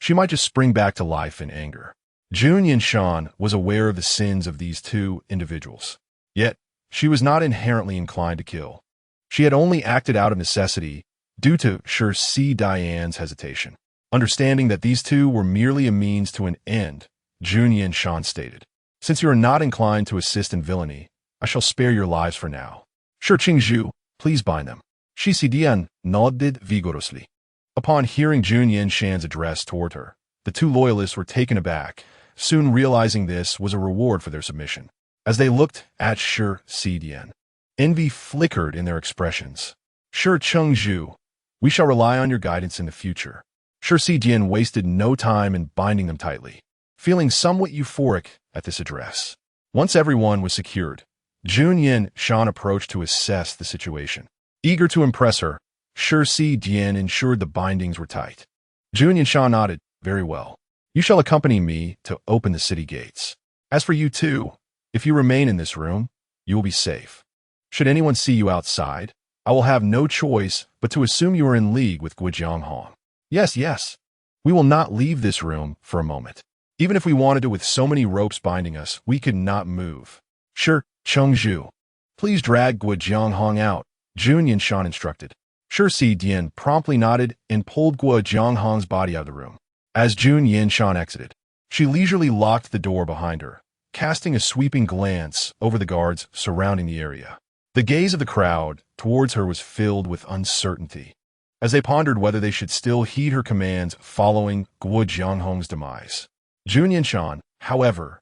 A: she might just spring back to life in anger. Jun Yanshan was aware of the sins of these two individuals, yet she was not inherently inclined to kill. She had only acted out of necessity due to Si Dian's hesitation. Understanding that these two were merely a means to an end, Jun Yanshan stated, "Since you are not inclined to assist in villainy, I shall spare your lives for now. Qingzhu, please bind them." Si Dian nodded vigorously. Upon hearing Jun Yanshan's address toward her, the two loyalists were taken aback, soon realizing this was a reward for their submission. As they looked at Si Dian, envy flickered in their expressions. "Qingzhu, we shall rely on your guidance in the future." Si Dian wasted no time in binding them tightly, feeling somewhat euphoric at this address. Once everyone was secured, Jun Yanshan approached to assess the situation. Eager to impress her, Si Dian ensured the bindings were tight. Jun Yanshan nodded, "Very well. You shall accompany me to open the city gates. As for you two, if you remain in this room, you will be safe. Should anyone see you outside, I will have no choice but to assume you are in league with Guo Jianghong. Yes. We will not leave this room for a moment. Even if we wanted to with so many ropes binding us, we could not move. Qingzhu, please drag Guo Jianghong out," Jun Yanshan instructed. Si Dian promptly nodded and pulled Guo Jianghong's body out of the room. As Jun Yanshan exited, she leisurely locked the door behind her, casting a sweeping glance over the guards surrounding the area. The gaze of the crowd towards her was filled with uncertainty, as they pondered whether they should still heed her commands following Guo Jianghong's demise. Jun Yanshan, however,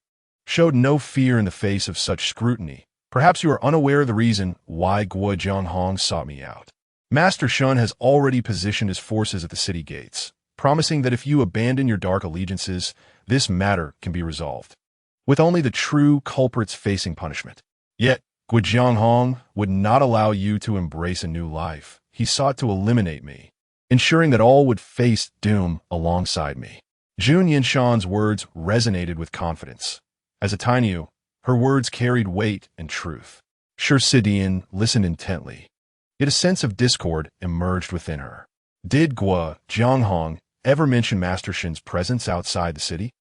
A: showed no fear in the face of such scrutiny, Perhaps you are unaware of the reason why Guo Jianghong sought me out. Master Shun has already positioned his forces at the city gates, promising that if you abandon your dark allegiances, this matter can be resolved, with only the true culprits facing punishment. Yet, Guo Jianghong would not allow you to embrace a new life. He sought to eliminate me, ensuring that all would face doom alongside me. Jun Yanshan's words resonated with confidence. As a Tai Nu, her words carried weight and truth. Sidian listened intently, yet a sense of discord emerged within her. Did Guo Jianghong ever mention Master Shin's presence outside the city?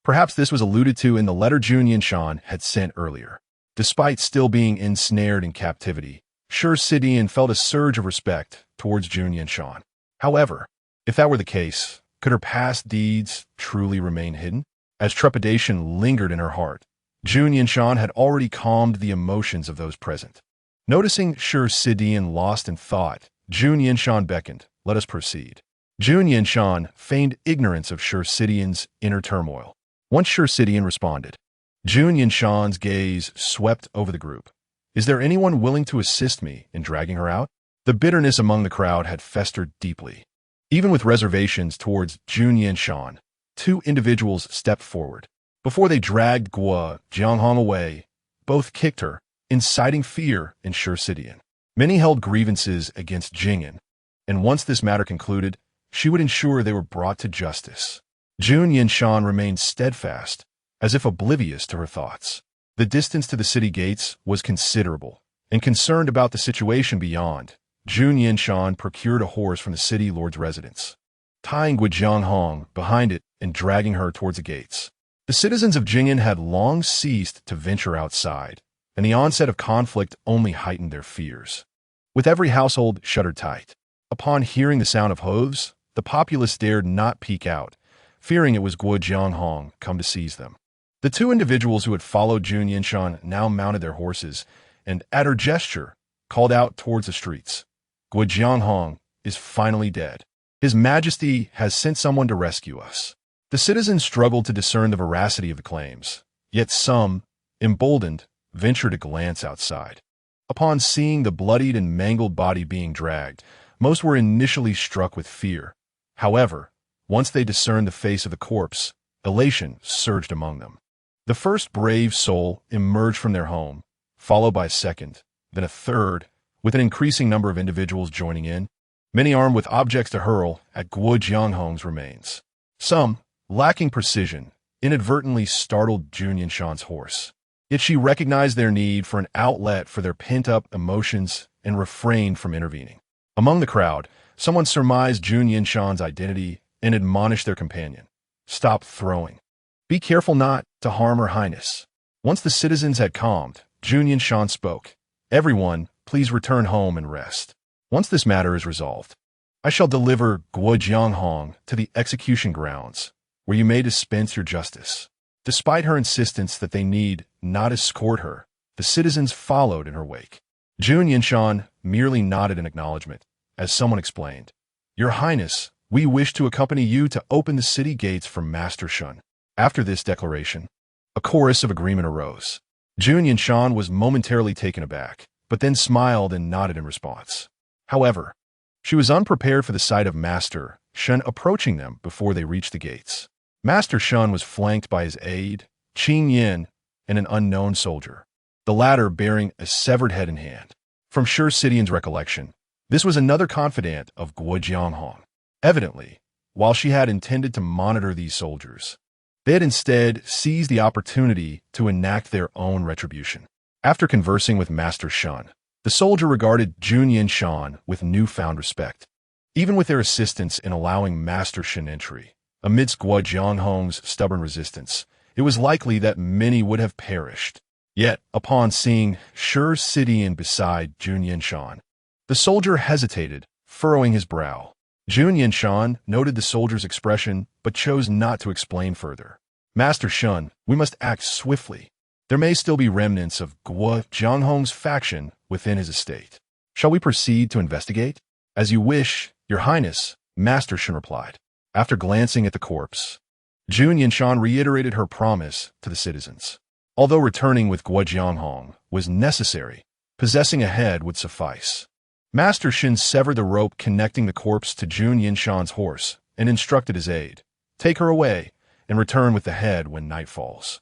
A: Perhaps this was alluded to in the letter Jun Yanshan had sent earlier. Despite still being ensnared in captivity, Sidian felt a surge of respect towards Jun Yanshan. However, if that were the case, could her past deeds truly remain hidden? As trepidation lingered in her heart, Jun Yanshan had already calmed the emotions of those present. Noticing Sidian lost in thought, Jun Yanshan beckoned. Let us proceed. Jun Yanshan feigned ignorance of Sidian's inner turmoil. Once Sidian responded, Jun Yanshan's gaze swept over the group. Is there anyone willing to assist me in dragging her out? The bitterness among the crowd had festered deeply. Even with reservations towards Jun Yanshan, two individuals stepped forward. Before they dragged Guo Jianghong away, both kicked her, inciting fear in Sidian. Many held grievances against Jingyan, and once this matter concluded, she would ensure they were brought to justice. Jun Yanshan remained steadfast, as if oblivious to her thoughts. The distance to the city gates was considerable, and concerned about the situation beyond, Jun Yanshan procured a horse from the city lord's residence, tying Guo Jianghong behind it and dragging her towards the gates. The citizens of Jingyan had long ceased to venture outside, and the onset of conflict only heightened their fears. With every household shuttered tight, upon hearing the sound of hooves, the populace dared not peek out, fearing it was Guo Jianghong come to seize them. The two individuals who had followed Jun Yanshan now mounted their horses, and, at her gesture, called out towards the streets. Guo Jianghong is finally dead. His Majesty has sent someone to rescue us. The citizens struggled to discern the veracity of the claims, yet some, emboldened, ventured a glance outside. Upon seeing the bloodied and mangled body being dragged, most were initially struck with fear. However, once they discerned the face of the corpse, elation surged among them. The first brave soul emerged from their home, followed by a second, then a third, with an increasing number of individuals joining in, many armed with objects to hurl at Guo Jianghong's remains. Some, lacking precision, inadvertently startled Jun Yanshan's horse. Yet she recognized their need for an outlet for their pent-up emotions and refrained from intervening. Among the crowd, someone surmised Jun Yanshan's identity and admonished their companion. Stop throwing. Be careful not to harm Her Highness. Once the citizens had calmed, Jun Yanshan spoke. Everyone, please return home and rest. Once this matter is resolved, I shall deliver Guo Jianghong to the execution grounds, where you may dispense your justice. Despite her insistence that they need not escort her, the citizens followed in her wake. Jun Yanshan merely nodded in acknowledgement, as someone explained. Your Highness, we wish to accompany you to open the city gates for Master Shun. After this declaration, a chorus of agreement arose. Jun Yanshan was momentarily taken aback, but then smiled and nodded in response. However, she was unprepared for the sight of Master Shun approaching them before they reached the gates. Master Shun was flanked by his aide, Qing Yin, and an unknown soldier, the latter bearing a severed head in hand. From Sidian's recollection, this was another confidant of Guo Jianghong. Evidently, while she had intended to monitor these soldiers, they had instead seized the opportunity to enact their own retribution. After conversing with Master Shun, the soldier regarded Jun Yanshan with newfound respect. Even with their assistance in allowing Master Shun entry, amidst Guo Jianghong's stubborn resistance, it was likely that many would have perished. Yet, upon seeing Sidian beside Jun Yanshan, the soldier hesitated, furrowing his brow. Jun Yanshan noted the soldier's expression, but chose not to explain further. Master Shun, we must act swiftly. There may still be remnants of Guo Jianghong's faction within his estate. Shall we proceed to investigate? As you wish, Your Highness, Master Shun replied. After glancing at the corpse, Jun Yanshan reiterated her promise to the citizens. Although returning with Guo Jianghong was necessary, possessing a head would suffice. Master Shin severed the rope connecting the corpse to Jun Yanshan's horse and instructed his aide, "Take her away and return with the head when night falls."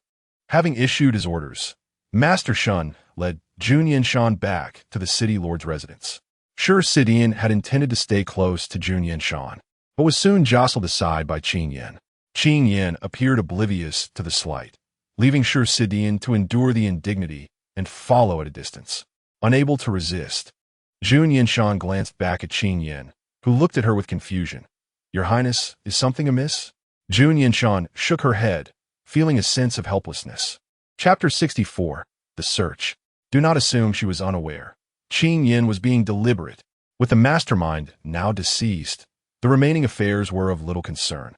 A: Having issued his orders, Master Shun led Jun Yanshan back to the city lord's residence. Shi Sidian had intended to stay close to Jun Yanshan, but was soon jostled aside by Qing Yan. Qing Yan appeared oblivious to the slight, leaving Shi Sidian to endure the indignity and follow at a distance. Unable to resist, Jun Yanshan glanced back at Qing Yan, who looked at her with confusion. "Your Highness, is something amiss?" Jun Yanshan shook her head, feeling a sense of helplessness. Chapter 64. The Search. Do not assume she was unaware. Qing Yan was being deliberate. With the mastermind now deceased, the remaining affairs were of little concern.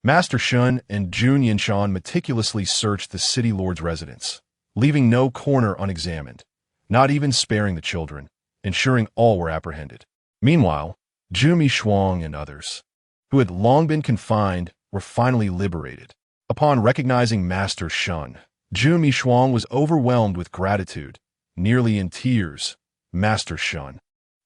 A: Master Shun and Jun Yanshan meticulously searched the city lord's residence, leaving no corner unexamined, not even sparing the children, ensuring all were apprehended. Meanwhile, Jumi Shuang and others, who had long been confined, were finally liberated. Upon recognizing Master Shun, Jumi Shuang was overwhelmed with gratitude, nearly in tears. "Master Shun,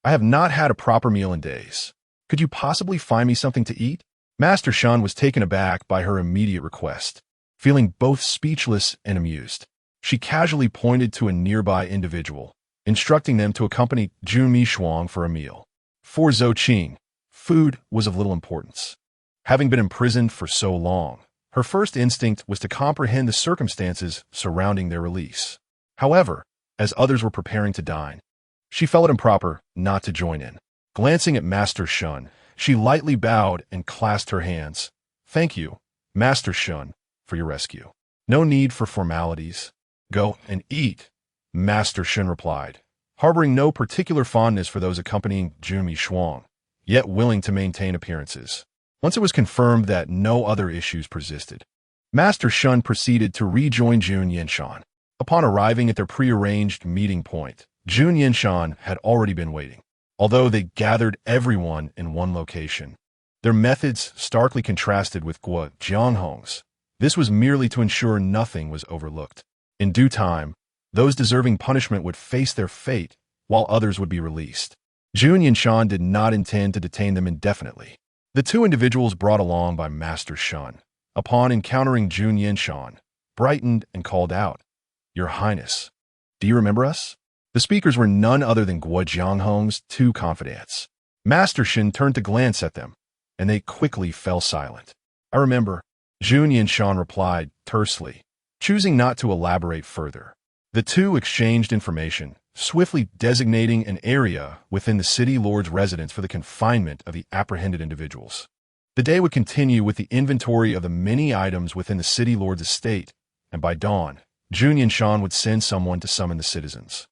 A: I have not had a proper meal in days. Could you possibly find me something to eat?" Master Shun was taken aback by her immediate request. Feeling both speechless and amused, she casually pointed to a nearby individual, instructing them to accompany Jumi Shuang for a meal. For Zhou Qing, food was of little importance. Having been imprisoned for so long, her first instinct was to comprehend the circumstances surrounding their release. However, as others were preparing to dine, she felt it improper not to join in. Glancing at Master Shun, she lightly bowed and clasped her hands. "Thank you, Master Shun, for your rescue. No need for formalities. Go and eat," Master Shun replied, harboring no particular fondness for those accompanying Jumi Shuang, yet willing to maintain appearances. Once it was confirmed that no other issues persisted, Master Shun proceeded to rejoin Jun Yanshan. Upon arriving at their prearranged meeting point, Jun Yanshan had already been waiting. Although they gathered everyone in one location, their methods starkly contrasted with Guo Jianghong's. This was merely to ensure nothing was overlooked. In due time, those deserving punishment would face their fate, while others would be released. Jun Yanshan did not intend to detain them indefinitely. The two individuals brought along by Master Shun, upon encountering Jun Yanshan, brightened and called out, "Your Highness, do you remember us?" The speakers were none other than Guo Jianghong's two confidants. Master Shin turned to glance at them, and they quickly fell silent. "I remember," Jun Yanshan replied tersely, choosing not to elaborate further. The two exchanged information, swiftly designating an area within the city lord's residence for the confinement of the apprehended individuals. The day would continue with the inventory of the many items within the city lord's estate, and by dawn, Jun Yanshan would send someone to summon the citizens.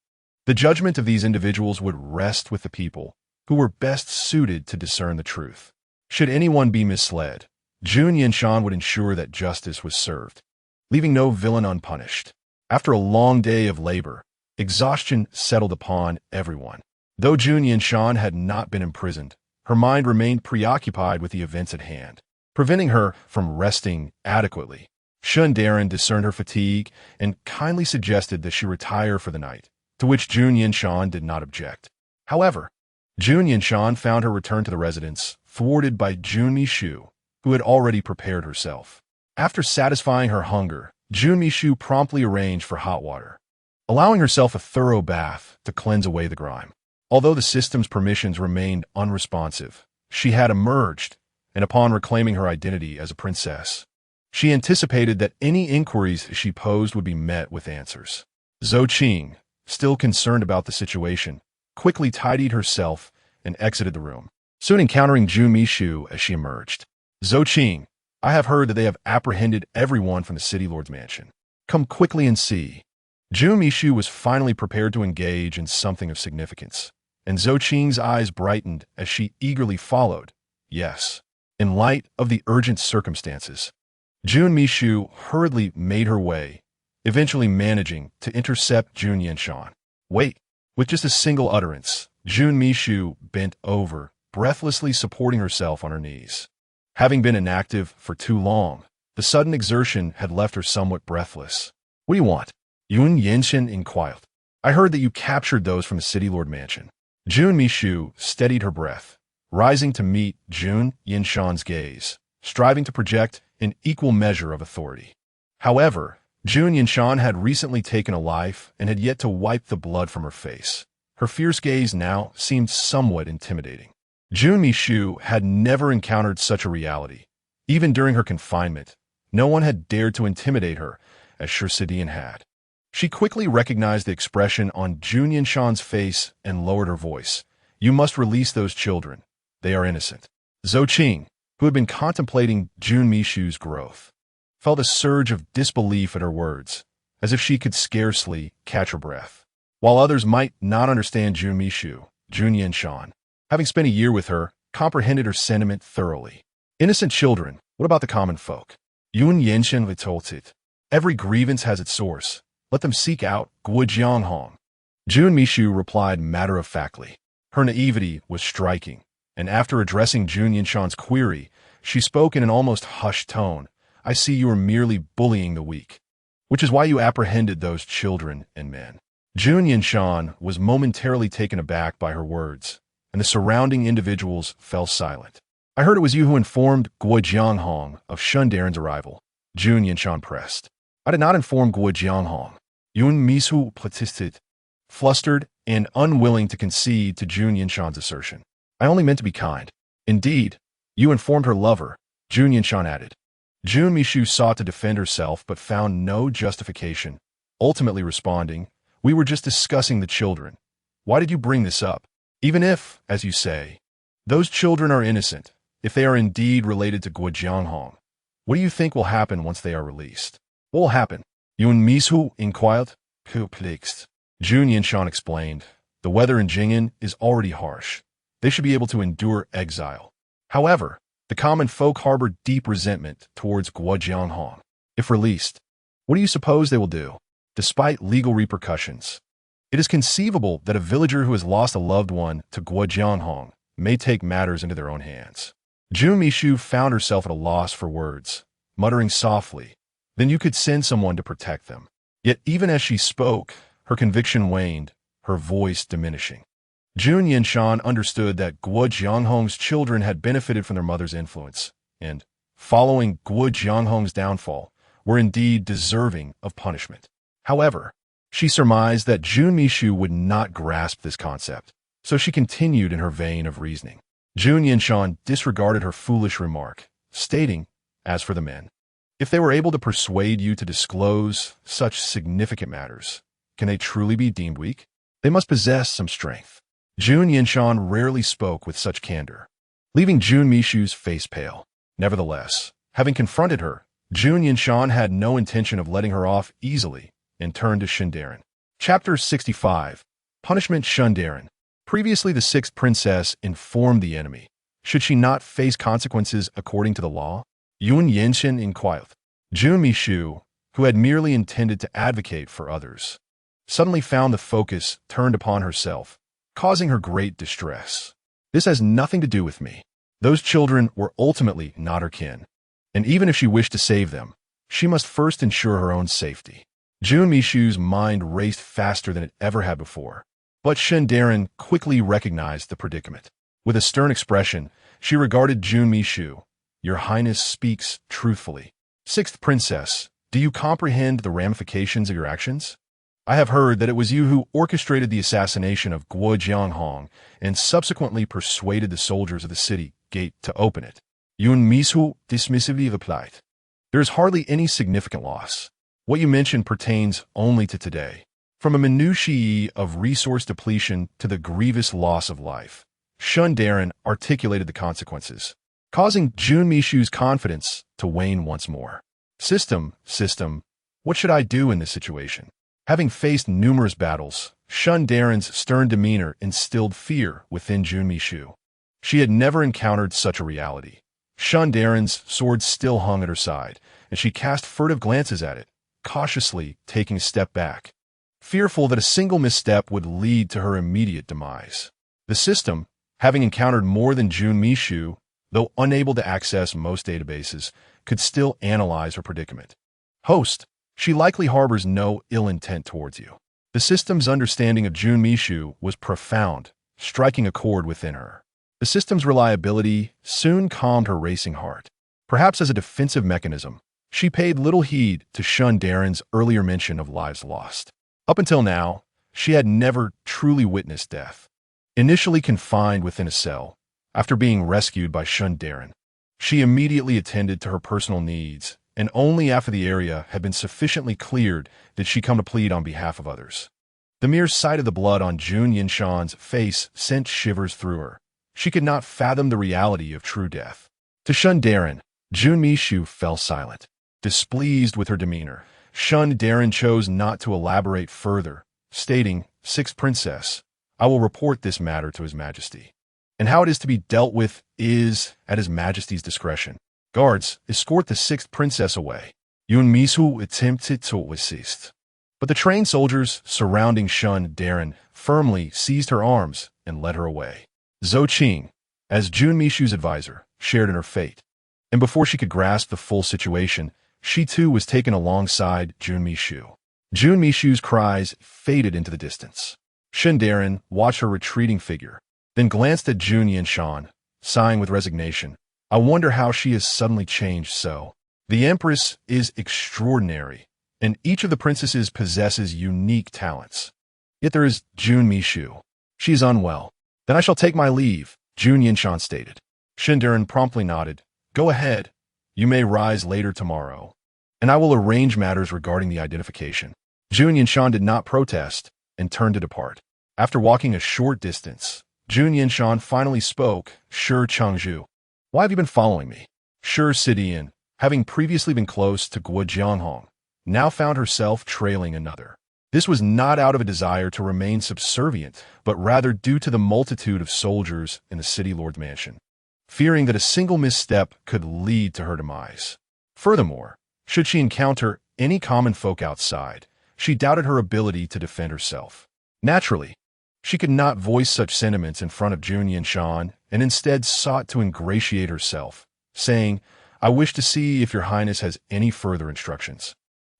A: The judgment of these individuals would rest with the people, who were best suited to discern the truth. Should anyone be misled, Jun Yanshan would ensure that justice was served, leaving no villain unpunished. After a long day of labor, exhaustion settled upon everyone. Though Jun Yanshan had not been imprisoned, her mind remained preoccupied with the events at hand, preventing her from resting adequately. Shun Darin discerned her fatigue and kindly suggested that she retire for the night, to which Jun Yanshan did not object. However, Jun Yanshan found her return to the residence thwarted by Junmi Shu, who had already prepared herself. After satisfying her hunger, Junmi Shu promptly arranged for hot water, allowing herself a thorough bath to cleanse away the grime. Although the system's permissions remained unresponsive, she had emerged, and upon reclaiming her identity as a princess, she anticipated that any inquiries she posed would be met with answers. Zhou Qing, still concerned about the situation, quickly tidied herself and exited the room, soon encountering Junmi Shu as she emerged. "Zhou Qing, I have heard that they have apprehended everyone from the city lord's mansion. Come quickly and see." Junmi Shu was finally prepared to engage in something of significance, and Zhou Qing's eyes brightened as she eagerly followed. Yes, in light of the urgent circumstances, Junmi Shu hurriedly made her way, eventually managing to intercept Jun Yanshan. "Wait!" With just a single utterance, Junmi Shu bent over, breathlessly supporting herself on her knees. Having been inactive for too long, the sudden exertion had left her somewhat breathless. "What do you want?" Jun Yanshan inquired. I heard that you captured those from the city lord mansion. Jun Mishu steadied her breath, rising to meet Jun Yanshan's gaze, striving to project an equal measure of authority. However, Jun Yanshan had recently taken a life and had yet to wipe the blood from her face. Her fierce gaze now seemed somewhat intimidating. Jun Mishu had never encountered such a reality. Even during her confinement, no one had dared to intimidate her as Shursidian had. She quickly recognized the expression on Jun Yanshan's face and lowered her voice. You must release those children. They are innocent. Zhou Qing, who had been contemplating Jun Mishu's growth, felt a surge of disbelief at her words, as if she could scarcely catch her breath. While others might not understand Jun Mishu, Jun Yanshan, having spent a year with her, comprehended her sentiment thoroughly. Innocent children, what about the common folk? Jun Yanshan retorted. Every grievance has its source. Let them seek out Guojianghong. Jun Mishu replied matter-of-factly. Her naivety was striking, and after addressing Jun Yanshan's query, she spoke in an almost hushed tone. I see you are merely bullying the weak, which is why you apprehended those children and men. Jun Yanshan was momentarily taken aback by her words, and the surrounding individuals fell silent. I heard it was you who informed Guojianghong of Shundaren's arrival. Jun Yanshan pressed. I did not inform Guojianghong. Jun Mishu protested, flustered and unwilling to concede to Jun Yanshan's assertion. I only meant to be kind. Indeed, you informed her lover, Jun Yanshan added. Jun Mishu sought to defend herself but found no justification, ultimately responding, we were just discussing the children. Why did you bring this up? Even if, as you say, those children are innocent, if they are indeed related to Guojianghong, what do you think will happen once they are released? What will happen? Jun Mishu inquired. Perplexed. Jun Yanshan explained, the weather in Jing'an is already harsh. They should be able to endure exile. However, the common folk harbor deep resentment towards Guojianghong. If released, what do you suppose they will do? Despite legal repercussions, it is conceivable that a villager who has lost a loved one to Guojianghong may take matters into their own hands. Jun Mishu found herself at a loss for words, muttering softly, then you could send someone to protect them. Yet even as she spoke, her conviction waned, her voice diminishing. Jun Yanshan understood that Guojianghong's children had benefited from their mother's influence, and, following Guojianghong's downfall, were indeed deserving of punishment. However, she surmised that Jun Mishu would not grasp this concept, so she continued in her vein of reasoning. Jun Yanshan disregarded her foolish remark, stating, as for the men, if they were able to persuade you to disclose such significant matters, can they truly be deemed weak? They must possess some strength. Jun Yanshan rarely spoke with such candor, leaving Jun Mishu's face pale. Nevertheless, having confronted her, Jun Yanshan had no intention of letting her off easily and turned to Shundaren. Chapter 65. Punishment Shundaren. Previously, the sixth princess informed the enemy. Should she not face consequences according to the law? Jun Yanshan inquired. Jun Mishu, who had merely intended to advocate for others, suddenly found the focus turned upon herself, causing her great distress. This has nothing to do with me. Those children were ultimately not her kin, and even if she wished to save them, she must first ensure her own safety. Jun Mishu's mind raced faster than it ever had before, but Shundaren quickly recognized the predicament. With a stern expression, she regarded Jun Mishu. Your Highness speaks truthfully. Sixth Princess, do you comprehend the ramifications of your actions? I have heard that it was you who orchestrated the assassination of Guojianghong and subsequently persuaded the soldiers of the city gate to open it. Jun Mishu dismissively replied. There is hardly any significant loss. What you mentioned pertains only to today. From a minutiae of resource depletion to the grievous loss of life, Shundaren articulated the consequences, causing Jun Mishu's confidence to wane once more. System, what should I do in this situation? Having faced numerous battles, Shundaren's stern demeanor instilled fear within Jun Mishu. She had never encountered such a reality. Shundaren's sword still hung at her side, and she cast furtive glances at it, cautiously taking a step back, fearful that a single misstep would lead to her immediate demise. The system, having encountered more than Jun Mishu, though unable to access most databases, could still analyze her predicament. Host, She likely harbors no ill intent towards you. The system's understanding of Jun Mishu was profound, striking a chord within her. The system's reliability soon calmed her racing heart. Perhaps as a defensive mechanism, she paid little heed to shun Darren's earlier mention of lives lost. Up until now, she had never truly witnessed death. Initially confined within a cell, after being rescued by Shun Darren, she immediately attended to her personal needs, and only after the area had been sufficiently cleared did she come to plead on behalf of others. The mere sight of the blood on Jun Yanshan's face sent shivers through her. She could not fathom the reality of true death. To Shun Darren, Jun Mishu fell silent. Displeased with her demeanor, Shun Darren chose not to elaborate further, stating, "Sixth Princess, I will report this matter to His Majesty. And how it is to be dealt with is at His Majesty's discretion. Guards, escort the sixth princess away." Yun Misu attempted to assist, but the trained soldiers surrounding Shun Darren firmly seized her arms and led her away. Zhou Qing, as Jun Mishu's advisor, shared in her fate, and before she could grasp the full situation, she too was taken alongside Jun Mishu. Jun Mishu's cries faded into the distance. Shun Darren watched her retreating figure, then glanced at Jun Yanshan, sighing with resignation. "I wonder how she has suddenly changed so. The Empress is extraordinary, and each of the princesses possesses unique talents. Yet there is Jun Mishu. She is unwell. Then I shall take my leave," Jun Yanshan stated. Shun Darren promptly nodded. "Go ahead. You may rise later tomorrow, and I will arrange matters regarding the identification." Jun Yanshan did not protest and turned to depart. After walking a short distance, Jun Yanshan finally spoke. "Shi Changzhu, why have you been following me?" Shi Sidian, having previously been close to Guo Jianghong, now found herself trailing another. This was not out of a desire to remain subservient, but rather due to the multitude of soldiers in the city lord's mansion, fearing that a single misstep could lead to her demise. Furthermore, should she encounter any common folk outside, she doubted her ability to defend herself. Naturally, she could not voice such sentiments in front of Jun Yanshan and instead sought to ingratiate herself, saying, "I wish to see if your highness has any further instructions."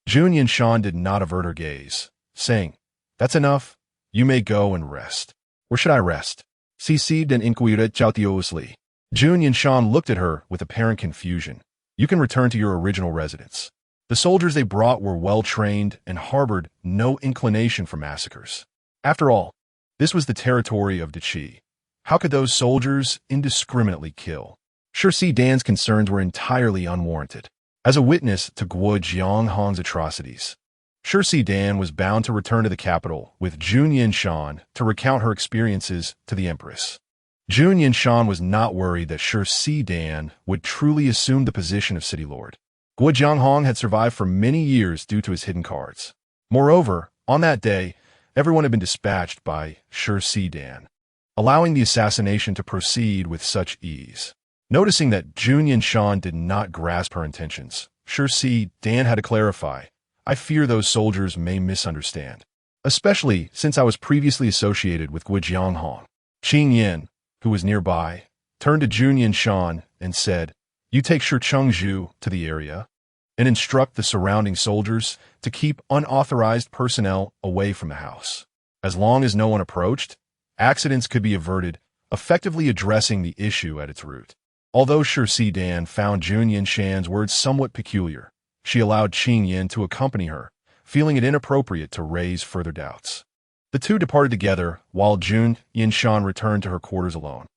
A: Jun Yanshan did not avert her gaze, saying, "That's enough. You may go and rest." "Where should I rest?" She seethed and inquired jauteously. Jun Yanshan looked at her with apparent confusion. "You can return to your original residence." The soldiers they brought were well-trained and harbored no inclination for massacres. After all, this was the territory of Diqi. How could those soldiers indiscriminately kill? Shi Dan's concerns were entirely unwarranted. As a witness to Guo Jianghong's atrocities, Shi Dan was bound to return to the capital with Jun Yanshan to recount her experiences to the Empress. Jun Yanshan was not worried that Shi Dan would truly assume the position of city lord. Guo Jianghong had survived for many years due to his hidden cards. Moreover, on that day, everyone had been dispatched by Shi Dan, allowing the assassination to proceed with such ease. Noticing that Jun Yanshan did not grasp her intentions, Shi Dan had to clarify, "I fear those soldiers may misunderstand, especially since I was previously associated with Guo Jianghong." Qing Yin, who was nearby, turned to Jun Yanshan and said, "You take Shi Changzhu to the area and instruct the surrounding soldiers to keep unauthorized personnel away from the house. As long as no one approached, accidents could be averted, effectively addressing the issue at its root." Although Shi Dan found Jun Yanshan's words somewhat peculiar, she allowed Qing Yin to accompany her, feeling it inappropriate to raise further doubts. The two departed together while Jun Yanshan returned to her quarters alone.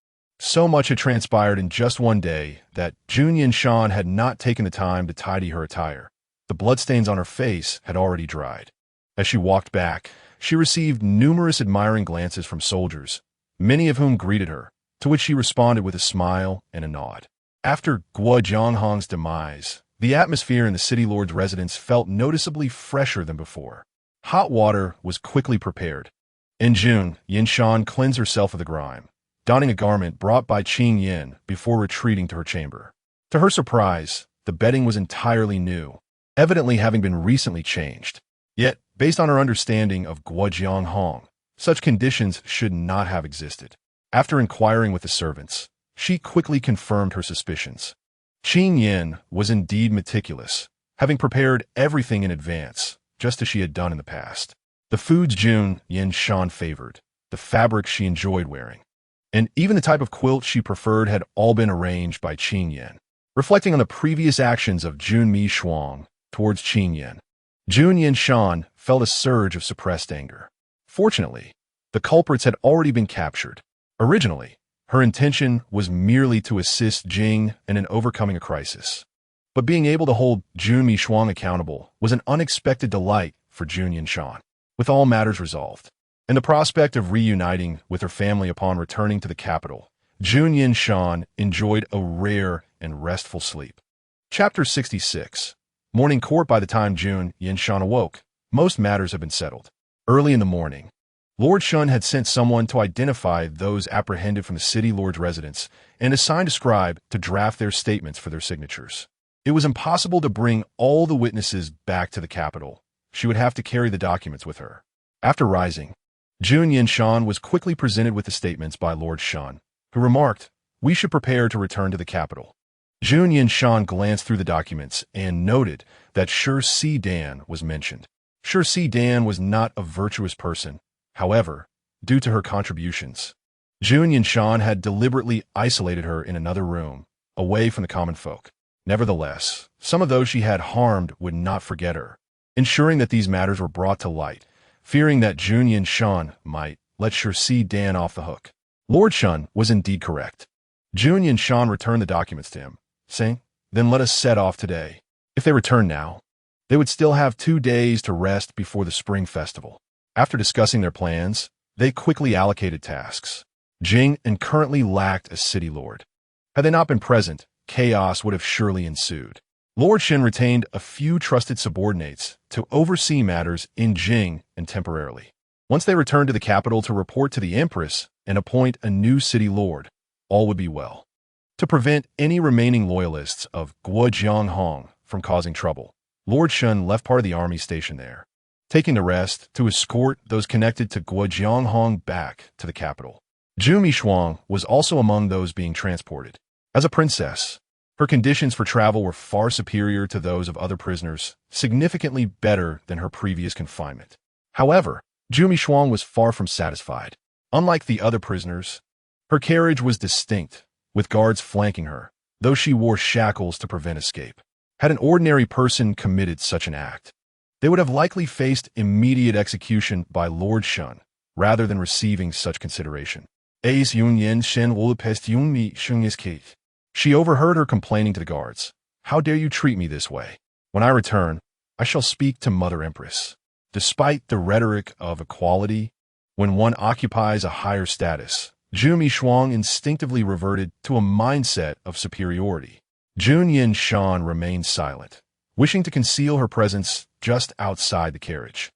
A: So much had transpired in just one day that Jun Yanshan had not taken the time to tidy her attire. The bloodstains on her face had already dried. As she walked back, she received numerous admiring glances from soldiers, many of whom greeted her, to which she responded with a smile and a nod. After Guo Jianghong's demise, the atmosphere in the city lord's residence felt noticeably fresher than before. Hot water was quickly prepared. In Jun Yanshan cleansed herself of the grime, donning a garment brought by Qing Yin before retreating to her chamber. To her surprise, the bedding was entirely new, evidently having been recently changed. Yet, based on her understanding of Guo Jianghong, such conditions should not have existed. After inquiring with the servants, she quickly confirmed her suspicions. Qing Yin was indeed meticulous, having prepared everything in advance, just as she had done in the past. The foods Jun Yanshan favored, the fabrics she enjoyed wearing, and even the type of quilt she preferred had all been arranged by Qing Yan. Reflecting on the previous actions of Jun Mi Shuang towards Qing Yan, Jun Yanshan felt a surge of suppressed anger. Fortunately, the culprits had already been captured. Originally, her intention was merely to assist Jing in overcoming a crisis. But being able to hold Jun Mi Shuang accountable was an unexpected delight for Jun Yanshan. With all matters resolved, and the prospect of reuniting with her family upon returning to the capital, Jun Yanshan enjoyed a rare and restful sleep. Chapter 66. Morning Court. By the time Jun Yanshan awoke, most matters had been settled. Early in the morning, Lord Shun had sent someone to identify those apprehended from the city lord's residence and assigned a scribe to draft their statements for their signatures. It was impossible to bring all the witnesses back to the capital. She would have to carry the documents with her. After rising, Jun Yanshan was quickly presented with the statements by Lord Shun, who remarked, "We should prepare to return to the capital." Jun Yanshan glanced through the documents and noted that Si Dan was mentioned. Si Dan was not a virtuous person, however, due to her contributions. Jun Yanshan had deliberately isolated her in another room, away from the common folk. Nevertheless, some of those she had harmed would not forget her. Ensuring that these matters were brought to light, fearing that Jun Yanshan might let Si Dan off the hook. Lord Shun was indeed correct. Jun Yanshan returned the documents to him, saying, "Then let us set off today." If they returned now, they would still have 2 days to rest before the spring festival. After discussing their plans, they quickly allocated tasks. Jing currently lacked a city lord. Had they not been present, chaos would have surely ensued. Lord Shin retained a few trusted subordinates to oversee matters in Jing temporarily. Once they returned to the capital to report to the Empress and appoint a new city lord, all would be well. To prevent any remaining loyalists of Guojianghong from causing trouble, Lord Shun left part of the army stationed there, taking the rest to escort those connected to Guojianghong back to the capital. Jun Mi Shuang was also among those being transported. As a princess, her conditions for travel were far superior to those of other prisoners, significantly better than her previous confinement. However, Jun Mi Shuang was far from satisfied. Unlike the other prisoners, her carriage was distinct, with guards flanking her, though she wore shackles to prevent escape. Had an ordinary person committed such an act, they would have likely faced immediate execution by Lord Shun, rather than receiving such consideration. Jun Yanshan will pest Jun Mi Shuang's case. She overheard her complaining to the guards, "How dare you treat me this way? When I return, I shall speak to Mother Empress." Despite the rhetoric of equality, when one occupies a higher status, Jun Mi Shuang instinctively reverted to a mindset of superiority. Jun Yanshan remained silent, wishing to conceal her presence just outside the carriage,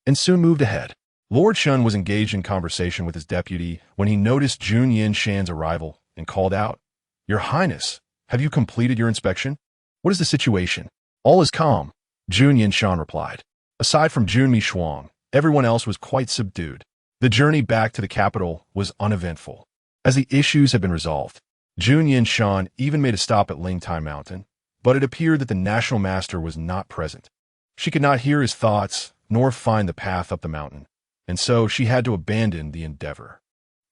A: and soon moved ahead. Lord Shun was engaged in conversation with his deputy when he noticed Jun Yanshan's arrival and called out, "Your Highness, have you completed your inspection? What is the situation?" "All is calm," Jun Yanshan replied. Aside from Jun Mi Shuang, everyone else was quite subdued. The journey back to the capital was uneventful. As the issues had been resolved, Jun Yanshan even made a stop at Lingtai Mountain, but it appeared that the national master was not present. She could not hear his thoughts nor find the path up the mountain, and so she had to abandon the endeavor.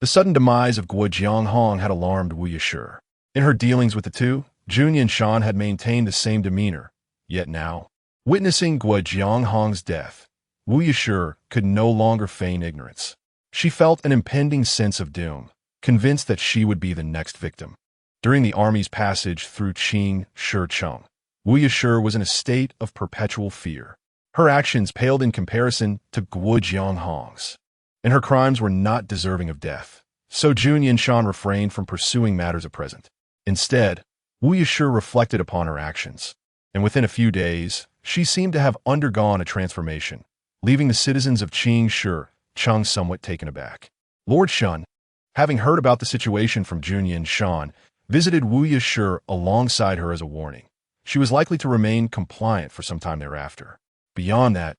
A: The sudden demise of Guojianghong had alarmed Wu Yashe. In her dealings with the two, Jun Yanshan had maintained the same demeanor, yet now, witnessing Guojianghong's death, Wu Yashe could no longer feign ignorance. She felt an impending sense of doom, convinced that she would be the next victim. During the army's passage through Qing Shicheng, Wu Yashe was in a state of perpetual fear. Her actions paled in comparison to Guojianghong's, and her crimes were not deserving of death. So Jun Yanshan refrained from pursuing matters at present. Instead, Wu Yashe reflected upon her actions, and within a few days, she seemed to have undergone a transformation, leaving the citizens of Qing Shicheng somewhat taken aback. Lord Shun, having heard about the situation from Jun Yanshan, visited Wu Yashe alongside her as a warning. She was likely to remain compliant for some time thereafter. Beyond that,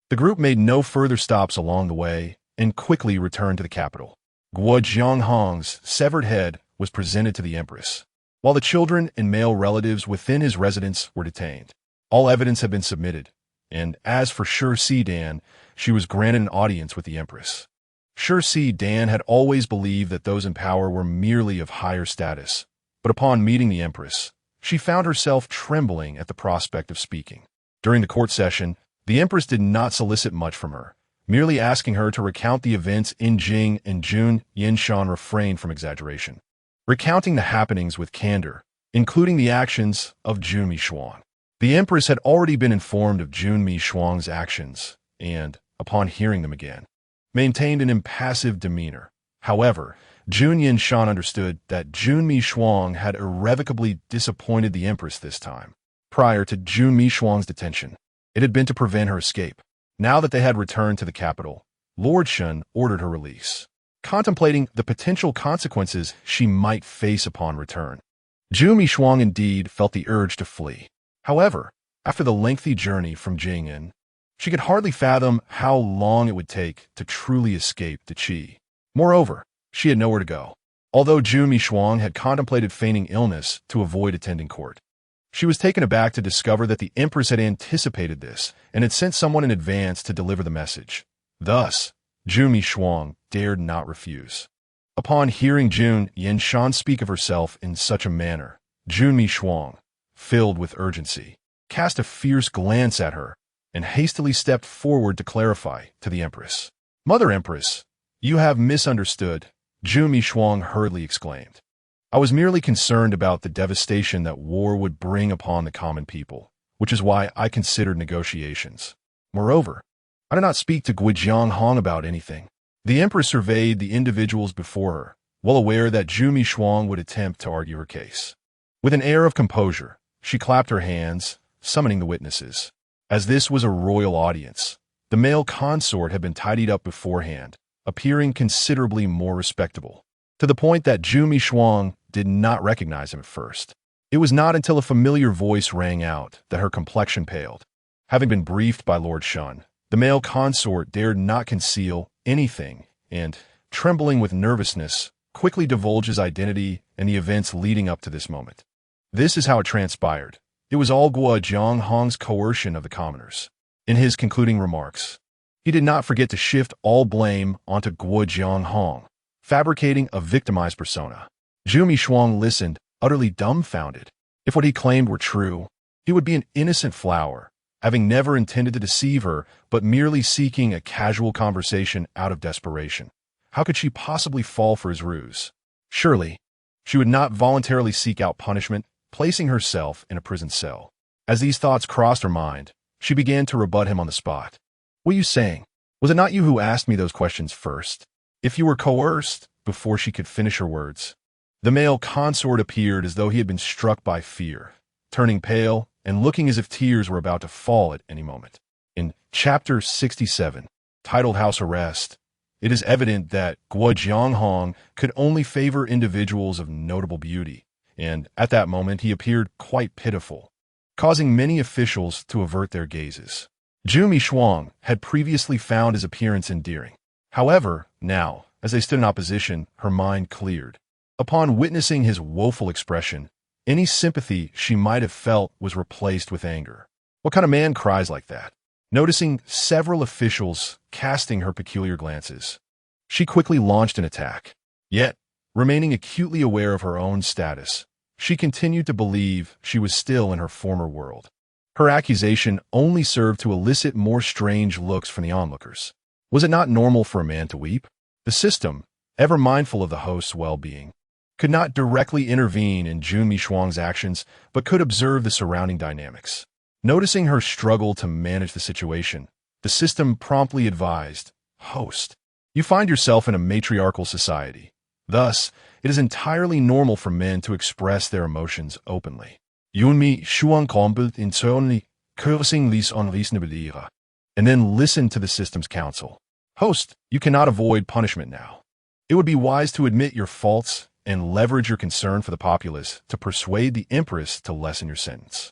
A: the group made no further stops along the way and quickly returned to the capital. Guojianghong's severed head was presented to the Empress, while the children and male relatives within his residence were detained. All evidence had been submitted, and as for Shi Dan, she was granted an audience with the Empress. Shi Dan had always believed that those in power were merely of higher status, but upon meeting the Empress, she found herself trembling at the prospect of speaking. During the court session, the Empress did not solicit much from her, merely asking her to recount the events in Jing, and Jun Yanshan refrained from exaggeration, recounting the happenings with candor, including the actions of Jun Yanshan. The Empress had already been informed of Jun Yanshan's actions, and, upon hearing them again, maintained an impassive demeanor. However, Jun Yanshan understood that Jun Yanshan had irrevocably disappointed the Empress this time. Prior to Jun Yanshan's detention, it had been to prevent her escape. Now that they had returned to the capital, Lord Shun ordered her release, contemplating the potential consequences she might face upon return. Jun Yanshan indeed felt the urge to flee. However, after the lengthy journey from Jing'an, she could hardly fathom how long it would take to truly escape the Qi. Moreover, she had nowhere to go. Although Jun Yanshan had contemplated feigning illness to avoid attending court, she was taken aback to discover that the Empress had anticipated this and had sent someone in advance to deliver the message. Thus, Jun Yanshan dared not refuse. Upon hearing Jun Yanshan speak of herself in such a manner, Jun Yanshan, filled with urgency, cast a fierce glance at her and hastily stepped forward to clarify to the Empress. "Mother Empress, you have misunderstood," Jun Yanshan hurriedly exclaimed. "I was merely concerned about the devastation that war would bring upon the common people, which is why I considered negotiations. Moreover, I did not speak to Guijiang Hong about anything." The Empress surveyed the individuals before her, well aware that Jun Yanshan would attempt to argue her case. With an air of composure, she clapped her hands, summoning the witnesses. As this was a royal audience, the male consort had been tidied up beforehand, appearing considerably more respectable, to the point that Jun Yanshan did not recognize him at first. It was not until a familiar voice rang out that her complexion paled. Having been briefed by Lord Shun, the male consort dared not conceal anything and, trembling with nervousness, quickly divulged his identity and the events leading up to this moment. This is how it transpired. It was all Guijiang Hong's coercion of the commoners. In his concluding remarks, he did not forget to shift all blame onto Guijiang Hong, fabricating a victimized persona. Jun Yanshan listened, utterly dumbfounded. If what he claimed were true, he would be an innocent flower, having never intended to deceive her, but merely seeking a casual conversation out of desperation. How could she possibly fall for his ruse? Surely, she would not voluntarily seek out punishment, placing herself in a prison cell. As these thoughts crossed her mind, she began to rebut him on the spot. "What are you saying? Was it not you who asked me those questions first? If you were coerced," before she could finish her words, the male consort appeared as though he had been struck by fear, turning pale and looking as if tears were about to fall at any moment. In Chapter 67, titled House Arrest, it is evident that Guijiang Hong could only favor individuals of notable beauty, and at that moment he appeared quite pitiful, causing many officials to avert their gazes. Jun Yanshan had previously found his appearance endearing. However, now, as they stood in opposition, her mind cleared. Upon witnessing his woeful expression, any sympathy she might have felt was replaced with anger. What kind of man cries like that? Noticing several officials casting her peculiar glances, she quickly launched an attack. Yet, remaining acutely aware of her own status, she continued to believe she was still in her former world. Her accusation only served to elicit more strange looks from the onlookers. Was it not normal for a man to weep? The system, ever mindful of the host's well-being, could not directly intervene in Jun Yanshan's actions, but could observe the surrounding dynamics. Noticing her struggle to manage the situation, the system promptly advised, "Host, you find yourself in a matriarchal society. Thus, it is entirely normal for men to express their emotions openly. Yunmi Shuang Kombelt internally cursing these unreasonable era." And then listen to the system's counsel. "Host, you cannot avoid punishment now. It would be wise to admit your faults and leverage your concern for the populace to persuade the Empress to lessen your sentence."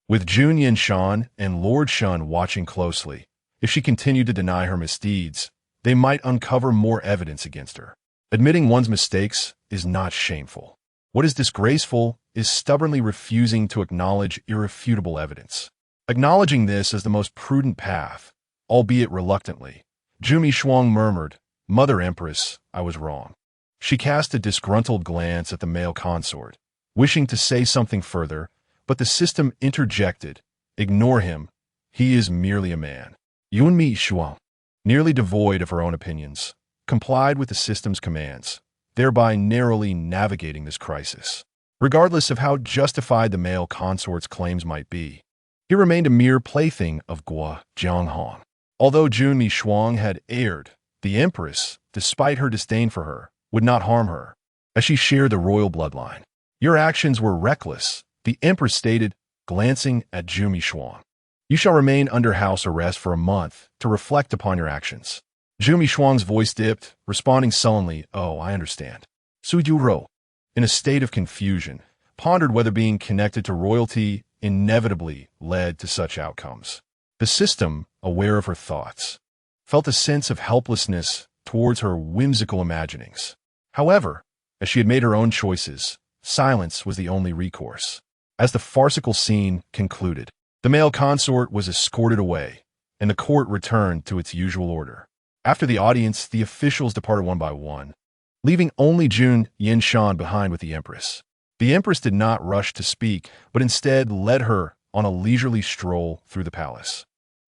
A: With Jun Yanshan and Lord Shun watching closely, if she continued to deny her misdeeds, they might uncover more evidence against her. Admitting one's mistakes is not shameful. What is disgraceful is stubbornly refusing to acknowledge irrefutable evidence. Acknowledging this as the most prudent path, albeit reluctantly, Jumi Shuang murmured, "Mother Empress, I was wrong." She cast a disgruntled glance at the male consort, wishing to say something further, but the system interjected, "Ignore him. He is merely a man." Yunmi Shuang, nearly devoid of her own opinions, complied with the system's commands, thereby narrowly navigating this crisis. Regardless of how justified the male consort's claims might be, he remained a mere plaything of Guo Jianghong. Although Junmi Shuang had erred, the Empress, despite her disdain for her, would not harm her, as she shared the royal bloodline. "Your actions were reckless," the Empress stated, glancing at Junmi Shuang. "You shall remain under house arrest for a month to reflect upon your actions." Junmi Shuang's voice dipped, responding sullenly, "Oh, I understand." Su Yuro, in a state of confusion, pondered whether being connected to royalty inevitably led to such outcomes. The system, aware of her thoughts, felt a sense of helplessness towards her whimsical imaginings. However, as she had made her own choices, silence was the only recourse. As the farcical scene concluded, the male consort was escorted away, and the court returned to its usual order. After the audience, the officials departed one by one, leaving only Jun Yanshan behind with the Empress. The Empress did not rush to speak, but instead led her on a leisurely stroll through the palace,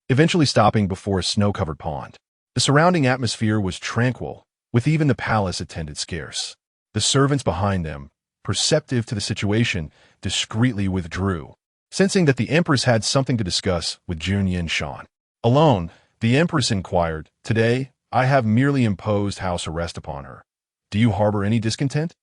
A: eventually stopping before a snow-covered pond. The surrounding atmosphere was tranquil, with even the palace attendant scarce. The servants behind them, perceptive to the situation, discreetly withdrew, sensing that the Empress had something to discuss with Jun Yanshan. Alone, the Empress inquired, "Today, I have merely imposed house arrest upon her. Do you harbor any discontent?"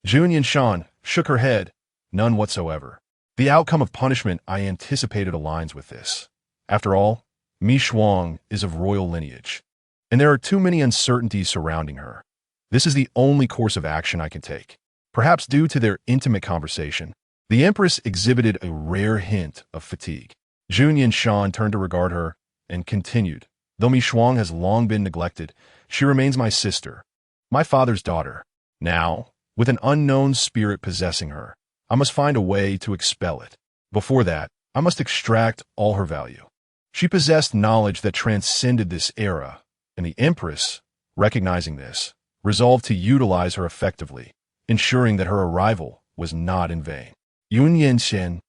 A: Jun Yanshan shook her head, "None whatsoever. The outcome of punishment I anticipated aligns with this. After all, Mi Shuang is of royal lineage, and there are too many uncertainties surrounding her. This is the only course of action I can take." Perhaps due to their intimate conversation, the Empress exhibited a rare hint of fatigue. Jun Yanshan turned to regard her and continued, "Though Mi Shuang has long been neglected, she remains my sister, my father's daughter. Now, with an unknown spirit possessing her, I must find a way to expel it. Before that, I must extract all her value." She possessed knowledge that transcended this era, and the Empress, recognizing this, resolved to utilize her effectively, ensuring that her arrival was not in vain. Jun Yanshan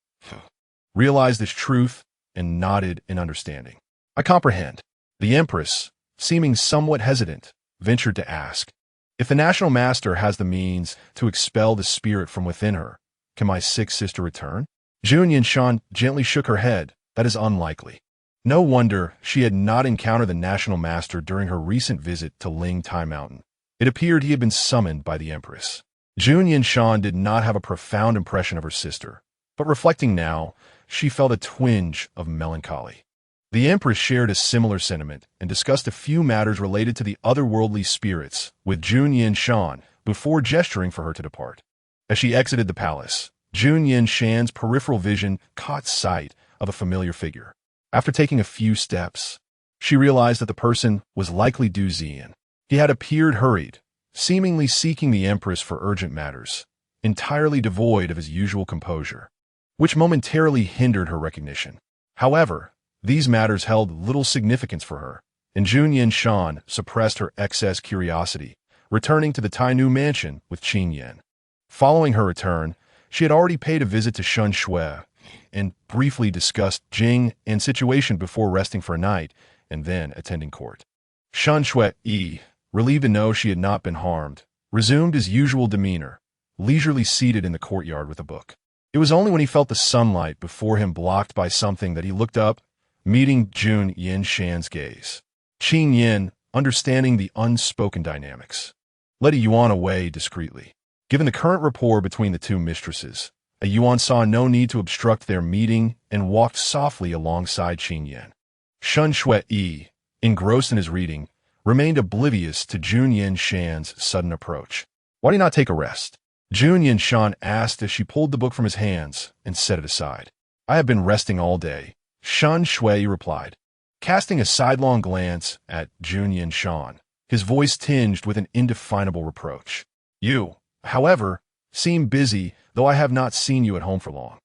A: realized this truth and nodded in understanding. "I comprehend." The Empress, seeming somewhat hesitant, ventured to ask, "If the national master has the means to expel the spirit from within her, can my sick sister return?" Jun Yanshan gently shook her head. "That is unlikely." No wonder she had not encountered the national master during her recent visit to Ling Tai Mountain. It appeared he had been summoned by the Empress. Jun Yanshan did not have a profound impression of her sister, but reflecting now, she felt a twinge of melancholy. The Empress shared a similar sentiment and discussed a few matters related to the otherworldly spirits with Jun Yanshan before gesturing for her to depart. As she exited the palace, Jun Yanshan's peripheral vision caught sight of a familiar figure. After taking a few steps, she realized that the person was likely Du Ziyan. He had appeared hurried, seemingly seeking the Empress for urgent matters, entirely devoid of his usual composure, which momentarily hindered her recognition. However, these matters held little significance for her, and Jun Yanshan suppressed her excess curiosity, returning to the Tai Nu mansion with Qin Yan. Following her return, she had already paid a visit to Shun Shui and briefly discussed Jing and situation before resting for a night and then attending court. Shun Shui, relieved to know she had not been harmed, resumed his usual demeanor, leisurely seated in the courtyard with a book. It was only when he felt the sunlight before him blocked by something that he looked up, meeting Jun Yanshan's gaze. Qin Yan, understanding the unspoken dynamics, led a Yuan away discreetly. Given the current rapport between the two mistresses, a Yuan saw no need to obstruct their meeting and walked softly alongside Qin Yan. Shun Shui, engrossed in his reading, remained oblivious to Jun Yanshan's sudden approach. "Why do you not take a rest?" Jun Yanshan asked as she pulled the book from his hands and set it aside. "I have been resting all day," Shun Shui replied, casting a sidelong glance at Jun Yanshan, his voice tinged with an indefinable reproach. "You, however, seem busy, though I have not seen you at home for long."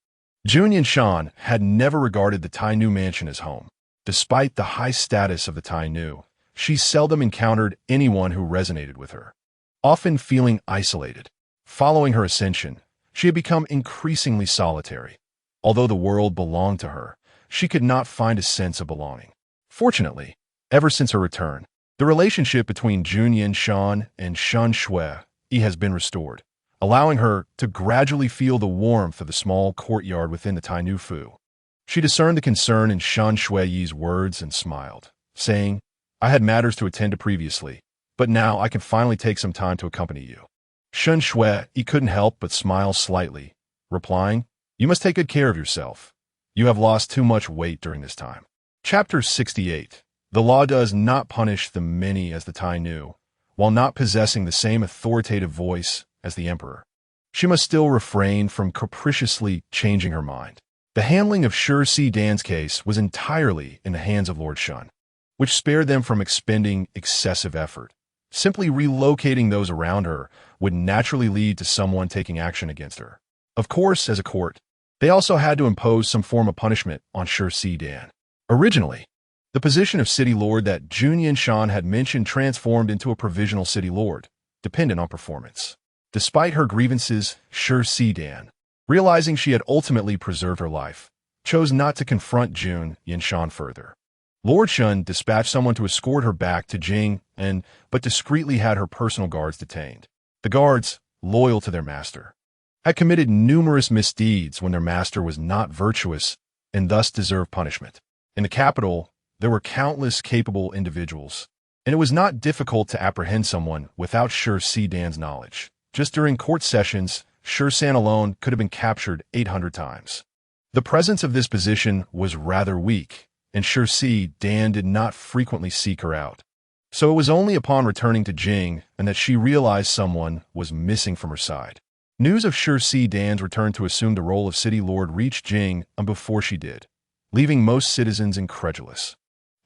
A: Jun Yanshan had never regarded the Tai Nu mansion as home. Despite the high status of the Tai Nu, she seldom encountered anyone who resonated with her, often feeling isolated. Following her ascension, she had become increasingly solitary. Although the world belonged to her, she could not find a sense of belonging. Fortunately, ever since her return, the relationship between Jun Yanshan and Shan Shui has been restored, allowing her to gradually feel the warmth of the small courtyard within the Tai Nu Fu. She discerned the concern in Shan Shui's words and smiled, saying, "I had matters to attend to previously, but now I can finally take some time to accompany you." Shan Shui couldn't help but smile slightly, replying, "You must take good care of yourself. You have lost too much weight during this time." Chapter 68. The law does not punish the many as the Tai Nu, while not possessing the same authoritative voice as the emperor. She must still refrain from capriciously changing her mind. The handling of Shi Dan's case was entirely in the hands of Lord Shun, which spared them from expending excessive effort. Simply relocating those around her would naturally lead to someone taking action against her. Of course, as a court, they also had to impose some form of punishment on Shi Dan. Originally, the position of city lord that Jun Yanshan had mentioned transformed into a provisional city lord, dependent on performance. Despite her grievances, Shi Dan, realizing she had ultimately preserved her life, chose not to confront Jun Yanshan further. Lord Shun dispatched someone to escort her back to Jing but discreetly had her personal guards detained. The guards, loyal to their master, had committed numerous misdeeds when their master was not virtuous and thus deserved punishment. In the capital, there were countless capable individuals, and it was not difficult to apprehend someone without Shi Dan's knowledge. Just during court sessions, San alone could have been captured 800 times. The presence of this position was rather weak, and Shi Dan did not frequently seek her out. So it was only upon returning to Jing and that she realized someone was missing from her side. News of Shi Dan's return to assume the role of city lord reached Jing before she did, leaving most citizens incredulous.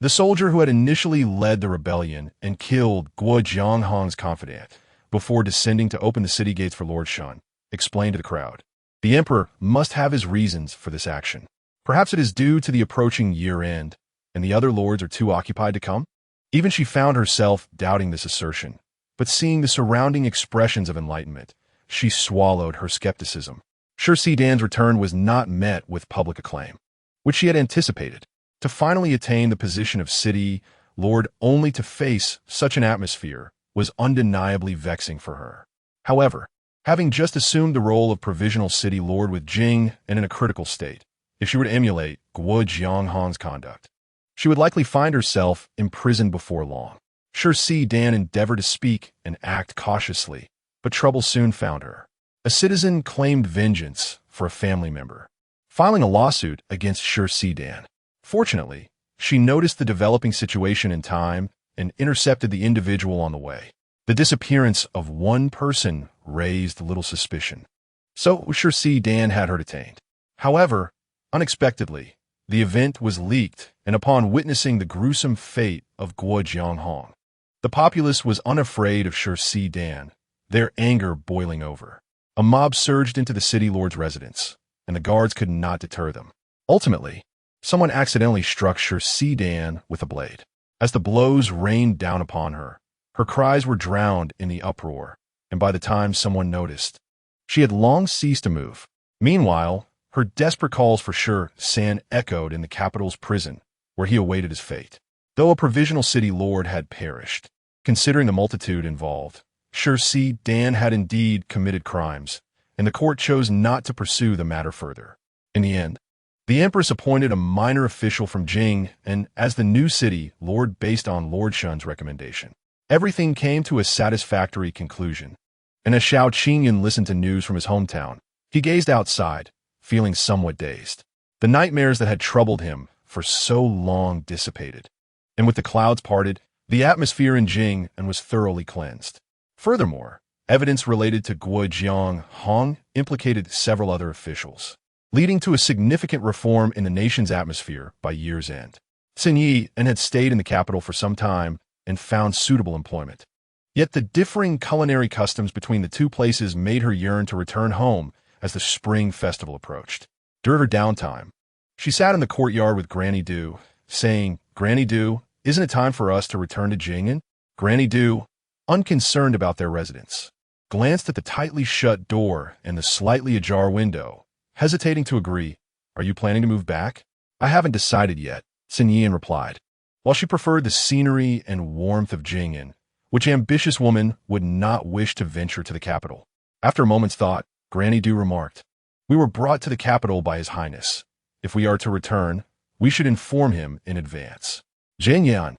A: The soldier who had initially led the rebellion and killed Guo Jianghong's confidant before descending to open the city gates for Lord Shun explained to the crowd, "The emperor must have his reasons for this action. Perhaps it is due to the approaching year-end, and the other lords are too occupied to come?" Even she found herself doubting this assertion, but seeing the surrounding expressions of enlightenment, she swallowed her skepticism. Shi Dan's return was not met with public acclaim, which she had anticipated. To finally attain the position of city lord only to face such an atmosphere was undeniably vexing for her. However, having just assumed the role of provisional city lord with Jing and in a critical state, if she were to emulate Guo Jianghong's conduct, she would likely find herself imprisoned before long. Shi Dan endeavored to speak and act cautiously, but trouble soon found her. A citizen claimed vengeance for a family member, filing a lawsuit against Shi Dan. Fortunately, she noticed the developing situation in time and intercepted the individual on the way. The disappearance of one person raised little suspicion, so Shi Dan had her detained. However, unexpectedly, the event was leaked, and upon witnessing the gruesome fate of Guo Jianghong, the populace was unafraid of Shi Dan, their anger boiling over. A mob surged into the city lord's residence, and the guards could not deter them. Ultimately, someone accidentally struck Shi Dan with a blade. As the blows rained down upon her, her cries were drowned in the uproar, and by the time someone noticed, she had long ceased to move. Meanwhile, her desperate calls for San echoed in the capital's prison, where he awaited his fate. Though a provisional city lord had perished, considering the multitude involved, Shi Dan had indeed committed crimes, and the court chose not to pursue the matter further. In the end, the empress appointed a minor official from Jing and as the new city lord based on Lord Shun's recommendation. Everything came to a satisfactory conclusion, and as Xiao Qingyun listened to news from his hometown, he gazed outside, feeling somewhat dazed. The nightmares that had troubled him for so long dissipated, and with the clouds parted, the atmosphere in Jing was thoroughly cleansed. Furthermore, evidence related to Guo Jianghong implicated several other officials, leading to a significant reform in the nation's atmosphere by year's end. Sun Yi had stayed in the capital for some time and found suitable employment. Yet the differing culinary customs between the two places made her yearn to return home as the spring festival approached. During her downtime, she sat in the courtyard with Granny Du, saying, "Granny Du, isn't it time for us to return to Jing'an?" Granny Du, unconcerned about their residence, glanced at the tightly shut door and the slightly ajar window, hesitating to agree. "Are you planning to move back?" "I haven't decided yet," Sun Yian replied. While she preferred the scenery and warmth of Jing'an, which ambitious woman would not wish to venture to the capital? After a moment's thought, Granny Du remarked, "We were brought to the capital by His Highness. If we are to return, we should inform him in advance." Jun Yanshan,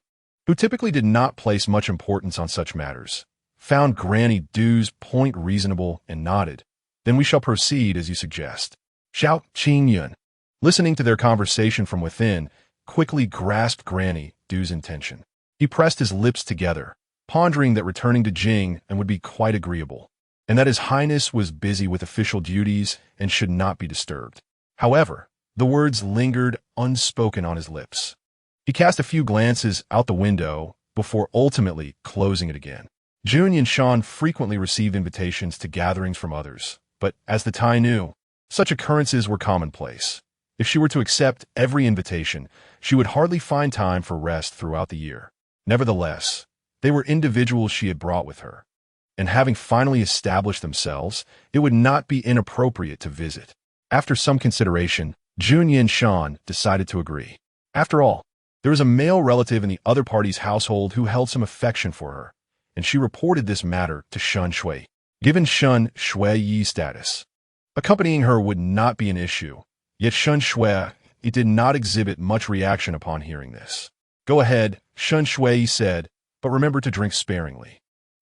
A: who typically did not place much importance on such matters, found Granny Du's point reasonable and nodded. "Then we shall proceed as you suggest." Xiao Qingyun, listening to their conversation from within, quickly grasped Granny Du's intention. He pressed his lips together, pondering that returning to Jing and would be quite agreeable, and that His Highness was busy with official duties and should not be disturbed. However, the words lingered unspoken on his lips. He cast a few glances out the window before ultimately closing it again. Jun Yanshan frequently received invitations to gatherings from others, but as the Tai knew, such occurrences were commonplace. If she were to accept every invitation, she would hardly find time for rest throughout the year. Nevertheless, they were individuals she had brought with her, and having finally established themselves, it would not be inappropriate to visit. After some consideration, Jun Yanshan decided to agree. After all, there was a male relative in the other party's household who held some affection for her, and she reported this matter to Shun Shui. Given Shun Shui's status, accompanying her would not be an issue, yet Shun Shui did not exhibit much reaction upon hearing this. "Go ahead," Shun Shui said, "but remember to drink sparingly."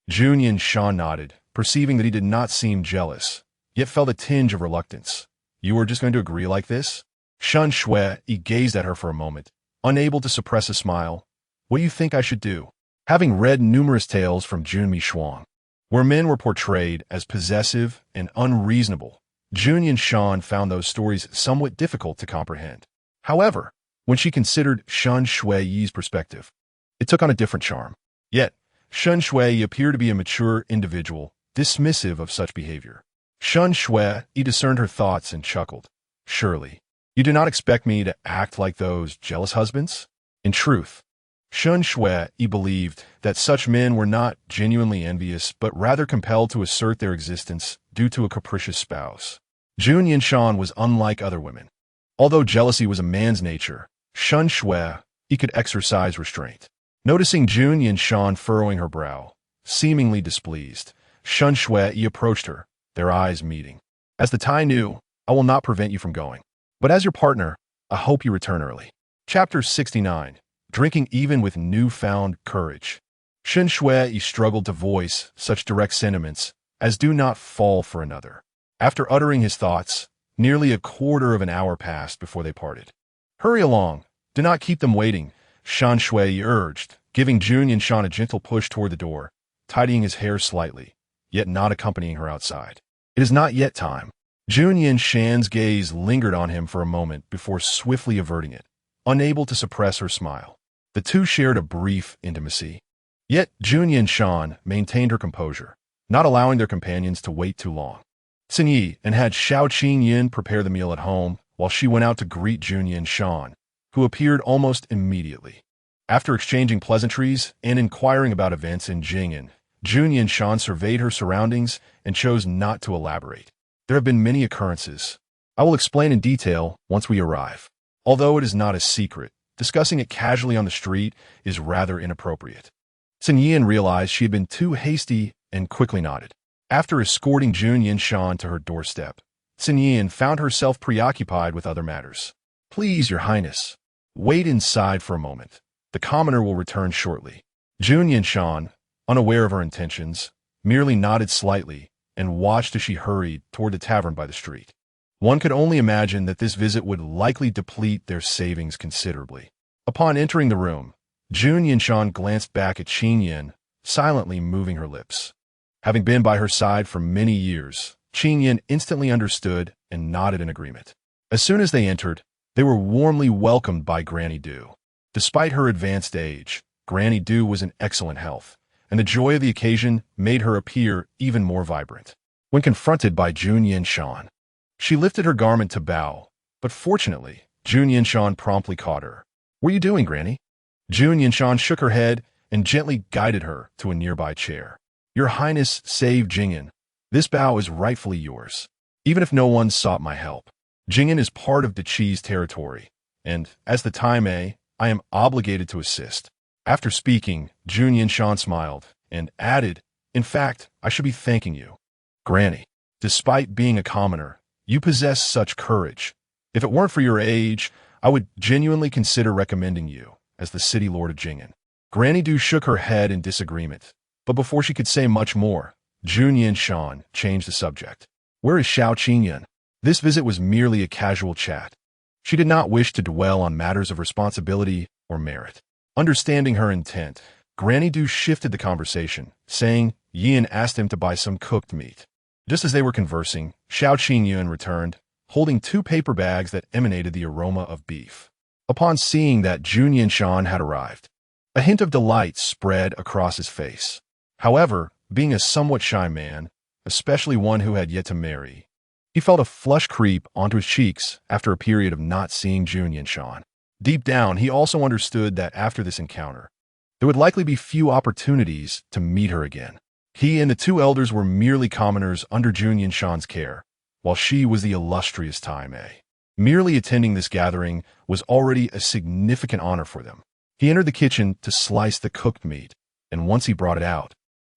A: Jun Yanshan nodded, perceiving that he did not seem jealous, yet felt a tinge of reluctance. "You are just going to agree like this?" Shun Shui gazed at her for a moment, unable to suppress a smile. "What do you think I should do?" Having read numerous tales from Jun Mishuang, where men were portrayed as possessive and unreasonable, Jun Yanshan found those stories somewhat difficult to comprehend. However, when she considered Shun Shui's perspective, it took on a different charm. Yet, Shun Shui appeared to be a mature individual, dismissive of such behavior. Shun Shui discerned her thoughts and chuckled. "Surely, you do not expect me to act like those jealous husbands?" In truth, Shun Shui believed that such men were not genuinely envious, but rather compelled to assert their existence due to a capricious spouse. Jun Yanshan was unlike other women. Although jealousy was a man's nature, Shun Shui could exercise restraint. Noticing Jun Yanshan furrowing her brow, seemingly displeased, Shun Shui approached her, their eyes meeting. "As the Tai knew, I will not prevent you from going. But as your partner, I hope you return early." Chapter 69. Drinking even with newfound courage. Shun Shui struggled to voice such direct sentiments as "do not fall for another." After uttering his thoughts, nearly a quarter of an hour passed before they parted. "Hurry along, do not keep them waiting," Shun Shui urged, giving Jun Yanshan a gentle push toward the door, tidying his hair slightly, yet not accompanying her outside. "It is not yet time." Jun Yanshan's gaze lingered on him for a moment before swiftly averting it, unable to suppress her smile. The two shared a brief intimacy. Yet Jun Yanshan maintained her composure, not allowing their companions to wait too long. Sun Yi and had Xiao Qingyun prepare the meal at home, while she went out to greet Jun Yanshan, who appeared almost immediately. After exchanging pleasantries and inquiring about events in Jing'an, Jun Yanshan surveyed her surroundings and chose not to elaborate. "There have been many occurrences. I will explain in detail once we arrive. Although it is not a secret, discussing it casually on the street is rather inappropriate." Sun Yian realized she had been too hasty and quickly nodded. After escorting Jun Yanshan to her doorstep, Sun Yian found herself preoccupied with other matters. "Please, Your Highness, wait inside for a moment. The commoner will return shortly." Jun Yanshan, unaware of her intentions, merely nodded slightly and watched as she hurried toward the tavern by the street. One could only imagine that this visit would likely deplete their savings considerably. Upon entering the room, Jun Yanshan glanced back at Qin Yin, silently moving her lips. Having been by her side for many years, Qin Yin instantly understood and nodded in agreement. As soon as they entered, they were warmly welcomed by Granny Du. Despite her advanced age, Granny Du was in excellent health, and the joy of the occasion made her appear even more vibrant. When confronted by Jun Yanshan, she lifted her garment to bow, But fortunately, Jun Yanshan promptly caught her. "What are you doing, Granny?" Jun Yanshan shook her head and gently guided her to a nearby chair. "Your Highness saved Jing'an. This bow is rightfully yours, even if no one sought my help. Jing'an is part of Daqi's territory, and as the Tai Mei, I am obligated to assist." After speaking, Jun Yanshan smiled and added, "In fact, I should be thanking you. Granny, despite being a commoner, you possess such courage. If it weren't for your age, I would genuinely consider recommending you as the city lord of Jing'an." Granny Du shook her head in disagreement, but before she could say much more, Jun Yanshan changed the subject. "Where is Xiao Qingyan?" This visit was merely a casual chat. She did not wish to dwell on matters of responsibility or merit. Understanding her intent, Granny Du shifted the conversation, saying Yin asked him to buy some cooked meat. Just as they were conversing, Xiao Qingyun returned, holding 2 paper bags that emanated the aroma of beef. Upon seeing that Jun Yanshan had arrived, a hint of delight spread across his face. However, being a somewhat shy man, especially one who had yet to marry, he felt a flush creep onto his cheeks after a period of not seeing Jun Yanshan. Deep down, he also understood that after this encounter, there would likely be few opportunities to meet her again. He and the 2 elders were merely commoners under Jun Yanshan's care, while she was the illustrious Tai Mei. Merely attending this gathering was already a significant honor for them. He entered the kitchen to slice the cooked meat, and once he brought it out,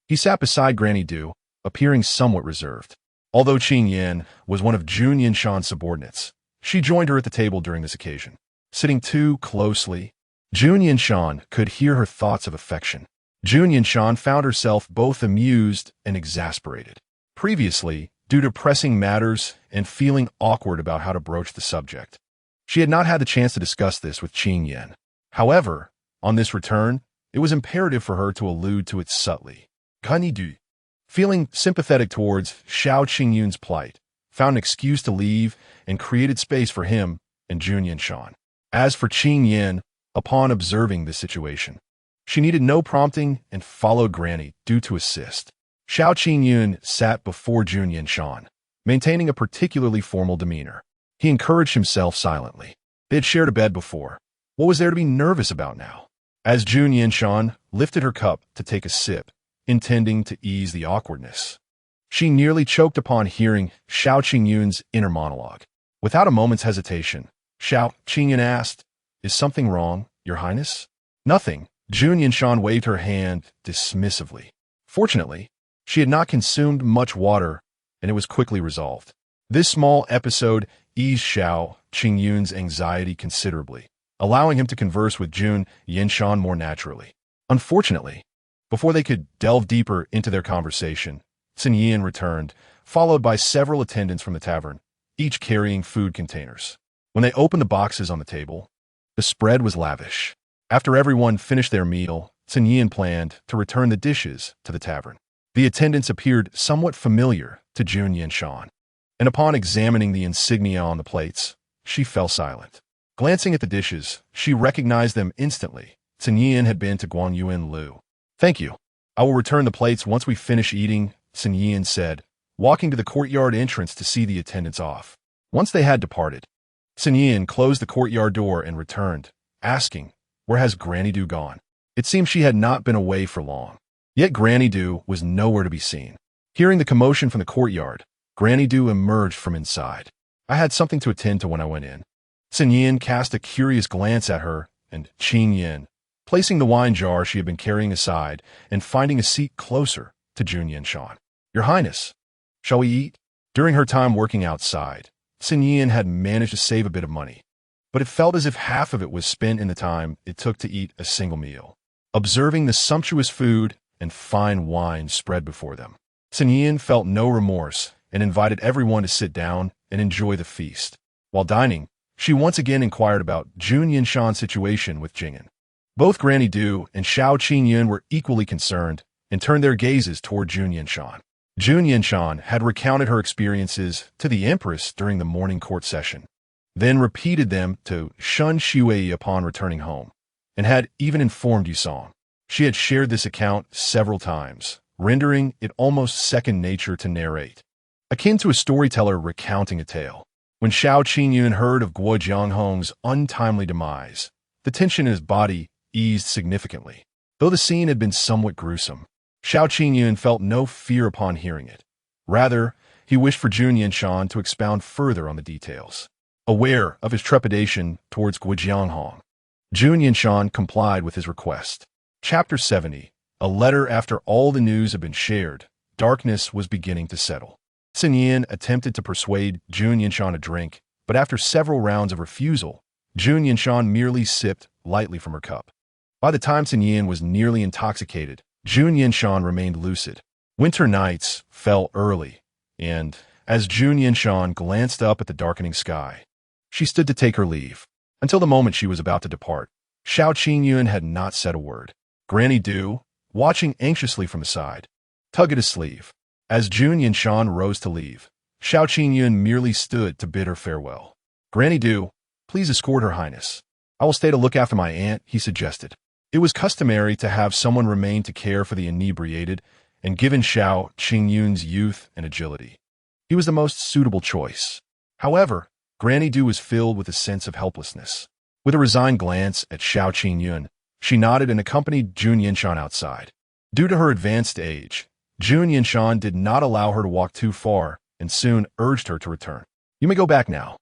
A: he sat beside Granny Du, appearing somewhat reserved. Although Qing Yan was one of Jun Yanshan's subordinates, she joined her at the table during this occasion. Sitting too closely, Jun Yanshan could hear her thoughts of affection. Jun Yanshan found herself both amused and exasperated. Previously, due to pressing matters and feeling awkward about how to broach the subject, she had not had the chance to discuss this with Qing Yan. However, on this return, it was imperative for her to allude to it subtly. Granny Du, feeling sympathetic towards Xiao Qingyun's plight, found an excuse to leave and created space for him and Jun Yanshan. As for Qing Yan, upon observing this situation, she needed no prompting and followed Granny Du to assist. Xiao Qingyun sat before Jun Yanshan, maintaining a particularly formal demeanor. He encouraged himself silently. They had shared a bed before. What was there to be nervous about now? As Jun Yanshan lifted her cup to take a sip, intending to ease the awkwardness, she nearly choked upon hearing Xiao Qingyun's inner monologue. Without a moment's hesitation, Xiao Qingyun asked, "Is something wrong, Your Highness?" "Nothing." Jun Yanshan waved her hand dismissively. Fortunately, she had not consumed much water, and it was quickly resolved. This small episode eased Xiao Qingyun's anxiety considerably, allowing him to converse with Jun Yanshan more naturally. Unfortunately, before they could delve deeper into their conversation, Sun Yin returned, followed by several attendants from the tavern, each carrying food containers. When they opened the boxes on the table, the spread was lavish. After everyone finished their meal, Sun Yin planned to return the dishes to the tavern. The attendants appeared somewhat familiar to Jun Yanshan, and upon examining the insignia on the plates, she fell silent. Glancing at the dishes, she recognized them instantly. Sun Yin had been to Guangyuan Lu. "Thank you. I will return the plates once we finish eating," Sun Yin said, walking to the courtyard entrance to see the attendants off. Once they had departed, Sun Yin closed the courtyard door and returned, asking, "Where has Granny Du gone?" It seemed she had not been away for long. Yet Granny Du was nowhere to be seen. Hearing the commotion from the courtyard, Granny Du emerged from inside. "I had something to attend to when I went in." Sun Yin cast a curious glance at her, and Qing Yin, placing the wine jar she had been carrying aside and finding a seat closer to Jun Yanshan. "Your Highness, shall we eat?" During her time working outside, Sun Yin had managed to save a bit of money, but it felt as if half of it was spent in the time it took to eat a single meal. Observing the sumptuous food and fine wine spread before them, Sun Yin felt no remorse and invited everyone to sit down and enjoy the feast. While dining, she once again inquired about Jun Yanshan's situation with Jing'an. Both Granny Du and Xiao Qingyun were equally concerned and turned their gazes toward Jun Yanshan. Jun Yanshan had recounted her experiences to the Empress during the morning court session, then repeated them to Shun Shuei upon returning home, and had even informed Yusong. She had shared this account several times, rendering it almost second nature to narrate, akin to a storyteller recounting a tale. When Xiao Qingyun heard of Guo Jianghong's untimely demise, the tension in his body eased significantly. Though the scene had been somewhat gruesome, Xiao Qingyun felt no fear upon hearing it. Rather, he wished for Jun Yanshan to expound further on the details. Aware of his trepidation towards Guo Jianghong, Jun Yanshan complied with his request. Chapter 70. A letter after all the news had been shared. Darkness was beginning to settle. Sun Yin attempted to persuade Jun Yanshan to drink, but after several rounds of refusal, Jun Yanshan merely sipped lightly from her cup. By the time Sun Yin was nearly intoxicated, Jun Yanshan remained lucid. Winter nights fell early, and as Jun Yanshan glanced up at the darkening sky, she stood to take her leave. Until the moment she was about to depart, Xiao Qingyun had not said a word. Granny Du, watching anxiously from the side, tugged at his sleeve. As Jun Yanshan rose to leave, Xiao Qingyun merely stood to bid her farewell. Granny Du, please escort Her Highness. I will stay to look after my aunt, he suggested. It was customary to have someone remain to care for the inebriated, and given Xiao Qingyun's youth and agility, he was the most suitable choice. However, Granny Du was filled with a sense of helplessness. With a resigned glance at Xiao Qingyun, she nodded and accompanied Jun Yanshan outside. Due to her advanced age, Jun Yanshan did not allow her to walk too far and soon urged her to return. You may go back now.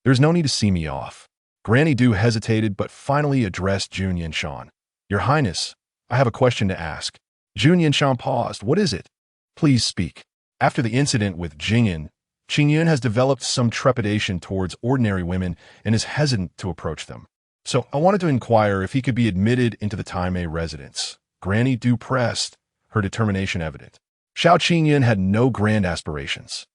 A: There is no need to see me off. Granny Du hesitated but finally addressed Jun Yanshan. Your Highness, I have a question to ask. Jun Yanshan paused. What is it? Please speak. After the incident with Qingyun has developed some trepidation towards ordinary women and is hesitant to approach them. So I wanted to inquire if he could be admitted into the Tai Mei residence. Granny Du pressed, her determination evident. Xiao Qingyun had no grand aspirations.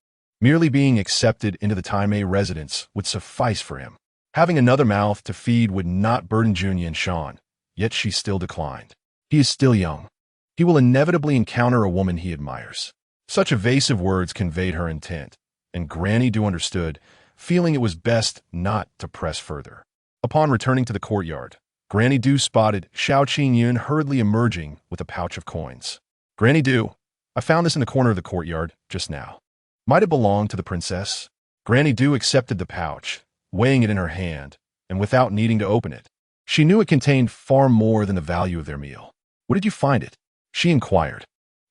A: Merely being accepted into the Tai Mei residence would suffice for him. Having another mouth to feed would not burden Jun Yanshan, yet she still declined. He is still young. He will inevitably encounter a woman he admires. Such evasive words conveyed her intent, and Granny Du understood, feeling it was best not to press further. Upon returning to the courtyard, Granny Du spotted Xiao Qingyun hurriedly emerging with a pouch of coins. Granny Du, I found this in the corner of the courtyard just now. Might it belong to the princess? Granny Du accepted the pouch, weighing it in her hand, and without needing to open it. She knew it contained far more than the value of their meal. Where did you find it? She inquired.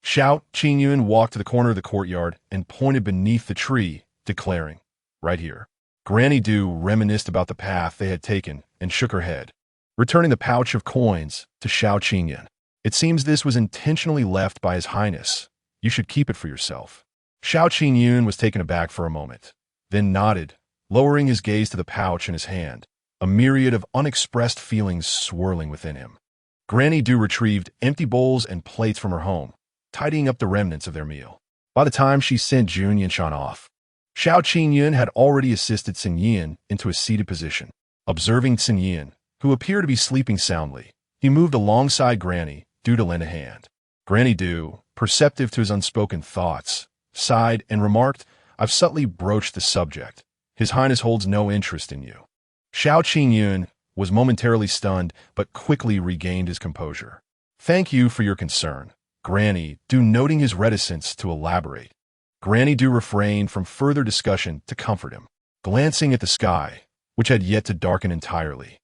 A: Xiao Qingyun walked to the corner of the courtyard and pointed beneath the tree, declaring, right here. Granny Du reminisced about the path they had taken and shook her head, returning the pouch of coins to Xiao Qingyun. It seems this was intentionally left by His Highness. You should keep it for yourself. Xiao Qingyun was taken aback for a moment, then nodded, lowering his gaze to the pouch in his hand, a myriad of unexpressed feelings swirling within him. Granny Du retrieved empty bowls and plates from her home, tidying up the remnants of their meal. By the time she sent Jun Yanshan off, Xiao Qingyun had already assisted Sun Yin into a seated position. Observing Sun Yin, who appeared to be sleeping soundly, he moved alongside Granny Du to lend a hand. Granny Du, perceptive to his unspoken thoughts, sighed and remarked, I've subtly broached the subject. His Highness holds no interest in you. Xiao Qingyun was momentarily stunned but quickly regained his composure. Thank you for your concern, Granny Du, noting his reticence to elaborate. Granny Du refrained from further discussion to comfort him. Glancing at the sky, which had yet to darken entirely,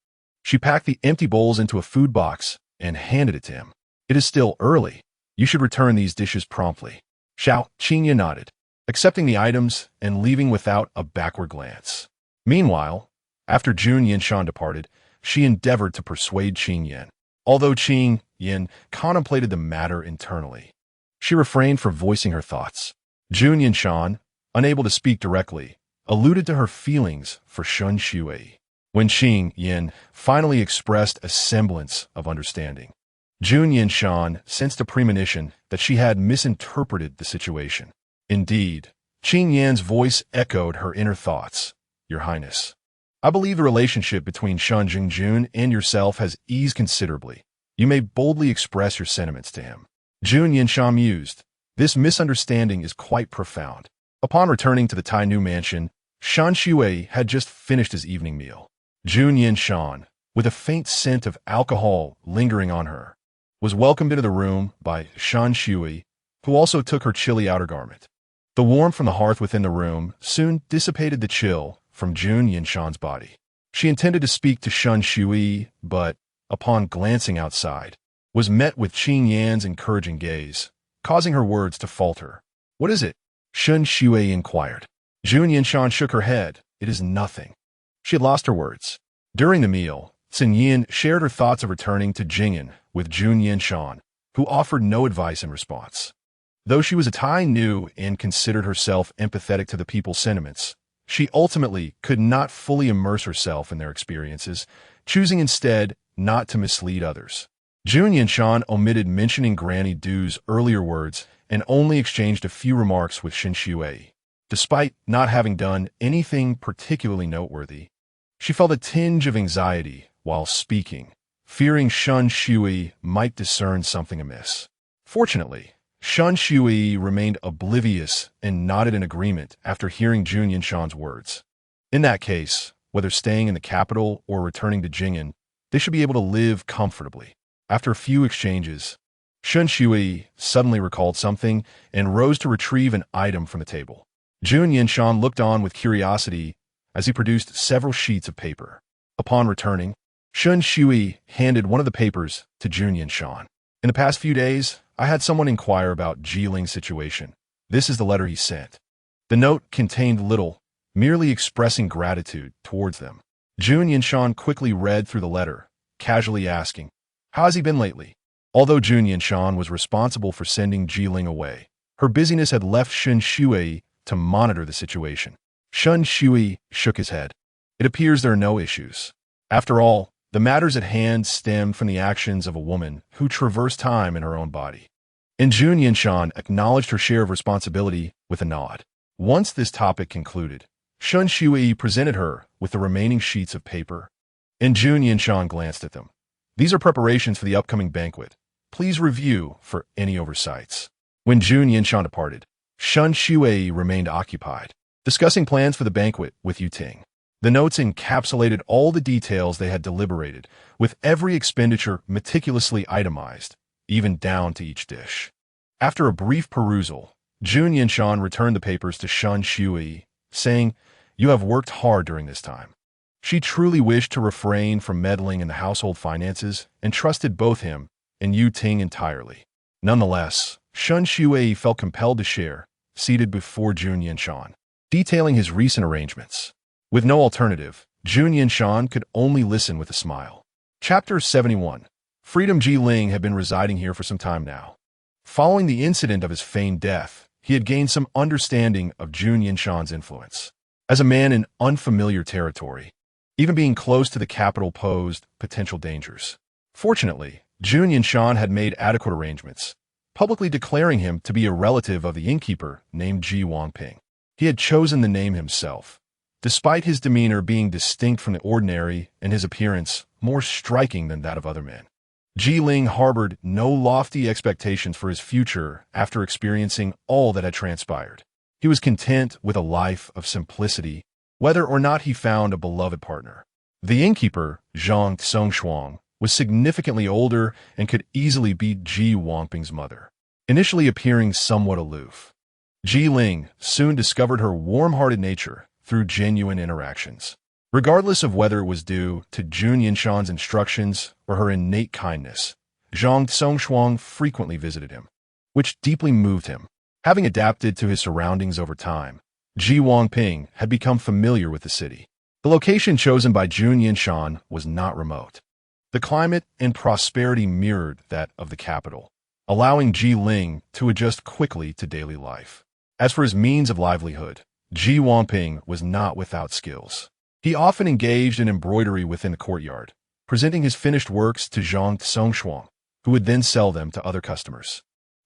A: she packed the empty bowls into a food box and handed it to him. It is still early. You should return these dishes promptly. Xiao Qingyun nodded, accepting the items and leaving without a backward glance. Meanwhile, after Jun Yanshan departed, she endeavored to persuade Qingyun. Although Qingyun contemplated the matter internally, she refrained from voicing her thoughts. Jun Yanshan, unable to speak directly, alluded to her feelings for Shun Shui. When Qingyun finally expressed a semblance of understanding, Jun Yanshan sensed a premonition that she had misinterpreted the situation. Indeed, Qingyun's voice echoed her inner thoughts. Your Highness, I believe the relationship between Shun Jingjun and yourself has eased considerably. You may boldly express your sentiments to him. Jun Yanshan mused. This misunderstanding is quite profound. Upon returning to the Tai Nu mansion, Shan Shui had just finished his evening meal. Jun Yanshan, with a faint scent of alcohol lingering on her, was welcomed into the room by Shan Shui, who also took her chilly outer garment. The warmth from the hearth within the room soon dissipated the chill from Jun Yanshan's body. She intended to speak to Shun Shui, but, upon glancing outside, was met with Qing Yan's encouraging gaze, causing her words to falter. "What is it?" Shun Shui inquired. Jun Yanshan shook her head. "It is nothing." She had lost her words. During the meal, Xin Yin shared her thoughts of returning to Jing'an with Jun Yanshan, who offered no advice in response. Though she was a Tai Nu and considered herself empathetic to the people's sentiments, she ultimately could not fully immerse herself in their experiences, choosing instead not to mislead others. Jun Yanshan omitted mentioning Granny Du's earlier words and only exchanged a few remarks with Xin Shui. Despite not having done anything particularly noteworthy, she felt a tinge of anxiety while speaking, fearing Shun Shui might discern something amiss. Fortunately, Shun Shui remained oblivious and nodded in agreement after hearing Jun Yanshan's words. In that case, whether staying in the capital or returning to Jing'an, they should be able to live comfortably. After a few exchanges, Shun Shui suddenly recalled something and rose to retrieve an item from the table. Jun Yanshan looked on with curiosity as he produced several sheets of paper. Upon returning, Shun Shui handed one of the papers to Jun Yanshan. "In the past few days, I had someone inquire about Ji Ling's situation. This is the letter he sent." The note contained little, merely expressing gratitude towards them. Jun Yanshan quickly read through the letter, casually asking, "How has he been lately?" Although Jun Yanshan was responsible for sending Ji Ling away, her busyness had left Shun Shui to monitor the situation. Shun Shui shook his head. "It appears there are no issues. After all, the matters at hand stemmed from the actions of a woman who traversed time in her own body." And Jun Yanshan acknowledged her share of responsibility with a nod. Once this topic concluded, Shun Shui presented her with the remaining sheets of paper, and Jun Yanshan glanced at them. "These are preparations for the upcoming banquet. Please review for any oversights." When Jun Yanshan departed, Shun Shui remained occupied, discussing plans for the banquet with Yu Ting. The notes encapsulated all the details they had deliberated, with every expenditure meticulously itemized, even down to each dish. After a brief perusal, Jun Yanshan returned the papers to Shun Shui, saying, "You have worked hard during this time." She truly wished to refrain from meddling in the household finances and trusted both him and Yu Ting entirely. Nonetheless, Shun Shui felt compelled to share, seated before Jun Yanshan, detailing his recent arrangements. With no alternative, Jun Yanshan could only listen with a smile. Chapter 71. Freedom. Ji Ling had been residing here for some time now. Following the incident of his feigned death, he had gained some understanding of Jun Yanshan's influence. As a man in unfamiliar territory, even being close to the capital posed potential dangers. Fortunately, Jun Yanshan had made adequate arrangements, publicly declaring him to be a relative of the innkeeper named Ji Wangping. He had chosen the name himself, despite his demeanor being distinct from the ordinary and his appearance more striking than that of other men. Ji Ling harbored no lofty expectations for his future after experiencing all that had transpired. He was content with a life of simplicity, whether or not he found a beloved partner. The innkeeper, Zhang Songshuang, was significantly older and could easily beat Ji Wangping's mother. Initially appearing somewhat aloof, Ji Ling soon discovered her warm-hearted nature through genuine interactions. Regardless of whether it was due to Jun Yanshan's instructions or her innate kindness, Zhang Songshuang frequently visited him, which deeply moved him. Having adapted to his surroundings over time, Ji Wangping had become familiar with the city. The location chosen by Jun Yanshan was not remote. The climate and prosperity mirrored that of the capital, allowing Ji Ling to adjust quickly to daily life. As for his means of livelihood, Ji Wangping was not without skills. He often engaged in embroidery within the courtyard, presenting his finished works to Zhang Songshuang, who would then sell them to other customers.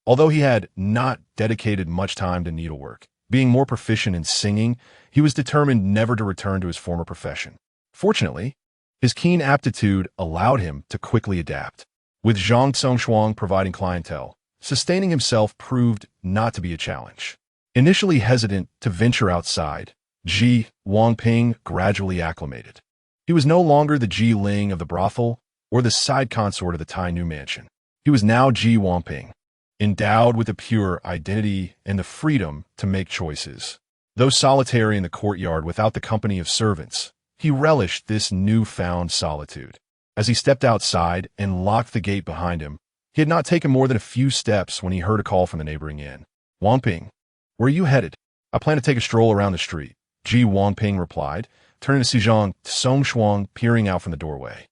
A: Although he had not dedicated much time to needlework, being more proficient in singing, he was determined never to return to his former profession. Fortunately, his keen aptitude allowed him to quickly adapt. With Zhang Songshuang providing clientele, sustaining himself proved not to be a challenge. Initially hesitant to venture outside, Ji Wangping gradually acclimated. He was no longer the Ji Ling of the brothel or the side consort of the Tai Nu mansion. He was now Ji Wangping, endowed with a pure identity and the freedom to make choices. Though solitary in the courtyard without the company of servants, he relished this newfound solitude. As he stepped outside and locked the gate behind him, he had not taken more than a few steps when he heard a call from the neighboring inn. "Wangping, where are you headed?" "I plan to take a stroll around the street," Ji Wangping replied, turning to see Zhang Songxuang peering out from the doorway.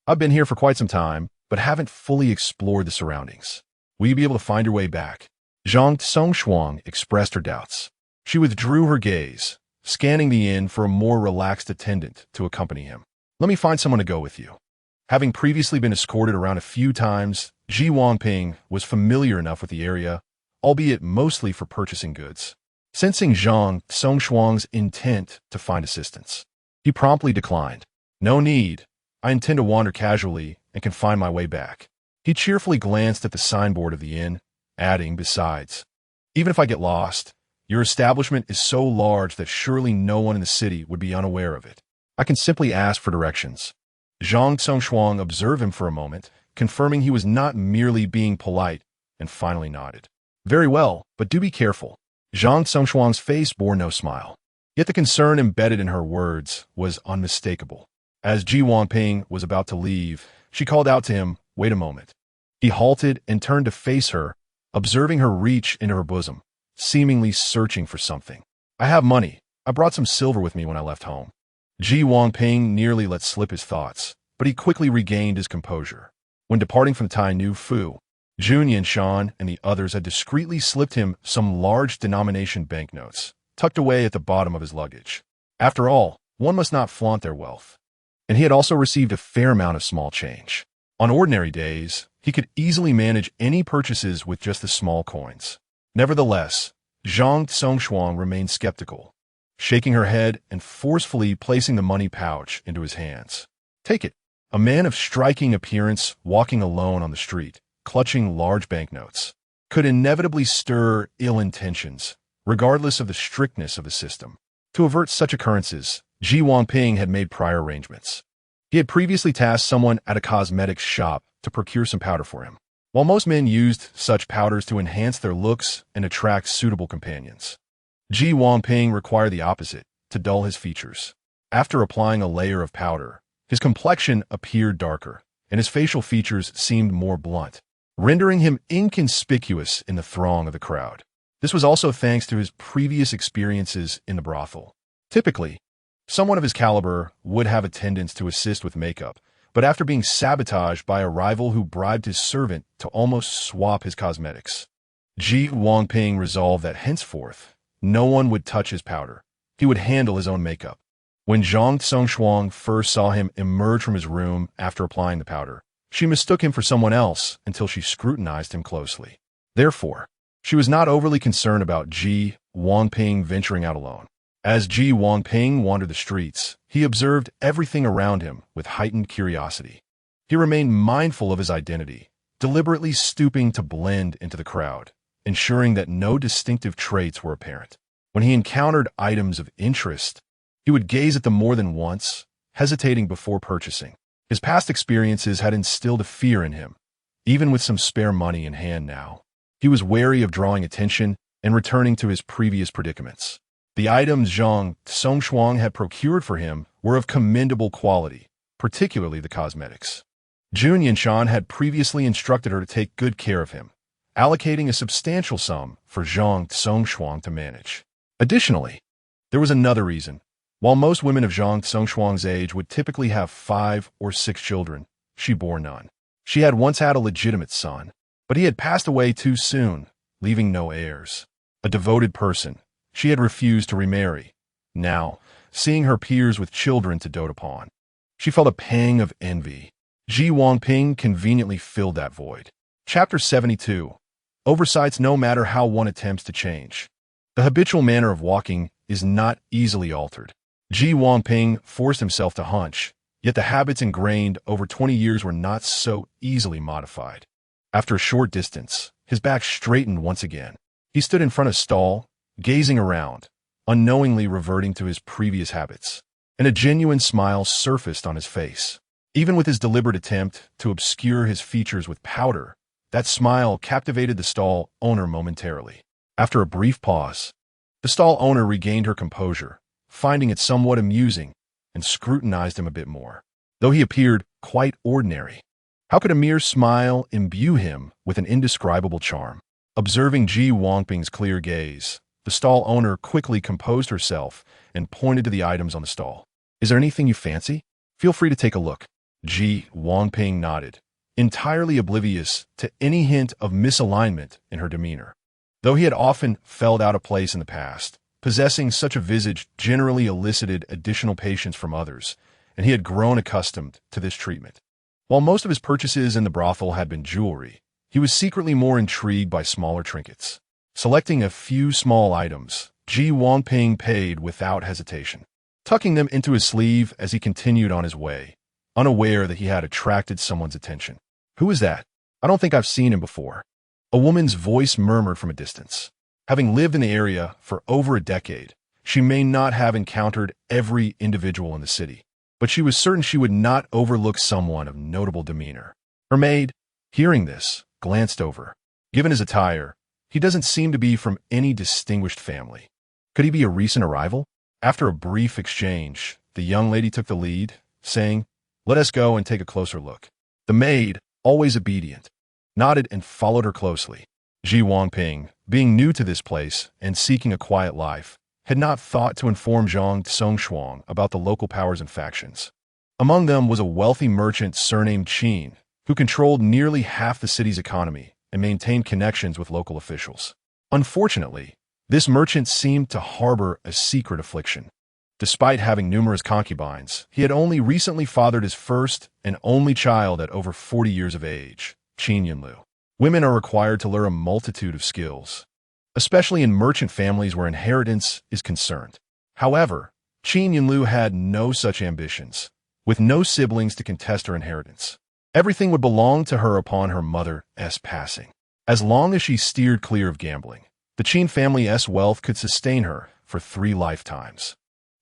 A: "I've been here for quite some time, but haven't fully explored the surroundings. Will you be able to find your way back?" Zhang Songxuang expressed her doubts. She withdrew her gaze, scanning the inn for a more relaxed attendant to accompany him. "Let me find someone to go with you." Having previously been escorted around a few times, Ji Wangping was familiar enough with the area, albeit mostly for purchasing goods. Sensing Zhang Songxuang's intent to find assistance, he promptly declined. "No need. I intend to wander casually and can find my way back." He cheerfully glanced at the signboard of the inn, adding, "Besides, even if I get lost, your establishment is so large that surely no one in the city would be unaware of it. I can simply ask for directions." Zhang Songxuang observed him for a moment, confirming he was not merely being polite, and finally nodded. "Very well, but do be careful." Zhang Songxuang's face bore no smile. Yet the concern embedded in her words was unmistakable. As Ji Wangping was about to leave, she called out to him, "Wait a moment." He halted and turned to face her, observing her reach into her bosom, seemingly searching for something. "I have money. I brought some silver with me when I left home." Ji Wangping nearly let slip his thoughts, but he quickly regained his composure. When departing from Tai Nu Fu, Jun Yanshan and the others had discreetly slipped him some large denomination banknotes, tucked away at the bottom of his luggage. After all, one must not flaunt their wealth. And he had also received a fair amount of small change. On ordinary days, he could easily manage any purchases with just the small coins. Nevertheless, Zhang Songxuang remained skeptical, shaking her head and forcefully placing the money pouch into his hands. "Take it." A man of striking appearance, walking alone on the street, clutching large banknotes, could inevitably stir ill intentions, regardless of the strictness of the system. To avert such occurrences, Ji Wangping had made prior arrangements. He had previously tasked someone at a cosmetics shop to procure some powder for him. While most men used such powders to enhance their looks and attract suitable companions, Ji Wangping required the opposite, to dull his features. After applying a layer of powder, his complexion appeared darker, and his facial features seemed more blunt, rendering him inconspicuous in the throng of the crowd. This was also thanks to his previous experiences in the brothel. Typically, someone of his caliber would have a tendency to assist with makeup, but after being sabotaged by a rival who bribed his servant to almost swap his cosmetics, Ji Wangping resolved that henceforth, no one would touch his powder. He would handle his own makeup. When Zhang Songxuang first saw him emerge from his room after applying the powder, she mistook him for someone else until she scrutinized him closely. Therefore, she was not overly concerned about Ji Wangping venturing out alone. As Ji Wangping wandered the streets, he observed everything around him with heightened curiosity. He remained mindful of his identity, deliberately stooping to blend into the crowd, ensuring that no distinctive traits were apparent. When he encountered items of interest, he would gaze at them more than once, hesitating before purchasing. His past experiences had instilled a fear in him. Even with some spare money in hand now, he was wary of drawing attention and returning to his previous predicaments. The items Zhang Songxuang had procured for him were of commendable quality, particularly the cosmetics. Jun Yanshan had previously instructed her to take good care of him, allocating a substantial sum for Zhang Songxuang to manage. Additionally, there was another reason. While most women of Zhang Songxuang's age would typically have 5 or 6 children, she bore none. She had once had a legitimate son, but he had passed away too soon, leaving no heirs. A devoted person, she had refused to remarry. Now, seeing her peers with children to dote upon, she felt a pang of envy. Ji Wangping conveniently filled that void. Chapter 72. Oversights no matter how one attempts to change. The habitual manner of walking is not easily altered. Ji Wangping forced himself to hunch, yet the habits ingrained over 20 years were not so easily modified. After a short distance, his back straightened once again. He stood in front of a stall, gazing around, unknowingly reverting to his previous habits, and a genuine smile surfaced on his face. Even with his deliberate attempt to obscure his features with powder, that smile captivated the stall owner momentarily. After a brief pause, The stall owner regained her composure, finding it somewhat amusing, and scrutinized him a bit more, though he appeared quite ordinary. How could a mere smile imbue him with an indescribable charm? Observing Ji Wangping's clear gaze, the stall owner quickly composed herself and pointed to the items on the stall. Is there anything you fancy? Feel free to take a look. Ji Wangping nodded, entirely oblivious to any hint of misalignment in her demeanor. Though he had often felt out of place in the past, possessing such a visage generally elicited additional patience from others, and he had grown accustomed to this treatment. While most of his purchases in the brothel had been jewelry, he was secretly more intrigued by smaller trinkets. Selecting a few small items, Ji Wangping paid without hesitation, tucking them into his sleeve as he continued on his way, unaware that he had attracted someone's attention. Who is that? I don't think I've seen him before. A woman's voice murmured from a distance. Having lived in the area for over a decade, she may not have encountered every individual in the city, but she was certain she would not overlook someone of notable demeanor. Her maid, hearing this, glanced over. Given his attire, he doesn't seem to be from any distinguished family. Could he be a recent arrival? After a brief exchange, the young lady took the lead, saying, "Let us go and take a closer look." The maid, always obedient, nodded and followed her closely. Ji Wangping, being new to this place and seeking a quiet life, had not thought to inform Zhang Songshuang about the local powers and factions. Among them was a wealthy merchant surnamed Qin, who controlled nearly half the city's economy and maintained connections with local officials. Unfortunately, this merchant seemed to harbor a secret affliction. Despite having numerous concubines, he had only recently fathered his first and only child at over 40 years of age, Qin Yunlu. Women are required to learn a multitude of skills, especially in merchant families where inheritance is concerned. However, Qin Yunlu had no such ambitions, with no siblings to contest her inheritance. Everything would belong to her upon her mother's passing. As long as she steered clear of gambling, the Qin family's wealth could sustain her for 3 lifetimes.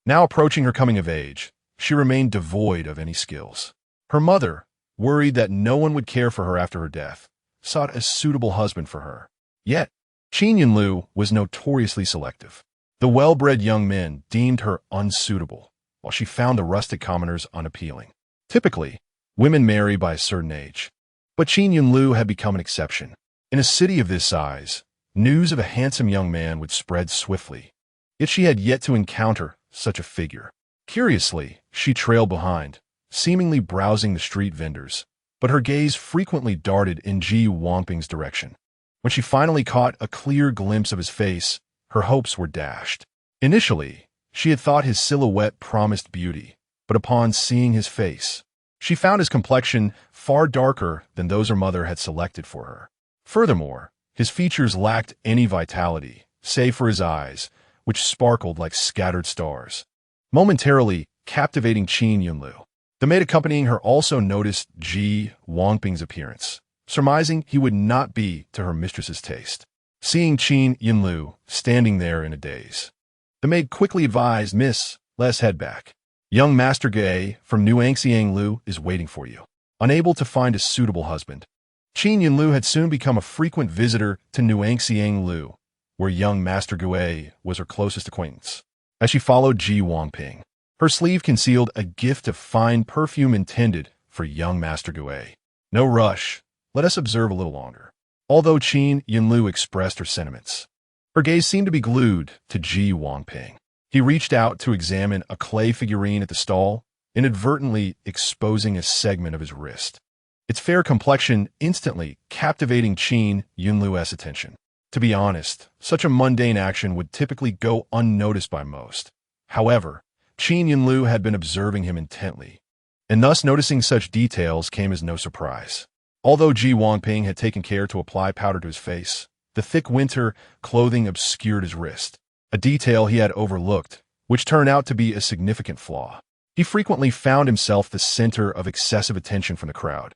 A: Now approaching her coming of age, she remained devoid of any skills. Her mother, worried that no one would care for her after her death, sought a suitable husband for her. Yet, Qin Yunlu was notoriously selective. The well-bred young men deemed her unsuitable, while she found the rustic commoners unappealing. Typically, women marry by a certain age, but Qin Yunlu had become an exception. In a city of this size, news of a handsome young man would spread swiftly, yet she had yet to encounter such a figure. Curiously, she trailed behind, seemingly browsing the street vendors, but her gaze frequently darted in Ji Wangping's direction. When she finally caught a clear glimpse of his face, her hopes were dashed. Initially, she had thought his silhouette promised beauty, but upon seeing his face, she found his complexion far darker than those her mother had selected for her. Furthermore, his features lacked any vitality, save for his eyes, which sparkled like scattered stars, momentarily captivating Qin Yunlu. The maid accompanying her also noticed Ji Wangping's appearance, surmising he would not be to her mistress's taste. Seeing Qin Yunlu standing there in a daze, the maid quickly advised, "Miss, let's head back. Young Master Gay from Nuangxiang Lu is waiting for you." Unable to find a suitable husband, Qin Yunlu had soon become a frequent visitor to Nuangxiang Lu, where young Master Gui was her closest acquaintance. As she followed Ji Wangping, her sleeve concealed a gift of fine perfume intended for young Master Gui. "No rush. Let us observe a little longer." Although Qin Yunlu expressed her sentiments, her gaze seemed to be glued to Ji Wangping. He reached out to examine a clay figurine at the stall, inadvertently exposing a segment of his wrist. Its fair complexion instantly captivating Qin Yunlu's attention. To be honest, such a mundane action would typically go unnoticed by most. However, Qin Yunlu had been observing him intently, and thus noticing such details came as no surprise. Although Ji Wangping had taken care to apply powder to his face, the thick winter clothing obscured his wrist, a detail he had overlooked, which turned out to be a significant flaw. He frequently found himself the center of excessive attention from the crowd,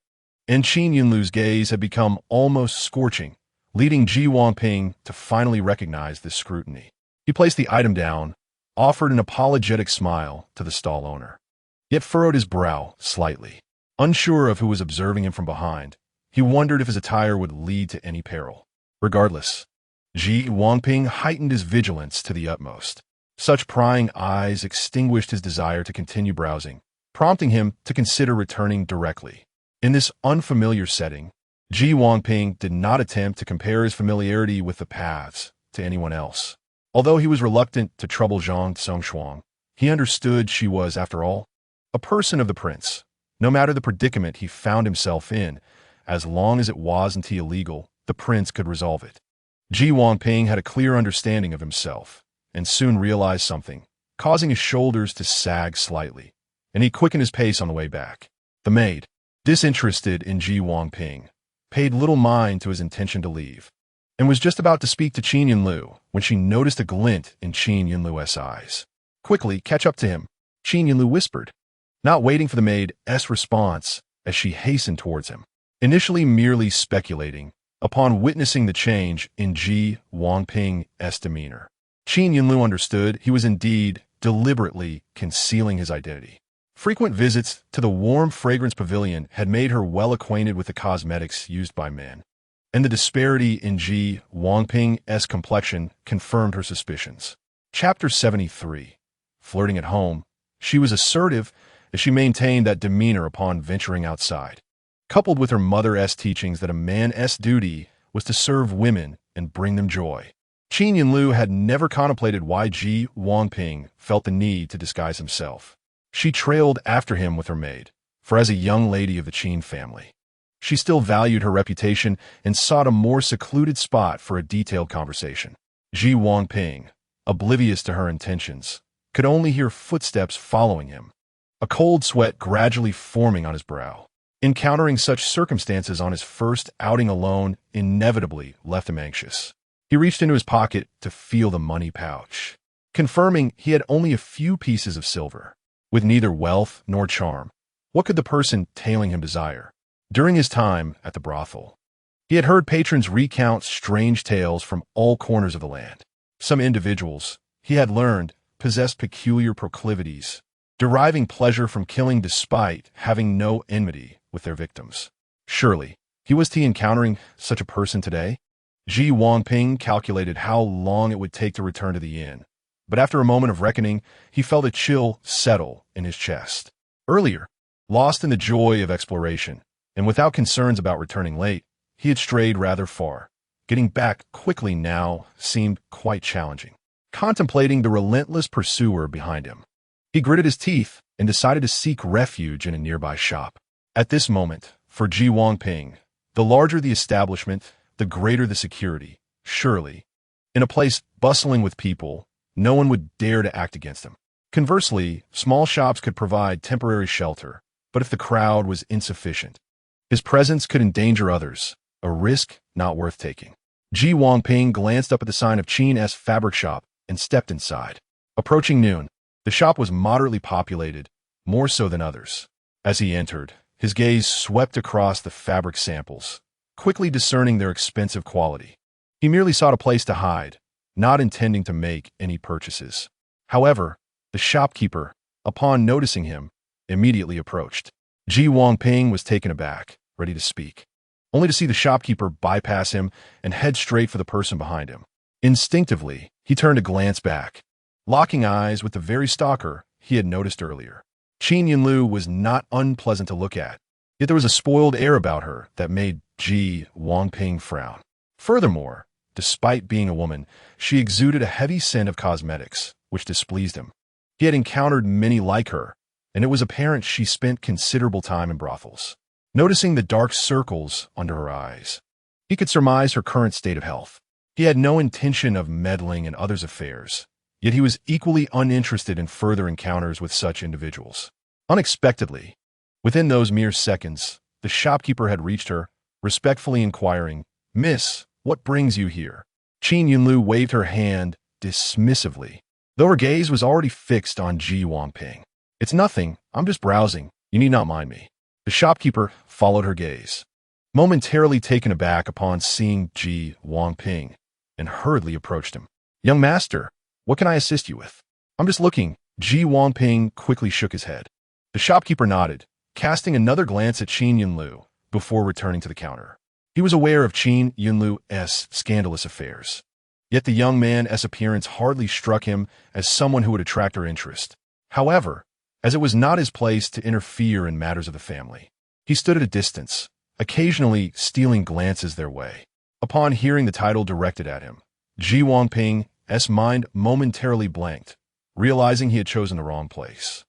A: and Qin Yunlu's gaze had become almost scorching, leading Ji Wangping to finally recognize this scrutiny. He placed the item down, offered an apologetic smile to the stall owner, yet furrowed his brow slightly. Unsure of who was observing him from behind, he wondered if his attire would lead to any peril. Regardless, Ji Wangping heightened his vigilance to the utmost. Such prying eyes extinguished his desire to continue browsing, prompting him to consider returning directly. In this unfamiliar setting, Ji Wangping did not attempt to compare his familiarity with the paths to anyone else. Although he was reluctant to trouble Zhang Songshuang, he understood she was, after all, a person of the prince. No matter the predicament he found himself in, as long as it wasn't illegal, the prince could resolve it. Ji Wangping had a clear understanding of himself, and soon realized something, causing his shoulders to sag slightly, and he quickened his pace on the way back. The maid, disinterested in Ji Wangping, paid little mind to his intention to leave, and was just about to speak to Qin Yunlu when she noticed a glint in Qin Yunlu's eyes. "Quickly, catch up to him," Qin Yunlu whispered, not waiting for the maid's response as she hastened towards him. Initially merely speculating, upon witnessing the change in Ji Wangping's demeanor, Qin Yunlu understood he was indeed deliberately concealing his identity. Frequent visits to the warm fragrance pavilion had made her well acquainted with the cosmetics used by men, and the disparity in Ji Wangping's complexion confirmed her suspicions. Chapter 73. Flirting at home, she was assertive as she maintained that demeanor upon venturing outside, coupled with her mother's teachings that a man's duty was to serve women and bring them joy. Qin Yunlu had never contemplated why Ji Wangping felt the need to disguise himself. She trailed after him with her maid, for as a young lady of the Qin family, she still valued her reputation and sought a more secluded spot for a detailed conversation. Ji Wangping, oblivious to her intentions, could only hear footsteps following him, a cold sweat gradually forming on his brow. Encountering such circumstances on his first outing alone inevitably left him anxious. He reached into his pocket to feel the money pouch, confirming he had only a few pieces of silver. With neither wealth nor charm, what could the person tailing him desire? During his time at the brothel, he had heard patrons recount strange tales from all corners of the land. Some individuals, he had learned, possessed peculiar proclivities, deriving pleasure from killing despite having no enmity with their victims. Surely, was he encountering such a person today? Ji Wangping calculated how long it would take to return to the inn, but after a moment of reckoning, he felt a chill settle in his chest. Earlier, lost in the joy of exploration, and without concerns about returning late, he had strayed rather far. Getting back quickly now seemed quite challenging. Contemplating the relentless pursuer behind him, he gritted his teeth and decided to seek refuge in a nearby shop. At this moment, for Ji Wangping, the larger the establishment, the greater the security. Surely, in a place bustling with people, no one would dare to act against him. Conversely, small shops could provide temporary shelter, but if the crowd was insufficient, his presence could endanger others, a risk not worth taking. Ji Wangping glanced up at the sign of Qin's fabric shop and stepped inside. Approaching noon, the shop was moderately populated, more so than others. As he entered, his gaze swept across the fabric samples, quickly discerning their expensive quality. He merely sought a place to hide, not intending to make any purchases. However, the shopkeeper, upon noticing him, immediately approached. Ji Wangping was taken aback, ready to speak, only to see the shopkeeper bypass him and head straight for the person behind him. Instinctively, he turned to glance back, locking eyes with the very stalker he had noticed earlier. Qin Yunlu was not unpleasant to look at, yet there was a spoiled air about her that made Ji Wangping frown. Furthermore, despite being a woman, she exuded a heavy scent of cosmetics, which displeased him. He had encountered many like her, and it was apparent she spent considerable time in brothels. Noticing the dark circles under her eyes, he could surmise her current state of health. He had no intention of meddling in others' affairs, yet he was equally uninterested in further encounters with such individuals. Unexpectedly, within those mere seconds, the shopkeeper had reached her, respectfully inquiring, "Miss, what brings you here?" Qin Yunlu waved her hand dismissively, though her gaze was already fixed on Ji Wangping. "It's nothing, I'm just browsing, you need not mind me." The shopkeeper followed her gaze, momentarily taken aback upon seeing Ji Wangping, and hurriedly approached him. "Young master, what can I assist you with?" "I'm just looking." Ji Wangping quickly shook his head. The shopkeeper nodded, casting another glance at Qin Yunlu before returning to the counter. He was aware of Qin Yunlu's scandalous affairs, Yet the young man's appearance hardly struck him as someone who would attract her interest. However, as it was not his place to interfere in matters of the family, he stood at a distance, occasionally stealing glances their way. Upon hearing the title directed at him, Ji Wangping's mind momentarily blanked, realizing he had chosen the wrong place.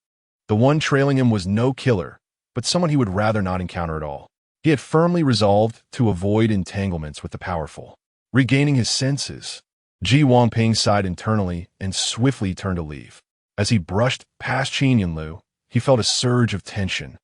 A: The one trailing him was no killer, but someone he would rather not encounter at all. He had firmly resolved to avoid entanglements with the powerful. Regaining his senses, Ji Wangping sighed internally and swiftly turned to leave. As he brushed past Qin Yunlu, he felt a surge of tension,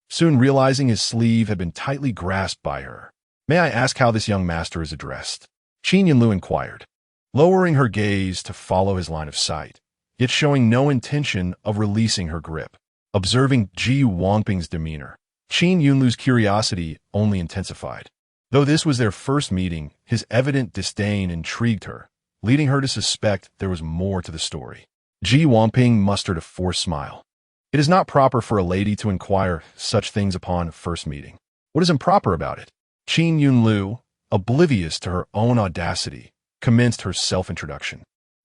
A: soon realizing his sleeve had been tightly grasped by her. "May I ask how this young master is addressed?" Qin Yunlu inquired, lowering her gaze to follow his line of sight, yet showing no intention of releasing her grip. Observing Ji Wangping's demeanor, Qin Yunlu's curiosity only intensified. Though this was their first meeting, his evident disdain intrigued her, leading her to suspect there was more to the story. Ji Wangping mustered a forced smile. "It is not proper for a lady to inquire such things upon first meeting. What is improper about it?" Qin Yunlu, oblivious to her own audacity, commenced her self-introduction.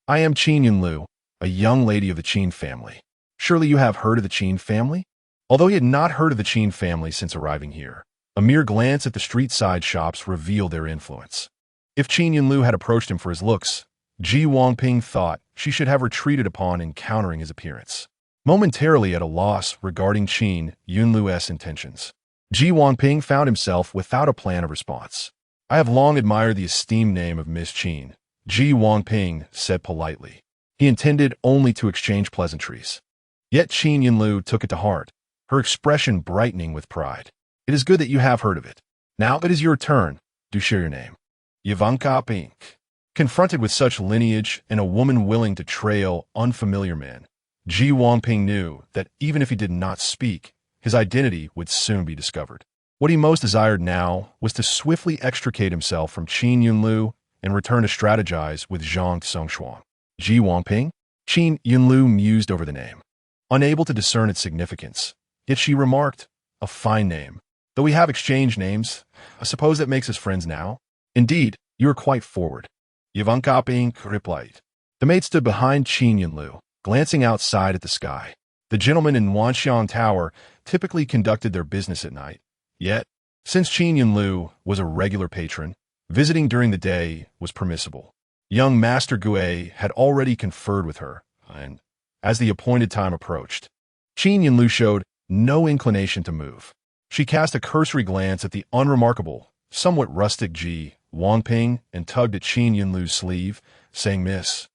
A: "I am Qin Yunlu, a young lady of the Qin family. Surely you have heard of the Qin family?" Although he had not heard of the Qin family since arriving here, a mere glance at the street-side shops revealed their influence. If Qin Yunlu had approached him for his looks, Ji Wangping thought she should have retreated upon encountering his appearance. Momentarily at a loss regarding Qin Yunlu's intentions, Ji Wangping found himself without a plan of response. "I have long admired the esteemed name of Miss Qin," Ji Wangping said politely. He intended only to exchange pleasantries. Yet Qin Yunlu took it to heart, her expression brightening with pride. "It is good that you have heard of it. Now it is your turn. Do share your name." Ivanka Pink. Confronted with such lineage and a woman willing to trail unfamiliar men, Ji Wangping knew that even if he did not speak, his identity would soon be discovered. What he most desired now was to swiftly extricate himself from Qin Yunlu and return to strategize with Zhang Songshuang. Ji Wangping? Qin Yunlu mused over the name, unable to discern its significance. Yet she remarked, "A fine name. Though we have exchanged names, I suppose that makes us friends now?" "Indeed, you are quite forward," Ivanka Pink replied. The maid stood behind Qin Yunlu, glancing outside at the sky. The gentlemen in Wanxian Tower typically conducted their business at night. Yet, since Qin Yunlu was a regular patron, visiting during the day was permissible. Young Master Gue had already conferred with her, and, as the appointed time approached, Qin Yunlu showed no inclination to move. She cast a cursory glance at the unremarkable, somewhat rustic Ji Wangping and tugged at Qin Yunlu's sleeve, saying, "Miss,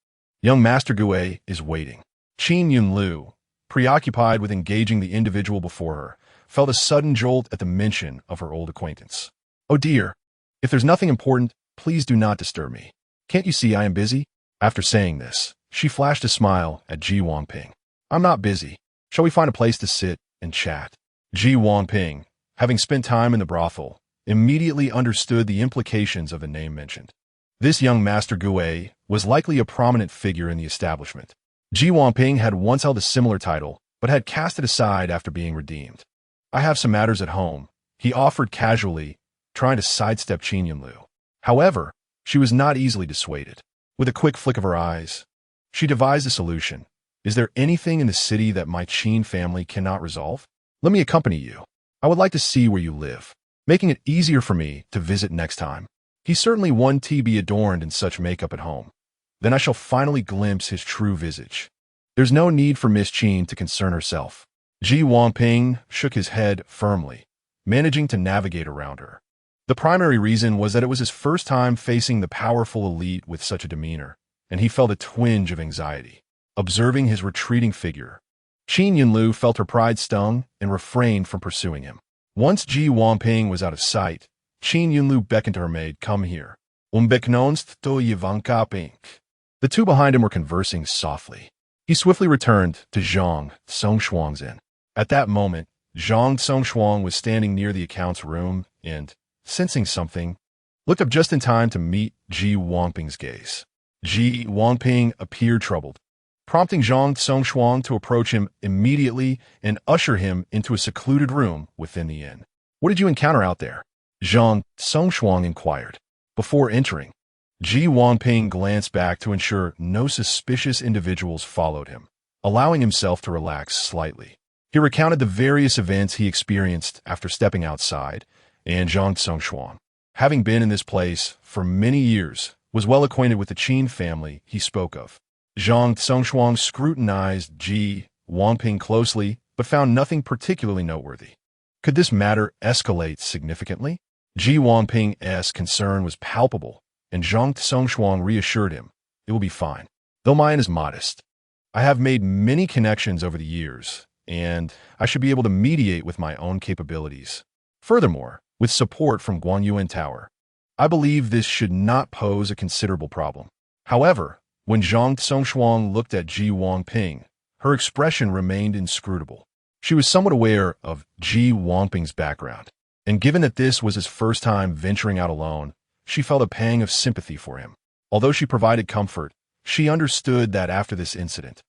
A: young Master Gue is waiting." Qin Yunlu, preoccupied with engaging the individual before her, felt a sudden jolt at the mention of her old acquaintance. "Oh dear, if there's nothing important, please do not disturb me. Can't you see I am busy?" After saying this, she flashed a smile at Ji Wangping. "I'm not busy. Shall we find a place to sit and chat?" Ji Wangping, having spent time in the brothel, immediately understood the implications of the name mentioned. This young Master Gue was likely a prominent figure in the establishment. Ji Wangping had once held a similar title, but had cast it aside after being redeemed. "I have some matters at home," he offered casually, trying to sidestep Qin Yunlu. However, she was not easily dissuaded. With a quick flick of her eyes, she devised a solution. "Is there anything in the city that my Qin family cannot resolve? Let me accompany you. I would like to see where you live, making it easier for me to visit next time." He's certainly one to be adorned in such makeup at home. Then I shall finally glimpse his true visage. There's no need for Miss Qin to concern herself. Ji Wangping shook his head firmly, managing to navigate around her. The primary reason was that it was his first time facing the powerful elite with such a demeanor, and he felt a twinge of anxiety. Observing his retreating figure, Qin Yunlu felt her pride stung and refrained from pursuing him. Once Ji Wangping was out of sight, Qin Yunlu beckoned to her maid, "Come here." Unbeknownst to Ivanka Pink. The two behind him were conversing softly. He swiftly returned to Zhang Songshuang's inn. At that moment, Zhang Songshuang was standing near the account's room and, sensing something, looked up just in time to meet Ji Wangping's gaze. Ji Wangping appeared troubled, prompting Zhang Songshuang to approach him immediately and usher him into a secluded room within the inn. "What did you encounter out there?" Zhang Songshuang inquired. Before entering, Ji Wanping glanced back to ensure no suspicious individuals followed him, allowing himself to relax slightly. He recounted the various events he experienced after stepping outside, and Zhang Tsungshuang, having been in this place for many years, was well acquainted with the Qin family he spoke of. Zhang Tsungshuang scrutinized Ji Wanping closely, but found nothing particularly noteworthy. Could this matter escalate significantly? Ji Wanping's concern was palpable, and Zhang Tsungshuang reassured him, "It will be fine. Though mine is modest. I have made many connections over the years, and I should be able to mediate with my own capabilities. Furthermore, with support from Guanyuan Tower, I believe this should not pose a considerable problem." However, when Zhang Tsungshuang looked at Ji Wanping, her expression remained inscrutable. She was somewhat aware of Ji Wanping's background, and given that this was his first time venturing out alone, she felt a pang of sympathy for him. Although she provided comfort, she understood that after this incident,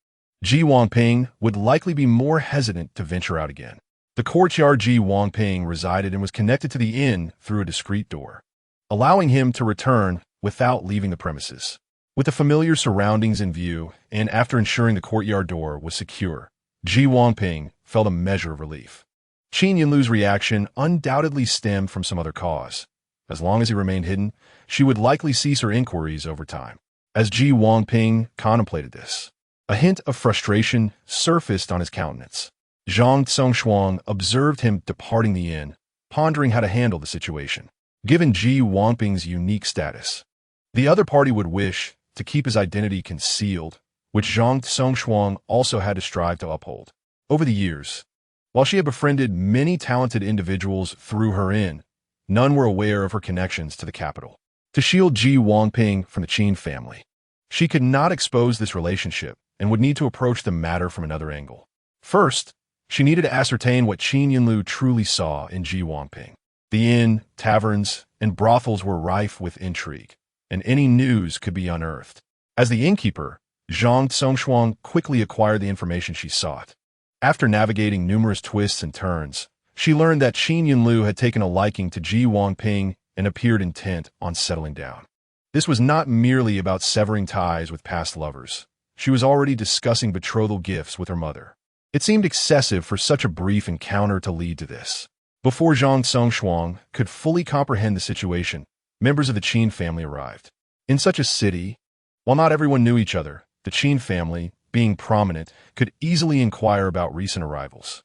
A: Ji Wanping would likely be more hesitant to venture out again. The courtyard Ji Wanping resided in was connected to the inn through a discreet door, allowing him to return without leaving the premises. With the familiar surroundings in view, and after ensuring the courtyard door was secure, Ji Wanping felt a measure of relief. Qin Yunlu's reaction undoubtedly stemmed from some other cause. As long as he remained hidden, she would likely cease her inquiries over time. As Ji Wanping contemplated this, a hint of frustration surfaced on his countenance. Zhang Tsungshuang observed him departing the inn, pondering how to handle the situation. Given Ji Wanping's unique status, the other party would wish to keep his identity concealed, which Zhang Tsungshuang also had to strive to uphold. Over the years, while she had befriended many talented individuals through her inn, none were aware of her connections to the capital. To shield Ji Wanping from the Qin family, she could not expose this relationship and would need to approach the matter from another angle. First, she needed to ascertain what Qin Yunlu truly saw in Ji Wanping. The inn, taverns, and brothels were rife with intrigue, and any news could be unearthed. As the innkeeper, Zhang Tsungshuang quickly acquired the information she sought. After navigating numerous twists and turns, she learned that Qin Yunlu had taken a liking to Ji Wanping and appeared intent on settling down. This was not merely about severing ties with past lovers. She was already discussing betrothal gifts with her mother. It seemed excessive for such a brief encounter to lead to this. Before Zhang Tsungshuang could fully comprehend the situation, members of the Qin family arrived. In such a city, while not everyone knew each other, the Qin family, being prominent, could easily inquire about recent arrivals.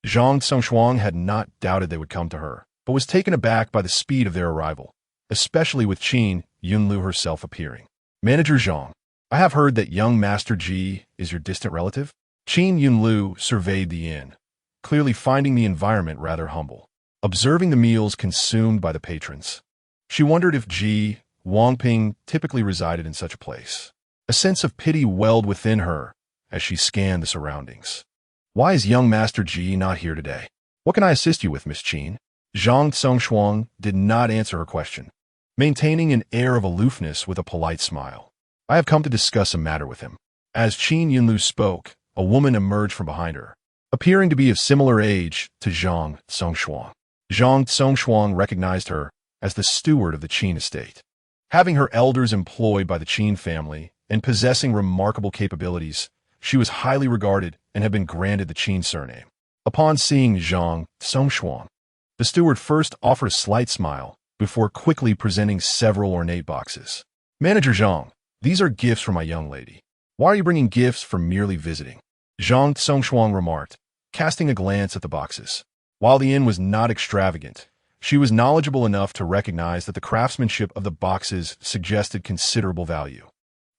A: Zhang Tsungshuang had not doubted they would come to her, but was taken aback by the speed of their arrival, especially with Qin Yunlu herself appearing. "Manager Zhang, I have heard that young Master Ji is your distant relative?" Qin Yunlu surveyed the inn, clearly finding the environment rather humble. Observing the meals consumed by the patrons, she wondered if Ji Wanping typically resided in such a place. A sense of pity welled within her as she scanned the surroundings. "Why is young Master Ji not here today? What can I assist you with, Miss Qin?" Zhang Tsungshuang did not answer her question, maintaining an air of aloofness with a polite smile. "I have come to discuss a matter with him." As Qin Yunlu spoke, a woman emerged from behind her, appearing to be of similar age to Zhang Tsungshuang. Zhang Tsungshuang recognized her as the steward of the Qin estate. Having her elders employed by the Qin family and possessing remarkable capabilities, she was highly regarded and had been granted the Qin surname. Upon seeing Zhang Tsungshuang, the steward first offered a slight smile before quickly presenting several ornate boxes. "Manager Zhang, these are gifts for my young lady. Why are you bringing gifts for merely visiting?" Zhang Tsungshuang remarked, casting a glance at the boxes. While the inn was not extravagant, she was knowledgeable enough to recognize that the craftsmanship of the boxes suggested considerable value.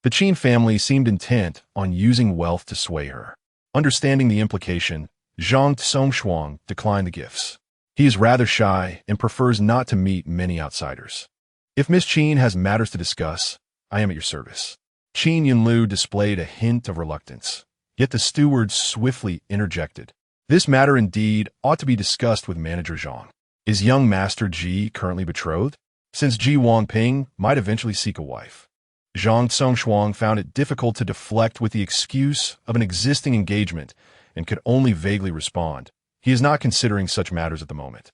A: The Qin family seemed intent on using wealth to sway her. Understanding the implication, Zhang Tsungshuang declined the gifts. He is rather shy and prefers not to meet many outsiders. "If Miss Qin has matters to discuss, I am at your service." Qin Yunlu displayed a hint of reluctance, yet the steward swiftly interjected. "This matter indeed ought to be discussed with Manager Zhang. Is young Master Ji currently betrothed? Since Ji Wanping might eventually seek a wife." Zhang Tsungshuang found it difficult to deflect with the excuse of an existing engagement and could only vaguely respond. He is not considering such matters at the moment.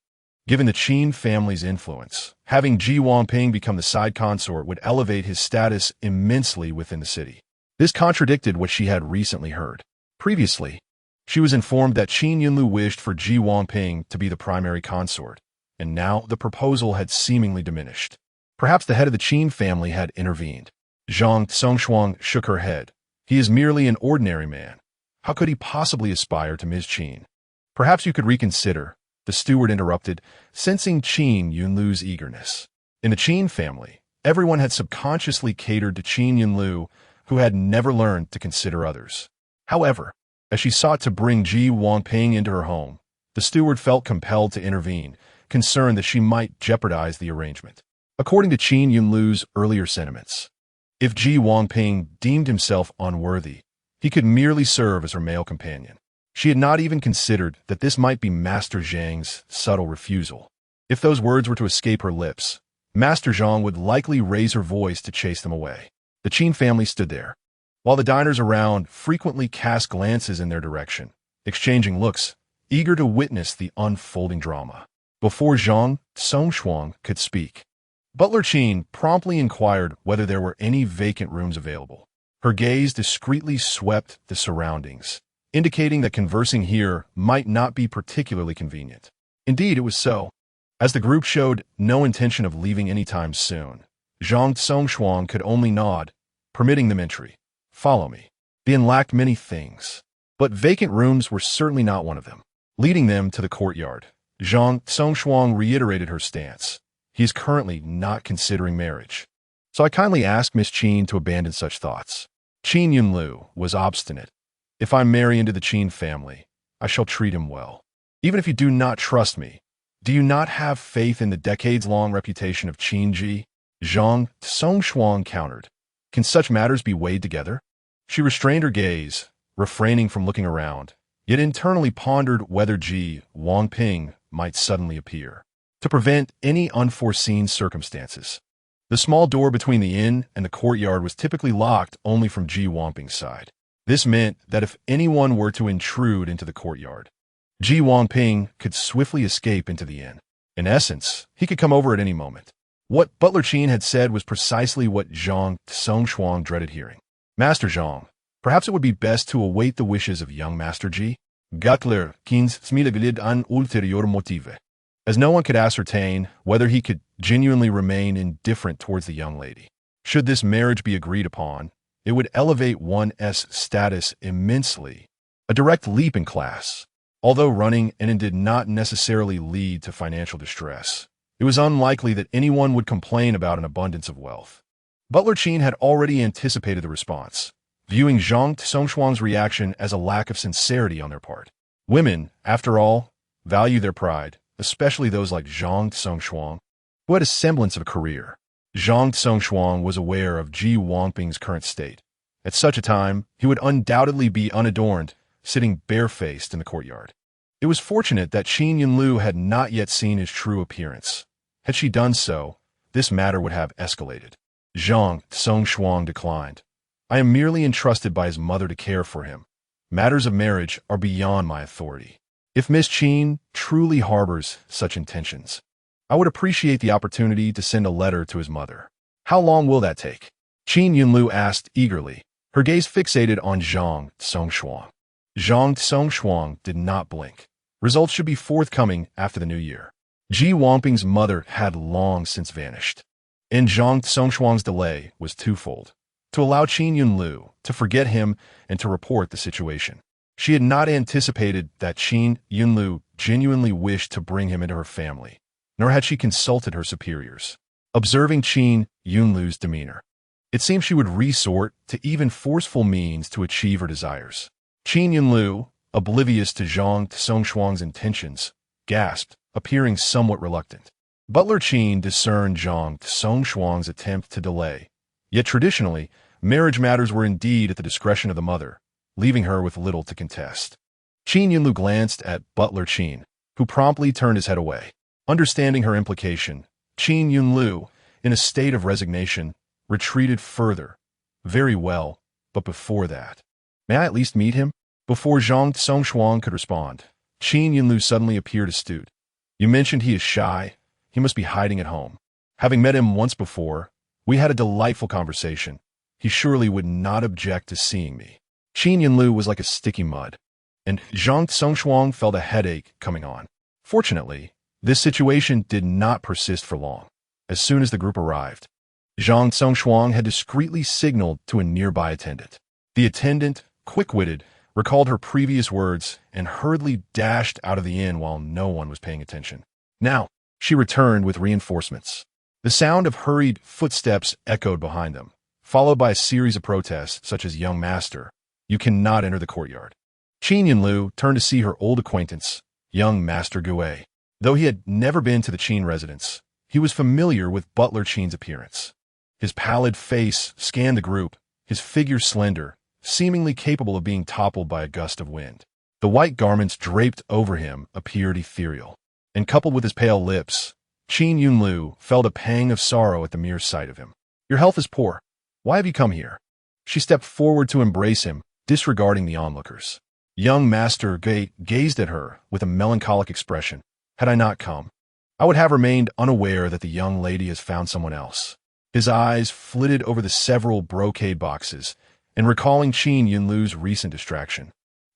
A: Given the Qin family's influence, having Ji Wangping become the side consort would elevate his status immensely within the city. This contradicted what she had recently heard. Previously, she was informed that Qin Yunlu wished for Ji Wangping to be the primary consort, and now the proposal had seemingly diminished. Perhaps the head of the Qin family had intervened. Zhang Songshuang shook her head. He is merely an ordinary man. How could he possibly aspire to Ms. Qin? Perhaps you could reconsider, the steward interrupted, sensing Qin Yunlu's eagerness. In the Qin family, everyone had subconsciously catered to Qin Yunlu, who had never learned to consider others. However, as she sought to bring Ji Wangping into her home, the steward felt compelled to intervene, concerned that she might jeopardize the arrangement. According to Qin Yunlu's earlier sentiments, if Ji Wangping deemed himself unworthy, he could merely serve as her male companion. She had not even considered that this might be Master Zhang's subtle refusal. If those words were to escape her lips, Master Zhang would likely raise her voice to chase them away. The Qin family stood there, while the diners around frequently cast glances in their direction, exchanging looks, eager to witness the unfolding drama. Before Zhang Songshuang could speak, Butler Qin promptly inquired whether there were any vacant rooms available. Her gaze discreetly swept the surroundings, indicating that conversing here might not be particularly convenient. Indeed, it was so. As the group showed no intention of leaving anytime soon, Zhang Songshuang could only nod, permitting them entry. Follow me. The inn lacked many things, but vacant rooms were certainly not one of them. Leading them to the courtyard, Zhang Songshuang reiterated her stance. He is currently not considering marriage. So I kindly ask Miss Qin to abandon such thoughts. Qin Yunlu was obstinate. If I marry into the Qin family, I shall treat him well. Even if you do not trust me, do you not have faith in the decades-long reputation of Qin Ji? Zhang Songshuang countered. Can such matters be weighed together? She restrained her gaze, refraining from looking around, yet internally pondered whether Ji Wangping might suddenly appear, to prevent any unforeseen circumstances. The small door between the inn and the courtyard was typically locked only from Ji Wangping's side. This meant that if anyone were to intrude into the courtyard, Ji Wangping could swiftly escape into the inn. In essence, he could come over at any moment. What Butler Qin had said was precisely what Zhang Songshuang dreaded hearing. Master Zhang, perhaps it would be best to await the wishes of young Master Ji. Gutler Qin's smilaglid an ulterior motive. As no one could ascertain whether he could genuinely remain indifferent towards the young lady. Should this marriage be agreed upon, it would elevate one's status immensely, a direct leap in class. Although running an inn did not necessarily lead to financial distress, it was unlikely that anyone would complain about an abundance of wealth. Butler Qin had already anticipated the response, viewing Zhang Songshuang's reaction as a lack of sincerity on their part. Women, after all, value their pride, especially those like Zhang Songshuang, who had a semblance of a career. Zhang Songshuang was aware of Ji Wangping's current state. At such a time, he would undoubtedly be unadorned, sitting barefaced in the courtyard. It was fortunate that Qin Yunlu had not yet seen his true appearance. Had she done so, this matter would have escalated. Zhang Songshuang declined. I am merely entrusted by his mother to care for him. Matters of marriage are beyond my authority. If Miss Qin truly harbors such intentions, I would appreciate the opportunity to send a letter to his mother. How long will that take? Qin Yunlu asked eagerly, her gaze fixated on Zhang Songshuang. Zhang Songshuang did not blink. Results should be forthcoming after the new year. Ji Wangping's mother had long since vanished, and Zhang Songshuang's delay was twofold: to allow Qin Yunlu to forget him and to report the situation. She had not anticipated that Qin Yunlu genuinely wished to bring him into her family, nor had she consulted her superiors. Observing Qin Yunlu's demeanor, it seemed she would resort to even forceful means to achieve her desires. Qin Yunlu, oblivious to Zhang Songshuang's intentions, gasped, appearing somewhat reluctant. Butler Qin discerned Zhang Songshuang's attempt to delay. Yet traditionally, marriage matters were indeed at the discretion of the mother, leaving her with little to contest. Qin Yunlu glanced at Butler Qin, who promptly turned his head away. Understanding her implication, Qin Yunlu, in a state of resignation, retreated further. Very well, but before that, may I at least meet him? Before Zhang Songshuang could respond, Qin Yunlu suddenly appeared astute. You mentioned he is shy. He must be hiding at home. Having met him once before, we had a delightful conversation. He surely would not object to seeing me. Qin Yunlu was like a sticky mud, and Zhang Songshuang felt a headache coming on. Fortunately, this situation did not persist for long. As soon as the group arrived, Zhang Songshuang had discreetly signaled to a nearby attendant. The attendant, quick-witted, recalled her previous words and hurriedly dashed out of the inn while no one was paying attention. Now, she returned with reinforcements. The sound of hurried footsteps echoed behind them, followed by a series of protests such as, "Young master, you cannot enter the courtyard." Qin Yunlu turned to see her old acquaintance, young Master Gui. Though he had never been to the Qin residence, he was familiar with Butler Qin's appearance. His pallid face scanned the group, his figure slender, seemingly capable of being toppled by a gust of wind. The white garments draped over him appeared ethereal, and coupled with his pale lips, Qin Yunlu felt a pang of sorrow at the mere sight of him. "Your health is poor. Why have you come here?" She stepped forward to embrace him, disregarding the onlookers. Young Master Gui gazed at her with a melancholic expression. "Had I not come, I would have remained unaware that the young lady has found someone else." His eyes flitted over the several brocade boxes, and recalling Qin Yunlu's recent distraction.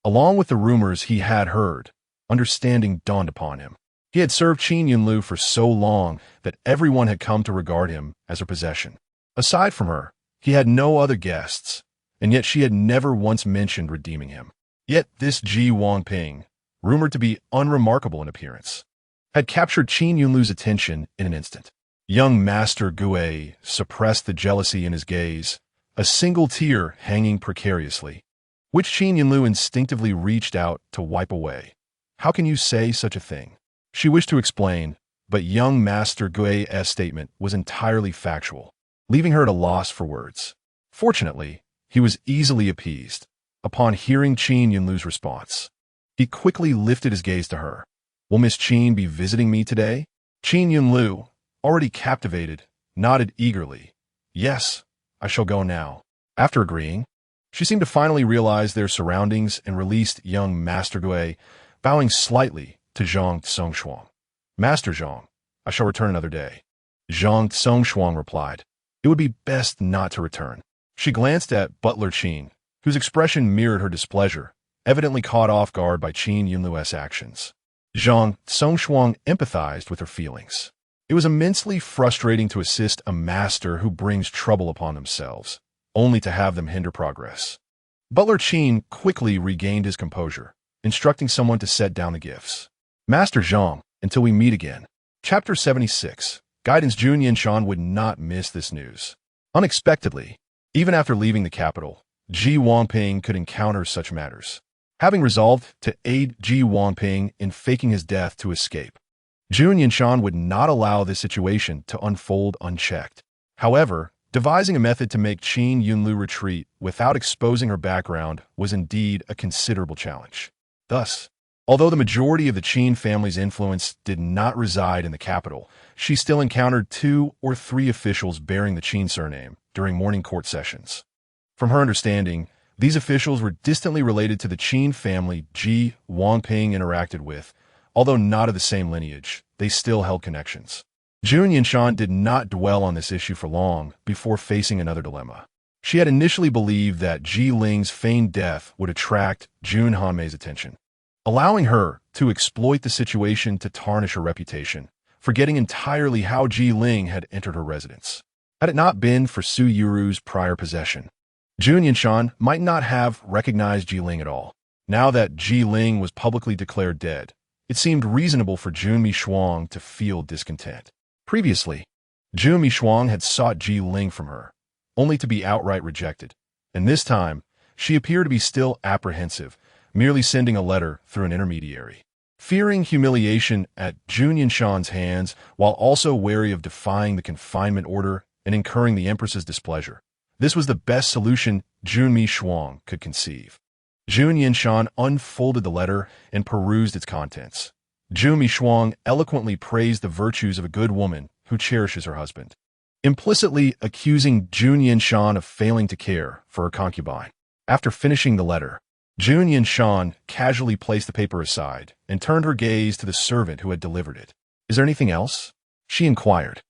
A: Along with the rumors he had heard, understanding dawned upon him. He had served Qin Yunlu for so long that everyone had come to regard him as her possession. Aside from her, he had no other guests, and yet she had never once mentioned redeeming him. Yet this Ji Wangping, rumored to be unremarkable in appearance, had captured Qin Yunlu's attention in an instant. Young Master Gui suppressed the jealousy in his gaze, a single tear hanging precariously, which Qin Yunlu instinctively reached out to wipe away. "How can you say such a thing?" She wished to explain, but young Master Gui's statement was entirely factual, leaving her at a loss for words. Fortunately, he was easily appeased. Upon hearing Qin Yunlu's response, he quickly lifted his gaze to her. "Will Miss Qin be visiting me today?" Qin Yunlu, already captivated, nodded eagerly. "Yes, I shall go now." After agreeing, she seemed to finally realize their surroundings and released young Master Gui, bowing slightly to Zhang Songshuang. "Master Zhang, I shall return another day." Zhang Songshuang replied, "It would be best not to return." She glanced at Butler Qin, whose expression mirrored her displeasure, evidently caught off guard by Qin Yunlu's actions. Zhang Songshuang empathized with her feelings. It was immensely frustrating to assist a master who brings trouble upon themselves, only to have them hinder progress. Butler Qin quickly regained his composure, instructing someone to set down the gifts. "Master Zhang, until we meet again." Chapter 76. Guidance. Jun Yanshan would not miss this news. Unexpectedly, even after leaving the capital, Ji Wangping could encounter such matters. Having resolved to aid Ji Wangping in faking his death to escape, Jun Yanshan would not allow this situation to unfold unchecked. However, devising a method to make Qin Yunlu retreat without exposing her background was indeed a considerable challenge. Thus, although the majority of the Qin family's influence did not reside in the capital, she still encountered 2 or 3 officials bearing the Qin surname during morning court sessions. From her understanding, these officials were distantly related to the Qin family Ji Wangping interacted with. Although not of the same lineage, they still held connections. Jun Yanshan did not dwell on this issue for long before facing another dilemma. She had initially believed that Ji Ling's feigned death would attract Jun Hanmei's attention, allowing her to exploit the situation to tarnish her reputation, forgetting entirely how Ji Ling had entered her residence. Had it not been for Su Yuru's prior possession, Jun Yanshan might not have recognized Ji Ling at all. Now that Ji Ling was publicly declared dead, it seemed reasonable for Jun Mishuang to feel discontent. Previously, Jun Mishuang had sought Ji Ling from her, only to be outright rejected, and this time, she appeared to be still apprehensive, merely sending a letter through an intermediary. Fearing humiliation at Jun Yanshan's hands, while also wary of defying the confinement order and incurring the Empress's displeasure, this was the best solution Jun Mishuang could conceive. Jun Yanshan unfolded the letter and perused its contents. Jun Mishuang eloquently praised the virtues of a good woman who cherishes her husband, implicitly accusing Jun Yanshan of failing to care for her concubine. After finishing the letter, Jun Yanshan casually placed the paper aside and turned her gaze to the servant who had delivered it. "Is there anything else?" she inquired.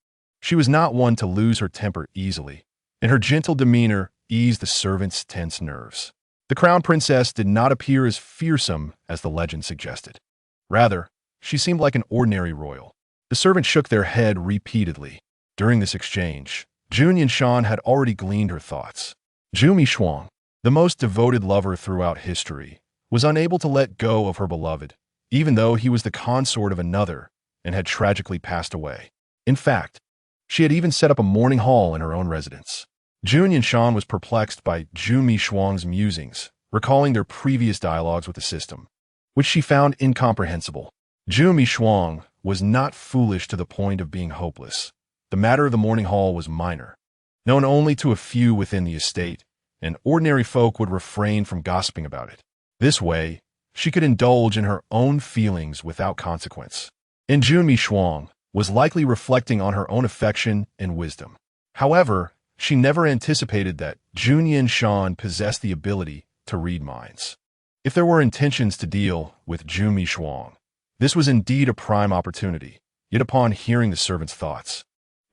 A: She was not one to lose her temper easily, and her gentle demeanor eased the servant's tense nerves. The crown princess did not appear as fearsome as the legend suggested. Rather, she seemed like an ordinary royal. The servant shook their head repeatedly. During this exchange, Jun Yanshan had already gleaned her thoughts. Zhu Mishuang, the most devoted lover throughout history, was unable to let go of her beloved, even though he was the consort of another and had tragically passed away. In fact, she had even set up a mourning hall in her own residence. Jun Yanshan was perplexed by Zhu Mishuang's musings, recalling their previous dialogues with the system, which she found incomprehensible. Zhu Mishuang was not foolish to the point of being hopeless. The matter of the mourning hall was minor, known only to a few within the estate, and ordinary folk would refrain from gossiping about it. This way, she could indulge in her own feelings without consequence. And Zhu Mishuang was likely reflecting on her own affection and wisdom. However, she never anticipated that Jun Yanshan possessed the ability to read minds. If there were intentions to deal with Zhu Mishuang, this was indeed a prime opportunity. Yet upon hearing the servant's thoughts,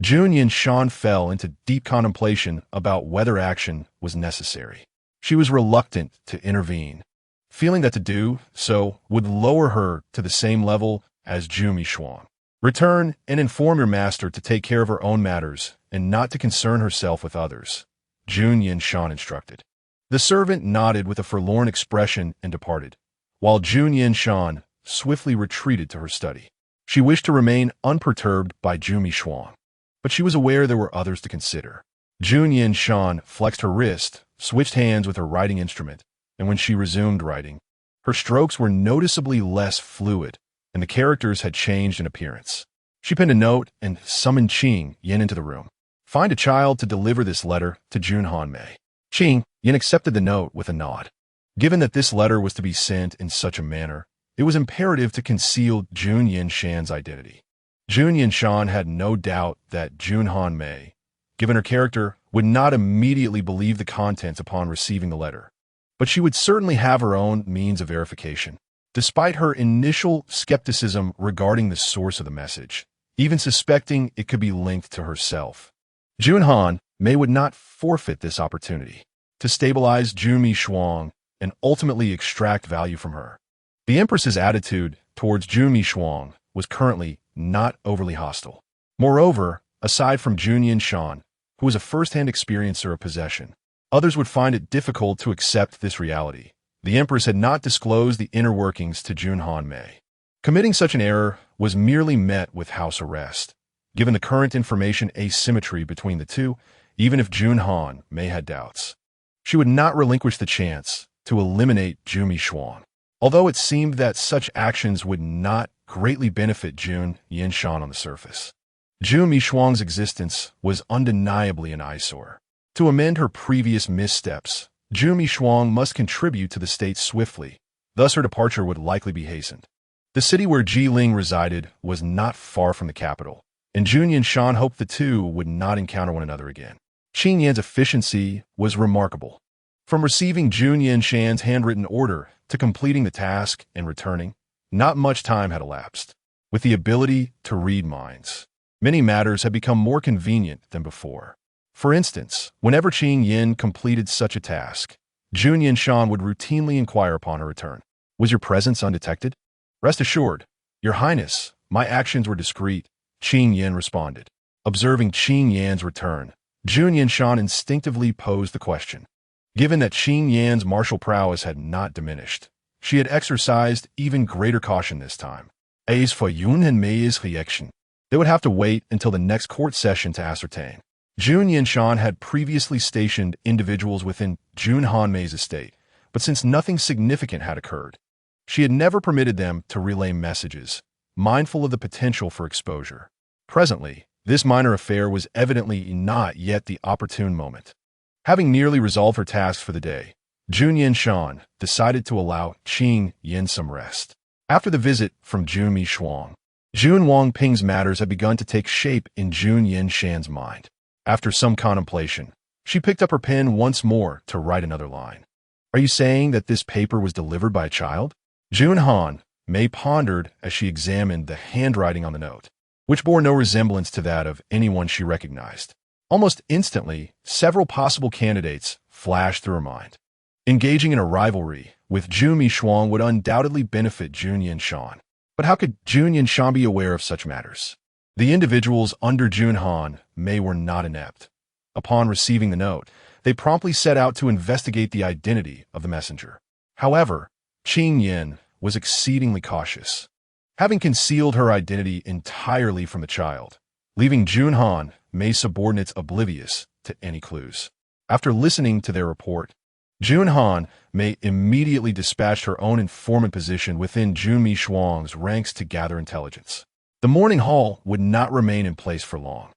A: Jun Yanshan fell into deep contemplation about whether action was necessary. She was reluctant to intervene, feeling that to do so would lower her to the same level as Zhu Mishuang. "Return and inform your master to take care of her own matters and not to concern herself with others," Jun Yanshan instructed. The servant nodded with a forlorn expression and departed, while Jun Yanshan swiftly retreated to her study. She wished to remain unperturbed by Zhu Mishuang, but she was aware there were others to consider. Jun Yanshan flexed her wrist, switched hands with her writing instrument, and when she resumed writing, her strokes were noticeably less fluid, and the characters had changed in appearance. She penned a note and summoned Qing Yin into the room. "Find a child to deliver this letter to Jun Hanmei." Qing Yin accepted the note with a nod. Given that this letter was to be sent in such a manner, it was imperative to conceal Jun Yanshan's identity. Jun Yanshan had no doubt that Jun Hanmei, given her character, would not immediately believe the contents upon receiving the letter, but she would certainly have her own means of verification. Despite her initial skepticism regarding the source of the message, even suspecting it could be linked to herself, Jun Hanmei would not forfeit this opportunity to stabilize Zhu Mishuang and ultimately extract value from her. The Empress's attitude towards Zhu Mishuang was currently not overly hostile. Moreover, aside from Jun Yanshan, who was a first-hand experiencer of possession, others would find it difficult to accept this reality. The Empress had not disclosed the inner workings to Jun Hanmei. Committing such an error was merely met with house arrest. Given the current information asymmetry between the two, even if Jun Hanmei had doubts, she would not relinquish the chance to eliminate Zhu Mishuang. Although it seemed that such actions would not greatly benefit Jun Yanshan on the surface, Zhu Mishuang's existence was undeniably an eyesore. To amend her previous missteps, Zhu Mishuang must contribute to the state swiftly, thus her departure would likely be hastened. The city where Jiling resided was not far from the capital, and Jun Yanshan hoped the two would not encounter one another again. Qing Yan's efficiency was remarkable. From receiving Jun Yanshan's handwritten order to completing the task and returning, not much time had elapsed. With the ability to read minds, many matters had become more convenient than before. For instance, whenever Qing Yin completed such a task, Jun Yanshan would routinely inquire upon her return, "Was your presence undetected?" "Rest assured, Your Highness, my actions were discreet," Qing Yin responded. Observing Qing Yan's return, Jun Yanshan instinctively posed the question. Given that Qing Yan's martial prowess had not diminished, she had exercised even greater caution this time. As for Yun Hanmei's reaction, they would have to wait until the next court session to ascertain. Jun Yanshan had previously stationed individuals within Jun Hanmei's estate, but since nothing significant had occurred, she had never permitted them to relay messages, mindful of the potential for exposure. Presently, this minor affair was evidently not yet the opportune moment. Having nearly resolved her tasks for the day, Jun Yanshan decided to allow Qing Yin some rest. After the visit from Zhu Mishuang, Jun Wangping's matters had begun to take shape in Jun Yanshan's mind. After some contemplation, she picked up her pen once more to write another line. Are you saying that this paper was delivered by a child? Jun May pondered as she examined the handwriting on the note, which bore no resemblance to that of anyone she recognized. Almost instantly, several possible candidates flashed through her mind. Engaging in a rivalry with Jun Yanshan would undoubtedly benefit Jun Yanshan. But how could Jun Yanshan be aware of such matters? The individuals under Jun May were not inept. Upon receiving the note, they promptly set out to investigate the identity of the messenger. However, Qing Yin was exceedingly cautious, having concealed her identity entirely from the child, leaving Jun May's subordinates oblivious to any clues. After listening to their report, Jun May immediately dispatched her own informant position within Jun Yanshan's ranks to gather intelligence. The morning hall would not remain in place for long,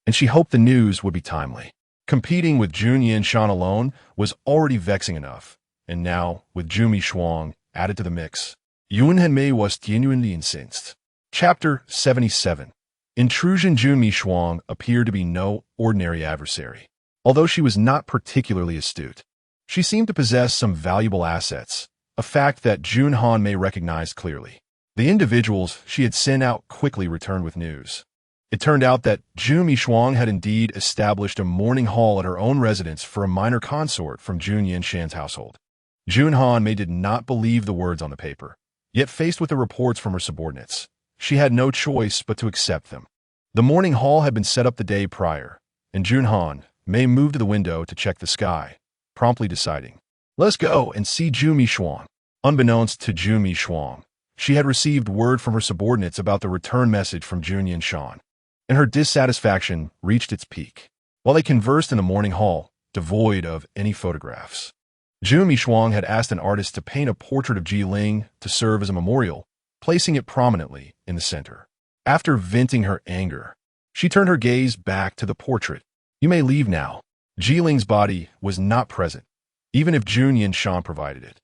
A: and she hoped the news would be timely. Competing with Jun Yanshan alone was already vexing enough, and now, with Jun Yanshan added to the mix, Yun Mei was genuinely incensed. Chapter 77. Intrusion. Jun Yanshan appeared to be no ordinary adversary. Although she was not particularly astute, she seemed to possess some valuable assets, a fact that Jun Mei recognized clearly. The individuals she had sent out quickly returned with news. It turned out that Jun Yanshan had indeed established a morning hall at her own residence for a minor consort from Jun Yanshan's household. Jun Mei did not believe the words on the paper, yet faced with the reports from her subordinates, she had no choice but to accept them. The morning hall had been set up the day prior, and Jun Mei moved to the window to check the sky, promptly deciding, "Let's go and see Jun Yanshan." Unbeknownst to Jun Yanshan, she had received word from her subordinates about the return message from Jun Yanshan, and her dissatisfaction reached its peak. While they conversed in the morning hall, devoid of any photographs, Jun Yanshan had asked an artist to paint a portrait of Ji Ling to serve as a memorial, placing it prominently in the center. After venting her anger, she turned her gaze back to the portrait. "You may leave now." Ji Ling's body was not present, even if Jun Yanshan provided it.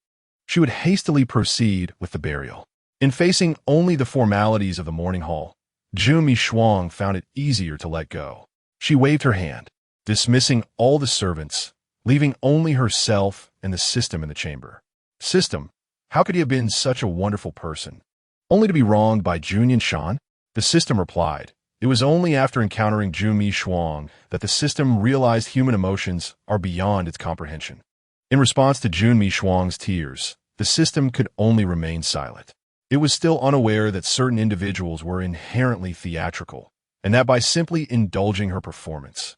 A: She would hastily proceed with the burial. In facing only the formalities of the morning hall, Jun Yanshan found it easier to let go. She waved her hand, dismissing all the servants, leaving only herself and the system in the chamber. System, how could he have been such a wonderful person, only to be wronged by Jun Yanshan? The system replied, it was only after encountering Jun Yanshan that the system realized human emotions are beyond its comprehension. In response to Jun Yanshan's tears, the system could only remain silent. It was still unaware that certain individuals were inherently theatrical, and that by simply indulging her performance,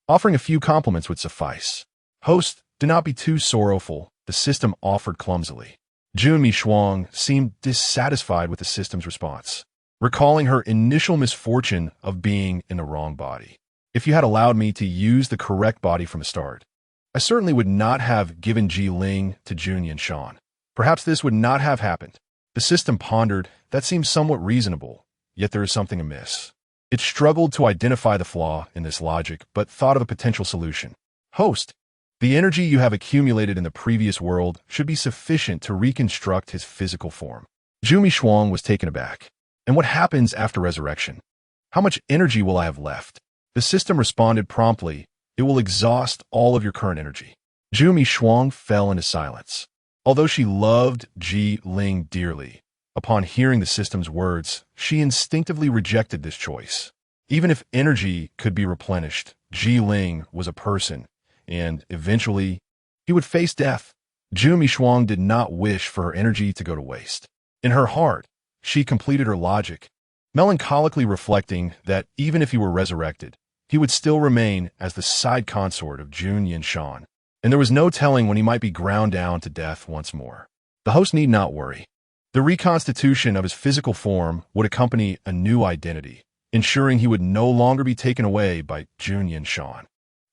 A: offering a few compliments would suffice. "Host, do not be too sorrowful," the system offered clumsily. Jun Yanshan seemed dissatisfied with the system's response, recalling her initial misfortune of being in the wrong body. "If you had allowed me to use the correct body from the start, I certainly would not have given Ji Ling to Jun Yanshan. Perhaps this would not have happened." The system pondered. That seems somewhat reasonable, yet there is something amiss. It struggled to identify the flaw in this logic, but thought of a potential solution. "Host, the energy you have accumulated in the previous world should be sufficient to reconstruct his physical form." Jun Yanshan was taken aback. "And what happens after resurrection? How much energy will I have left?" The system responded promptly, "It will exhaust all of your current energy." Jun Yanshan fell into silence. Although she loved Ji Ling dearly, upon hearing the system's words, she instinctively rejected this choice. Even if energy could be replenished, Ji Ling was a person, and eventually, he would face death. Jun Yanshan did not wish for her energy to go to waste. In her heart, she completed her logic, melancholically reflecting that even if he were resurrected, he would still remain as the side consort of Jun Yanshan, and there was no telling when he might be ground down to death once more. The host need not worry. The reconstitution of his physical form would accompany a new identity, ensuring he would no longer be taken away by Jun Yanshan.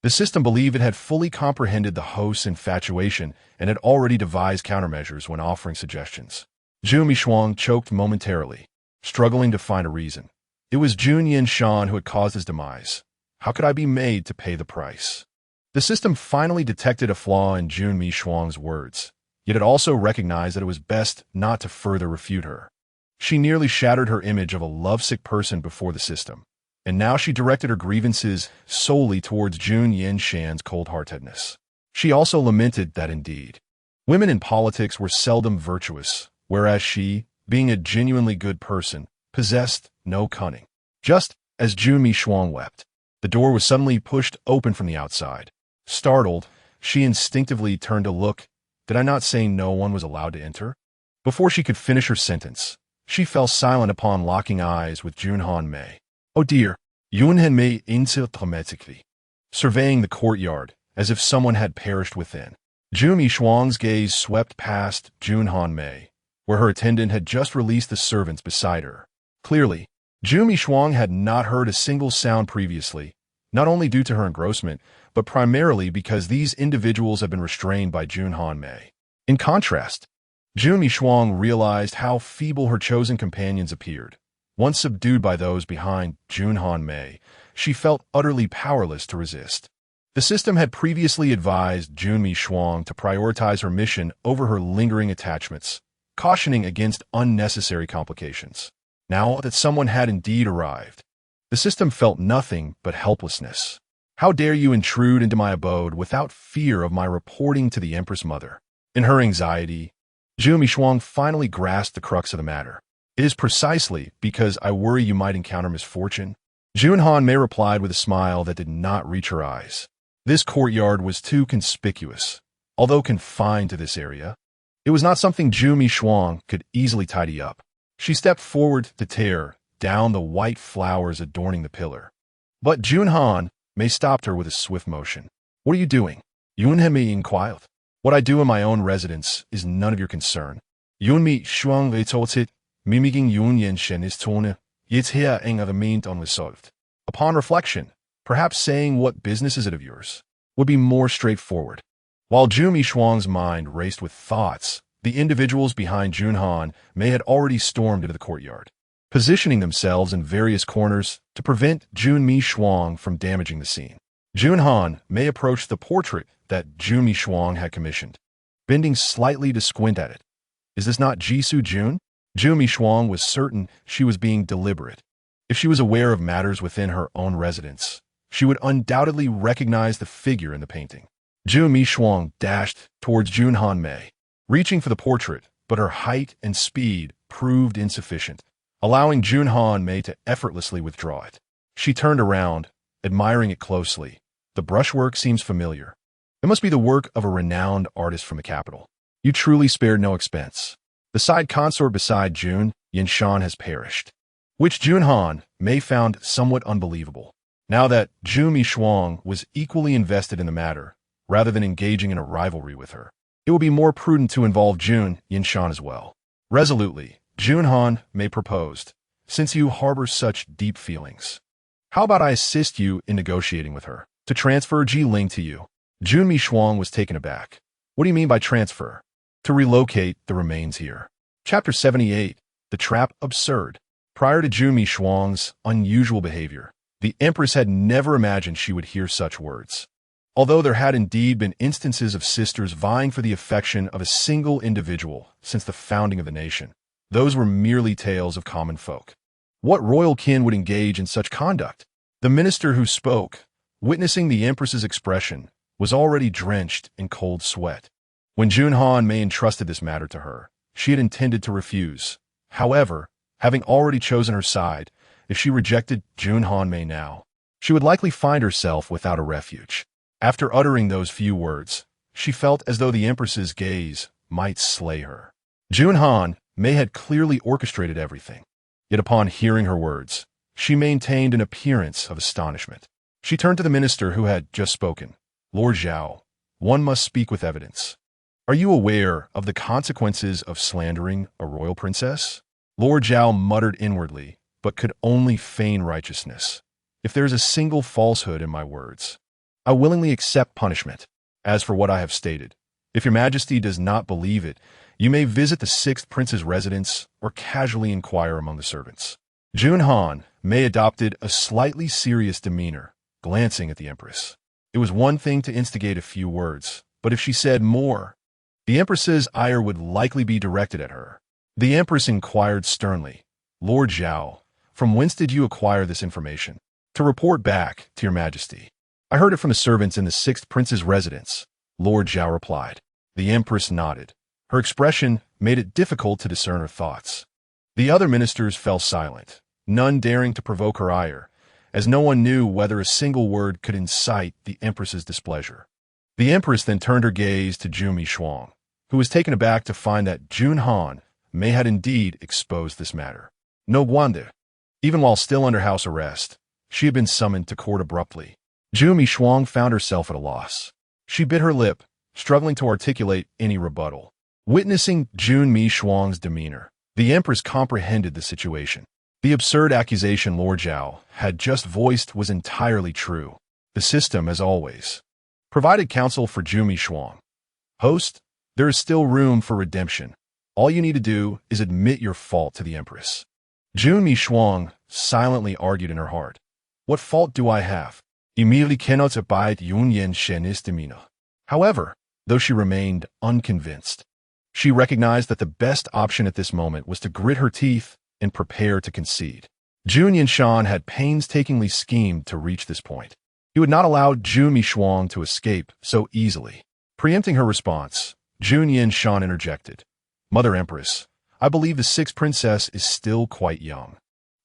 A: The system believed it had fully comprehended the host's infatuation and had already devised countermeasures when offering suggestions. Jun Yanshan choked momentarily, struggling to find a reason. It was Jun Yanshan who had caused his demise. How could I be made to pay the price? The system finally detected a flaw in Jun Yanshan's words, yet it also recognized that it was best not to further refute her. She nearly shattered her image of a lovesick person before the system, and now she directed her grievances solely towards Jun Yanshan's cold-heartedness. She also lamented that indeed, Women in politics were seldom virtuous, whereas she, being a genuinely good person, possessed no cunning. Just as Jun Yanshan wept, the door was suddenly pushed open from the outside. Startled, she instinctively turned to look. Did I not say no one was allowed to enter? Before she could finish her sentence, she fell silent upon locking eyes with Jun Han-mei. Oh dear, Yun Han-mei insisted dramatically, surveying the courtyard as if someone had perished within. Jun Yanshan's gaze swept past Jun Han-mei, where her attendant had just released the servants beside her. Clearly, Jun Yanshan had not heard a single sound previously, not only due to her engrossment, but primarily because these individuals had been restrained by Jun Han-mei. In contrast, Jun Yanshan realized how feeble her chosen companions appeared. Once subdued by those behind Jun Han-mei, she felt utterly powerless to resist. The system had previously advised Jun Yanshan to prioritize her mission over her lingering attachments, cautioning against unnecessary complications. Now that someone had indeed arrived, the system felt nothing but helplessness. How dare you intrude into my abode without fear of my reporting to the Empress Mother? In her anxiety, Jun Yanshan finally grasped the crux of the matter. It is precisely because I worry you might encounter misfortune. Jun Han-mei replied with a smile that did not reach her eyes. This courtyard was too conspicuous. Although confined to this area, it was not something Jun Yanshan could easily tidy up. She stepped forward to tear down the white flowers adorning the pillar. But Jun Han-mei stopped her with a swift motion. What are you doing? Yun Han-mei inquired. What I do in my own residence is none of your concern. Yun Yanshan retorted, mimicking Jun Yanshan's tone. Yet here remained unresolved. Upon reflection, perhaps saying what business is it of yours would be more straightforward. While Jun Yanshan's mind raced with thoughts, the individuals behind Jun Han-mei had already stormed into the courtyard, positioning themselves in various corners to prevent Jun Yanshan from damaging the scene. Jun Han-mei approached the portrait that Jun Yanshan had commissioned, bending slightly to squint at it. Is this not Jisoo Jun? Jun Yanshan was certain she was being deliberate. If she was aware of matters within her own residence, she would undoubtedly recognize the figure in the painting. Jun Yanshan dashed towards Jun Han-mei, reaching for the portrait, but her height and speed proved insufficient, allowing Jun Han-mei to effortlessly withdraw it. She turned around, admiring it closely. The brushwork seems familiar. It must be the work of a renowned artist from the capital. You truly spared no expense. The side consort beside Jun Yanshan has perished, which Jun Han-mei found somewhat unbelievable. Now that Jun Yanshan was equally invested in the matter, rather than engaging in a rivalry with her, it would be more prudent to involve Jun Yanshan as well. Resolutely, Jun Han-mei proposed, since you harbor such deep feelings, how about I assist you in negotiating with her to transfer Ji Ling to you? Jun Yanshan was taken aback. What do you mean by transfer? To relocate the remains here. Chapter 78, The Trap Absurd. Prior to Jun Yanshan's unusual behavior, the Empress had never imagined she would hear such words. Although there had indeed been instances of sisters vying for the affection of a single individual since the founding of the nation, those were merely tales of common folk. What royal kin would engage in such conduct? The minister who spoke, witnessing the Empress's expression, was already drenched in cold sweat. When Jun Han-mei entrusted this matter to her, she had intended to refuse. However, having already chosen her side, if she rejected Jun Han-mei now, she would likely find herself without a refuge. After uttering those few words, she felt as though the Empress's gaze might slay her. Jun Han-mei had clearly orchestrated everything. Yet upon hearing her words, she maintained an appearance of astonishment. She turned to the minister who had just spoken. Lord Zhao, one must speak with evidence. Are you aware of the consequences of slandering a royal princess? Lord Zhao muttered inwardly, but could only feign righteousness. If there is a single falsehood in my words, I willingly accept punishment. As for what I have stated, if your majesty does not believe it, you may visit the 6th prince's residence or casually inquire among the servants. Jun Han-mei adopted a slightly serious demeanor, glancing at the Empress. It was one thing to instigate a few words, but if she said more, the Empress's ire would likely be directed at her. The Empress inquired sternly, Lord Zhao, from whence did you acquire this information? To report back to your majesty. I heard it from the servants in the 6th prince's residence, Lord Zhao replied. The empress nodded. Her expression made it difficult to discern her thoughts. The other ministers fell silent, none daring to provoke her ire, as no one knew whether a single word could incite the empress's displeasure. The empress then turned her gaze to Jun Yanshan, who was taken aback to find that Jun Han may had indeed exposed this matter. No wonder. Even while still under house arrest, she had been summoned to court abruptly. Jun Yanshan found herself at a loss. She bit her lip, struggling to articulate any rebuttal. Witnessing Jun Yanshan's demeanor, the empress comprehended the situation. The absurd accusation Lord Zhao had just voiced was entirely true. The system, as always, provided counsel for Jun Yanshan. Host, there is still room for redemption. All you need to do is admit your fault to the empress. Jun Yanshan silently argued in her heart. What fault do I have? Immediately cannot abide Jun Yanshan's demeanor. However, though she remained unconvinced, she recognized that the best option at this moment was to grit her teeth and prepare to concede. Jun Yanshan had painstakingly schemed to reach this point. He would not allow Jun Yanshan to escape so easily. Preempting her response, Jun Yanshan interjected. Mother Empress, I believe the sixth princess is still quite young.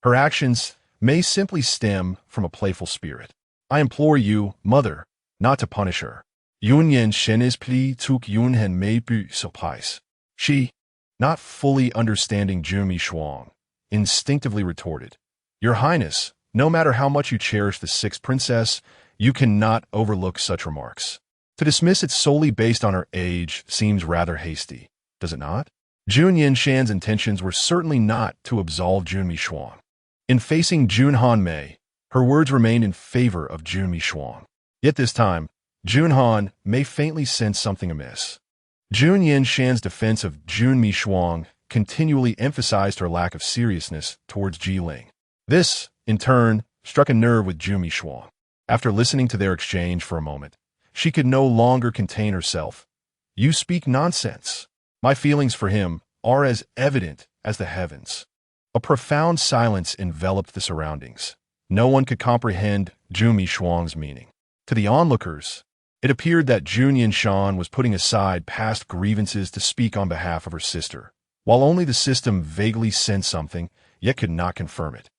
A: Her actions may simply stem from a playful spirit. I implore you, Mother, not to punish her. Jun Yanshan's plea took Yun Han may be surprise. She, not fully understanding Jun Yanshan, instinctively retorted, Your Highness, no matter how much you cherish the sixth princess, you cannot overlook such remarks. To dismiss it solely based on her age seems rather hasty, does it not? Jun Yanshan's intentions were certainly not to absolve Jun Yanshan. In facing Jun Han Mei, her words remained in favor of Jun Yanshan. Yet this time, Jun Han may faintly sense something amiss. Jun Yanshan's defense of Jun Yanshan continually emphasized her lack of seriousness towards Ji Ling. This, in turn, struck a nerve with Jun Yanshan. After listening to their exchange for a moment, she could no longer contain herself. You speak nonsense. My feelings for him are as evident as the heavens. A profound silence enveloped the surroundings. No one could comprehend Jun Yanshan's meaning. To the onlookers, it appeared that Jun Yanshan was putting aside past grievances to speak on behalf of her sister, while only the system vaguely sensed something, yet could not confirm it.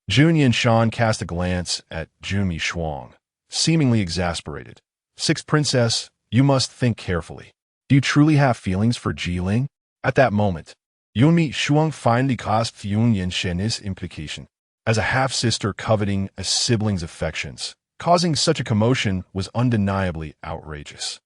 A: Jun Yanshan cast a glance at Jun Yanshan, seemingly exasperated. Sixth princess, you must think carefully. Do you truly have feelings for Ji Ling? At that moment, Jun Yanshan finally grasped Jun Yanshan's implication. As a half-sister coveting a sibling's affections, causing such a commotion was undeniably outrageous.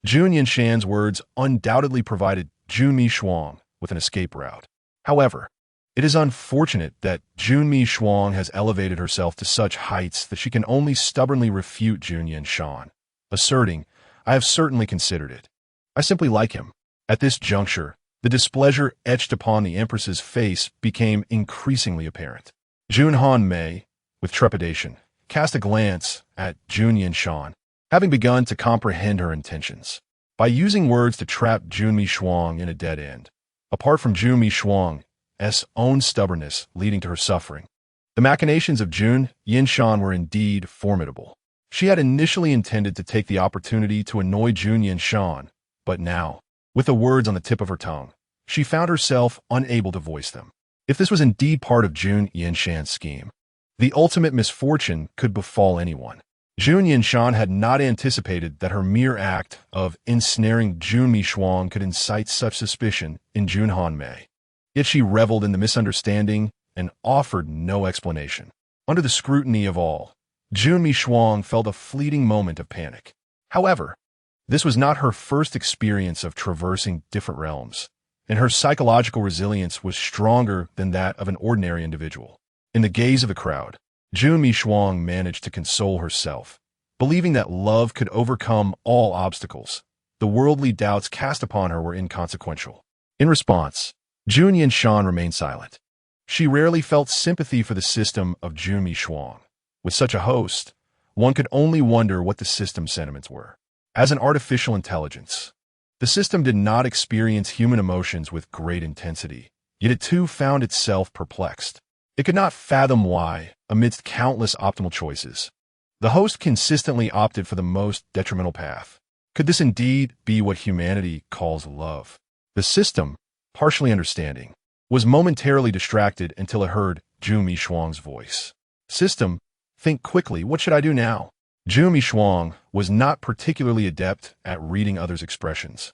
A: Jun Yanshan's words undoubtedly provided Jun Yanshan with an escape route. However, it is unfortunate that Jun Yanshan has elevated herself to such heights that she can only stubbornly refute Jun Yanshan, asserting, I have certainly considered it. I simply like him. At this juncture, the displeasure etched upon the Empress's face became increasingly apparent. Jun Han Mei, with trepidation, cast a glance at Jun Yanshan, having begun to comprehend her intentions. By using words to trap Jun Yanshan in a dead end, apart from Jun Yanshan's own stubbornness leading to her suffering, the machinations of Jun Yanshan were indeed formidable. She had initially intended to take the opportunity to annoy Jun Yanshan, but now, with the words on the tip of her tongue, she found herself unable to voice them. If this was indeed part of Jun Yanshan's scheme, the ultimate misfortune could befall anyone. Jun Yanshan had not anticipated that her mere act of ensnaring Jun Yanshan could incite such suspicion in Jun Han Mei. Yet she reveled in the misunderstanding and offered no explanation. Under the scrutiny of all, Jun Yanshan felt a fleeting moment of panic. However, this was not her first experience of traversing different realms, and her psychological resilience was stronger than that of an ordinary individual. In the gaze of the crowd, Jun Yanshan managed to console herself, believing that love could overcome all obstacles. The worldly doubts cast upon her were inconsequential. In response, Jun Yanshan remained silent. She rarely felt sympathy for the system of Jun Yanshan. With such a host, one could only wonder what the system's sentiments were. As an artificial intelligence, the system did not experience human emotions with great intensity, yet it too found itself perplexed. It could not fathom why, amidst countless optimal choices, the host consistently opted for the most detrimental path. Could this indeed be what humanity calls love? The system, partially understanding, was momentarily distracted until it heard Jun Yanshan's voice. System, think quickly, what should I do now? Jun Yanshan was not particularly adept at reading others' expressions.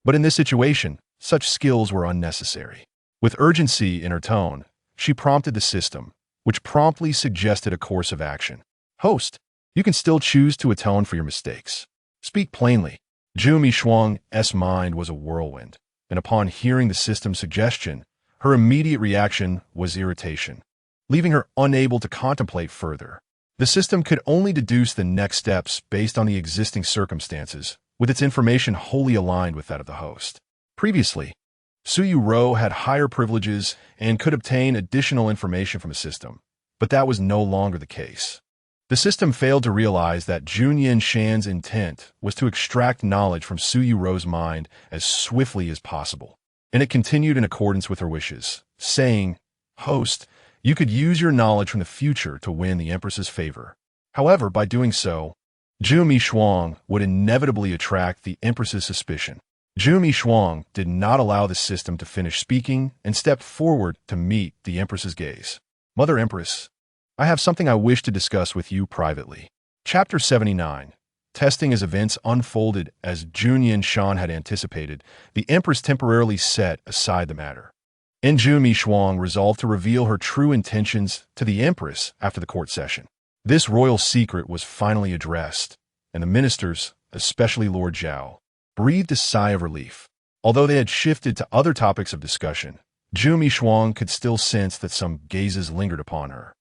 A: But in this situation, such skills were unnecessary. With urgency in her tone, she prompted the system, which promptly suggested a course of action. Host, you can still choose to atone for your mistakes. Speak plainly. Jun Yanshan's mind was a whirlwind, and upon hearing the system's suggestion, her immediate reaction was irritation, leaving her unable to contemplate further. The system could only deduce the next steps based on the existing circumstances, with its information wholly aligned with that of the host. Previously, Suyu Ro had higher privileges and could obtain additional information from the system, but that was no longer the case. The system failed to realize that Jun Yanshan's intent was to extract knowledge from Suyu Ro's mind as swiftly as possible, and it continued in accordance with her wishes, saying, Host, you could use your knowledge from the future to win the Empress's favor. However, by doing so, Jun Yanshan would inevitably attract the Empress's suspicion. Jun Yanshan did not allow the system to finish speaking and stepped forward to meet the Empress's gaze. Mother Empress, I have something I wish to discuss with you privately. Chapter 79. Testing as events unfolded as Jun Yanshan had anticipated, the Empress temporarily set aside the matter. And Jun Yanshan resolved to reveal her true intentions to the Empress after the court session. This royal secret was finally addressed, and the ministers, especially Lord Zhao, breathed a sigh of relief. Although they had shifted to other topics of discussion, Jun Yanshan could still sense that some gazes lingered upon her.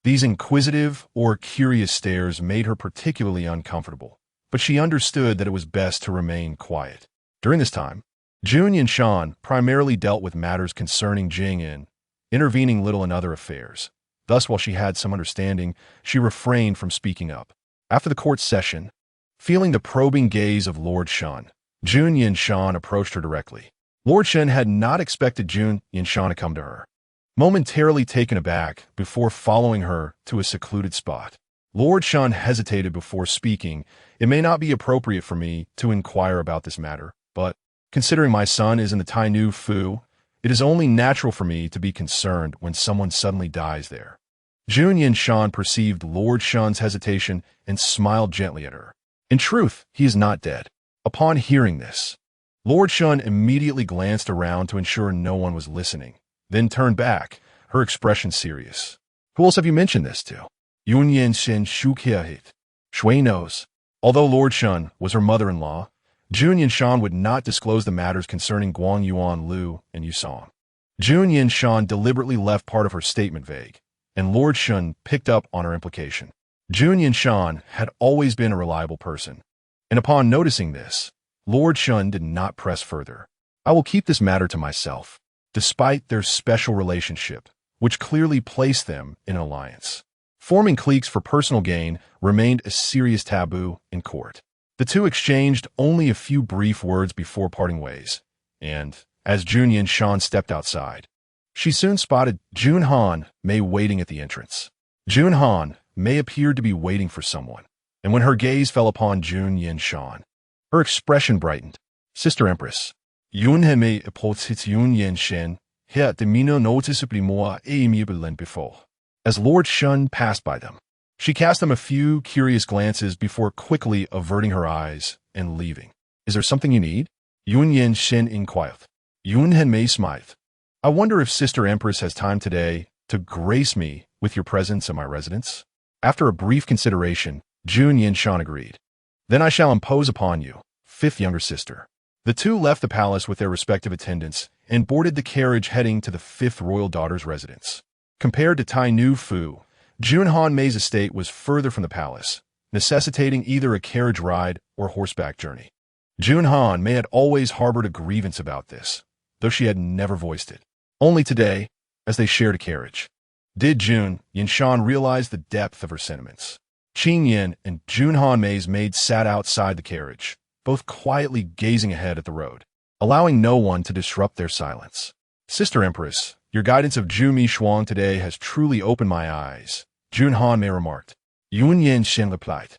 A: These inquisitive or curious stares made her particularly uncomfortable, but she understood that it was best to remain quiet. During this time, Jun Yanshan primarily dealt with matters concerning Jing'an, intervening little in other affairs. Thus, while she had some understanding, she refrained from speaking up. After the court session, feeling the probing gaze of Lord Shen, Jun Yanshan approached her directly. Lord Shen had not expected Jun Yanshan to come to her. Momentarily taken aback before following her to a secluded spot, Lord Shen hesitated before speaking. It may not be appropriate for me to inquire about this matter, but considering my son is in the Tai Nu Fu, it is only natural for me to be concerned when someone suddenly dies there. Jun Yanshan perceived Lord Shen's hesitation and smiled gently at her. In truth, he is not dead. Upon hearing this, Lord Shen immediately glanced around to ensure no one was listening, then turned back, her expression serious. Who else have you mentioned this to? Jun Yanshan Shukiahit. Shui knows. Although Lord Shen was her mother-in-law, Jun Yanshan would not disclose the matters concerning Guang Yuan Lu and Yusong. Jun Yanshan deliberately left part of her statement vague, and Lord Shen picked up on her implication. Jun Yanshan had always been a reliable person, and upon noticing this, Lord Shen did not press further. I will keep this matter to myself, despite their special relationship, which clearly placed them in alliance. Forming cliques for personal gain remained a serious taboo in court. The two exchanged only a few brief words before parting ways, and, as Jun Yanshan stepped outside, she soon spotted Jun Han Mei waiting at the entrance. Jun Han Mei appeared to be waiting for someone, and when her gaze fell upon Jun Yanshan, her expression brightened. Sister Empress, Yun Heme epotit Jun Yanshan, here the mino noticeably more amiable than before. As Lord Shen passed by them, she cast them a few curious glances before quickly averting her eyes and leaving. Is there something you need? Yun Yanshan inquired. Yun Heme smiled. I wonder if Sister Empress has time today to grace me with your presence at my residence? After a brief consideration, Jun Yanshan agreed. Then I shall impose upon you, fifth younger sister. The two left the palace with their respective attendants and boarded the carriage heading to the fifth royal daughter's residence. Compared to Tai Nu Fu, Jun Han Mei's estate was further from the palace, necessitating either a carriage ride or horseback journey. Jun Han Mei had always harbored a grievance about this, though she had never voiced it. Only today, as they shared a carriage, did Jun Yanshan realize the depth of her sentiments. Qing Yin and Jun Han Mei's maid sat outside the carriage, both quietly gazing ahead at the road, allowing no one to disrupt their silence. Sister Empress, your guidance of Jun Yanshan today has truly opened my eyes, Jun Han Mei remarked. Yun Yanshan replied.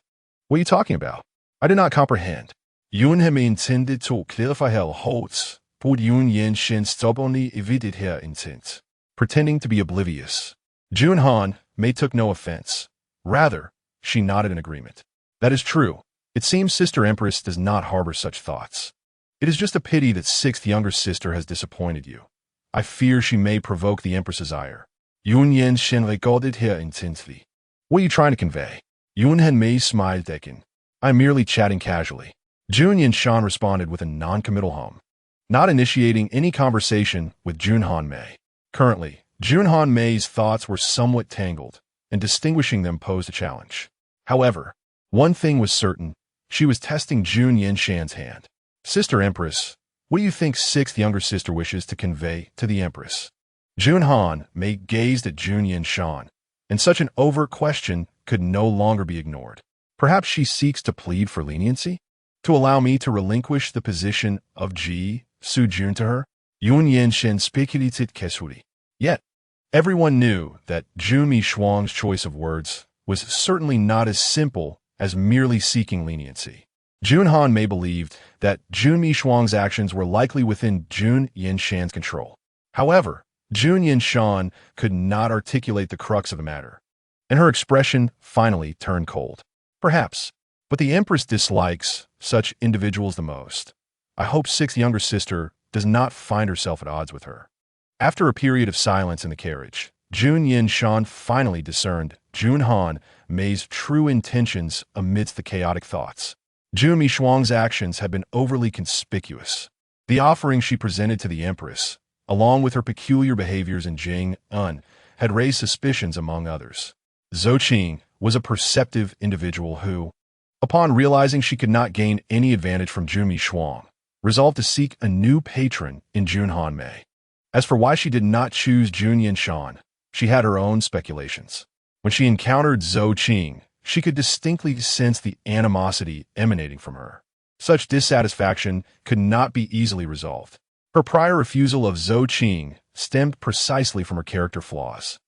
A: What are you talking about? I did not comprehend. Jun had intended to clarify her holds, but Jun Yanshan stubbornly evaded her intent, pretending to be oblivious. Jun Han Mei took no offense. Rather, she nodded in agreement. That is true. It seems Sister Empress does not harbor such thoughts. It is just a pity that sixth younger sister has disappointed you. I fear she may provoke the Empress's ire. Jun Yanshan regarded her intently. What are you trying to convey? Jun Han Mei smiled again. I'm merely chatting casually. Jun Yanshan responded with a non-committal hum, not initiating any conversation with Jun Han Mei. Currently, Jun Han Mei's thoughts were somewhat tangled, and distinguishing them posed a challenge. However, one thing was certain, she was testing Jun Yanshan's hand. Sister Empress, what do you think sixth younger sister wishes to convey to the Empress? Jun Han Mei gazed at Jun Yanshan, and such an overt question could no longer be ignored. Perhaps she seeks to plead for leniency? To allow me to relinquish the position of Ji Su Jun to her? Jun Yanshan speculated casually. Yet, everyone knew that Jun Mi Shuang's choice of words was certainly not as simple as merely seeking leniency. Jun Han Mei believed that Jun Mi Shuang's actions were likely within Jun Yanshan's control. However, Jun Yanshan could not articulate the crux of the matter, and her expression finally turned cold. Perhaps, but the Empress dislikes such individuals the most. I hope sixth younger sister does not find herself at odds with her. After a period of silence in the carriage, Jun Yanshan finally discerned Jun Han Mei's true intentions amidst the chaotic thoughts. Jun Mi Shuang's actions had been overly conspicuous. The offering she presented to the Empress, along with her peculiar behaviors in Jing-un, had raised suspicions among others. Zhou Qing was a perceptive individual who, upon realizing she could not gain any advantage from Jun Mi Shuang, resolved to seek a new patron in Jun Han Mei. As for why she did not choose Jun Yanshan, she had her own speculations. When she encountered Zhou Qing, she could distinctly sense the animosity emanating from her. Such dissatisfaction could not be easily resolved. Her prior refusal of Zhou Qing stemmed precisely from her character flaws.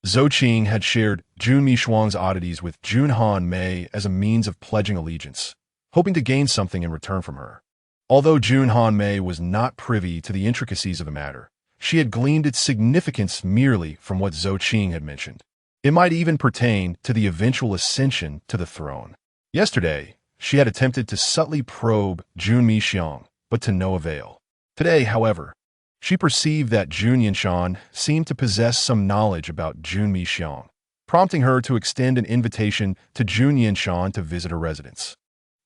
A: Zhou Qing had shared Jun Mi Shuang's oddities with Jun Han Mei as a means of pledging allegiance, hoping to gain something in return from her. Although Jun Han Mei was not privy to the intricacies of the matter, she had gleaned its significance merely from what Zhou Qing had mentioned. It might even pertain to the eventual ascension to the throne. Yesterday, she had attempted to subtly probe Jun Mi Shuang, but to no avail. Today, however, she perceived that Jun Yanshan seemed to possess some knowledge about Jun Mi Shuang, prompting her to extend an invitation to Jun Yanshan to visit her residence,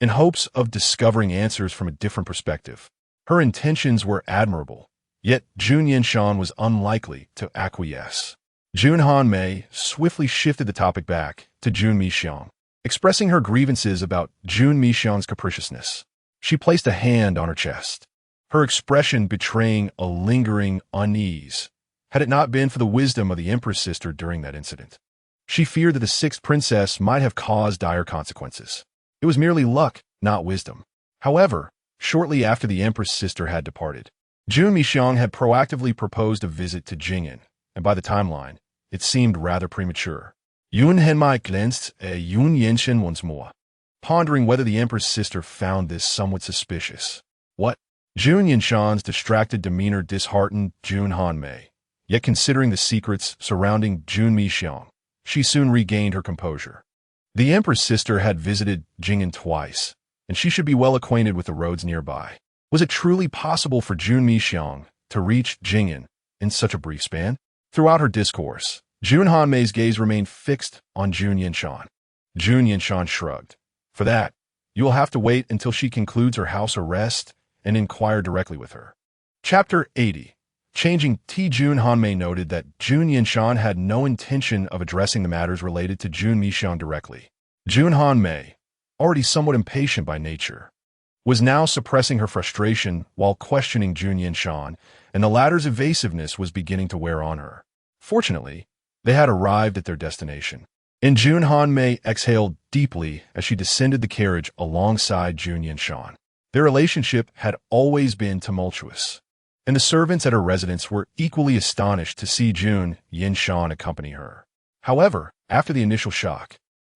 A: in hopes of discovering answers from a different perspective. Her intentions were admirable, yet Jun Yanshan was unlikely to acquiesce. Jun Han Mei swiftly shifted the topic back to Jun Mi Shuang, expressing her grievances about Jun Mi Shuang's capriciousness. She placed a hand on her chest, her expression betraying a lingering unease, had it not been for the wisdom of the Empress sister during that incident. She feared that the sixth princess might have caused dire consequences. It was merely luck, not wisdom. However, shortly after the Empress sister had departed, Jun Mi Shuang had proactively proposed a visit to Jing'an, and by the timeline, it seemed rather premature. Yun Henmai glanced at Jun Yanshan once more, pondering whether the Empress sister found this somewhat suspicious. What? Jun Yanshan's distracted demeanor disheartened Jun Han Mei, yet considering the secrets surrounding Jun Mi Shuang, she soon regained her composure. The Empress sister had visited Jing'an twice, and she should be well acquainted with the roads nearby. Was it truly possible for Jun Mi Shuang to reach Jing'an in such a brief span? Throughout her discourse, Jun Han Mei's gaze remained fixed on Jun Yanshan. Jun Yanshan shrugged. For that, you will have to wait until she concludes her house arrest and inquire directly with her. Chapter 80. Changing Jun Han Mei noted that Jun Yanshan had no intention of addressing the matters related to Jun Mi Shuang directly. Jun Han Mei, already somewhat impatient by nature, was now suppressing her frustration while questioning Jun Yanshan, and the latter's evasiveness was beginning to wear on her. Fortunately, they had arrived at their destination, and Jun Han Mei exhaled deeply as she descended the carriage alongside Jun Yanshan. Their relationship had always been tumultuous, and the servants at her residence were equally astonished to see Jun Yanshan accompany her. However, after the initial shock,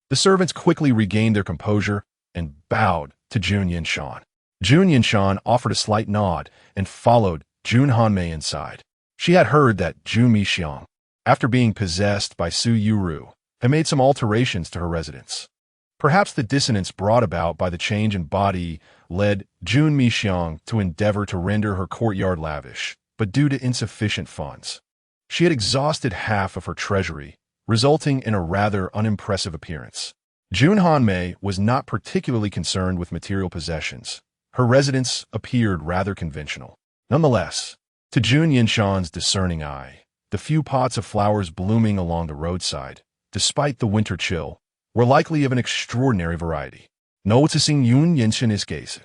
A: the servants quickly regained their composure and bowed to Jun Yanshan. Jun Yanshan offered a slight nod and followed Jun Hanmei inside. She had heard that Jun Mixiang, after being possessed by Su Yuru, had made some alterations to her residence. Perhaps the dissonance brought about by the change in body led Jun Mixiang to endeavor to render her courtyard lavish, but due to insufficient funds, she had exhausted half of her treasury, resulting in a rather unimpressive appearance. Jun Hanmei was not particularly concerned with material possessions. Her residence appeared rather conventional. Nonetheless, to Jun Yanshan's discerning eye, the few pots of flowers blooming along the roadside, despite the winter chill, were likely of an extraordinary variety. Noticing Jun Yanshan's gaze,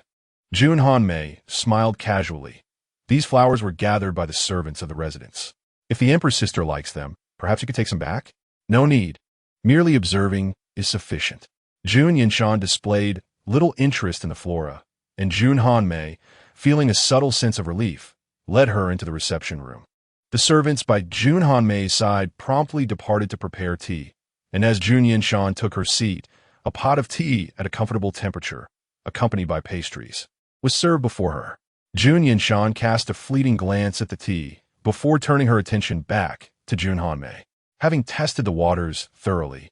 A: Jun Hanmei smiled casually. These flowers were gathered by the servants of the residence. If the Emperor's sister likes them, perhaps you could take some back? No need. Merely observing is sufficient. Jun Yanshan displayed little interest in the flora, and Jun Hanmei, feeling a subtle sense of relief, led her into the reception room. The servants by Jun Hanmei's side promptly departed to prepare tea, and as Jun Yanshan took her seat, a pot of tea at a comfortable temperature, accompanied by pastries, was served before her. Jun Yanshan cast a fleeting glance at the tea before turning her attention back to Jun Hanmei. Having tested the waters thoroughly,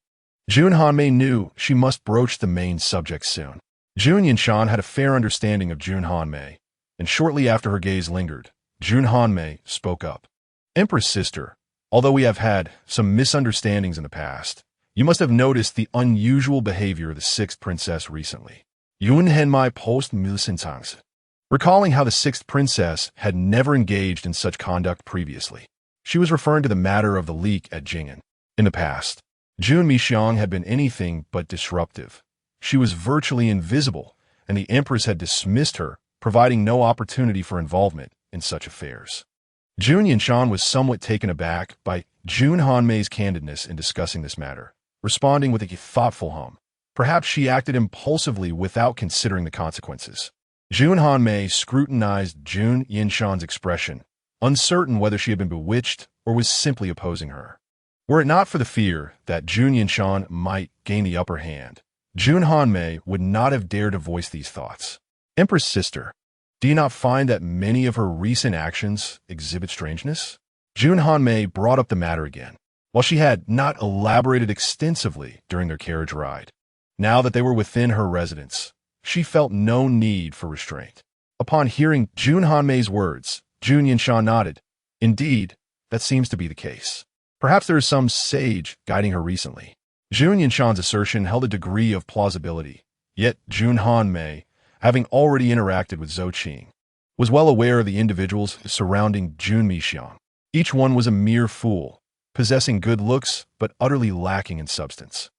A: Jun Hanmei knew she must broach the main subject soon. Jun Yanshan had a fair understanding of Jun Hanmei, and shortly after her gaze lingered, Jun Hanmei spoke up. Empress sister, although we have had some misunderstandings in the past, you must have noticed the unusual behavior of the sixth princess recently. Yun Henmai post Milsentangs. Recalling how the sixth princess had never engaged in such conduct previously, she was referring to the matter of the leak at Jing'an. In the past, Jun Mixiang had been anything but disruptive. She was virtually invisible, and the Empress had dismissed her, providing no opportunity for involvement in such affairs. Jun Yanshan was somewhat taken aback by Jun Hanmei's candidness in discussing this matter, responding with a thoughtful hum. Perhaps she acted impulsively without considering the consequences. Jun Hanmei scrutinized Jun Yanshan's expression, uncertain whether she had been bewitched or was simply opposing her. Were it not for the fear that Jun Yanshan might gain the upper hand, Jun Hanmei would not have dared to voice these thoughts. Empress sister, do you not find that many of her recent actions exhibit strangeness? Jun Hanmei brought up the matter again, while she had not elaborated extensively during their carriage ride. Now that they were within her residence, she felt no need for restraint. Upon hearing Jun Hanmei's words, Jun Yanshan nodded. Indeed, that seems to be the case. Perhaps there is some sage guiding her recently. Jun Yanshan's assertion held a degree of plausibility, yet Jun Hanmei, having already interacted with Zhou Qing, was well aware of the individuals surrounding Jun Mixiang. Each one was a mere fool, possessing good looks but utterly lacking in substance.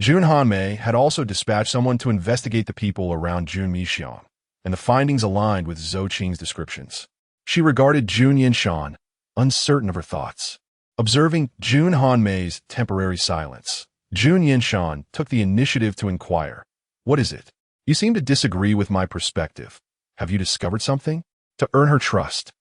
A: Jun Hanmei had also dispatched someone to investigate the people around Jun Mixiang, and the findings aligned with Zhou Qing's descriptions. She regarded Jun Yanshan, uncertain of her thoughts. Observing Jun Hanmei's temporary silence, Jun Yanshan took the initiative to inquire, "What is it? You seem to disagree with my perspective. Have you discovered something?" To earn her trust,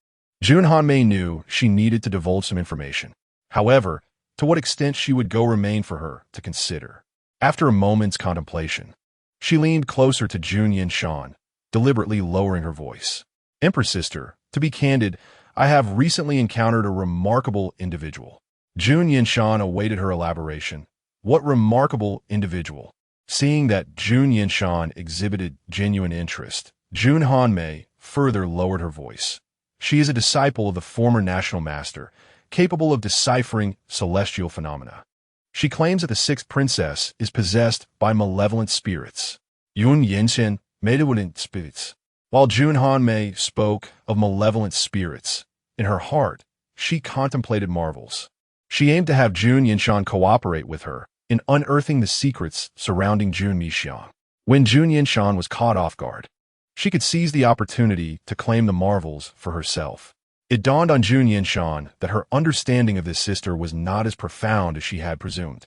A: Jun Hanmei knew she needed to divulge some information. However, to what extent she would go remained for her to consider. After a moment's contemplation, she leaned closer to Jun Yanshan, deliberately lowering her voice. "Empress sister, to be candid, I have recently encountered a remarkable individual." Jun Yanshan awaited her elaboration. What remarkable individual? Seeing that Jun Yanshan exhibited genuine interest, Jun Hanmei further lowered her voice. "She is a disciple of the former national master, capable of deciphering celestial phenomena. She claims that the sixth princess is possessed by malevolent spirits." Jun Yanshan, malevolent spirits. While Jun Hanmei spoke of malevolent spirits, in her heart, she contemplated marvels. She aimed to have Jun Yanshan cooperate with her in unearthing the secrets surrounding Jun Mixiang. When Jun Yanshan was caught off guard, she could seize the opportunity to claim the marvels for herself. It dawned on Jun Yanshan that her understanding of this sister was not as profound as she had presumed.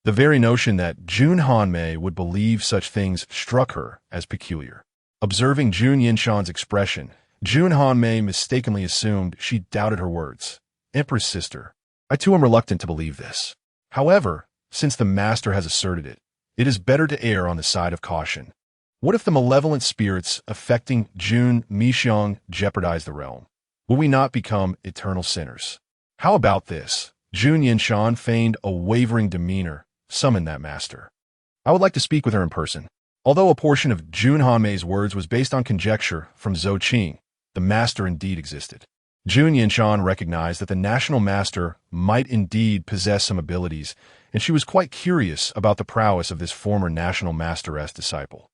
A: The very notion that Jun Hanmei would believe such things struck her as peculiar. Observing Jun Yanshan's expression, Jun Hanmei mistakenly assumed she doubted her words. "Empress sister, I too am reluctant to believe this. However, since the master has asserted it, it is better to err on the side of caution." What if the malevolent spirits affecting Jun Yanshan jeopardize the realm? Will we not become eternal sinners? How about this? Jun Yanshan feigned a wavering demeanor. Summon that master. I would like to speak with her in person. Although a portion of Jun Hanmei's words was based on conjecture from Zhou Qing, the master indeed existed. Jun Yanshan recognized that the national master might indeed possess some abilities, and she was quite curious about the prowess of this former national master's disciple.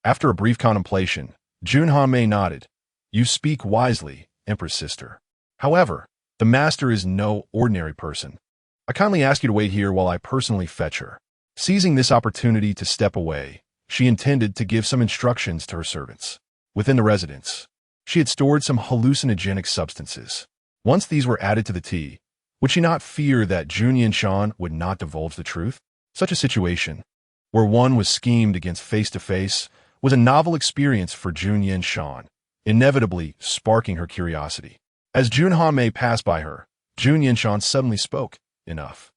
A: After a brief contemplation, Jun Hanmei nodded. You speak wisely, Empress Sister. However, the master is no ordinary person. I kindly ask you to wait here while I personally fetch her. Seizing this opportunity to step away, she intended to give some instructions to her servants. Within the residence, she had stored some hallucinogenic substances. Once these were added to the tea, would she not fear that Jun Yanshan would not divulge the truth? Such a situation, where one was schemed against face-to-face, was a novel experience for Jun Yanshan, inevitably sparking her curiosity. As Jun Hanmei passed by her, Jun Yanshan suddenly spoke. Enough.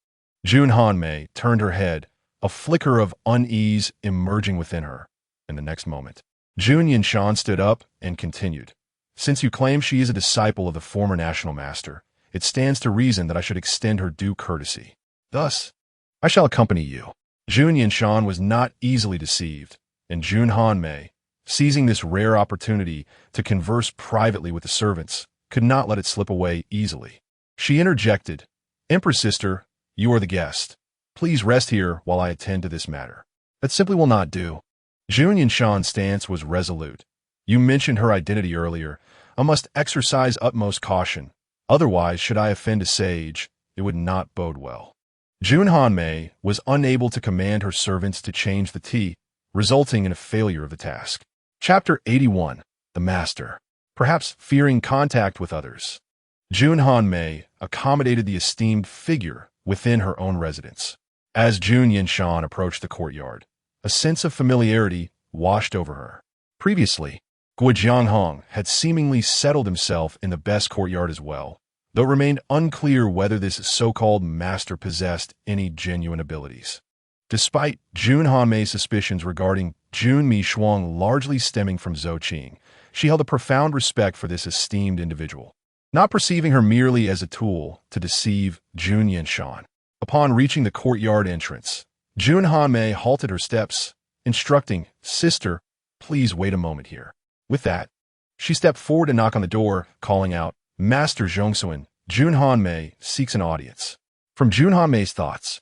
A: Jun Hanmei turned her head, a flicker of unease emerging within her. In the next moment, Jun Yanshan stood up and continued. Since you claim she is a disciple of the former national master, it stands to reason that I should extend her due courtesy. Thus, I shall accompany you. Jun Yanshan was not easily deceived, and Jun Hanmei, seizing this rare opportunity to converse privately with the servants, could not let it slip away easily. She interjected, Empress Sister, you are the guest. Please rest here while I attend to this matter. That simply will not do. Jun Yanshan's stance was resolute. You mentioned her identity earlier. I must exercise utmost caution. Otherwise, should I offend a sage, it would not bode well. Jun Hanmei was unable to command her servants to change the tea, resulting in a failure of the task. Chapter 81. The Master. Perhaps fearing contact with others, Jun Hanmei accommodated the esteemed figure within her own residence. As Jun Yanshan approached the courtyard, a sense of familiarity washed over her. Previously, Guo Jianghong had seemingly settled himself in the best courtyard as well, though it remained unclear whether this so-called master possessed any genuine abilities. Despite Jun Hanmei's suspicions regarding Jun Mi Shuang largely stemming from Zhou Qing, she held a profound respect for this esteemed individual, not perceiving her merely as a tool to deceive Jun Yanshan. Upon reaching the courtyard entrance, Jun Hanmei halted her steps, instructing, Sister, please wait a moment here. With that, she stepped forward to knock on the door, calling out, Master Zhongsuan, Jun Hanmei seeks an audience. From Jun Hanmei's thoughts,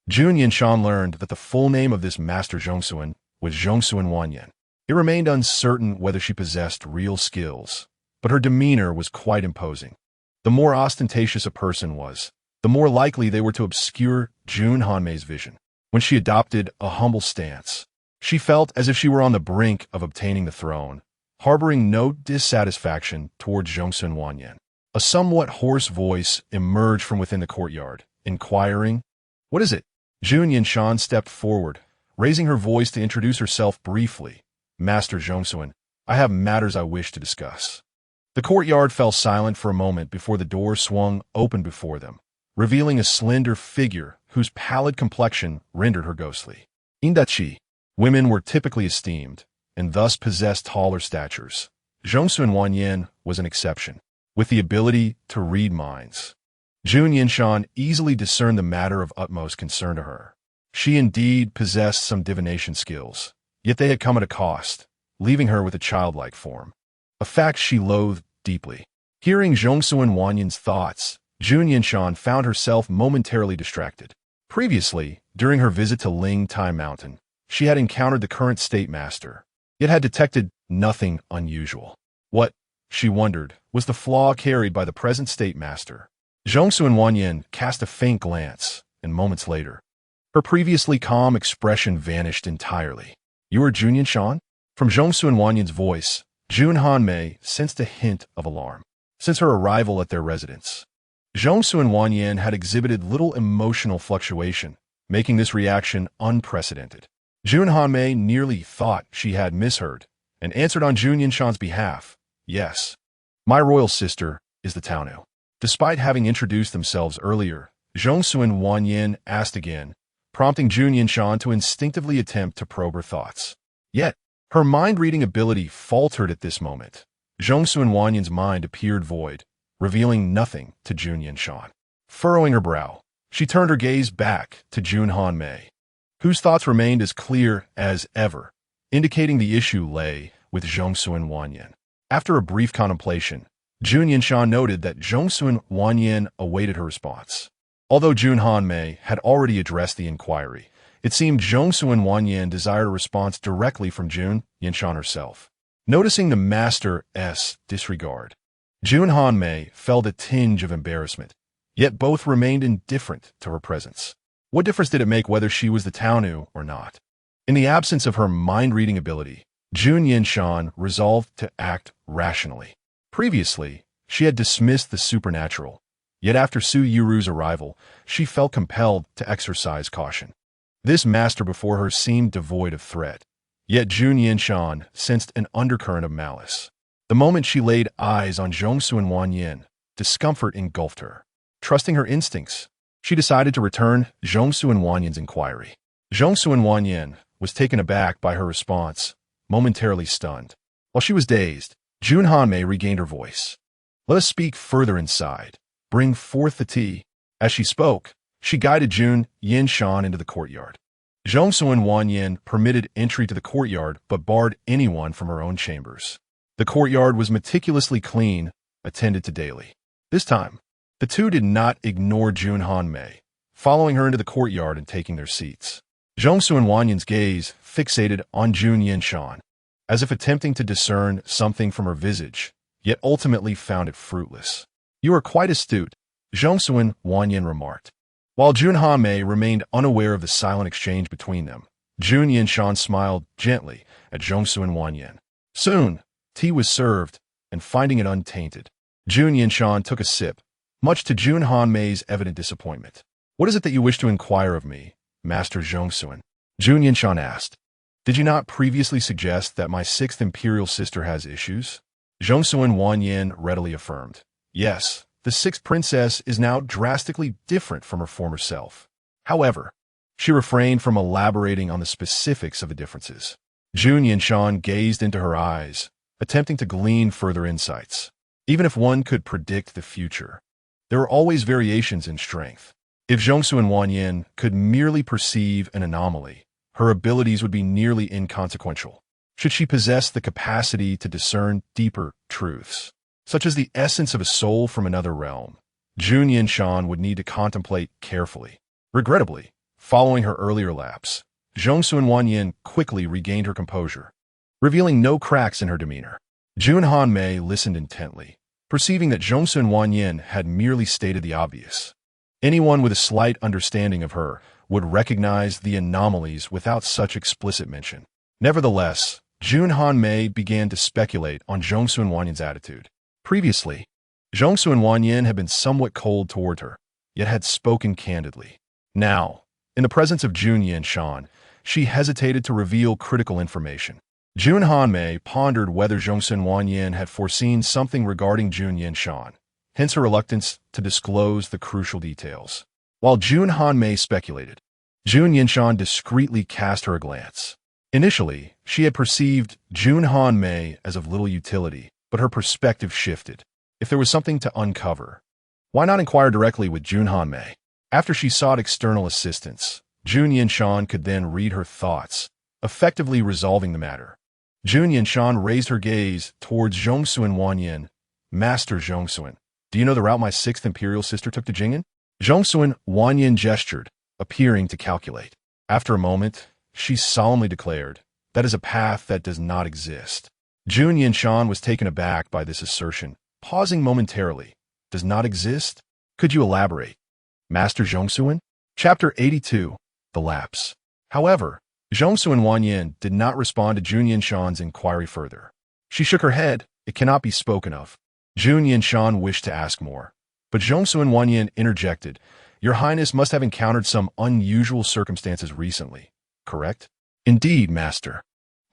A: Jun Yanshan learned that the full name of this Master Zhongsuan was Zhongsuan Wanyan. It remained uncertain whether she possessed real skills, but her demeanor was quite imposing. The more ostentatious a person was, the more likely they were to obscure Jun Hanmei's vision. When she adopted a humble stance, she felt as if she were on the brink of obtaining the throne, harboring no dissatisfaction toward Zhongsuan Wanyan. A somewhat hoarse voice emerged from within the courtyard, inquiring, What is it? Jun Yanshan stepped forward, raising her voice to introduce herself briefly. Master Zhongsuan, I have matters I wish to discuss. The courtyard fell silent for a moment before the door swung open before them, revealing a slender figure whose pallid complexion rendered her ghostly. In Dachi, women were typically esteemed, and thus possessed taller statures. Zhongsuan Wanyan was an exception, with the ability to read minds. Jun Yanshan easily discerned the matter of utmost concern to her. She indeed possessed some divination skills, yet they had come at a cost, leaving her with a childlike form, a fact she loathed deeply. Hearing Zhongsuan Wanyan's thoughts, Jun Yanshan found herself momentarily distracted. Previously, during her visit to Ling Tai Mountain, she had encountered the current state master, yet had detected nothing unusual. What, she wondered, was the flaw carried by the present state master? Zhongsuan Wanyan cast a faint glance, and moments later, her previously calm expression vanished entirely. You are Jun Yanshan? From Zhongsuan Wanyan's voice, Jun Hanmei sensed a hint of alarm. Since her arrival at their residence, Zhongsuan Wanyan had exhibited little emotional fluctuation, making this reaction unprecedented. Jun Hanmei nearly thought she had misheard, and answered on Jun Yanshan's behalf. Yes, my royal sister is the Tai Nu. Despite having introduced themselves earlier, Zhongsuan Wanyan asked again, prompting Jun Yanshan to instinctively attempt to probe her thoughts. Yet, Her mind-reading ability faltered at this moment. Zhongsun Wanyan's mind appeared void, revealing nothing to Jun Yanshan. Furrowing her brow, she turned her gaze back to Jun Hanmei, whose thoughts remained as clear as ever, indicating the issue lay with Zhongsun Wanyan. After a brief contemplation, Jun Yanshan noted that Zhongsun Wanyan awaited her response. Although Jun Hanmei had already addressed the inquiry, it seemed Zhongsun Wanyan desired a response directly from Jun Yanshan herself. Noticing the master's disregard, Jun Hanmei felt a tinge of embarrassment, yet both remained indifferent to her presence. What difference did it make whether she was the Tai Nu or not? In the absence of her mind-reading ability, Jun Yanshan resolved to act rationally. Previously, she had dismissed the supernatural, yet after Su Yuru's arrival, she felt compelled to exercise caution. This master before her seemed devoid of threat, yet Jun Yanshan sensed an undercurrent of malice. The moment she laid eyes on Zhongsun Wanyan, discomfort engulfed her. Trusting her instincts, she decided to return Zhongsun Wanyan's inquiry. Zhongsun Wanyan was taken aback by her response, momentarily stunned. While she was dazed, Jun Hanmei regained her voice. "Let us speak further inside. Bring forth the tea." As she spoke, she guided Jun Yanshan into the courtyard. Zhongsun Wanyan permitted entry to the courtyard but barred anyone from her own chambers. The courtyard was meticulously clean, attended to daily. This time, the two did not ignore Jun Hanmei, following her into the courtyard and taking their seats. Zhongsun Wanyan's gaze fixated on Jun Yanshan, as if attempting to discern something from her visage, yet ultimately found it fruitless. "You are quite astute," Zhongsun Wanyan remarked. While Jun Hanmei remained unaware of the silent exchange between them, Jun Yanshan smiled gently at Zhongsun Wanyan. Soon, tea was served, and finding it untainted, Jun Yanshan took a sip, much to Jun Hanmei's evident disappointment. "What is it that you wish to inquire of me, Master Zhongsun?" Jun Yanshan asked. "Did you not previously suggest that my sixth imperial sister has issues?" Zhongsun Wanyan readily affirmed. "Yes. The sixth princess is now drastically different from her former self." However, she refrained from elaborating on the specifics of the differences. Jun Yanshan gazed into her eyes, attempting to glean further insights. Even if one could predict the future, there are always variations in strength. If Zhongsun Wanyan could merely perceive an anomaly, her abilities would be nearly inconsequential. Should she possess the capacity to discern deeper truths, such as the essence of a soul from another realm, Jun Yanshan would need to contemplate carefully. Regrettably, following her earlier lapse, Zhongsun Wanyan quickly regained her composure, revealing no cracks in her demeanor. Jun Hanmei listened intently, perceiving that Zhongsun Wanyan had merely stated the obvious. Anyone with a slight understanding of her would recognize the anomalies without such explicit mention. Nevertheless, Jun Hanmei began to speculate on Zhongsun Wanyan's attitude. Previously, Zhongsun Wanyan had been somewhat cold toward her, yet had spoken candidly. Now, in the presence of Jun Yanshan, she hesitated to reveal critical information. Jun Hanmei pondered whether Zhongsun Wanyan had foreseen something regarding Jun Yanshan, hence her reluctance to disclose the crucial details. While Jun Hanmei speculated, Jun Yanshan discreetly cast her a glance. Initially, she had perceived Jun Hanmei as of little utility, but her perspective shifted. If there was something to uncover, why not inquire directly with Jun Hanmei? After she sought external assistance, Jun Yanshan could then read her thoughts, effectively resolving the matter. Jun Yanshan raised her gaze towards Zhongsun Wanyan. "Master Zhongsun, do you know the route my sixth imperial sister took to Jing'an?" Zhongsun Wanyan gestured, appearing to calculate. After a moment, she solemnly declared, "That is a path that does not exist." Jun Yanshan was taken aback by this assertion, pausing momentarily. "Does not exist? Could you elaborate, Master Zhongsun?" Chapter 82. The Lapse. However, Zhongsun Wanyan did not respond to Jun Yanshan's inquiry further. She shook her head. "It cannot be spoken of." Jun Yanshan wished to ask more, but Zhongsun Wanyan interjected. "Your Highness must have encountered some unusual circumstances recently, correct?" "Indeed, Master.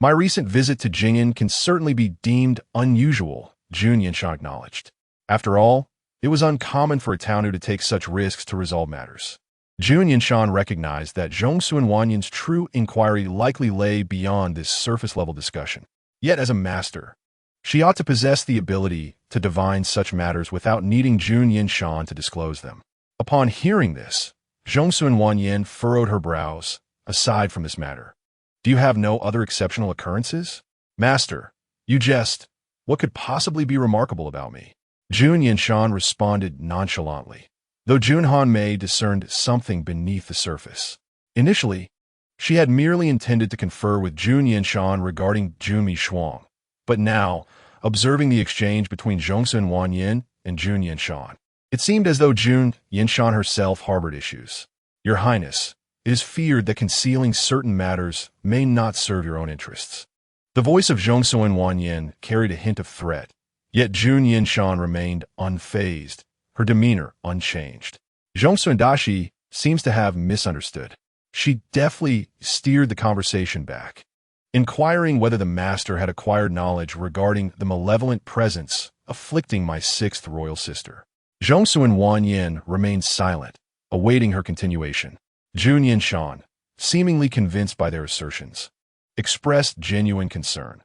A: My recent visit to Jing'an can certainly be deemed unusual," Jun Yanshan acknowledged. After all, it was uncommon for a Tai Nu to take such risks to resolve matters. Jun Yanshan recognized that Zhongsun Wanyan's true inquiry likely lay beyond this surface-level discussion. Yet as a master, she ought to possess the ability to divine such matters without needing Jun Yanshan to disclose them. Upon hearing this, Zhongsun Wanyan furrowed her brows. Aside from this matter, do you have no other exceptional occurrences? Master, you jest. What could possibly be remarkable about me? Jun Yanshan responded nonchalantly, though Jun Hanmei discerned something beneath the surface. Initially, she had merely intended to confer with Jun Yanshan regarding Junmi Shuang, but now, observing the exchange between Zhongsun Wanyan and Jun Yanshan, it seemed as though Jun Yanshan herself harbored issues. Your Highness, it is feared that concealing certain matters may not serve your own interests. The voice of Zhongsun Wanyan carried a hint of threat, yet Jun Yanshan remained unfazed, her demeanor unchanged. Zhongsun Dashi seems to have misunderstood. She deftly steered the conversation back, inquiring whether the master had acquired knowledge regarding the malevolent presence afflicting my sixth royal sister. Zhongsun Wanyan remained silent, awaiting her continuation. Jun Yanshan, seemingly convinced by their assertions, expressed genuine concern.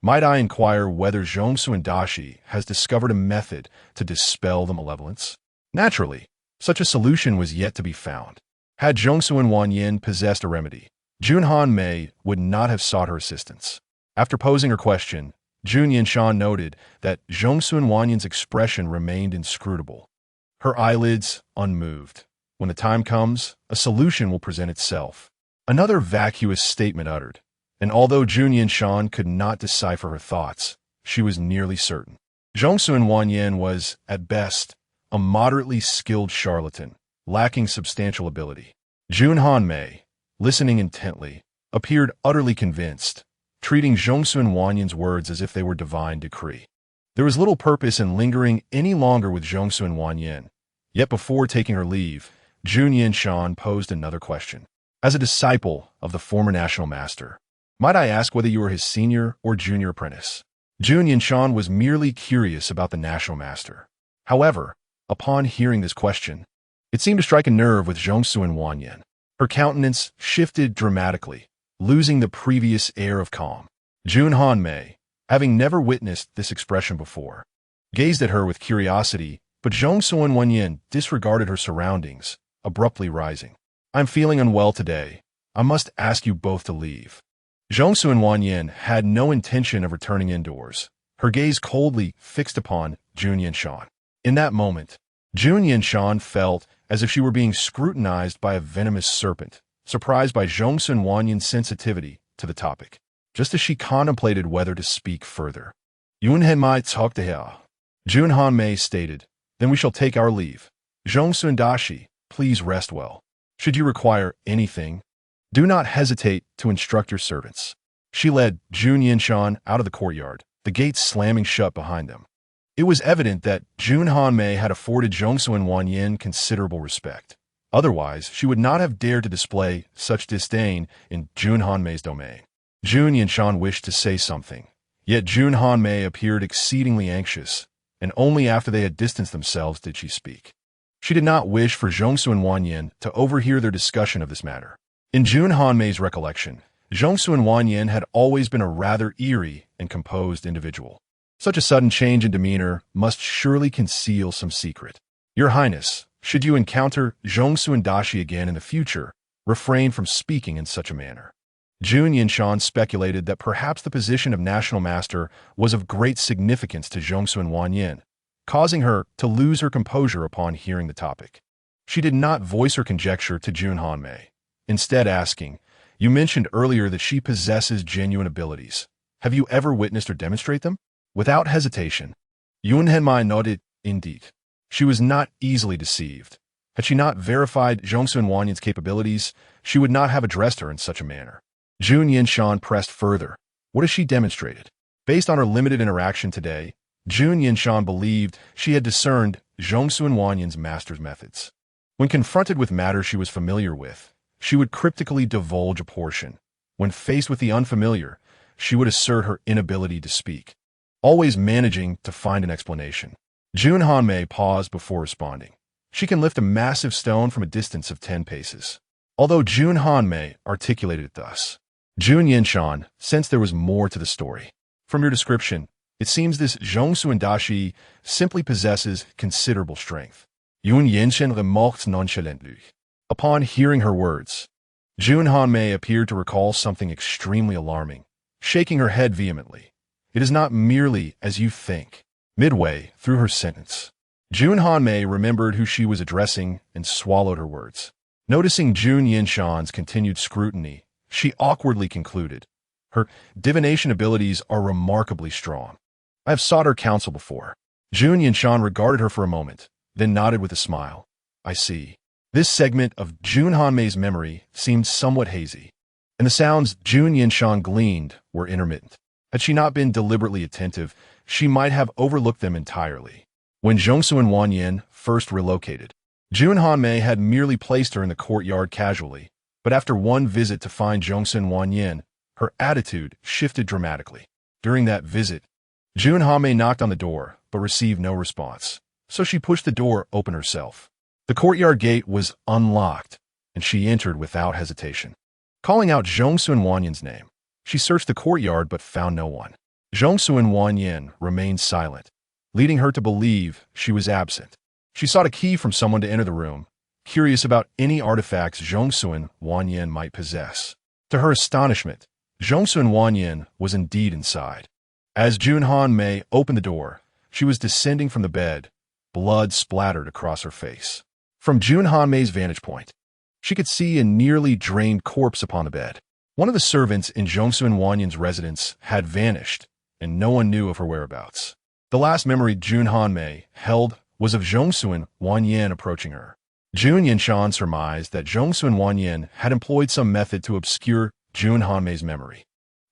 A: Might I inquire whether Zhongsun Dashi has discovered a method to dispel the malevolence? Naturally, such a solution was yet to be found. Had Zhongsun Wanyan possessed a remedy, Jun Hanmei would not have sought her assistance. After posing her question, Jun Yanshan noted that Zhongsun Wanyan's expression remained inscrutable, her eyelids unmoved. When the time comes, a solution will present itself. Another vacuous statement uttered, and although Jun Yanshan could not decipher her thoughts, she was nearly certain. Zhongsun Wanyan was, at best, a moderately skilled charlatan, lacking substantial ability. Jun Hanmei, listening intently, appeared utterly convinced, treating Zhongsun Wanyan's words as if they were divine decree. There was little purpose in lingering any longer with Zhongsun Wanyan, yet before taking her leave, Jun Yanshan posed another question. As a disciple of the former national master, might I ask whether you are his senior or junior apprentice? Jun Yanshan was merely curious about the national master. However, upon hearing this question, it seemed to strike a nerve with Zhongsun Wanyan. Her countenance shifted dramatically, losing the previous air of calm. Jun Hanmei, having never witnessed this expression before, gazed at her with curiosity, but Zhongsun Wanyan disregarded her surroundings, abruptly rising. I'm feeling unwell today. I must ask you both to leave. Zhongsun Wanyan had no intention of returning indoors, her gaze coldly fixed upon Jun Yanshan. In that moment, Jun Yanshan felt as if she were being scrutinized by a venomous serpent, surprised by Zhongsun Wanyan's sensitivity to the topic. Just as she contemplated whether to speak further, Yun Henmai talked to her. Jun Hanmei stated, then we shall take our leave. Zhongsun Dashi, please rest well. Should you require anything, do not hesitate to instruct your servants. She led Jun Yanshan out of the courtyard, the gates slamming shut behind them. It was evident that Jun Hanmei had afforded Zhongsun Wanyan considerable respect. Otherwise, she would not have dared to display such disdain in Jun Hanmei's domain. Jun Yanshan wished to say something, yet Jun Hanmei appeared exceedingly anxious, and only after they had distanced themselves did she speak. She did not wish for Zhongsun Wanyan to overhear their discussion of this matter. In Jun Hanmei's recollection, Zhongsun Wanyan had always been a rather eerie and composed individual. Such a sudden change in demeanor must surely conceal some secret. Your Highness, should you encounter Zhongsun Dashi again in the future, refrain from speaking in such a manner. Jun Yanshan speculated that perhaps the position of national master was of great significance to Zhongsun Wanyan, causing her to lose her composure upon hearing the topic. She did not voice her conjecture to Jun Hanmei, instead asking, you mentioned earlier that she possesses genuine abilities. Have you ever witnessed or demonstrate them? Without hesitation, Yun Henmai nodded, indeed. She was not easily deceived. Had she not verified Zhongsun Wanyan's capabilities, she would not have addressed her in such a manner. Jun Yanshan pressed further. What has she demonstrated? Based on her limited interaction today, Jun Yanshan believed she had discerned Zhongsun Wanyan's master's methods. When confronted with matters she was familiar with, she would cryptically divulge a portion. When faced with the unfamiliar, she would assert her inability to speak, always managing to find an explanation. Jun Hanmei paused before responding. She can lift a massive stone from a distance of 10 paces. Although Jun Hanmei articulated it thus, Jun Yanshan sensed there was more to the story. From your description, it seems this Zhongsuan Dashi simply possesses considerable strength. Jun Yanshan remarked nonchalantly. Upon hearing her words, Jun Hanmei appeared to recall something extremely alarming, shaking her head vehemently. It is not merely as you think. Midway through her sentence, Jun Hanmei remembered who she was addressing and swallowed her words. Noticing Jun Yanshan's continued scrutiny, she awkwardly concluded, "Her divination abilities are remarkably strong. I have sought her counsel before." Jun Yanshan regarded her for a moment, then nodded with a smile. "I see." This segment of Jun Hanmei's memory seemed somewhat hazy, and the sounds Jun Yanshan gleaned were intermittent. Had she not been deliberately attentive, she might have overlooked them entirely. When Zhongsuan Wanyan first relocated, Jun Hanmei had merely placed her in the courtyard casually, but after one visit to find Zhongsuan Wanyan, her attitude shifted dramatically. During that visit, Jun Hanmei knocked on the door, but received no response, so she pushed the door open herself. The courtyard gate was unlocked, and she entered without hesitation. Calling out Zhongsuan Wanyan's name, she searched the courtyard but found no one. Zhongsuan Wanyan remained silent, leading her to believe she was absent. She sought a key from someone to enter the room, curious about any artifacts Zhongsuan Wanyan might possess. To her astonishment, Zhongsuan Wanyan was indeed inside. As Jun Hanmei opened the door, she was descending from the bed, blood splattered across her face. From Jun Hanmei's vantage point, she could see a nearly drained corpse upon the bed. One of the servants in Zhongsuan Wanyan's residence had vanished, and no one knew of her whereabouts. The last memory Jun Hanmei held was of Zhongsuan Wanyan approaching her. Jun Yanshan surmised that Zhongsuan Wanyan had employed some method to obscure Jun Hanmei's memory.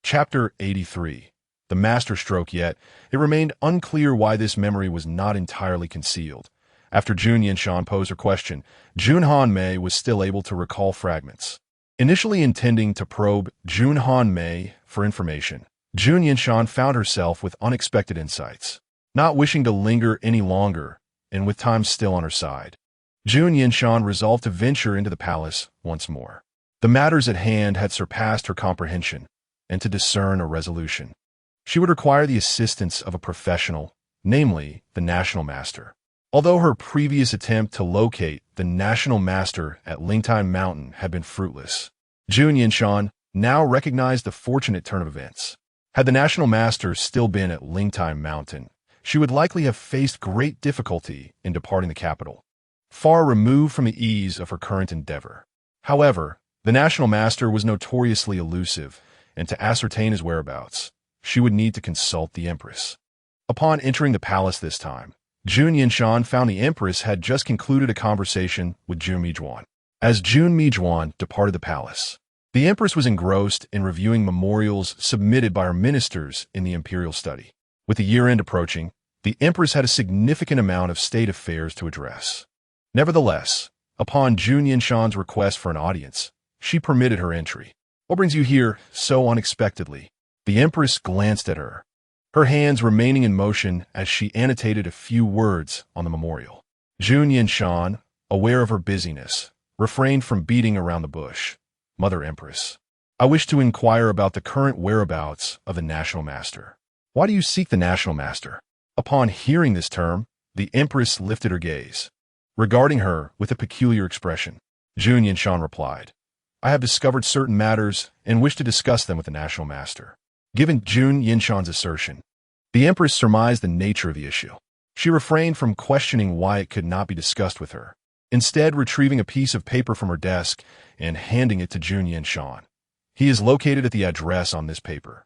A: Chapter 83. The masterstroke. Yet it remained unclear why this memory was not entirely concealed. After Jun Yanshan posed her question, Jun Hanmei was still able to recall fragments. Initially intending to probe Jun Hanmei for information, Jun Yanshan found herself with unexpected insights. Not wishing to linger any longer, and with time still on her side, Jun Yanshan resolved to venture into the palace once more. The matters at hand had surpassed her comprehension, and to discern a resolution, she would require the assistance of a professional, namely the National Master. Although her previous attempt to locate the National Master at Lingtai Mountain had been fruitless, Jun Yanshan now recognized the fortunate turn of events. Had the National Master still been at Lingtai Mountain, she would likely have faced great difficulty in departing the capital, far removed from the ease of her current endeavor. However, the National Master was notoriously elusive, and to ascertain his whereabouts, she would need to consult the Empress. Upon entering the palace this time, Jun Yanshan found the Empress had just concluded a conversation with Jun Mijuan. As Jun Mijuan departed the palace, the Empress was engrossed in reviewing memorials submitted by her ministers in the imperial study. With the year-end approaching, the Empress had a significant amount of state affairs to address. Nevertheless, upon Jun Yanshan's request for an audience, she permitted her entry. "What brings you here so unexpectedly?" The Empress glanced at her, her hands remaining in motion as she annotated a few words on the memorial. Jun Yanshan, aware of her busyness, refrained from beating around the bush. "Mother Empress, I wish to inquire about the current whereabouts of the National Master." "Why do you seek the National Master?" Upon hearing this term, the Empress lifted her gaze, regarding her with a peculiar expression. Jun Yanshan replied, "I have discovered certain matters and wish to discuss them with the National Master." Given Jun Yanshan's assertion, the Empress surmised the nature of the issue. She refrained from questioning why it could not be discussed with her, instead retrieving a piece of paper from her desk and handing it to Jun Yanshan. "He is located at the address on this paper."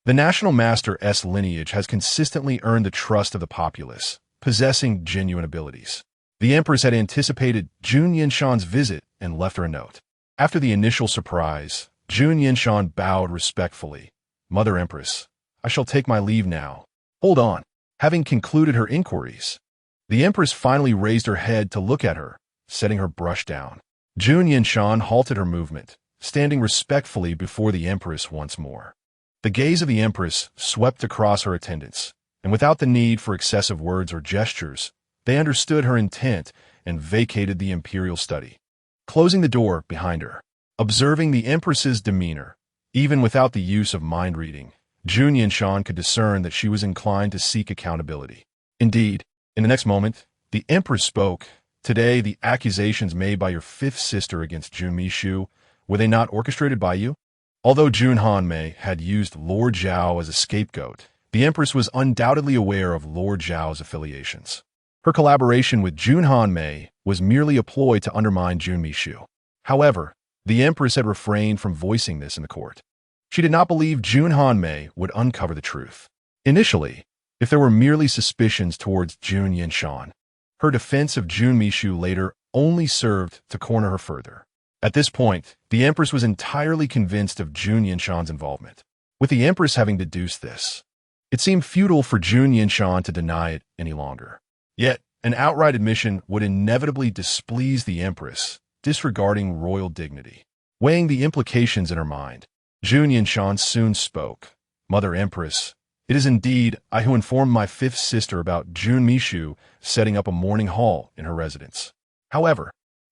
A: The National Master's lineage has consistently earned the trust of the populace, possessing genuine abilities. The Empress had anticipated Jun Yanshan's visit and left her a note. After the initial surprise, Jun Yanshan bowed respectfully. "Mother Empress, I shall take my leave now." "Hold on." Having concluded her inquiries, the Empress finally raised her head to look at her, setting her brush down. Jun Yanshan halted her movement, standing respectfully before the Empress once more. The gaze of the Empress swept across her attendants, and without the need for excessive words or gestures, They understood her intent and vacated the imperial study, closing the door behind her. Observing the empress's demeanor, even without the use of mind reading, Jun Yanshan could discern that she was inclined to seek accountability. Indeed, in the next moment, the empress spoke. Today, the accusations made by your fifth sister against Jun Mishu, were they not orchestrated by you? Although Jun Hanmei had used Lord Zhao as a scapegoat, the empress was undoubtedly aware of Lord Zhao's affiliations. Her collaboration with Jun Hanmei was merely a ploy to undermine Jun Mishu. However, the empress had refrained from voicing this in the court. She did not believe Jun Hanmei would uncover the truth. Initially, if there were merely suspicions towards Jun Yanshan, her defense of Jun Mishu later only served to corner her further. At this point, the empress was entirely convinced of Jun Yanshan's involvement. With the empress having deduced this, it seemed futile for Jun Yanshan to deny it any longer. Yet, an outright admission would inevitably displease the empress, disregarding royal dignity. Weighing the implications in her mind, Jun Yanshan soon spoke. Mother Empress, it is indeed I who informed my fifth sister about Jun Mishu setting up a mourning hall in her residence. However,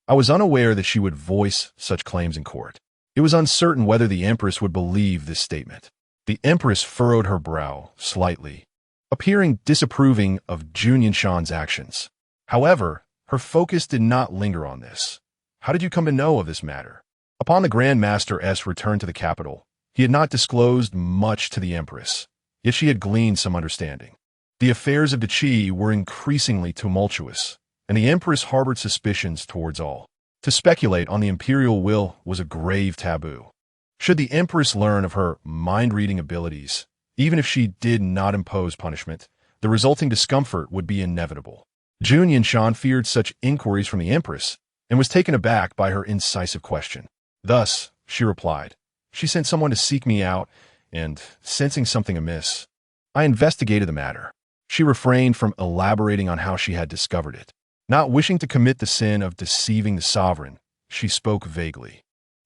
A: I was unaware that she would voice such claims in court. It was uncertain whether the empress would believe this statement. The empress furrowed her brow slightly, appearing disapproving of Jun Yanshan's actions. However, her focus did not linger on this. How did you come to know of this matter? Upon the Grand Master's return to the capital, he had not disclosed much to the empress, yet she had gleaned some understanding. The affairs of the Qi were increasingly tumultuous, and the empress harbored suspicions towards all. To speculate on the imperial will was a grave taboo. Should the empress learn of her mind-reading abilities, even if she did not impose punishment, the resulting discomfort would be inevitable. Jun Yanshan feared such inquiries from the empress and was taken aback by her incisive question. Thus, she replied, she sent someone to seek me out, and, sensing something amiss, I investigated the matter. She refrained from elaborating on how she had discovered it. Not wishing to commit the sin of deceiving the sovereign, she spoke vaguely.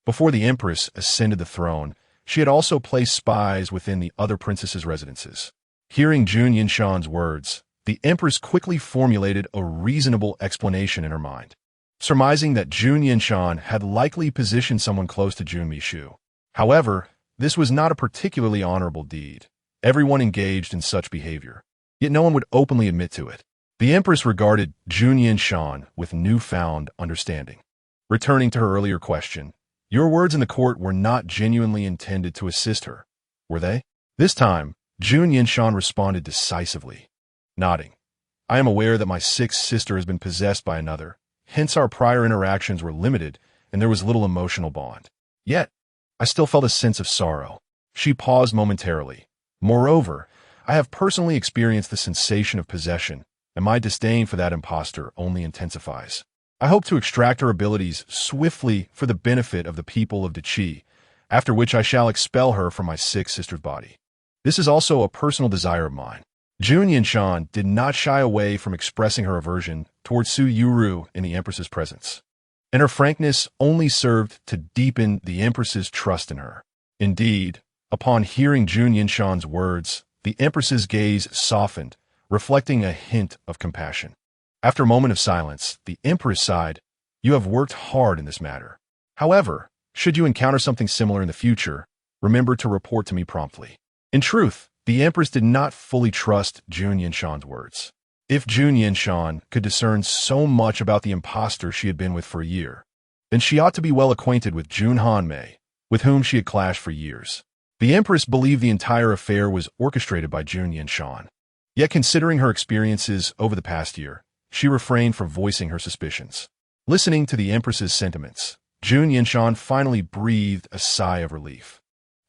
A: Before the empress ascended the throne, she had also placed spies within the other princesses' residences. Hearing Jun Yanshan's words, the empress quickly formulated a reasonable explanation in her mind, surmising that Jun Yanshan had likely positioned someone close to Jun Mishu. However, this was not a particularly honorable deed. Everyone engaged in such behavior, yet no one would openly admit to it. The empress regarded Jun Yanshan with newfound understanding. Returning to her earlier question, your words in the court were not genuinely intended to assist her, were they? This time, Jun Yanshan responded decisively, nodding. I am aware that my sixth sister has been possessed by another, hence our prior interactions were limited and there was little emotional bond. Yet, I still felt a sense of sorrow. She paused momentarily. Moreover, I have personally experienced the sensation of possession, and my disdain for that impostor only intensifies. I hope to extract her abilities swiftly for the benefit of the people of the Qi, after which I shall expel her from my sixth sister's body. This is also a personal desire of mine. Jun Yanshan did not shy away from expressing her aversion towards Su Yuru in the empress's presence, and her frankness only served to deepen the empress's trust in her. Indeed, upon hearing Jun Yanshan's words, the empress's gaze softened, reflecting a hint of compassion. After a moment of silence, the empress sighed, you have worked hard in this matter. However, should you encounter something similar in the future, remember to report to me promptly. In truth, the empress did not fully trust Jun Yanshan's words. If Jun Yanshan could discern so much about the impostor she had been with for a year, then she ought to be well acquainted with Jun Hanmei, with whom she had clashed for years. The empress believed the entire affair was orchestrated by Jun Yanshan. Yet considering her experiences over the past year, she refrained from voicing her suspicions. Listening to the empress's sentiments, Jun Yanshan finally breathed a sigh of relief.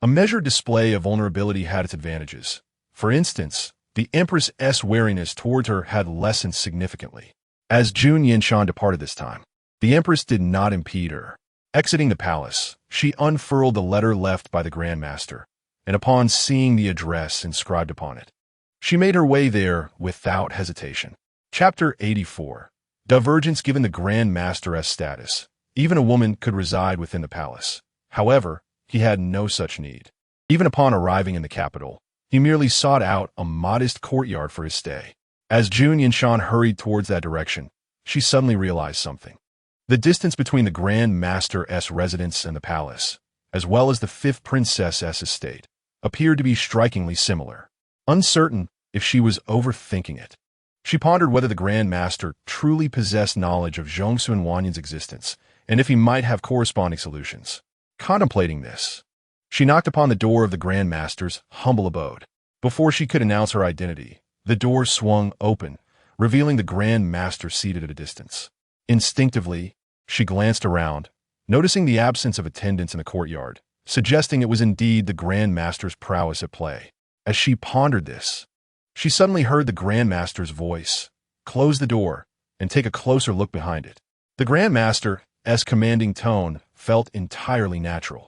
A: A measured display of vulnerability had its advantages. For instance, the empress's wariness toward her had lessened significantly. As Jun Yanshan departed this time, the empress did not impede her. Exiting the palace, she unfurled the letter left by the Grand Master, and upon seeing the address inscribed upon it, she made her way there without hesitation. Chapter 84. Divergence given the Grand Master's status. Even a woman could reside within the palace. However, he had no such need. Even upon arriving in the capital, he merely sought out a modest courtyard for his stay. As Jun Yanshan hurried towards that direction, she suddenly realized something. The distance between the Grand Master's residence and the palace, as well as the fifth princess's estate, appeared to be strikingly similar. Uncertain if she was overthinking it, she pondered whether the Grand Master truly possessed knowledge of Zhongsun Wanyan's existence, and if he might have corresponding solutions. Contemplating this, she knocked upon the door of the Grand Master's humble abode. Before she could announce her identity, the door swung open, revealing the Grand Master seated at a distance. Instinctively, she glanced around, noticing the absence of attendants in the courtyard, suggesting it was indeed the Grand Master's prowess at play. As she pondered this, she suddenly heard the Grand Master's voice close the door and take a closer look behind it. The Grand Master's commanding tone felt entirely natural,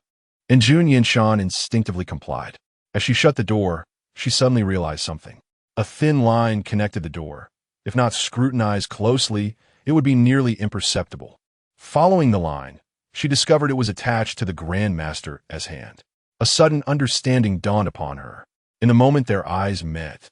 A: and Jun Yanshan instinctively complied. As she shut the door, she suddenly realized something. A thin line connected the door. If not scrutinized closely, it would be nearly imperceptible. Following the line, she discovered it was attached to the Grand Master's hand. A sudden understanding dawned upon her. In the moment their eyes met,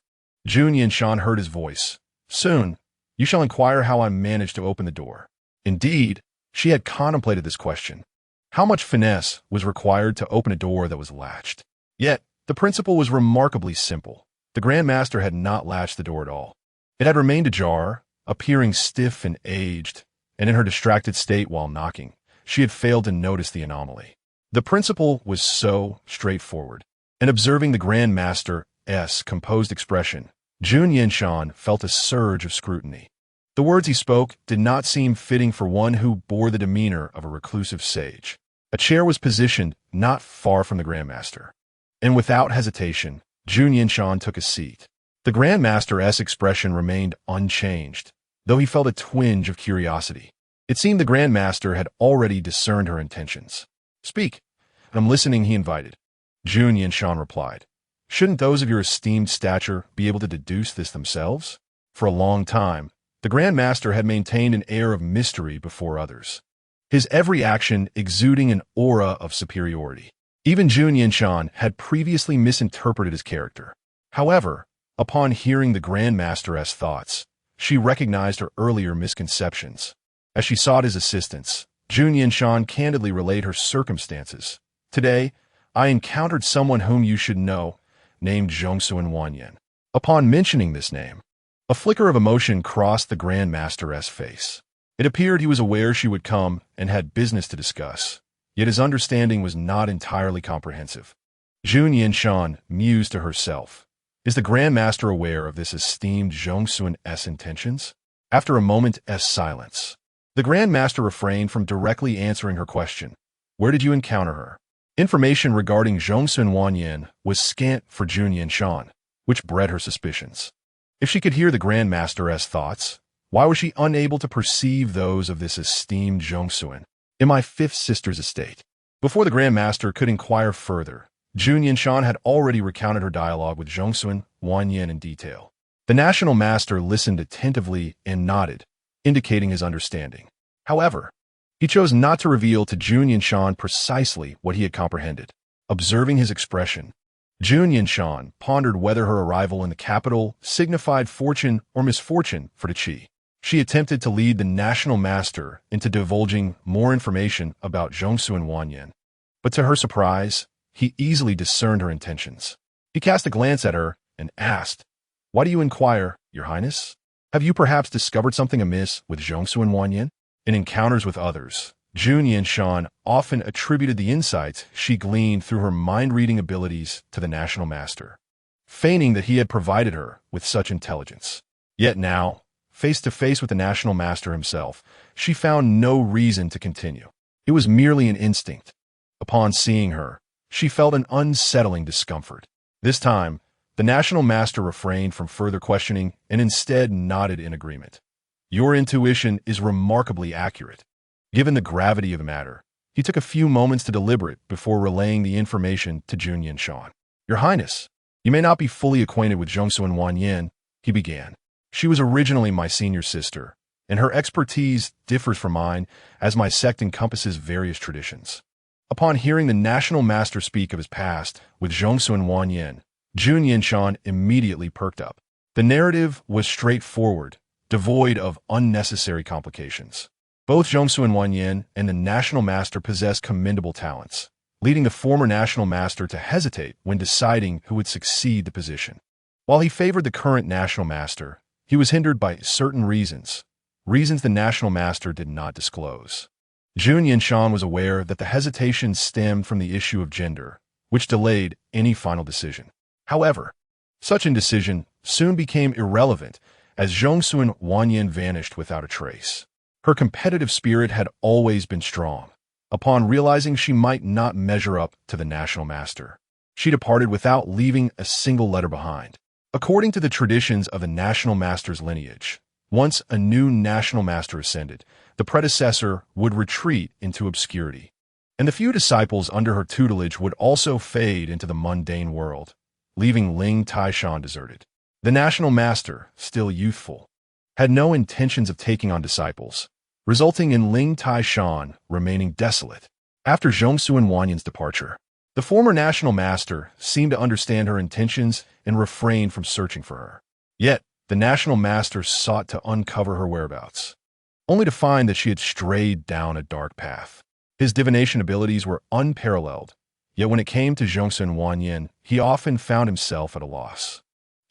A: Jun Yanshan heard his voice. "Soon, you shall inquire how I managed to open the door." Indeed, she had contemplated this question. How much finesse was required to open a door that was latched? Yet, the principle was remarkably simple. The Grand Master had not latched the door at all. It had remained ajar, appearing stiff and aged, and in her distracted state while knocking, she had failed to notice the anomaly. The principle was so straightforward, and observing the Grand Master's composed expression, Jun Yanshan felt a surge of scrutiny. The words he spoke did not seem fitting for one who bore the demeanor of a reclusive sage. A chair was positioned not far from the Grand Master, and without hesitation, Jun Yanshan took a seat. The Grand Master's expression remained unchanged, though he felt a twinge of curiosity. It seemed the Grand Master had already discerned her intentions. "Speak. I'm listening," he invited. Jun Yanshan replied. "Shouldn't those of your esteemed stature be able to deduce this themselves?" For a long time, the Grand Master had maintained an air of mystery before others, his every action exuding an aura of superiority. Even Jun Yanshan had previously misinterpreted his character. However, upon hearing the Grand Master's thoughts, she recognized her earlier misconceptions. As she sought his assistance, Jun Yanshan candidly relayed her circumstances. "Today, I encountered someone whom you should know, named Zhongsun Wanyan." Upon mentioning this name, a flicker of emotion crossed the Grand Master's face. It appeared he was aware she would come and had business to discuss, yet his understanding was not entirely comprehensive. Jun Yanshan mused to herself. Is the Grand Master aware of this esteemed Zhongsun's intentions? After a moment's silence, the Grand Master refrained from directly answering her question. Where did you encounter her? Information regarding Zhongsun Wanyan was scant for Jun Yanshan, which bred her suspicions. If she could hear the Grand Master's thoughts, why was she unable to perceive those of this esteemed Zhongsun in my fifth sister's estate? Before the Grand Master could inquire further, Jun Yanshan had already recounted her dialogue with Zhongsun Wanyan in detail. The National Master listened attentively and nodded, indicating his understanding. However, he chose not to reveal to Jun Yanshan precisely what he had comprehended. Observing his expression, Jun Yanshan pondered whether her arrival in the capital signified fortune or misfortune for Tachi. She attempted to lead the National Master into divulging more information about Zhongsun Wanyan, but to her surprise, he easily discerned her intentions. He cast a glance at her and asked, "Why do you inquire, Your Highness? Have you perhaps discovered something amiss with Zhongsun Wanyan?" In encounters with others, Jun Yanshan often attributed the insights she gleaned through her mind-reading abilities to the National Master, feigning that he had provided her with such intelligence. Yet now, face to face with the National Master himself, she found no reason to continue. It was merely an instinct. Upon seeing her, she felt an unsettling discomfort. This time, the National Master refrained from further questioning and instead nodded in agreement. Your intuition is remarkably accurate. Given the gravity of the matter, he took a few moments to deliberate before relaying the information to Jun Yanshan. Your Highness, you may not be fully acquainted with Zhongsun Wanyan, he began. She was originally my senior sister, and her expertise differs from mine as my sect encompasses various traditions. Upon hearing the National Master speak of his past with Zhongsun Wanyan, Jun Yanshan immediately perked up. The narrative was straightforward, devoid of unnecessary complications. Both Zhongsun Wanyan and the National Master possessed commendable talents, leading the former National Master to hesitate when deciding who would succeed the position. While he favored the current National Master, he was hindered by certain reasons the National Master did not disclose. Jun Yanshan was aware that the hesitation stemmed from the issue of gender, which delayed any final decision. However, such indecision soon became irrelevant as Zhongsun Wanyan vanished without a trace. Her competitive spirit had always been strong. Upon realizing she might not measure up to the National Master, she departed without leaving a single letter behind. According to the traditions of the National Master's lineage, once a new National Master ascended, the predecessor would retreat into obscurity, and the few disciples under her tutelage would also fade into the mundane world, leaving Ling Taishan deserted. The National Master, still youthful, had no intentions of taking on disciples, resulting in Ling Taishan remaining desolate. After Zhongsun Wanyan's departure, the former National Master seemed to understand her intentions and refrained from searching for her. Yet, the National Master sought to uncover her whereabouts, only to find that she had strayed down a dark path. His divination abilities were unparalleled, yet when it came to Zhongsun Wanyan, he often found himself at a loss.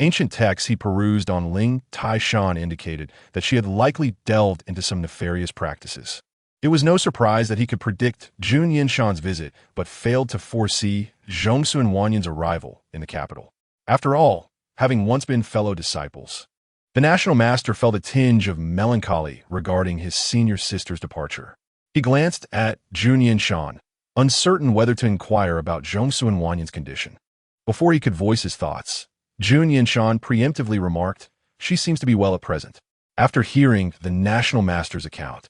A: Ancient texts he perused on Ling Taishan indicated that she had likely delved into some nefarious practices. It was no surprise that he could predict Jun Yanshan's visit, but failed to foresee Zhongsun Wanyan's arrival in the capital. After all, having once been fellow disciples, the National Master felt a tinge of melancholy regarding his senior sister's departure. He glanced at Jun Yanshan, uncertain whether to inquire about Zhongsun Wanyan's condition. Before he could voice his thoughts, Jun Yanshan preemptively remarked, "She seems to be well at present." After hearing the National Master's account,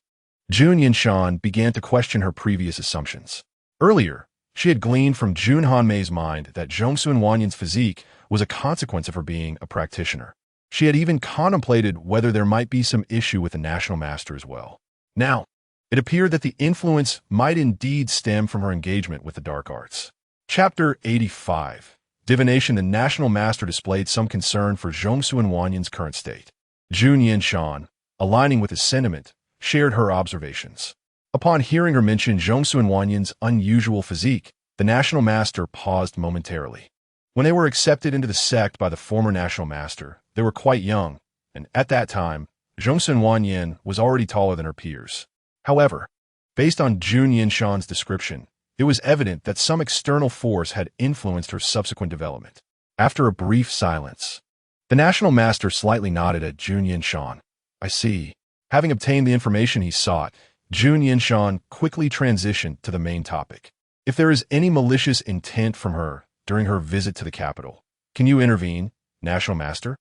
A: Jun Yanshan began to question her previous assumptions. Earlier, she had gleaned from Jun Hanmei's mind that Zhongsun Wanyan's physique was a consequence of her being a practitioner. She had even contemplated whether there might be some issue with the National Master as well. Now, it appeared that the influence might indeed stem from her engagement with the dark arts. Chapter 85. Divination. The National Master displayed some concern for Zhongsun Wanyan's current state. Jun Yanshan, aligning with his sentiment, shared her observations. Upon hearing her mention Zhongsun Wanyan's unusual physique, the National Master paused momentarily. When they were accepted into the sect by the former National Master, they were quite young, and at that time, Zhongsun Wanyan was already taller than her peers. However, based on Jun Yanshan's description, it was evident that some external force had influenced her subsequent development. After a brief silence, the National Master slightly nodded at Jun Yanshan. "I see." Having obtained the information he sought, Jun Yanshan quickly transitioned to the main topic. "If there is any malicious intent from her during her visit to the capital, can you intervene, National Master?"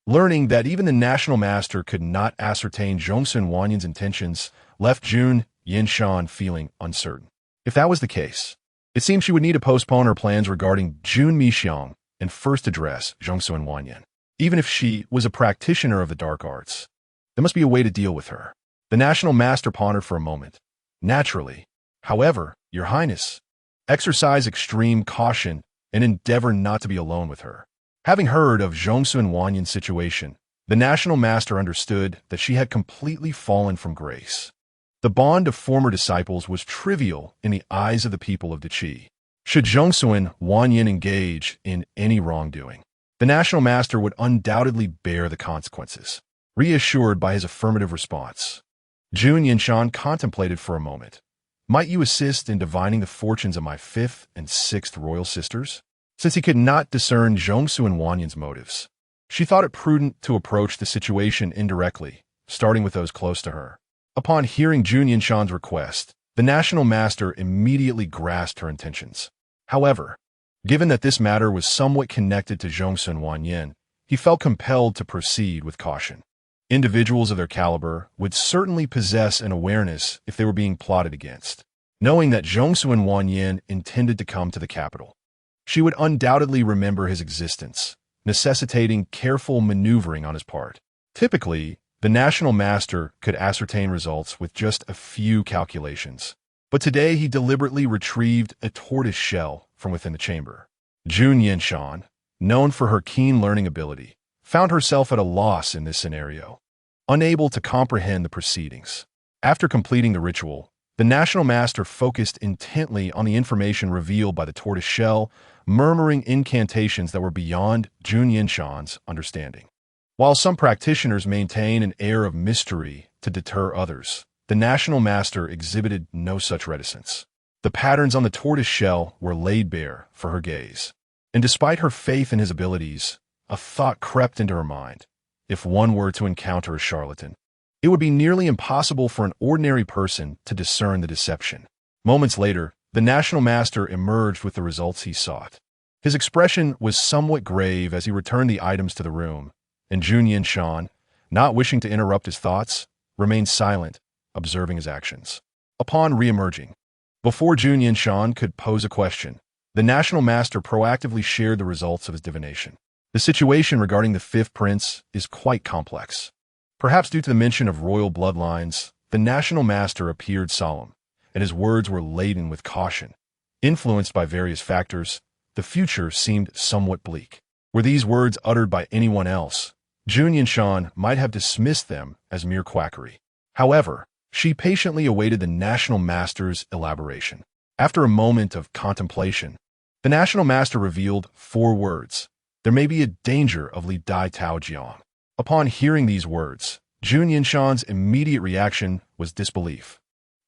A: Learning that even the National Master could not ascertain Zhongsun Wanyan's intentions left Jun Yanshan feeling uncertain. If that was the case, it seemed she would need to postpone her plans regarding Jun Mixiang and first address Zhongsun Wanyan. Even if she was a practitioner of the dark arts, there must be a way to deal with her. The National Master pondered for a moment. "Naturally. However, Your Highness, exercise extreme caution and endeavor not to be alone with her." Having heard of Zhongsun Wanyan's situation, the National Master understood that she had completely fallen from grace. The bond of former disciples was trivial in the eyes of the people of Dachi. Should Zhongsun Wanyan engage in any wrongdoing, the National Master would undoubtedly bear the consequences. Reassured by his affirmative response, Jun Yanshan contemplated for a moment. "Might you assist in divining the fortunes of my fifth and sixth royal sisters?" Since he could not discern Zhongsun Wanyan's motives, she thought it prudent to approach the situation indirectly, starting with those close to her. Upon hearing Jun Yanshan's request, the National Master immediately grasped her intentions. However, given that this matter was somewhat connected to Zhongsun Wanyan, he felt compelled to proceed with caution. Individuals of their caliber would certainly possess an awareness if they were being plotted against. Knowing that Zhongsun Wanyan intended to come to the capital, she would undoubtedly remember his existence, necessitating careful maneuvering on his part. Typically, the National Master could ascertain results with just a few calculations, but today he deliberately retrieved a tortoise shell from within the chamber. Jun Yanshan, known for her keen learning ability, found herself at a loss in this scenario, unable to comprehend the proceedings. After completing the ritual, the National Master focused intently on the information revealed by the tortoise shell, murmuring incantations that were beyond Jun Yanshan's understanding. While some practitioners maintain an air of mystery to deter others, the National Master exhibited no such reticence. The patterns on the tortoise shell were laid bare for her gaze. And despite her faith in his abilities, a thought crept into her mind. If one were to encounter a charlatan, it would be nearly impossible for an ordinary person to discern the deception. Moments later, the National Master emerged with the results he sought. His expression was somewhat grave as he returned the items to the room, and Jun Yanshan, not wishing to interrupt his thoughts, remained silent, observing his actions. Upon re-emerging, before Jun Yanshan could pose a question, the National Master proactively shared the results of his divination. The situation regarding the fifth prince is quite complex. Perhaps due to the mention of royal bloodlines, the National Master appeared solemn, and his words were laden with caution. Influenced by various factors, the future seemed somewhat bleak. Were these words uttered by anyone else, Jun Yanshan might have dismissed them as mere quackery. However, she patiently awaited the National Master's elaboration. After a moment of contemplation, the National Master revealed 4 words. There may be a danger of Li Dai Tao Jiang. Upon hearing these words, Jun Yanshan's immediate reaction was disbelief.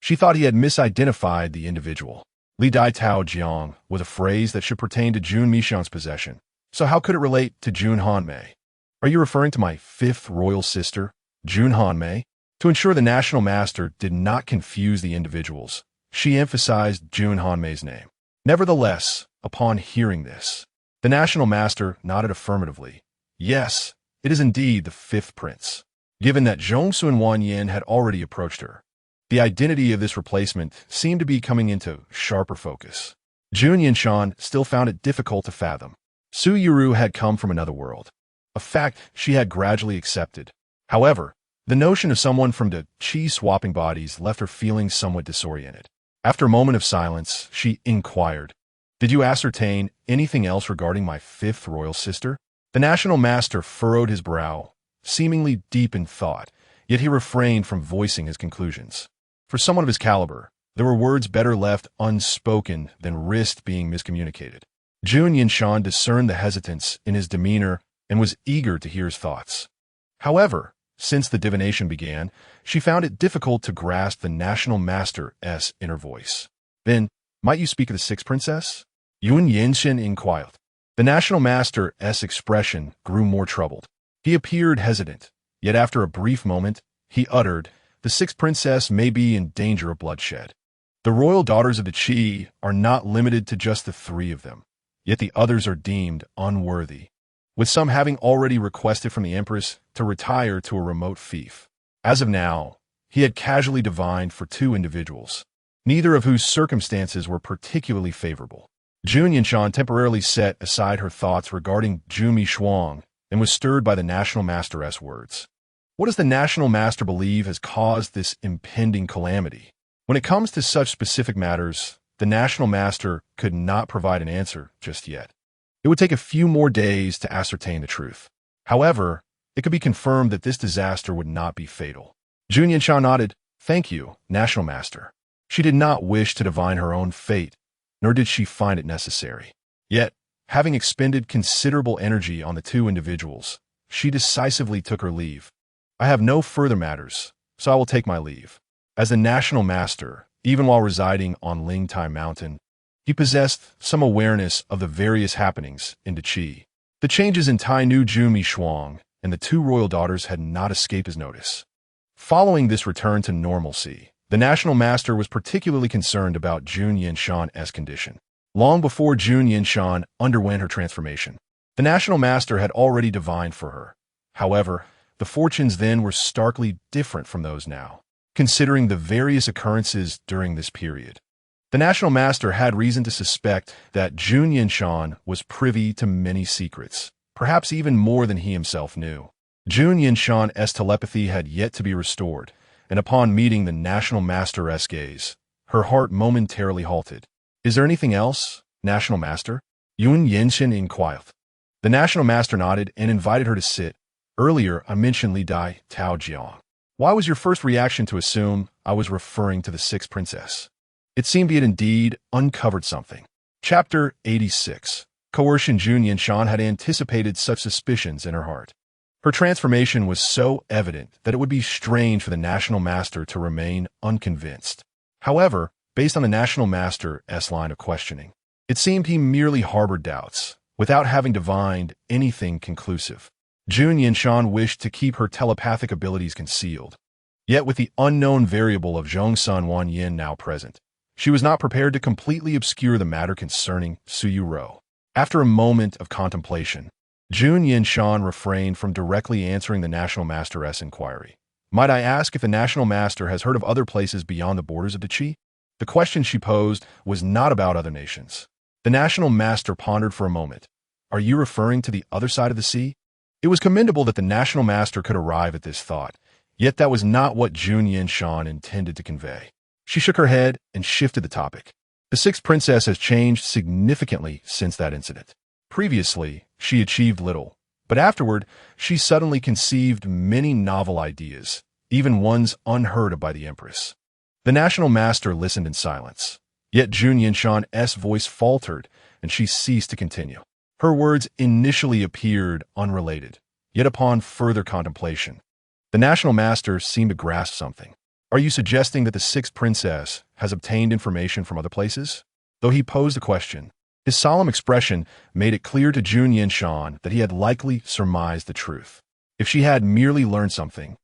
A: She thought he had misidentified the individual. Li Dai Tao Jiang was a phrase that should pertain to Jun Yanshan's possession. So how could it relate to Jun Hanmei? Are you referring to my 5th royal sister, Jun Hanmei? To ensure the National Master did not confuse the individuals, she emphasized Jun Hanmei's name. Nevertheless, upon hearing this, the National Master nodded affirmatively. Yes, it is indeed the 5th prince. Given that Zhongsun Wanyan had already approached her, the identity of this replacement seemed to be coming into sharper focus. Jun Yanshan still found it difficult to fathom. Su Yuru had come from another world, a fact she had gradually accepted. However, the notion of someone from the chi-swapping bodies left her feeling somewhat disoriented. After a moment of silence, she inquired, "Did you ascertain anything else regarding my 5th royal sister?" The National Master furrowed his brow, seemingly deep in thought, yet he refrained from voicing his conclusions. For someone of his caliber, there were words better left unspoken than risked being miscommunicated. Jun Yanshan discerned the hesitance in his demeanor and was eager to hear his thoughts. However, since the divination began, she found it difficult to grasp the National Master's inner voice. "Then, might you speak of the 6th princess?" Jun Yanshan inquired. The National Master's expression grew more troubled. He appeared hesitant, yet after a brief moment, he uttered, "The 6th princess may be in danger of bloodshed. The royal daughters of the Qi are not limited to just the 3 of them, yet the others are deemed unworthy, with some having already requested from the Empress to retire to a remote fief." As of now, he had casually divined for 2 individuals, neither of whose circumstances were particularly favorable. Jun Yanshan temporarily set aside her thoughts regarding Jumi Shuang and was stirred by the National Master's words. What does the National Master believe has caused this impending calamity? When it comes to such specific matters, the National Master could not provide an answer just yet. It would take a few more days to ascertain the truth. However, it could be confirmed that this disaster would not be fatal. Jun Yanshan nodded. "Thank you, National Master." She did not wish to divine her own fate, nor did she find it necessary. Yet, having expended considerable energy on the 2 individuals, she decisively took her leave. "I have no further matters, so I will take my leave." As the National Master, even while residing on Lingtai Mountain, he possessed some awareness of the various happenings in the Qi. The changes in Tai Nu Jumi Shuang and the 2 royal daughters had not escaped his notice. Following this return to normalcy, the National Master was particularly concerned about Jun Yanshan's condition. Long before Jun Yanshan underwent her transformation, the National Master had already divined for her. However, the fortunes then were starkly different from those now, considering the various occurrences during this period. The National Master had reason to suspect that Jun Yanshan was privy to many secrets, perhaps even more than he himself knew. Jun Yanshan's telepathy had yet to be restored, and upon meeting the National Master's gaze, her heart momentarily halted. "Is there anything else, National Master?" Jun Yanshan inquired. The national master nodded and invited her to sit. Earlier, I mentioned Li Dai Tao Jiang. Why was your first reaction to assume I was referring to the sixth princess? It seemed he had indeed uncovered something. Chapter 86. Coercion. Jun Yanshan had anticipated such suspicions in her heart. Her transformation was so evident that it would be strange for the national master to remain unconvinced. However, based on the national master's line of questioning, it seemed he merely harbored doubts, without having divined anything conclusive. Jun Yanshan wished to keep her telepathic abilities concealed. Yet with the unknown variable of Zhongsun Wanyin now present, she was not prepared to completely obscure the matter concerning Suyu Ro. After a moment of contemplation, Jun Yanshan refrained from directly answering the national master's inquiry. Might I ask if the national master has heard of other places beyond the borders of the Qi? The question she posed was not about other nations. The national master pondered for a moment. Are you referring to the other side of the sea? It was commendable that the national master could arrive at this thought, yet that was not what Jun Yanshan intended to convey. She shook her head and shifted the topic. The sixth princess has changed significantly since that incident. Previously, she achieved little, but afterward, she suddenly conceived many novel ideas, even ones unheard of by the empress. The national master listened in silence, yet Jun Yanshan's voice faltered, and she ceased to continue. Her words initially appeared unrelated, yet upon further contemplation, the national master seemed to grasp something. Are you suggesting that the sixth princess has obtained information from other places? Though he posed the question, his solemn expression made it clear to Jun Yanshan that he had likely surmised the truth. If she had merely learned something,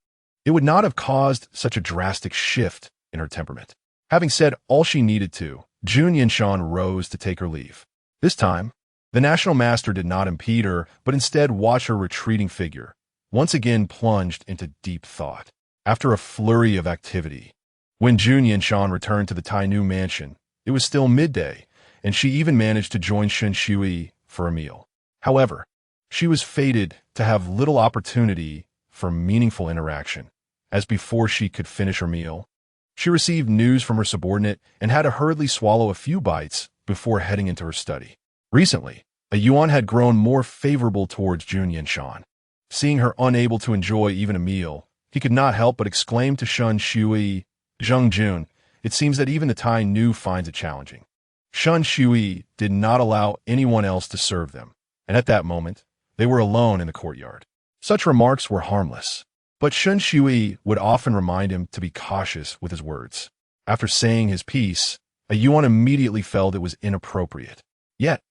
A: it would not have caused such a drastic shift in her temperament. Having said all she needed to, Jun Yanshan rose to take her leave. This time, the national master did not impede her, but instead watched her retreating figure, once again plunged into deep thought. After a flurry of activity, when Jun Yanshan returned to the Tai Nu mansion, it was still midday, and she even managed to join Shen Shui for a meal. However, she was fated to have little opportunity for meaningful interaction, as before she could finish her meal, she received news from her subordinate and had to hurriedly swallow a few bites before heading into her study. Recently, a yuan had grown more favorable towards Jun Yanshan. Seeing her unable to enjoy even a meal, he could not help but exclaim to Shen Shui, "Zheng Jun, it seems that even the Tai Nu finds it challenging." Shen Shui did not allow anyone else to serve them, and at that moment, they were alone in the courtyard. Such remarks were harmless, but Shen Shui would often remind him to be cautious with his words. After saying his piece, a yuan immediately felt it was inappropriate. Yet,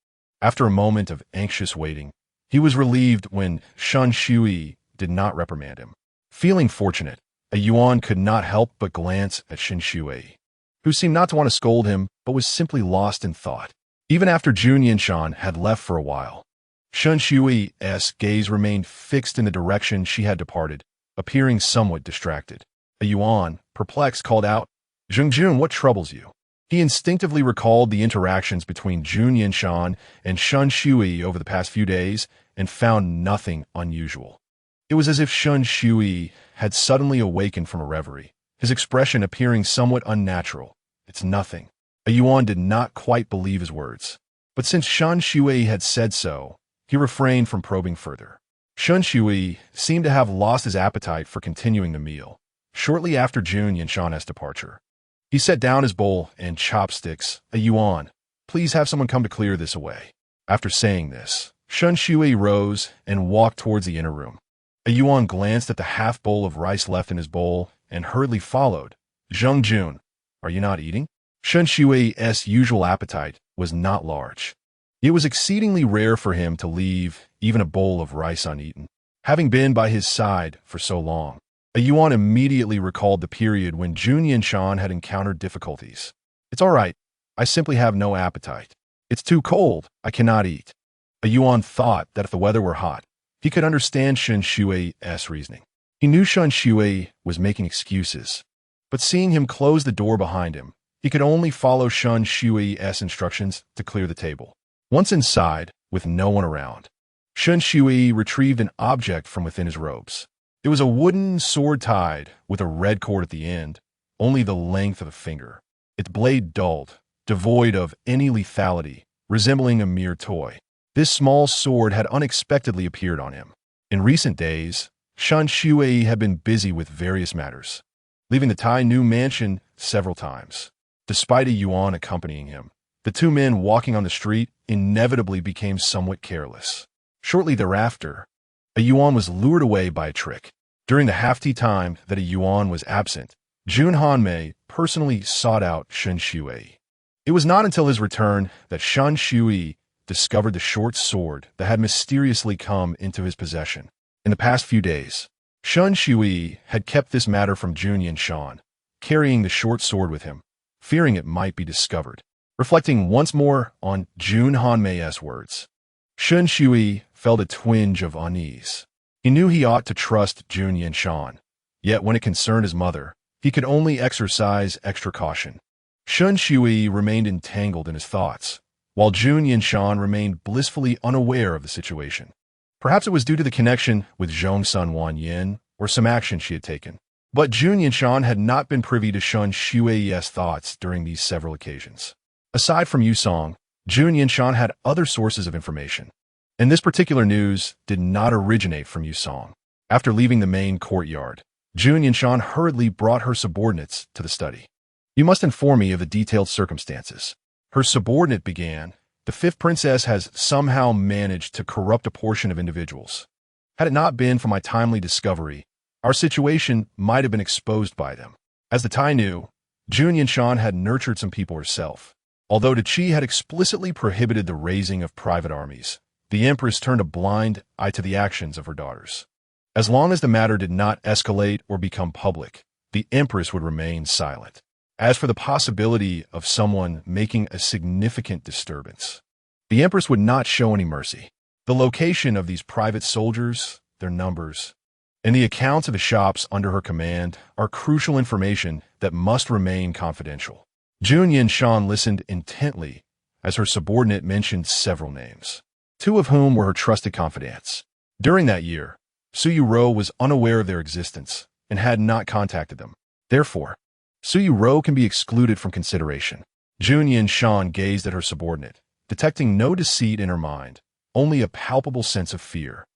A: after a moment of anxious waiting, he was relieved when Shen Shui did not reprimand him. Feeling fortunate, a yuan could not help but glance at Shen Shui, who seemed not to want to scold him, but was simply lost in thought. Even after Jun Yanshan had left for a while, Shen Shui's gaze remained fixed in the direction she had departed, appearing somewhat distracted. A yuan, perplexed, called out, "Zheng Jun, what troubles you?" He instinctively recalled the interactions between Jun Yanshan and Shen Shui over the past few days and found nothing unusual. It was as if Shen Shui had suddenly awakened from a reverie, his expression appearing somewhat unnatural. "It's nothing." A yuan did not quite believe his words, but since Shen Shui had said so, he refrained from probing further. Shen Shui seemed to have lost his appetite for continuing the meal. Shortly after Jun Yanshan's departure, he set down his bowl and chopsticks. "A yuan, please have someone come to clear this away." After saying this, Shen Shui rose and walked towards the inner room. A yuan glanced at the half bowl of rice left in his bowl and hurriedly followed. "Zheng Jun, are you not eating?" Shen Shui's usual appetite was not large. It was exceedingly rare for him to leave even a bowl of rice uneaten. Having been by his side for so long, a yuan immediately recalled the period when Jun Yanshan had encountered difficulties. "It's all right. I simply have no appetite. It's too cold. I cannot eat." A yuan thought that if the weather were hot, he could understand Shen Shui's reasoning. He knew Shen Shui was making excuses, but seeing him close the door behind him, he could only follow Shen Shui's instructions to clear the table. Once inside, with no one around, Shen Shui retrieved an object from within his robes. It was a wooden sword tied with a red cord at the end, only the length of a finger. Its blade dulled, devoid of any lethality, resembling a mere toy. This small sword had unexpectedly appeared on him. In recent days, Shun Shui had been busy with various matters, leaving the Tai Nu mansion several times. Despite a Yuan accompanying him, the two men walking on the street inevitably became somewhat careless. Shortly thereafter, a Yuan was lured away by a trick. During the half-tea time that a Yuan was absent, Jun Hanmei personally sought out Shun Shui. It was not until his return that Shun Shui discovered the short sword that had mysteriously come into his possession. In the past few days, Shun Shui had kept this matter from Jun Yanshan, carrying the short sword with him, fearing it might be discovered. Reflecting once more on Jun Hanmei's words, Shun Shui felt a twinge of unease. He knew he ought to trust Jun Yanshan, yet when it concerned his mother, he could only exercise extra caution. Shun Shui remained entangled in his thoughts, while Jun Yanshan remained blissfully unaware of the situation. Perhaps it was due to the connection with Zhongsun Wanyin or some action she had taken. But Jun Yanshan had not been privy to Shun Shui's thoughts during these several occasions. Aside from Yusong, Jun Yanshan had other sources of information, and this particular news did not originate from Yusong. After leaving the main courtyard, Jun Yanshan hurriedly brought her subordinates to the study. "You must inform me of the detailed circumstances." Her subordinate began. "The fifth princess has somehow managed to corrupt a portion of individuals. Had it not been for my timely discovery, our situation might have been exposed by them." As the Tai Nu, Jun Yanshan had nurtured some people herself. Although the Qi had explicitly prohibited the raising of private armies, the Empress turned a blind eye to the actions of her daughters. As long as the matter did not escalate or become public, the Empress would remain silent. As for the possibility of someone making a significant disturbance, the Empress would not show any mercy. The location of these private soldiers, their numbers, and the accounts of the shops under her command are crucial information that must remain confidential. Jun Yanshan listened intently as her subordinate mentioned several names, two of whom were her trusted confidants. During that year, Suyu Ro was unaware of their existence and had not contacted them. Therefore, Suyu Ro can be excluded from consideration. Jun Yanshan gazed at her subordinate, detecting no deceit in her mind, only a palpable sense of fear.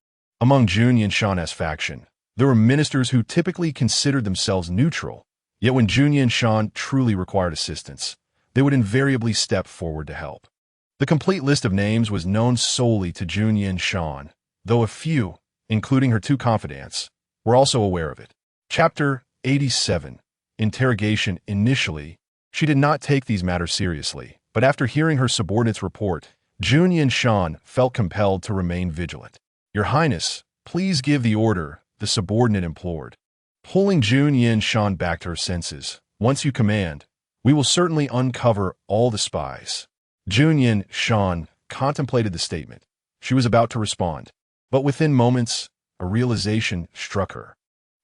A: Among Jun Yanshan's faction, there were ministers who typically considered themselves neutral, yet when Jun Yanshan truly required assistance, they would invariably step forward to help. The complete list of names was known solely to Jun Yanshan, though a few, including her two confidants, were also aware of it. Chapter 87. Interrogation. Initially, she did not take these matters seriously, but after hearing her subordinate's report, Jun Yanshan felt compelled to remain vigilant. "Your Highness, please give the order," the subordinate implored. Pulling Jun Yanshan back to her senses, "Once you command, we will certainly uncover all the spies." Jun Yanshan contemplated the statement. She was about to respond, but within moments, a realization struck her.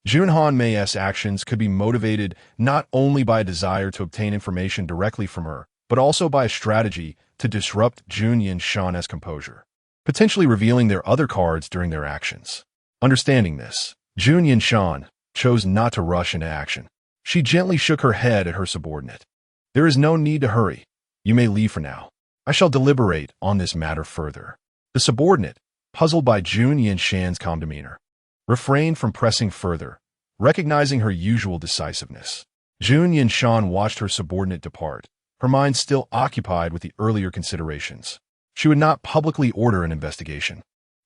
A: Jun Hanmei's actions could be motivated not only by a desire to obtain information directly from her, but also by a strategy to disrupt Jun Yanshan's composure, potentially revealing their other cards during their actions. Understanding this, Jun Yanshan chose not to rush into action. She gently shook her head at her subordinate. "There is no need to hurry. You may leave for now. I shall deliberate on this matter further." The subordinate, puzzled by Jun Yanshan's calm demeanor, refrained from pressing further, recognizing her usual decisiveness. Jun Yanshan watched her subordinate depart, her mind still occupied with the earlier considerations. She would not publicly order an investigation,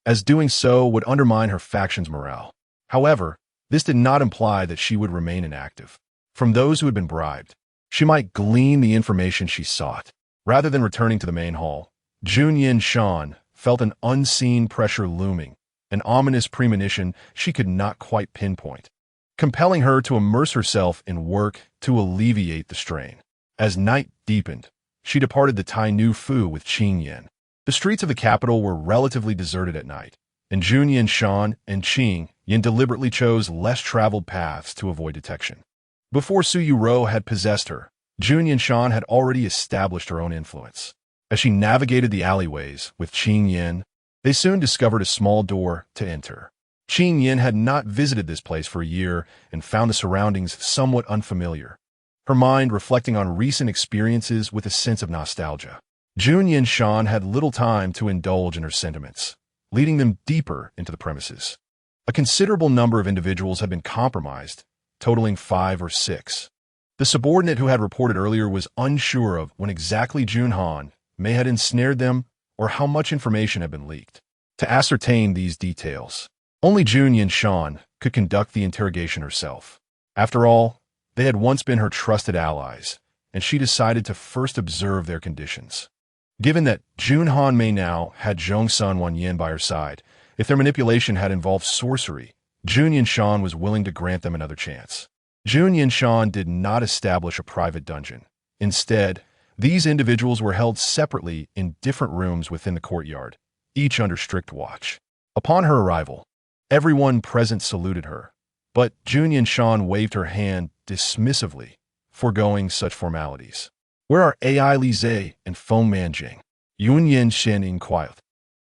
A: as doing so would undermine her faction's morale. However, this did not imply that she would remain inactive. From those who had been bribed, she might glean the information she sought. Rather than returning to the main hall, Jun Yanshan felt an unseen pressure looming, an ominous premonition she could not quite pinpoint, compelling her to immerse herself in work to alleviate the strain. As night deepened, she departed the Tai Nu Fu with Qing Yan. The streets of the capital were relatively deserted at night, and Jun Yanshan and Qing Yan deliberately chose less traveled paths to avoid detection. Before Suyu Ro had possessed her, Jun Yanshan had already established her own influence. As she navigated the alleyways with Qing Yan, they soon discovered a small door to enter. Qing Yan had not visited this place for a year and found the surroundings somewhat unfamiliar, her mind reflecting on recent experiences with a sense of nostalgia. Jun Yanshan had little time to indulge in her sentiments, leading them deeper into the premises. A considerable number of individuals had been compromised, totaling 5 or 6. The subordinate who had reported earlier was unsure of when exactly Jun Han may had ensnared them or how much information had been leaked. To ascertain these details, only Jun Yanshan could conduct the interrogation herself. After all, they had once been her trusted allies, and she decided to first observe their conditions. Given that Jun Han Mei now had Zhong Sun Wan Yin by her side, if their manipulation had involved sorcery, Jun Yanshan was willing to grant them another chance. Jun Yanshan did not establish a private dungeon. Instead, these individuals were held separately in different rooms within the courtyard, each under strict watch. Upon her arrival, everyone present saluted her, but Jun Yanshan waved her hand dismissively, foregoing such formalities. "Where are Ai Lize and Feng Manjing?" Jun Yanshan inquired.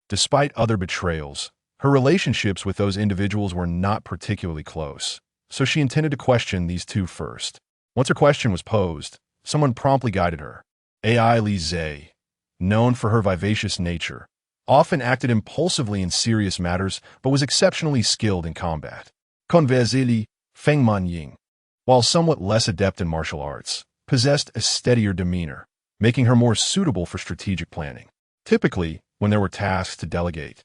A: Despite other betrayals, her relationships with those individuals were not particularly close, so she intended to question these two first. Once her question was posed, someone promptly guided her. Ai Lize, known for her vivacious nature, often acted impulsively in serious matters but was exceptionally skilled in combat. Conversely, Feng Manjing, while somewhat less adept in martial arts, possessed a steadier demeanor, making her more suitable for strategic planning. Typically, when there were tasks to delegate,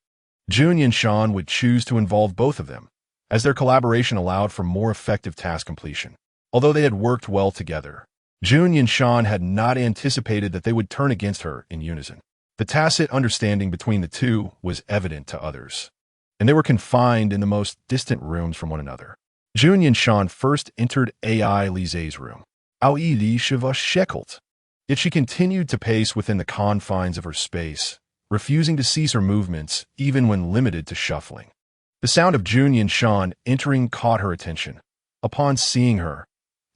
A: Jun Yanshan would choose to involve both of them, as their collaboration allowed for more effective task completion. Although they had worked well together, Jun Yanshan had not anticipated that they would turn against her in unison. The tacit understanding between the two was evident to others, and they were confined in the most distant rooms from one another. Jun Yanshan first entered Ai Lize's room. Li Shiva shekelt. Yet she continued to pace within the confines of her space, refusing to cease her movements even when limited to shuffling. The sound of Jun Yanshan entering caught her attention. Upon seeing her,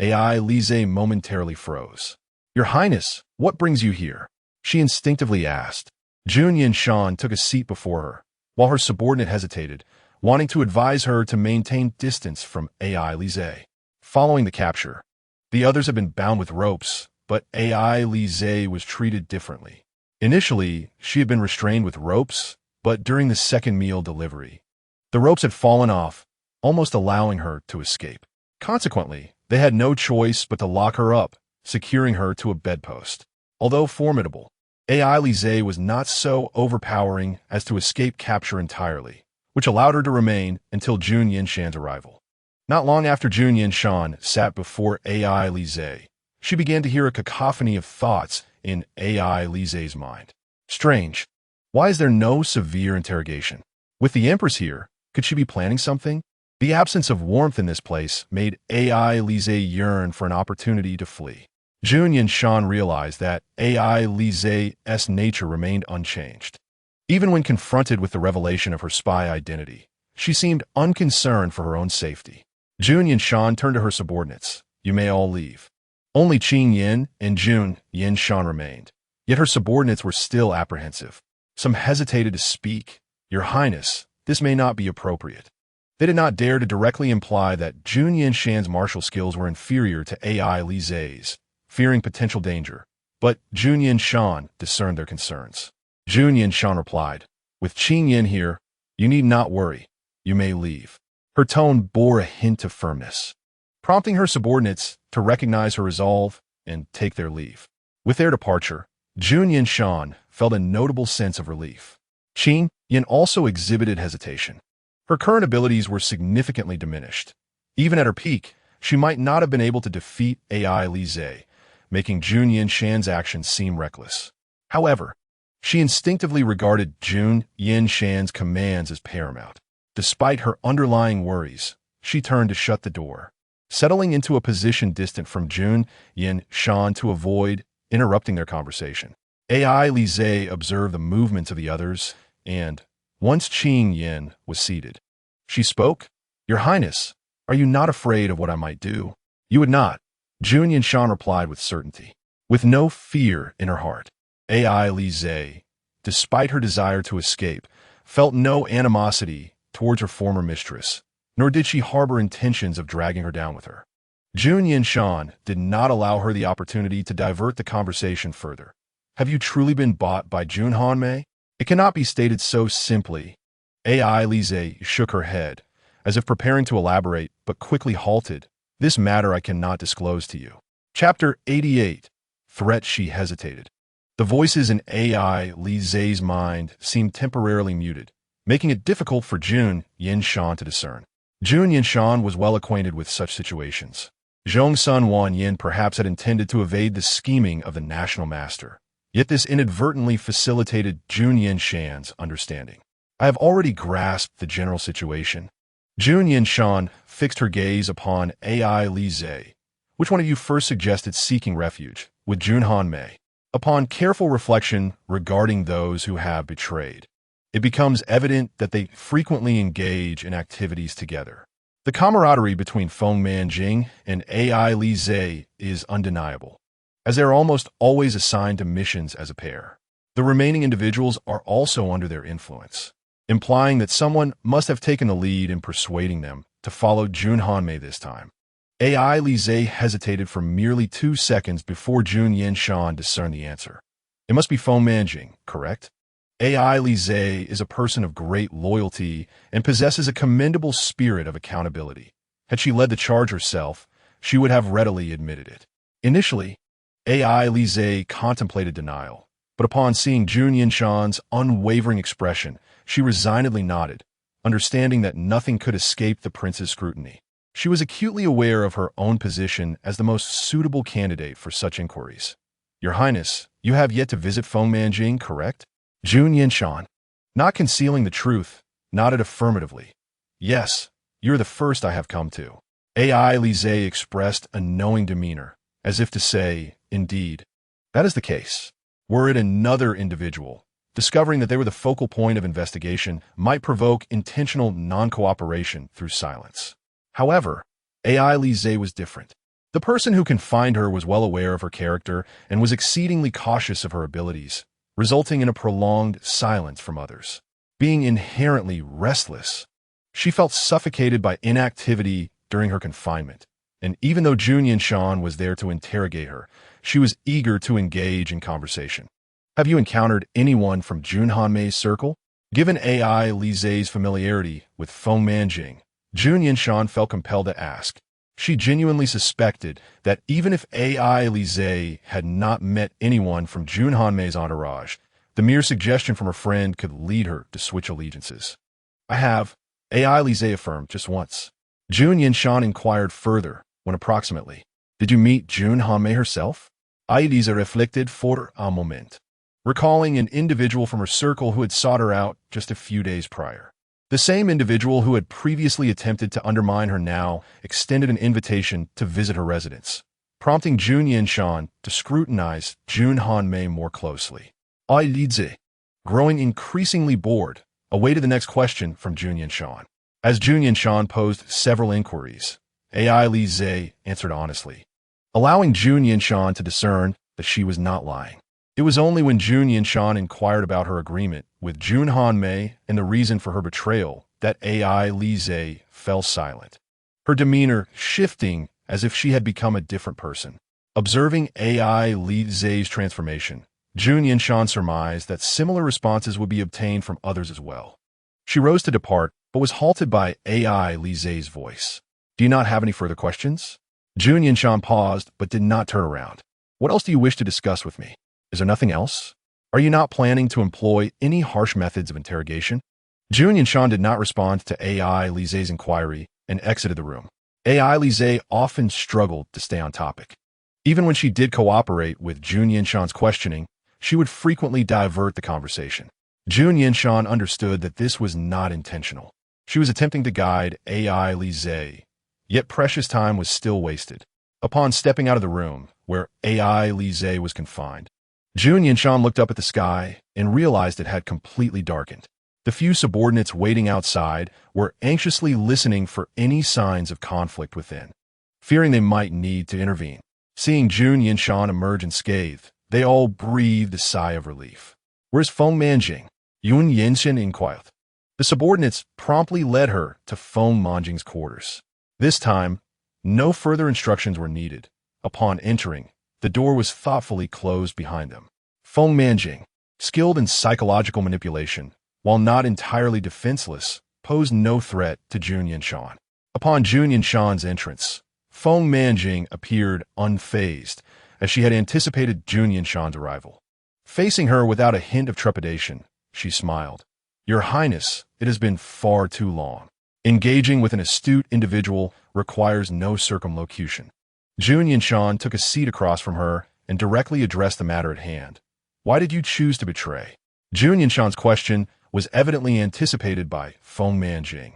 A: Ai Lize momentarily froze. "Your Highness, what brings you here?" she instinctively asked. Jun Yanshan took a seat before her, while her subordinate hesitated, wanting to advise her to maintain distance from Ai Lize. Following the capture, the others had been bound with ropes, but Ai Lize was treated differently. Initially, she had been restrained with ropes, but during the second meal delivery, the ropes had fallen off, almost allowing her to escape. Consequently, they had no choice but to lock her up, securing her to a bedpost. Although formidable, Ai Lize was not so overpowering as to escape capture entirely, which allowed her to remain until Jun Yanshan's arrival. Not long after Jun Yanshan sat before Ai Lize, she began to hear a cacophony of thoughts in Ai Lize's mind. Strange. Why is there no severe interrogation? With the Empress here, could she be planning something? The absence of warmth in this place made Ai Lize yearn for an opportunity to flee. Jun Yanshan realized that Ai Lize's nature remained unchanged. Even when confronted with the revelation of her spy identity, she seemed unconcerned for her own safety. Jun Yanshan turned to her subordinates. "You may all leave." Only Qing Yin and Jun Yanshan remained, yet her subordinates were still apprehensive. Some hesitated to speak. "Your Highness, this may not be appropriate." They did not dare to directly imply that Jun Yanshan's martial skills were inferior to Ai Lize's, fearing potential danger, but Jun Yanshan discerned their concerns. Jun Yanshan replied, "With Qing Yin here, you need not worry. You may leave." Her tone bore a hint of firmness, prompting her subordinates to recognize her resolve and take their leave. With their departure, Jun Yanshan felt a notable sense of relief. Qing Yin also exhibited hesitation. Her current abilities were significantly diminished. Even at her peak, she might not have been able to defeat Ai Lize, making Jun Yanshan's actions seem reckless. However, she instinctively regarded Jun Yanshan's commands as paramount. Despite her underlying worries, she turned to shut the door, settling into a position distant from Jun Yanshan to avoid interrupting their conversation. Ai Lize observed the movements of the others, and once Qing Yin was seated, she spoke. "Your Highness, are you not afraid of what I might do?" "You would not," Jun Yanshan replied with certainty, with no fear in her heart. Ai Lize, despite her desire to escape, felt no animosity towards her former mistress, nor did she harbor intentions of dragging her down with her. Jun Yanshan did not allow her the opportunity to divert the conversation further. Have you truly been bought by Jun Hanmei? It cannot be stated so simply. AI Lise shook her head, as if preparing to elaborate, but quickly halted. This matter I cannot disclose to you. Chapter 88. Threat. She hesitated. The voices in AI Lise's mind seemed temporarily muted, making it difficult for Jun Yanshan to discern. Jun Yanshan was well acquainted with such situations. Zhongsun Wanyin perhaps had intended to evade the scheming of the national master. Yet this inadvertently facilitated Jun Yanshan's understanding. I have already grasped the general situation. Jun Yanshan fixed her gaze upon AI Lise. Which one of you first suggested seeking refuge with Jun Hanmei? Upon careful reflection regarding those who have betrayed, it becomes evident that they frequently engage in activities together. The camaraderie between Feng Manjing and AI Lise is undeniable, as they are almost always assigned to missions as a pair. The remaining individuals are also under their influence, implying that someone must have taken the lead in persuading them to follow Jun Hanmei this time. AI Lise hesitated for merely 2 seconds before Jun Yanshan discerned the answer. It must be Feng Manjing, correct? AI Lise is a person of great loyalty and possesses a commendable spirit of accountability. Had she led the charge herself, she would have readily admitted it. Initially, AI Lise contemplated denial, but upon seeing Jun Yanshan's unwavering expression, she resignedly nodded, understanding that nothing could escape the prince's scrutiny. She was acutely aware of her own position as the most suitable candidate for such inquiries. Your Highness, you have yet to visit Feng Manjing, correct? Jun Yanshan, not concealing the truth, nodded affirmatively. Yes, you're the first I have come to. AI Lise expressed a knowing demeanor, as if to say, indeed, that is the case. Were it another individual, discovering that they were the focal point of investigation might provoke intentional non-cooperation through silence. However, AI Lise was different. The person who confined her was well aware of her character and was exceedingly cautious of her abilities, resulting in a prolonged silence from others. Being inherently restless, she felt suffocated by inactivity during her confinement, and even though Jun Yanshan was there to interrogate her, she was eager to engage in conversation. Have you encountered anyone from Jun Hanmei's circle? Given AI Lise's familiarity with Feng Manjing, Jun Yanshan felt compelled to ask. She genuinely suspected that even if AI Lise had not met anyone from Jun Hanmei's entourage, the mere suggestion from her friend could lead her to switch allegiances. I have, AI Lise affirmed just once. Jun Yanshan inquired further, when approximately, did you meet Jun Hanmei herself? Lise reflected for a moment, recalling an individual from her circle who had sought her out just a few days prior. The same individual who had previously attempted to undermine her now extended an invitation to visit her residence, prompting Jun Yanshan to scrutinize Jun Hanmei more closely. Lise, growing increasingly bored, awaited the next question from Jun Yanshan. As Jun Yanshan posed several inquiries, AI Lise answered honestly, allowing Jun Yanshan to discern that she was not lying. It was only when Jun Yanshan inquired about her agreement with Jun Hanmei and the reason for her betrayal that AI Lise fell silent, her demeanor shifting as if she had become a different person. Observing AI Lise's transformation, Jun Yanshan surmised that similar responses would be obtained from others as well. She rose to depart, but was halted by AI Lise's voice. Do you not have any further questions? Jun Yanshan paused, but did not turn around. What else do you wish to discuss with me? Is there nothing else? Are you not planning to employ any harsh methods of interrogation? Jun Yanshan did not respond to AI Lise's inquiry and exited the room. AI Lise often struggled to stay on topic. Even when she did cooperate with Jun Yanshan's questioning, she would frequently divert the conversation. Jun Yanshan understood that this was not intentional. She was attempting to guide AI Lise, yet precious time was still wasted. Upon stepping out of the room, where AI Lise was confined, Jun Yanshan looked up at the sky and realized it had completely darkened. The few subordinates waiting outside were anxiously listening for any signs of conflict within, fearing they might need to intervene. Seeing Jun Yanshan emerge unscathed, they all breathed a sigh of relief. Where's Feng Manjing? Jun Yanshan inquired. The subordinates promptly led her to Feng Manjing's quarters. This time, no further instructions were needed. Upon entering, the door was thoughtfully closed behind them. Feng Manjing, skilled in psychological manipulation, while not entirely defenseless, posed no threat to Jun Yanshan. Upon Jun Yanshan's entrance, Feng Manjing appeared unfazed, as she had anticipated Jun Yanshan's arrival. Facing her without a hint of trepidation, she smiled. "Your Highness, it has been far too long. Engaging with an astute individual requires no circumlocution." Jun Yanshan took a seat across from her and directly addressed the matter at hand. "Why did you choose to betray?" Jun Yanshan's question was evidently anticipated by Feng Manjing,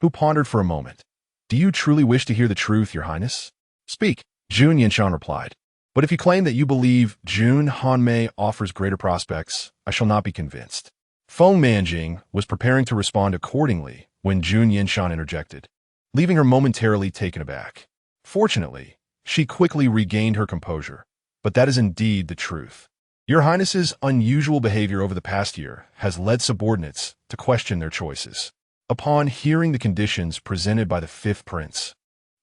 A: who pondered for a moment. "Do you truly wish to hear the truth, Your Highness?" "Speak," Jun Yanshan replied. "But if you claim that you believe Jun Hanmei offers greater prospects, I shall not be convinced." Feng Manjing was preparing to respond accordingly when Jun Yanshan interjected, leaving her momentarily taken aback. Fortunately, she quickly regained her composure. "But that is indeed the truth. Your Highness's unusual behavior over the past year has led subordinates to question their choices. Upon hearing the conditions presented by the fifth prince,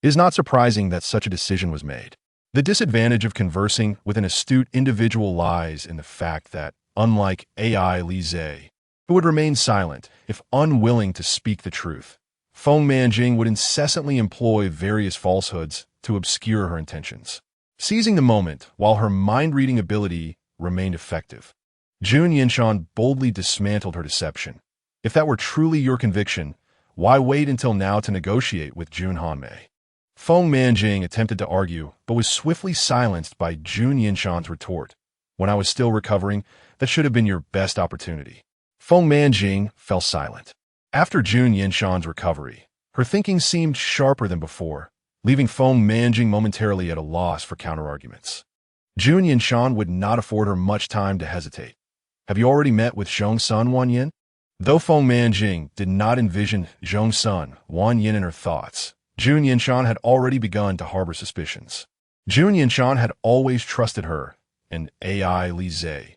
A: it is not surprising that such a decision was made. The disadvantage of conversing with an astute individual lies in the fact that, unlike AI Li Zhe, who would remain silent if unwilling to speak the truth, Feng Manjing would incessantly employ various falsehoods to obscure her intentions, seizing the moment while her mind-reading ability remained effective. Jun Yanshan boldly dismantled her deception. "If that were truly your conviction, why wait until now to negotiate with Jun Hanmei?" Feng Manjing attempted to argue, but was swiftly silenced by Jun Yanshan's retort. "When I was still recovering, that should have been your best opportunity." Feng Manjing fell silent. After Jun Yanshan's recovery, her thinking seemed sharper than before, leaving Feng Manjing momentarily at a loss for counterarguments. Jun Yanshan would not afford her much time to hesitate. "Have you already met with Zhongsun Wanyan?" Though Feng Manjing did not envision Zhongsun Wanyan in her thoughts, Jun Yanshan had already begun to harbor suspicions. Jun Yanshan had always trusted her and AI Li Zhe.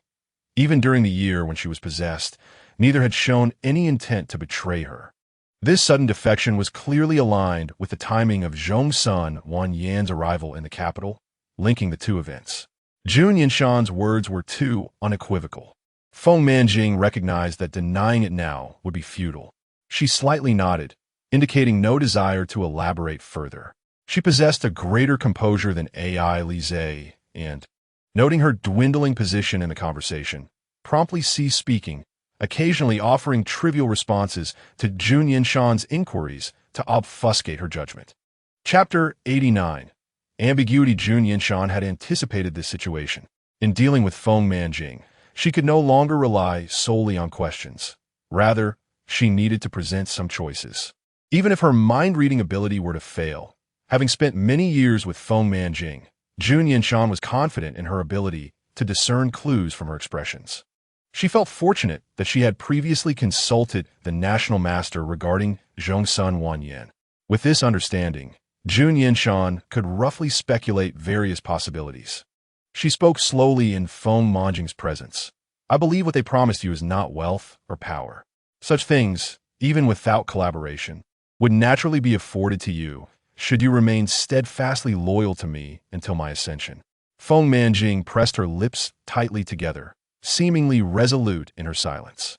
A: Even during the year when she was possessed, neither had shown any intent to betray her. This sudden defection was clearly aligned with the timing of Zhongsun Wanyan's arrival in the capital, linking the two events. Jun Yanshan's words were too unequivocal. Feng Manjing recognized that denying it now would be futile. She slightly nodded, indicating no desire to elaborate further. She possessed a greater composure than AI Li Zhe, and, noting her dwindling position in the conversation, promptly ceased speaking, occasionally offering trivial responses to Jun Yanshan's inquiries to obfuscate her judgment. Chapter 89. Ambiguity. Jun Yanshan had anticipated this situation. In dealing with Feng Manjing, she could no longer rely solely on questions. Rather, she needed to present some choices. Even if her mind-reading ability were to fail, having spent many years with Feng Manjing, Jun Yanshan was confident in her ability to discern clues from her expressions. She felt fortunate that she had previously consulted the national master regarding Zhongsun Wanyan. With this understanding, Jun Yanshan could roughly speculate various possibilities. She spoke slowly in Feng Manjing's presence. "I believe what they promised you is not wealth or power. Such things, even without collaboration, would naturally be afforded to you should you remain steadfastly loyal to me until my ascension." Feng Manjing pressed her lips tightly together, seemingly resolute in her silence.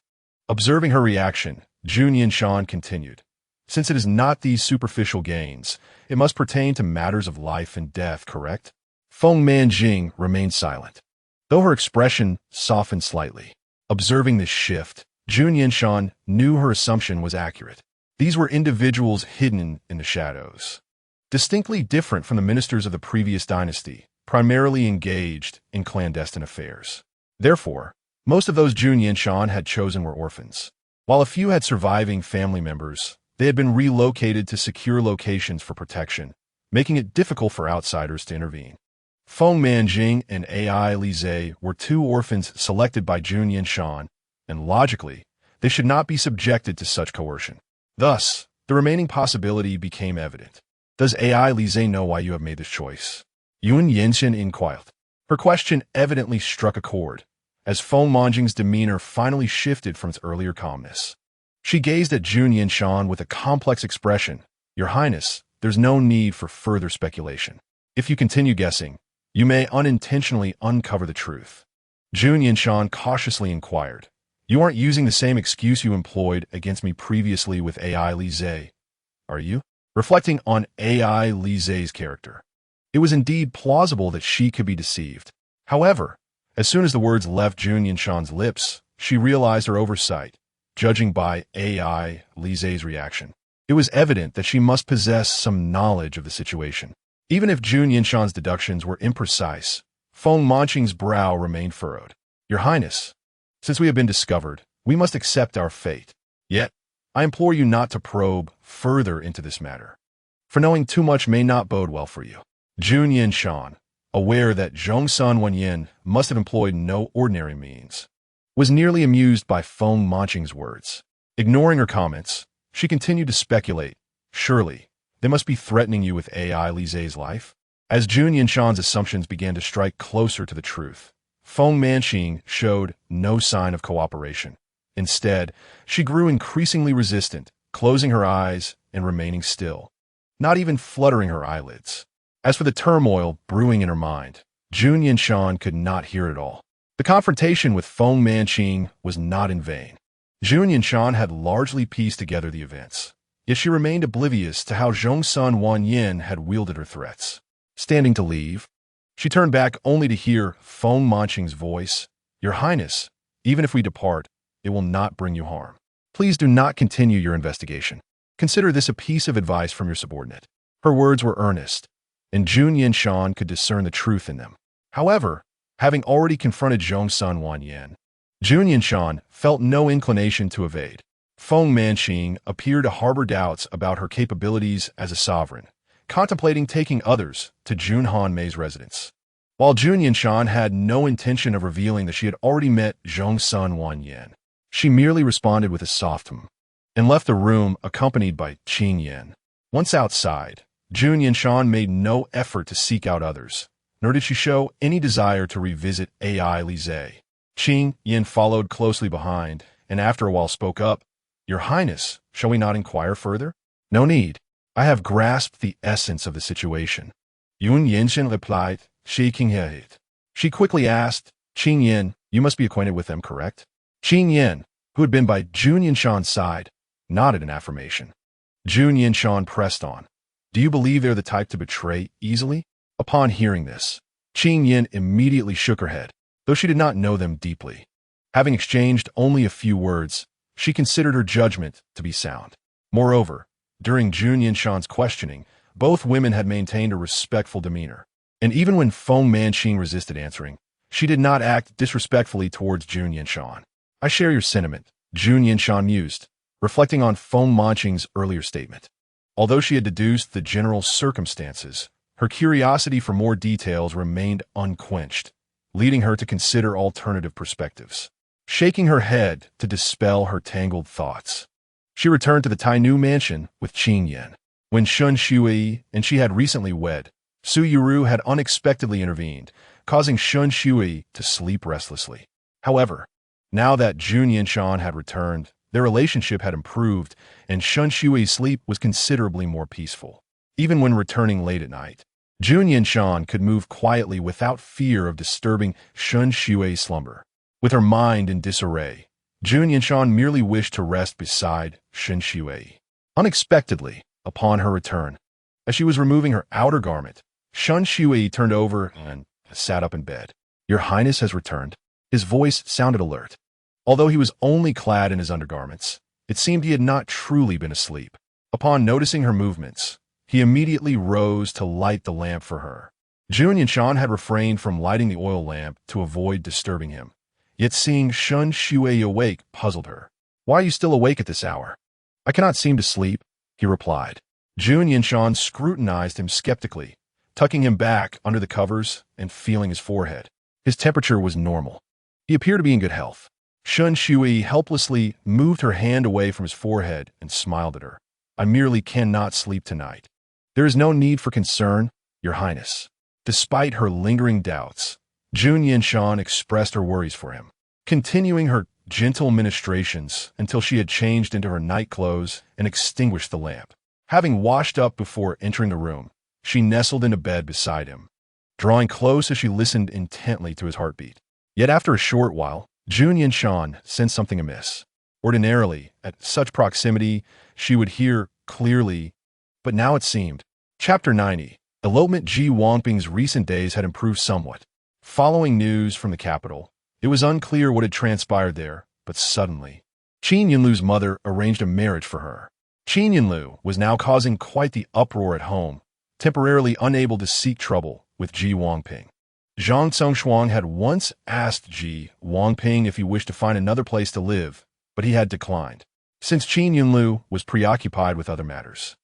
A: Observing her reaction, Jun Yanshan continued, "Since it is not these superficial gains, it must pertain to matters of life and death, correct?" Feng Manjing remained silent, though her expression softened slightly. Observing this shift, Jun Yanshan knew her assumption was accurate. These were individuals hidden in the shadows, distinctly different from the ministers of the previous dynasty, primarily engaged in clandestine affairs. Therefore, most of those Jun Yanshan had chosen were orphans. While a few had surviving family members, they had been relocated to secure locations for protection, making it difficult for outsiders to intervene. Feng Manjing and AI Li Zhe were two orphans selected by Jun Yanshan, and logically, they should not be subjected to such coercion. Thus, the remaining possibility became evident. "Does AI Li Zhe know why you have made this choice?" Jun Yanshan inquired. Her question evidently struck a chord, as Feng Manjing's demeanor finally shifted from its earlier calmness. She gazed at Jun Yanshan with a complex expression. "Your Highness, there's no need for further speculation. If you continue guessing, you may unintentionally uncover the truth." Jun Yanshan cautiously inquired. You aren't using the same excuse you employed against me previously with AI Lizhe, are you? Reflecting on AI Lizhe's character, it was indeed plausible that she could be deceived. However, as soon as the words left Jun Yanshan's lips, she realized her oversight. Judging by AI Lizhe's reaction, it was evident that she must possess some knowledge of the situation. Even if Jun Yanshan's deductions were imprecise, Feng Manqing's brow remained furrowed. Your Highness, since we have been discovered, we must accept our fate. Yet, I implore you not to probe further into this matter, for knowing too much may not bode well for you. Jun Yanshan, aware that Zhongsun Wenyin must have employed no ordinary means, was nearly amused by Feng Manqing's words. Ignoring her comments, she continued to speculate. Surely, they must be threatening you with AI Lizhe's life? As Jun Yanshan's assumptions began to strike closer to the truth, Feng Manqing showed no sign of cooperation. Instead, she grew increasingly resistant, closing her eyes and remaining still, not even fluttering her eyelids. As for the turmoil brewing in her mind, Jun Yanshan could not hear it all. The confrontation with Feng Manqing was not in vain. Jun Yanshan had largely pieced together the events, yet she remained oblivious to how Zhongsun Wenyin had wielded her threats. Standing to leave, she turned back only to hear Feng Manqing's voice. Your Highness, even if we depart, it will not bring you harm. Please do not continue your investigation. Consider this a piece of advice from your subordinate. Her words were earnest, and Jun Yanshan could discern the truth in them. However, having already confronted Zhongsun Wenyin, Jun Yanshan felt no inclination to evade. Feng Manqing appeared to harbor doubts about her capabilities as a sovereign, contemplating taking others to Jun Hanmei's residence. While Jun Yanshan had no intention of revealing that she had already met Zhongsun Wenyin, she merely responded with a soft and left the room accompanied by Qing Yin. Once outside, Jun Yanshan made no effort to seek out others, nor did she show any desire to revisit AI Lizhe. Qing Yin followed closely behind, and after a while spoke up. Your Highness, shall we not inquire further? No need. I have grasped the essence of the situation. Jun Yanshan replied, shaking her head. She quickly asked, Qing Yin, you must be acquainted with them, correct? Qing Yin, who had been by Jun Yanshan's side, nodded in affirmation. Jun Yanshan pressed on. Do you believe they're the type to betray easily? Upon hearing this, Qing Yin immediately shook her head, though she did not know them deeply. Having exchanged only a few words, she considered her judgment to be sound. Moreover, during Jun Yanshan's questioning, both women had maintained a respectful demeanor, and even when Feng Manqing resisted answering, she did not act disrespectfully towards Jun Yanshan. I share your sentiment, Jun Yanshan mused, reflecting on Feng Manqing's earlier statement. Although she had deduced the general circumstances, her curiosity for more details remained unquenched, leading her to consider alternative perspectives. Shaking her head to dispel her tangled thoughts, she returned to the Tai Nu mansion with Qing Yin. When Shun Shui and she had recently wed, Su Yuru had unexpectedly intervened, causing Shun Shui to sleep restlessly. However, now that Jun Yanshan had returned, their relationship had improved, and Shun Shui's sleep was considerably more peaceful. Even when returning late at night, Jun Yanshan could move quietly without fear of disturbing Shun Shui's slumber. With her mind in disarray, Jun Yanshan merely wished to rest beside Shun Shui. Unexpectedly, upon her return, as she was removing her outer garment, Shun Shui turned over and sat up in bed. Your Highness has returned. His voice sounded alert. Although he was only clad in his undergarments, it seemed he had not truly been asleep. Upon noticing her movements, he immediately rose to light the lamp for her. Jun Yanshan had refrained from lighting the oil lamp to avoid disturbing him. Yet seeing Shun Shui awake puzzled her. Why are you still awake at this hour? I cannot seem to sleep, he replied. Jun Yanshan scrutinized him skeptically, tucking him back under the covers and feeling his forehead. His temperature was normal. He appeared to be in good health. Shun Shui helplessly moved her hand away from his forehead and smiled at her. I merely cannot sleep tonight. There is no need for concern, Your Highness. Despite her lingering doubts, Jun Yanshan expressed her worries for him, continuing her gentle ministrations until she had changed into her night clothes and extinguished the lamp. Having washed up before entering the room, she nestled into bed beside him, drawing close as she listened intently to his heartbeat. Yet after a short while, Jun Yanshan sensed something amiss. Ordinarily, at such proximity, she would hear clearly, but now it seemed. Chapter 90. Elopement. Ji Wangping's recent days had improved somewhat. Following news from the capital, it was unclear what had transpired there, but suddenly, Qin Yunlu's mother arranged a marriage for her. Qin Yunlu was now causing quite the uproar at home, temporarily unable to seek trouble with Ji Wangping. Zhang Songshuang had once asked Ji Wangping if he wished to find another place to live, but he had declined. Since Qin Yunlu was preoccupied with other matters,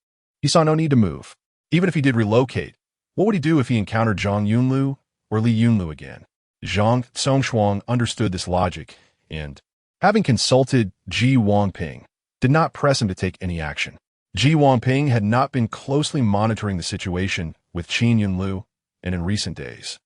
A: he saw no need to move. Even if he did relocate, what would he do if he encountered Zhang Yunlu or Li Yunlu again? Zhang Songshuang understood this logic and, having consulted Ji Wangping, did not press him to take any action. Ji Wangping had not been closely monitoring the situation with Qin Yunlu, and in recent days,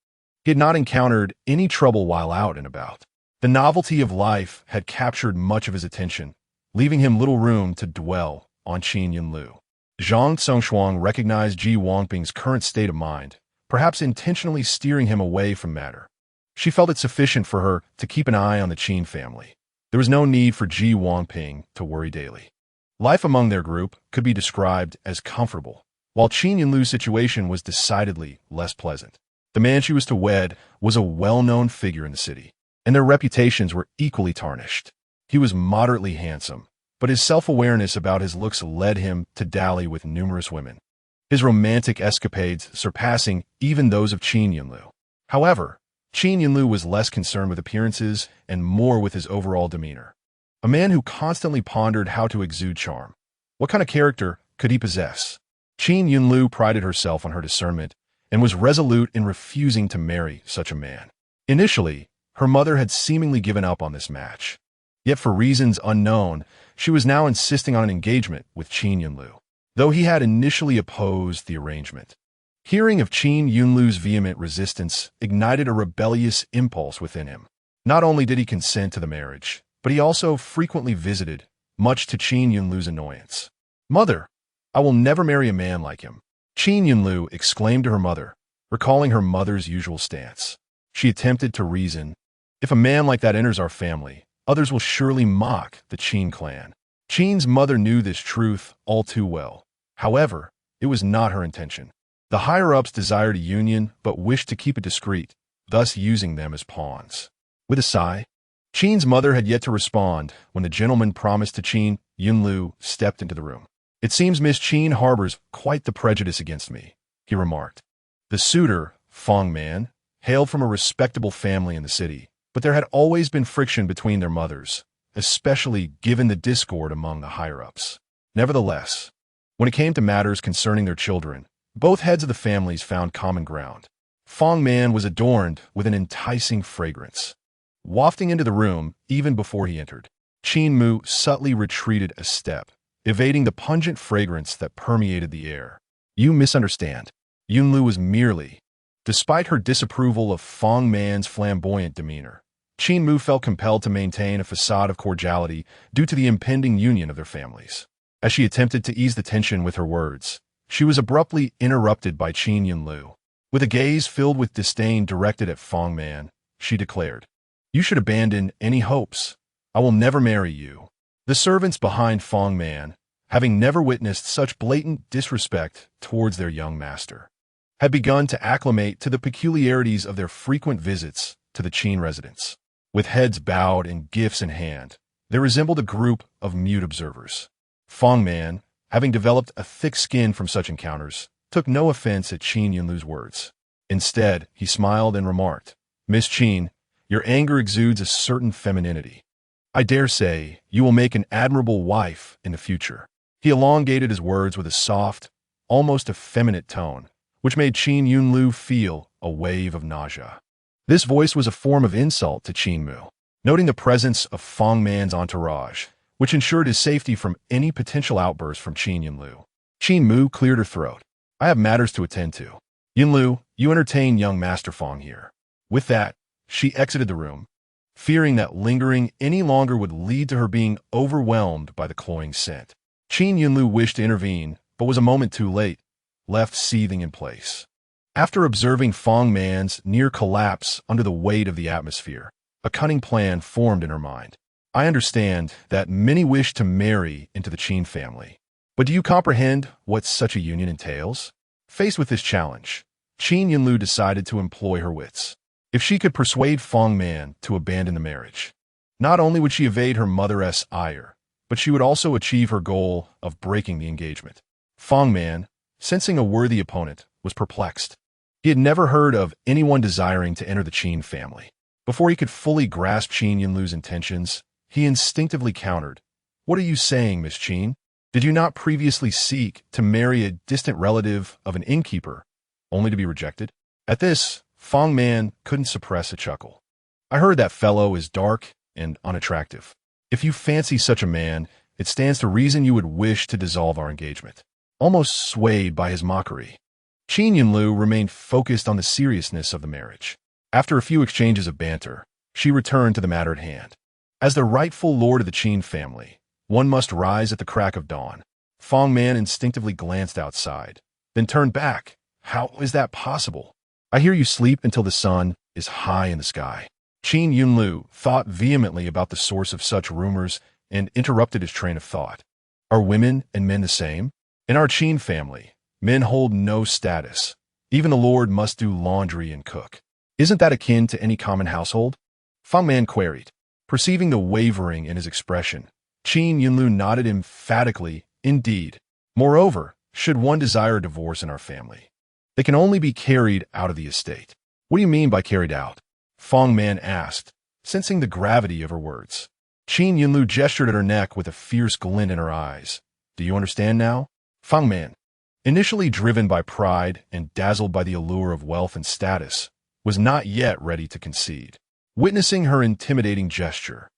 A: he had not encountered any trouble while out and about. The novelty of life had captured much of his attention, leaving him little room to dwell on Qin Yunlu. Zhang Songshuang recognized Ji Wangping's current state of mind, perhaps intentionally steering him away from matter. She felt it sufficient for her to keep an eye on the Qin family. There was no need for Ji Wangping to worry daily. Life among their group could be described as comfortable, while Qin Yunlu's situation was decidedly less pleasant. The man she was to wed was a well-known figure in the city, and their reputations were equally tarnished. He was moderately handsome, but his self-awareness about his looks led him to dally with numerous women, his romantic escapades surpassing even those of Qin Yunlu. However, Qin Yunlu was less concerned with appearances and more with his overall demeanor. A man who constantly pondered how to exude charm. What kind of character could he possess? Qin Yunlu prided herself on her discernment and was resolute in refusing to marry such a man. Initially, her mother had seemingly given up on this match. Yet for reasons unknown, she was now insisting on an engagement with Qin Yunlu, though he had initially opposed the arrangement. Hearing of Qin Yunlu's vehement resistance ignited a rebellious impulse within him. Not only did he consent to the marriage, but he also frequently visited, much to Qin Yunlu's annoyance. "Mother, I will never marry a man like him," Qin Yunlu exclaimed to her mother, recalling her mother's usual stance. She attempted to reason, "If a man like that enters our family, others will surely mock the Qin clan." Qin's mother knew this truth all too well. However, it was not her intention. The higher-ups desired a union but wished to keep it discreet, thus using them as pawns. With a sigh, Qin's mother had yet to respond when the gentleman promised to Qin Yunlu stepped into the room. "It seems Miss Qin harbors quite the prejudice against me," he remarked. The suitor, Fong Man, hailed from a respectable family in the city, but there had always been friction between their mothers, especially given the discord among the higher-ups. Nevertheless, when it came to matters concerning their children, both heads of the families found common ground. Fong Man was adorned with an enticing fragrance. Wafting into the room even before he entered, Qin Mu subtly retreated a step, evading the pungent fragrance that permeated the air. "You misunderstand." Yunlu was merely. Despite her disapproval of Fong Man's flamboyant demeanor, Qin Mu felt compelled to maintain a facade of cordiality due to the impending union of their families. As she attempted to ease the tension with her words, she was abruptly interrupted by Qin Yunlu. With a gaze filled with disdain directed at Fong Man, she declared, "You should abandon any hopes. I will never marry you." The servants behind Fong Man, having never witnessed such blatant disrespect towards their young master, had begun to acclimate to the peculiarities of their frequent visits to the Qin residence. With heads bowed and gifts in hand, they resembled a group of mute observers. Fong Man, having developed a thick skin from such encounters, took no offense at Qin Yunlu's words. Instead, he smiled and remarked, "Miss Qin, your anger exudes a certain femininity. I dare say you will make an admirable wife in the future." He elongated his words with a soft, almost effeminate tone, which made Qin Yunlu feel a wave of nausea. This voice was a form of insult to Qin Mu. Noting the presence of Fong Man's entourage, which ensured his safety from any potential outburst from Qin Yunlu, Qin Mu cleared her throat. "I have matters to attend to. Yunlu, you entertain young Master Fong here." With that, she exited the room, fearing that lingering any longer would lead to her being overwhelmed by the cloying scent. Qin Yunlu wished to intervene, but was a moment too late, left seething in place. After observing Fong Man's near collapse under the weight of the atmosphere, a cunning plan formed in her mind. I understand that many wish to marry into the Qin family. But do you comprehend what such a union entails? Faced with this challenge, Qin Yunlu decided to employ her wits. If she could persuade Fong Man to abandon the marriage, not only would she evade her mother's ire, but she would also achieve her goal of breaking the engagement. Fong Man, sensing a worthy opponent, was perplexed. He had never heard of anyone desiring to enter the Qin family. Before he could fully grasp Qin Yunlu's intentions, he instinctively countered. What are you saying, Miss Qin? Did you not previously seek to marry a distant relative of an innkeeper, only to be rejected? At this, Fong Man couldn't suppress a chuckle. I heard that fellow is dark and unattractive. If you fancy such a man, it stands to reason you would wish to dissolve our engagement. Almost swayed by his mockery, Qin Yunlu remained focused on the seriousness of the marriage. After a few exchanges of banter, she returned to the matter at hand. As the rightful lord of the Qin family, one must rise at the crack of dawn. Fong Man instinctively glanced outside, then turned back. How is that possible? I hear you sleep until the sun is high in the sky. Qin Yunlu thought vehemently about the source of such rumors and interrupted his train of thought. Are women and men the same? In our Qin family, men hold no status. Even the lord must do laundry and cook. Isn't that akin to any common household? Fong Man queried. Perceiving the wavering in his expression, Qin Yunlu nodded emphatically. Indeed. Moreover, should one desire a divorce in our family, they can only be carried out of the estate. What do you mean by carried out? Fong Man asked, sensing the gravity of her words. Qin Yunlu gestured at her neck with a fierce glint in her eyes. Do you understand now? Fong Man, initially driven by pride and dazzled by the allure of wealth and status, was not yet ready to concede. Witnessing her intimidating gesture,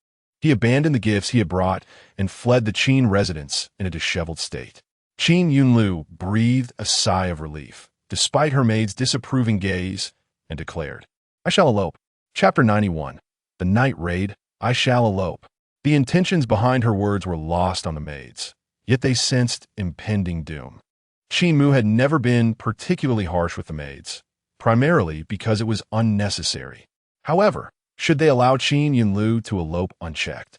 A: he abandoned the gifts he had brought and fled the Qin residence in a disheveled state. Qin Yunlu breathed a sigh of relief, despite her maid's disapproving gaze, and declared, I shall elope. Chapter 91. The Night Raid. I shall elope. The intentions behind her words were lost on the maids, yet they sensed impending doom. Qin Mu had never been particularly harsh with the maids, primarily because it was unnecessary. However, should they allow Qin Yunlu to elope unchecked,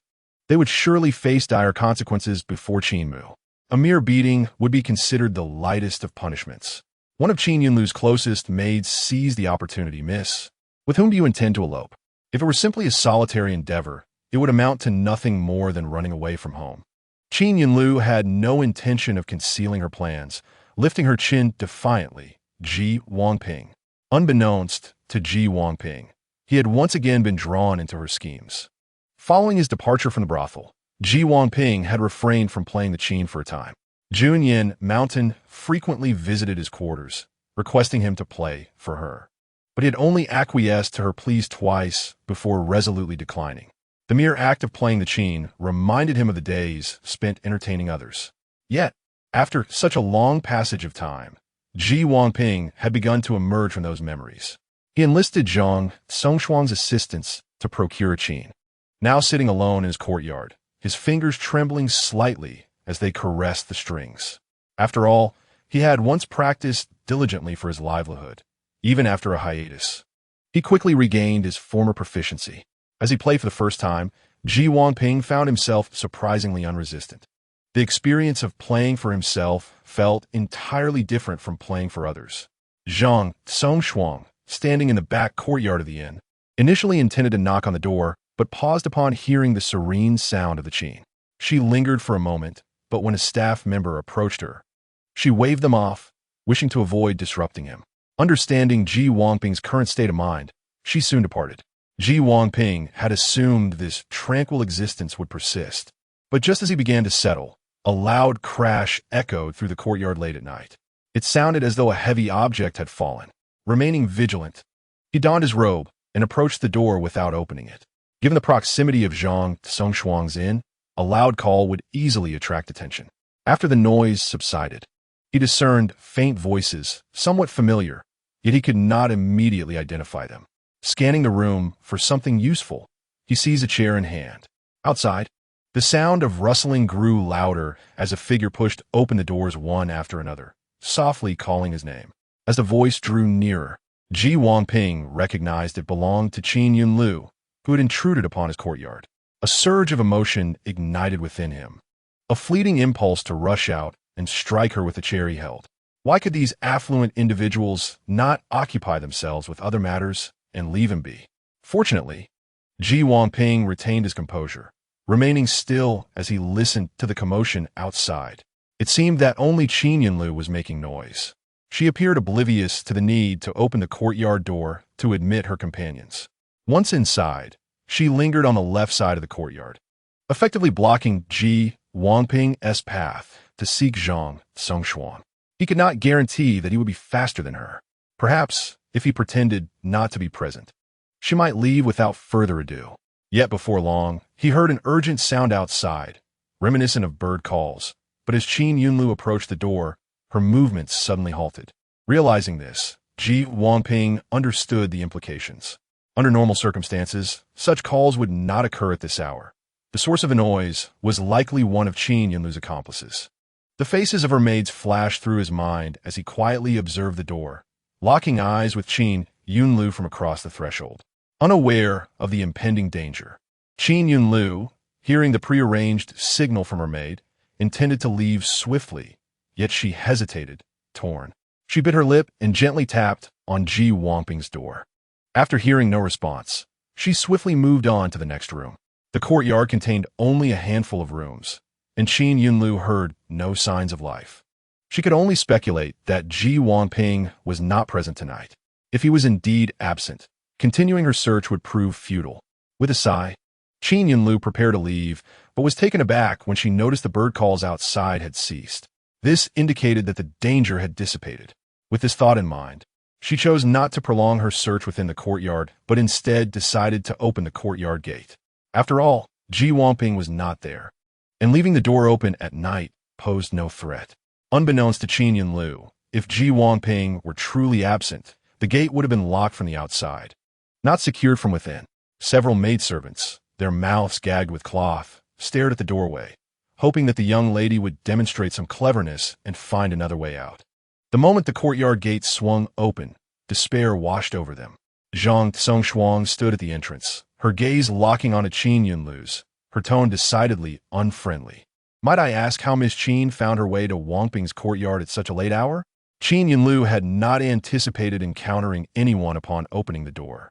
A: they would surely face dire consequences before Qin Mu. A mere beating would be considered the lightest of punishments. One of Qin Yunlu's closest maids seized the opportunity. Miss, with whom do you intend to elope? If it were simply a solitary endeavor, it would amount to nothing more than running away from home. Qin Yunlu had no intention of concealing her plans, lifting her chin defiantly. Ji Wangping. Unbeknownst to Ji Wangping, he had once again been drawn into her schemes. Following his departure from the brothel, Ji Wangping had refrained from playing the Qin for a time. Jun Yanshan frequently visited his quarters, requesting him to play for her, but he had only acquiesced to her pleas twice before resolutely declining. The mere act of playing the Qin reminded him of the days spent entertaining others. Yet, after such a long passage of time, Ji Wangping had begun to emerge from those memories. He enlisted Zhang Songshuang's assistance to procure a Qin. Now sitting alone in his courtyard, his fingers trembling slightly as they caressed the strings. After all, he had once practiced diligently for his livelihood, even after a hiatus. He quickly regained his former proficiency. As he played for the first time, Ji Wangping found himself surprisingly unresistant. The experience of playing for himself felt entirely different from playing for others. Zhang Songshuang, standing in the back courtyard of the inn, initially intended to knock on the door, but paused upon hearing the serene sound of the Qin. She lingered for a moment, but when a staff member approached her, she waved them off, wishing to avoid disrupting him. Understanding Ji Wangping's current state of mind, she soon departed. Ji Wangping had assumed this tranquil existence would persist, but just as he began to settle, a loud crash echoed through the courtyard late at night. It sounded as though a heavy object had fallen. Remaining vigilant, he donned his robe and approached the door without opening it. Given the proximity of Zhang Songshuang's inn, a loud call would easily attract attention. After the noise subsided, he discerned faint voices, somewhat familiar, yet he could not immediately identify them. Scanning the room for something useful, he seized a chair in hand. Outside, the sound of rustling grew louder as a figure pushed open the doors one after another, softly calling his name. As the voice drew nearer, Ji Wangping recognized it belonged to Qin Yunlu, who had intruded upon his courtyard. A surge of emotion ignited within him, a fleeting impulse to rush out and strike her with the chair he held. Why could these affluent individuals not occupy themselves with other matters and leave him be? Fortunately, Ji Wangping retained his composure, remaining still as he listened to the commotion outside. It seemed that only Qin Yunlu was making noise. She appeared oblivious to the need to open the courtyard door to admit her companions. Once inside, she lingered on the left side of the courtyard, effectively blocking Ji Wangping's path to seek Zhang Songshuang. He could not guarantee that he would be faster than her. Perhaps, if he pretended not to be present, she might leave without further ado. Yet before long, he heard an urgent sound outside, reminiscent of bird calls. But as Qin Yunlu approached the door, her movements suddenly halted. Realizing this, Ji Wangping understood the implications. Under normal circumstances, such calls would not occur at this hour. The source of the noise was likely one of Qin Yunlu's accomplices. The faces of her maids flashed through his mind as he quietly observed the door, locking eyes with Qin Yunlu from across the threshold. Unaware of the impending danger, Qin Yunlu, hearing the prearranged signal from her maid, intended to leave swiftly, yet she hesitated, torn. She bit her lip and gently tapped on Ji Wangping's door. After hearing no response, she swiftly moved on to the next room. The courtyard contained only a handful of rooms, and Qin Yunlu heard no signs of life. She could only speculate that Ji Wangping was not present tonight. If he was indeed absent, continuing her search would prove futile. With a sigh, Qin Yunlu prepared to leave, but was taken aback when she noticed the bird calls outside had ceased. This indicated that the danger had dissipated. With this thought in mind, she chose not to prolong her search within the courtyard, but instead decided to open the courtyard gate. After all, Ji Wangping was not there, and leaving the door open at night posed no threat. Unbeknownst to Qin Yunlu, if Ji Wangping were truly absent, the gate would have been locked from the outside, not secured from within. Several maidservants, their mouths gagged with cloth, stared at the doorway, hoping that the young lady would demonstrate some cleverness and find another way out. The moment the courtyard gate swung open, despair washed over them. Zhang Songshuang stood at the entrance, her gaze locking onto Qin Yunlu's, her tone decidedly unfriendly. Might I ask how Miss Qin found her way to Wangping's courtyard at such a late hour? Qin Yunlu had not anticipated encountering anyone upon opening the door,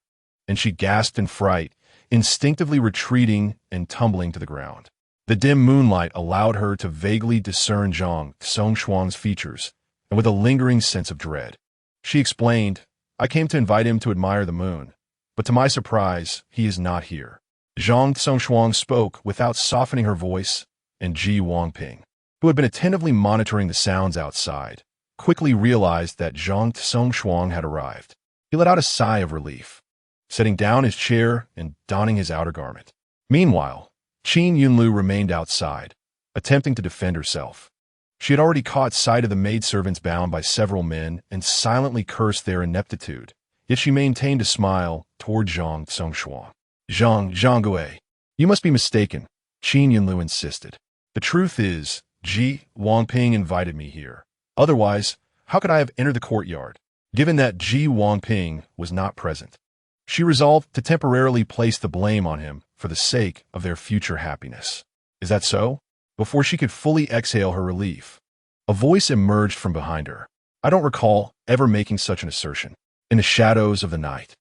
A: and she gasped in fright, instinctively retreating and tumbling to the ground. The dim moonlight allowed her to vaguely discern Zhang Songshuang's features, and with a lingering sense of dread, she explained, "I came to invite him to admire the moon, but to my surprise, he is not here." Zhang Songshuang spoke without softening her voice, and Ji Wangping, who had been attentively monitoring the sounds outside, quickly realized that Zhang Songshuang had arrived. He let out a sigh of relief, setting down his chair and donning his outer garment. Meanwhile, Qin Yunlu remained outside, attempting to defend herself. She had already caught sight of the maidservants bound by several men and silently cursed their ineptitude, yet she maintained a smile toward Zhang Songshuang. Zhang, you must be mistaken," Qin Yunlu insisted. "The truth is, Ji Wangping invited me here. Otherwise, how could I have entered the courtyard?" Given that Ji Wangping was not present, she resolved to temporarily place the blame on him for the sake of their future happiness. "Is that so?" Before she could fully exhale her relief, a voice emerged from behind her. "I don't recall ever making such an assertion." In the shadows of the night,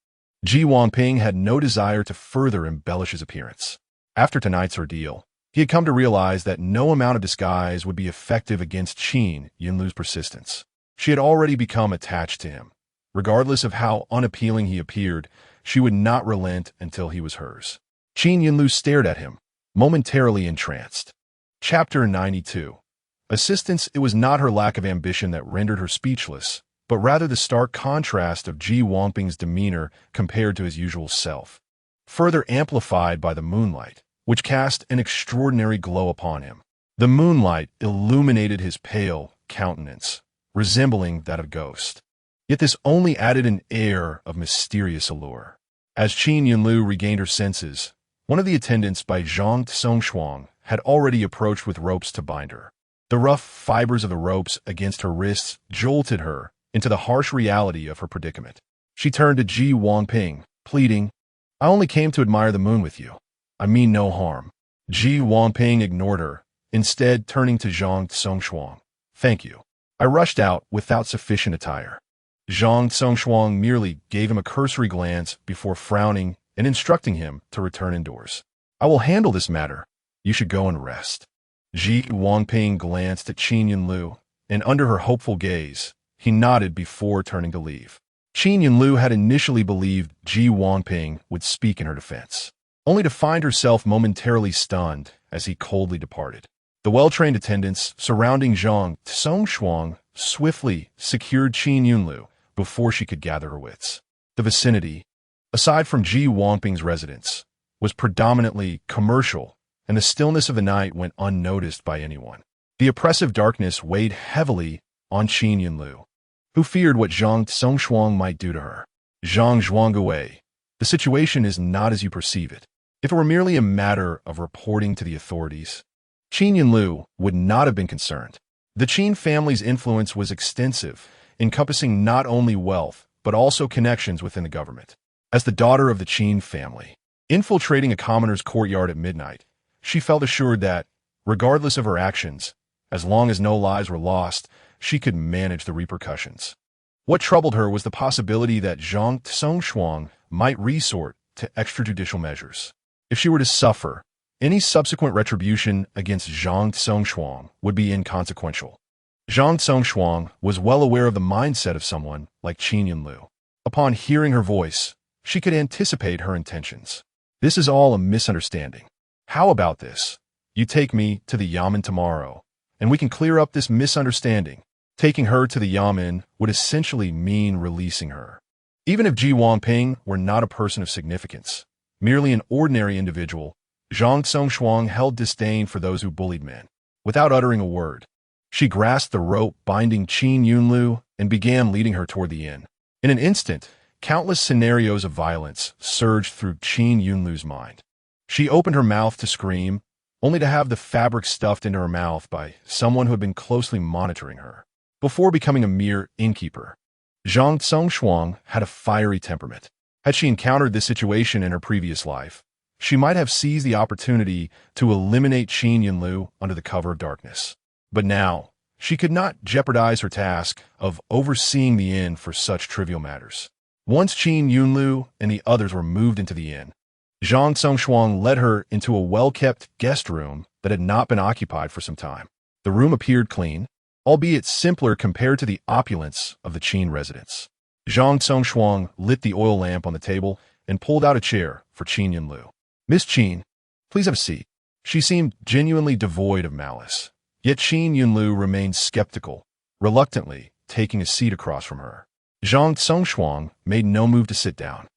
A: Ji Wangping had no desire to further embellish his appearance. After tonight's ordeal, he had come to realize that no amount of disguise would be effective against Qin Yunlu's persistence. She had already become attached to him. Regardless of how unappealing he appeared, she would not relent until he was hers. Qin Yunlu stared at him, momentarily entranced. Chapter 92. Assistance. It was not her lack of ambition that rendered her speechless, but rather the stark contrast of Ji Wangping's demeanor compared to his usual self, further amplified by the moonlight, which cast an extraordinary glow upon him. The moonlight illuminated his pale countenance, resembling that of a ghost. Yet this only added an air of mysterious allure. As Qin Yunlu regained her senses, one of the attendants by Zhang Songshuang had already approached with ropes to bind her. The rough fibers of the ropes against her wrists jolted her into the harsh reality of her predicament. She turned to Ji Wangping, pleading, "I only came to admire the moon with you. I mean no harm." Ji Wangping ignored her, instead turning to Zhang Tsongxuang. "Thank you." I rushed out without sufficient attire. Zhang Tsongxuang merely gave him a cursory glance before frowning and instructing him to return indoors. "I will handle this matter. You should go and rest." Ji Wangping glanced at Qin Yunlu, and under her hopeful gaze, he nodded before turning to leave. Qin Yunlu had initially believed Ji Wangping would speak in her defense, only to find herself momentarily stunned as he coldly departed. The well-trained attendants surrounding Zhang Tsongxuang swiftly secured Qin Yunlu before she could gather her wits. The vicinity, aside from Ji Wangping's residence, was predominantly commercial, and the stillness of the night went unnoticed by anyone. The oppressive darkness weighed heavily on Qin Yunlu, who feared what Zhang Tsongxuang might do to her. "Zhang Zhuangguo, the situation is not as you perceive it. If it were merely a matter of reporting to the authorities, Qin Yunlu would not have been concerned. The Qin family's influence was extensive, encompassing not only wealth, but also connections within the government. As the daughter of the Qin family, infiltrating a commoner's courtyard at midnight, she felt assured that, regardless of her actions, as long as no lives were lost, she could manage the repercussions. What troubled her was the possibility that Zhang Tsongxuang might resort to extrajudicial measures. If she were to suffer, any subsequent retribution against Zhang Tsongxuang would be inconsequential. Zhang Tsongxuang was well aware of the mindset of someone like Qin Yunlu. Upon hearing her voice, she could anticipate her intentions. "This is all a misunderstanding. How about this? You take me to the Yamen tomorrow, and we can clear up this misunderstanding." Taking her to the Yamen would essentially mean releasing her. Even if Ji Wangping were not a person of significance, merely an ordinary individual, Zhang Tsongxuang held disdain for those who bullied men. Without uttering a word, she grasped the rope binding Qin Yunlu and began leading her toward the inn. In an instant, countless scenarios of violence surged through Qin Yunlu's mind. She opened her mouth to scream, only to have the fabric stuffed into her mouth by someone who had been closely monitoring her. Before becoming a mere innkeeper, Zhang Tsongxuang had a fiery temperament. Had she encountered this situation in her previous life, she might have seized the opportunity to eliminate Qin Yunlu under the cover of darkness. But now, she could not jeopardize her task of overseeing the inn for such trivial matters. Once Qin Yunlu and the others were moved into the inn, Zhang Tsongxuang led her into a well-kept guest room that had not been occupied for some time. The room appeared clean, albeit simpler compared to the opulence of the Qin residence. Zhang Tsongxuang lit the oil lamp on the table and pulled out a chair for Qin Yunlu. "Miss Qin, please have a seat." She seemed genuinely devoid of malice, yet Qin Yunlu remained skeptical, reluctantly taking a seat across from her. Zhang Tsongxuang made no move to sit down,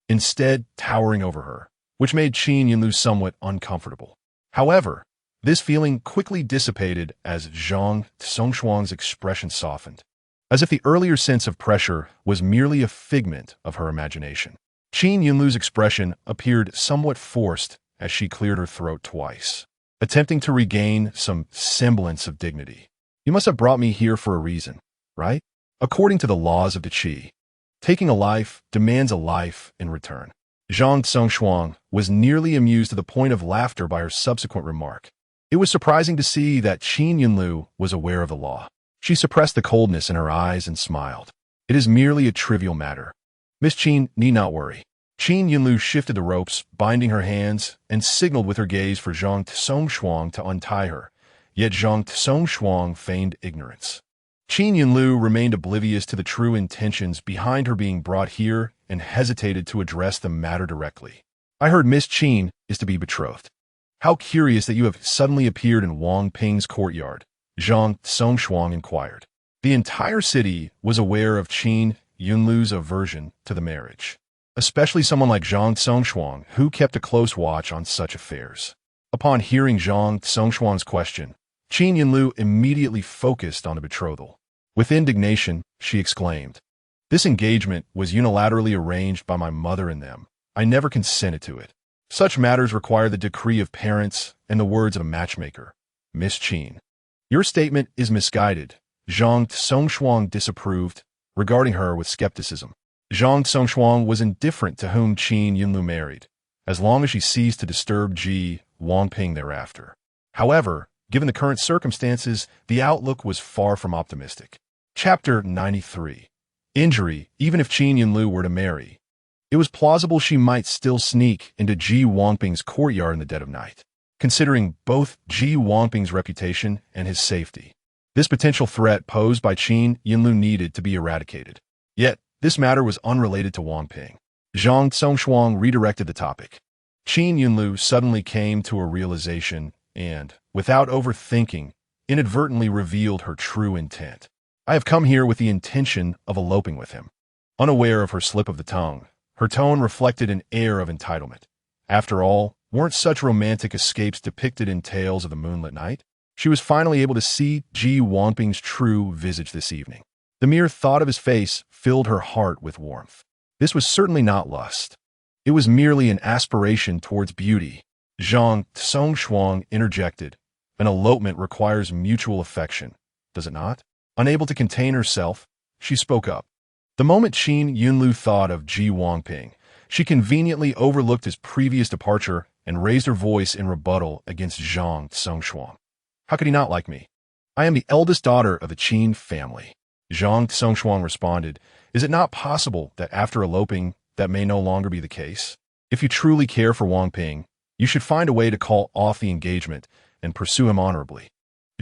A: instead towering over her, which made Qin Yunlu somewhat uncomfortable. However, this feeling quickly dissipated as Zhang Tsongxuang's expression softened, as if the earlier sense of pressure was merely a figment of her imagination. Qin Yunlu's expression appeared somewhat forced as she cleared her throat twice, attempting to regain some semblance of dignity. "You must have brought me here for a reason, right? According to the laws of the Qi, taking a life demands a life in return." Zhang Tsongxuang was nearly amused to the point of laughter by her subsequent remark. It was surprising to see that Qin Yunlu was aware of the law. She suppressed the coldness in her eyes and smiled. "It is merely a trivial matter. Miss Qin need not worry." Qin Yunlu shifted the ropes, binding her hands, and signaled with her gaze for Zhang Tsongxuang to untie her, yet Zhang Tsongxuang feigned ignorance. Qin Yunlu remained oblivious to the true intentions behind her being brought here and hesitated to address the matter directly. "I heard Miss Qin is to be betrothed. How curious that you have suddenly appeared in Wang Ping's courtyard," Zhang Tsongxuang inquired. The entire city was aware of Qin Yunlu's aversion to the marriage, especially someone like Zhang Tsongxuang, who kept a close watch on such affairs. Upon hearing Zhang Tsongxuang's question, Qin Yunlu immediately focused on the betrothal. With indignation, she exclaimed, "This engagement was unilaterally arranged by my mother and them. I never consented to it. Such matters require the decree of parents and the words of a matchmaker. Miss Qin, your statement is misguided." Zhang Tsongxuang disapproved, regarding her with skepticism. Zhang Songshuang was indifferent to whom Qin Yunlu married, as long as she ceased to disturb Ji Wangping thereafter. However, given the current circumstances, the outlook was far from optimistic. Chapter 93. Injury. Even if Qin Yunlu were to marry, it was plausible she might still sneak into Ji Wangping's courtyard in the dead of night, considering both Ji Wangping's reputation and his safety. This potential threat posed by Qin Yunlu needed to be eradicated. Yet, this matter was unrelated to Wangping. Zhang Songshuang redirected the topic. Qin Yunlu suddenly came to a realization and, without overthinking, inadvertently revealed her true intent. I have come here with the intention of eloping with him. Unaware of her slip of the tongue, her tone reflected an air of entitlement. After all, weren't such romantic escapes depicted in tales of the moonlit night? She was finally able to see Ji Wangping's true visage this evening. The mere thought of his face filled her heart with warmth. This was certainly not lust. It was merely an aspiration towards beauty. Zhang Songshuang interjected. An elopement requires mutual affection, does it not? Unable to contain herself, she spoke up. The moment Qin Yunlu thought of Ji Wangping, she conveniently overlooked his previous departure and raised her voice in rebuttal against Zhang Songshuang. How could he not like me? I am the eldest daughter of the Qin family. Zhang Songshuang responded, Is it not possible that after eloping, that may no longer be the case? If you truly care for Wangping, you should find a way to call off the engagement and pursue him honorably.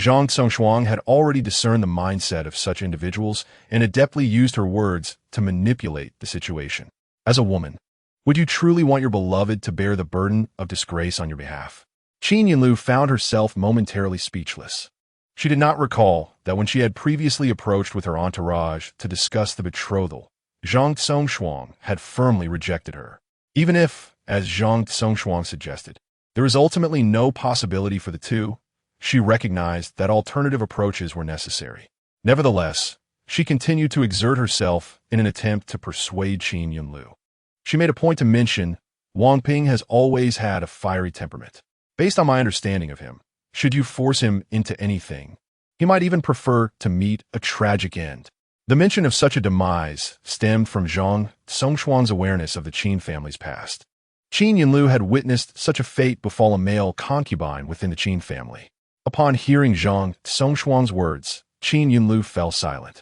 A: Zhang Songshuang had already discerned the mindset of such individuals and adeptly used her words to manipulate the situation. As a woman, would you truly want your beloved to bear the burden of disgrace on your behalf? Qin Yunlu found herself momentarily speechless. She did not recall that when she had previously approached with her entourage to discuss the betrothal, Zhang Songshuang had firmly rejected her. Even if, as Zhang Songshuang suggested, there is ultimately no possibility for the two, she recognized that alternative approaches were necessary. Nevertheless, she continued to exert herself in an attempt to persuade Qin Yunlu. She made a point to mention, Wangping has always had a fiery temperament. Based on my understanding of him, should you force him into anything, he might even prefer to meet a tragic end. The mention of such a demise stemmed from Zhang Songshuang's awareness of the Qin family's past. Qin Yunlu had witnessed such a fate befall a male concubine within the Qin family. Upon hearing Zhang Songshuang's words, Qin Yunlu fell silent.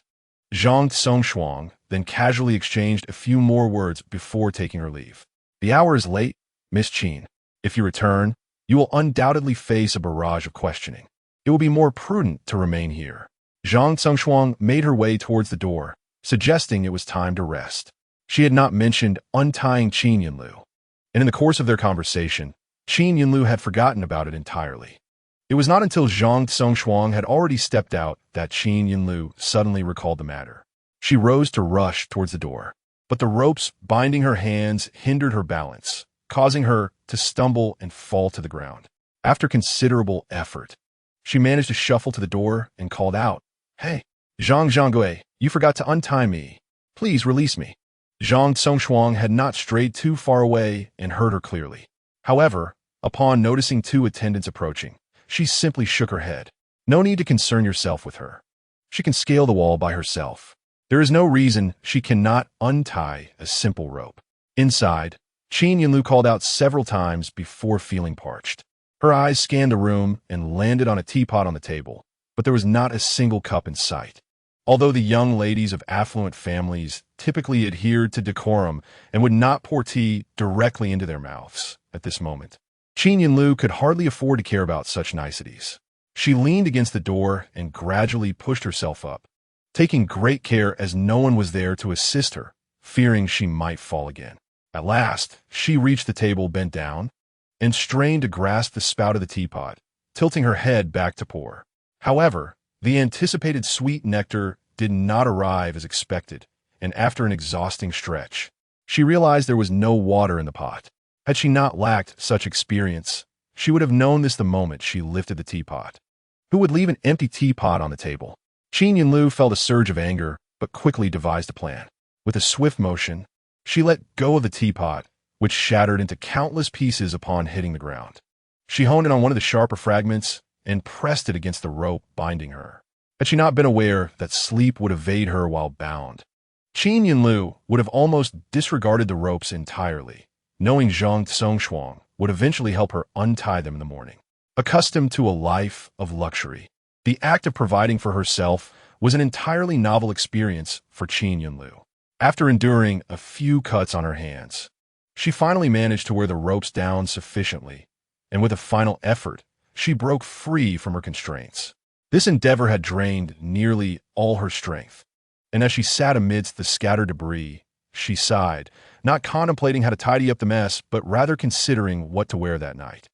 A: Zhang Songshuang then casually exchanged a few more words before taking her leave. The hour is late, Miss Qin. If you return, you will undoubtedly face a barrage of questioning. It will be more prudent to remain here. Zhang Songshuang made her way towards the door, suggesting it was time to rest. She had not mentioned untying Qin Yunlu, and in the course of their conversation, Qin Yunlu had forgotten about it entirely. It was not until Zhang Songshuang had already stepped out that Qin Yunlu suddenly recalled the matter. She rose to rush towards the door, but the ropes binding her hands hindered her balance, causing her to stumble and fall to the ground. After considerable effort, she managed to shuffle to the door and called out, Hey, Zhang Zhanggui, you forgot to untie me. Please release me. Zhang Songshuang had not strayed too far away and heard her clearly. However, upon noticing two attendants approaching, she simply shook her head. No need to concern yourself with her. She can scale the wall by herself. There is no reason she cannot untie a simple rope. Inside, Qin Yunlu called out several times before feeling parched. Her eyes scanned the room and landed on a teapot on the table, but there was not a single cup in sight. Although the young ladies of affluent families typically adhered to decorum and would not pour tea directly into their mouths at this moment, Qin Yunlu could hardly afford to care about such niceties. She leaned against the door and gradually pushed herself up, taking great care as no one was there to assist her, fearing she might fall again. At last, she reached the table bent down and strained to grasp the spout of the teapot, tilting her head back to pour. However, the anticipated sweet nectar did not arrive as expected, and after an exhausting stretch, she realized there was no water in the pot. Had she not lacked such experience, she would have known this the moment she lifted the teapot. Who would leave an empty teapot on the table? Qin Yunlu felt a surge of anger, but quickly devised a plan. With a swift motion, she let go of the teapot, which shattered into countless pieces upon hitting the ground. She honed in on one of the sharper fragments and pressed it against the rope binding her. Had she not been aware that sleep would evade her while bound, Qin Yunlu would have almost disregarded the ropes entirely, knowing Zhang Tsongxuang would eventually help her untie them in the morning. Accustomed to a life of luxury, the act of providing for herself was an entirely novel experience for Qin Yunlu. After enduring a few cuts on her hands, she finally managed to wear the ropes down sufficiently, and with a final effort, she broke free from her constraints. This endeavor had drained nearly all her strength, and as she sat amidst the scattered debris, she sighed, not contemplating how to tidy up the mess, but rather considering what to wear that night.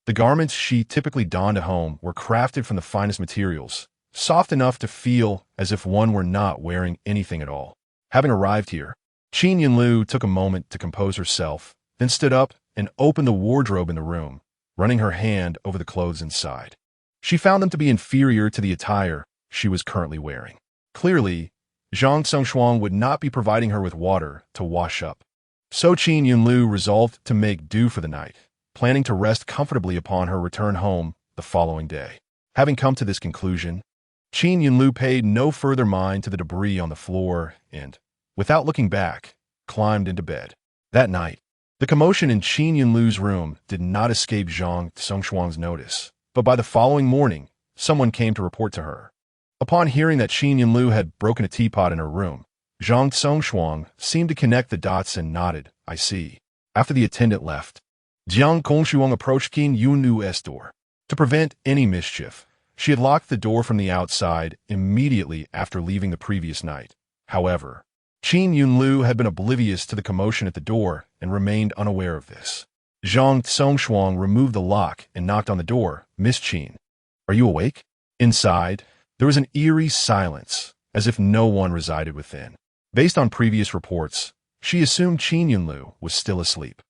A: The garments she typically donned at home were crafted from the finest materials, soft enough to feel as if one were not wearing anything at all. Having arrived here, Qin Yunlu took a moment to compose herself, then stood up and opened the wardrobe in the room, running her hand over the clothes inside. She found them to be inferior to the attire she was currently wearing. Clearly, Zhang Tsongxuang would not be providing her with water to wash up. So Qin Yunlu resolved to make do for the night, planning to rest comfortably upon her return home the following day. Having come to this conclusion, Qin Yunlu paid no further mind to the debris on the floor and, without looking back, climbed into bed. That night, the commotion in Qin Yunlu's room did not escape Zhang Tsongxuang's notice, but by the following morning, someone came to report to her. Upon hearing that Qin Yunlu had broken a teapot in her room, Zhang Tsongxuang seemed to connect the dots and nodded, "I see." After the attendant left, Jiang Kongshuang approached Qin Yunlu's door. To prevent any mischief, she had locked the door from the outside immediately after leaving the previous night. However, Qin Yunlu had been oblivious to the commotion at the door and remained unaware of this. Zhang Tsongxuang removed the lock and knocked on the door. "Miss Qin, are you awake?" Inside, there was an eerie silence, as if no one resided within. Based on previous reports, she assumed Qin Yunlu was still asleep.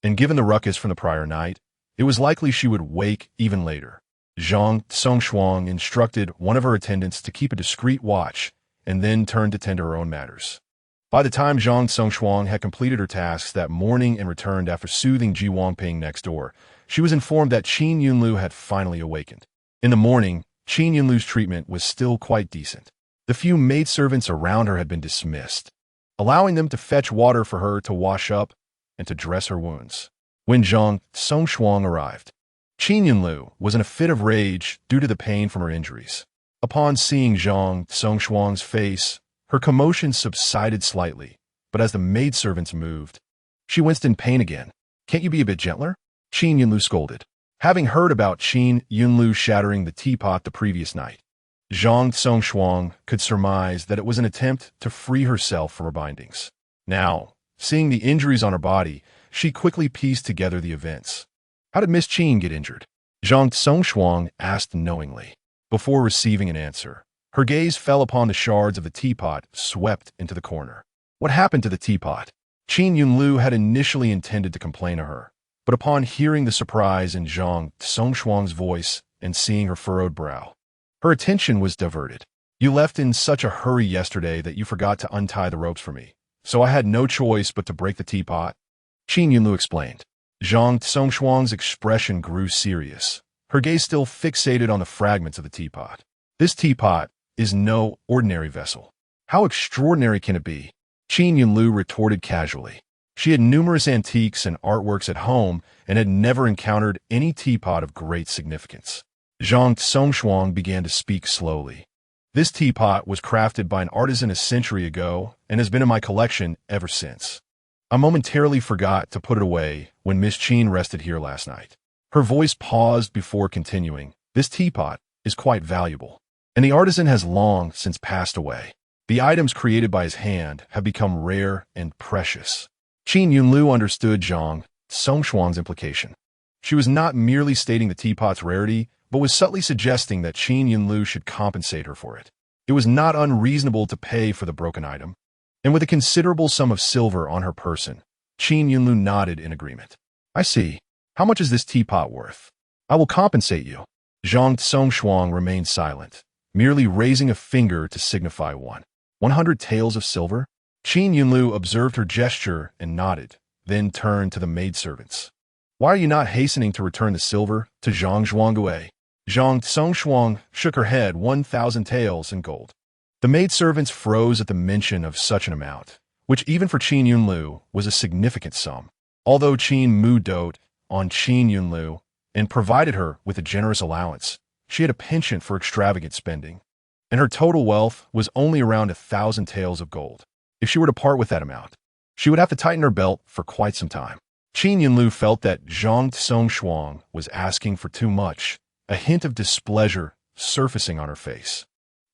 A: And given the ruckus from the prior night, it was likely she would wake even later. Zhang Tsongxuang instructed one of her attendants to keep a discreet watch and then turned to tend to her own matters. By the time Zhang Tsongxuang had completed her tasks that morning and returned after soothing Ji Wangping next door, she was informed that Qin Yunlu had finally awakened. In the morning, Qin Yunlu's treatment was still quite decent. The few maidservants around her had been dismissed, allowing them to fetch water for her to wash up and to dress her wounds. When Zhang Tsongxuang arrived, Qin Yunlu was in a fit of rage due to the pain from her injuries. Upon seeing Zhang Tsongxuang's face, her commotion subsided slightly, but as the maidservants moved, she winced in pain again. "Can't you be a bit gentler?" Qin Yunlu scolded. Having heard about Qin Yunlu shattering the teapot the previous night, Zhang Tsongxuang could surmise that it was an attempt to free herself from her bindings. Now, seeing the injuries on her body, she quickly pieced together the events. "How did Miss Qin get injured?" Zhang Tsongxuang asked knowingly. Before receiving an answer, her gaze fell upon the shards of the teapot swept into the corner. What happened to the teapot? Qin Yunlu had initially intended to complain to her, but upon hearing the surprise in Zhang Tsongxuang's voice and seeing her furrowed brow, her attention was diverted. "You left in such a hurry yesterday that you forgot to untie the ropes for me, so I had no choice but to break the teapot," Qin Yunlu explained. Zhang Tsongxuang's expression grew serious, her gaze still fixated on the fragments of the teapot. "This teapot is no ordinary vessel. How extraordinary can it be?" Qin Yunlu retorted casually. She had numerous antiques and artworks at home and had never encountered any teapot of great significance. Zhang Tsongxuang began to speak slowly. "This teapot was crafted by an artisan a century ago and has been in my collection ever since. I momentarily forgot to put it away when Miss Qin rested here last night." Her voice paused before continuing. "This teapot is quite valuable, and the artisan has long since passed away. The items created by his hand have become rare and precious." Qin Yunlu understood Zhang Tsongxuang's implication. She was not merely stating the teapot's rarity, but was subtly suggesting that Qin Yunlu should compensate her for it. It was not unreasonable to pay for the broken item, and with a considerable sum of silver on her person, Qin Yunlu nodded in agreement. "I see. How much is this teapot worth?" "I will compensate you." Zhang Tsongxuang remained silent, merely raising a finger to signify 100 taels of silver. Qin Yunlu observed her gesture and nodded, then turned to the maidservants. "Why are you not hastening to return the silver to Zhang Zhuanggue?" Zhang Tsongxuang shook her head. 1,000 taels in gold. The maidservants froze at the mention of such an amount, which even for Qin Yunlu was a significant sum. Although Qin Mu doted on Qin Yunlu and provided her with a generous allowance, she had a penchant for extravagant spending, and her total wealth was only around 1,000 taels of gold. If she were to part with that amount, she would have to tighten her belt for quite some time. Qin Yunlu felt that Zhang Songxuang was asking for too much, a hint of displeasure surfacing on her face.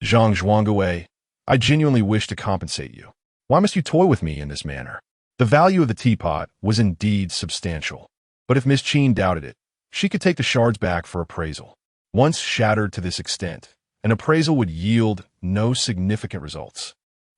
A: Zhang Zhuangwei, I genuinely wish to compensate you. Why must you toy with me in this manner? The value of the teapot was indeed substantial, but if Miss Qin doubted it, she could take the shards back for appraisal. Once shattered to this extent, an appraisal would yield no significant results.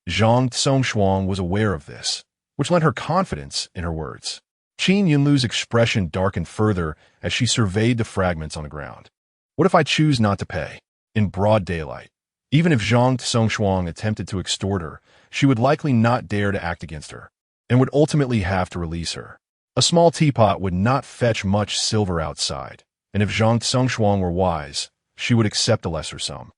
A: Zhang Songxuang was aware of this, which lent her confidence in her words. Qin Yunlu's expression darkened further as she surveyed the fragments on the ground. What if I choose not to pay? In broad daylight. Even if Zhang Songxuang attempted to extort her, she would likely not dare to act against her, and would ultimately have to release her. A small teapot would not fetch much silver outside, and if Zhang Songxuang were wise, she would accept a lesser sum.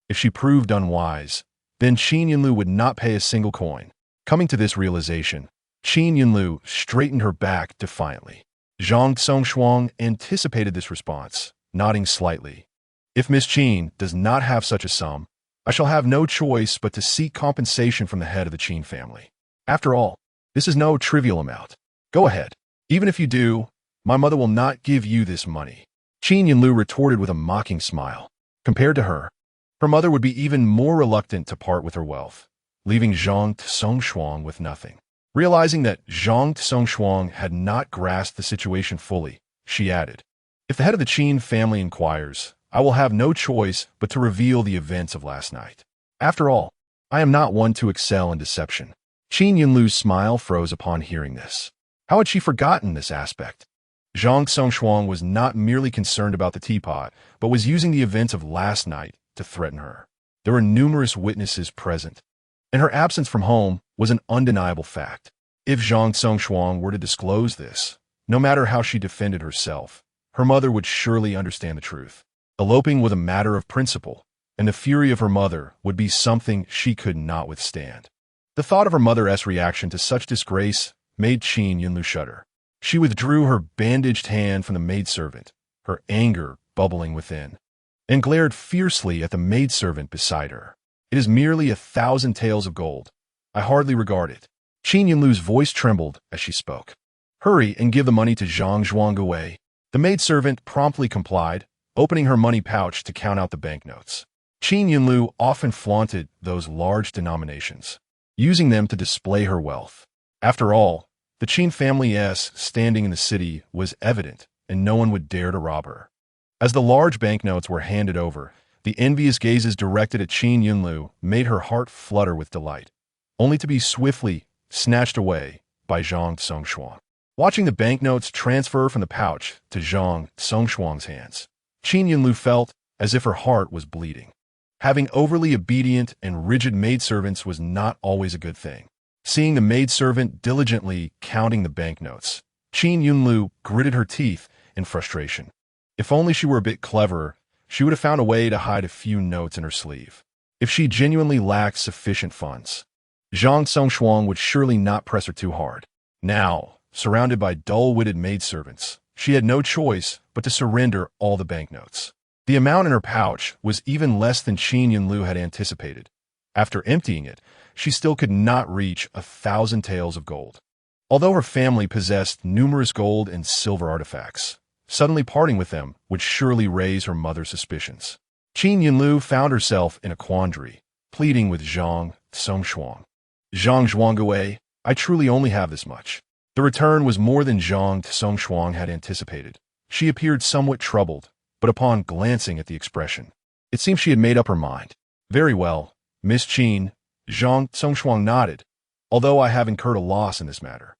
A: If she proved unwise, then Qin Yunlu would not pay a single coin. Coming to this realization, Qin Yunlu straightened her back defiantly. Zhang Songxuang anticipated this response, nodding slightly. If Miss Qin does not have such a sum, I shall have no choice but to seek compensation from the head of the Qin family. After all, this is no trivial amount. Go ahead. Even if you do, my mother will not give you this money. Qin Yunlu retorted with a mocking smile. Compared to her mother would be even more reluctant to part with her wealth, leaving Zhang Songxuang with nothing. Realizing that Zhang Songxuang had not grasped the situation fully, she added, If the head of the Qin family inquires, I will have no choice but to reveal the events of last night. After all, I am not one to excel in deception. Qin Yunlu's smile froze upon hearing this. How had she forgotten this aspect? Zhang Songxuang was not merely concerned about the teapot, but was using the events of last night to threaten her. There were numerous witnesses present, and her absence from home was an undeniable fact. If Zhang Songxuang were to disclose this, no matter how she defended herself, her mother would surely understand the truth. Eloping was a matter of principle, and the fury of her mother would be something she could not withstand. The thought of her mother's reaction to such disgrace made Qin Yunlu shudder. She withdrew her bandaged hand from the maidservant, her anger bubbling within, and glared fiercely at the maidservant beside her. It is merely 1,000 taels of gold. I hardly regard it. Qin Yunlu's voice trembled as she spoke. Hurry and give the money to Zhang Zhuangwei. The maidservant promptly complied, opening her money pouch to count out the banknotes. Qin Yunlu often flaunted those large denominations, using them to display her wealth. After all, the Qin family's standing in the city was evident, and no one would dare to rob her. As the large banknotes were handed over, the envious gazes directed at Qin Yunlu made her heart flutter with delight, only to be swiftly snatched away by Zhang Songxuang. Watching the banknotes transfer from the pouch to Zhang Songxuang's hands, Qin Yunlu felt as if her heart was bleeding. Having overly obedient and rigid maidservants was not always a good thing. Seeing the maidservant diligently counting the banknotes, Qin Yunlu gritted her teeth in frustration. If only she were a bit cleverer, she would have found a way to hide a few notes in her sleeve. If she genuinely lacked sufficient funds, Zhang Songxuang would surely not press her too hard. Now, surrounded by dull-witted maidservants, she had no choice but to surrender all the banknotes. The amount in her pouch was even less than Qin Yunlu had anticipated. After emptying it, she still could not reach 1,000 taels of gold. Although her family possessed numerous gold and silver artifacts, suddenly parting with them would surely raise her mother's suspicions. Qin Yunlu found herself in a quandary, pleading with Zhang Songxuang. Zhang Zhuangwei, I truly only have this much. The return was more than Zhang Songxuang had anticipated. She appeared somewhat troubled, but upon glancing at the expression, it seemed she had made up her mind. Very well, Miss Qin, Zhang Songxuang nodded, although I have incurred a loss in this matter.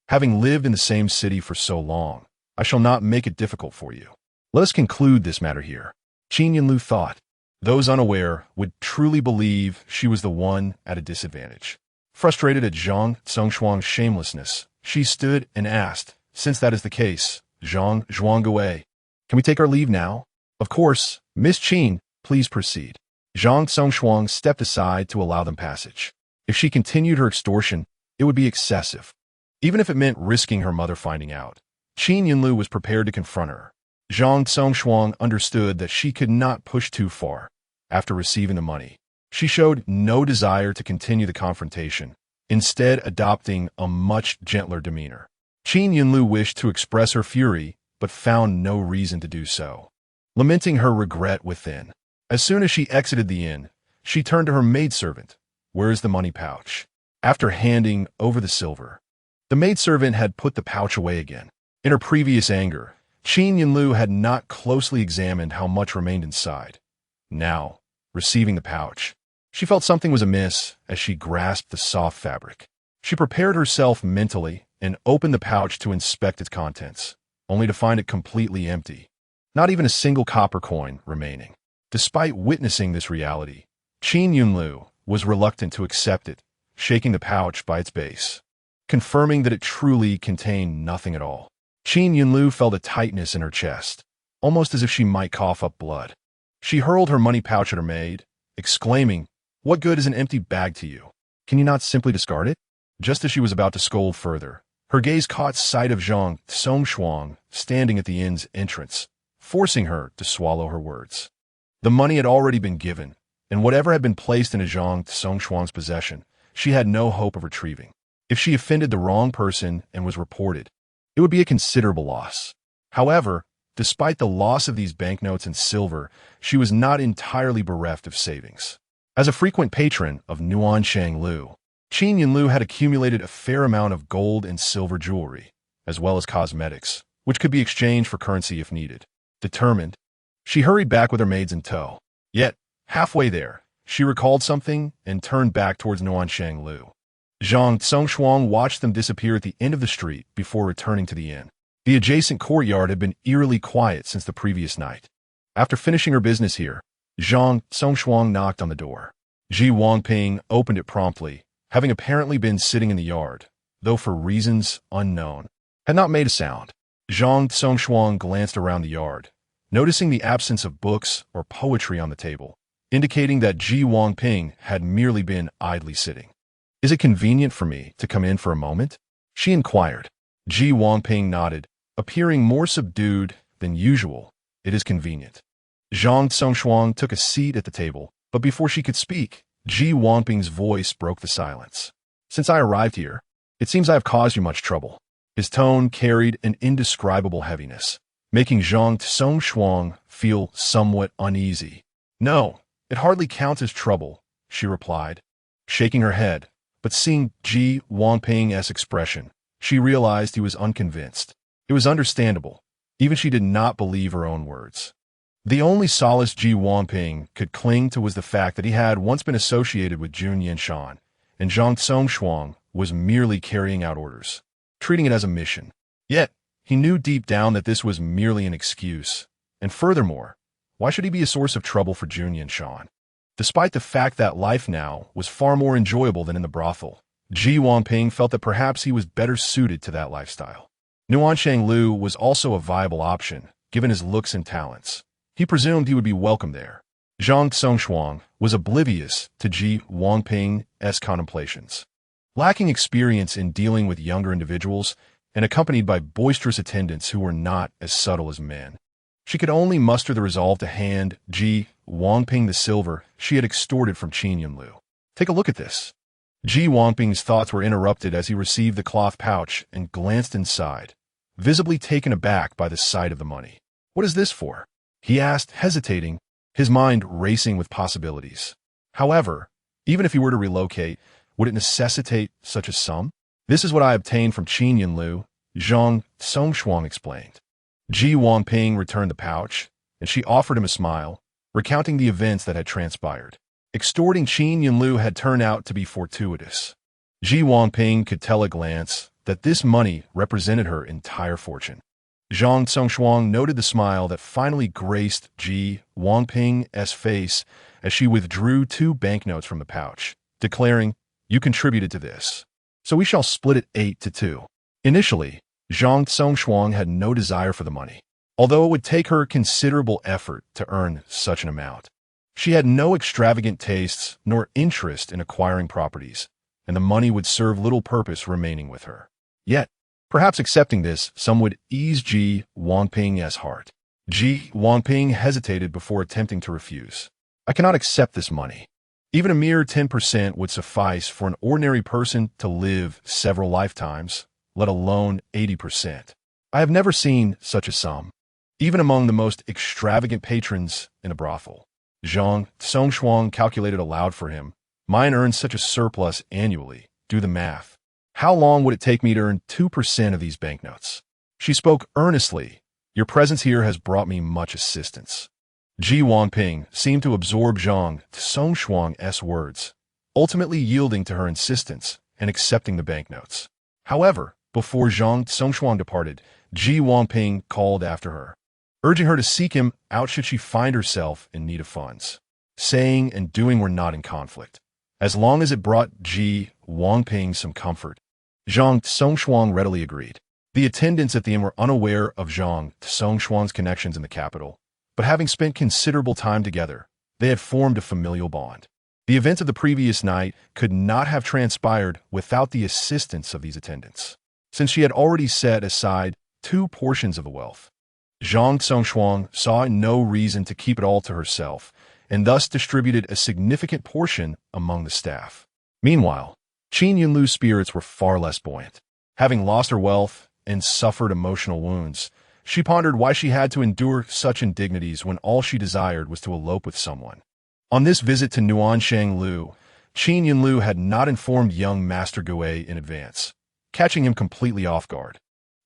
A: Having lived in the same city for so long, I shall not make it difficult for you. Let us conclude this matter here. Qin Yunlu thought. Those unaware would truly believe she was the one at a disadvantage. Frustrated at Zhang Songxuang's shamelessness, she stood and asked, Since that is the case, Zhang Zhuangwei, can we take our leave now? Of course, Miss Qin, please proceed. Zhang Songshuang stepped aside to allow them passage. If she continued her extortion, it would be excessive. Even if it meant risking her mother finding out, Qin Yunlu was prepared to confront her. Zhang Songshuang understood that she could not push too far. After receiving the money, she showed no desire to continue the confrontation, instead adopting a much gentler demeanor. Qin Yunlu wished to express her fury, but found no reason to do so, lamenting her regret within. As soon as she exited the inn, she turned to her maidservant. "Where is the money pouch?" After handing over the silver, the maidservant had put the pouch away again. In her previous anger, Qin Yunlu had not closely examined how much remained inside. Now, receiving the pouch, she felt something was amiss as she grasped the soft fabric. She prepared herself mentally and opened the pouch to inspect its contents, only to find it completely empty. Not even a single copper coin remaining. Despite witnessing this reality, Qin Yunlu was reluctant to accept it, shaking the pouch by its base, confirming that it truly contained nothing at all. Qin Yunlu felt a tightness in her chest, almost as if she might cough up blood. She hurled her money pouch at her maid, exclaiming, "What good is an empty bag to you? Can you not simply discard it?" Just as she was about to scold further, her gaze caught sight of Zhang Songshuang standing at the inn's entrance, forcing her to swallow her words. The money had already been given, and whatever had been placed into Zhang Songshuang's possession, she had no hope of retrieving. If she offended the wrong person and was reported, it would be a considerable loss. However, despite the loss of these banknotes and silver, she was not entirely bereft of savings. As a frequent patron of Nuanshang Lu, Qin Yunlu had accumulated a fair amount of gold and silver jewelry, as well as cosmetics, which could be exchanged for currency if needed. Determined, she hurried back with her maids in tow. Yet, halfway there, she recalled something and turned back towards Nuanshang Lu. Zhang Songshuang watched them disappear at the end of the street before returning to the inn. The adjacent courtyard had been eerily quiet since the previous night. After finishing her business here, Zhang Songshuang knocked on the door. Ji Wangping opened it promptly, having apparently been sitting in the yard, though for reasons unknown, had not made a sound. Zhang Songshuang glanced around the yard, noticing the absence of books or poetry on the table, indicating that Ji Wangping had merely been idly sitting. "Is it convenient for me to come in for a moment?" she inquired. Ji Wangping nodded, appearing more subdued than usual. "It is convenient." Zhang Songshuang took a seat at the table, but before she could speak, Ji Wangping's voice broke the silence. "Since I arrived here, it seems I have caused you much trouble." His tone carried an indescribable heaviness, making Zhang Songshuang feel somewhat uneasy. "No, it hardly counts as trouble," she replied, shaking her head, but seeing Ji Wangping's expression, she realized he was unconvinced. It was understandable. Even she did not believe her own words. The only solace Ji Wangping could cling to was the fact that he had once been associated with Jun Yanshan, and Zhang Songshuang was merely carrying out orders, treating it as a mission. Yet, he knew deep down that this was merely an excuse. And furthermore, why should he be a source of trouble for Jun Yanshan? Despite the fact that life now was far more enjoyable than in the brothel, Ji Wangping felt that perhaps he was better suited to that lifestyle. Nuanshang Lu was also a viable option, given his looks and talents. He presumed he would be welcome there. Zhang Songshuang was oblivious to Ji Wangping's contemplations. Lacking experience in dealing with younger individuals and accompanied by boisterous attendants who were not as subtle as men, she could only muster the resolve to hand Ji Wangping the silver she had extorted from Qin Yunlu. "Take a look at this." Ji Wangping's thoughts were interrupted as he received the cloth pouch and glanced inside, visibly taken aback by the sight of the money. "What is this for?" he asked, hesitating, his mind racing with possibilities. However, even if he were to relocate, would it necessitate such a sum? "This is what I obtained from Qin Yunlu," Zhang Songshuang explained. Ji Wangping returned the pouch, and she offered him a smile, recounting the events that had transpired. Extorting Qin Yunlu had turned out to be fortuitous. Ji Wangping could tell at a glance that this money represented her entire fortune. Zhang Songshuang noted the smile that finally graced Ji Wangping's face as she withdrew 2 banknotes from the pouch, declaring, "You contributed to this, so we shall split it 8-2. Initially, Zhang Songshuang had no desire for the money, although it would take her considerable effort to earn such an amount. She had no extravagant tastes nor interest in acquiring properties, and the money would serve little purpose remaining with her. Yet, perhaps accepting this, some would ease Ji Wangping's heart. Ji Wangping hesitated before attempting to refuse. I cannot accept this money. Even a mere 10% would suffice for an ordinary person to live several lifetimes, let alone 80%. I have never seen such a sum, even among the most extravagant patrons in a brothel. Zhang Songshuang calculated aloud for him. Mine earns such a surplus annually. Do the math. How long would it take me to earn 2% of these banknotes? She spoke earnestly. Your presence here has brought me much assistance. Ji Wangping seemed to absorb Zhang Songshuang's words, ultimately yielding to her insistence and accepting the banknotes. However, before Zhang Songshuang departed, Ji Wangping called after her, urging her to seek him out should she find herself in need of funds. Saying and doing were not in conflict, as long as it brought Ji Wangping some comfort. Zhang Songshuang readily agreed. The attendants at the inn were unaware of Zhang Songshuang's connections in the capital, but having spent considerable time together, they had formed a familial bond. The events of the previous night could not have transpired without the assistance of these attendants, since she had already set aside 2 portions of the wealth. Zhang Songshuang saw no reason to keep it all to herself, and thus distributed a significant portion among the staff. Meanwhile, Qin Yunlu's spirits were far less buoyant. Having lost her wealth and suffered emotional wounds, she pondered why she had to endure such indignities when all she desired was to elope with someone. On this visit to Nuanshang Lu, Qin Yunlu had not informed young Master Gui in advance, catching him completely off guard.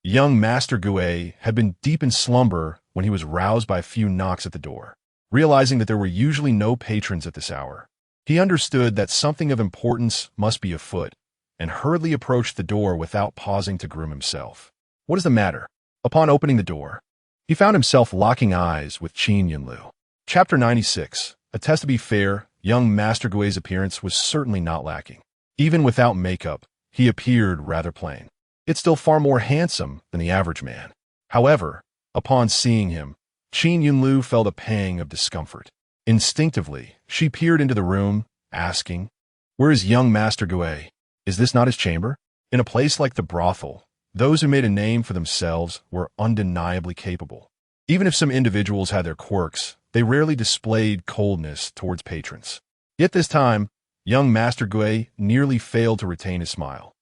A: Young Master Gui had been deep in slumber when he was roused by a few knocks at the door. Realizing that there were usually no patrons at this hour, he understood that something of importance must be afoot, and hurriedly approached the door without pausing to groom himself. What is the matter? Upon opening the door, he found himself locking eyes with Qin Yunlu. Chapter 96. A test to be fair, young Master Gui's appearance was certainly not lacking. Even without makeup, he appeared rather plain. It's still far more handsome than the average man. However, upon seeing him, Qin Yunlu felt a pang of discomfort. Instinctively, she peered into the room, asking, "Where is young Master Gui? Is this not his chamber?" In a place like the brothel, those who made a name for themselves were undeniably capable. Even if some individuals had their quirks, they rarely displayed coldness towards patrons. Yet this time, young Master Gui nearly failed to retain his smile.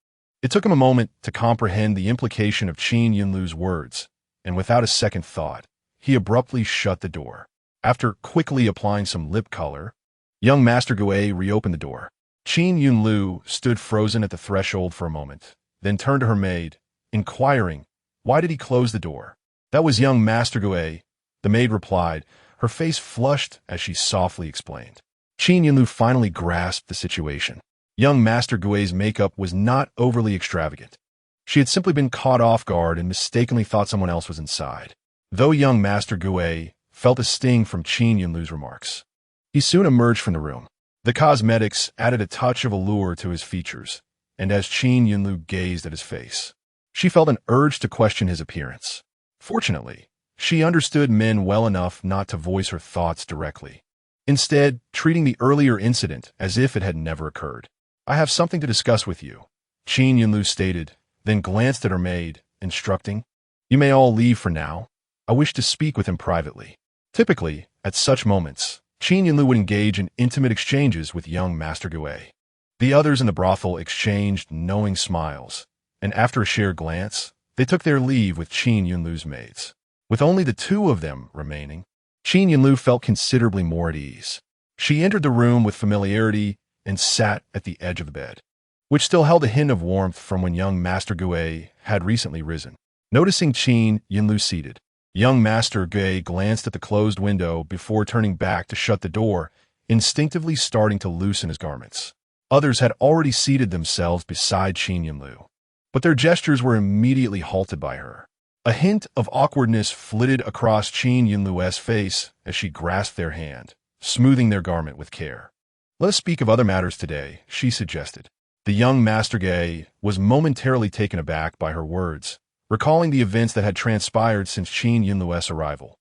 A: It took him a moment to comprehend the implication of Qin Yunlu's words, and without a second thought, he abruptly shut the door. After quickly applying some lip color, young Master Gui reopened the door. Qin Yunlu stood frozen at the threshold for a moment, then turned to her maid, inquiring, "Why did he close the door?" "That was young Master Gui," the maid replied, her face flushed as she softly explained. Qin Yunlu finally grasped the situation. Young Master Gui's makeup was not overly extravagant. She had simply been caught off guard and mistakenly thought someone else was inside. Though young Master Gui felt a sting from Qin Yunlu's remarks, he soon emerged from the room. The cosmetics added a touch of allure to his features, and as Qin Yunlu gazed at his face, she felt an urge to question his appearance. Fortunately, she understood men well enough not to voice her thoughts directly, instead treating the earlier incident as if it had never occurred. "I have something to discuss with you," Qin Yunlu stated, then glanced at her maid, instructing, "You may all leave for now. I wish to speak with him privately." Typically, at such moments, Qin Yunlu would engage in intimate exchanges with young Master Gui. The others in the brothel exchanged knowing smiles, and after a shared glance, they took their leave with Qin Yunlu's maids. With only the 2 of them remaining, Qin Yunlu felt considerably more at ease. She entered the room with familiarity and sat at the edge of the bed, which still held a hint of warmth from when young Master Gui had recently risen. Noticing Qin Yunlu seated, young Master Gui glanced at the closed window before turning back to shut the door, instinctively starting to loosen his garments. Others had already seated themselves beside Qin Yunlu, but their gestures were immediately halted by her. A hint of awkwardness flitted across Qin Yunlu's face as she grasped their hand, smoothing their garment with care. "Let us speak of other matters today," she suggested. The young Master Gui was momentarily taken aback by her words, recalling the events that had transpired since Qin Yunlu's arrival,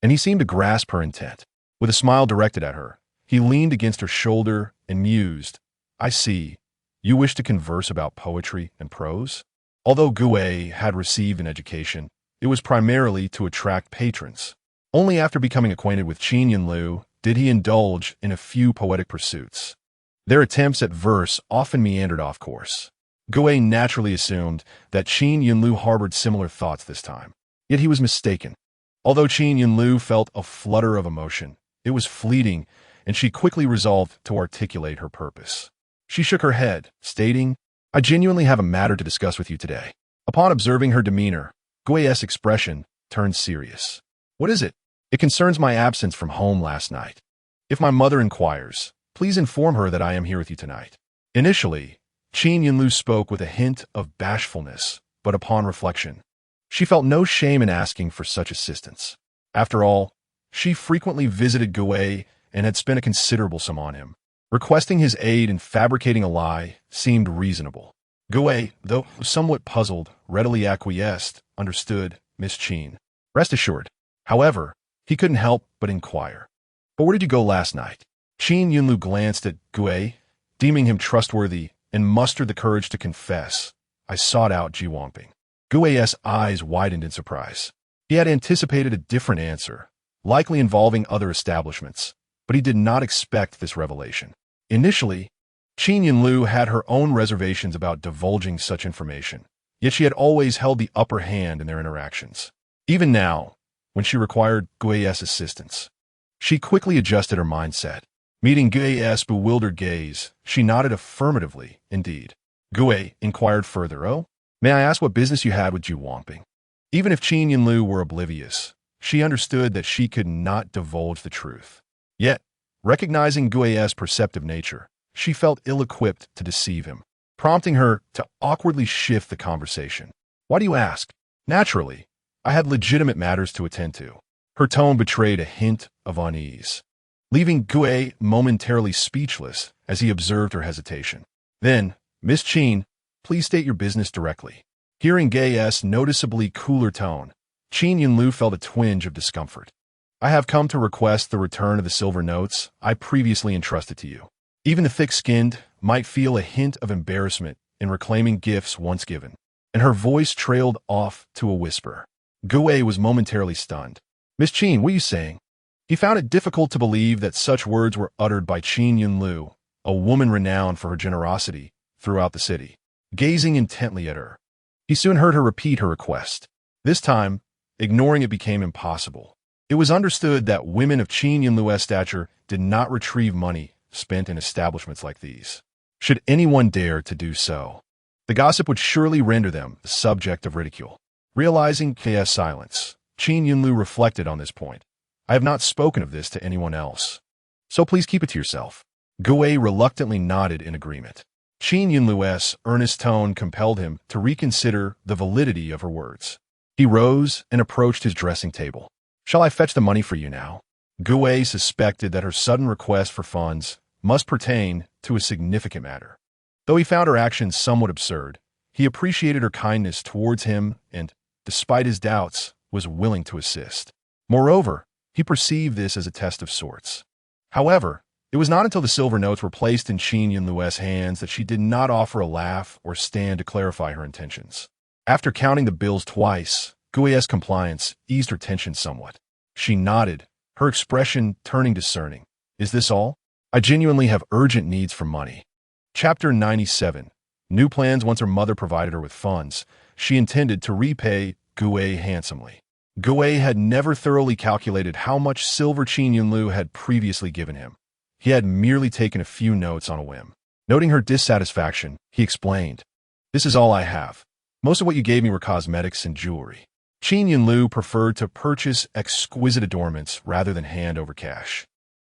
A: and he seemed to grasp her intent. With a smile directed at her, He leaned against her shoulder and mused. I see. You wish to converse about poetry and prose? Although Gue had received an education, it was primarily to attract patrons. Only after becoming acquainted with Qin Yunlu did he indulge in a few poetic pursuits. Their attempts at verse often meandered off course. Gue naturally assumed that Qin Yunlu harbored similar thoughts this time. Yet he was mistaken. Although Qin Yunlu felt a flutter of emotion, it was fleeting, and she quickly resolved to articulate her purpose. She shook her head, stating, I genuinely have a matter to discuss with you today. Upon observing her demeanor, Gui's expression turned serious. What is it? It concerns my absence from home last night. If my mother inquires, please inform her that I am here with you tonight. Initially, Qin Yunlu spoke with a hint of bashfulness, but upon reflection, she felt no shame in asking for such assistance. After all, she frequently visited Gue and had spent a considerable sum on him. Requesting his aid in fabricating a lie seemed reasonable. Gue, though somewhat puzzled, readily acquiesced, understood, Miss Qin. Rest assured. However, he couldn't help but inquire. But where did you go last night? Qin Yunlu glanced at Gue, deeming him trustworthy, and mustered the courage to confess. I sought out Ji Wangping. Gui's eyes widened in surprise. He had anticipated a different answer, likely involving other establishments, but he did not expect this revelation. Initially, Qin Yunlu had her own reservations about divulging such information, yet she had always held the upper hand in their interactions. Even now, when she required Gui's assistance, she quickly adjusted her mindset. Meeting Gui's bewildered gaze, she nodded affirmatively, indeed. Gue inquired further, Oh, may I ask what business you had with Ji Wangping? Even if Qin Yunlu were oblivious, she understood that she could not divulge the truth. Yet, recognizing Gui's perceptive nature, she felt ill-equipped to deceive him, prompting her to awkwardly shift the conversation. Why do you ask? Naturally, I had legitimate matters to attend to. Her tone betrayed a hint of unease, leaving Gue momentarily speechless as he observed her hesitation. Then, Miss Qin, please state your business directly. Hearing Gui's noticeably cooler tone, Qin Yunlu felt a twinge of discomfort. I have come to request the return of the silver notes I previously entrusted to you. Even the thick-skinned might feel a hint of embarrassment in reclaiming gifts once given, and her voice trailed off to a whisper. Gue was momentarily stunned. Miss Qin, what are you saying? He found it difficult to believe that such words were uttered by Qin Yunlu, a woman renowned for her generosity throughout the city. Gazing intently at her, he soon heard her repeat her request. This time, ignoring it became impossible. It was understood that women of Qin Yunlu's stature did not retrieve money spent in establishments like these. Should anyone dare to do so, the gossip would surely render them the subject of ridicule. Realizing Gui's silence, Qin Yunlu reflected on this point. I have not spoken of this to anyone else, so please keep it to yourself. Gue reluctantly nodded in agreement. Qin Yunlu's earnest tone compelled him to reconsider the validity of her words. He rose and approached his dressing table. Shall I fetch the money for you now? Gue suspected that her sudden request for funds must pertain to a significant matter. Though he found her actions somewhat absurd, he appreciated her kindness towards him and, despite his doubts, was willing to assist. Moreover, he perceived this as a test of sorts. However, it was not until the silver notes were placed in Qin Yunlu's hands that she did not offer a laugh or stand to clarify her intentions. After counting the bills twice, Gui's compliance eased her tension somewhat. She nodded, her expression turning discerning. Is this all? I genuinely have urgent needs for money. Chapter 97. New plans. Once her mother provided her with funds, she intended to repay Gue handsomely. Gue had never thoroughly calculated how much silver Qin Yunlu had previously given him. He had merely taken a few notes on a whim. Noting her dissatisfaction, he explained, This is all I have. Most of what you gave me were cosmetics and jewelry. Qin Yunlu preferred to purchase exquisite adornments rather than hand over cash.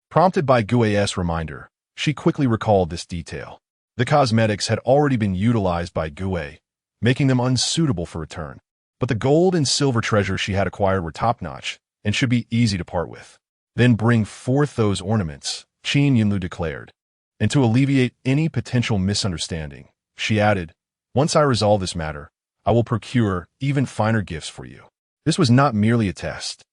A: Prompted by Gui's reminder, she quickly recalled this detail. The cosmetics had already been utilized by Gue, making them unsuitable for return. But the gold and silver treasures she had acquired were top-notch and should be easy to part with. Then bring forth those ornaments, Qin Yunlu declared. And to alleviate any potential misunderstanding, she added, Once I resolve this matter, I will procure even finer gifts for you. This was not merely a test.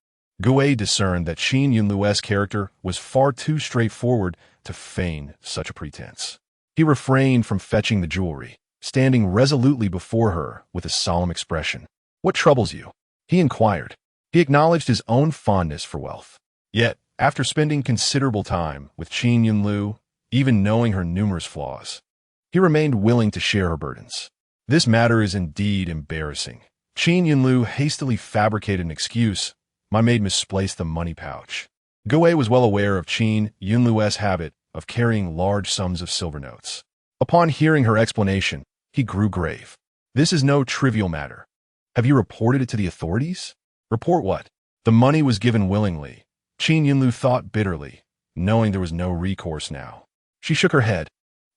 A: Gue discerned that Qin Yunlu's character was far too straightforward to feign such a pretense. He refrained from fetching the jewelry, standing resolutely before her with a solemn expression. "What troubles you?" he inquired. He acknowledged his own fondness for wealth. Yet, after spending considerable time with Qin Yunlu, even knowing her numerous flaws, he remained willing to share her burdens. "This matter is indeed embarrassing." Qin Yunlu hastily fabricated an excuse. "My maid misplaced the money pouch." Gue was well aware of Qin Yunlu's habit of carrying large sums of silver notes. Upon hearing her explanation, he grew grave. "This is no trivial matter. Have you reported it to the authorities?" "Report what?" "The money was given willingly." Qin Yunlu thought bitterly, knowing there was no recourse now. She shook her head.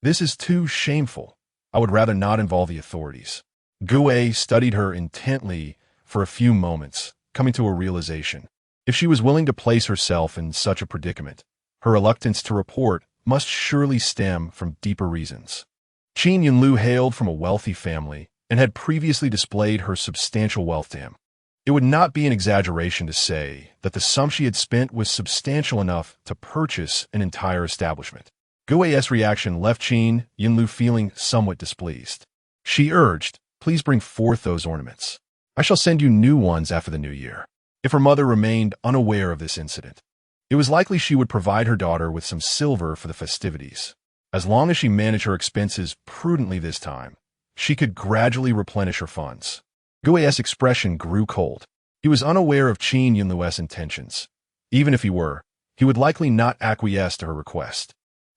A: "This is too shameful. I would rather not involve the authorities." Gue studied her intently for a few moments, coming to a realization. If she was willing to place herself in such a predicament, her reluctance to report must surely stem from deeper reasons. Qin Yunlu hailed from a wealthy family and had previously displayed her substantial wealth to him. It would not be an exaggeration to say that the sum she had spent was substantial enough to purchase an entire establishment. Gui's reaction left Qin Yunlu feeling somewhat displeased. She urged, "Please bring forth those ornaments. I shall send you new ones after the new year." If her mother remained unaware of this incident, it was likely she would provide her daughter with some silver for the festivities. As long as she managed her expenses prudently this time, she could gradually replenish her funds. Gui's expression grew cold. He was unaware of Qin Yunlu's intentions. Even if he were, he would likely not acquiesce to her request.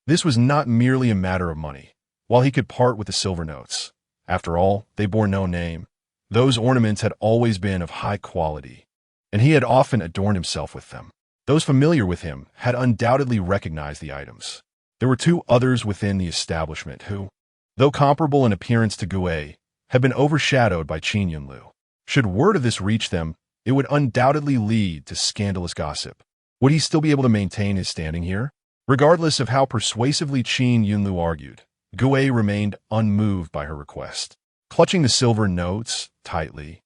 A: This was not merely a matter of money. While he could part with the silver notes, after all, they bore no name. Those ornaments had always been of high quality, and he had often adorned himself with them. Those familiar with him had undoubtedly recognized the items. There were two others within the establishment who, though comparable in appearance to Gue, had been overshadowed by Qin Yunlu. Should word of this reach them, it would undoubtedly lead to scandalous gossip. Would he still be able to maintain his standing here? Regardless of how persuasively Qin Yunlu argued, Gue remained unmoved by her request. Clutching the silver notes tightly,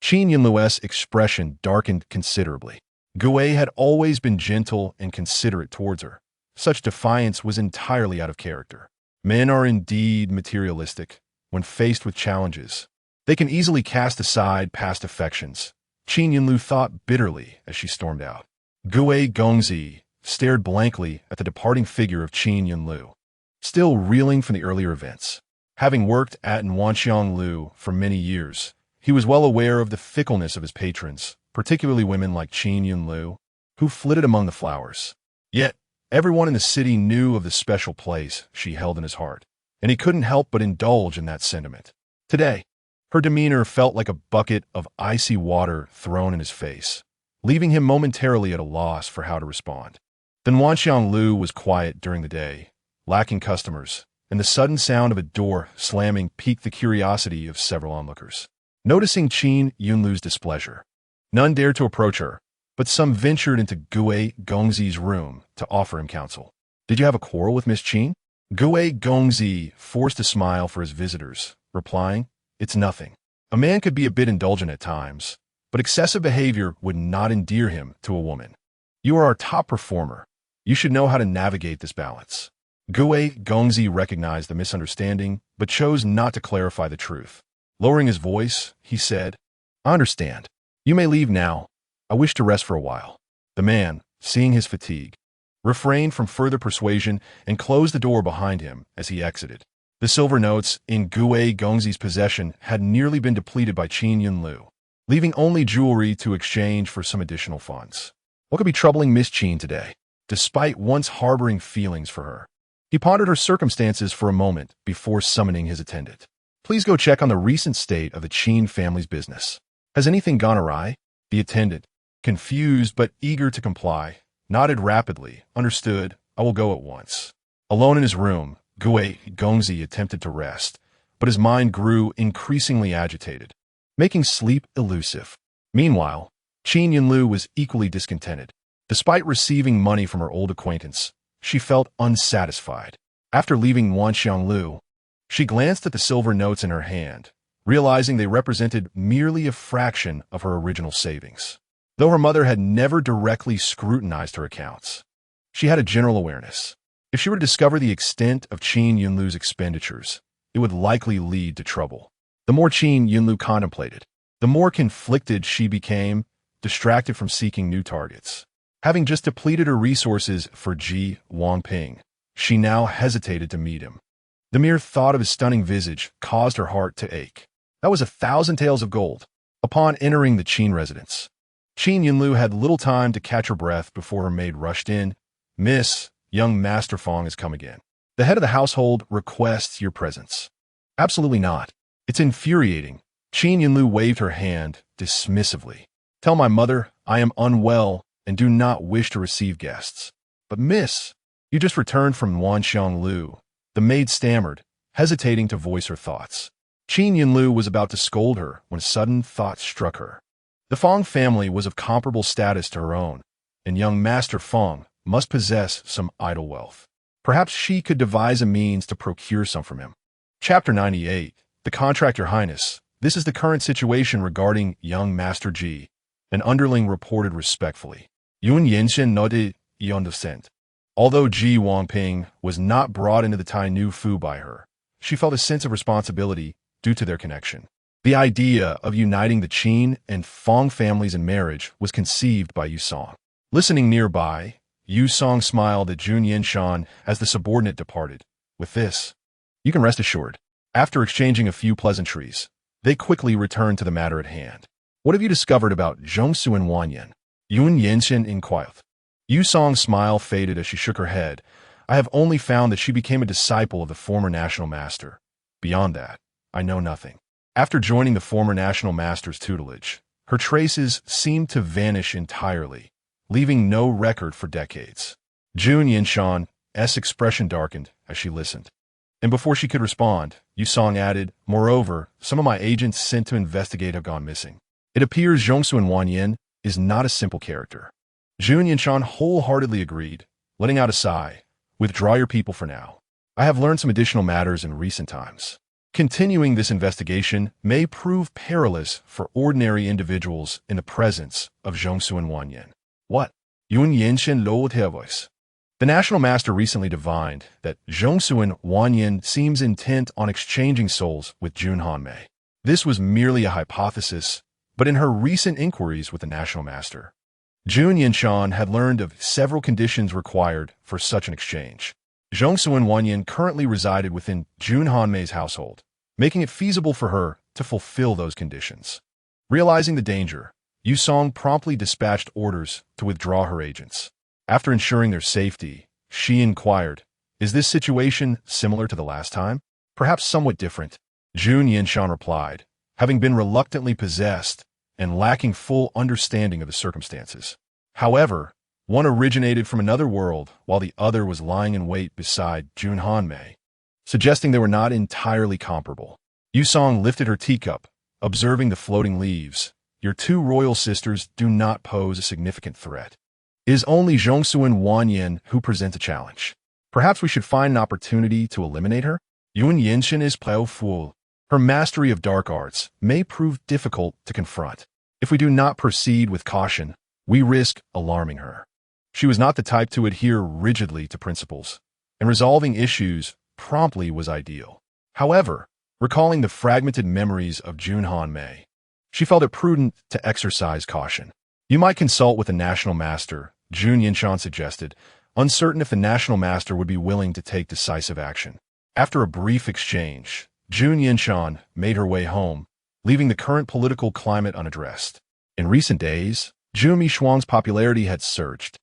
A: Qin Yunlu's expression darkened considerably. Gue had always been gentle and considerate towards her. Such defiance was entirely out of character. Men are indeed materialistic. When faced with challenges, they can easily cast aside past affections. Qin Yunlu thought bitterly as she stormed out. Gue Gongzi stared blankly at the departing figure of Qin Yunlu, still reeling from the earlier events. Having worked at Wanxianglu for many years, he was well aware of the fickleness of his patrons, particularly women like Qin Yunlu, who flitted among the flowers. Yet, everyone in the city knew of the special place she held in his heart, and he couldn't help but indulge in that sentiment. Today, her demeanor felt like a bucket of icy water thrown in his face, leaving him momentarily at a loss for how to respond. Then Wanxianglu was quiet during the day, lacking customers, and the sudden sound of a door slamming piqued the curiosity of several onlookers. Noticing Qin Yunlu's displeasure, none dared to approach her, but some ventured into Gue Gongzi's room to offer him counsel. "Did you have a quarrel with Miss Qin?" Gue Gongzi forced a smile for his visitors, replying, "It's nothing." A man could be a bit indulgent at times, but excessive behavior would not endear him to a woman. "You are our top performer. You should know how to navigate this balance." Gue Gongzi recognized the misunderstanding, but chose not to clarify the truth. Lowering his voice, he said, "I understand. You may leave now. I wish to rest for a while." The man, seeing his fatigue, refrained from further persuasion and closed the door behind him as he exited. The silver notes in Gue Gongzi's possession had nearly been depleted by Qin Yunlu, leaving only jewelry to exchange for some additional funds. What could be troubling Miss Qin today, despite once harboring feelings for her? He pondered her circumstances for a moment before summoning his attendant. "Please go check on the recent state of the Qin family's business. Has anything gone awry?" The attendant, confused but eager to comply, nodded rapidly. "Understood. I will go at once." Alone in his room, Gue Gongzi attempted to rest, but his mind grew increasingly agitated, making sleep elusive. Meanwhile, Qin Yunlu was equally discontented. Despite receiving money from her old acquaintance, she felt unsatisfied. After leaving Wanxianglu, she glanced at the silver notes in her hand, realizing they represented merely a fraction of her original savings. though her mother had never directly scrutinized her accounts. She had a general awareness. If she were to discover the extent of Qin Yunlu's expenditures, it would likely lead to trouble. The more Qin Yunlu contemplated, the more conflicted she became, distracted from seeking new targets. Having just depleted her resources for Ji Wangping, she now hesitated to meet him. The mere thought of his stunning visage caused her heart to ache. That was 1,000 taels of gold. Upon entering the Qin residence, Qin Yunlu had little time to catch her breath before her maid rushed in. "Miss, young Master Fong has come again. The head of the household requests your presence." "Absolutely not. It's infuriating." Qin Yunlu waved her hand dismissively. "Tell my mother I am unwell and do not wish to receive guests." "But miss, you just returned from Wanxianglu." The maid stammered, hesitating to voice her thoughts. Qin Yunlu was about to scold her when a sudden thought struck her. The Fong family was of comparable status to her own, and young Master Fong must possess some idle wealth. Perhaps she could devise a means to procure some from him. Chapter 98. The Contract, Your Highness. This is the current situation regarding young Master Ji. An underling reported respectfully. Jun Yanshan nodded, "You understand." Although Ji Wangping was not brought into the Tai Nu Fu by her, she felt a sense of responsibility due to their connection. The idea of uniting the Qin and Fong families in marriage was conceived by Yu Song. Listening nearby, Yu Song smiled at Jun Yanshan as the subordinate departed. "With this, you can rest assured." After exchanging a few pleasantries, they quickly returned to the matter at hand. "What have you discovered about Zhongsu and Wanyan?" Jun Yanshan inquired. Yu Song's smile faded as she shook her head. "I have only found that she became a disciple of the former national master. Beyond that, I know nothing." After joining the former national master's tutelage, her traces seemed to vanish entirely, leaving no record for decades. Jun Yanshan's expression darkened as she listened. And before she could respond, Yu Song added, "Moreover, some of my agents sent to investigate have gone missing. It appears Zhongsu and Wanyan is not a simple character." Jun Yanshan wholeheartedly agreed, letting out a sigh. "Withdraw your people for now. I have learned some additional matters in recent times. Continuing this investigation may prove perilous for ordinary individuals in the presence of Zhongsu and Wanyan." "What?" Jun Yanshan lowered her voice. "The national master recently divined that Zhongsu and Wanyan seems intent on exchanging souls with Jun Hanmei. This was merely a hypothesis, but in her recent inquiries with the national master, Jun Yanshan had learned of several conditions required for such an exchange. Zhongsu and Wanyan currently resided within Jun Hanmei's household, making it feasible for her to fulfill those conditions. Realizing the danger, Yu Song promptly dispatched orders to withdraw her agents. After ensuring their safety, she inquired, "Is this situation similar to the last time? Perhaps somewhat different?" Jun Yanshan replied, having been reluctantly possessed and lacking full understanding of the circumstances. However, one originated from another world while the other was lying in wait beside Jun Hanmei, suggesting they were not entirely comparable. Yu Song lifted her teacup, observing the floating leaves. "Your two royal sisters do not pose a significant threat. It is only Zhongsu and Wanyan who present a challenge. Perhaps we should find an opportunity to eliminate her." Jun Yanshan is powerful. Her mastery of dark arts may prove difficult to confront. If we do not proceed with caution, we risk alarming her. She was not the type to adhere rigidly to principles, and resolving issues promptly was ideal. However, recalling the fragmented memories of Jun Hanmei, she felt it prudent to exercise caution. "You might consult with the national master," Jun Yanshan suggested, uncertain if the national master would be willing to take decisive action. After a brief exchange, Jun Yanshan made her way home, leaving the current political climate unaddressed. In recent days, Zhu Mishuang's popularity had surged,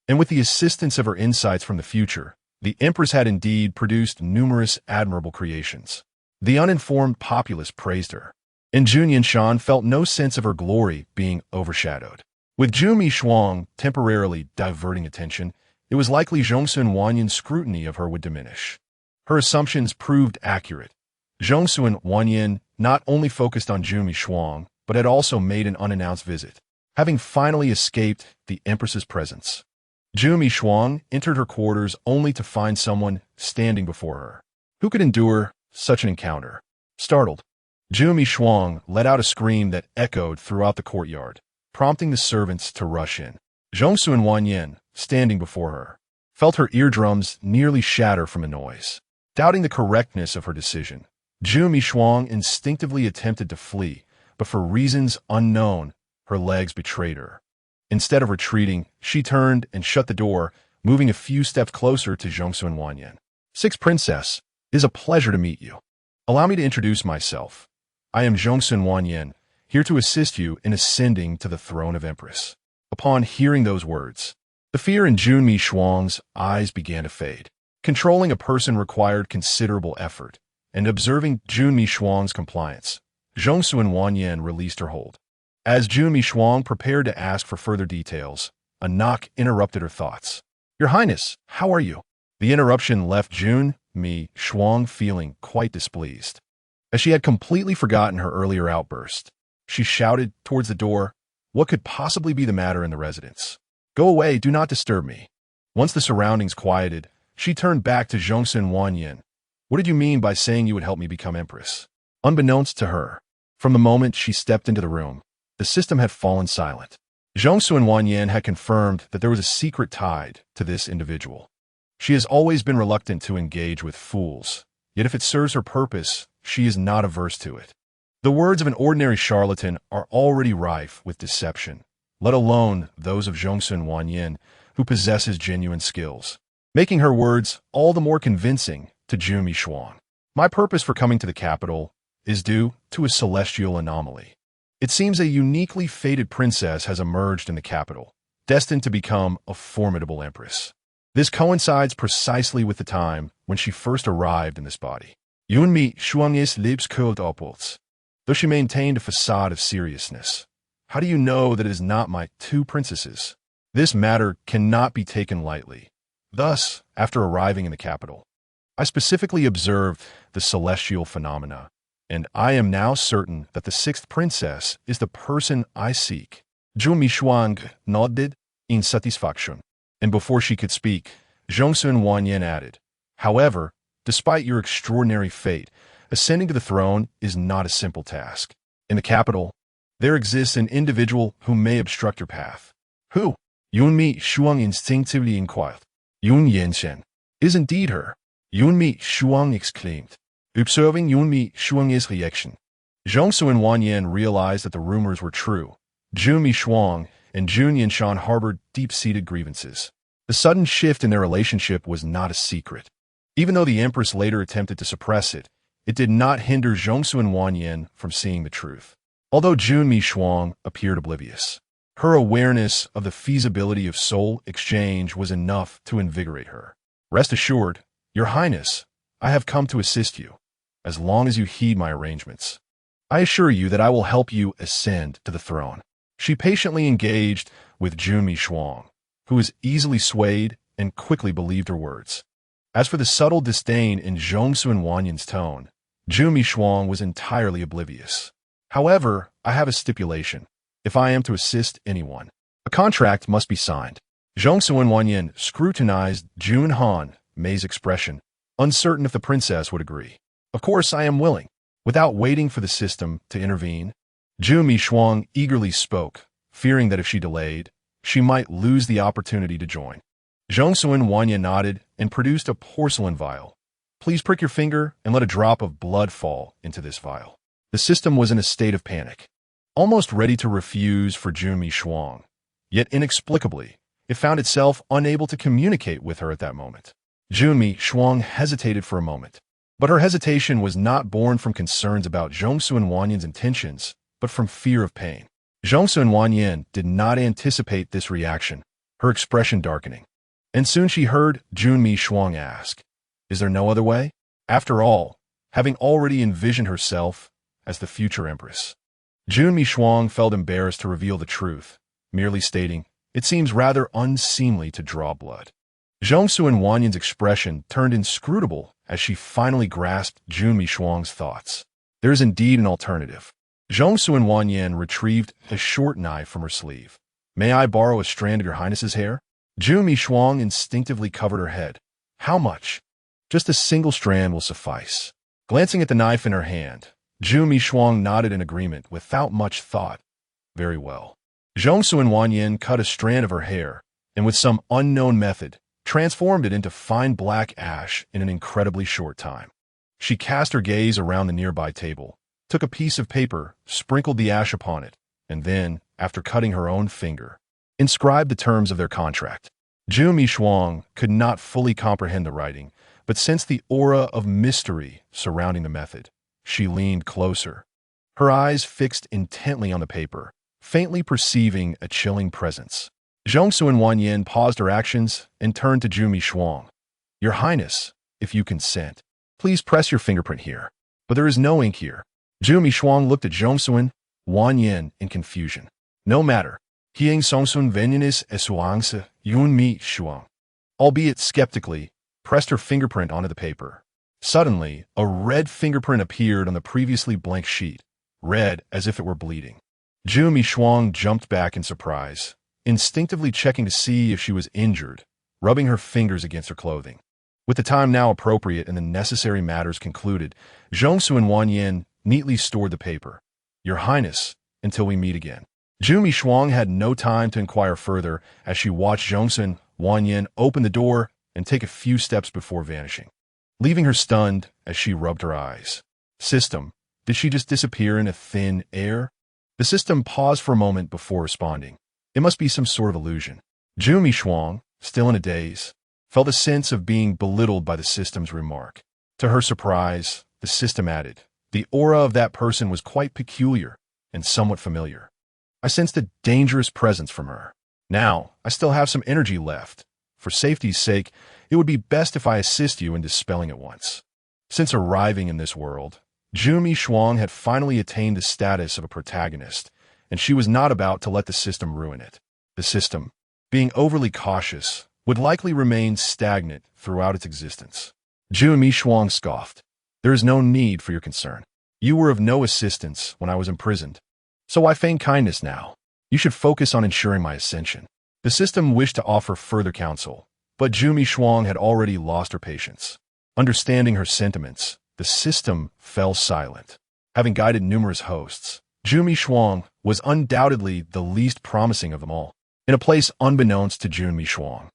A: and with the assistance of her insights from the future, the empress had indeed produced numerous admirable creations. The uninformed populace praised her, and Jun Yanshan felt no sense of her glory being overshadowed. With Zhu Mishuang temporarily diverting attention, it was likely Zhongsu and Wanyan's scrutiny of her would diminish. Her assumptions proved accurate. Zhongsu and Wanyan not only focused on Zhu Mishuang, but had also made an unannounced visit, having finally escaped the empress's presence. Zhu Mishuang entered her quarters only to find someone standing before her. Who could endure such an encounter? Startled, Zhu Mishuang let out a scream that echoed throughout the courtyard. prompting the servants to rush in. Zhongsu and Wanyan, standing before her, felt her eardrums nearly shatter from the noise. Doubting the correctness of her decision, Jun Yanshan instinctively attempted to flee, but for reasons unknown, her legs betrayed her. Instead of retreating, she turned and shut the door, moving a few steps closer to Zhongsu and Wanyan. Sixth Princess, it is a pleasure to meet you. Allow me to introduce myself. I am Zhongsu and Wanyan, here to assist you in ascending to the throne of Empress. Upon hearing those words, the fear in Jun Yanshan's eyes began to fade. Controlling a person required considerable effort, and observing Jun Yanshan's compliance, Zhongsu and Wanyan released her hold. As Jun Yanshan prepared to ask for further details, a knock interrupted her thoughts. Your Highness, how are you? The interruption left Jun Yanshan feeling quite displeased. As she had completely forgotten her earlier outburst, she shouted towards the door, "What could possibly be the matter in the residence? Go away, do not disturb me." Once the surroundings quieted, she turned back to Zhongsu and Wanyan. What did you mean by saying you would help me become Empress? Unbeknownst to her, from the moment she stepped into the room, the system had fallen silent. Zhongsu and Wanyan had confirmed that there was a secret tied to this individual. She has always been reluctant to engage with fools, yet if it serves her purpose, she is not averse to it. The words of an ordinary charlatan are already rife with deception, let alone those of Zhongsu and Wanyan, who possesses genuine skills, making her words all the more convincing to Jun Yanshan. My purpose for coming to the capital is due to a celestial anomaly. It seems a uniquely fated princess has emerged in the capital, destined to become a formidable empress. This coincides precisely with the time when she first arrived in this body. Yun Yanshan's lips curled upwards. Though she maintained a facade of seriousness, how do you know that it is not my two princesses? This matter cannot be taken lightly. Thus, after arriving in the capital, I specifically observed the celestial phenomena, and I am now certain that the sixth princess is the person I seek. Jun Yanshan nodded in satisfaction, and before she could speak, Zhongsu and Wanyan added, "However, despite your extraordinary fate, ascending to the throne is not a simple task. In the capital, there exists an individual who may obstruct your path." "Who?" Yun Yanshan instinctively inquired. Jun Yanshan. Is indeed her. Jun Yanshan exclaimed, observing Jun Yanshan's reaction. Zhongsu and Wanyan realized that the rumors were true. Jun Yanshan and Jun Yanshan harbored deep-seated grievances. The sudden shift in their relationship was not a secret. Even though the Empress later attempted to suppress it, it did not hinder Zhongsu and Wanyan from seeing the truth. Although Jun Yanshan appeared oblivious, her awareness of the feasibility of soul exchange was enough to invigorate her. Rest assured, Your Highness, I have come to assist you, as long as you heed my arrangements. I assure you that I will help you ascend to the throne. She patiently engaged with Jun Yanshan, who was easily swayed and quickly believed her words. As for the subtle disdain in Zhongsu and Wanyan's tone, Jun Yanshan was entirely oblivious. However, I have a stipulation. If I am to assist anyone, a contract must be signed. Zhongsu and Wanyan scrutinized Jun Yanshan's expression, uncertain if the princess would agree. Of course, I am willing. Without waiting for the system to intervene, Jun Yanshan eagerly spoke, fearing that if she delayed, she might lose the opportunity to join. Zhongsu and Wanyan nodded and produced a porcelain vial. Please prick your finger and let a drop of blood fall into this vial. The system was in a state of panic, almost ready to refuse for Jun Yanshan. Yet inexplicably, it found itself unable to communicate with her at that moment. Jun Yanshan hesitated for a moment, but her hesitation was not born from concerns about Zhongsu and Wanyan's intentions, but from fear of pain. Zhongsu and Wanyan did not anticipate this reaction, her expression darkening. And soon she heard Jun Yanshan ask, "Is there no other way?" After all, having already envisioned herself as the future empress, Jun Yanshan felt embarrassed to reveal the truth, merely stating, "It seems rather unseemly to draw blood." Zhongsu and Wanyan's expression turned inscrutable as she finally grasped Jun Yanshan's thoughts. There is indeed an alternative. Zhongsu and Wanyan retrieved a short knife from her sleeve. "May I borrow a strand of your highness's hair?" Jun Yanshan instinctively covered her head. "How much?" "Just a single strand will suffice." Glancing at the knife in her hand, Jun Yanshan nodded in agreement without much thought. "Very well." Zhongsu and Wanyin cut a strand of her hair, and with some unknown method, transformed it into fine black ash in an incredibly short time. She cast her gaze around the nearby table, took a piece of paper, sprinkled the ash upon it, and then, after cutting her own finger, inscribed the terms of their contract. Zhu Mishuang could not fully comprehend the writing, but sensed the aura of mystery surrounding the method. She leaned closer, her eyes fixed intently on the paper, faintly perceiving a chilling presence. Zhongsu and Wanyin paused her actions and turned to Zhu Mishuang. "Your Highness, if you consent, please press your fingerprint here." "But there is no ink here." Zhu Mishuang looked at Zhongsu and Wanyin in confusion. "No matter. Hieng Songsun Venyanis Esuangse Yun Mi Shuang." Albeit skeptically, pressed her fingerprint onto the paper. Suddenly, a red fingerprint appeared on the previously blank sheet, red as if it were bleeding. Zhu Mishuang jumped back in surprise, instinctively checking to see if she was injured, rubbing her fingers against her clothing. With the time now appropriate and the necessary matters concluded, Zhongsu and Wanyin neatly stored the paper. "Your Highness, until we meet again." Zhu Mishuang had no time to inquire further as she watched Zhongsu and Wanyin open the door and take a few steps before vanishing, leaving her stunned as she rubbed her eyes. System, did she just disappear in a thin air? The system paused for a moment before responding. It must be some sort of illusion. Zhu Mishuang, still in a daze, felt a sense of being belittled by the system's remark. To her surprise, the system added, "The aura of that person was quite peculiar and somewhat familiar. I sensed a dangerous presence from her. Now, I still have some energy left. For safety's sake, it would be best if I assist you in dispelling it once." Since arriving in this world, Zhu Mishuang had finally attained the status of a protagonist, and she was not about to let the system ruin it. The system, being overly cautious, would likely remain stagnant throughout its existence. Zhu Mishuang scoffed. "There is no need for your concern. You were of no assistance when I was imprisoned, so why feign kindness now? You should focus on ensuring my ascension." The system wished to offer further counsel, but Zhu Mishuang had already lost her patience. Understanding her sentiments, the system fell silent. Having guided numerous hosts, Zhu Mishuang was undoubtedly the least promising of them all. In a place unbeknownst to Zhu Mishuang,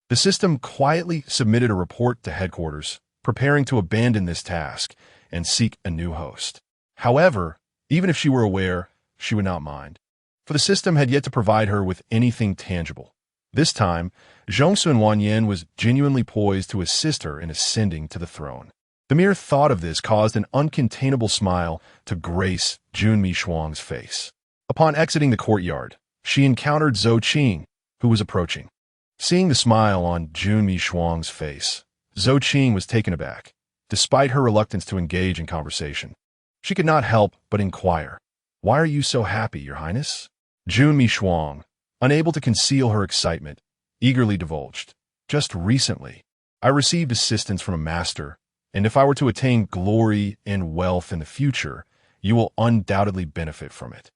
A: the system quietly submitted a report to headquarters, preparing to abandon this task and seek a new host. However, even if she were aware, she would not mind, for the system had yet to provide her with anything tangible. This time, Zhongsu and Wanyin was genuinely poised to assist her in ascending to the throne. The mere thought of this caused an uncontainable smile to grace Zhu Mishuang's face. Upon exiting the courtyard, she encountered Zhou Qing, who was approaching. Seeing the smile on Zhu Mishuang's face, Zhou Qing was taken aback, despite her reluctance to engage in conversation. She could not help but inquire, "Why are you so happy, Your Highness?" Zhu Mishuang, unable to conceal her excitement, eagerly divulged, "Just recently, I received assistance from a master, and if I were to attain glory and wealth in the future, you will undoubtedly benefit from it."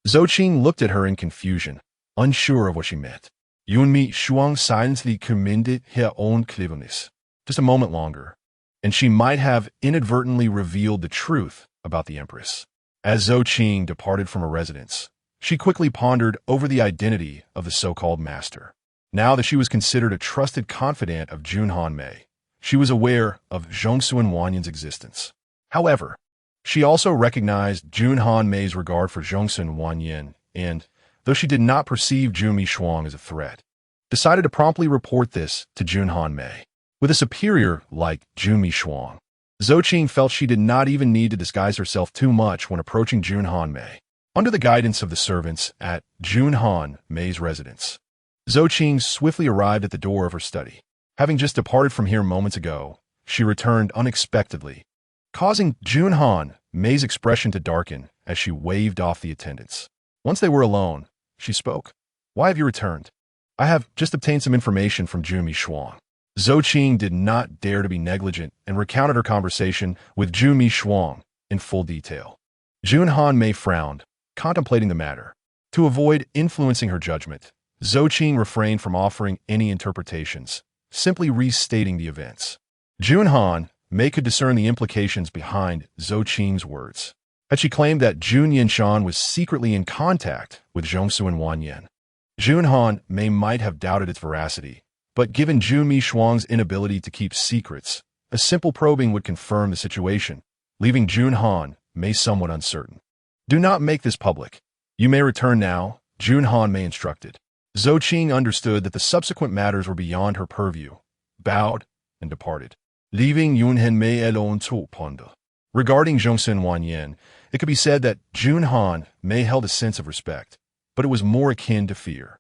A: Zhou Qing looked at her in confusion, unsure of what she meant. "Yun Mi Shuang silently commended her own cleverness." Just a moment longer, and she might have inadvertently revealed the truth about the Empress. As Zhou Qing departed from her residence, she quickly pondered over the identity of the so-called master. Now that she was considered a trusted confidant of Jun Hanmei, she was aware of Zhongsu and Wanyin's existence. However, she also recognized Jun Hanmei's regard for Zhongsu and Wanyin, and, though she did not perceive Zhu Mishuang as a threat, decided to promptly report this to Jun Hanmei. With a superior like Zhu Mishuang, Zhou Qing felt she did not even need to disguise herself too much when approaching Jun Hanmei. Under the guidance of the servants at Jun Hanmei's residence, Zhou Qing swiftly arrived at the door of her study. Having just departed from here moments ago, she returned unexpectedly, causing Jun Hanmei's expression to darken as she waved off the attendants. Once they were alone, she spoke. "Why have you returned?" "I have just obtained some information from Zhu Mishuang." Zhou Qing did not dare to be negligent and recounted her conversation with Zhu Mishuang in full detail. Jun Hanmei frowned, contemplating the matter. To avoid influencing her judgment, Zhou Qing refrained from offering any interpretations, simply restating the events. Jun Hanmei could discern the implications behind Zhou Qing's words. had she claimed that Jun Yanshan was secretly in contact with Zhongsu and Wang Yan. Jun Han Mei might have doubted its veracity, but given Jun Mi Shuang's inability to keep secrets, a simple probing would confirm the situation, leaving Jun Han Mei somewhat uncertain. Do not make this public. You may return now, Jun Han Mei instructed. Zhou Qing understood that the subsequent matters were beyond her purview, bowed, and departed, leaving Yun Han Mei alone to ponder. Regarding Zhongsu and Wang Yan, it could be said that Jun Han Mei held a sense of respect, but it was more akin to fear.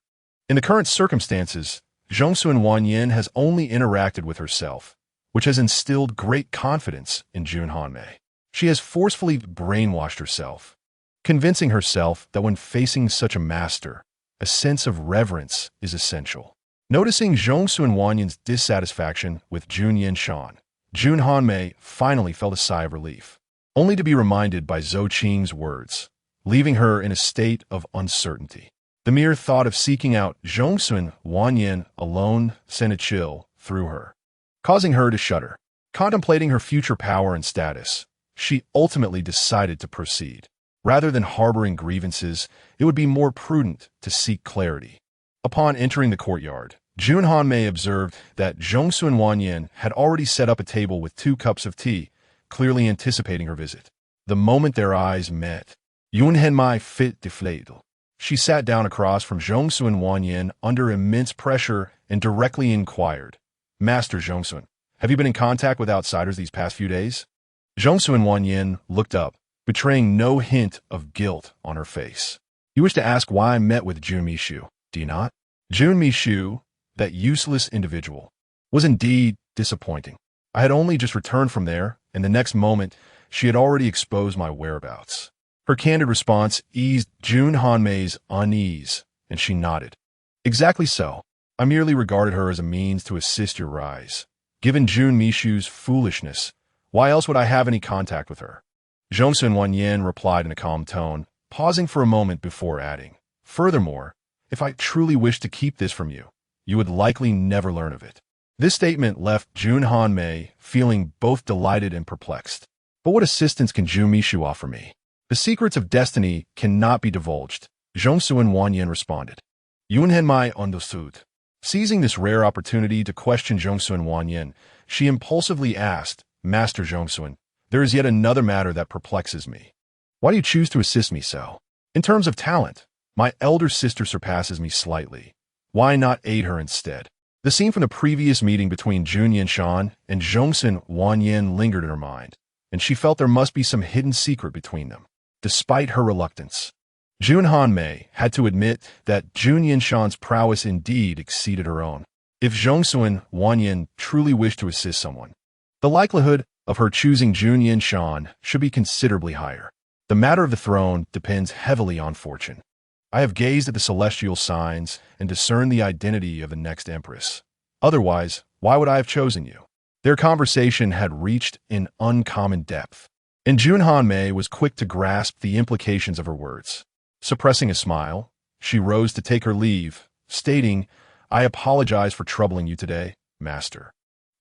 A: In the current circumstances, Zhongsu and Wang Yan has only interacted with herself, which has instilled great confidence in Jun Han Mei. She has forcefully brainwashed herself, convincing herself that when facing such a master, a sense of reverence is essential. Noticing Zhongsu and Wang Yan's dissatisfaction with Jun Yanshan, Jun Han Mei finally felt a sigh of relief, only to be reminded by Zhou Qing's words, leaving her in a state of uncertainty. The mere thought of seeking out Zhongsu and Wang Yan alone sent a chill through her, causing her to shudder. Contemplating her future power and status, she ultimately decided to proceed. Rather than harboring grievances, it would be more prudent to seek clarity. Upon entering the courtyard, Jun Han Mei observed that Zhongsu and Wang Yan had already set up a table with 2 cups of tea, clearly anticipating her visit. The moment their eyes met, Yun Han Mei fit deflated. She sat down across from Zhongsu and Wang Yan under immense pressure and directly inquired, Master Zhongsu, have you been in contact with outsiders these past few days? Zhongsu and Wang Yan looked up, betraying no hint of guilt on her face. You wish to ask why I met with Jun Mishu, do you not? Jun Mishu, that useless individual, was indeed disappointing. I had only just returned from there, and the next moment, she had already exposed my whereabouts. Her candid response eased Jun Han Mei's unease, and she nodded. Exactly so. I merely regarded her as a means to assist your rise. Given Jun Mishu's foolishness, why else would I have any contact with her? Zhongsu and Wang Yan replied in a calm tone, pausing for a moment before adding, furthermore, if I truly wished to keep this from you, you would likely never learn of it. This statement left Jun Han Mei feeling both delighted and perplexed. But what assistance can Jun Mishu offer me? The secrets of destiny cannot be divulged, Zhongsu and Wang Yan responded. Yun Han Mei understood. Seizing this rare opportunity to question Zhongsu and Wang Yan, she impulsively asked, Master Zhongsu, there is yet another matter that perplexes me. Why do you choose to assist me so? In terms of talent, my elder sister surpasses me slightly. Why not aid her instead? The scene from the previous meeting between Jun Yanshan and Zhongsu and Wang Yan lingered in her mind, and she felt there must be some hidden secret between them. Despite her reluctance, Jun Han Mei had to admit that Jun Yanshan's prowess indeed exceeded her own. If Zhongsu and Wang Yan truly wished to assist someone, the likelihood of her choosing Jun Yanshan should be considerably higher. The matter of the throne depends heavily on fortune. I have gazed at the celestial signs and discerned the identity of the next empress. Otherwise, why would I have chosen you? Their conversation had reached an uncommon depth, and Jun Han Mei was quick to grasp the implications of her words. Suppressing a smile, she rose to take her leave, stating, I apologize for troubling you today, Master.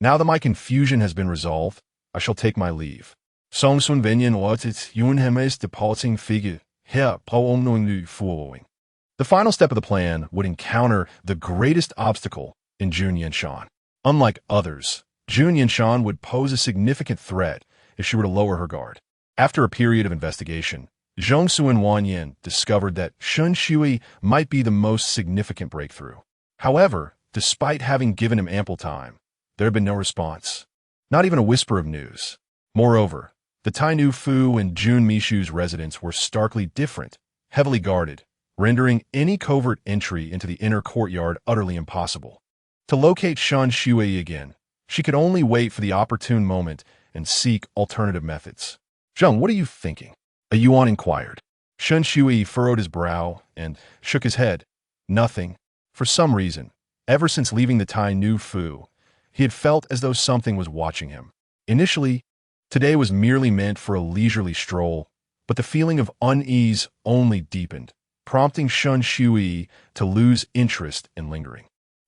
A: Now that my confusion has been resolved, I shall take my leave. Song Sun Venyan Watit Yun Hemes departing figure, here Paomnung following. The final step of the plan would encounter the greatest obstacle in Jun Yanshan. Unlike others, Jun Yanshan would pose a significant threat if she were to lower her guard. After a period of investigation, Zhongsu and Wang Yan discovered that Shun Shui might be the most significant breakthrough. However, despite having given him ample time, there had been no response, not even a whisper of news. Moreover, the Tai Nu Fu and Jun Mishu's residence were starkly different, heavily guarded, rendering any covert entry into the inner courtyard utterly impossible. To locate Shun Shui again, she could only wait for the opportune moment and seek alternative methods. Zheng, what are you thinking? A Yuan inquired. Shun Shui furrowed his brow and shook his head. Nothing. For some reason, ever since leaving the Tai Nu Fu, he had felt as though something was watching him. Initially, today was merely meant for a leisurely stroll, but the feeling of unease only deepened, prompting Shun Shui to lose interest in lingering.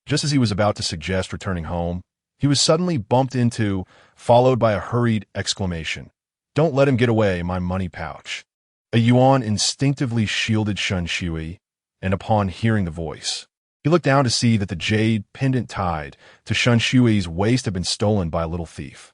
A: Just as he was about to suggest returning home, he was suddenly bumped into, followed by a hurried exclamation. Don't let him get away, my money pouch. A yuan instinctively shielded Shun Shui, and upon hearing the voice, he looked down to see that the jade pendant tied to Shun Shui's waist had been stolen by a little thief.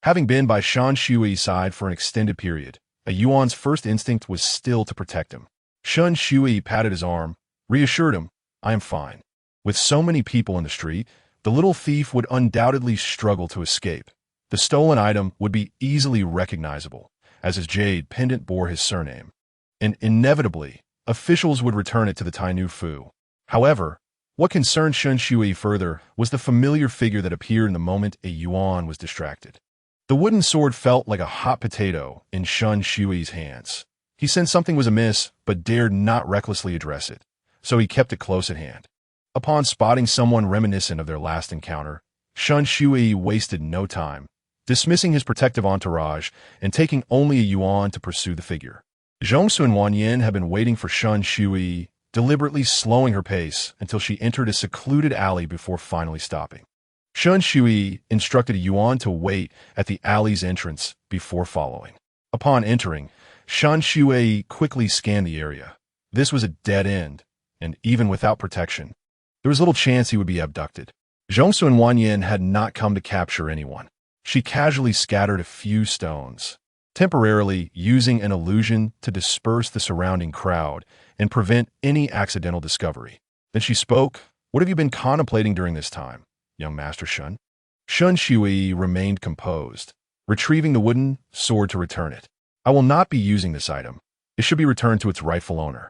A: Having been by Shun Shui's side for an extended period, a yuan's first instinct was still to protect him. Shun Shui patted his arm, reassured him, "I am fine." With so many people in the street, the little thief would undoubtedly struggle to escape. The stolen item would be easily recognizable, as his jade pendant bore his surname, and inevitably, officials would return it to the Tai Nu Fu. However, what concerned Shun Shui further was the familiar figure that appeared in the moment a yuan was distracted. The wooden sword felt like a hot potato in Shun Shui's hands. He sensed something was amiss, but dared not recklessly address it, so he kept it close at hand. Upon spotting someone reminiscent of their last encounter, Shun Shui wasted no time, dismissing his protective entourage and taking only a yuan to pursue the figure. Zhongsun Wanyan had been waiting for Shun Shui, deliberately slowing her pace until she entered a secluded alley before finally stopping. Shun Shui instructed a yuan to wait at the alley's entrance before following. Upon entering, Shun Shui quickly scanned the area. This was a dead end, and even without protection, there was little chance he would be abducted. Zhongsun Wanyan had not come to capture anyone. She casually scattered a few stones, temporarily using an illusion to disperse the surrounding crowd and prevent any accidental discovery. Then she spoke, "What have you been contemplating during this time, young Master Shun?" Shun Shui remained composed, retrieving the wooden sword to return it. "I will not be using this item. It should be returned to its rightful owner."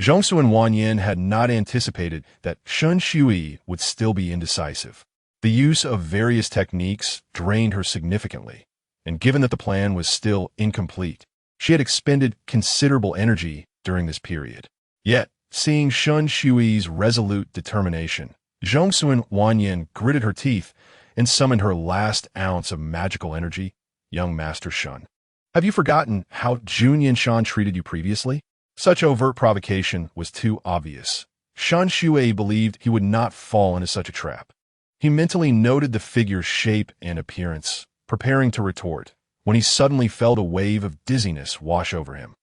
A: Zhongsun Wanyan had not anticipated that Shun Shui would still be indecisive. The use of various techniques drained her significantly, and given that the plan was still incomplete, she had expended considerable energy during this period. Yet, seeing Shun Shui's resolute determination, Zhongsun Wanyan gritted her teeth and summoned her last ounce of magical energy. "Young Master Shun, have you forgotten how Jun Yanshan treated you previously?" Such overt provocation was too obvious. Shun Shui believed he would not fall into such a trap. He mentally noted the figure's shape and appearance, preparing to retort, when he suddenly felt a wave of dizziness wash over him.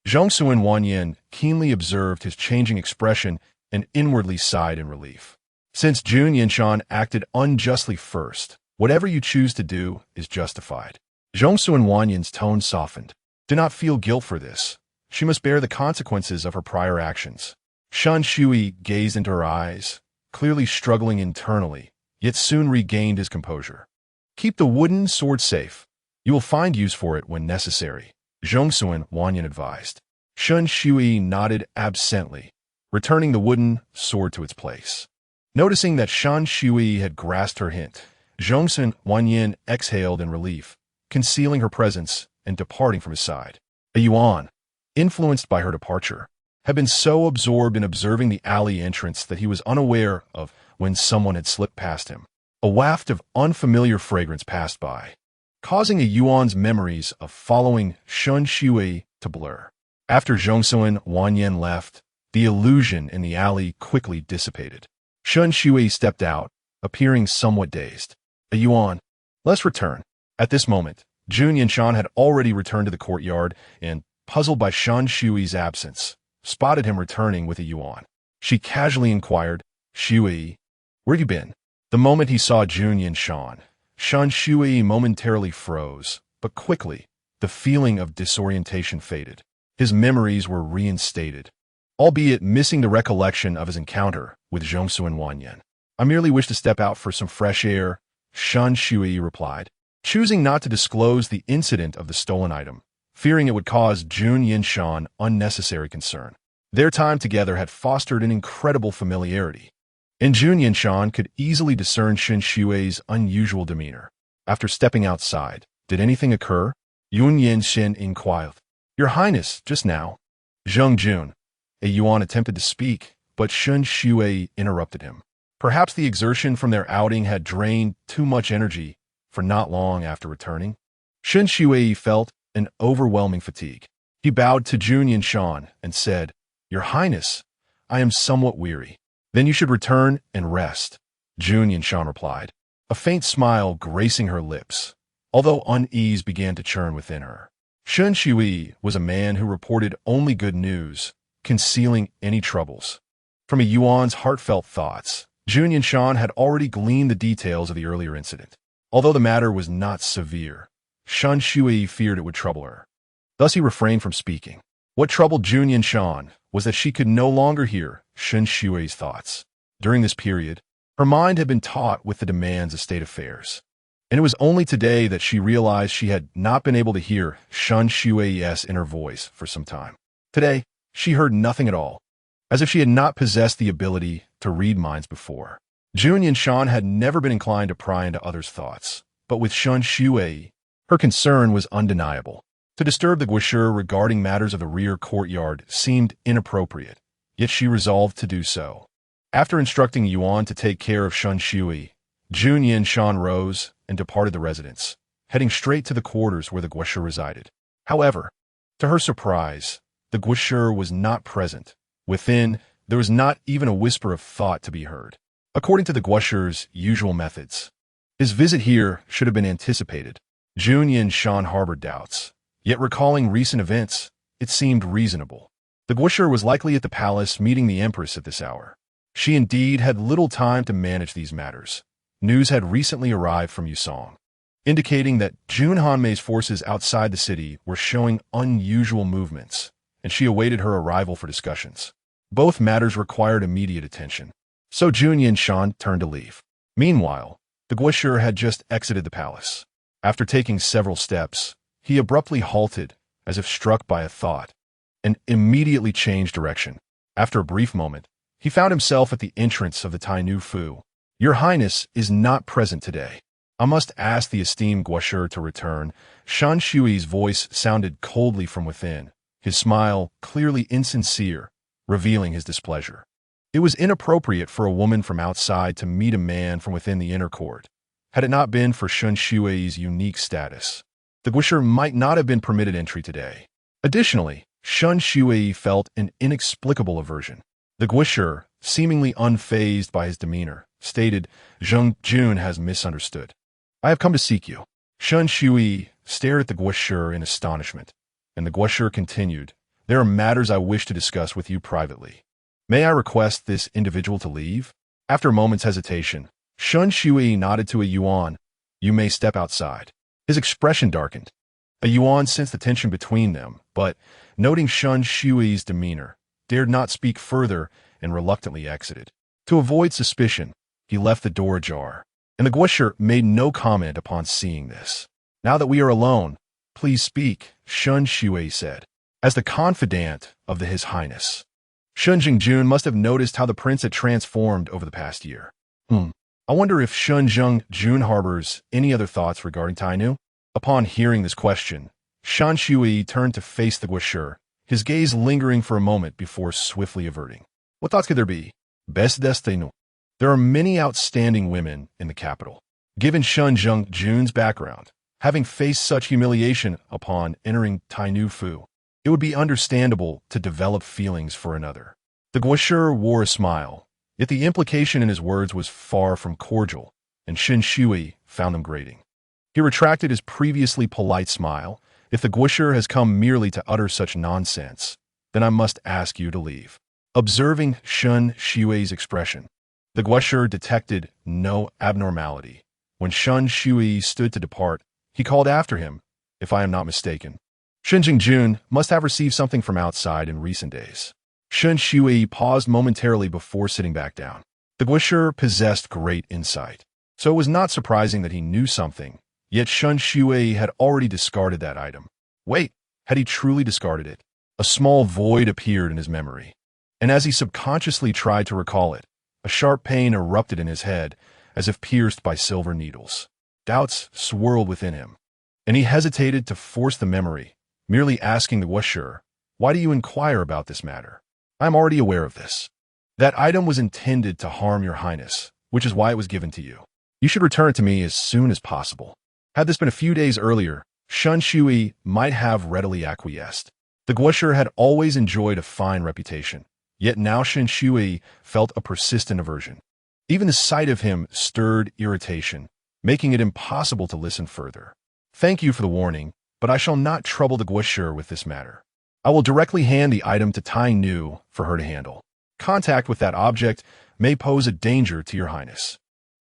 A: Zhongsun Wanyan keenly observed his changing expression and inwardly sighed in relief. Since Jun Yanshan acted unjustly first, whatever you choose to do is justified. Zhongsun Wanyan's tone softened. "Do not feel guilt for this. She must bear the consequences of her prior actions." Shun Shui gazed into her eyes, clearly struggling internally, yet soon regained his composure. "Keep the wooden sword safe. You will find use for it when necessary," Zhongsun Wanyan advised. Shun Shui nodded absently, returning the wooden sword to its place. Noticing that Shun Shui had grasped her hint, Zhongsun Wanyan exhaled in relief, concealing her presence and departing from his side. A yuan, influenced by her departure, had been so absorbed in observing the alley entrance that he was unaware of when someone had slipped past him. A waft of unfamiliar fragrance passed by, causing a yuan's memories of following Shun Shui to blur. After Zhongsun Wanyan left, the illusion in the alley quickly dissipated. Shun Shui stepped out, appearing somewhat dazed. "A yuan, let's return." At this moment, Jun Yanshan had already returned to the courtyard and, puzzled by Shun Shui's absence, spotted him returning with a yuan. She casually inquired, "Shui, where have you been?" The moment he saw Jun Yanshan, Shun Shui momentarily froze, but quickly, the feeling of disorientation faded. His memories were reinstated, albeit missing the recollection of his encounter with Zhongsun Wanyan. "I merely wish to step out for some fresh air," Shun Shui replied, choosing not to disclose the incident of the stolen item, fearing it would cause Jun Yanshan unnecessary concern. Their time together had fostered an incredible familiarity, and Jun Yanshan could easily discern Shun Shui's unusual demeanor. After stepping outside, "Did anything occur?" Jun Yanshan inquired. "Your Highness, just now." Zheng Jun. A yuan attempted to speak, but Shun Shui interrupted him. Perhaps the exertion from their outing had drained too much energy, for not long after returning, Shun Shui felt an overwhelming fatigue. He bowed to Jun Yanshan and said, "Your Highness, I am somewhat weary." "Then you should return and rest," Jun Yanshan replied, a faint smile gracing her lips, although unease began to churn within her. Shun Shui was a man who reported only good news, concealing any troubles. From a Yuan's heartfelt thoughts, Jun Yanshan had already gleaned the details of the earlier incident. Although the matter was not severe, Shun Shui feared it would trouble her. Thus he refrained from speaking. What troubled Jun Yanshan was that she could no longer hear Shun Shui's thoughts. During this period, her mind had been taut with the demands of state affairs. And it was only today that she realized she had not been able to hear Shun Shui's inner voice for some time. Today, she heard nothing at all, as if she had not possessed the ability to read minds before. Jun Yanshan had never been inclined to pry into others' thoughts, but with Shun Shui, her concern was undeniable. To disturb the guisher regarding matters of the rear courtyard seemed inappropriate, yet she resolved to do so. After instructing Yuan to take care of Shun Shui, Jun Yanshan rose and departed the residence, heading straight to the quarters where the guisher resided. However, to her surprise, the guisher was not present. Within, there was not even a whisper of thought to be heard. According to the guisher's usual methods, his visit here should have been anticipated. Jun Yanshan harbored doubts. Yet recalling recent events, it seemed reasonable. The guisher was likely at the palace meeting the empress at this hour. She indeed had little time to manage these matters. News had recently arrived from Yusong, indicating that Jun Hanmei's forces outside the city were showing unusual movements, and she awaited her arrival for discussions. Both matters required immediate attention, so Jun Yanshan turned to leave. Meanwhile, the guisher had just exited the palace. After taking several steps, he abruptly halted, as if struck by a thought, and immediately changed direction. After a brief moment, he found himself at the entrance of the Tai Nu Fu. Your Highness is not present today. I must ask the esteemed guisher to return. Shun Shui's voice sounded coldly from within, his smile clearly insincere, revealing his displeasure. It was inappropriate for a woman from outside to meet a man from within the inner court. Had it not been for Shun Shui's unique status, the guisher might not have been permitted entry today. Additionally, Shun Shui felt an inexplicable aversion. The guisher, seemingly unfazed by his demeanor, stated, Jun has misunderstood. I have come to seek you. Shun Shui stared at the guisher in astonishment, and the guisher continued, there are matters I wish to discuss with you privately. May I request this individual to leave? After a moment's hesitation, Shun Shui nodded to a Yuan. You may step outside. His expression darkened. A Yuan sensed the tension between them, but, noting Shun Shui's demeanor, dared not speak further and reluctantly exited. To avoid suspicion, he left the door ajar, and the guisher made no comment upon seeing this. Now that we are alone, please speak, Shun Shui said, as the confidant of His Highness. Shun Jingjun must have noticed how the prince had transformed over the past year. I wonder if Shun Jingjun harbors any other thoughts regarding Tai Nu? Upon hearing this question, Shun Shui turned to face the guisher, his gaze lingering for a moment before swiftly averting. What thoughts could there be? Best destino. There are many outstanding women in the capital. Given Shun Jingjun's background, having faced such humiliation upon entering Tai Nu Fu, it would be understandable to develop feelings for another. The guisher wore a smile, yet the implication in his words was far from cordial, and Shun Shui found them grating. He retracted his previously polite smile. If the guisher has come merely to utter such nonsense, then I must ask you to leave. Observing Shun Shui's expression, the guisher detected no abnormality. When Shun Shui stood to depart, he called after him, if I am not mistaken. Shun Jingjun must have received something from outside in recent days. Shun Shui paused momentarily before sitting back down. The guisher possessed great insight, so it was not surprising that he knew something, yet Shun Shui had already discarded that item. Wait, had he truly discarded it? A small void appeared in his memory, and as he subconsciously tried to recall it, a sharp pain erupted in his head as if pierced by silver needles. Doubts swirled within him, and he hesitated to force the memory, merely asking the guisher, why do you inquire about this matter? I am already aware of this. That item was intended to harm your highness, which is why it was given to you. You should return it to me as soon as possible. Had this been a few days earlier, Shun Shui might have readily acquiesced. The guisher had always enjoyed a fine reputation, yet now Shun Shui felt a persistent aversion. Even the sight of him stirred irritation, making it impossible to listen further. Thank you for the warning, but I shall not trouble the Guosher with this matter. I will directly hand the item to Tai Nu for her to handle. Contact with that object may pose a danger to your highness.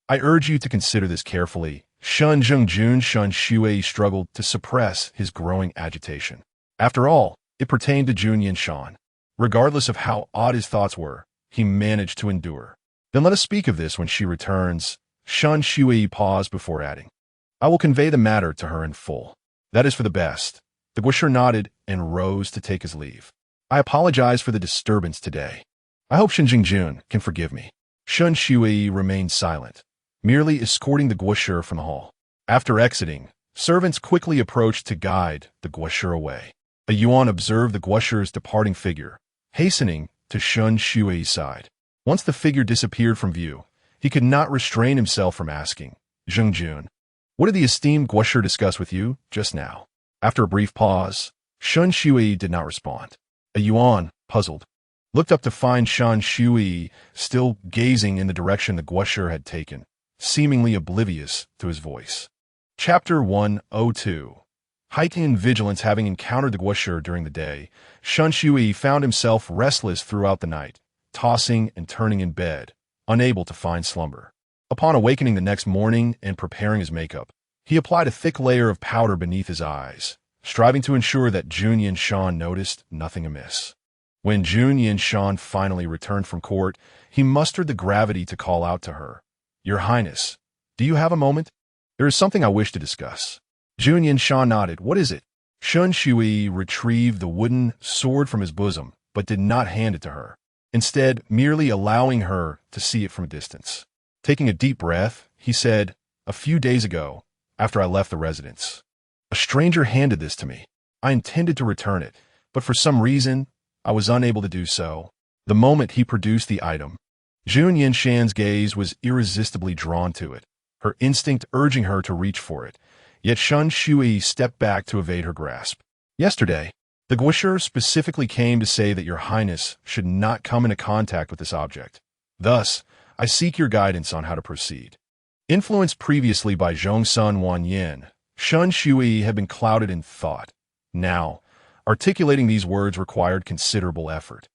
A: I urge you to consider this carefully. Shun Shui struggled to suppress his growing agitation. After all, it pertained to Jun Yanshan. Regardless of how odd his thoughts were, he managed to endure. Then let us speak of this when she returns. Shun Shui paused before adding, I will convey the matter to her in full. That is for the best. The Guosher nodded and rose to take his leave. I apologize for the disturbance today. I hope Shin Jingjun can forgive me. Shun Shui remained silent, merely escorting the Guosher from the hall. After exiting, servants quickly approached to guide the Guosher away. A Yuan observed the Guosher's departing figure, hastening to Shun Shui's side. Once the figure disappeared from view, he could not restrain himself from asking, Jingjun, what did the esteemed Guosher discuss with you just now? After a brief pause, Shun Shui did not respond. A Yuan, puzzled, looked up to find Shun Shui still gazing in the direction the Guosher had taken, seemingly oblivious to his voice. Chapter 102. Heightened vigilance. Having encountered the Guosher during the day, Shun Shui found himself restless throughout the night, tossing and turning in bed, unable to find slumber. Upon awakening the next morning and preparing his makeup, he applied a thick layer of powder beneath his eyes, striving to ensure that Jun Yanshan noticed nothing amiss. When Jun Yanshan finally returned from court, he mustered the gravity to call out to her, Your Highness, do you have a moment? There is something I wish to discuss. Jun Yanshan nodded. What is it? Shun Shui retrieved the wooden sword from his bosom, but did not hand it to her, instead merely allowing her to see it from a distance. Taking a deep breath, he said, A few days ago, after I left the residence, a stranger handed this to me. I intended to return it, but for some reason, I was unable to do so. The moment he produced the item, Jun Yanshan's gaze was irresistibly drawn to it, her instinct urging her to reach for it. Yet Shun Shui stepped back to evade her grasp. Yesterday, the Guosher specifically came to say that your highness should not come into contact with this object. Thus, I seek your guidance on how to proceed. Influenced previously by Zhongsun Wanyin, Shun Shui had been clouded in thought. Now, articulating these words required considerable effort.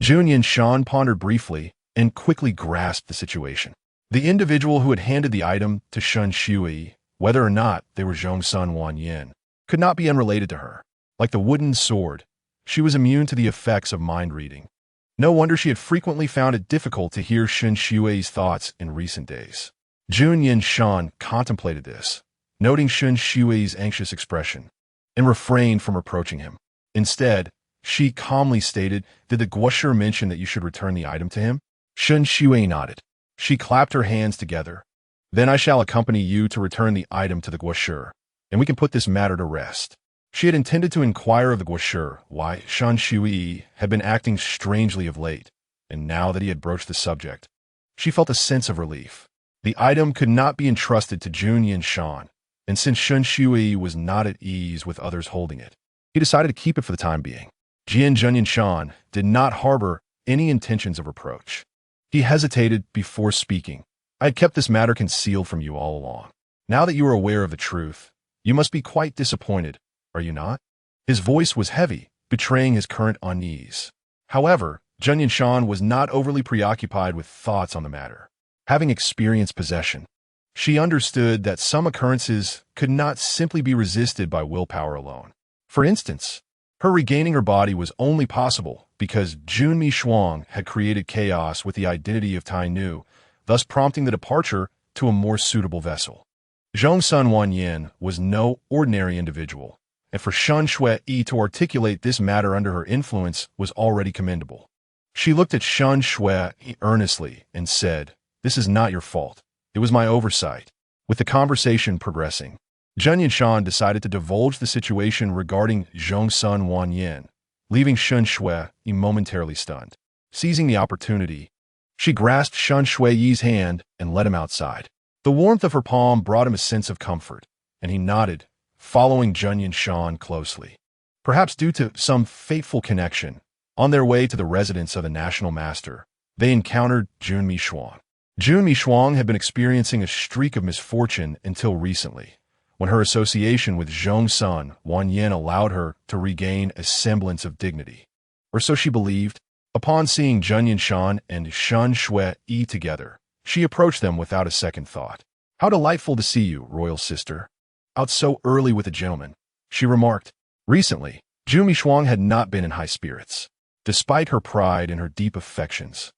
A: Jun Yanshan pondered briefly and quickly grasped the situation. The individual who had handed the item to Shun Shui, whether or not they were Zhongsun Wanyin, could not be unrelated to her. Like the wooden sword, she was immune to the effects of mind reading. No wonder she had frequently found it difficult to hear Shun Shui's thoughts in recent days. Jun Yanshan contemplated this, noting Shun Shui's anxious expression, and refrained from approaching him. Instead, she calmly stated, Did the Guosher mention that you should return the item to him? Shun Shui nodded. She clapped her hands together. Then I shall accompany you to return the item to the Guosher, and we can put this matter to rest. She had intended to inquire of the Guosher why Shun Shui had been acting strangely of late, and now that he had broached the subject, she felt a sense of relief. The item could not be entrusted to Jun Yanshan, and since Shun Shui was not at ease with others holding it, he decided to keep it for the time being. Jun Yanshan did not harbor any intentions of reproach. He hesitated before speaking. I had kept this matter concealed from you all along. Now that you are aware of the truth, you must be quite disappointed, are you not? His voice was heavy, betraying his current unease. However, Jun Yanshan was not overly preoccupied with thoughts on the matter. Having experienced possession, she understood that some occurrences could not simply be resisted by willpower alone. For instance, her regaining her body was only possible because Junmi Shuang had created chaos with the identity of Tai Nu, thus prompting the departure to a more suitable vessel. Zhongsun Wanyin was no ordinary individual, and for Shun Shui to articulate this matter under her influence was already commendable. She looked at Shun Shui earnestly and said, This is not your fault. It was my oversight. With the conversation progressing, Jun Yanshan decided to divulge the situation regarding Zhongsun Wanyin, leaving Shun Shui momentarily stunned. Seizing the opportunity, she grasped Shun Shui's hand and led him outside. The warmth of her palm brought him a sense of comfort, and he nodded, following Jun Yanshan closely. Perhaps due to some fateful connection, on their way to the residence of the national master, they encountered Junmi Shuang. Junmi Shuang had been experiencing a streak of misfortune until recently, when her association with Zhongsun Wanyan allowed her to regain a semblance of dignity. Or so she believed. Upon seeing Jun Yanshan and Shen Shui together, she approached them without a second thought. "How delightful to see you, royal sister. Out so early with a gentleman," she remarked. Recently, Zhu Mishuang had not been in high spirits. Despite her pride and her deep affections,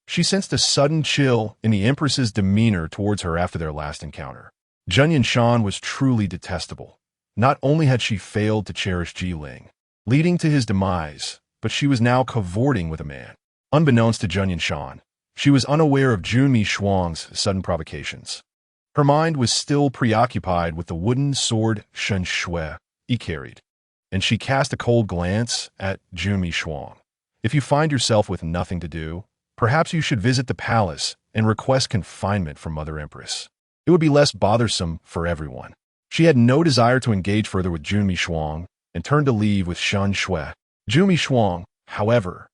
A: she sensed a sudden chill in the Empress's demeanor towards her after their last encounter. Jun Yanshan was truly detestable. Not only had she failed to cherish Ji Ling, leading to his demise, but she was now cavorting with a man. Unbeknownst to Jun Yanshan, she was unaware of Zhu Mishuang's sudden provocations. Her mind was still preoccupied with the wooden sword Shen Shui he carried, and she cast a cold glance at Zhu Mishuang. "If you find yourself with nothing to do, perhaps you should visit the palace and request confinement from Mother Empress. It would be less bothersome for everyone." She had no desire to engage further with Zhu Mishuang and turned to leave with Shen Shui. Zhu Mishuang, however,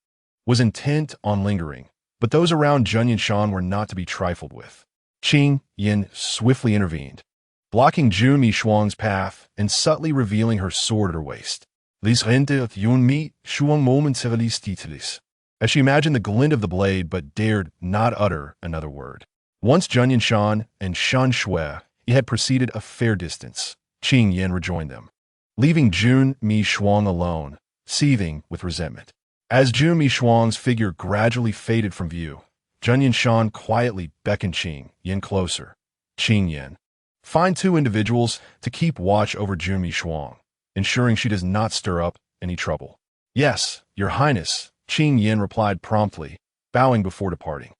A: was intent on lingering, but those around Jun Yanshan were not to be trifled with. Qing Yin swiftly intervened, blocking Zhu Mishuang's path and subtly revealing her sword at her waist. "Lis rente yun mi shuang momentalis titlis." As she imagined the glint of the blade but dared not utter another word. Once Jun Yanshan and Shen Shui had proceeded a fair distance, Qing Yin rejoined them, leaving Zhu Mishuang alone, seething with resentment. As Zhu Mishuang's figure gradually faded from view, Jun Yanshan quietly beckoned Qing Yin closer. "Qing Yin, find 2 individuals to keep watch over Zhu Mishuang, ensuring she does not stir up any trouble." "Yes, Your Highness," Qing Yin replied promptly, bowing before departing.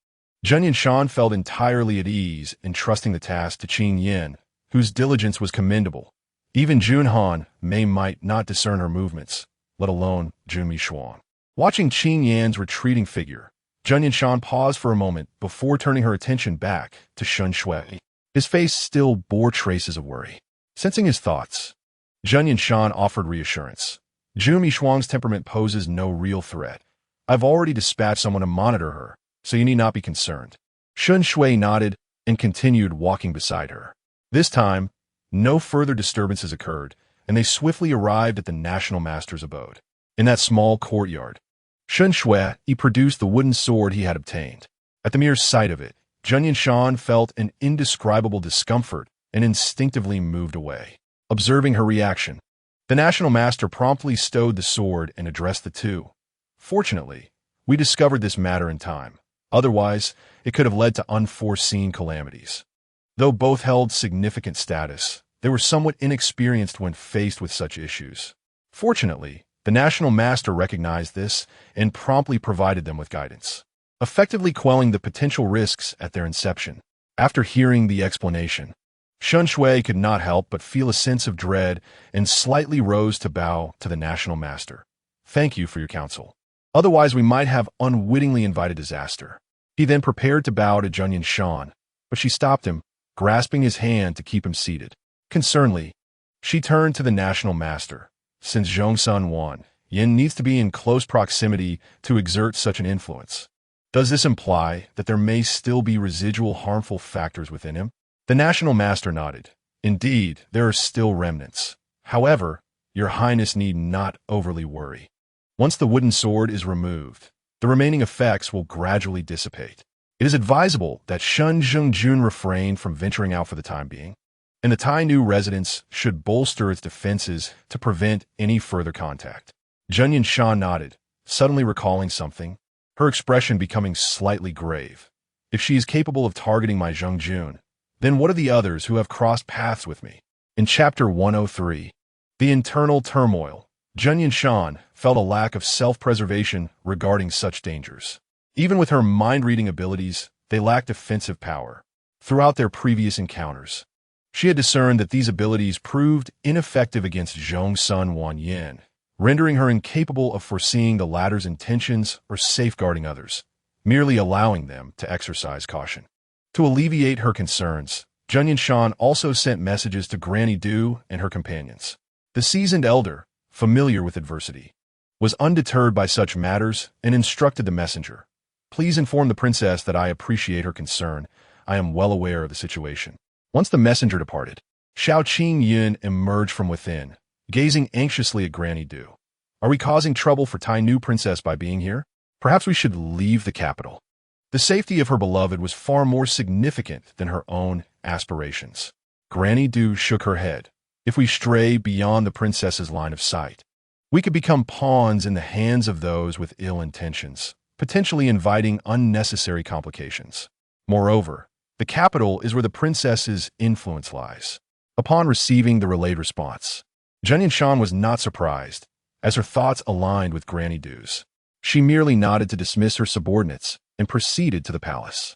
A: Jun Yanshan felt entirely at ease in trusting the task to Qing Yin, whose diligence was commendable. Even Jun Han might not discern her movements, let alone Zhu Mishuang. Watching Qing Yan's retreating figure, Jun Yanshan paused for a moment before turning her attention back to Shen Shui. His face still bore traces of worry. Sensing his thoughts, Jun Yanshan offered reassurance. "Zhu Mishuang's temperament poses no real threat. I've already dispatched someone to monitor her, so you need not be concerned." Shen Shui nodded and continued walking beside her. This time, no further disturbances occurred, and they swiftly arrived at the National Master's abode. In that small courtyard, Shen Shui produced the wooden sword he had obtained. At the mere sight of it, Jun Yanshan felt an indescribable discomfort and instinctively moved away. Observing her reaction, the National Master promptly stowed the sword and addressed the two. "Fortunately, we discovered this matter in time. Otherwise, it could have led to unforeseen calamities." Though both held significant status, they were somewhat inexperienced when faced with such issues. Fortunately, the National Master recognized this and promptly provided them with guidance, effectively quelling the potential risks at their inception. After hearing the explanation, Shen Shui could not help but feel a sense of dread and slightly rose to bow to the National Master. "Thank you for your counsel. Otherwise, we might have unwittingly invited disaster." He then prepared to bow to Jun Yanshan, but she stopped him, grasping his hand to keep him seated. Concernedly, she turned to the National Master. "Since Zhongsun Wanyan needs to be in close proximity to exert such an influence, does this imply that there may still be residual harmful factors within him?" The National Master nodded. "Indeed, there are still remnants. However, Your Highness need not overly worry. Once the wooden sword is removed, the remaining effects will gradually dissipate. It is advisable that Shen Zhengjun refrain from venturing out for the time being, and the Tai Nu residence should bolster its defenses to prevent any further contact." Jun Yanshan nodded, suddenly recalling something, her expression becoming slightly grave. "If she is capable of targeting my Zhengjun, then what of the others who have crossed paths with me?" In Chapter 103, The Internal Turmoil, Jun Yanshan felt a lack of self-preservation regarding such dangers. Even with her mind-reading abilities, they lacked offensive power. Throughout their previous encounters, she had discerned that these abilities proved ineffective against Zhongsun Wanyan, rendering her incapable of foreseeing the latter's intentions or safeguarding others, merely allowing them to exercise caution. To alleviate her concerns, Jun Yanshan also sent messages to Granny Du and her companions. The seasoned elder, familiar with adversity, was undeterred by such matters and instructed the messenger, "Please inform the princess that I appreciate her concern. I am well aware of the situation." Once the messenger departed, Xiao Qingyun emerged from within, gazing anxiously at Granny Du. Are we causing trouble for Tai Nu Princess by being here? Perhaps we should leave the capital. The safety of her beloved was far more significant than her own aspirations. Granny Du shook her head. If we stray beyond the princess's line of sight, we could become pawns in the hands of those with ill intentions, potentially inviting unnecessary complications. Moreover, the capital is where the princess's influence lies. Upon receiving the relayed response, Jun Yanshan was not surprised, as her thoughts aligned with Granny Du's. She merely nodded to dismiss her subordinates and proceeded to the palace.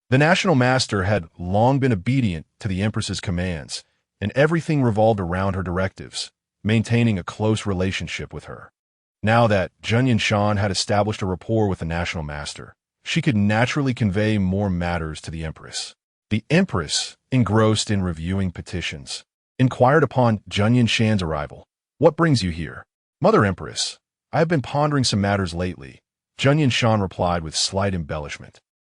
A: The national master had long been obedient to the empress's commands, and everything revolved around her directives, maintaining a close relationship with her. Now that Jun Yanshan had established a rapport with the national master, she could naturally convey more matters to the empress. The empress, engrossed in reviewing petitions, inquired upon Jun Yanshan's arrival. What brings you here? Mother Empress, I have been pondering some matters lately, Jun Yanshan replied with slight embellishment.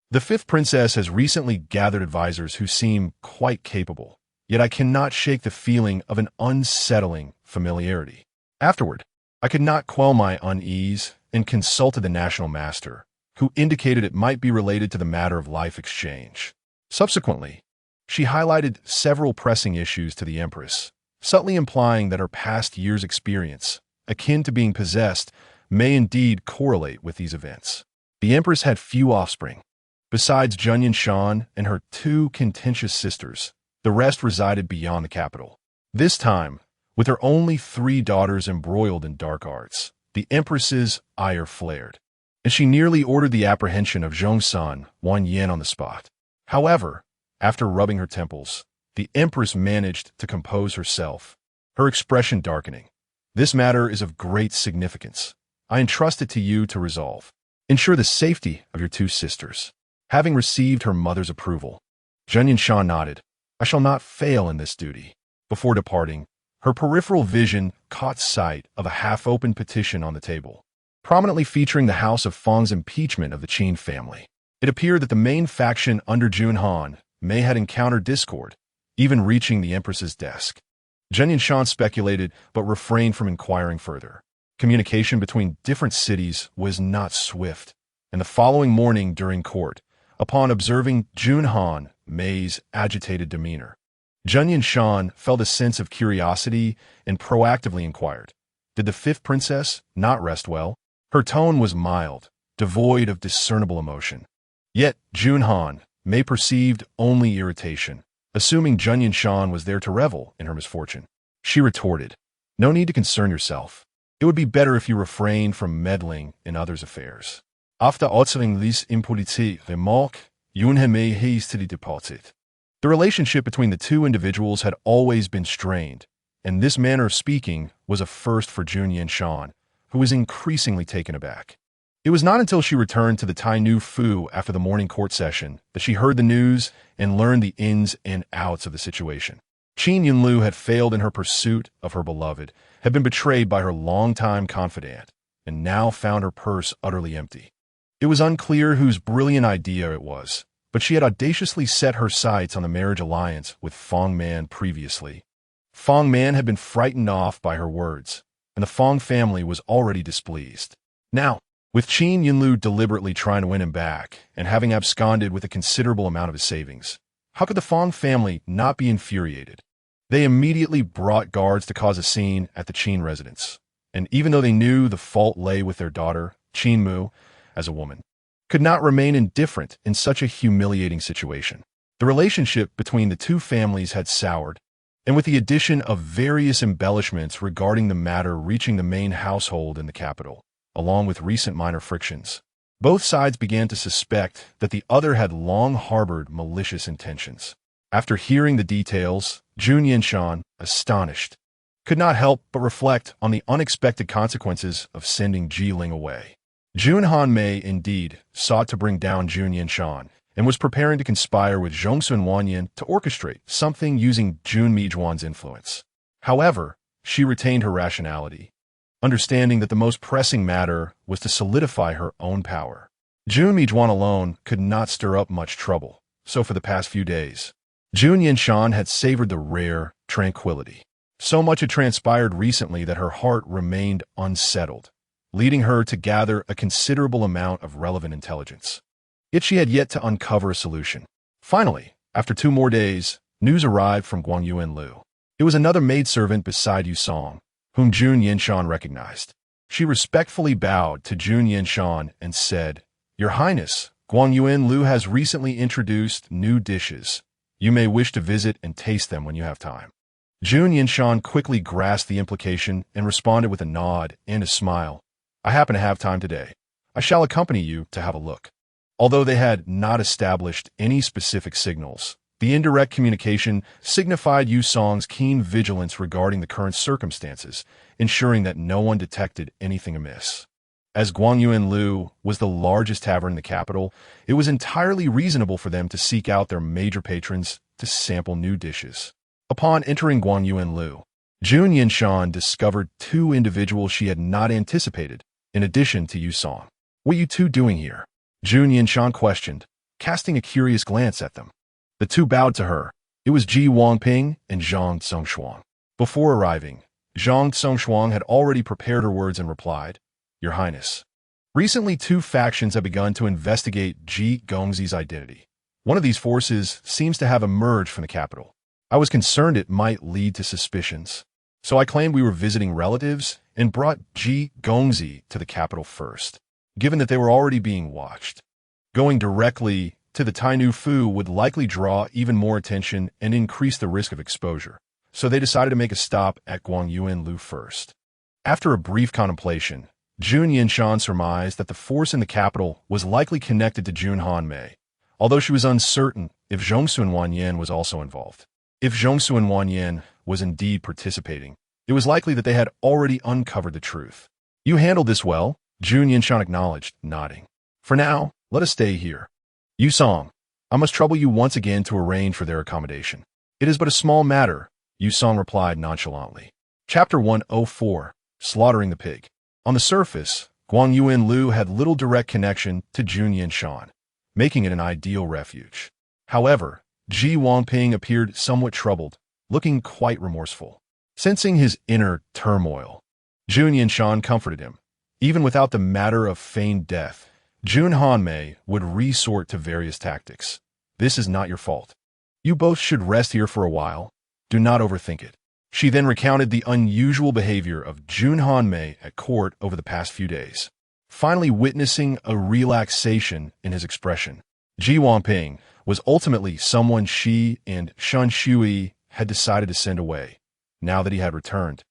A: The fifth princess has recently gathered advisors who seem quite capable, yet I cannot shake the feeling of an unsettling familiarity. Afterward, I could not quell my unease and consulted the national master, who indicated it might be related to the matter of life exchange. Subsequently, she highlighted several pressing issues to the empress, subtly implying that her past year's experience, akin to being possessed, may indeed correlate with these events. The empress had few offspring. Besides Jun Yanshan and her two contentious sisters, the rest resided beyond the capital. This time, with her only 3 daughters embroiled in dark arts, the empress's ire flared, and she nearly ordered the apprehension of Zhongsun Wanyan on the spot. However, after rubbing her temples, the empress managed to compose herself, her expression darkening. This matter is of great significance. I entrust it to you to resolve. Ensure the safety of your 2 sisters. Having received her mother's approval, Jun Yanshan nodded. I shall not fail in this duty. Before departing, her peripheral vision caught sight of a half-open petition on the table, prominently featuring the House of Feng's impeachment of the Qin family. It appeared that the main faction under Jun Han may had encountered discord, even reaching the empress's desk. Jun Yanshan speculated, but refrained from inquiring further. Communication between different cities was not swift, and the following morning during court, upon observing Jun Han Mei's agitated demeanor, Jun Yanshan felt a sense of curiosity and proactively inquired, did the fifth princess not rest well? Her tone was mild, devoid of discernible emotion. Yet Jun Han Mei perceived only irritation, assuming Jun Yanshan was there to revel in her misfortune. She retorted, no need to concern yourself. It would be better if you refrained from meddling in others' affairs. After answering these impolite remarques, Jun Han Mei hastily departed. The relationship between the 2 individuals had always been strained, and this manner of speaking was a first for Jun Yanshan, who was increasingly taken aback. It was not until she returned to the Tai Nu Fu after the morning court session that she heard the news and learned the ins and outs of the situation. Qin Yunlu had failed in her pursuit of her beloved, had been betrayed by her longtime confidant, and now found her purse utterly empty. It was unclear whose brilliant idea it was, but she had audaciously set her sights on the marriage alliance with Feng Man previously. Feng Man had been frightened off by her words, and the Feng family was already displeased. Now, with Qin Yunlu deliberately trying to win him back and having absconded with a considerable amount of his savings, how could the Feng family not be infuriated? They immediately brought guards to cause a scene at the Qin residence, and even though they knew the fault lay with their daughter, Qin Mu, as a woman, could not remain indifferent in such a humiliating situation. The relationship between the 2 families had soured, and with the addition of various embellishments regarding the matter reaching the main household in the capital, along with recent minor frictions, both sides began to suspect that the other had long harbored malicious intentions. After hearing the details, Jun Yanshan, astonished, could not help but reflect on the unexpected consequences of sending Ji Ling away. Jun Han Mei indeed sought to bring down Jun Yanshan and was preparing to conspire with Zhongsun Wanyan to orchestrate something using Jun Mijuan's influence. However, she retained her rationality, understanding that the most pressing matter was to solidify her own power. Jun Mijuan alone could not stir up much trouble, so for the past few days, Jun Yanshan had savored the rare, tranquility. So much had transpired recently that her heart remained unsettled, leading her to gather a considerable amount of relevant intelligence. Yet she had yet to uncover a solution. Finally, after 2 more days, news arrived from Guangyuan Lu. It was another maidservant beside Yu Song, whom Jun Yanshan recognized. She respectfully bowed to Jun Yanshan and said, "Your Highness, Guangyuan Lu has recently introduced new dishes. You may wish to visit and taste them when you have time." Jun Yanshan quickly grasped the implication and responded with a nod and a smile. "I happen to have time today. I shall accompany you to have a look." Although they had not established any specific signals, the indirect communication signified Yu Song's keen vigilance regarding the current circumstances, ensuring that no one detected anything amiss. As Guangyuan Lu was the largest tavern in the capital, it was entirely reasonable for them to seek out their major patrons to sample new dishes. Upon entering Guangyuan Lu, Jun Yanshan discovered 2 individuals she had not anticipated, in addition to Yu Song. "What are you two doing here?" Jun Yanshan questioned, casting a curious glance at them. The 2 bowed to her. It was Ji Wangping and Zhang Tsungshuang. Before arriving, Zhang Tsungshuang had already prepared her words and replied, "Your Highness. Recently 2 factions have begun to investigate Ji Gongzi's identity. One of these forces seems to have emerged from the capital. I was concerned it might lead to suspicions. So I claimed we were visiting relatives and brought Ji Gongzi to the capital first, given that they were already being watched. Going directly to the Tai Nu Fu would likely draw even more attention and increase the risk of exposure, so they decided to make a stop at Guangyuan Lu first." After a brief contemplation, Jun Yanshan surmised that the force in the capital was likely connected to Jun Hanmei, although she was uncertain if Zhongsun Wanyan was also involved. If Zhongsun Wanyan was indeed participating, it was likely that they had already uncovered the truth. "You handled this well," Jun Yanshan acknowledged, nodding. "For now, let us stay here. Yu Song, I must trouble you once again to arrange for their accommodation." "It is but a small matter," Yu Song replied nonchalantly. Chapter 104, Slaughtering the Pig. On the surface, Guangyuan Lu had little direct connection to Jun Yanshan, making it an ideal refuge. However, Ji Wangping appeared somewhat troubled, looking quite remorseful. Sensing his inner turmoil, Jun Yanshan comforted him. Even without the matter of feigned death, Jun Hanmei would resort to various tactics. "This is not your fault. You both should rest here for a while. Do not overthink it." She then recounted the unusual behavior of Jun Hanmei at court over the past few days, finally witnessing a relaxation in his expression. Ji Wangping was ultimately someone she and Shen Shui had decided to send away, now that he had returned.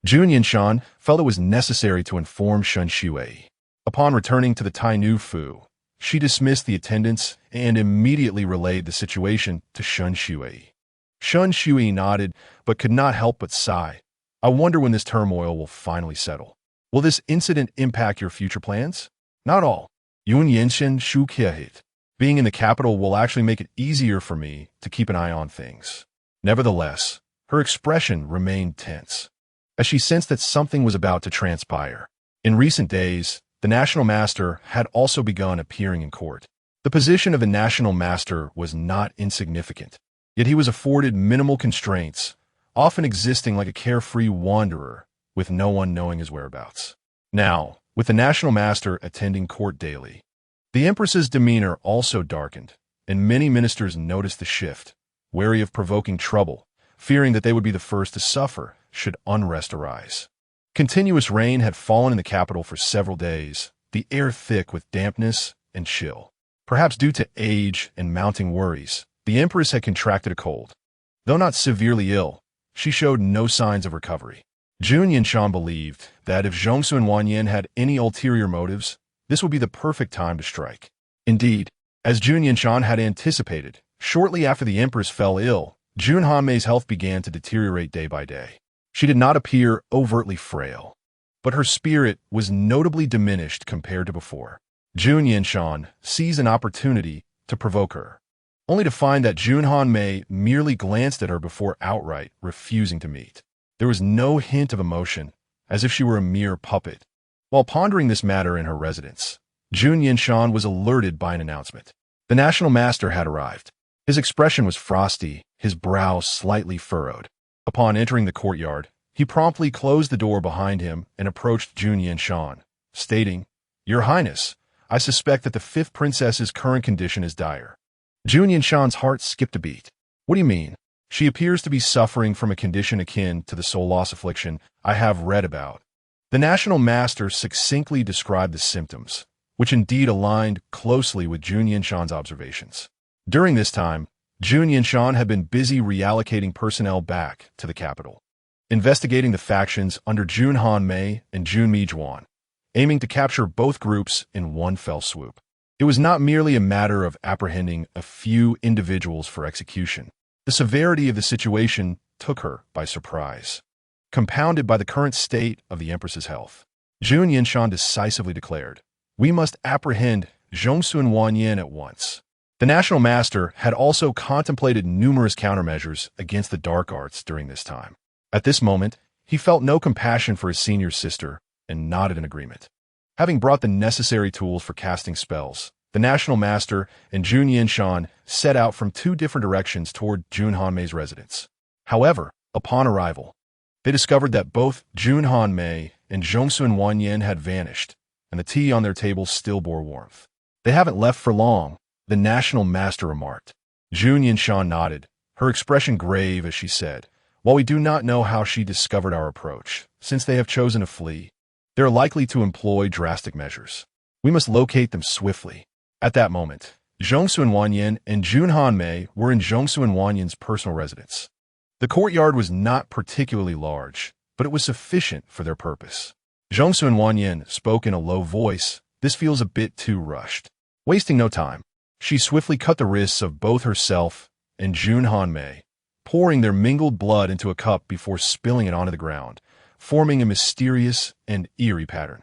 A: Jun Yanshan felt it was necessary to inform Shen Shui. Upon returning to the Tai Nu Fu, she dismissed the attendants and immediately relayed the situation to Shen Shui. Shen Shui nodded, but could not help but sigh. "I wonder when this turmoil will finally settle. Will this incident impact your future plans?" "Not all. Jun Yanshan Shu Kiahit. Being in the capital will actually make it easier for me to keep an eye on things." Nevertheless, her expression remained tense, as she sensed that something was about to transpire. In recent days, the National Master had also begun appearing in court. The position of the National Master was not insignificant, yet he was afforded minimal constraints, often existing like a carefree wanderer, with no one knowing his whereabouts. Now, with the National Master attending court daily, the Empress's demeanor also darkened, and many ministers noticed the shift, wary of provoking trouble, fearing that they would be the first to suffer should unrest arise. Continuous rain had fallen in the capital for several days, the air thick with dampness and chill. Perhaps due to age and mounting worries, the Empress had contracted a cold. Though not severely ill, she showed no signs of recovery. Jun Yanshan believed that if Zhongsun Wanyan had any ulterior motives, this would be the perfect time to strike. Indeed, as Jun Yanshan had anticipated, shortly after the Empress fell ill, Jun Hanmei's health began to deteriorate day by day. She did not appear overtly frail, but her spirit was notably diminished compared to before. Jun Yanshan seized an opportunity to provoke her, only to find that Jun Hanmei merely glanced at her before outright refusing to meet. There was no hint of emotion, as if she were a mere puppet. While pondering this matter in her residence, Jun Yanshan was alerted by an announcement. The National Master had arrived. His expression was frosty, his brow slightly furrowed. Upon entering the courtyard, he promptly closed the door behind him and approached Jun Yanshan, stating, "Your Highness, I suspect that the fifth princess's current condition is dire." Jun Yanshan's heart skipped a beat. "What do you mean? She appears to be suffering from a condition akin to the soul loss affliction I have read about." The national master succinctly described the symptoms, which indeed aligned closely with Jun Yanshan's observations. During this time, Jun Yanshan had been busy reallocating personnel back to the capital, investigating the factions under Jun Hanmei and Jun Mijuan, aiming to capture both groups in one fell swoop. It was not merely a matter of apprehending a few individuals for execution. The severity of the situation took her by surprise. Compounded by the current state of the Empress's health, Jun Yanshan decisively declared, "We must apprehend Zhongsun Wanyan at once." The national master had also contemplated numerous countermeasures against the dark arts during this time. At this moment, he felt no compassion for his senior sister and nodded in agreement. Having brought the necessary tools for casting spells, the national master and Jun Yanshan set out from two different directions toward Jun Hanmei's residence. However, upon arrival, they discovered that both Jun Hanmei and Zhongsun Wanyan had vanished, and the tea on their table still bore warmth. "They haven't left for long," the national master remarked. Jun Yanshan nodded, her expression grave as she said, "While we do not know how she discovered our approach, since they have chosen to flee, they are likely to employ drastic measures. We must locate them swiftly." At that moment, Zhongsun Wanyan and Jun Hanmei were in Zhongsun Wanyan's personal residence. The courtyard was not particularly large, but it was sufficient for their purpose. Zhongsun Wanyan spoke in a low voice, "This feels a bit too rushed." Wasting no time, she swiftly cut the wrists of both herself and Jun Hanmei, pouring their mingled blood into a cup before spilling it onto the ground, forming a mysterious and eerie pattern.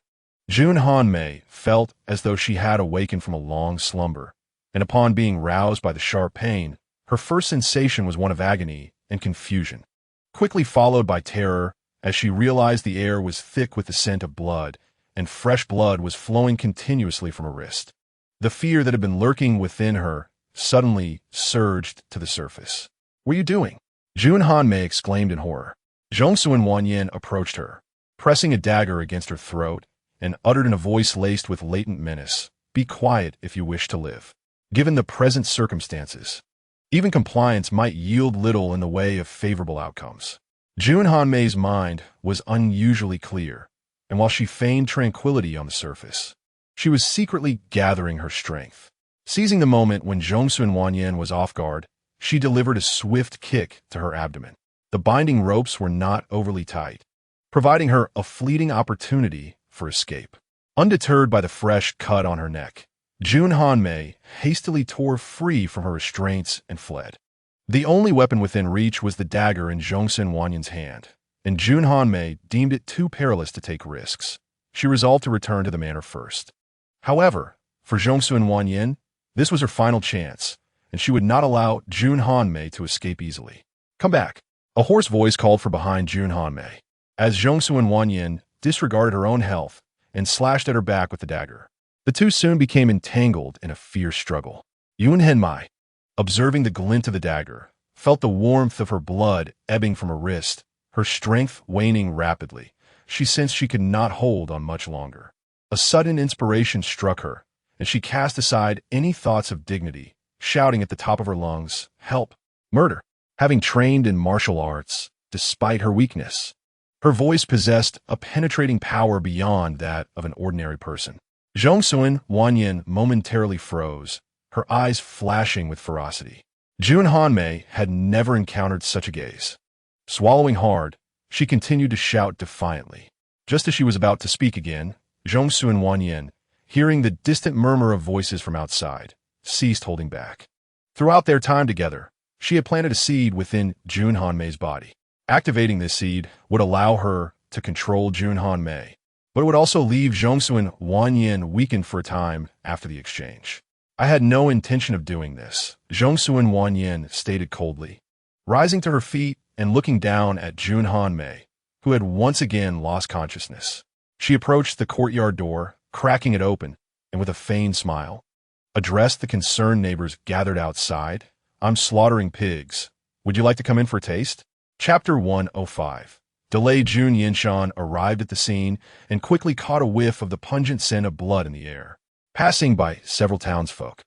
A: Jun Hanmei felt as though she had awakened from a long slumber, and upon being roused by the sharp pain, her first sensation was one of agony and confusion, quickly followed by terror as she realized the air was thick with the scent of blood, and fresh blood was flowing continuously from her wrist. The fear that had been lurking within her suddenly surged to the surface. "What are you doing?" Jun Hanmei exclaimed in horror. Zhongsun Wanyan approached her, pressing a dagger against her throat, and uttered in a voice laced with latent menace, "Be quiet if you wish to live." Given the present circumstances, even compliance might yield little in the way of favorable outcomes. Jun Hanmei's mind was unusually clear, and while she feigned tranquility on the surface, she was secretly gathering her strength. Seizing the moment when Zhongsun Wanyan was off guard, she delivered a swift kick to her abdomen. The binding ropes were not overly tight, providing her a fleeting opportunity for escape. Undeterred by the fresh cut on her neck, Jun Hanmei hastily tore free from her restraints and fled. The only weapon within reach was the dagger in Zhongsun Wanyan's hand, and Jun Hanmei deemed it too perilous to take risks. She resolved to return to the manor first. However, for Zhongsun Wanyan, this was her final chance, and she would not allow Jun Hanmei to escape easily. "Come back," a hoarse voice called from behind Jun Hanmei, as Zhongsun Wanyan disregarded her own health and slashed at her back with the dagger. The two soon became entangled in a fierce struggle. Yun Henmai, observing the glint of the dagger, felt the warmth of her blood ebbing from her wrist, her strength waning rapidly. She sensed she could not hold on much longer. A sudden inspiration struck her, and she cast aside any thoughts of dignity, shouting at the top of her lungs, "Help! Murder!" Having trained in martial arts, despite her weakness, her voice possessed a penetrating power beyond that of an ordinary person. Zhongsun Wanyan momentarily froze, her eyes flashing with ferocity. Jun Hanmei had never encountered such a gaze. Swallowing hard, she continued to shout defiantly. Just as she was about to speak again, Zhongsun Wanyan, hearing the distant murmur of voices from outside, ceased holding back. Throughout their time together, she had planted a seed within Jun Hanmei's body. Activating this seed would allow her to control Jun Hanmei, but it would also leave Zhongsun Wanyan weakened for a time after the exchange. "I had no intention of doing this," Zhongsun Wanyan stated coldly. Rising to her feet and looking down at Jun Hanmei, who had once again lost consciousness, she approached the courtyard door, cracking it open, and with a feigned smile, addressed the concerned neighbors gathered outside. "I'm slaughtering pigs. Would you like to come in for a taste?" Chapter 105. Delayed. Jun Yanshan arrived at the scene and quickly caught a whiff of the pungent scent of blood in the air, passing by several townsfolk.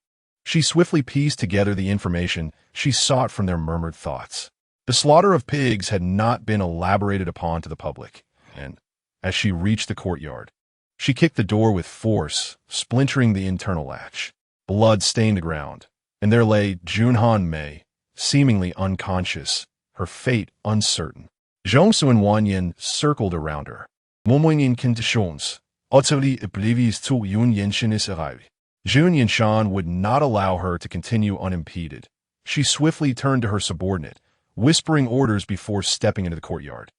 A: She swiftly pieced together the information she sought from their murmured thoughts. The slaughter of pigs had not been elaborated upon to the public, and, as she reached the courtyard, she kicked the door with force, splintering the internal latch. Blood stained the ground, and there lay Jun Han-mei, seemingly unconscious, her fate uncertain. Zhongsu Wanyan circled around her. Momoyin conditions, utterly oblivious to Jun Yanshan's arrival. Jun Yanshan would not allow her to continue unimpeded. She swiftly turned to her subordinate, whispering orders before stepping into the courtyard.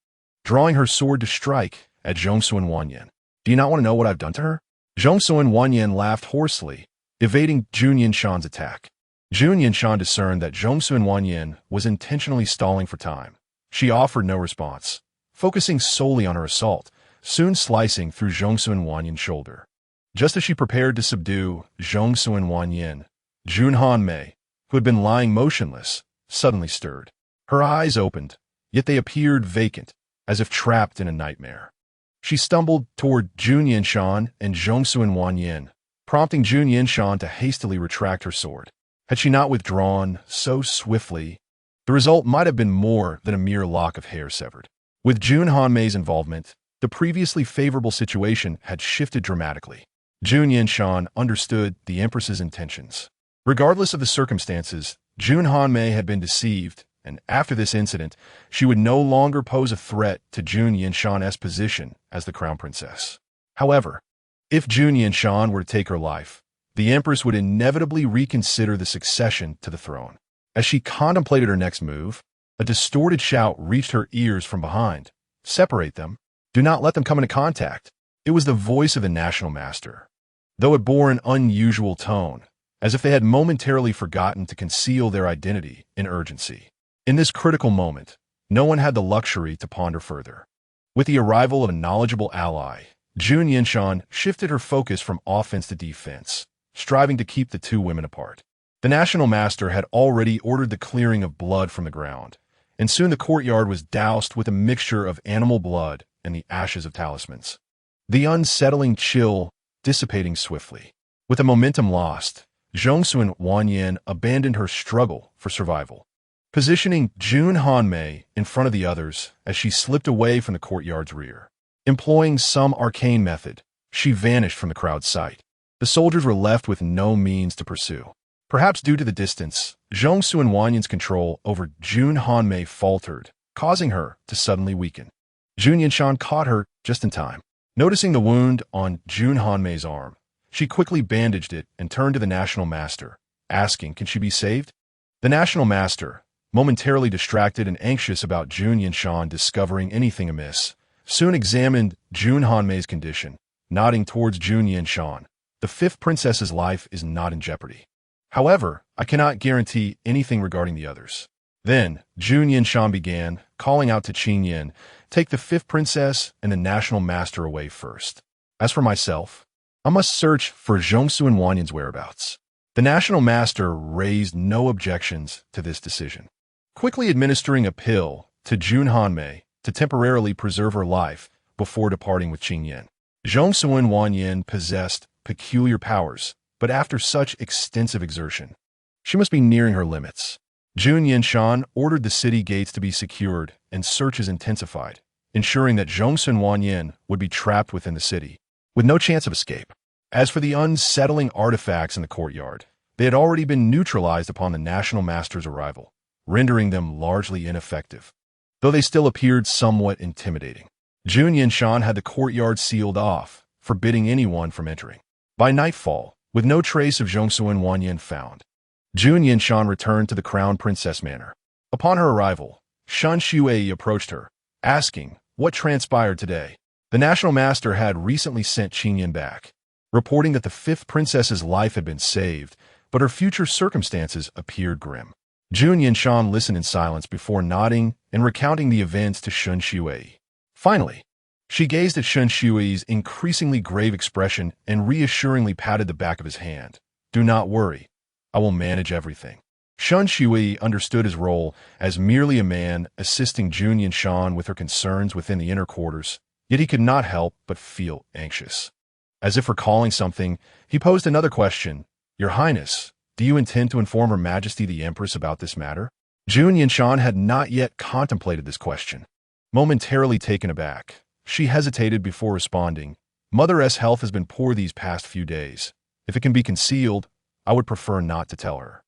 A: Drawing her sword to strike at Zhongsu Wanyan. Do you not want to know what I've done to her? Zhongsu Wanyan laughed hoarsely, evading Jun Yanshan's attack. Jun Yanshan discerned that Zhongsu Wanyan was intentionally stalling for time. She offered no response, focusing solely on her assault, soon slicing through Zhongsu Wanyan's shoulder. Just as she prepared to subdue Zhongsu Wanyan, Jun Han-mei, who had been lying motionless, suddenly stirred. Her eyes opened, yet they appeared vacant, as if trapped in a nightmare. She stumbled toward Jun Yanshan and Zhongsu Wanyan, prompting Jun Yanshan to hastily retract her sword. Had she not withdrawn so swiftly, the result might have been more than a mere lock of hair severed. With Jun Han-mei's involvement, the previously favorable situation had shifted dramatically. Jun Yanshan understood the Empress's intentions. Regardless of the circumstances, Jun Han-mei had been deceived, and after this incident, she would no longer pose a threat to Jun Yanshan's position as the crown princess. However, if Jun Yanshan were to take her life, the Empress would inevitably reconsider the succession to the throne. As she contemplated her next move, a distorted shout reached her ears from behind. Separate them. Do not let them come into contact. It was the voice of the national master, though it bore an unusual tone, as if they had momentarily forgotten to conceal their identity in urgency. In this critical moment, no one had the luxury to ponder further. With the arrival of a knowledgeable ally, Jun Yanshan shifted her focus from offense to defense, striving to keep the two women apart. The national master had already ordered the clearing of blood from the ground, and soon the courtyard was doused with a mixture of animal blood and the ashes of talismans. The unsettling chill dissipating swiftly. With the momentum lost, Zhongsu Wanyan abandoned her struggle for survival, positioning Jun Han-mei in front of the others as she slipped away from the courtyard's rear. Employing some arcane method, she vanished from the crowd's sight. The soldiers were left with no means to pursue. Perhaps due to the distance, Zhongsu Wanyan's control over Jun Han-mei faltered, causing her to suddenly weaken. Jun Yanshan caught her just in time. Noticing the wound on Jun Han-mei's arm, she quickly bandaged it and turned to the national master, asking, can she be saved? The national master, momentarily distracted and anxious about Jun Yanshan discovering anything amiss, soon examined Jun Han-mei's condition, nodding towards Jun Yanshan. The fifth princess's life is not in jeopardy. However, I cannot guarantee anything regarding the others. Then, Jun Yanshan began, calling out to Qin Yin, take the fifth princess and the national master away first. As for myself, I must search for Zhongsu Wanyan's whereabouts. The national master raised no objections to this decision. Quickly administering a pill to Jun Han-mei to temporarily preserve her life before departing with Qin Yin. Zhongsu Wanyan possessed peculiar powers, but after such extensive exertion, she must be nearing her limits. Jun Yanshan ordered the city gates to be secured and searches intensified, ensuring that Zhongsu Wanyan would be trapped within the city, with no chance of escape. As for the unsettling artifacts in the courtyard, they had already been neutralized upon the national master's arrival, rendering them largely ineffective, though they still appeared somewhat intimidating. Jun Yanshan had the courtyard sealed off, forbidding anyone from entering. By nightfall, with no trace of Zhongsu Wanyan found, Jun Yanshan returned to the Crown Princess Manor. Upon her arrival, Shen Shuai approached her, asking what transpired today. The national master had recently sent Qin Yin back, reporting that the fifth princess's life had been saved, but her future circumstances appeared grim. Jun Yanshan listened in silence before nodding and recounting the events to Shen Shuai. Finally, she gazed at Shen Shui's increasingly grave expression and reassuringly patted the back of his hand. Do not worry. I will manage everything. Shun Shui understood his role as merely a man assisting Jun Yanshan with her concerns within the inner quarters, yet he could not help but feel anxious. As if recalling something, he posed another question. Your Highness, do you intend to inform Her Majesty the Empress about this matter? Jun Yanshan had not yet contemplated this question. Momentarily taken aback, she hesitated before responding. Mother's health has been poor these past few days. If it can be concealed, I would prefer not to tell her.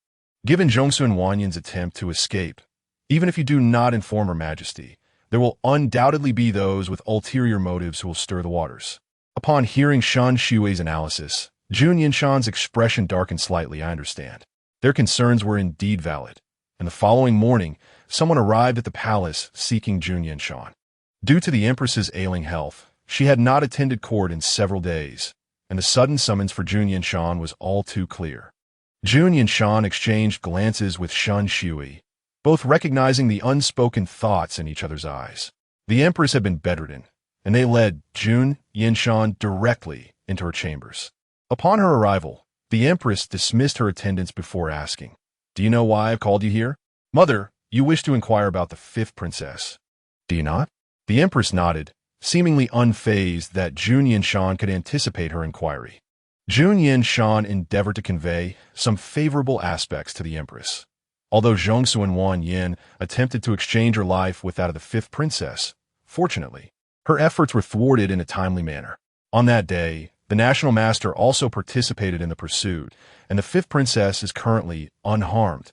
A: Given Zhongsun Wanyan's attempt to escape, even if you do not inform Her Majesty, there will undoubtedly be those with ulterior motives who will stir the waters. Upon hearing Shun Shui's analysis, Jun Yanshan's expression darkened slightly. I understand. Their concerns were indeed valid, and the following morning, someone arrived at the palace seeking Jun Yanshan. Due to the Empress's ailing health, she had not attended court in several days, and the sudden summons for Jun Yanshan was all too clear. Jun Yanshan exchanged glances with Shun Shui, both recognizing the unspoken thoughts in each other's eyes. The Empress had been bedridden, and they led Jun Yanshan directly into her chambers. Upon her arrival, the Empress dismissed her attendants before asking, "Do you know why I've called you here? Mother, you wish to inquire about the fifth princess. Do you not?" The Empress nodded, seemingly unfazed that Jun Yanshan could anticipate her inquiry. Jun Yanshan endeavored to convey some favorable aspects to the Empress. Although Zhongsun Wanyan attempted to exchange her life with that of the fifth princess, fortunately, her efforts were thwarted in a timely manner. On that day, the National Master also participated in the pursuit, and the fifth princess is currently unharmed,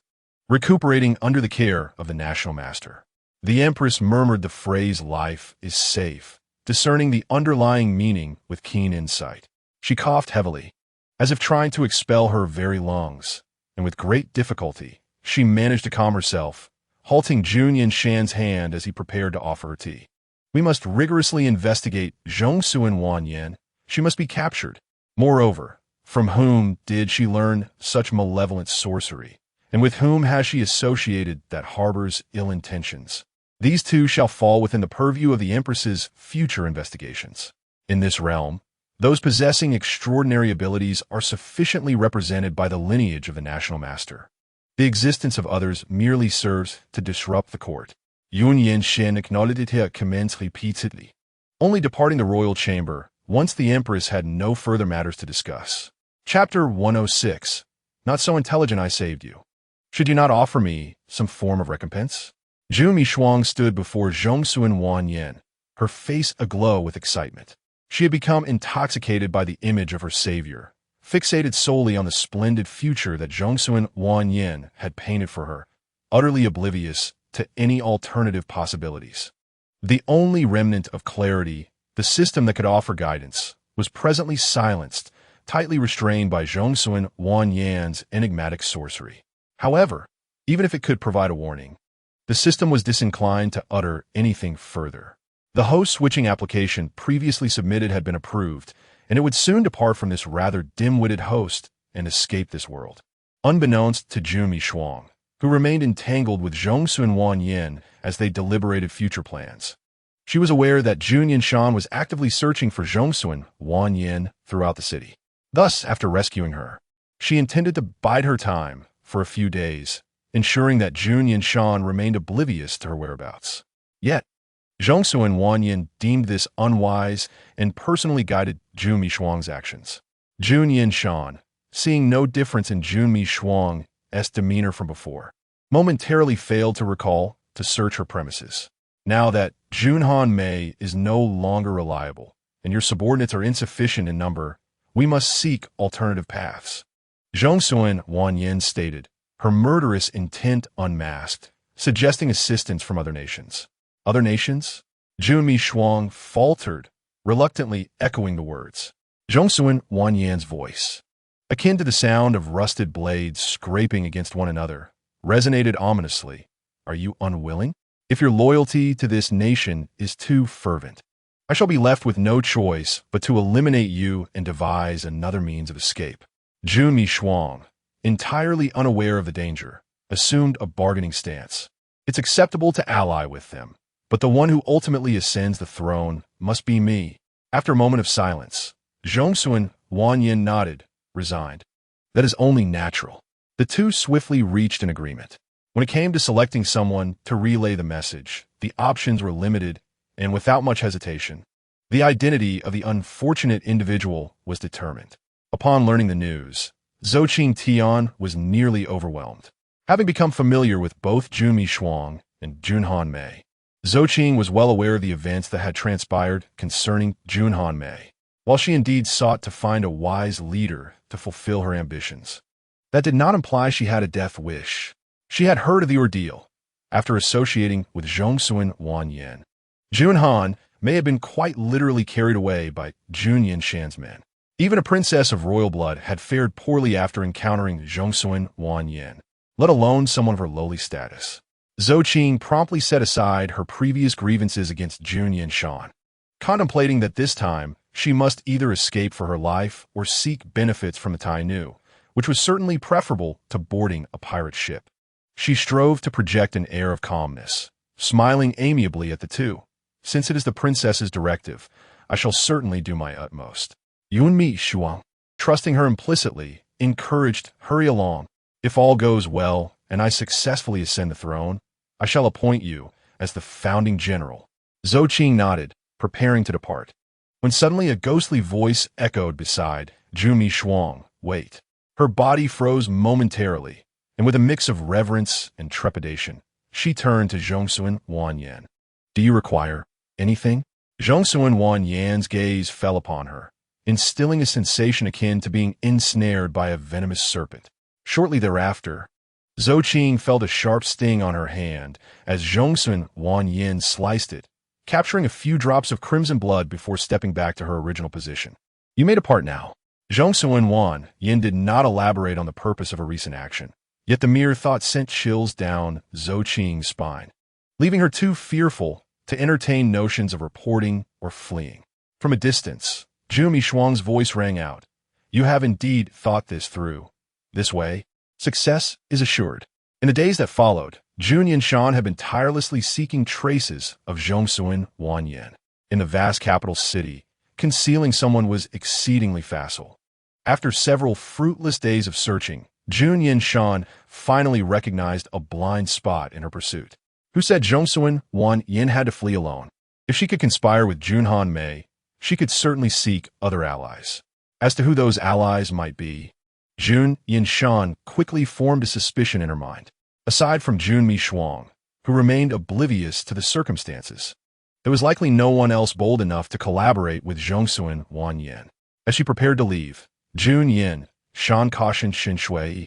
A: recuperating under the care of the National Master. The Empress murmured the phrase "life is safe," discerning the underlying meaning with keen insight. She coughed heavily, as if trying to expel her very lungs, and with great difficulty, she managed to calm herself, halting Jun Yanshan's hand as he prepared to offer her tea. "We must rigorously investigate Zhongsun Wanyan. She must be captured. Moreover, from whom did she learn such malevolent sorcery, and with whom has she associated that harbors ill intentions? These two shall fall within the purview of the Empress's future investigations. In this realm, those possessing extraordinary abilities are sufficiently represented by the lineage of the National Master. The existence of others merely serves to disrupt the court." Jun Yanshan acknowledged her comments repeatedly, only departing the royal chamber once the Empress had no further matters to discuss. Chapter 106. Not so intelligent I saved you. Should you not offer me some form of recompense? Zhu Mishuang stood before Zhongsun Wanyan, her face aglow with excitement. She had become intoxicated by the image of her savior, fixated solely on the splendid future that Zhongsun Wanyan had painted for her, utterly oblivious to any alternative possibilities. The only remnant of clarity, the system that could offer guidance, was presently silenced, tightly restrained by Zhongsun Wanyan's enigmatic sorcery. However, even if it could provide a warning, the system was disinclined to utter anything further. The host switching application previously submitted had been approved, and it would soon depart from this rather dim-witted host and escape this world. Unbeknownst to Jun Mishuang, who remained entangled with Zhongsun Wanyan as they deliberated future plans, she was aware that Jun Yanshan was actively searching for Zhongsun Wanyan throughout the city. Thus, after rescuing her, she intended to bide her time for a few days, ensuring that Jun Yanshan remained oblivious to her whereabouts. Yet, Zhongsun Wanyan deemed this unwise and personally guided Jun Mishuang's actions. Jun Yanshan, seeing no difference in Jun Mishuang's demeanor from before, momentarily failed to search her premises. Now that Junhan Mei is no longer reliable, and your subordinates are insufficient in number, we must seek alternative paths. Zhongsun Wanyan stated, her murderous intent unmasked, suggesting assistance from other nations. Other nations? Jun Mishuang faltered, reluctantly echoing the words. Zhongsun Wanyan's voice, akin to the sound of rusted blades scraping against one another, resonated ominously. Are you unwilling? If your loyalty to this nation is too fervent, I shall be left with no choice but to eliminate you and devise another means of escape. Jun Mishuang, entirely unaware of the danger, assumed a bargaining stance. It's acceptable to ally with them, but the one who ultimately ascends the throne must be me. After a moment of silence, Zhongsun Wanyan nodded, resigned. That is only natural. The two swiftly reached an agreement. When it came to selecting someone to relay the message, the options were limited, and without much hesitation, the identity of the unfortunate individual was determined. Upon learning the news, Zhou Qingtian was nearly overwhelmed. Having become familiar with both Jun Mishuang and Jun Hanmei, Zhou Qing was well aware of the events that had transpired concerning Jun Hanmei. While she indeed sought to find a wise leader to fulfill her ambitions, that did not imply she had a death wish. She had heard of the ordeal after associating with Zhongxuan Wanyan. Jun Han may have been quite literally carried away by Jun Yanshan's men. Even a princess of royal blood had fared poorly after encountering Zhongxuan Wanyan, let alone someone of her lowly status. Zhou Qing promptly set aside her previous grievances against Jun Yanshan, contemplating that this time she must either escape for her life or seek benefits from the Tai Nu, which was certainly preferable to boarding a pirate ship. She strove to project an air of calmness, smiling amiably at the two. Since it is the princess's directive, I shall certainly do my utmost. Yun Mishuang, trusting her implicitly, encouraged, hurry along. If all goes well and I successfully ascend the throne, I shall appoint you as the founding general. Zhou Qing nodded, preparing to depart, when suddenly a ghostly voice echoed beside Jun Mishuang. Wait. Her body froze momentarily, and with a mix of reverence and trepidation, she turned to Zhongxuan Wanyan. Do you require anything? Zhongxuan Wanyan's gaze fell upon her, instilling a sensation akin to being ensnared by a venomous serpent. Shortly thereafter, Zhou Qing felt a sharp sting on her hand as Zhongxuan Wanyan sliced it, capturing a few drops of crimson blood before stepping back to her original position. You may depart now. Zhongxuan Wanyan did not elaborate on the purpose of her recent action, yet the mere thought sent chills down Zhou Qing's spine, leaving her too fearful to entertain notions of reporting or fleeing. From a distance, Jun Mishuang's voice rang out. You have indeed thought this through. This way, success is assured. In the days that followed, Jun Yanshan had been tirelessly seeking traces of Zhongxuan Wanyan. In the vast capital city, concealing someone was exceedingly facile. After several fruitless days of searching, Jun Yanshan finally recognized a blind spot in her pursuit. Who said Zhongxuan Wanyan had to flee alone? If she could conspire with Jun Hanmei, she could certainly seek other allies. As to who those allies might be, Jun Yanshan quickly formed a suspicion in her mind. Aside from Jun Mishuang, who remained oblivious to the circumstances, there was likely no one else bold enough to collaborate with Zhongxuan Wanyan. As she prepared to leave, Jun Yanshan cautioned Shin Shui.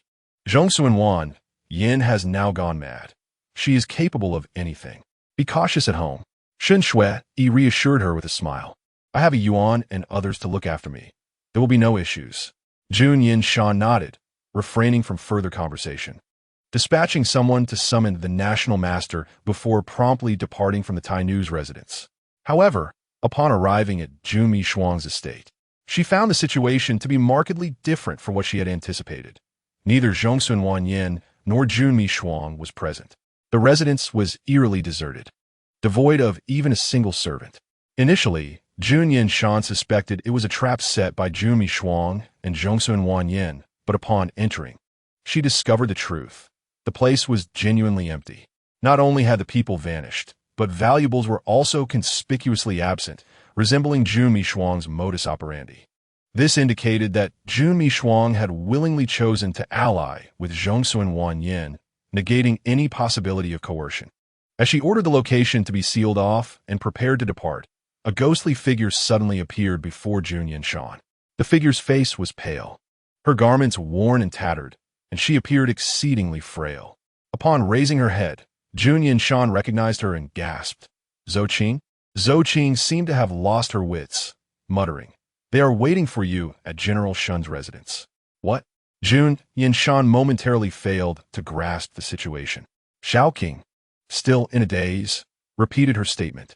A: Zhongxuan Wanyan has now gone mad. She is capable of anything. Be cautious at home. Shin Shui reassured her with a smile. I have a Yuan and others to look after me. There will be no issues. Jun Yanshan nodded, refraining from further conversation, dispatching someone to summon the national master before promptly departing from the Tai Nu's residence. However, upon arriving at Jun Mishuang's estate, she found the situation to be markedly different from what she had anticipated. Neither Zhongxuan Wanyan nor Jun Mishuang was present. The residence was eerily deserted, devoid of even a single servant. Initially, Jun Yanshan suspected it was a trap set by Jun Mishuang and Zhongxuan Wanyan, but upon entering, she discovered the truth. The place was genuinely empty. Not only had the people vanished, but valuables were also conspicuously absent, resembling Jun Mishuang's modus operandi. This indicated that Jun Mishuang had willingly chosen to ally with Zhongxuan Wanyan, negating any possibility of coercion. As she ordered the location to be sealed off and prepared to depart, a ghostly figure suddenly appeared before Jun Yanshan. The figure's face was pale, her garments worn and tattered, and she appeared exceedingly frail. Upon raising her head, Jun Yanshan recognized her and gasped. Zhou Qing? Zhou Qing seemed to have lost her wits, muttering, They are waiting for you at General Shun's residence. What? Jun Yanshan momentarily failed to grasp the situation. Xiao Qing, still in a daze, repeated her statement.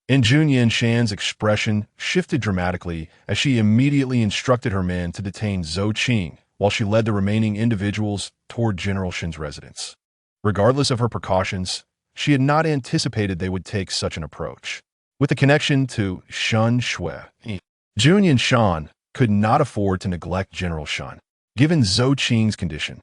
A: And Jun Yanshan's expression shifted dramatically as she immediately instructed her men to detain Zhou Qing while she led the remaining individuals toward General Shin's residence. Regardless of her precautions, she had not anticipated they would take such an approach. With a connection to Shin Shui, Jun Yanshan could not afford to neglect General Shun. Given Zhou Qing's condition,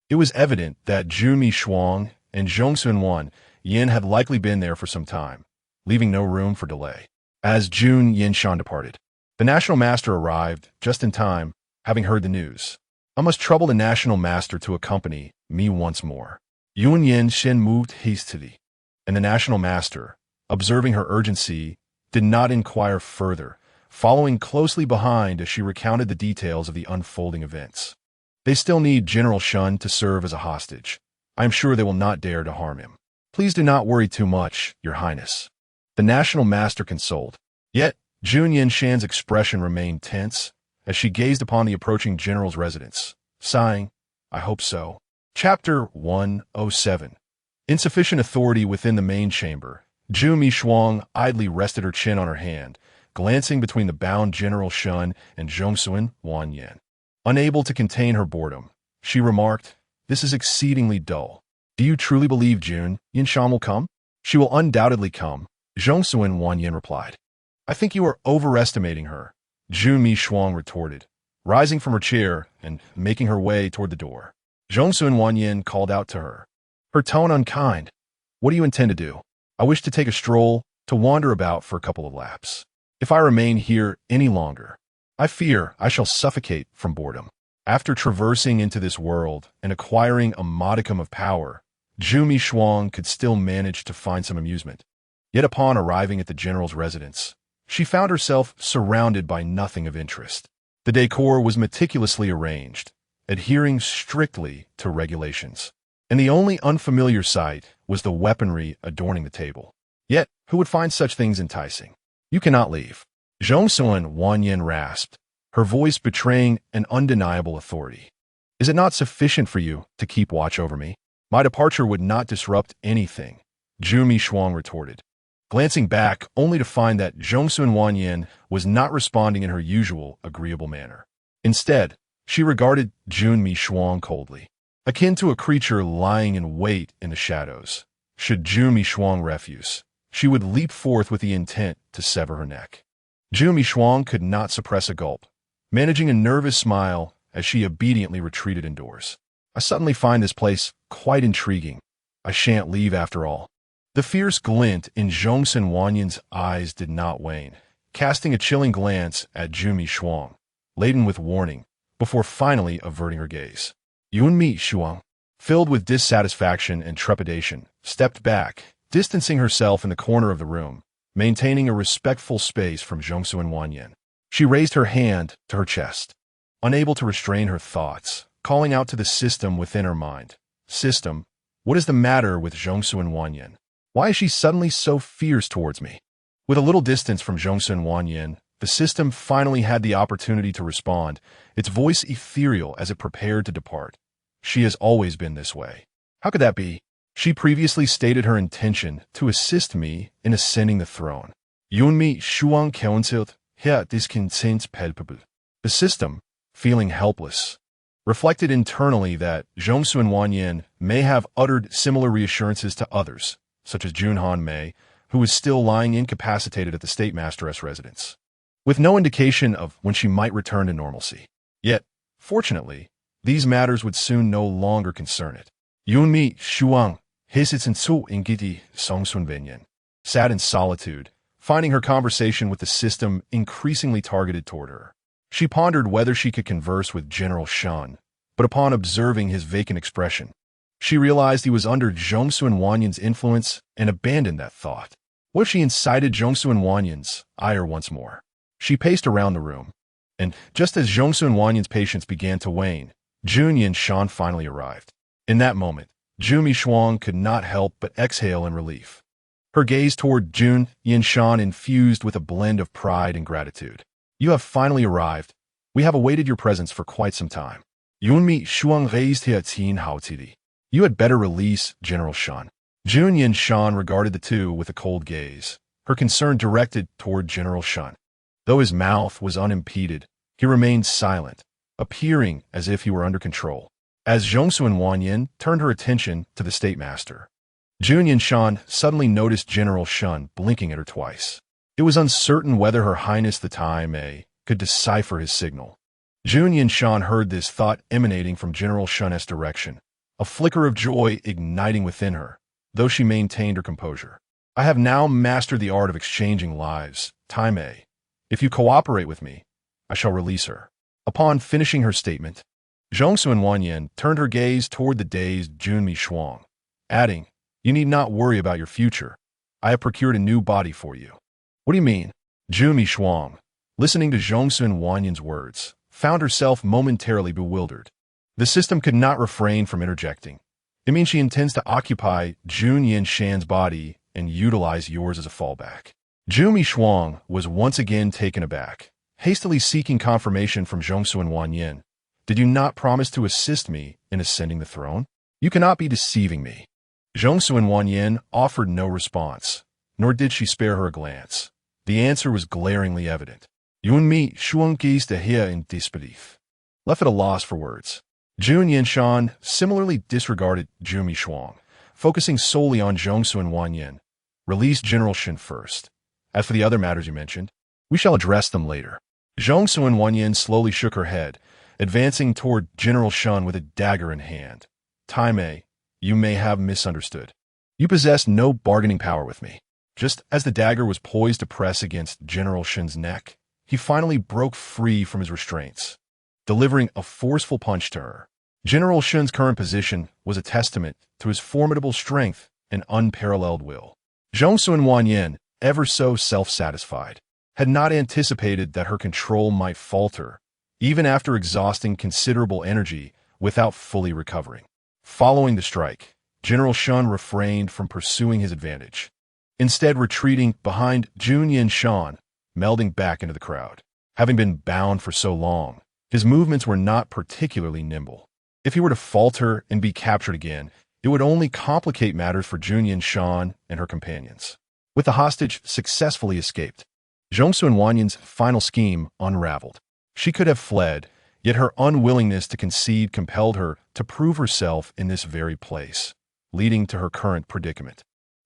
A: It was evident that Jun Shuang and Zhongsun Yin had likely been there for some time, leaving no room for delay. As Jun Yanshan departed, the National Master arrived just in time, having heard the news. I must trouble the National Master to accompany me once more. Jun Yanshan moved hastily, and the National Master, observing her urgency, did not inquire further, following closely behind as she recounted the details of the unfolding events. They still need General Shun to serve as a hostage. I am sure they will not dare to harm him. Please do not worry too much, Your Highness. The National Master consoled. Yet, Jun Yanshan's expression remained tense as she gazed upon the approaching general's residence, sighing, I hope so. Chapter 107. Insufficient authority within the main chamber. Jun Shuang idly rested her chin on her hand, glancing between the bound General Shun and Zhongsun Yin. Unable to contain her boredom, she remarked, This is exceedingly dull. Do you truly believe Jun Yanshan will come? She will undoubtedly come, Zhongsun Yin replied. I think you are overestimating her, Jun Shuang retorted, rising from her chair and making her way toward the door. Zhongsun Yin called out to her, her tone unkind. What do you intend to do? I wish to take a stroll, to wander about for a couple of laps. If I remain here any longer, I fear I shall suffocate from boredom. After traversing into this world and acquiring a modicum of power, Jun Shuang could still manage to find some amusement. Yet upon arriving at the general's residence, she found herself surrounded by nothing of interest. The decor was meticulously arranged, adhering strictly to regulations, and the only unfamiliar sight was the weaponry adorning the table. Yet, who would find such things enticing? You cannot leave. Zhongsun Yin rasped, her voice betraying an undeniable authority. Is it not sufficient for you to keep watch over me? My departure would not disrupt anything, Jun Shuang retorted, glancing back only to find that Zhongsun Yin was not responding in her usual agreeable manner. Instead, she regarded Jun Shuang coldly, akin to a creature lying in wait in the shadows. Should Jun Shuang refuse, she would leap forth with the intent to sever her neck. Jun Shuang could not suppress a gulp, managing a nervous smile as she obediently retreated indoors. I suddenly find this place quite intriguing. I shan't leave after all. The fierce glint in Zhongsun Yin's eyes did not wane, casting a chilling glance at Jun Shuang, laden with warning, before finally averting her gaze. Jun Shuang, filled with dissatisfaction and trepidation, stepped back, distancing herself in the corner of the room, maintaining a respectful space from Zhongsun Yin. She raised her hand to her chest, unable to restrain her thoughts, calling out to the system within her mind. System, what is the matter with Zhongsun Yin? Why is she suddenly so fierce towards me? With a little distance from Zhongsun Yin, the system finally had the opportunity to respond, its voice ethereal as it prepared to depart. She has always been this way. How could that be? She previously stated her intention to assist me in ascending the throne. Jun Shuang counselled, disconcerting.This. The system, feeling helpless, reflected internally that Zhongsun Yin may have uttered similar reassurances to others, such as Jun Mei, who was still lying incapacitated at the State Masteress residence, with no indication of when she might return to normalcy. Yet, fortunately, these matters would soon no longer concern it. Jun Shuang sat in solitude, finding her conversation with the system increasingly targeted toward her. She pondered whether she could converse with General Shun, but upon observing his vacant expression, she realized he was under Zhongsun Yin's influence and abandoned that thought. What if she incited Zhongsun Yin's ire once more? She paced around the room, and just as Zhongsun Yin's patience began to wane, Jun Yanshan finally arrived. In that moment, Jun Shuang could not help but exhale in relief. Her gaze toward Jun Yanshan infused with a blend of pride and gratitude. You have finally arrived. We have awaited your presence for quite some time. Jun Shuang raised her chin haughtily. You had better release General Shun. Jun Yanshan regarded the two with a cold gaze, her concern directed toward General Shun. Though his mouth was unimpeded, he remained silent, appearing as if he were under control. As Zhongsun Yin turned her attention to the State Master, Jun Yanshan suddenly noticed General Shun blinking at her twice. It was uncertain whether Her Highness the Tai Mei could decipher his signal. Jun Yanshan heard this thought emanating from General Shun's direction, a flicker of joy igniting within her, though she maintained her composure. I have now mastered the art of exchanging lives, Tai Mei. If you cooperate with me, I shall release her. Upon finishing her statement, Zhongsun Wanyan turned her gaze toward the dazed Jun Yanshan, adding, "You need not worry about your future. I have procured a new body for you." "What do you mean?" Jun Yanshan, listening to Zhongsun Wanyan's words, found herself momentarily bewildered. The system could not refrain from interjecting. "It means she intends to occupy Jun Yanshan's body and utilize yours as a fallback." Jun Yanshan was once again taken aback, hastily seeking confirmation from Zhongsun Wanyan. "Did you not promise to assist me in ascending the throne? You cannot be deceiving me." Zhongsun Wanyan offered no response, nor did she spare her a glance. The answer was glaringly evident. Yun mi shuangis de here in disbelief. Left at a loss for words, Jun Yanshan similarly disregarded Jun Yanshan, focusing solely on Zhongsun Wanyan. "Release General Shen first. As for the other matters you mentioned, we shall address them later." Zhongsun Wanyan slowly shook her head, advancing toward General Shen with a dagger in hand. "Tai Mei, you may have misunderstood. You possess no bargaining power with me." Just as the dagger was poised to press against General Shen's neck, he finally broke free from his restraints, delivering a forceful punch to her. General Shen's current position was a testament to his formidable strength and unparalleled will. Zhongsun Wanyan, ever so self-satisfied, had not anticipated that her control might falter, even after exhausting considerable energy without fully recovering. Following the strike, General Shen refrained from pursuing his advantage, instead retreating behind Jun Yanshan, melding back into the crowd. Having been bound for so long, his movements were not particularly nimble. If he were to falter and be captured again, it would only complicate matters for Jun Yanshan and her companions. With the hostage successfully escaped, Zhongsun Wanyan's final scheme unraveled. She could have fled, yet her unwillingness to concede compelled her to prove herself in this very place, leading to her current predicament.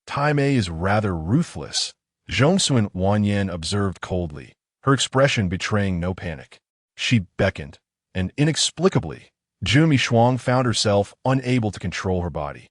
A: "Tai Mei is rather ruthless," Zhongsun Wanyan observed coldly, her expression betraying no panic. She beckoned, and inexplicably, Jun Yanshan found herself unable to control her body,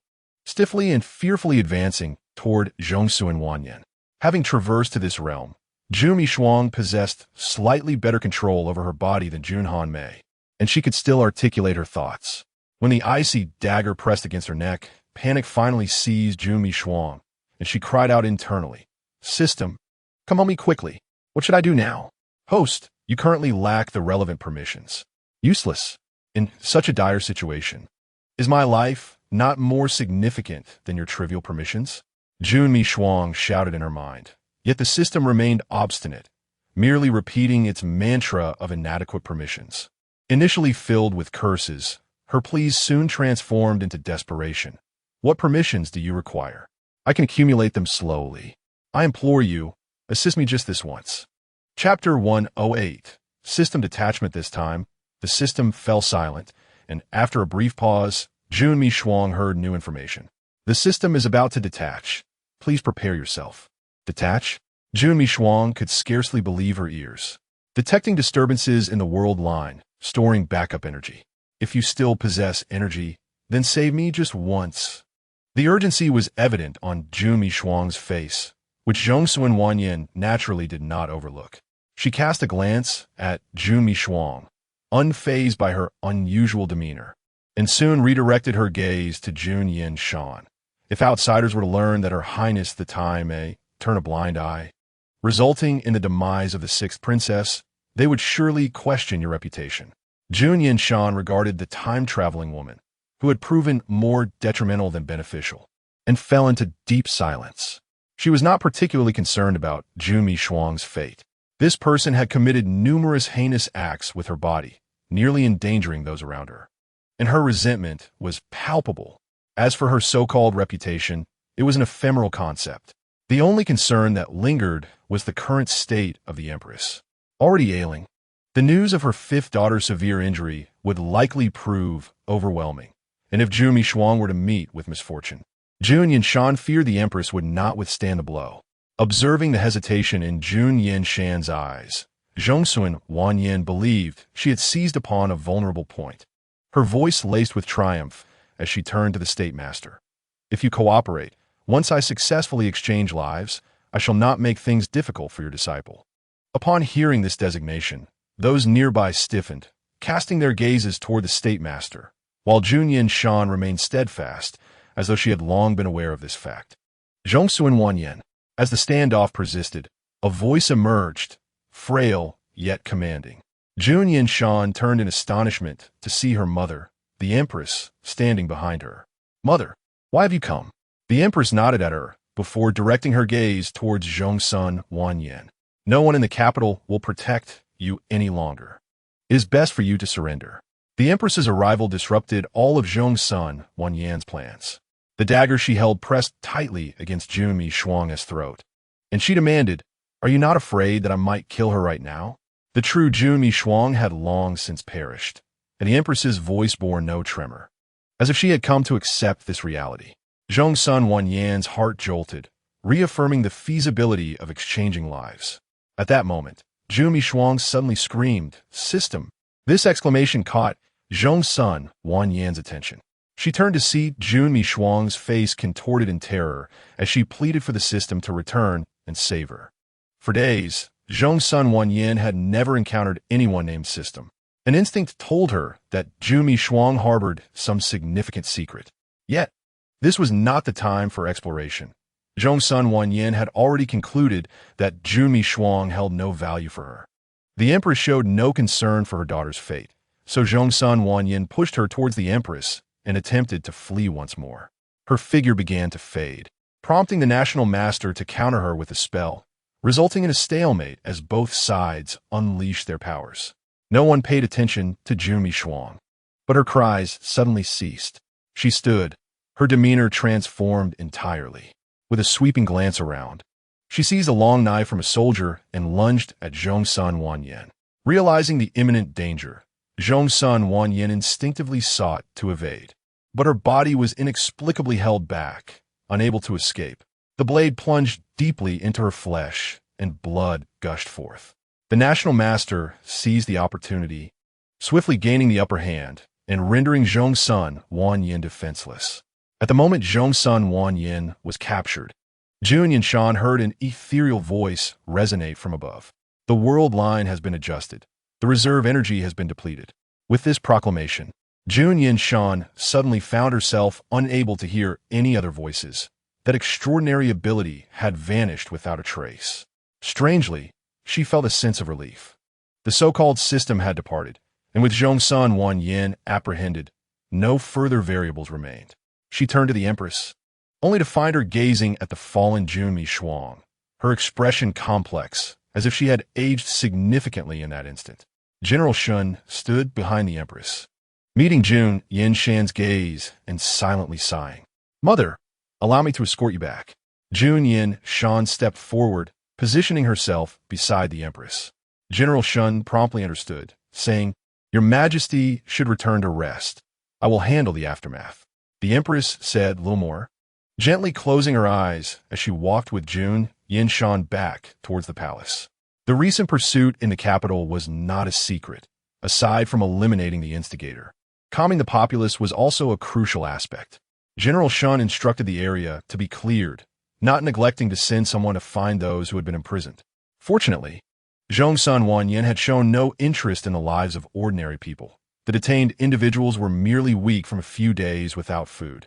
A: stiffly and fearfully advancing toward Zhongsun Wanyan. Having traversed to this realm, Jun Yanshan possessed slightly better control over her body than Jun Han Mei, and she could still articulate her thoughts. When the icy dagger pressed against her neck, panic finally seized Jun Yanshan, and she cried out internally, "System, come on me quickly. What should I do now?" "Host, you currently lack the relevant permissions." "Useless. In such a dire situation, is my life not more significant than your trivial permissions?" Jun Yanshan shouted in her mind. Yet the system remained obstinate, merely repeating its mantra of inadequate permissions. Initially filled with curses, her pleas soon transformed into desperation. "What permissions do you require? I can accumulate them slowly. I implore you, assist me just this once." Chapter 108. System detachment. This time, the system fell silent, and after a brief pause, Jun Yanshan heard new information. "The system is about to detach. Please prepare yourself." Detach? Jun Yanshan could scarcely believe her ears. Detecting disturbances in the world line, storing backup energy. "If you still possess energy, then save me just once." The urgency was evident on Jun Yanshan's face, which Zhongsun Wanyan naturally did not overlook. She cast a glance at Jun Yanshan, unfazed by her unusual demeanor, and soon redirected her gaze to Jun Yanshan. If outsiders were to learn that Her Highness the Tai may turn a blind eye, resulting in the demise of the sixth princess, they would surely question your reputation. Jun Yanshan regarded the time-traveling woman, who had proven more detrimental than beneficial, and fell into deep silence. She was not particularly concerned about Jun Yanshan's fate. This person had committed numerous heinous acts with her body, nearly endangering those around her, and her resentment was palpable. As for her so-called reputation, it was an ephemeral concept. The only concern that lingered was the current state of the Empress. Already ailing, the news of her fifth daughter's severe injury would likely prove overwhelming, and if Jun Yanshan were to meet with misfortune, Jun Yanshan feared the Empress would not withstand the blow. Observing the hesitation in Jun Yanshan's eyes, Zhongsun Wanyan believed she had seized upon a vulnerable point. Her voice laced with triumph, as she turned to the state master. "If you cooperate, once I successfully exchange lives, I shall not make things difficult for your disciple." Upon hearing this designation, those nearby stiffened, casting their gazes toward the state master, while Jun Yanshan remained steadfast, as though she had long been aware of this fact. Zhongsuan Wanyan. As the standoff persisted, a voice emerged, frail yet commanding. Jun Yanshan turned in astonishment to see her mother, the empress, standing behind her. "Mother, why have you come?" The empress nodded at her before directing her gaze towards Zhongsun Wanyan. "No one in the capital will protect you any longer. It is best for you to surrender." The empress's arrival disrupted all of Zhongsun Wanyan's plans. The dagger she held pressed tightly against Jun Yanshan's throat, and she demanded, "Are you not afraid that I might kill her right now?" The true Jun Yanshan had long since perished, and the empress's voice bore no tremor, as if she had come to accept this reality. Zhongsun Wanyan's heart jolted, reaffirming the feasibility of exchanging lives. At that moment, Jun Yanshan suddenly screamed, "System!" This exclamation caught Zhongsun Wanyan's attention. She turned to see Jun Yanshan's face contorted in terror as she pleaded for the system to return and save her. For days, Zhongsun Wanyan had never encountered anyone named System. An instinct told her that Jun Yanshan harbored some significant secret. Yet, this was not the time for exploration. Zhongsun Wanyan had already concluded that Jun Yanshan held no value for her. The empress showed no concern for her daughter's fate, so Zhongsun Wanyan pushed her towards the empress and attempted to flee once more. Her figure began to fade, prompting the national master to counter her with a spell, resulting in a stalemate as both sides unleashed their powers. No one paid attention to Jun Yanshan, but her cries suddenly ceased. She stood, her demeanor transformed entirely. With a sweeping glance around, she seized a long knife from a soldier and lunged at Zhongsun Wanyan. Realizing the imminent danger, Zhongsun Wanyan instinctively sought to evade, but her body was inexplicably held back, unable to escape. The blade plunged deeply into her flesh, and blood gushed forth. The national master seized the opportunity, swiftly gaining the upper hand and rendering Zhongsun Wanyan defenseless. At the moment Zhongsun Wanyan was captured, Jun Yanshan heard an ethereal voice resonate from above. "The world line has been adjusted. The reserve energy has been depleted." With this proclamation, Jun Yanshan suddenly found herself unable to hear any other voices. That extraordinary ability had vanished without a trace. Strangely, she felt a sense of relief. The so-called system had departed, and with Zhongsun Wanyan apprehended, no further variables remained. She turned to the empress, only to find her gazing at the fallen Jun Yanshan, her expression complex, as if she had aged significantly in that instant. General Shun stood behind the empress, meeting Jun Yanshan's gaze and silently sighing. "Mother, allow me to escort you back." Jun Yanshan stepped forward, positioning herself beside the empress. General Shun promptly understood, saying, "Your Majesty should return to rest. I will handle the aftermath." The empress said little more, gently closing her eyes as she walked with Jun Yanshan back towards the palace. The recent pursuit in the capital was not a secret, aside from eliminating the instigator. Calming the populace was also a crucial aspect. General Shun instructed the area to be cleared, not neglecting to send someone to find those who had been imprisoned. Fortunately, Zhongsun Wanyan had shown no interest in the lives of ordinary people. The detained individuals were merely weak from a few days without food.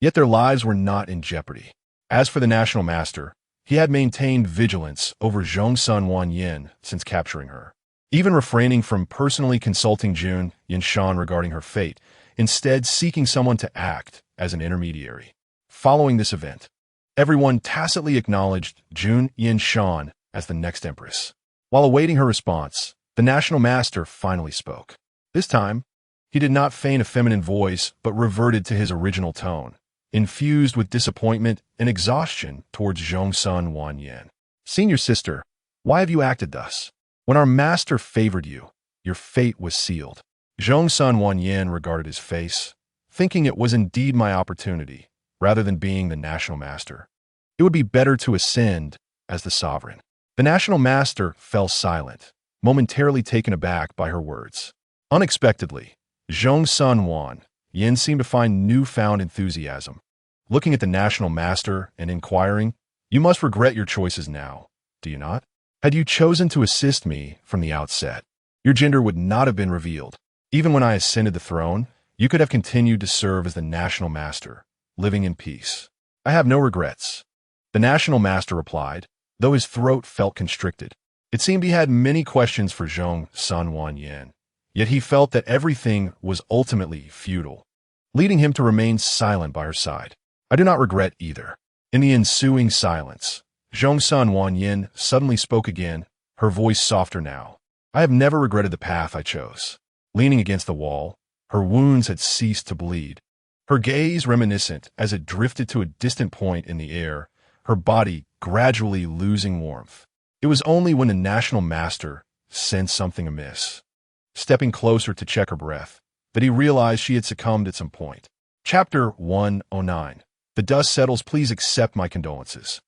A: Yet their lives were not in jeopardy. As for the national master, he had maintained vigilance over Zhongsun Wanyan since capturing her, even refraining from personally consulting Jun Yanshan regarding her fate, instead seeking someone to act as an intermediary. Following this event, everyone tacitly acknowledged Jun Yanshan as the next empress. While awaiting her response, the national master finally spoke. This time, he did not feign a feminine voice, but reverted to his original tone, infused with disappointment and exhaustion towards Zhongsun Wanyan. "Senior sister, why have you acted thus? When our master favored you, your fate was sealed." Zhongsun Wanyan regarded his face, thinking it was indeed my opportunity, rather than being the national master. It would be better to ascend as the sovereign. The national master fell silent, momentarily taken aback by her words. Unexpectedly, Zhongsun Yin seemed to find newfound enthusiasm. Looking at the national master and inquiring, "You must regret your choices now, do you not? Had you chosen to assist me from the outset, your gender would not have been revealed. Even when I ascended the throne, you could have continued to serve as the national master, living in peace. I have no regrets." The national master replied, though his throat felt constricted. It seemed he had many questions for Jun Yanshan, yet he felt that everything was ultimately futile, leading him to remain silent by her side. "I do not regret either." In the ensuing silence, Jun Yanshan suddenly spoke again, her voice softer now. "I have never regretted the path I chose." Leaning against the wall, her wounds had ceased to bleed. Her gaze reminiscent as it drifted to a distant point in the air, her body gradually losing warmth. It was only when the national master sensed something amiss, stepping closer to check her breath, that he realized she had succumbed at some point. Chapter 109. The dust settles. Please accept my condolences.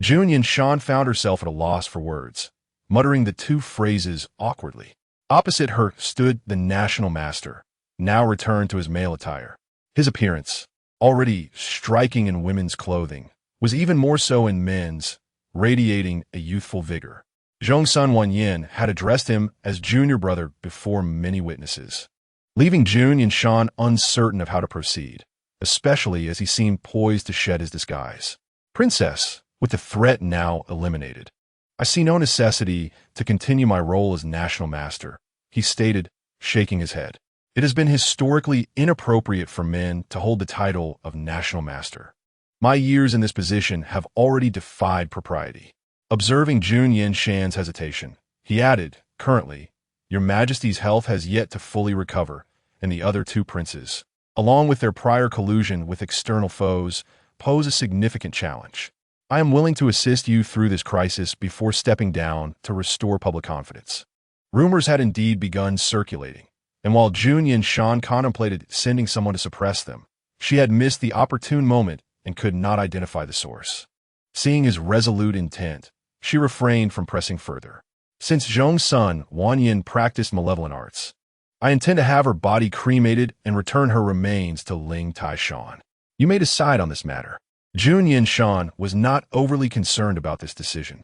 A: Jun Yanshan found herself at a loss for words, muttering the two phrases awkwardly. Opposite her stood the national master, now returned to his male attire. His appearance, already striking in women's clothing, was even more so in men's, radiating a youthful vigor. Jun Yanshan had addressed him as junior brother before many witnesses, leaving Jun Yanshan uncertain of how to proceed, especially as he seemed poised to shed his disguise. "Princess," with the threat now eliminated, "I see no necessity to continue my role as national master," he stated, shaking his head. "It has been historically inappropriate for men to hold the title of national master. My years in this position have already defied propriety." Observing Jun Yanshan's hesitation, he added, "Currently, your Majesty's health has yet to fully recover, and the other two princes, along with their prior collusion with external foes, pose a significant challenge. I am willing to assist you through this crisis before stepping down to restore public confidence." Rumors had indeed begun circulating, and while Jun Yanshan contemplated sending someone to suppress them, she had missed the opportune moment and could not identify the source. Seeing his resolute intent, she refrained from pressing further. "Since Jun Yanshan practiced malevolent arts, I intend to have her body cremated and return her remains to Ling Taishan. You may decide on this matter." Jun Yanshan was not overly concerned about this decision.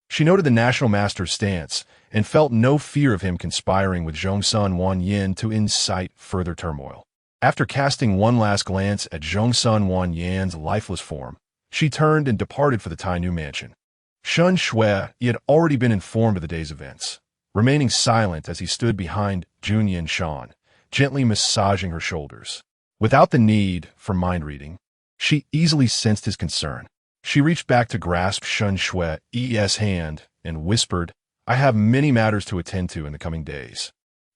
A: She noted the national master's stance and felt no fear of him conspiring with Jun Yanshan to incite further turmoil. After casting one last glance at Jun Yanshan's lifeless form, she turned and departed for the Tai Nu mansion. Shun Shui had already been informed of the day's events, remaining silent as he stood behind Jun Yanshan, gently massaging her shoulders. Without the need for mind-reading, she easily sensed his concern. She reached back to grasp Shun Shui's hand and whispered, "I have many matters to attend to in the coming days.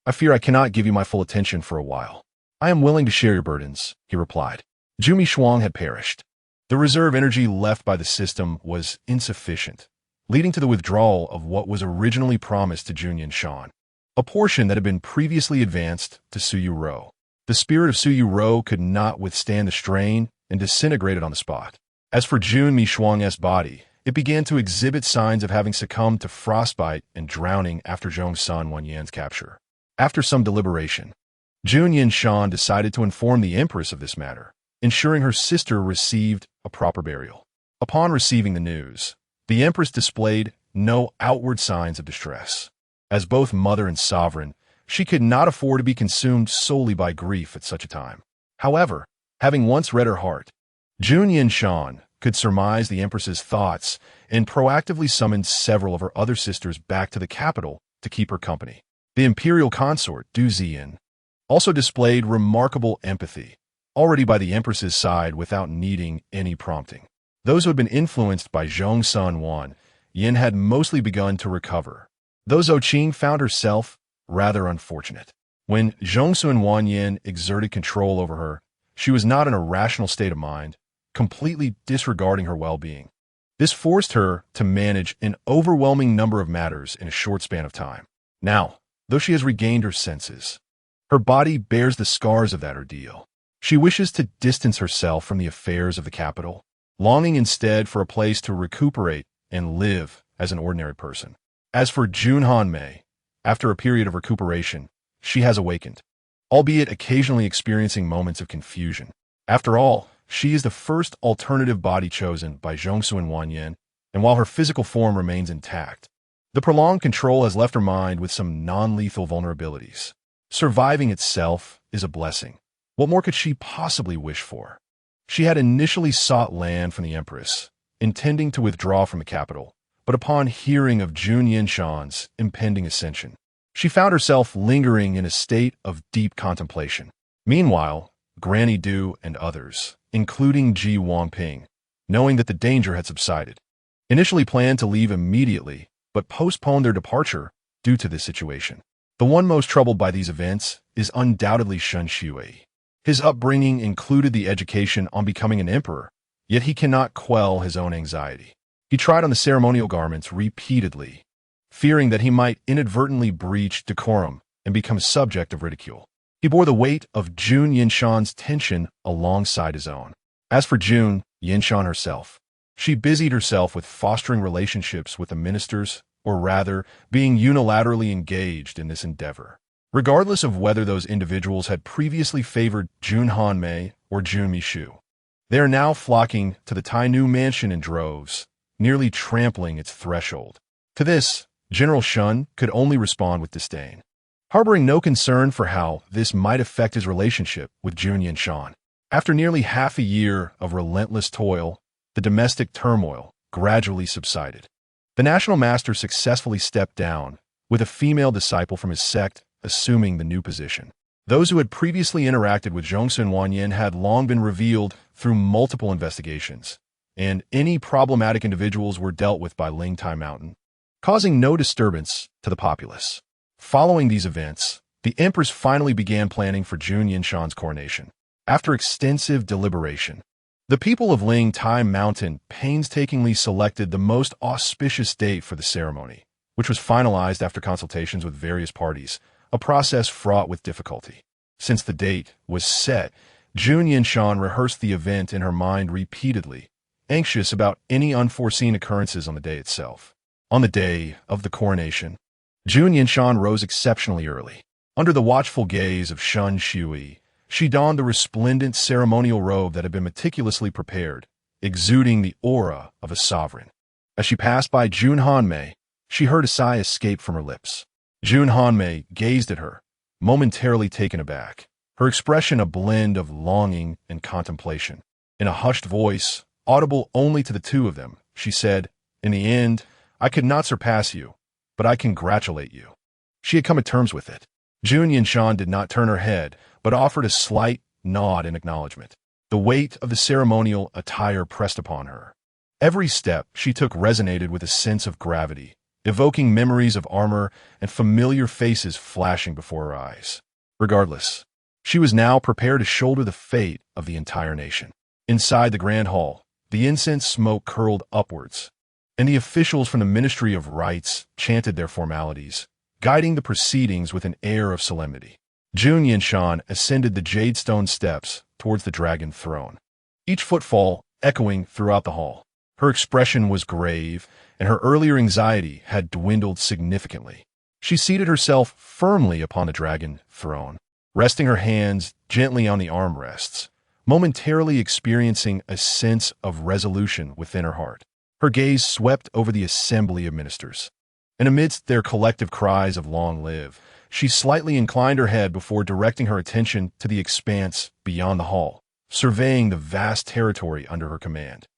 A: I fear I cannot give you my full attention for a while." "I am willing to share your burdens," he replied. Jumi Shuang had perished. The reserve energy left by the system was insufficient, leading to the withdrawal of what was originally promised to Jun Yanshan, a portion that had been previously advanced to Suyu Ro. The spirit of Suyu Ro could not withstand the strain and disintegrated on the spot. As for Jun Shuang's body, it began to exhibit signs of having succumbed to frostbite and drowning after Jun Yanshan's capture. After some deliberation, Jun Yanshan decided to inform the Empress of this matter, ensuring her sister received a proper burial. Upon receiving the news, the Empress displayed no outward signs of distress. As both mother and sovereign, she could not afford to be consumed solely by grief at such a time. However, having once read her heart, Jun Yanshan could surmise the Empress's thoughts and proactively summoned several of her other sisters back to the capital to keep her company. The imperial consort, Du Ziyan, also displayed remarkable empathy, already by the Empress's side without needing any prompting. Those who had been influenced by Jun Yanshan had mostly begun to recover, though Zhou Qing found herself rather unfortunate. When Jun Yanshan exerted control over her, she was not in a rational state of mind, completely disregarding her well-being. This forced her to manage an overwhelming number of matters in a short span of time. Now, though she has regained her senses, her body bears the scars of that ordeal. She wishes to distance herself from the affairs of the capital, longing instead for a place to recuperate and live as an ordinary person. As for Jun Hanmei, after a period of recuperation, she has awakened. albeit occasionally experiencing moments of confusion. After all, she is the first alternative body chosen by Zhongsun Wanyan, and while her physical form remains intact, the prolonged control has left her mind with some non-lethal vulnerabilities. Surviving itself is a blessing. What more could she possibly wish for? She had initially sought land from the Empress, intending to withdraw from the capital, but upon hearing of Jun Yanshan's impending ascension, she found herself lingering in a state of deep contemplation. Meanwhile, Granny Du and others, including Ji Wangping, knowing that the danger had subsided, initially planned to leave immediately, but postponed their departure due to this situation. The one most troubled by these events is undoubtedly Shen Shui. His upbringing included the education on becoming an emperor, yet he cannot quell his own anxiety. He tried on the ceremonial garments repeatedly, fearing that he might inadvertently breach decorum and become a subject of ridicule. He bore the weight of Jun Yanshan's tension alongside his own. As for Jun Yanshan herself, she busied herself with fostering relationships with the ministers, or rather, being unilaterally engaged in this endeavor. Regardless of whether those individuals had previously favored Jun Hanmei or Jun Mishu, they are now flocking to the Tai Nu mansion in droves, nearly trampling its threshold. To this, General Shun could only respond with disdain, harboring no concern for how this might affect his relationship with Jun Yanshan. After nearly half a year of relentless toil, the domestic turmoil gradually subsided. The national master successfully stepped down, with a female disciple from his sect assuming the new position. Those who had previously interacted with Zhongsun Wanyan had long been revealed through multiple investigations, and any problematic individuals were dealt with by Lingtai Mountain, causing no disturbance to the populace. Following these events, the empress finally began planning for Jun Yanshan's coronation. After extensive deliberation, the people of Lingtai Mountain painstakingly selected the most auspicious date for the ceremony, which was finalized after consultations with various parties, a process fraught with difficulty. Since the date was set, Jun Yanshan rehearsed the event in her mind repeatedly, anxious about any unforeseen occurrences on the day itself. On the day of the coronation, Jun Yanshan rose exceptionally early. Under the watchful gaze of Shen Shui, she donned the resplendent ceremonial robe that had been meticulously prepared, exuding the aura of a sovereign. As she passed by Jun Hanmei, she heard a sigh escape from her lips. Jun Hanmei gazed at her, momentarily taken aback, her expression a blend of longing and contemplation. In a hushed voice, audible only to the two of them, she said, "In the end, I could not surpass you, but I congratulate you." She had come to terms with it. Jun Yanshan did not turn her head, but offered a slight nod in acknowledgement. The weight of the ceremonial attire pressed upon her. Every step she took resonated with a sense of gravity, evoking memories of armor and familiar faces flashing before her eyes. Regardless, she was now prepared to shoulder the fate of the entire nation. Inside the grand hall, the incense smoke curled upwards, and the officials from the Ministry of Rites chanted their formalities, guiding the proceedings with an air of solemnity. Jun Yanshan ascended the jadestone steps towards the dragon throne, each footfall echoing throughout the hall. Her expression was grave, and her earlier anxiety had dwindled significantly. She seated herself firmly upon the dragon throne, resting her hands gently on the armrests, momentarily experiencing a sense of resolution within her heart. Her gaze swept over the assembly of ministers, and amidst their collective cries of "Long live," she slightly inclined her head before directing her attention to the expanse beyond the hall, surveying the vast territory under her command.